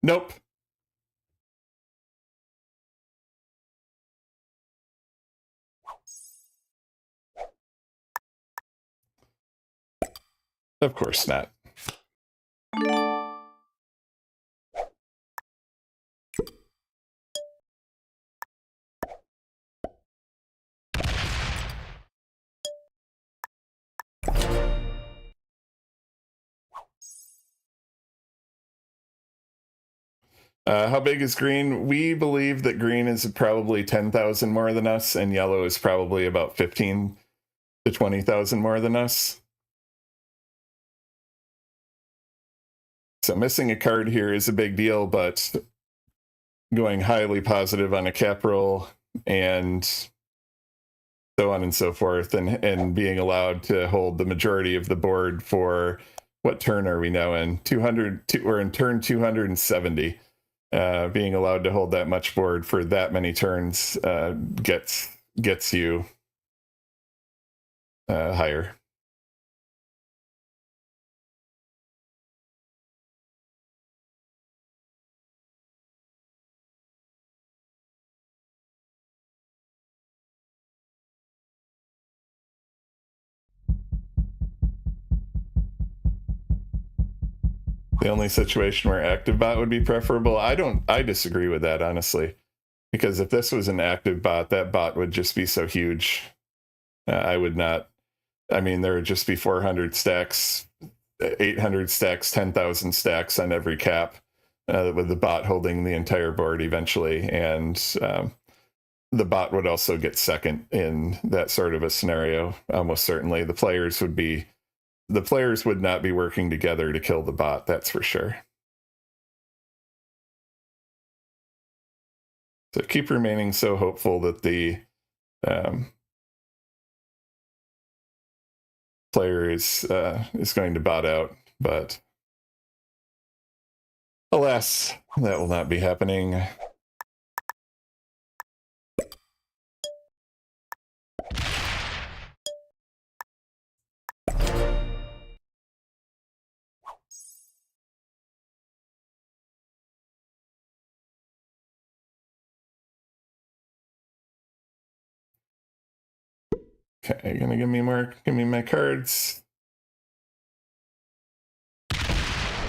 Nope. Of course not. How big is green? We believe that green is probably 10,000 more than us, and yellow is probably about 15 to 20,000 more than us. So missing a card here is a big deal, but going highly positive on a cap roll and so on and so forth, and being allowed to hold the majority of the board for what turn are we now in? 200. We're in turn 270. Being allowed to hold that much board for that many turns gets you higher. The only situation where active bot would be preferable. I disagree with that, honestly, because if this was an active bot, that bot would just be so huge. I would not. I mean, there would just be 400 stacks, 800 stacks, 10,000 stacks on every cap, with the bot holding the entire board eventually, and the bot would also get second in that sort of a scenario. Almost certainly, the players would not be working together to kill the bot, that's for sure. So keep remaining so hopeful that the player is going to bot out, but alas, that will not be happening. Okay, gonna give me my cards.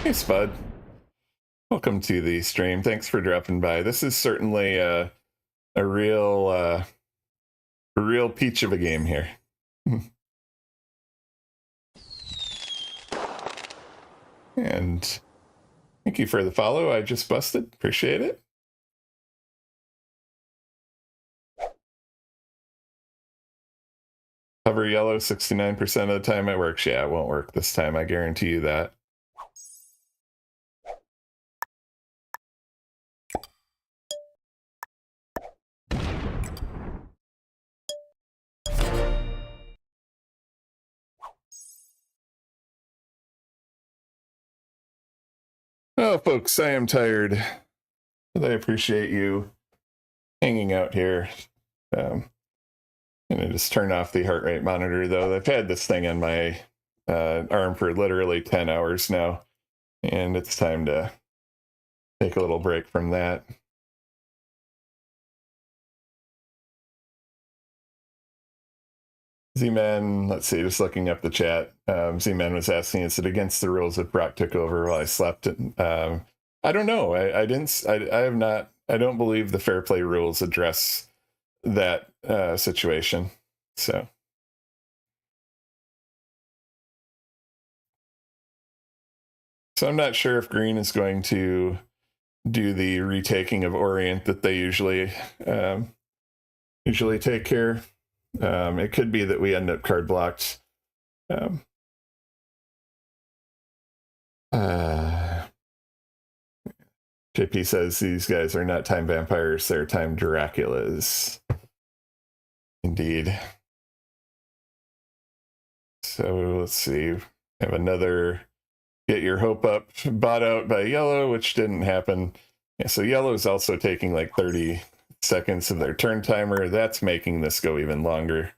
Hey, Spud. Welcome to the stream. Thanks for dropping by. This is certainly a real peach of a game here. And thank you for the follow. I just busted. Appreciate it. Cover yellow 69% of the time it works. Yeah, it won't work this time. I guarantee you that. Oh, folks, I am tired. But I appreciate you hanging out here. I'm gonna just turn off the heart rate monitor, though. I've had this thing on my arm for literally 10 hours now, and it's time to take a little break from that. Z-Man, let's see, just looking up the chat. Z-Man was asking, is it against the rules if Brock took over while I slept? I don't know. I don't believe the fair play rules address that situation. So I'm not sure if green is going to do the retaking of Orient that they usually take here. It could be that we end up card blocked. JP says these guys are not time vampires, they're time Draculas. Indeed. So let's see. Have another get your hope up bought out by yellow, which didn't happen. Yeah, so yellow is also taking like 30 seconds of their turn timer. That's making this go even longer.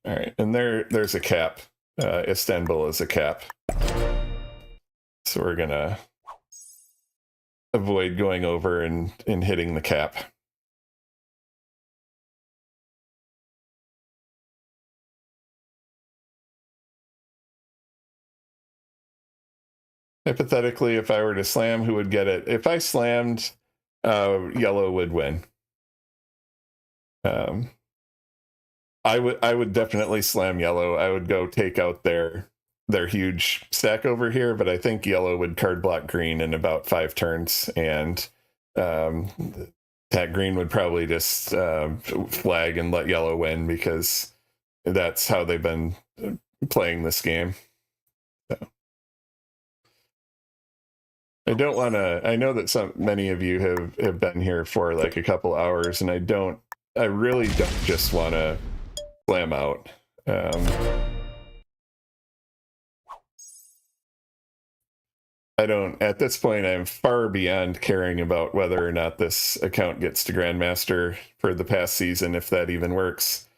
All right, and there's a cap. Istanbul is a cap. So we're gonna avoid going over and hitting the cap. Hypothetically, if I were to slam, who would get it? If I slammed, yellow would win. I would definitely slam yellow. I would go take out their huge stack over here, but I think yellow would card block green in about 5 turns, and that green would probably just flag and let yellow win, because that's how they've been playing this game. So. I don't want to. I know that many of you have been here for like a couple hours, and I really don't just want to slam out. I don't. At this point, I'm far beyond caring about whether or not this account gets to Grandmaster for the past season, if that even works.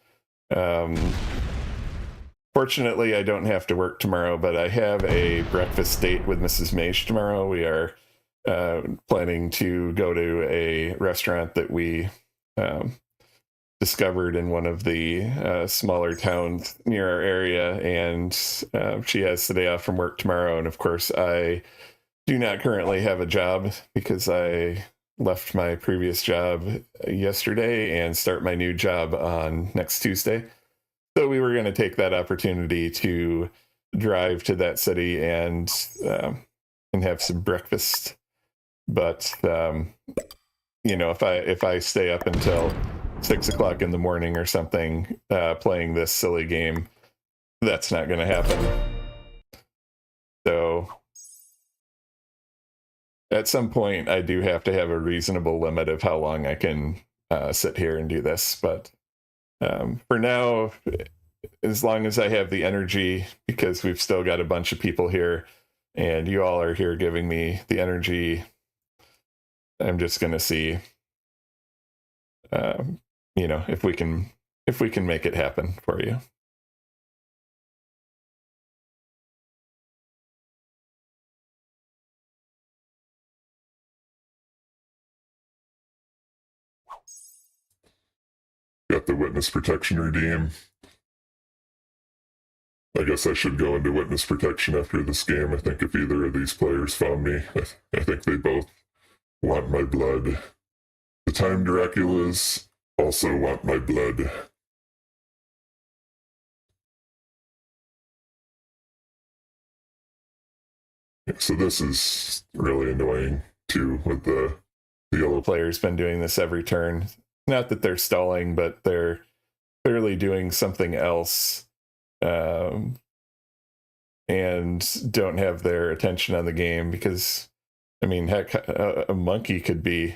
Fortunately, I don't have to work tomorrow, but I have a breakfast date with Mrs. Mage tomorrow. We are planning to go to a restaurant that we discovered in one of the smaller towns near our area, and she has the day off from work tomorrow. And of course, I do not currently have a job because I left my previous job yesterday and start my new job on next Tuesday. So we were going to take that opportunity to drive to that city and have some breakfast. But if I stay up until 6 o'clock in the morning or something playing this silly game, that's not going to happen. So at some point, I do have to have a reasonable limit of how long I can sit here and do this. But for now, as long as I have the energy, because we've still got a bunch of people here and you all are here giving me the energy, I'm just going to see, if we can make it happen for you. Got the witness protection redeem. I guess I should go into witness protection after this game. I think if either of these players found me, I think they both want my blood. The Time Draculas also want my blood. Yeah, so this is really annoying too, with the yellow player's been doing this every turn. Not that they're stalling, but they're clearly doing something else, and don't have their attention on the game, because, I mean, heck, a monkey could be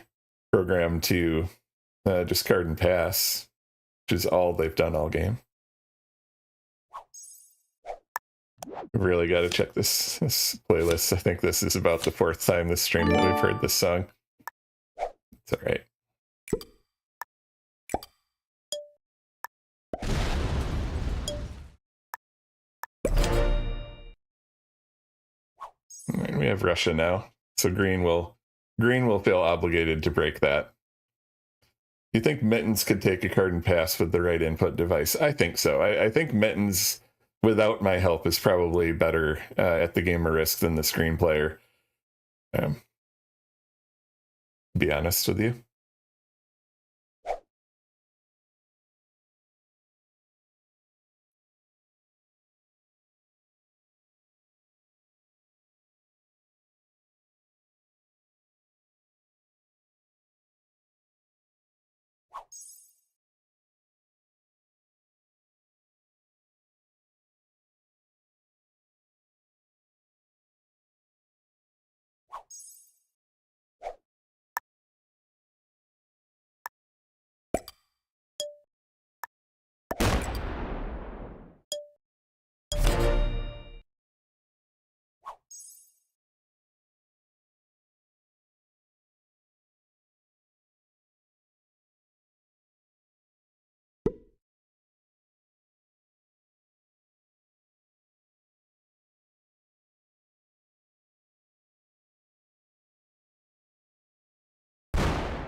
programmed to discard and pass, which is all they've done all game. I've really got to check this playlist. I think this is about the 4th time this stream that we've heard this song. It's all right. We have Russia now, so green will feel obligated to break that. You think Mittens could take a card and pass with the right input device? I think so. I think Mittens, without my help, is probably better at the game of Risk than the screen player. To be honest with you.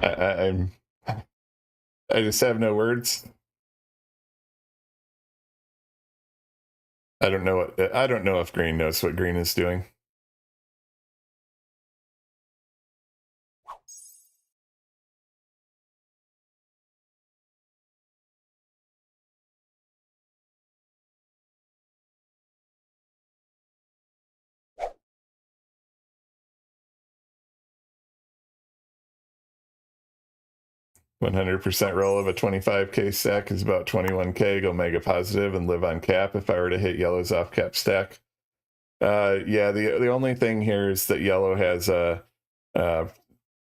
I'm I just have no words. I don't know if green knows what green is doing. 100% roll of a 25k stack is about 21k. Go mega positive and live on cap if I were to hit yellow's off cap stack. Yeah, the only thing here is that yellow has a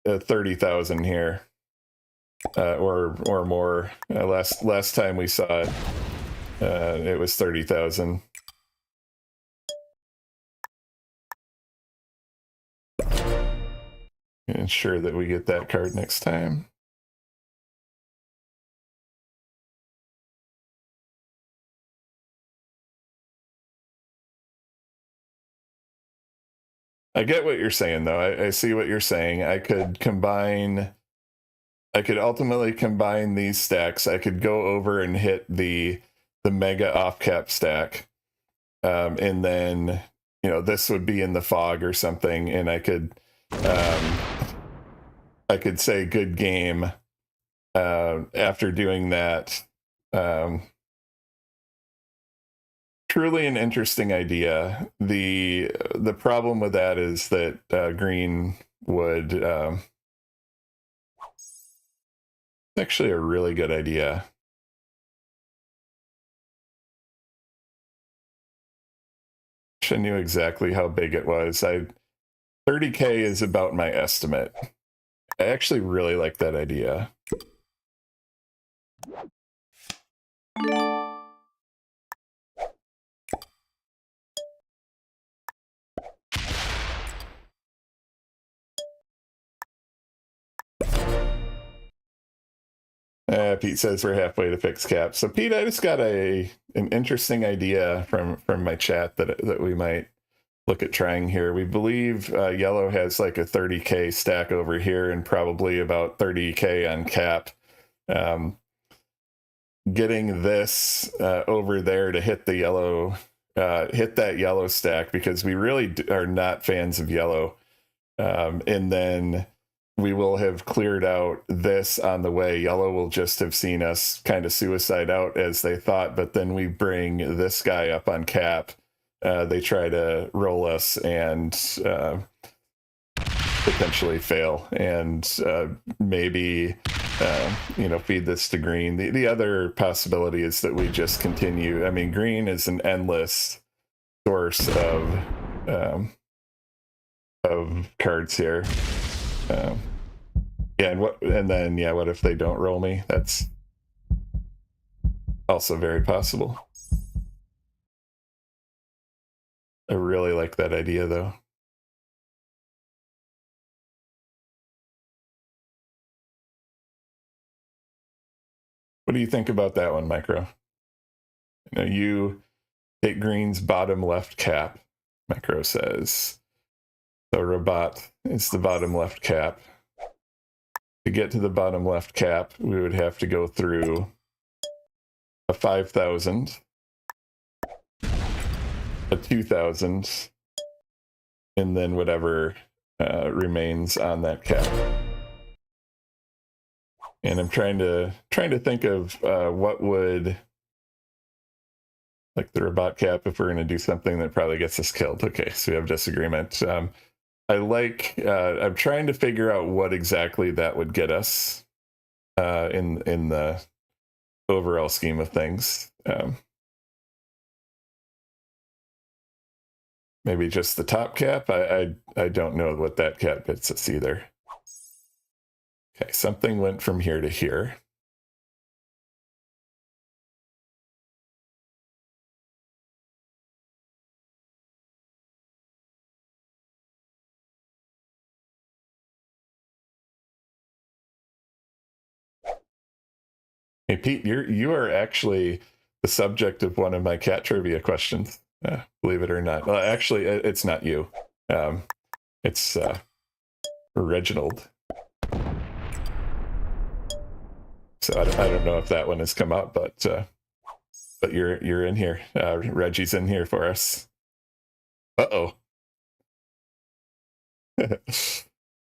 30,000 here, or more. Last time we saw it, it was 30,000. Ensure that we get that card next time. I get what you're saying, though. I see what you're saying. I could ultimately combine these stacks. I could go over and hit the mega off cap stack, and then this would be in the fog or something, and I could say good game after doing that. Truly an interesting idea. The problem with that is that green would actually a really good idea. I knew exactly how big it was. 30k is about my estimate. I actually really like that idea. Pete says we're halfway to fix cap. So Pete, I just got an interesting idea from my chat that we might look at trying here. We believe yellow has like a 30k stack over here and probably about 30k on cap. Getting this over there to hit the yellow, hit that yellow stack, because we really are not fans of yellow. And then we will have cleared out this on the way. Yellow will just have seen us kind of suicide out as they thought, but then we bring this guy up on cap. They try to roll us and potentially fail, and maybe feed this to green. The other possibility is that we just continue. I mean, green is an endless source of cards here. What if they don't roll me? That's also very possible. I really like that idea, though. What do you think about that one, Micro? You hit green's bottom left cap, Micro says. The robot is the bottom left cap. To get to the bottom left cap, we would have to go through a 5,000, a 2,000, and then whatever remains on that cap. And I'm trying to think of what would, like the robot cap, if we're going to do something that probably gets us killed. Okay, so we have disagreement. I'm trying to figure out what exactly that would get us in the overall scheme of things. Maybe just the top cap. I don't know what that cap gets us either. Okay, something went from here to here. Hey Pete, you are actually the subject of one of my cat trivia questions. Believe it or not. Well, actually, it's not you. It's Reginald. So I don't know if that one has come up, but you're in here. Reggie's in here for us. Uh-oh.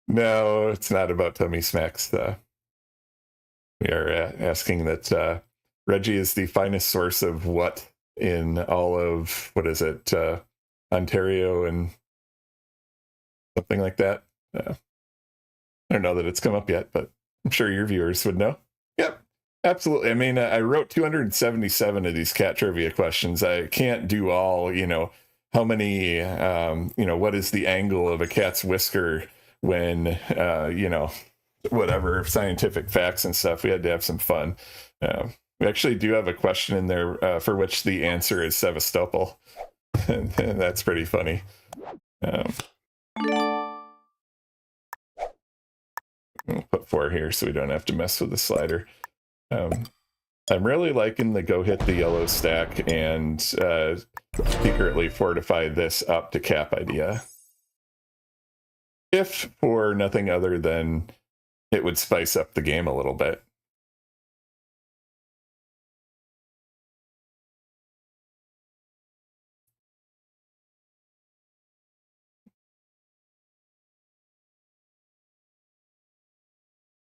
No, it's not about tummy smacks. We are asking that Reggie is the finest source of what in all of, what is it, Ontario and something like that. I don't know that it's come up yet, but I'm sure your viewers would know. Yep, absolutely. I mean, I wrote 277 of these cat trivia questions. I can't do all, how many, what is the angle of a cat's whisker when, whatever scientific facts and stuff. We had to have some fun. We actually do have a question in there for which the answer is Sevastopol. And that's pretty funny. We'll put 4 here so we don't have to mess with the slider. I'm really liking the go hit the yellow stack and secretly fortify this up to cap idea. If for nothing other than it would spice up the game a little bit.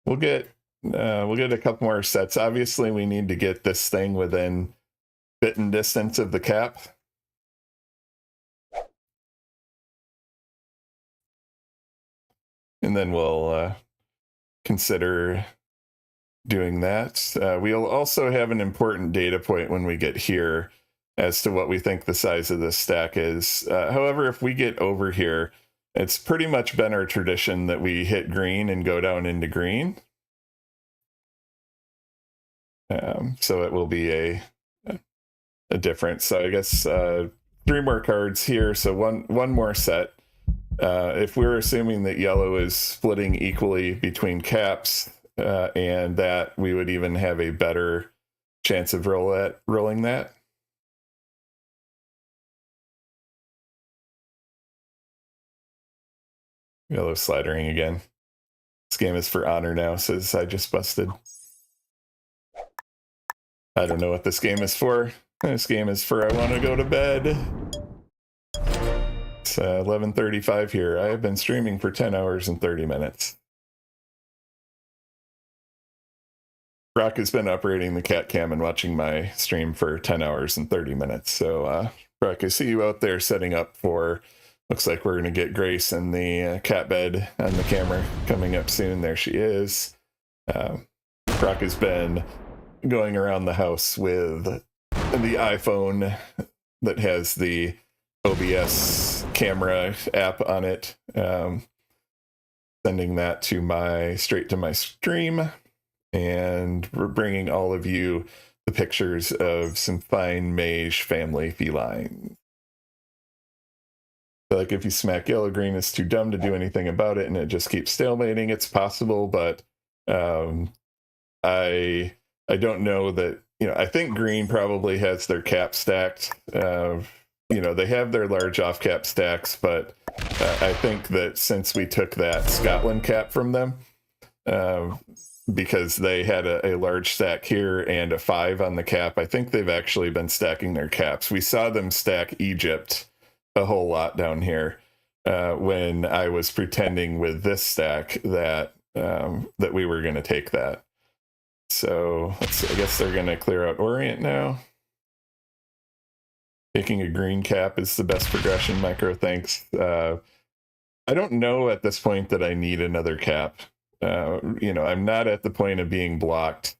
We'll get a couple more sets. Obviously, we need to get this thing within bitten distance of the cap. And then we'll consider doing that. We'll also have an important data point when we get here as to what we think the size of this stack is. However, if we get over here, it's pretty much been our tradition that we hit green and go down into green. So it will be a difference. So I guess 3 more cards here. So one more set. If we're assuming that yellow is splitting equally between caps, and that we would even have a better chance of rolling that. Yellow slidering again. This game is for honor now, says I just busted. I don't know what this game is for. This game is for I want to go to bed. It's 11:35 here. I have been streaming for 10 hours and 30 minutes. Brock has been operating the cat cam and watching my stream for 10 hours and 30 minutes. So, Brock, I see you out there setting up for, looks like we're going to get Grace in the cat bed on the camera coming up soon. There she is. Brock has been going around the house with the iPhone that has the OBS camera app on it, sending that to straight to my stream. And we're bringing all of you the pictures of some fine mage family feline. Like if you smack yellow, green is too dumb to do anything about it and it just keeps stalemating. It's possible, but I don't know that, I think green probably has their cap stacked. They have their large off cap stacks, but I think that since we took that Scotland cap from them, because they had a large stack here and a 5 on the cap, I think they've actually been stacking their caps. We saw them stack Egypt a whole lot down here when I was pretending with this stack that we were going to take that. So I guess they're going to clear out Orient now. Taking a green cap is the best progression, Micro, thanks. I don't know at this point that I need another cap. I'm not at the point of being blocked.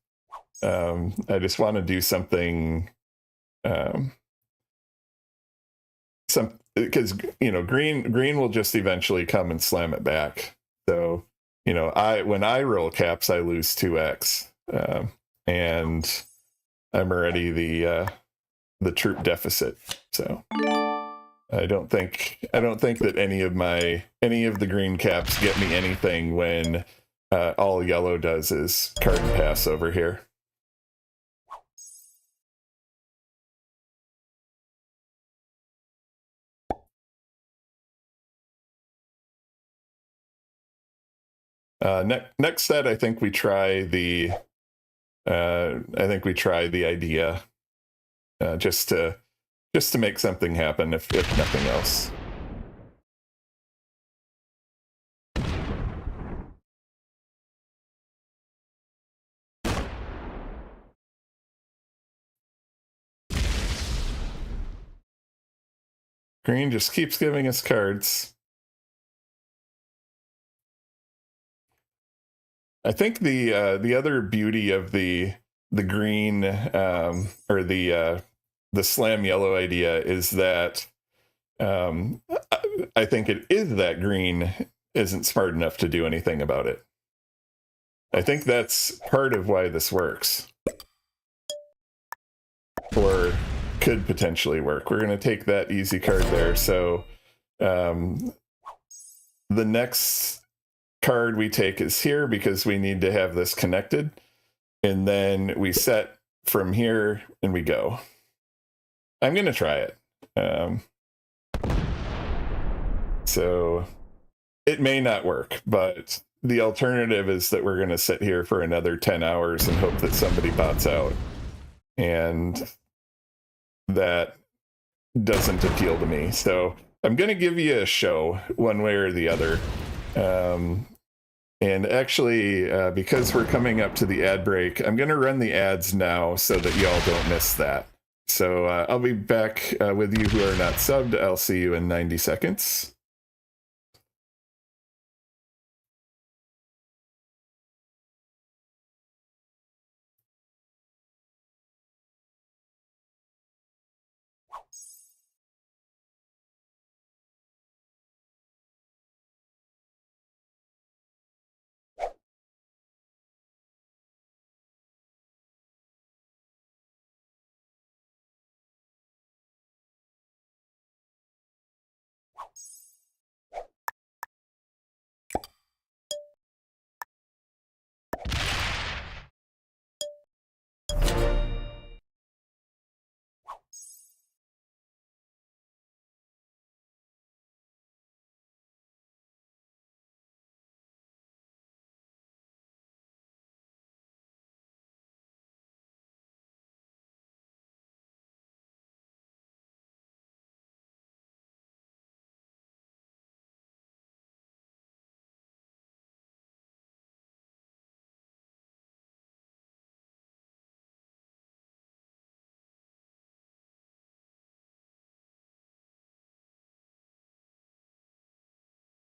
I just want to do something, because green will just eventually come and slam it back. So when I roll caps, I lose 2x, and I'm already the troop deficit. So I don't think that any of the green caps get me anything when all yellow does is card and pass over here. Next set, I think we try the I think we try the idea just to make something happen, if nothing else. Green just keeps giving us cards. I think the other beauty of the green or the slam yellow idea is that I think it is that green isn't smart enough to do anything about it. I think that's part of why this works, or could potentially work. We're going to take that easy card there. So the next card we take is here because we need to have this connected, and then we set from here and we go. I'm going to try it. So it may not work, but the alternative is that we're going to sit here for another 10 hours and hope that somebody bots out. And that doesn't appeal to me. So I'm going to give you a show one way or the other. And actually, because we're coming up to the ad break, I'm going to run the ads now so that y'all don't miss that. So I'll be back with you who are not subbed. I'll see you in 90 seconds.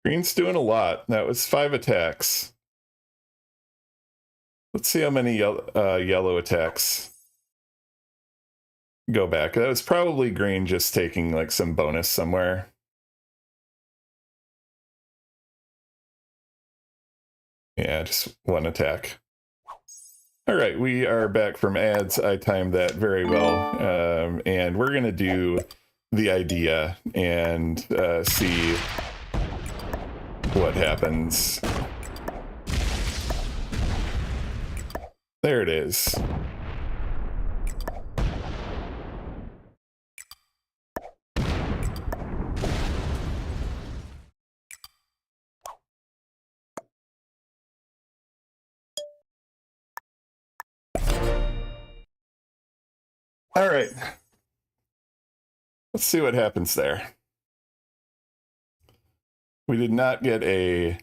Green's doing a lot. That was 5 attacks. Let's see how many yellow attacks go back. That was probably green just taking like some bonus somewhere. Yeah, just 1 attack. All right, we are back from ads. I timed that very well. And we're going to do the idea and see what happens. There it is. All right. Let's see what happens there. We did not get a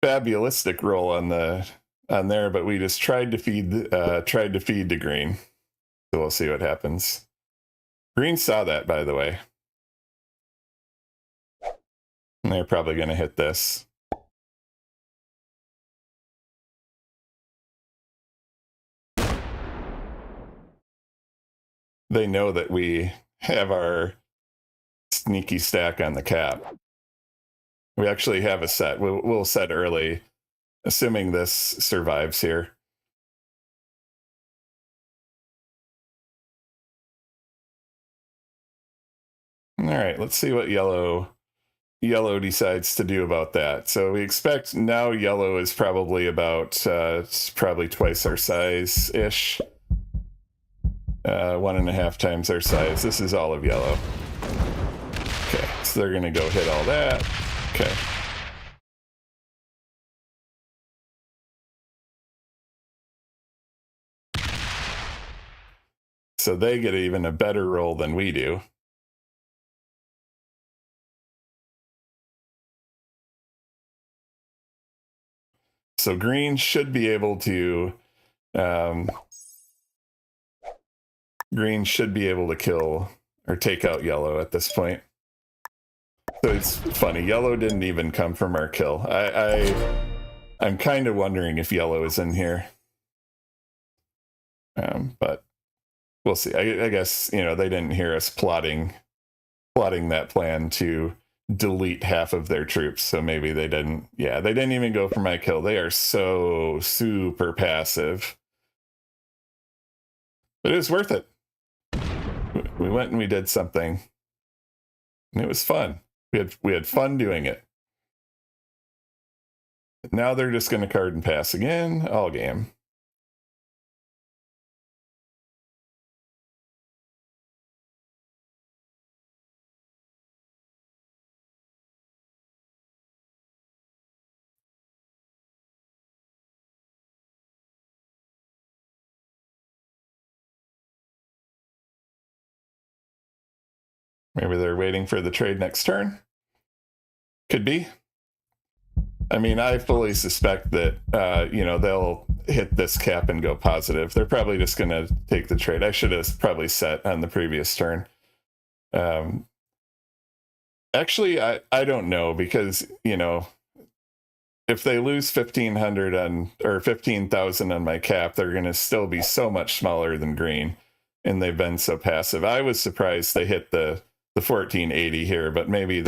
fabulistic roll on there, but we just tried to feed the green. So we'll see what happens. Green saw that, by the way. And they're probably going to hit this. They know that we have our sneaky stack on the cap. We actually have a set. We'll set early, assuming this survives here. All right, let's see what yellow decides to do about that. So we expect now yellow is probably about it's probably twice our size ish. 1.5 times our size. This is all of yellow. Okay, so they're gonna go hit all that. Okay. So they get even a better roll than we do. So green should be able to kill or take out yellow at this point. So it's funny, yellow didn't even come from our kill. I'm kind of wondering if yellow is in here. But we'll see. I guess, you know, they didn't hear us plotting that plan to delete half of their troops, so maybe they didn't. Yeah, they didn't even go for my kill. They are so super passive. But it was worth it. We went and we did something. And it was fun. We had fun doing it. Now they're just going to card and pass again, all game. Maybe they're waiting for the trade next turn. Could be. I mean, I fully suspect that, you know, they'll hit this cap and go positive. They're probably just going to take the trade. I should have probably set on the previous turn. Actually, I don't know, because, you know, if they lose 1,500 on, or 15,000 on my cap, they're going to still be so much smaller than green. And they've been so passive. I was surprised they hit the 1480 here, but maybe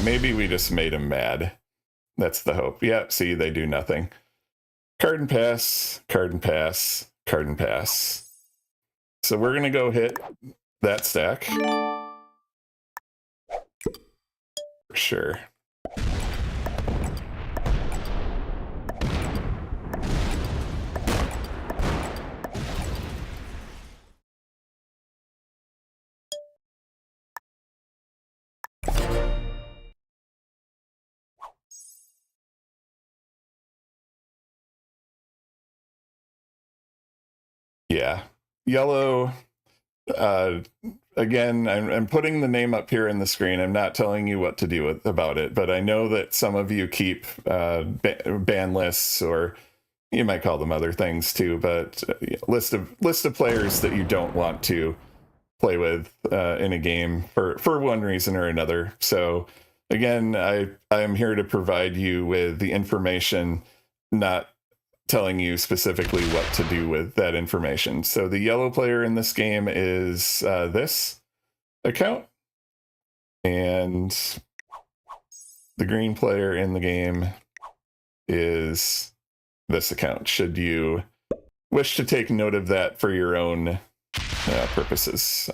maybe we just made them mad. That's the hope. Yeah, see, they do nothing. Card and pass, card and pass, card and pass. So we're going to go hit that stack. For sure. Yeah. Yellow, again, I'm putting the name up here in the screen. I'm not telling you what to do about it, but I know that some of you keep ban lists, or you might call them other things too, but list of players that you don't want to play with in a game for one reason or another. So again, I am here to provide you with the information, not telling you specifically what to do with that information. So the yellow player in this game is this account, and the green player in the game is this account, should you wish to take note of that for your own purposes.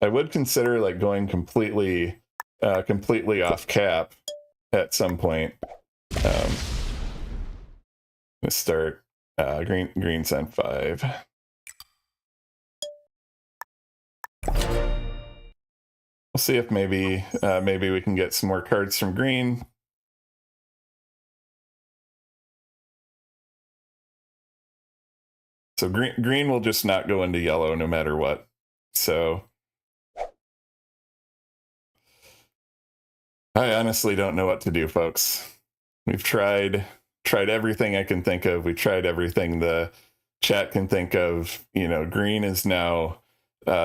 I would consider like going completely off cap at some point. Let's start green's on 5. We'll see if maybe we can get some more cards from green. So green will just not go into yellow no matter what. So I honestly don't know what to do, folks. We've tried everything I can think of. We tried everything the chat can think of. You know, green is now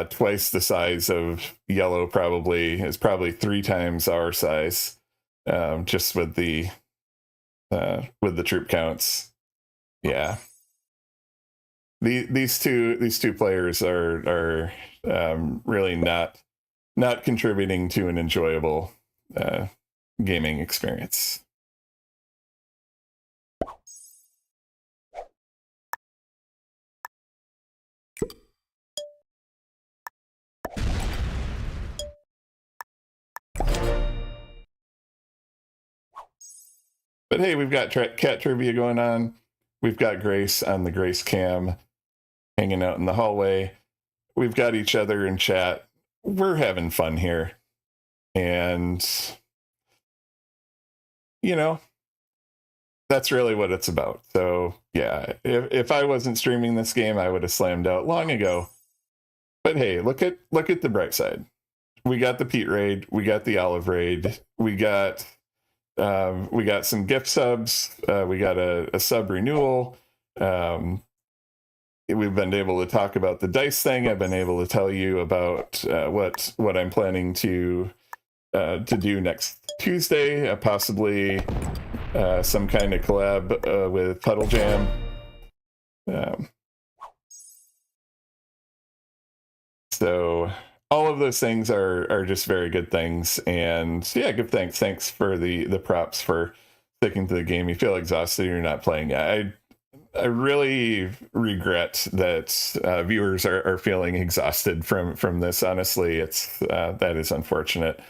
twice the size of yellow, is probably 3 times our size, just with the troop counts. Yeah. These two players are really not contributing to an enjoyable gaming experience. But hey, we've got cat trivia going on. We've got Grace on the Grace cam hanging out in the hallway. We've got each other in chat. We're having fun here. And, you know, that's really what it's about. So, yeah, if I wasn't streaming this game, I would have slammed out long ago. But hey, look at the bright side. We got the Pete raid. We got the Olive raid. We got some gift subs. We got a sub renewal. We've been able to talk about the dice thing. I've been able to tell you about what I'm planning to do next Tuesday, possibly some kind of collab with Puddle Jam. So all of those things are just very good things. And yeah, good thanks. Thanks for the props for sticking to the game. You feel exhausted, you're not playing. I really regret that viewers are feeling exhausted from this. Honestly, it's that is unfortunate.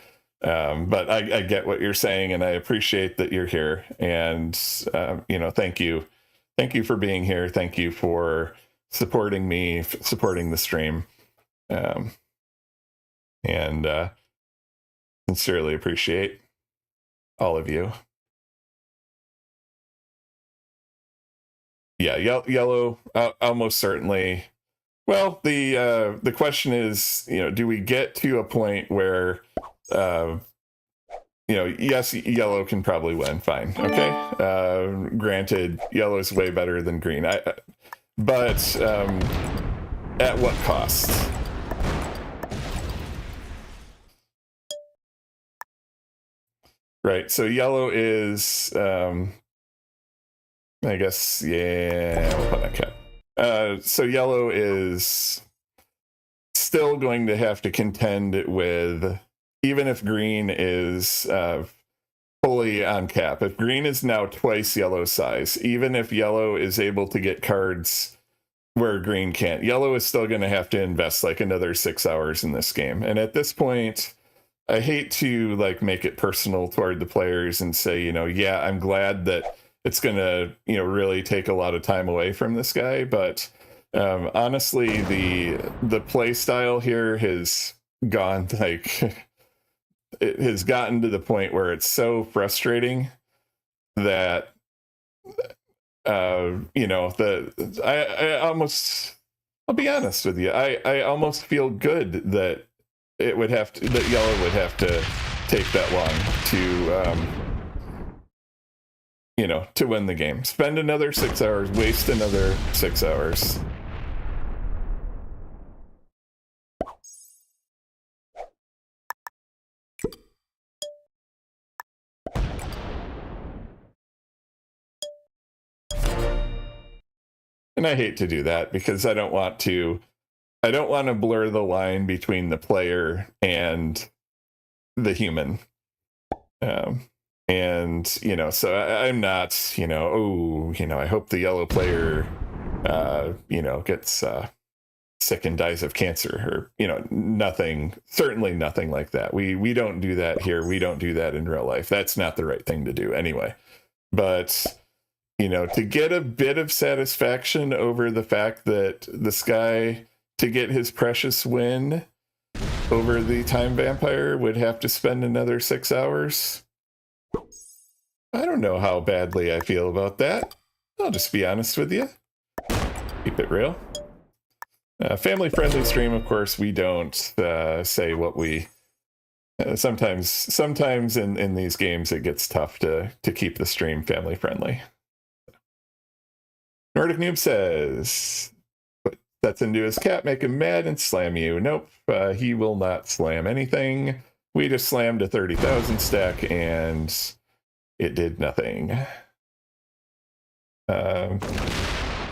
But I get what you're saying, and I appreciate that you're here. And thank you for being here. Thank you for supporting me, supporting the stream. And sincerely appreciate all of you. Yeah, yellow, almost certainly. Well, the question is, do we get to a point where, yes, yellow can probably win. Fine, okay. Granted, yellow's way better than green. But at what cost? Right, so yellow is, I guess, yeah, we'll put that cat. So yellow is still going to have to contend with, even if green is fully on cap. If green is now twice yellow size, even if yellow is able to get cards where green can't, yellow is still going to have to invest like another 6 hours in this game. And at this point, I hate to make it personal toward the players and say, yeah, I'm glad that it's going to, really take a lot of time away from this guy. But honestly, the play style here has gone it has gotten to the point where it's so frustrating that, I almost, I'll be honest with you. I almost feel good that that yellow would have to take that long to win the game. Spend another 6 hours, waste another 6 hours. And I hate to do that because I don't want to blur the line between the player and the human. And, so I'm not, I hope the yellow player, gets sick and dies of cancer or, nothing, certainly nothing like that. We don't do that here. We don't do that in real life. That's not the right thing to do anyway. But, to get a bit of satisfaction over the fact that this guy, to get his precious win over the time vampire, would have to spend another 6 hours. I don't know how badly I feel about that. I'll just be honest with you. Keep it real. Family-friendly stream, of course, we don't say what we... sometimes in these games it gets tough to keep the stream family-friendly. Nordic Noob says, that's into his cat, make him mad and slam you. Nope, he will not slam anything. We just slammed a 30,000 stack and it did nothing. I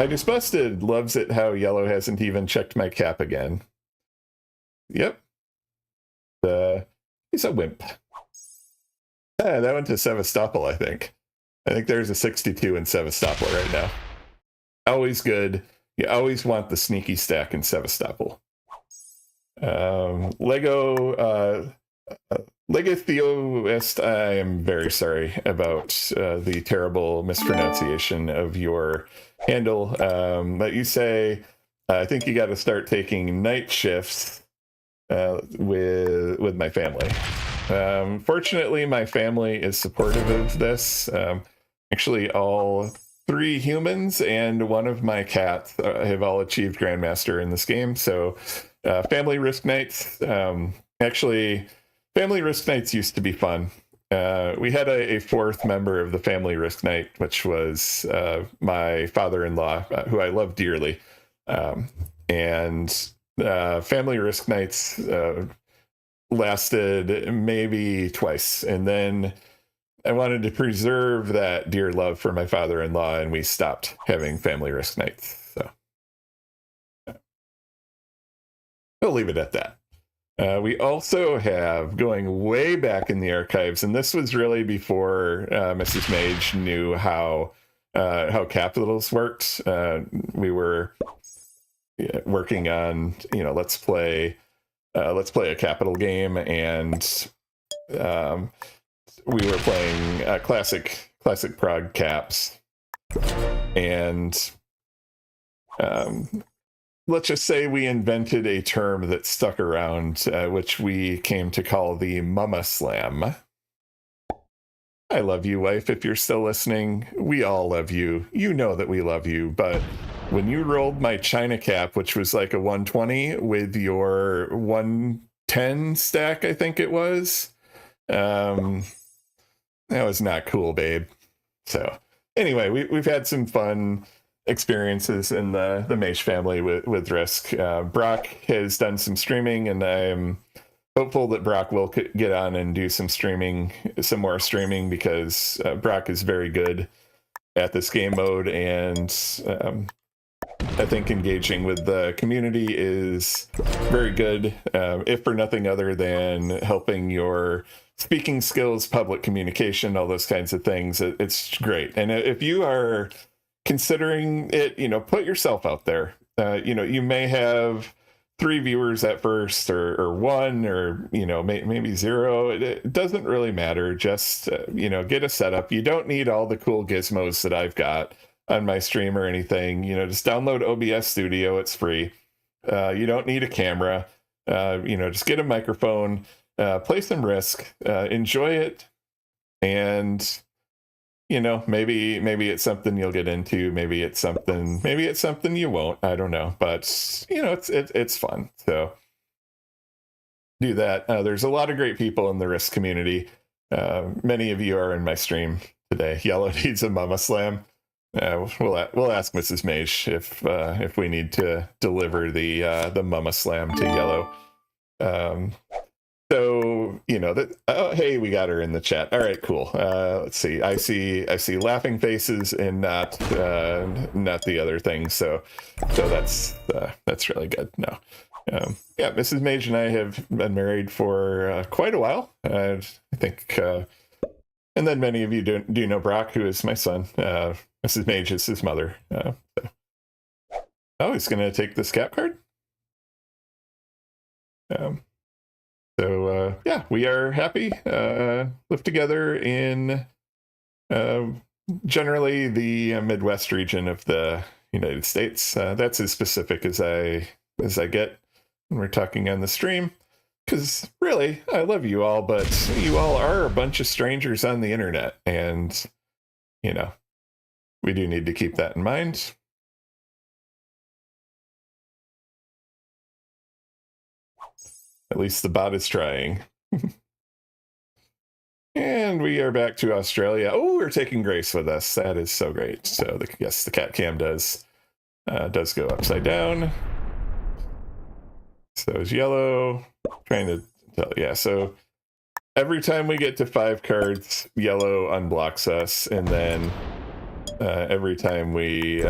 just busted. Loves it how yellow hasn't even checked my cap again. Yep. He's a wimp. That went to Sevastopol, I think. I think there's a 62 in Sevastopol right now. Always good. You always want the sneaky stack in Sevastopol. Lego Legathioist, I am very sorry about the terrible mispronunciation of your handle. But you say, I think you got to start taking night shifts with my family. Fortunately, my family is supportive of this. Actually, all 3 humans and 1 of my cats have all achieved Grandmaster in this game. So, family risk nights. Actually, family risk nights used to be fun. We had a 4th member of the family risk night, which was my father-in-law, who I love dearly. And family risk nights lasted maybe twice. And then I wanted to preserve that dear love for my father-in-law, and we stopped having family risk nights. So I'll leave it at that. We also have, going way back in the archives, and this was really before Mrs. Mage knew how Catpitals worked. We were working on, let's play a capital game, and we were playing classic Prague caps, and let's just say we invented a term that stuck around, which we came to call the Mama Slam. I love you, wife, if you're still listening. We all love you. You know that we love you. But when you rolled my China cap, which was like a 120 with your 110 stack, I think it was, that was not cool, babe. So anyway, we've had some fun experiences in the Mage family with Risk. Brock has done some streaming, and I'm hopeful that Brock will get on and do some more streaming, because Brock is very good at this game mode, and I think engaging with the community is very good, if for nothing other than helping your speaking skills, public communication, all those kinds of things. It's great. And if you are considering it, put yourself out there. You may have 3 viewers at first, or 1, or maybe 0. It doesn't really matter. Just get a setup. You don't need all the cool gizmos that I've got on my stream or anything. Just download OBS Studio. It's free. You don't need a camera. Just get a microphone, play some Risk, enjoy it, and maybe it's something you'll get into. Maybe it's something you won't. I don't know, but it's fun. So do that. There's a lot of great people in the Risk community. Many of you are in my stream today. Yellow needs a Mama Slam. We'll ask Mrs. Mage if we need to deliver the Mama Slam to Yellow. So that. Oh, hey, we got her in the chat. All right, cool. Let's see. I see laughing faces and not the other thing. So that's really good. No, yeah, Mrs. Mage and I have been married for quite a while. I think, and then many of you do know Brock, who is my son. Mrs. Mage is his mother. So. Oh, he's gonna take this cap card. So yeah, we are happy. Live together in generally the Midwest region of the United States. That's as specific as I get when we're talking on the stream. Because really, I love you all, but you all are a bunch of strangers on the internet, and we do need to keep that in mind. At least the bot is trying. And we are back to Australia. Oh, we're taking Grace with us. That is so great. So yes, the cat cam does go upside down. So is Yellow. Trying to tell, yeah. So every time we get to 5 cards, Yellow unblocks us, and then every time we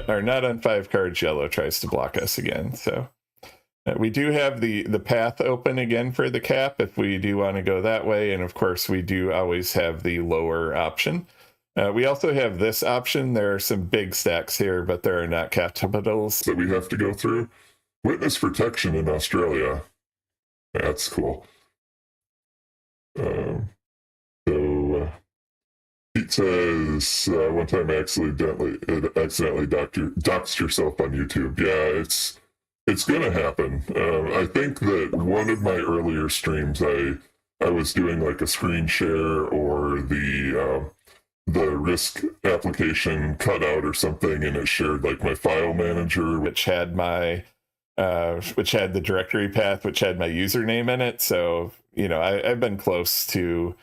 are not on 5 cards, Yellow tries to block us again. So. We do have the path open again for the cap if we do want to go that way. And of course, we do always have the lower option. We also have this option. There are some big stacks here, but there are not Catpitals that we have to go through. Witness protection in Australia. That's cool. So Pete says one time accidentally doxed yourself on YouTube. Yeah, it's gonna happen. I think that one of my earlier streams, I was doing like a screen share or the risk application cutout or something, and it shared like my file manager, which had which had the directory path, which had my username in it. So I've been close to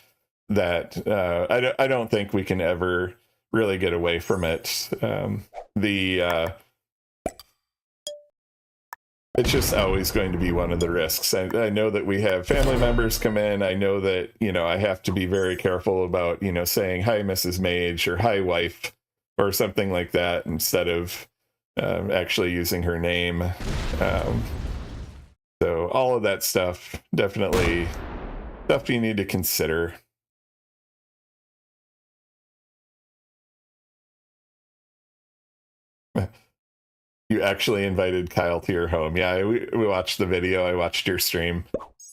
that. I don't think we can ever really get away from it. It's just always going to be one of the risks. I know that we have family members come in. I know that, I have to be very careful about, saying, hi, Mrs. Mage, or hi, wife, or something like that, instead of actually using her name. So all of that stuff, definitely stuff you need to consider. You actually invited Kyle to your home. Yeah, we watched the video. I watched your stream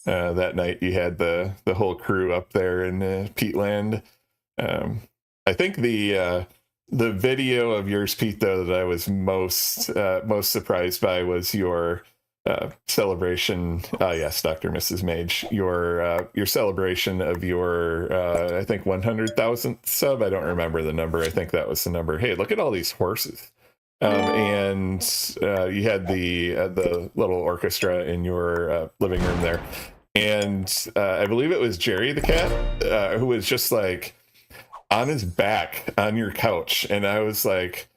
that night. You had the whole crew up there in Peatland. I think the video of yours, Pete, though, that I was most surprised by was your celebration. Yes, Dr. Mrs. Mage, your celebration of your I think 100,000th sub. I don't remember the number. I think that was the number. Hey, look at all these horses. And you had the little orchestra in your living room there, and I believe it was Jerry the cat who was just like on his back on your couch, and I was like,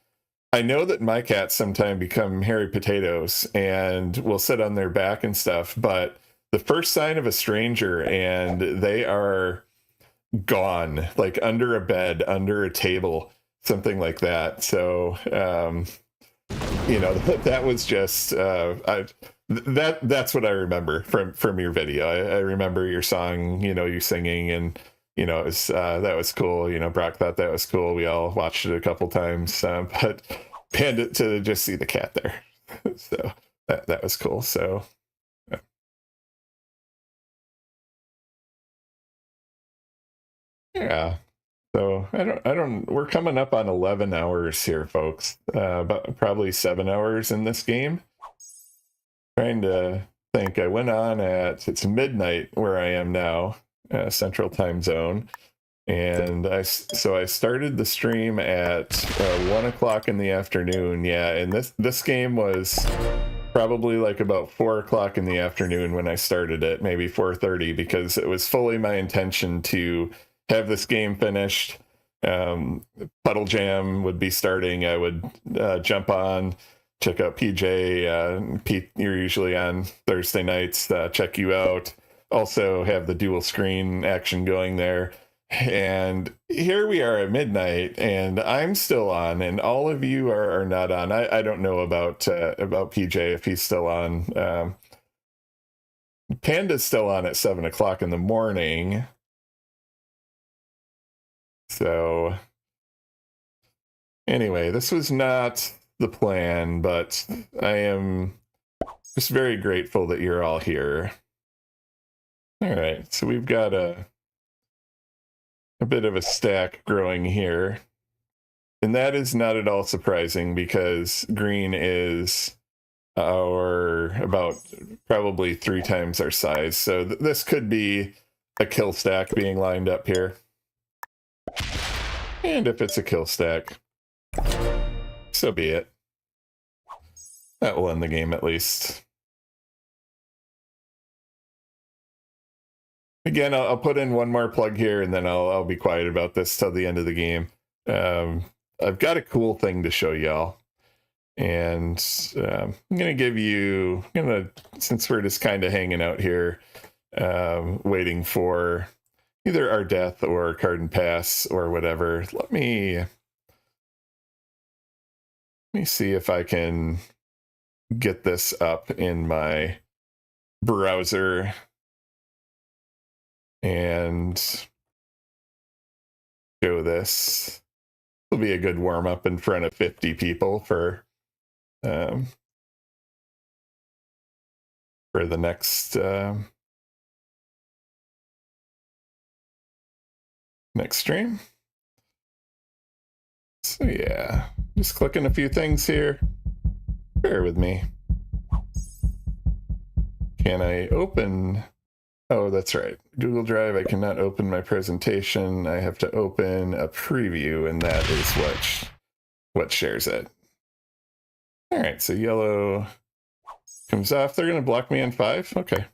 I know that my cats sometimes become hairy potatoes and will sit on their back and stuff, but the first sign of a stranger and they are gone, like under a bed, under a table, something like that. So that was just that's what I remember from your video. I remember your song, you singing, and it was that was cool. Brock thought that was cool. We all watched it a couple times, but panned to just see the cat there. So that was cool. So yeah. So we're coming up on 11 hours here, folks. But probably 7 hours in this game. Trying to think. I went on it's midnight where I am now, Central Time Zone. And I started the stream at 1 o'clock in the afternoon. Yeah. And this game was probably like about 4 o'clock in the afternoon when I started it, maybe 4:30, because it was fully my intention to have this game finished. Puddle Jam would be starting. I would jump on, check out PJ. Pete, you're usually on Thursday nights. Check you out. Also have the dual screen action going there. And here we are at midnight, and I'm still on, and all of you are not on. I don't know about PJ, if he's still on. Panda's still on at 7 o'clock in the morning. So anyway, this was not the plan, but I am just very grateful that you're all here. All right, so we've got a bit of a stack growing here. And that is not at all surprising, because green is about probably 3 times our size. So this could be a kill stack being lined up here. And if it's a kill stack, so be it. That will end the game at least. Again, I'll put in one more plug here, and then I'll be quiet about this till the end of the game. I've got a cool thing to show y'all. And I'm going to give you, since we're just kind of hanging out here, waiting for either our death or card and pass or whatever, let me see if I can get this up in my browser and show this. Will be a good warm up in front of 50 people for the next next stream. So yeah, just clicking a few things here. Bear with me. Can I open? Oh, that's right. Google Drive, I cannot open my presentation. I have to open a preview, and that is what shares it. All right, so yellow comes off. They're going to block me on 5? Okay.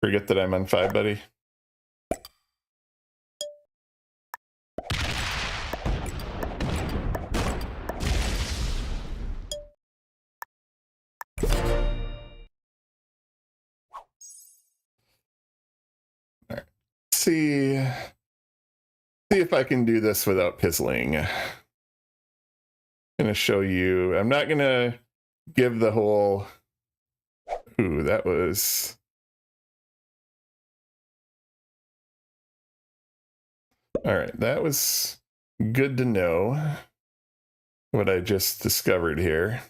Forget that I'm on 5, buddy. All right. See if I can do this without pizzling. I'm going to show you. I'm not going to give the whole... Ooh, that was... All right, that was good to know what I just discovered here.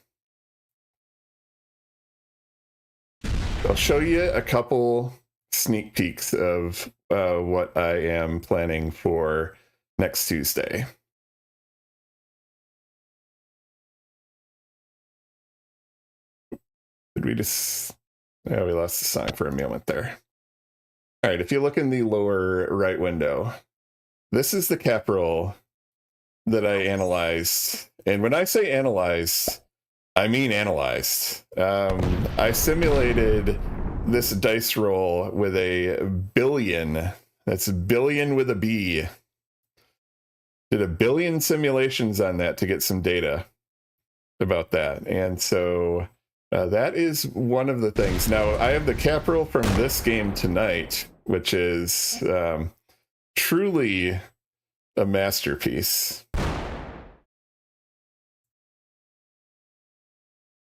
I'll show you a couple sneak peeks of what I am planning for next Tuesday. Did we just... Oh, we lost the song for a moment there. All right, if you look in the lower right window, this is the cap roll that I analyzed. And when I say analyzed, I mean analyzed. I simulated this dice roll with a billion. That's billion with a B. Did a billion simulations on that to get some data about that. And so that is one of the things. Now, I have the cap roll from this game tonight, which is truly a masterpiece.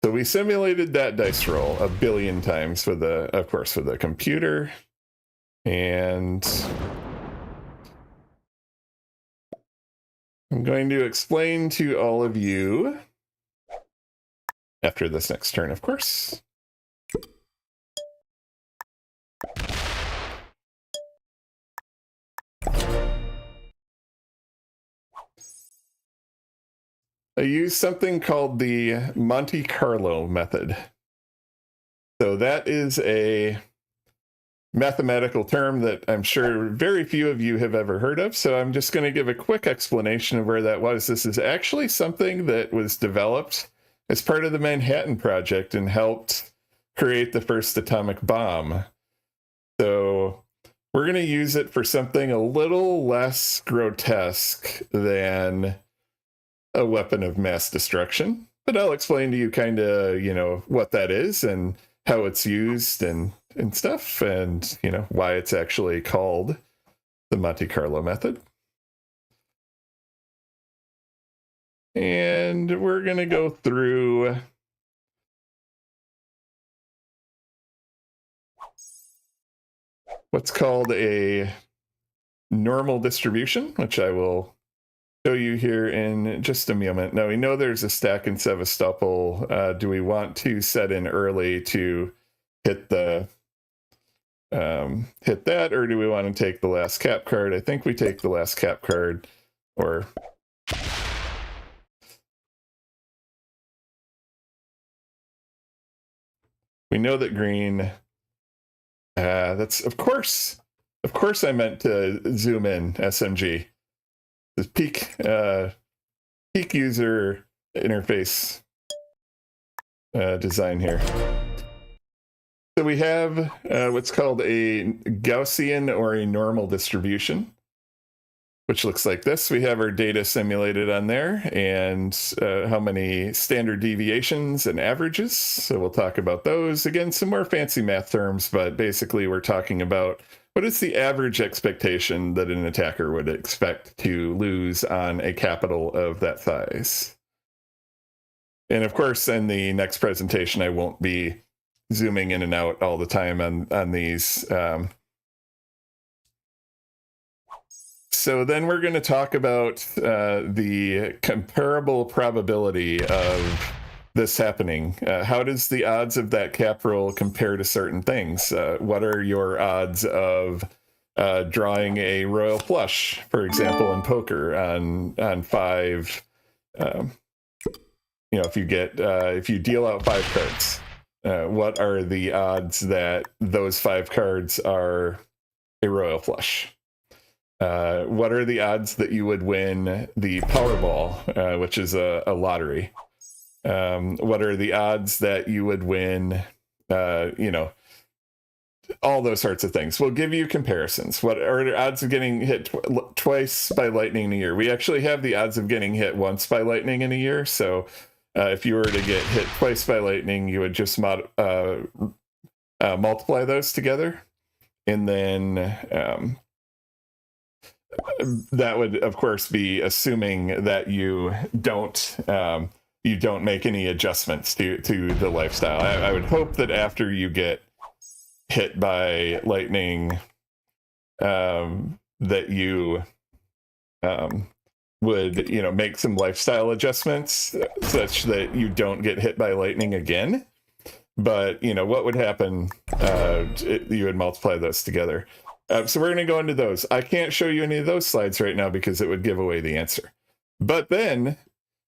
So we simulated that dice roll a billion times with of course, with a computer. And I'm going to explain to all of you after this next turn, of course. I use something called the Monte Carlo method. So that is a mathematical term that I'm sure very few of you have ever heard of. So I'm just going to give a quick explanation of where that was. This is actually something that was developed as part of the Manhattan Project and helped create the first atomic bomb. So we're going to use it for something a little less grotesque than a weapon of mass destruction, but I'll explain to you kind of, what that is and how it's used and stuff, and, why it's actually called the Monte Carlo method. And we're going to go through what's called a normal distribution, which I will show you here in just a moment. Now we know there's a stack in Sevastopol. Do we want to set in early to hit the hit that, or do we want to take the last cap card? I think we take the last cap card, or we know that green. That's of course I meant to zoom in SMG. This peak user interface design here. So we have what's called a Gaussian or a normal distribution, which looks like this. We have our data simulated on there and how many standard deviations and averages. So we'll talk about those. Again, some more fancy math terms, but basically we're talking about what is the average expectation that an attacker would expect to lose on a capital of that size. And of course, in the next presentation, I won't be zooming in and out all the time on these. So then we're going to talk about the comparable probability of this happening? How does the odds of that cap roll compare to certain things? What are your odds of drawing a royal flush, for example, in poker on 5? If you deal out 5 cards, what are the odds that those 5 cards are a royal flush? What are the odds that you would win the Powerball, which is a lottery? What are the odds that you would win, all those sorts of things? We'll give you comparisons. What are the odds of getting hit twice by lightning in a year? We actually have the odds of getting hit once by lightning in a year. So if you were to get hit twice by lightning, you would just multiply those together. And then that would, of course, be assuming that you don't make any adjustments to the lifestyle. I would hope that after you get hit by lightning, that you would make some lifestyle adjustments such that you don't get hit by lightning again. But what would happen? You would multiply those together. So we're going to go into those. I can't show you any of those slides right now because it would give away the answer. But then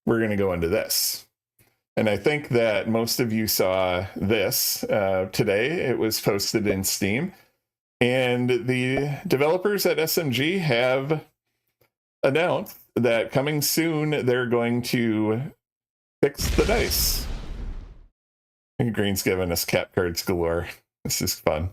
we're going to go into this. And I think that most of you saw this today. It was posted in Steam. And the developers at SMG have announced that coming soon, they're going to fix the dice. And Green's giving us cat cards galore. This is fun.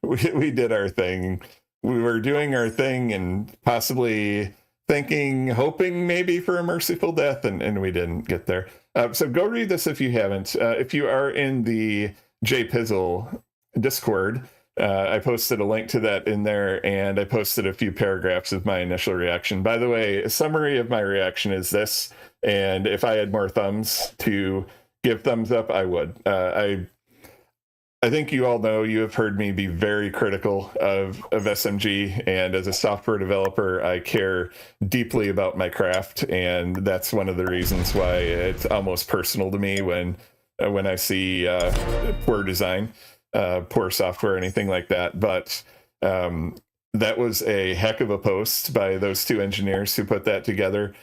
We did our thing. We were doing our thing and possibly hoping maybe for a merciful death, and we didn't get there. So go read this if you haven't. If you are in the JPizzle Discord, I posted a link to that in there, and I posted a few paragraphs of my initial reaction. By the way, a summary of my reaction is this, and if I had more thumbs to give thumbs up, I would. I think you all know, you have heard me be very critical of SMG, and as a software developer, I care deeply about my craft, and that's one of the reasons why it's almost personal to me when I see poor design, poor software, anything like that. But that was a heck of a post by those 2 engineers who put that together.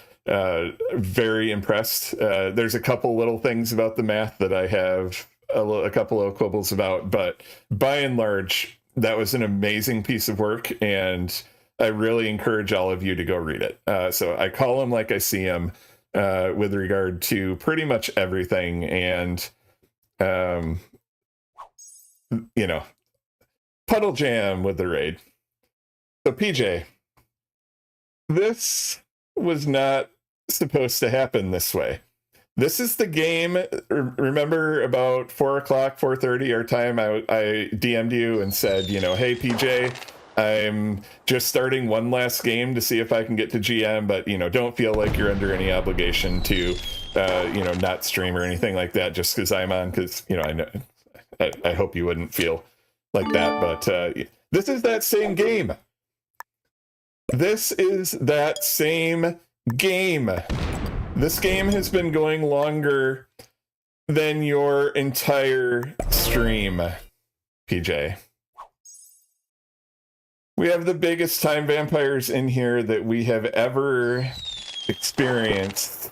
Very impressed. There's a couple little things about the math that I have a couple of quibbles about, but by and large, that was an amazing piece of work, and I really encourage all of you to go read it. So I call them like I see them with regard to pretty much everything, and puddle jam with the raid. So PJ, this was not supposed to happen this way. This is the game. Remember about 4:30 our time, I DM'd you and said, hey, PJ, I'm just starting one last game to see if I can get to GM, but, don't feel like you're under any obligation to, not stream or anything like that just because I'm on, because, I hope you wouldn't feel like that. But this is that same game. This is that same game. This game has been going longer than your entire stream, PJ. We have the biggest time vampires in here that we have ever experienced.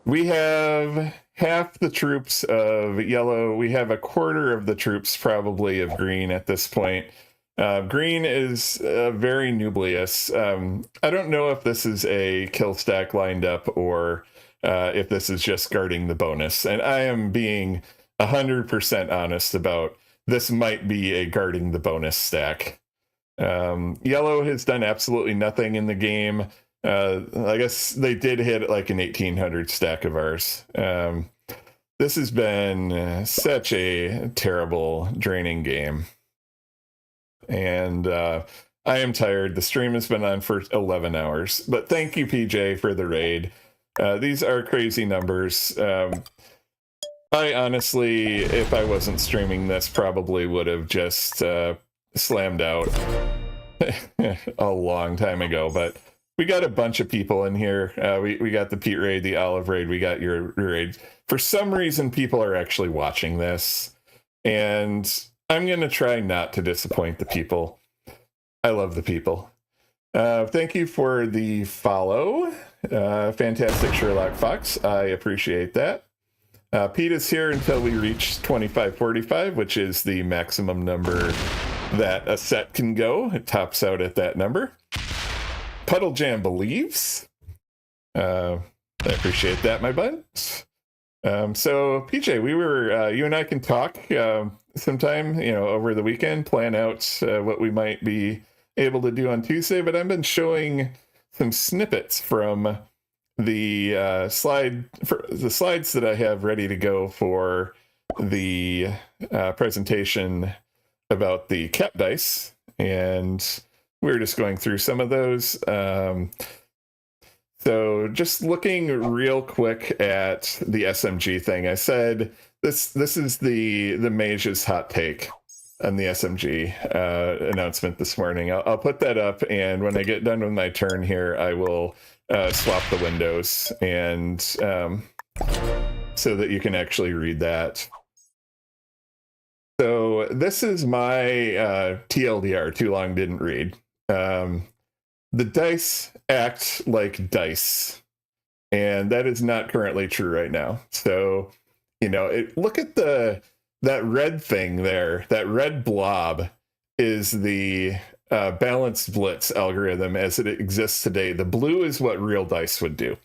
We have half the troops of yellow. We have a quarter of the troops probably of green at this point. Green is very nucleus. I don't know if this is a kill stack lined up or if this is just guarding the bonus. And I am being 100% honest about this might be a guarding the bonus stack. Yellow has done absolutely nothing in the game. I guess they did hit like an 1800 stack of ours. This has been such a terrible, draining game. And I am tired. The stream has been on for 11 hours. But thank you, PJ, for the raid. These are crazy numbers. I honestly, if I wasn't streaming this, probably would have just slammed out a long time ago. But we got a bunch of people in here. We got the Pete raid, the Olive raid, we got your raid. For some reason, people are actually watching this, and I'm going to try not to disappoint the people. I love the people. Thank you for the follow. Fantastic Sherlock Fox. I appreciate that. Pete is here until we reach 2545, which is the maximum number that a set can go. It tops out at that number. Puddle Jam believes. I appreciate that, my bud. So PJ, we were you and I can talk sometime, over the weekend, plan out what we might be able to do on Tuesday. But I've been showing some snippets from the slides that I have ready to go for the presentation about the cap dice, and we're just going through some of those. So just looking real quick at the SMG thing, I said this is the Mage's hot take on the SMG announcement this morning. I'll put that up, and when I get done with my turn here, I will swap the windows and so that you can actually read that. So this is my TLDR, too long didn't read. The dice act like dice, and that is not currently true right now. So, look at that red thing there. That red blob is the balanced blitz algorithm as it exists today. The blue is what real dice would do.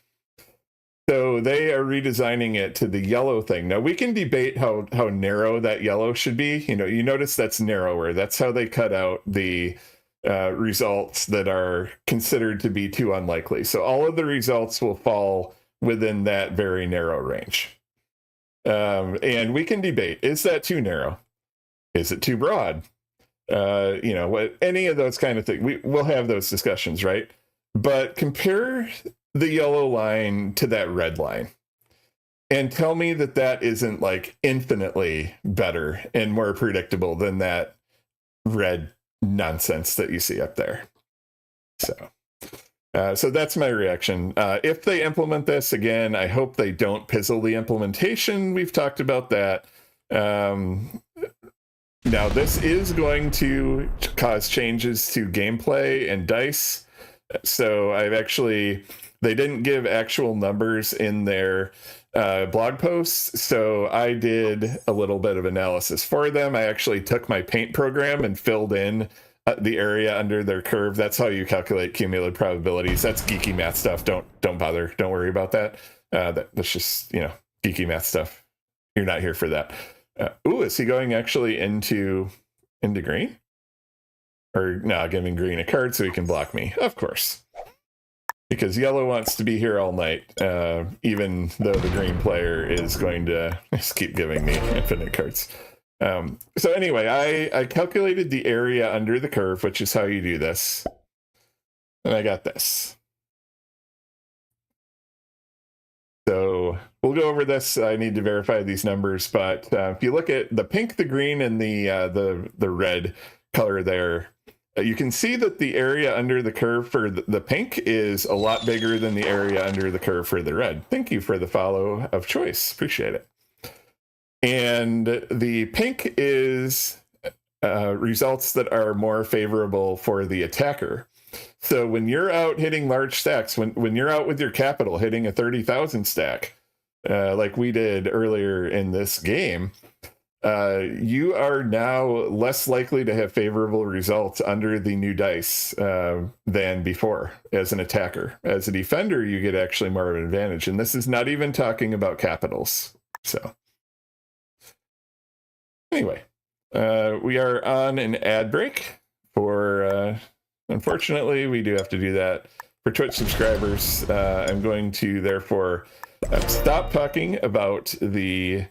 So they are redesigning it to the yellow thing. Now we can debate how narrow that yellow should be. You notice that's narrower. That's how they cut out the results that are considered to be too unlikely. So all of the results will fall within that very narrow range. And we can debate, is that too narrow? Is it too broad? Any of those kind of things. We'll have those discussions, right? But compare the yellow line to that red line and tell me that isn't like infinitely better and more predictable than that red nonsense that you see up there. So that's my reaction. If they implement this again, I hope they don't pizzle the implementation. We've talked about that. Now this is going to cause changes to gameplay and dice. So they didn't give actual numbers in their blog posts, so I did a little bit of analysis for them. I actually took my paint program and filled in the area under their curve. That's how you calculate cumulative probabilities. That's geeky math stuff. Don't bother. Don't worry about that. That's just geeky math stuff. You're not here for that. Is he going actually into green? Or no, giving green a card so he can block me. Of course. Because yellow wants to be here all night, even though the green player is going to just keep giving me infinite cards. So anyway, I calculated the area under the curve, which is how you do this. And I got this. So we'll go over this. I need to verify these numbers, but if you look at the pink, the green, and the red color there, you can see that the area under the curve for the pink is a lot bigger than the area under the curve for the red. Thank you for the follow of choice. Appreciate it. And the pink is results that are more favorable for the attacker. So when you're out hitting large stacks, when you're out with your capital hitting a 30,000 stack, like we did earlier in this game, you are now less likely to have favorable results under the new dice than before as an attacker. As a defender, you get actually more of an advantage. And this is not even talking about capitals. So anyway, we are on an ad break for... Unfortunately, we do have to do that for Twitch subscribers. I'm going to therefore stop talking about the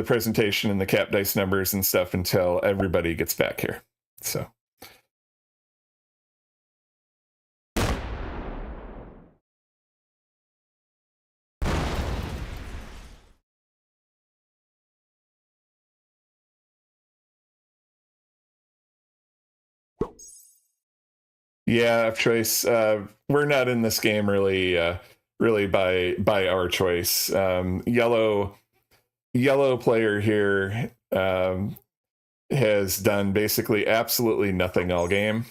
presentation and the cap dice numbers and stuff until everybody gets back here. So. Yeah, of choice. We're not in this game really by our choice. Yellow player here has done basically absolutely nothing all game.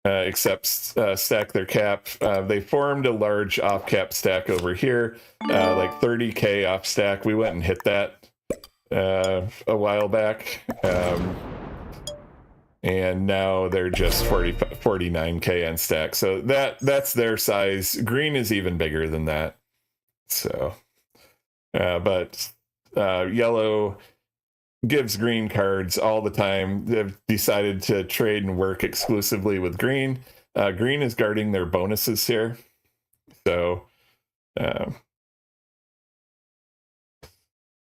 Except stack their cap. They formed a large off cap stack over here, like 30k off stack. We went and hit that a while back. And now they're just 49k on stack. So that's their size. Green is even bigger than that. So, but yellow gives green cards all the time. They've decided to trade and work exclusively with green. Green is guarding their bonuses here. So,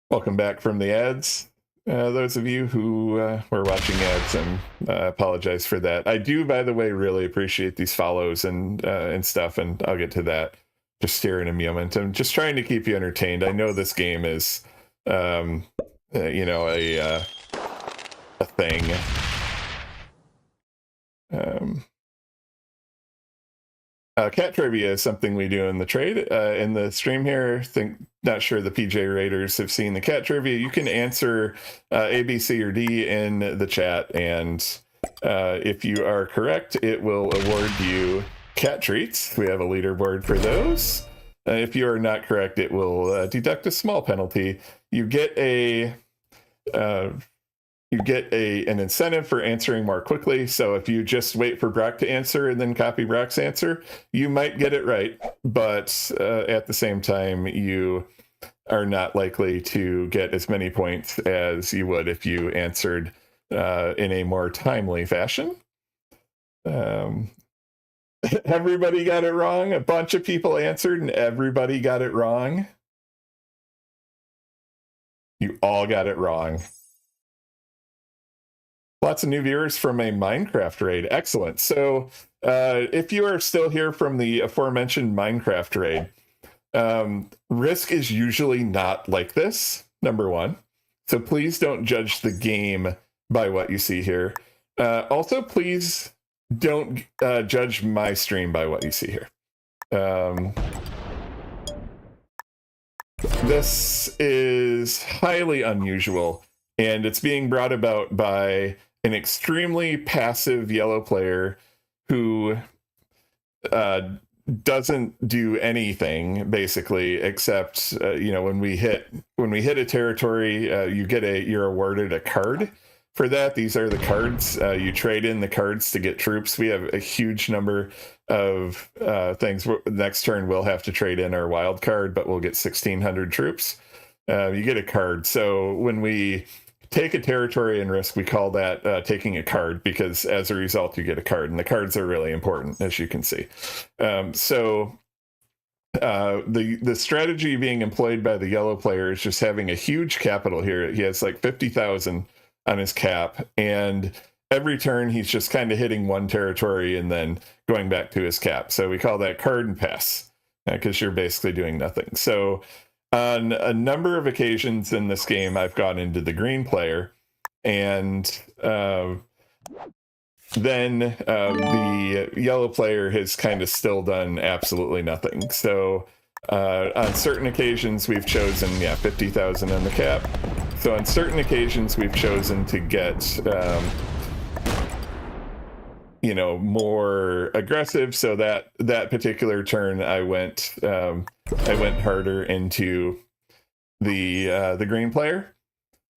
welcome back from the ads. Those of you who were watching ads, and apologize for that. I do, by the way, really appreciate these follows and stuff, and I'll get to that just here in a moment. I'm just trying to keep you entertained. I know this game is, you know, a thing. Cat trivia is something we do in the trade, in the stream here. Not sure the PJ Raiders have seen the cat trivia. You can answer A, B, C, or D in the chat, and if you are correct, it will award you cat treats. We have a leaderboard for those. If you are not correct, it will deduct a small penalty. You get an incentive for answering more quickly. So if you just wait for Brock to answer and then copy Brock's answer, you might get it right. But at the same time, you are not likely to get as many points as you would if you answered in a more timely fashion. Everybody got it wrong. A bunch of people answered and everybody got it wrong. You all got it wrong. Lots of new viewers from a Minecraft raid. Excellent. So if you are still here from the aforementioned Minecraft raid, Risk is usually not like this, number one. So please don't judge the game by what you see here. Also, please don't judge my stream by what you see here. This is highly unusual, and it's being brought about by an extremely passive yellow player who doesn't do anything basically except you know, when we hit a territory, you're awarded a card for that. These are the cards. You trade in the cards to get troops. We have a huge number of things. Next turn we'll have to trade in our wild card, but we'll get 1,600 troops. You get a card. So when we take a territory in Risk, we call that taking a card, because as a result you get a card, and the cards are really important, as you can see. So the strategy being employed by the yellow player is just having a huge capital here. He has like 50,000 on his cap, and every turn he's just kind of hitting one territory and then going back to his cap. So we call that card and pass, because you're basically doing nothing. So on a number of occasions in this game, I've gone into the green player, and then the yellow player has kind of still done absolutely nothing. So on certain occasions we've chosen 50,000 on the cap. So on certain occasions we've chosen to get you know, more aggressive. So that particular turn I went harder into the green player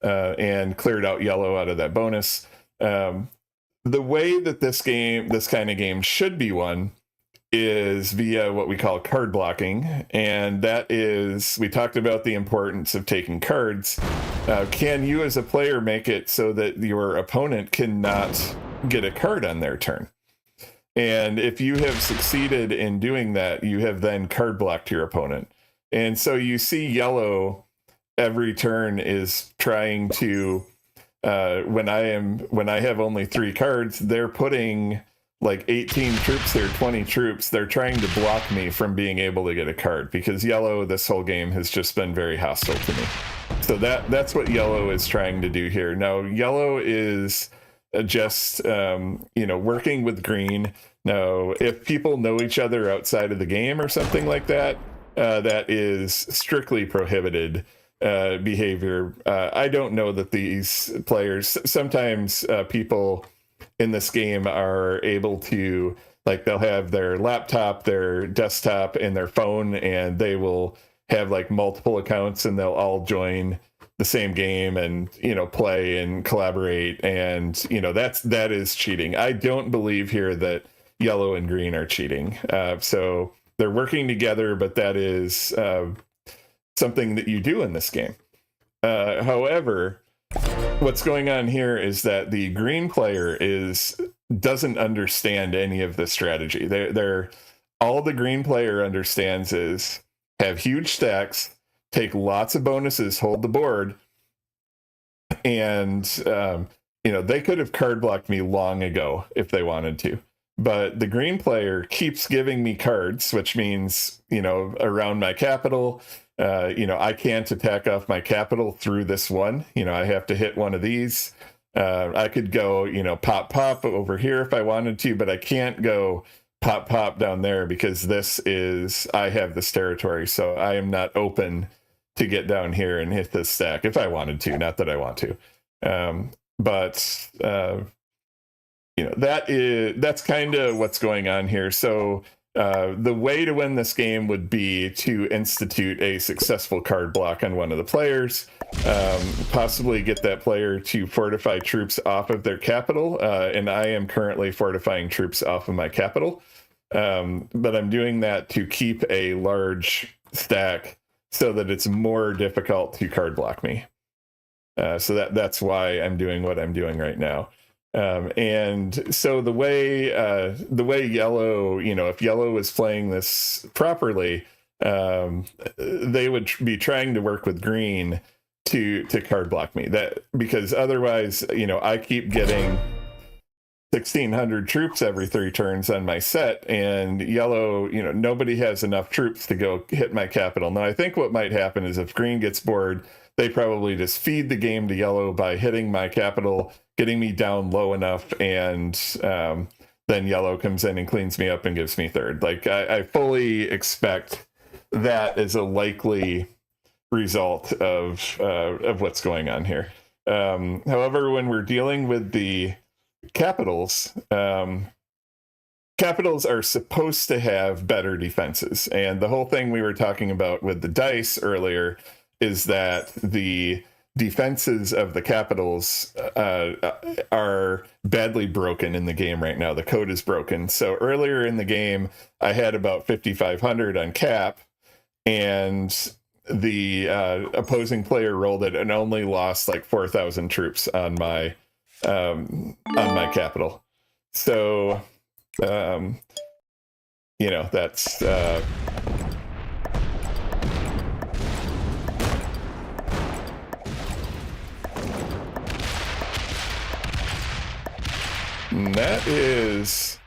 and cleared out yellow out of that bonus. The way that this kind of game should be won is via what we call card blocking, and that is, we talked about the importance of taking cards. Can you as a player make it so that your opponent cannot get a card on their turn? And if you have succeeded in doing that, you have then card blocked your opponent. And so you see yellow every turn is trying to when I have only 3 cards, they're putting like 18 troops there, 20 troops. They're trying to block me from being able to get a card, because yellow this whole game has just been very hostile to me. So that's what yellow is trying to do here. Now, yellow is just working with green. Now, if people know each other outside of the game or something like that, that is strictly prohibited behavior. I don't know that these players, sometimes people in this game are able to, like, they'll have their laptop, their desktop, and their phone, and they will have like multiple accounts, and they'll all join the same game and play and collaborate, and that is cheating. I don't believe here that yellow and green are cheating. So they're working together, but that is something that you do in this game. However, what's going on here is that the green player doesn't understand any of the strategy. They're all the green player understands is have huge stacks, take lots of bonuses, hold the board, and they could have card blocked me long ago if they wanted to. But the green player keeps giving me cards, which means around my capital. I can't attack off my capital through this one. I have to hit one of these. I could go, pop over here if I wanted to, but I can't go pop down there because I have this territory, so I am not open to get down here and hit this stack if I wanted to. Not that I want to, but that's kind of what's going on here. So the way to win this game would be to institute a successful card block on one of the players, possibly get that player to fortify troops off of their capital, and I am currently fortifying troops off of my capital, but I'm doing that to keep a large stack so that it's more difficult to card block me. So that's why I'm doing what I'm doing right now. And so the way yellow, if yellow is playing this properly, they would be trying to work with green to card block me. Because otherwise, I keep getting 1,600 troops every 3 turns on my set, and yellow, nobody has enough troops to go hit my capital. Now, I think what might happen is if green gets bored, they probably just feed the game to yellow by hitting my capital, getting me down low enough, and then yellow comes in and cleans me up and gives me third. Like, I fully expect that is a likely result of what's going on here. However, when we're dealing with the capitals, capitals are supposed to have better defenses. And the whole thing we were talking about with the dice earlier is that the defenses of the capitals are badly broken in the game right now. The code is broken. So earlier in the game, I had about 5,500 on cap, and the opposing player rolled it and only lost like 4,000 troops on my capital. So that's that is,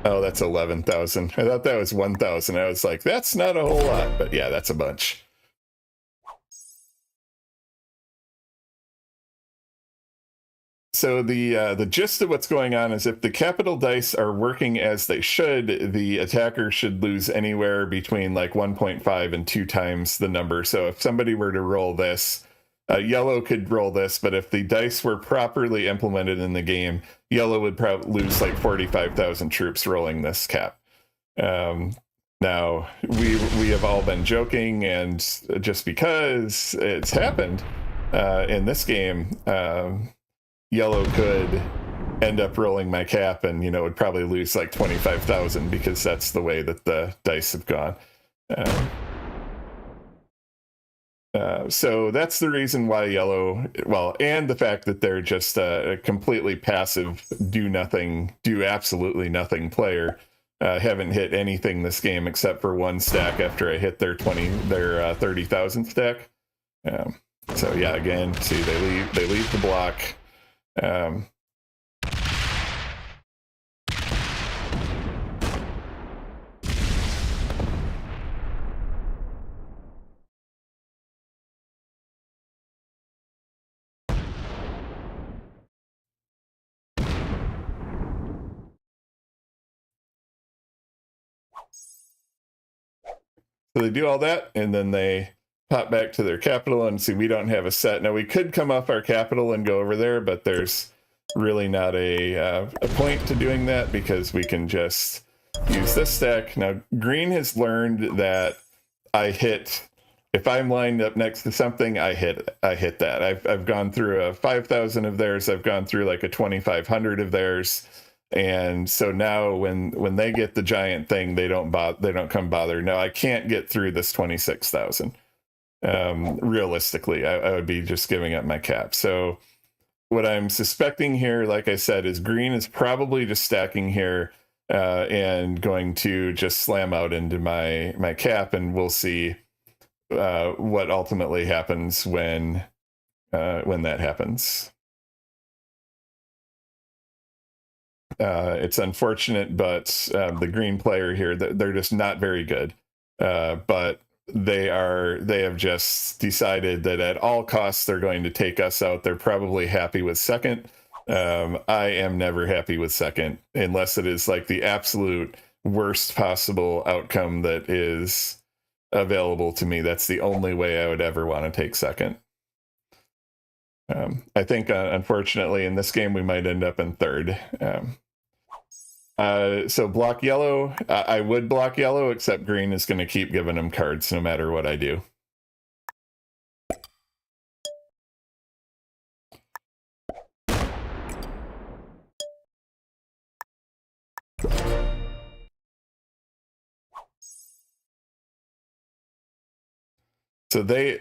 oh, that's 11,000. I thought that was 1,000. I was like, that's not a whole lot, but yeah, that's a bunch. So the gist of what's going on is if the capital dice are working as they should, the attacker should lose anywhere between like 1.5 and 2 times the number. So if somebody were to roll this, yellow could roll this, but if the dice were properly implemented in the game, yellow would probably lose like 45,000 troops rolling this cap. Now, we have all been joking, and just because it's happened in this game, yellow could end up rolling my cap and, would probably lose like 25,000 because that's the way that the dice have gone. So that's the reason why yellow, well, and the fact that they're just a completely passive, do absolutely nothing player. Haven't hit anything this game except for one stack after I hit their 30,000 stack. So yeah, again, see, they leave the block. So they do all that, and then they pop back to their capital and see we don't have a set. Now we could come off our capital and go over there, but there's really not a point to doing that because we can just use this stack. Now green has learned that I hit, if I'm lined up next to something, I hit that. I've gone through a 5,000 of theirs. I've gone through like a 2,500 of theirs. And so now when they get the giant thing, they don't come bother. Now I can't get through this 26,000. Realistically, I would be just giving up my cap. So what I'm suspecting here, like I said, is green is probably just stacking here and going to just slam out into my cap, and we'll see what ultimately happens when that happens. It's unfortunate, but the green player here, they're just not very good. But they have just decided that at all costs they're going to take us out. They're probably happy with second. I am never happy with second unless it is like the absolute worst possible outcome that is available to me. That's the only way I would ever want to take second. I think unfortunately in this game we might end up in third. So block yellow, I would block yellow, except green is going to keep giving them cards no matter what I do. So they,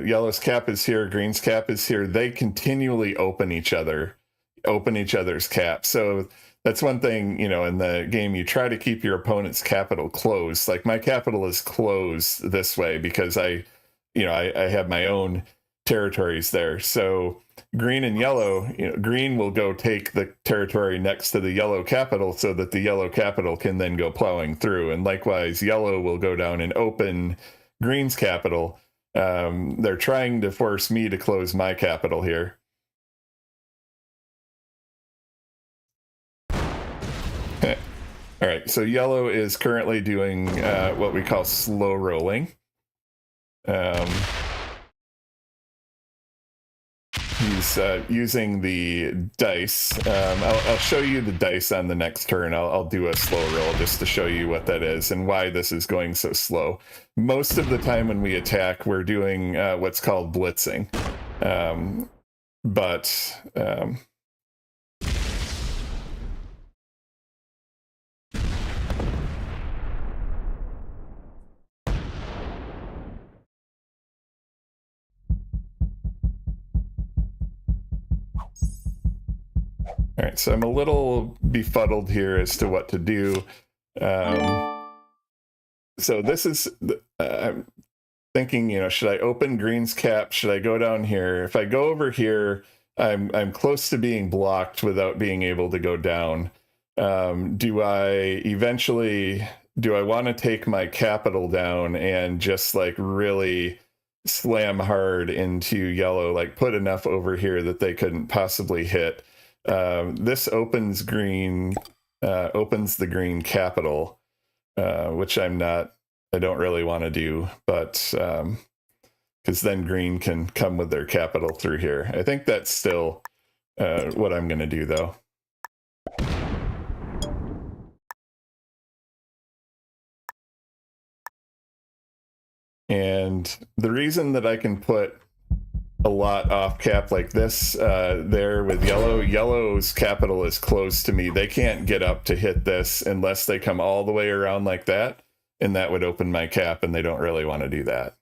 yellow's cap is here, green's cap is here. They continually open each other's cap. So that's one thing, you know, in the game, you try to keep your opponent's capital closed. Like my capital is closed this way because I have my own territories there. So green and yellow, you know, green will go take the territory next to the yellow capital so that the yellow capital can then go plowing through. And likewise, yellow will go down and open green's capital. They're trying to force me to close my capital here. All right, so yellow is currently doing what we call slow rolling. He's using the dice. I'll show you the dice on the next turn. I'll do a slow roll just to show you what that is and why this is going so slow. Most of the time when we attack, we're doing what's called blitzing. All right, so I'm a little befuddled here as to what to do. So this is, I'm thinking, you know, should I open green's cap? Should I go down here? If I go over here, I'm close to being blocked without being able to go down. Do I want to take my capital down and just like really slam hard into yellow, like put enough over here that they couldn't possibly hit? This opens the green capital, which I don't really want to do, but because then green can come with their capital through here. I think that's still what I'm going to do, though. And the reason that I can put a lot off cap like this there with yellow's capital is close to me. They can't get up to hit this unless they come all the way around like that, and that would open my cap, and they don't really want to do that.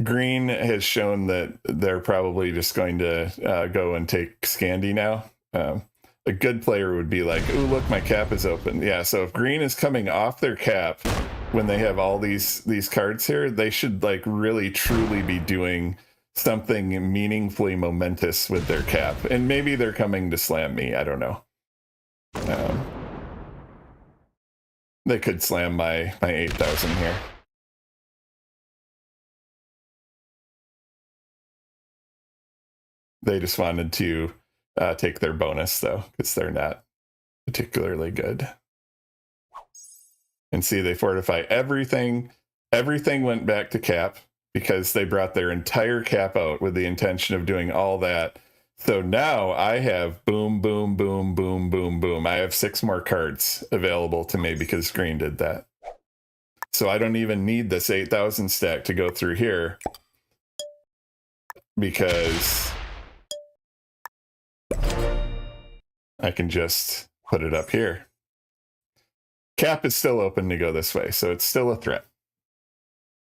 Green has shown that they're probably just going to go and take Scandi now. A good player would be like, "Ooh, look, my cap is open." Yeah, so if green is coming off their cap when they have all these cards here, they should like really truly be doing something meaningfully momentous with their cap. And maybe they're coming to slam me. I don't know. They could slam my 8,000 here. They just wanted to take their bonus, though, because they're not particularly good. And see, they fortify everything. Everything went back to cap because they brought their entire cap out with the intention of doing all that. So now I have boom, boom, boom, boom, boom, boom. I have 6 more cards available to me because green did that. So I don't even need this 8,000 stack to go through here because I can just put it up here. Cap is still open to go this way, so it's still a threat.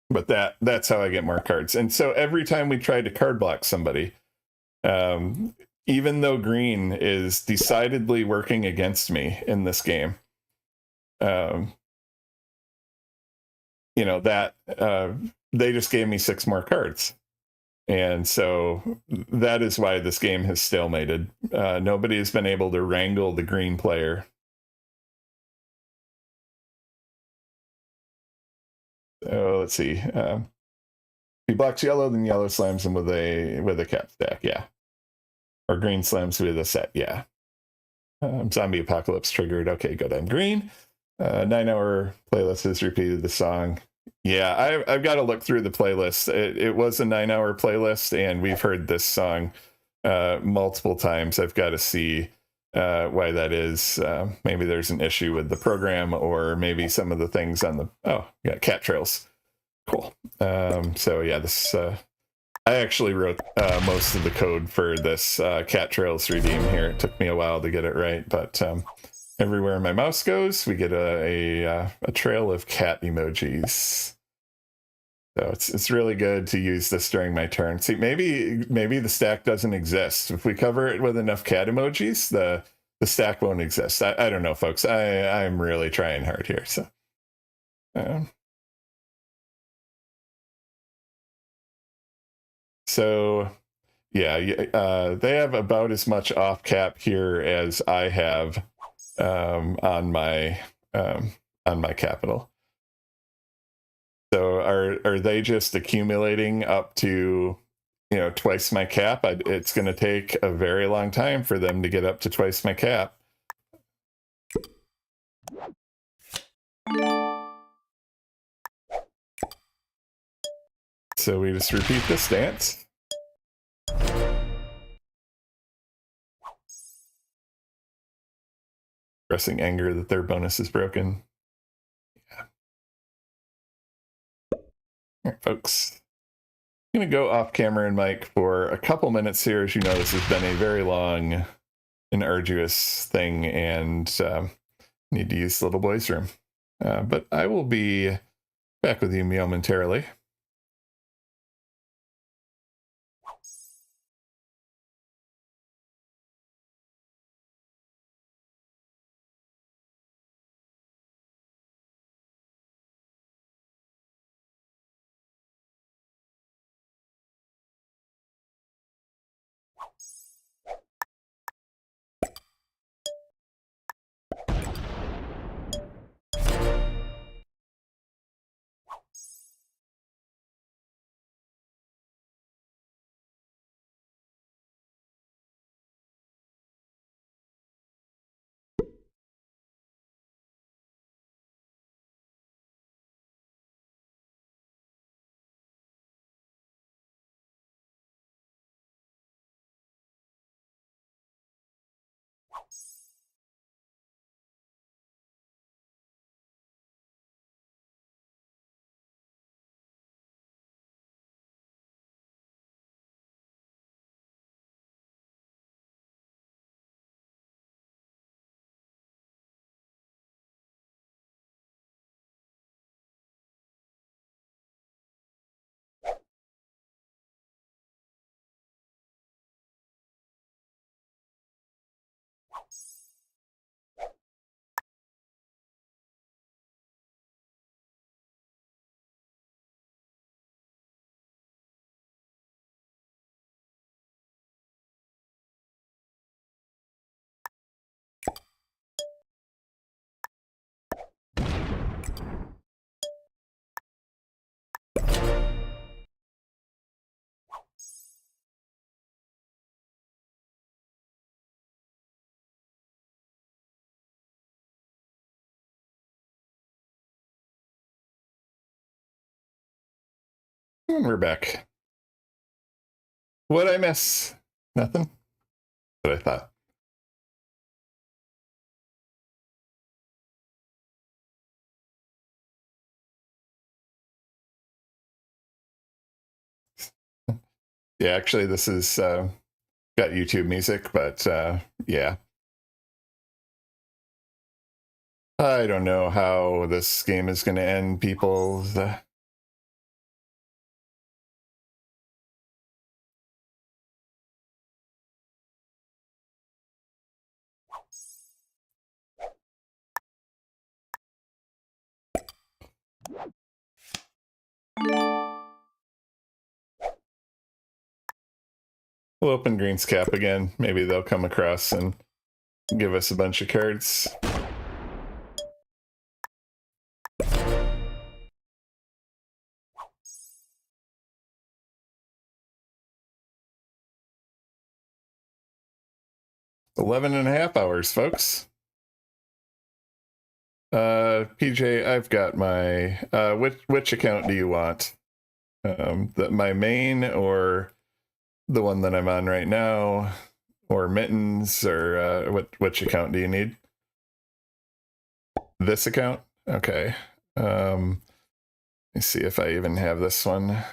But that's how I get more cards. And so every time we try to card block somebody, even though green is decidedly working against me in this game, you know, that they just gave me 6 more cards. And so that is why this game has stalemated. Nobody has been able to wrangle the green player. So let's see. If he blocks yellow, then yellow slams him with a cap stack, yeah. Or green slams with a set, yeah. Zombie apocalypse triggered. Okay, good on green. 9-hour playlist has repeated the song. Yeah, I've got to look through the playlist. It was a 9-hour playlist, and we've heard this song multiple times. I've got to see why that is. Maybe there's an issue with the program, or maybe some of the things on the... Oh, yeah, cat trails. Cool. So yeah, this... I actually wrote most of the code for this cat trails redeem here. It took me a while to get it right, but everywhere my mouse goes, we get a trail of cat emojis. So it's really good to use this during my turn. See, maybe the stack doesn't exist. If we cover it with enough cat emojis, the stack won't exist. I don't know, folks. I'm really trying hard here. So yeah, they have about as much off cap here as I have on my capital. So are they just accumulating up to, you know, twice my cap? It's going to take a very long time for them to get up to twice my cap. So we just repeat this dance. Expressing anger that their bonus is broken. Yeah. All right, folks. I'm going to go off camera and mic for a couple minutes here. As you know, this has been a very long and arduous thing, and need to use the little boy's room. But I will be back with you momentarily. And we're back. What'd I miss? Nothing? What I thought. Yeah, actually, this is got YouTube music, but yeah. I don't know how this game is going to end, people. We'll open Green's cap again. Maybe they'll come across and give us a bunch of cards. Eleven and a half hours, folks. PJ, I've got my which account do you want? My main or the one that I'm on right now, or Mittens, or which account do you need? This account? Okay. Let me see if I even have this one.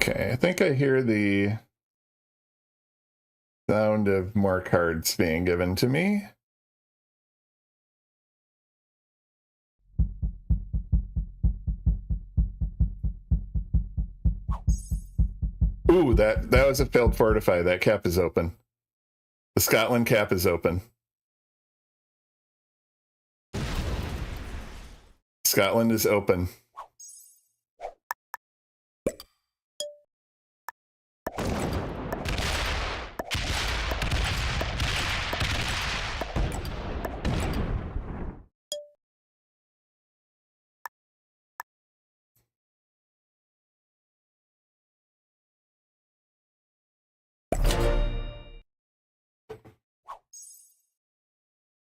Okay, I think I hear the sound of more cards being given to me. Ooh, that was a failed fortify. That cap is open. The Scotland cap is open. Scotland is open.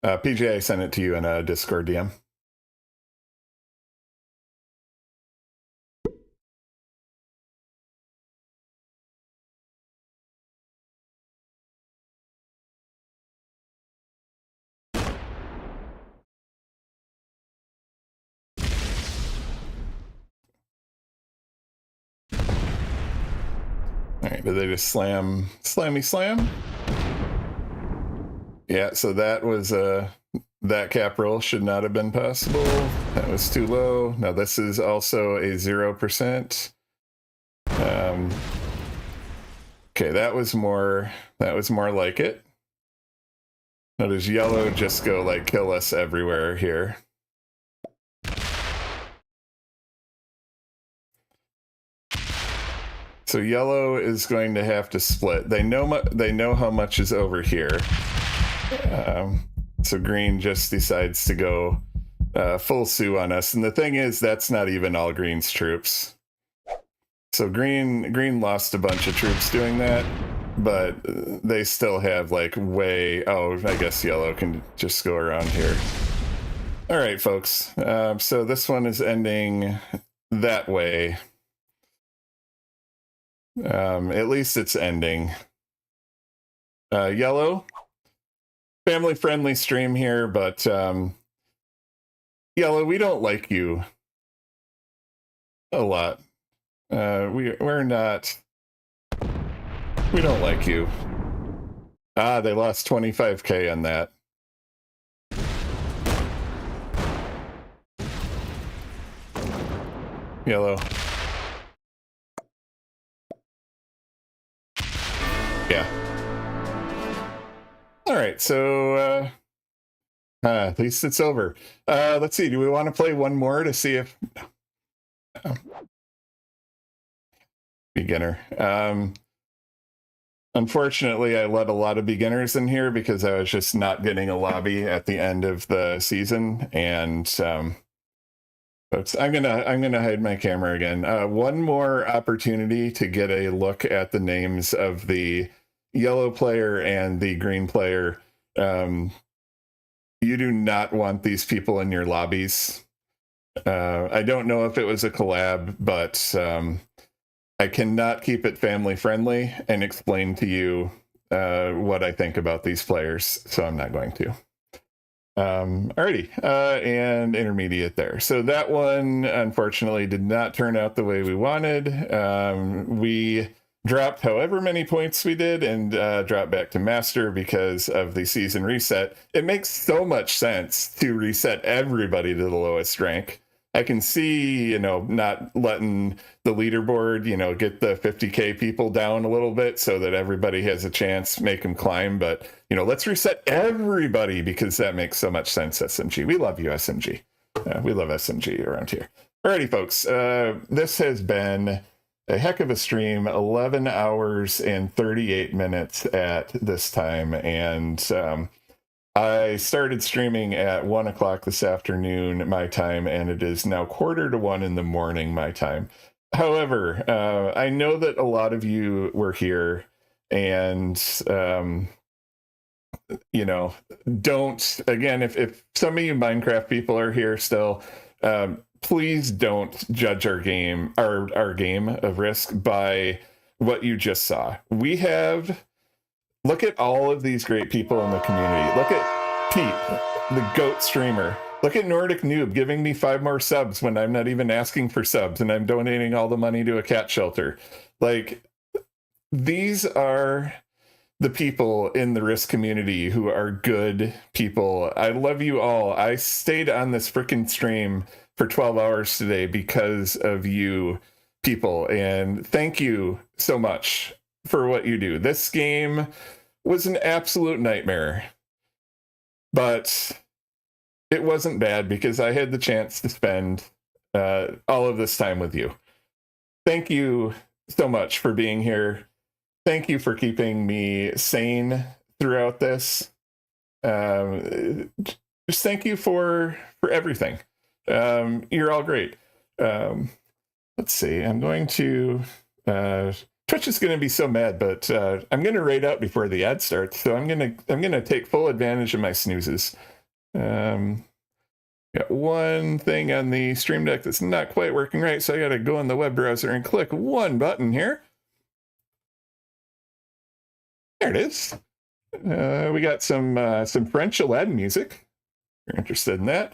PJ, I sent it to you in a Discord DM. All right, did they just slammy slam? Yeah, so that was that cap roll should not have been possible. That was too low. Now this is also a 0%. Okay, that was more like it. Now does yellow just go like kill us everywhere here? So yellow is going to have to split. They know how much is over here. So green just decides to go full Sioux on us. And the thing is, that's not even all green's troops. So green lost a bunch of troops doing that, but they still have like way... Oh, I guess yellow can just go around here. All right, folks. So this one is ending that way. At least it's ending. Yellow, family friendly stream here, but yellow, we don't like you a lot. We're not. We don't like you. Ah, they lost 25K on that. Yellow. Yeah. All right, so at least it's over. Let's see. Do we want to play one more to see if beginner? Unfortunately, I let a lot of beginners in here because I was just not getting a lobby at the end of the season, and folks. I'm gonna hide my camera again. One more opportunity to get a look at the names of the yellow player and the green player. You do not want these people in your lobbies. I don't know if it was a collab, but I cannot keep it family friendly and explain to you what I think about these players, so I'm not going to. Alrighty, and intermediate there. So that one, unfortunately, did not turn out the way we wanted. We dropped however many points we did and dropped back to master because of the season reset. It makes so much sense to reset everybody to the lowest rank. I can see, not letting the leaderboard, get the 50K people down a little bit so that everybody has a chance, make them climb. But, let's reset everybody because that makes so much sense, SMG. We love you, SMG. We love SMG around here. Alrighty, folks. This has been a heck of a stream, 11 hours and 38 minutes at this time. And I started streaming at 1 o'clock this afternoon, my time, and it is now 1:45 in the morning, my time. However, I know that a lot of you were here and, don't, again, if some of you Minecraft people are here still, please don't judge our game of Risk by what you just saw. Look at all of these great people in the community. Look at Pete, the GOAT streamer. Look at Nordic Noob giving me 5 more subs when I'm not even asking for subs and I'm donating all the money to a cat shelter. Like, these are the people in the Risk community who are good people. I love you all. I stayed on this freaking stream for 12 hours today because of you people. And thank you so much for what you do. This game was an absolute nightmare, but it wasn't bad because I had the chance to spend all of this time with you. Thank you so much for being here. Thank you for keeping me sane throughout this. Just thank you for everything. You're all great. Let's see. I'm going to Twitch is going to be so mad, but I'm going to raid out before the ad starts, so I'm going to take full advantage of my snoozes. Got one thing on the Stream Deck that's not quite working right, so I got to go in the web browser and click one button here. There it is. We got some French Aladdin music. If you're interested in that.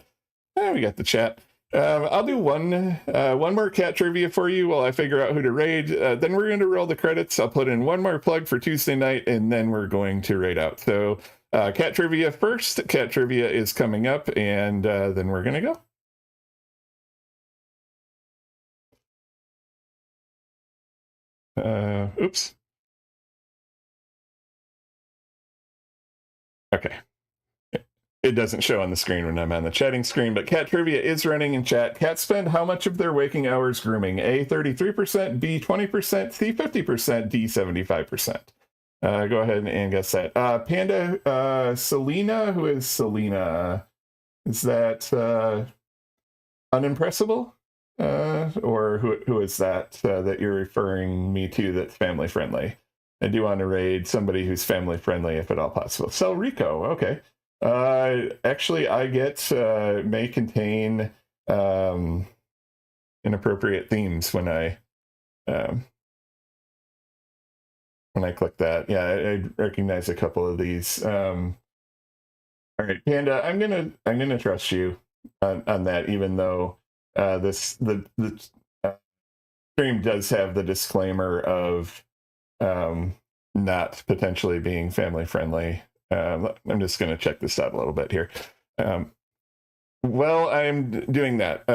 We got the chat. I'll do one more cat trivia for you while I figure out who to raid. Then we're going to roll the credits. I'll put in one more plug for Tuesday night, and then we're going to raid out. So cat trivia first. Cat trivia is coming up, and then we're going to go. Oops. Okay. It doesn't show on the screen when I'm on the chatting screen, but cat trivia is running in chat. Cats spend how much of their waking hours grooming? A, 33%, B, 20%, C, 50%, D, 75%. Go ahead and guess that. Panda, Selena, who is Selena? Is that unimpressible? Or who is that that you're referring me to that's family friendly? I do want to raid somebody who's family friendly if at all possible. So Rico, okay. Actually, I get may contain inappropriate themes when I click that. Yeah, I recognize a couple of these. All right, Panda, I'm gonna trust you on that, even though the stream does have the disclaimer of not potentially being family friendly. I'm just going to check this out a little bit here. While I'm doing that,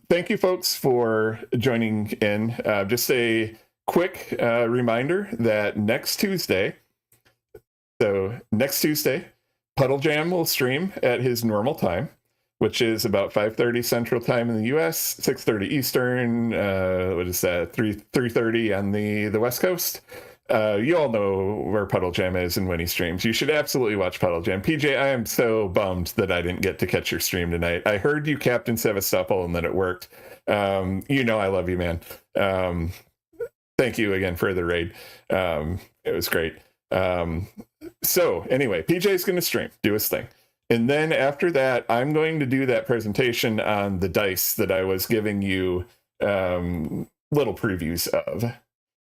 thank you folks for joining in. Just a quick reminder that next Tuesday, Puddle Jam will stream at his normal time, which is about 5:30 Central Time in the US, 6:30 Eastern, what is that, 3:30 on the West Coast. you all know where Puddle Jam is and when he streams. You should absolutely watch Puddle Jam. PJ, I am so bummed that I didn't get to catch your stream tonight. I heard you Captain Sevastopol and that it worked. You know I love you, man. Thank you again for the raid. It was great. So anyway, PJ's going to stream, do his thing. And then after that, I'm going to do that presentation on the dice that I was giving you little previews of.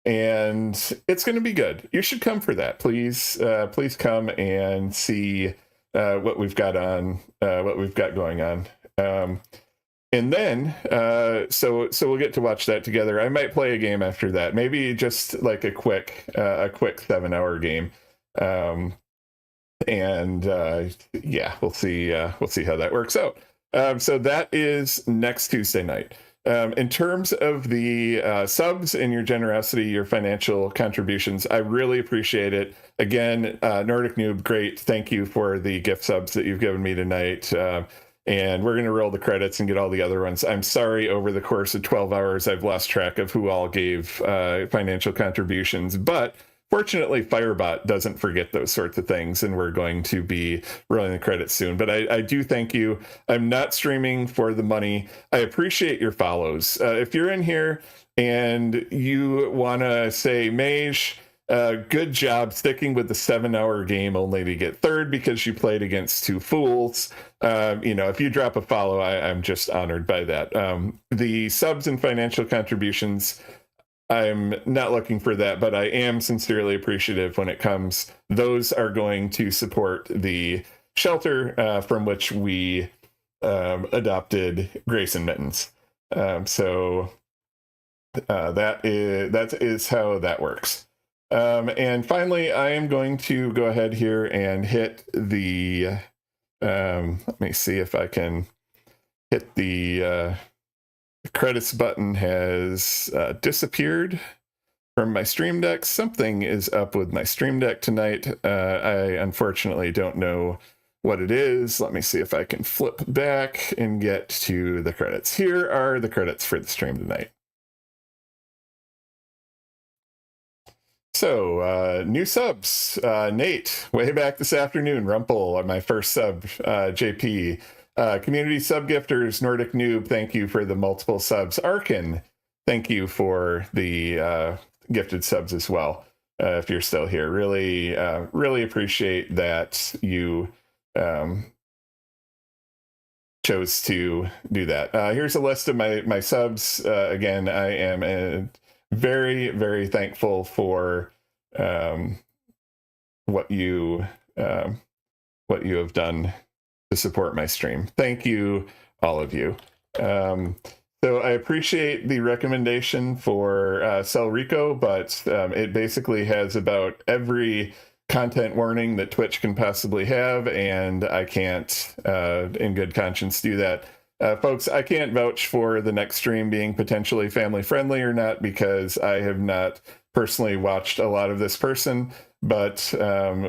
And it's going to be good. You should come for that. Please come and see what we've got going on. And then, so we'll get to watch that together. I might play a game after that, maybe just like a quick 7-hour game. Yeah, we'll see how that works out. So that is next Tuesday night. In terms of the subs and your generosity, your financial contributions, I really appreciate it. Again, Nordic Noob, great. Thank you for the gift subs that you've given me tonight. And we're going to roll the credits and get all the other ones. I'm sorry, over the course of 12 hours, I've lost track of who all gave financial contributions. But fortunately, Firebot doesn't forget those sorts of things, and we're going to be rolling the credits soon. But I do thank you. I'm not streaming for the money. I appreciate your follows. If you're in here and you want to say, Mage, good job sticking with the 7-hour game only to get third because you played against two fools. If you drop a follow, I'm just honored by that. The subs and financial contributions, I'm not looking for that, but I am sincerely appreciative when it comes. Those are going to support the shelter from which we adopted Grace and Mittens. So that is how that works. And finally, I am going to go ahead here and hit the, let me see if I can hit the credits button has disappeared from my Stream Deck. Something is up with my Stream Deck tonight. I unfortunately don't know what it is. Let me see if I can flip back and get to the credits. Here are the credits for the stream tonight. So, new subs, Nate, way back this afternoon, Rumple, my first sub, JP, community sub gifters, Nordic Noob, thank you for the multiple subs. Arkin, thank you for the gifted subs as well, if you're still here. Really, really appreciate that you chose to do that. Here's a list of my subs. Again, I am very, very thankful for what you have done to support my stream. Thank you, all of you. So I appreciate the recommendation for Cell Rico, but it basically has about every content warning that Twitch can possibly have, and I can't, in good conscience, do that. Folks, I can't vouch for the next stream being potentially family friendly or not because I have not personally watched a lot of this person, but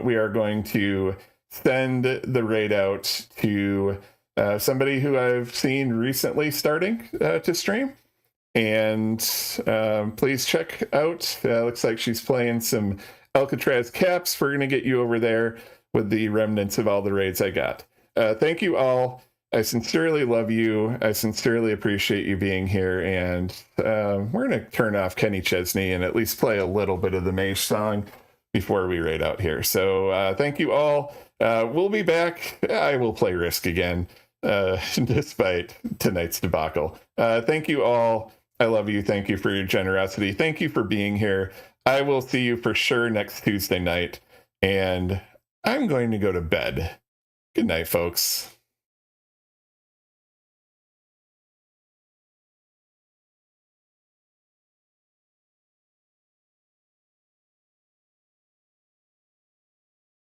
we are going to send the raid out to somebody who I've seen recently starting to stream. And please check out, looks like she's playing some Alcatraz caps. We're going to get you over there with the remnants of all the raids I got. Thank you all. I sincerely love you. I sincerely appreciate you being here. And we're going to turn off Kenny Chesney and at least play a little bit of the Mage song before we raid out here. So thank you all. We'll be back. I will play Risk again, despite tonight's debacle. Thank you all. I love you. Thank you for your generosity. Thank you for being here. I will see you for sure next Tuesday night. And I'm going to go to bed. Good night, folks.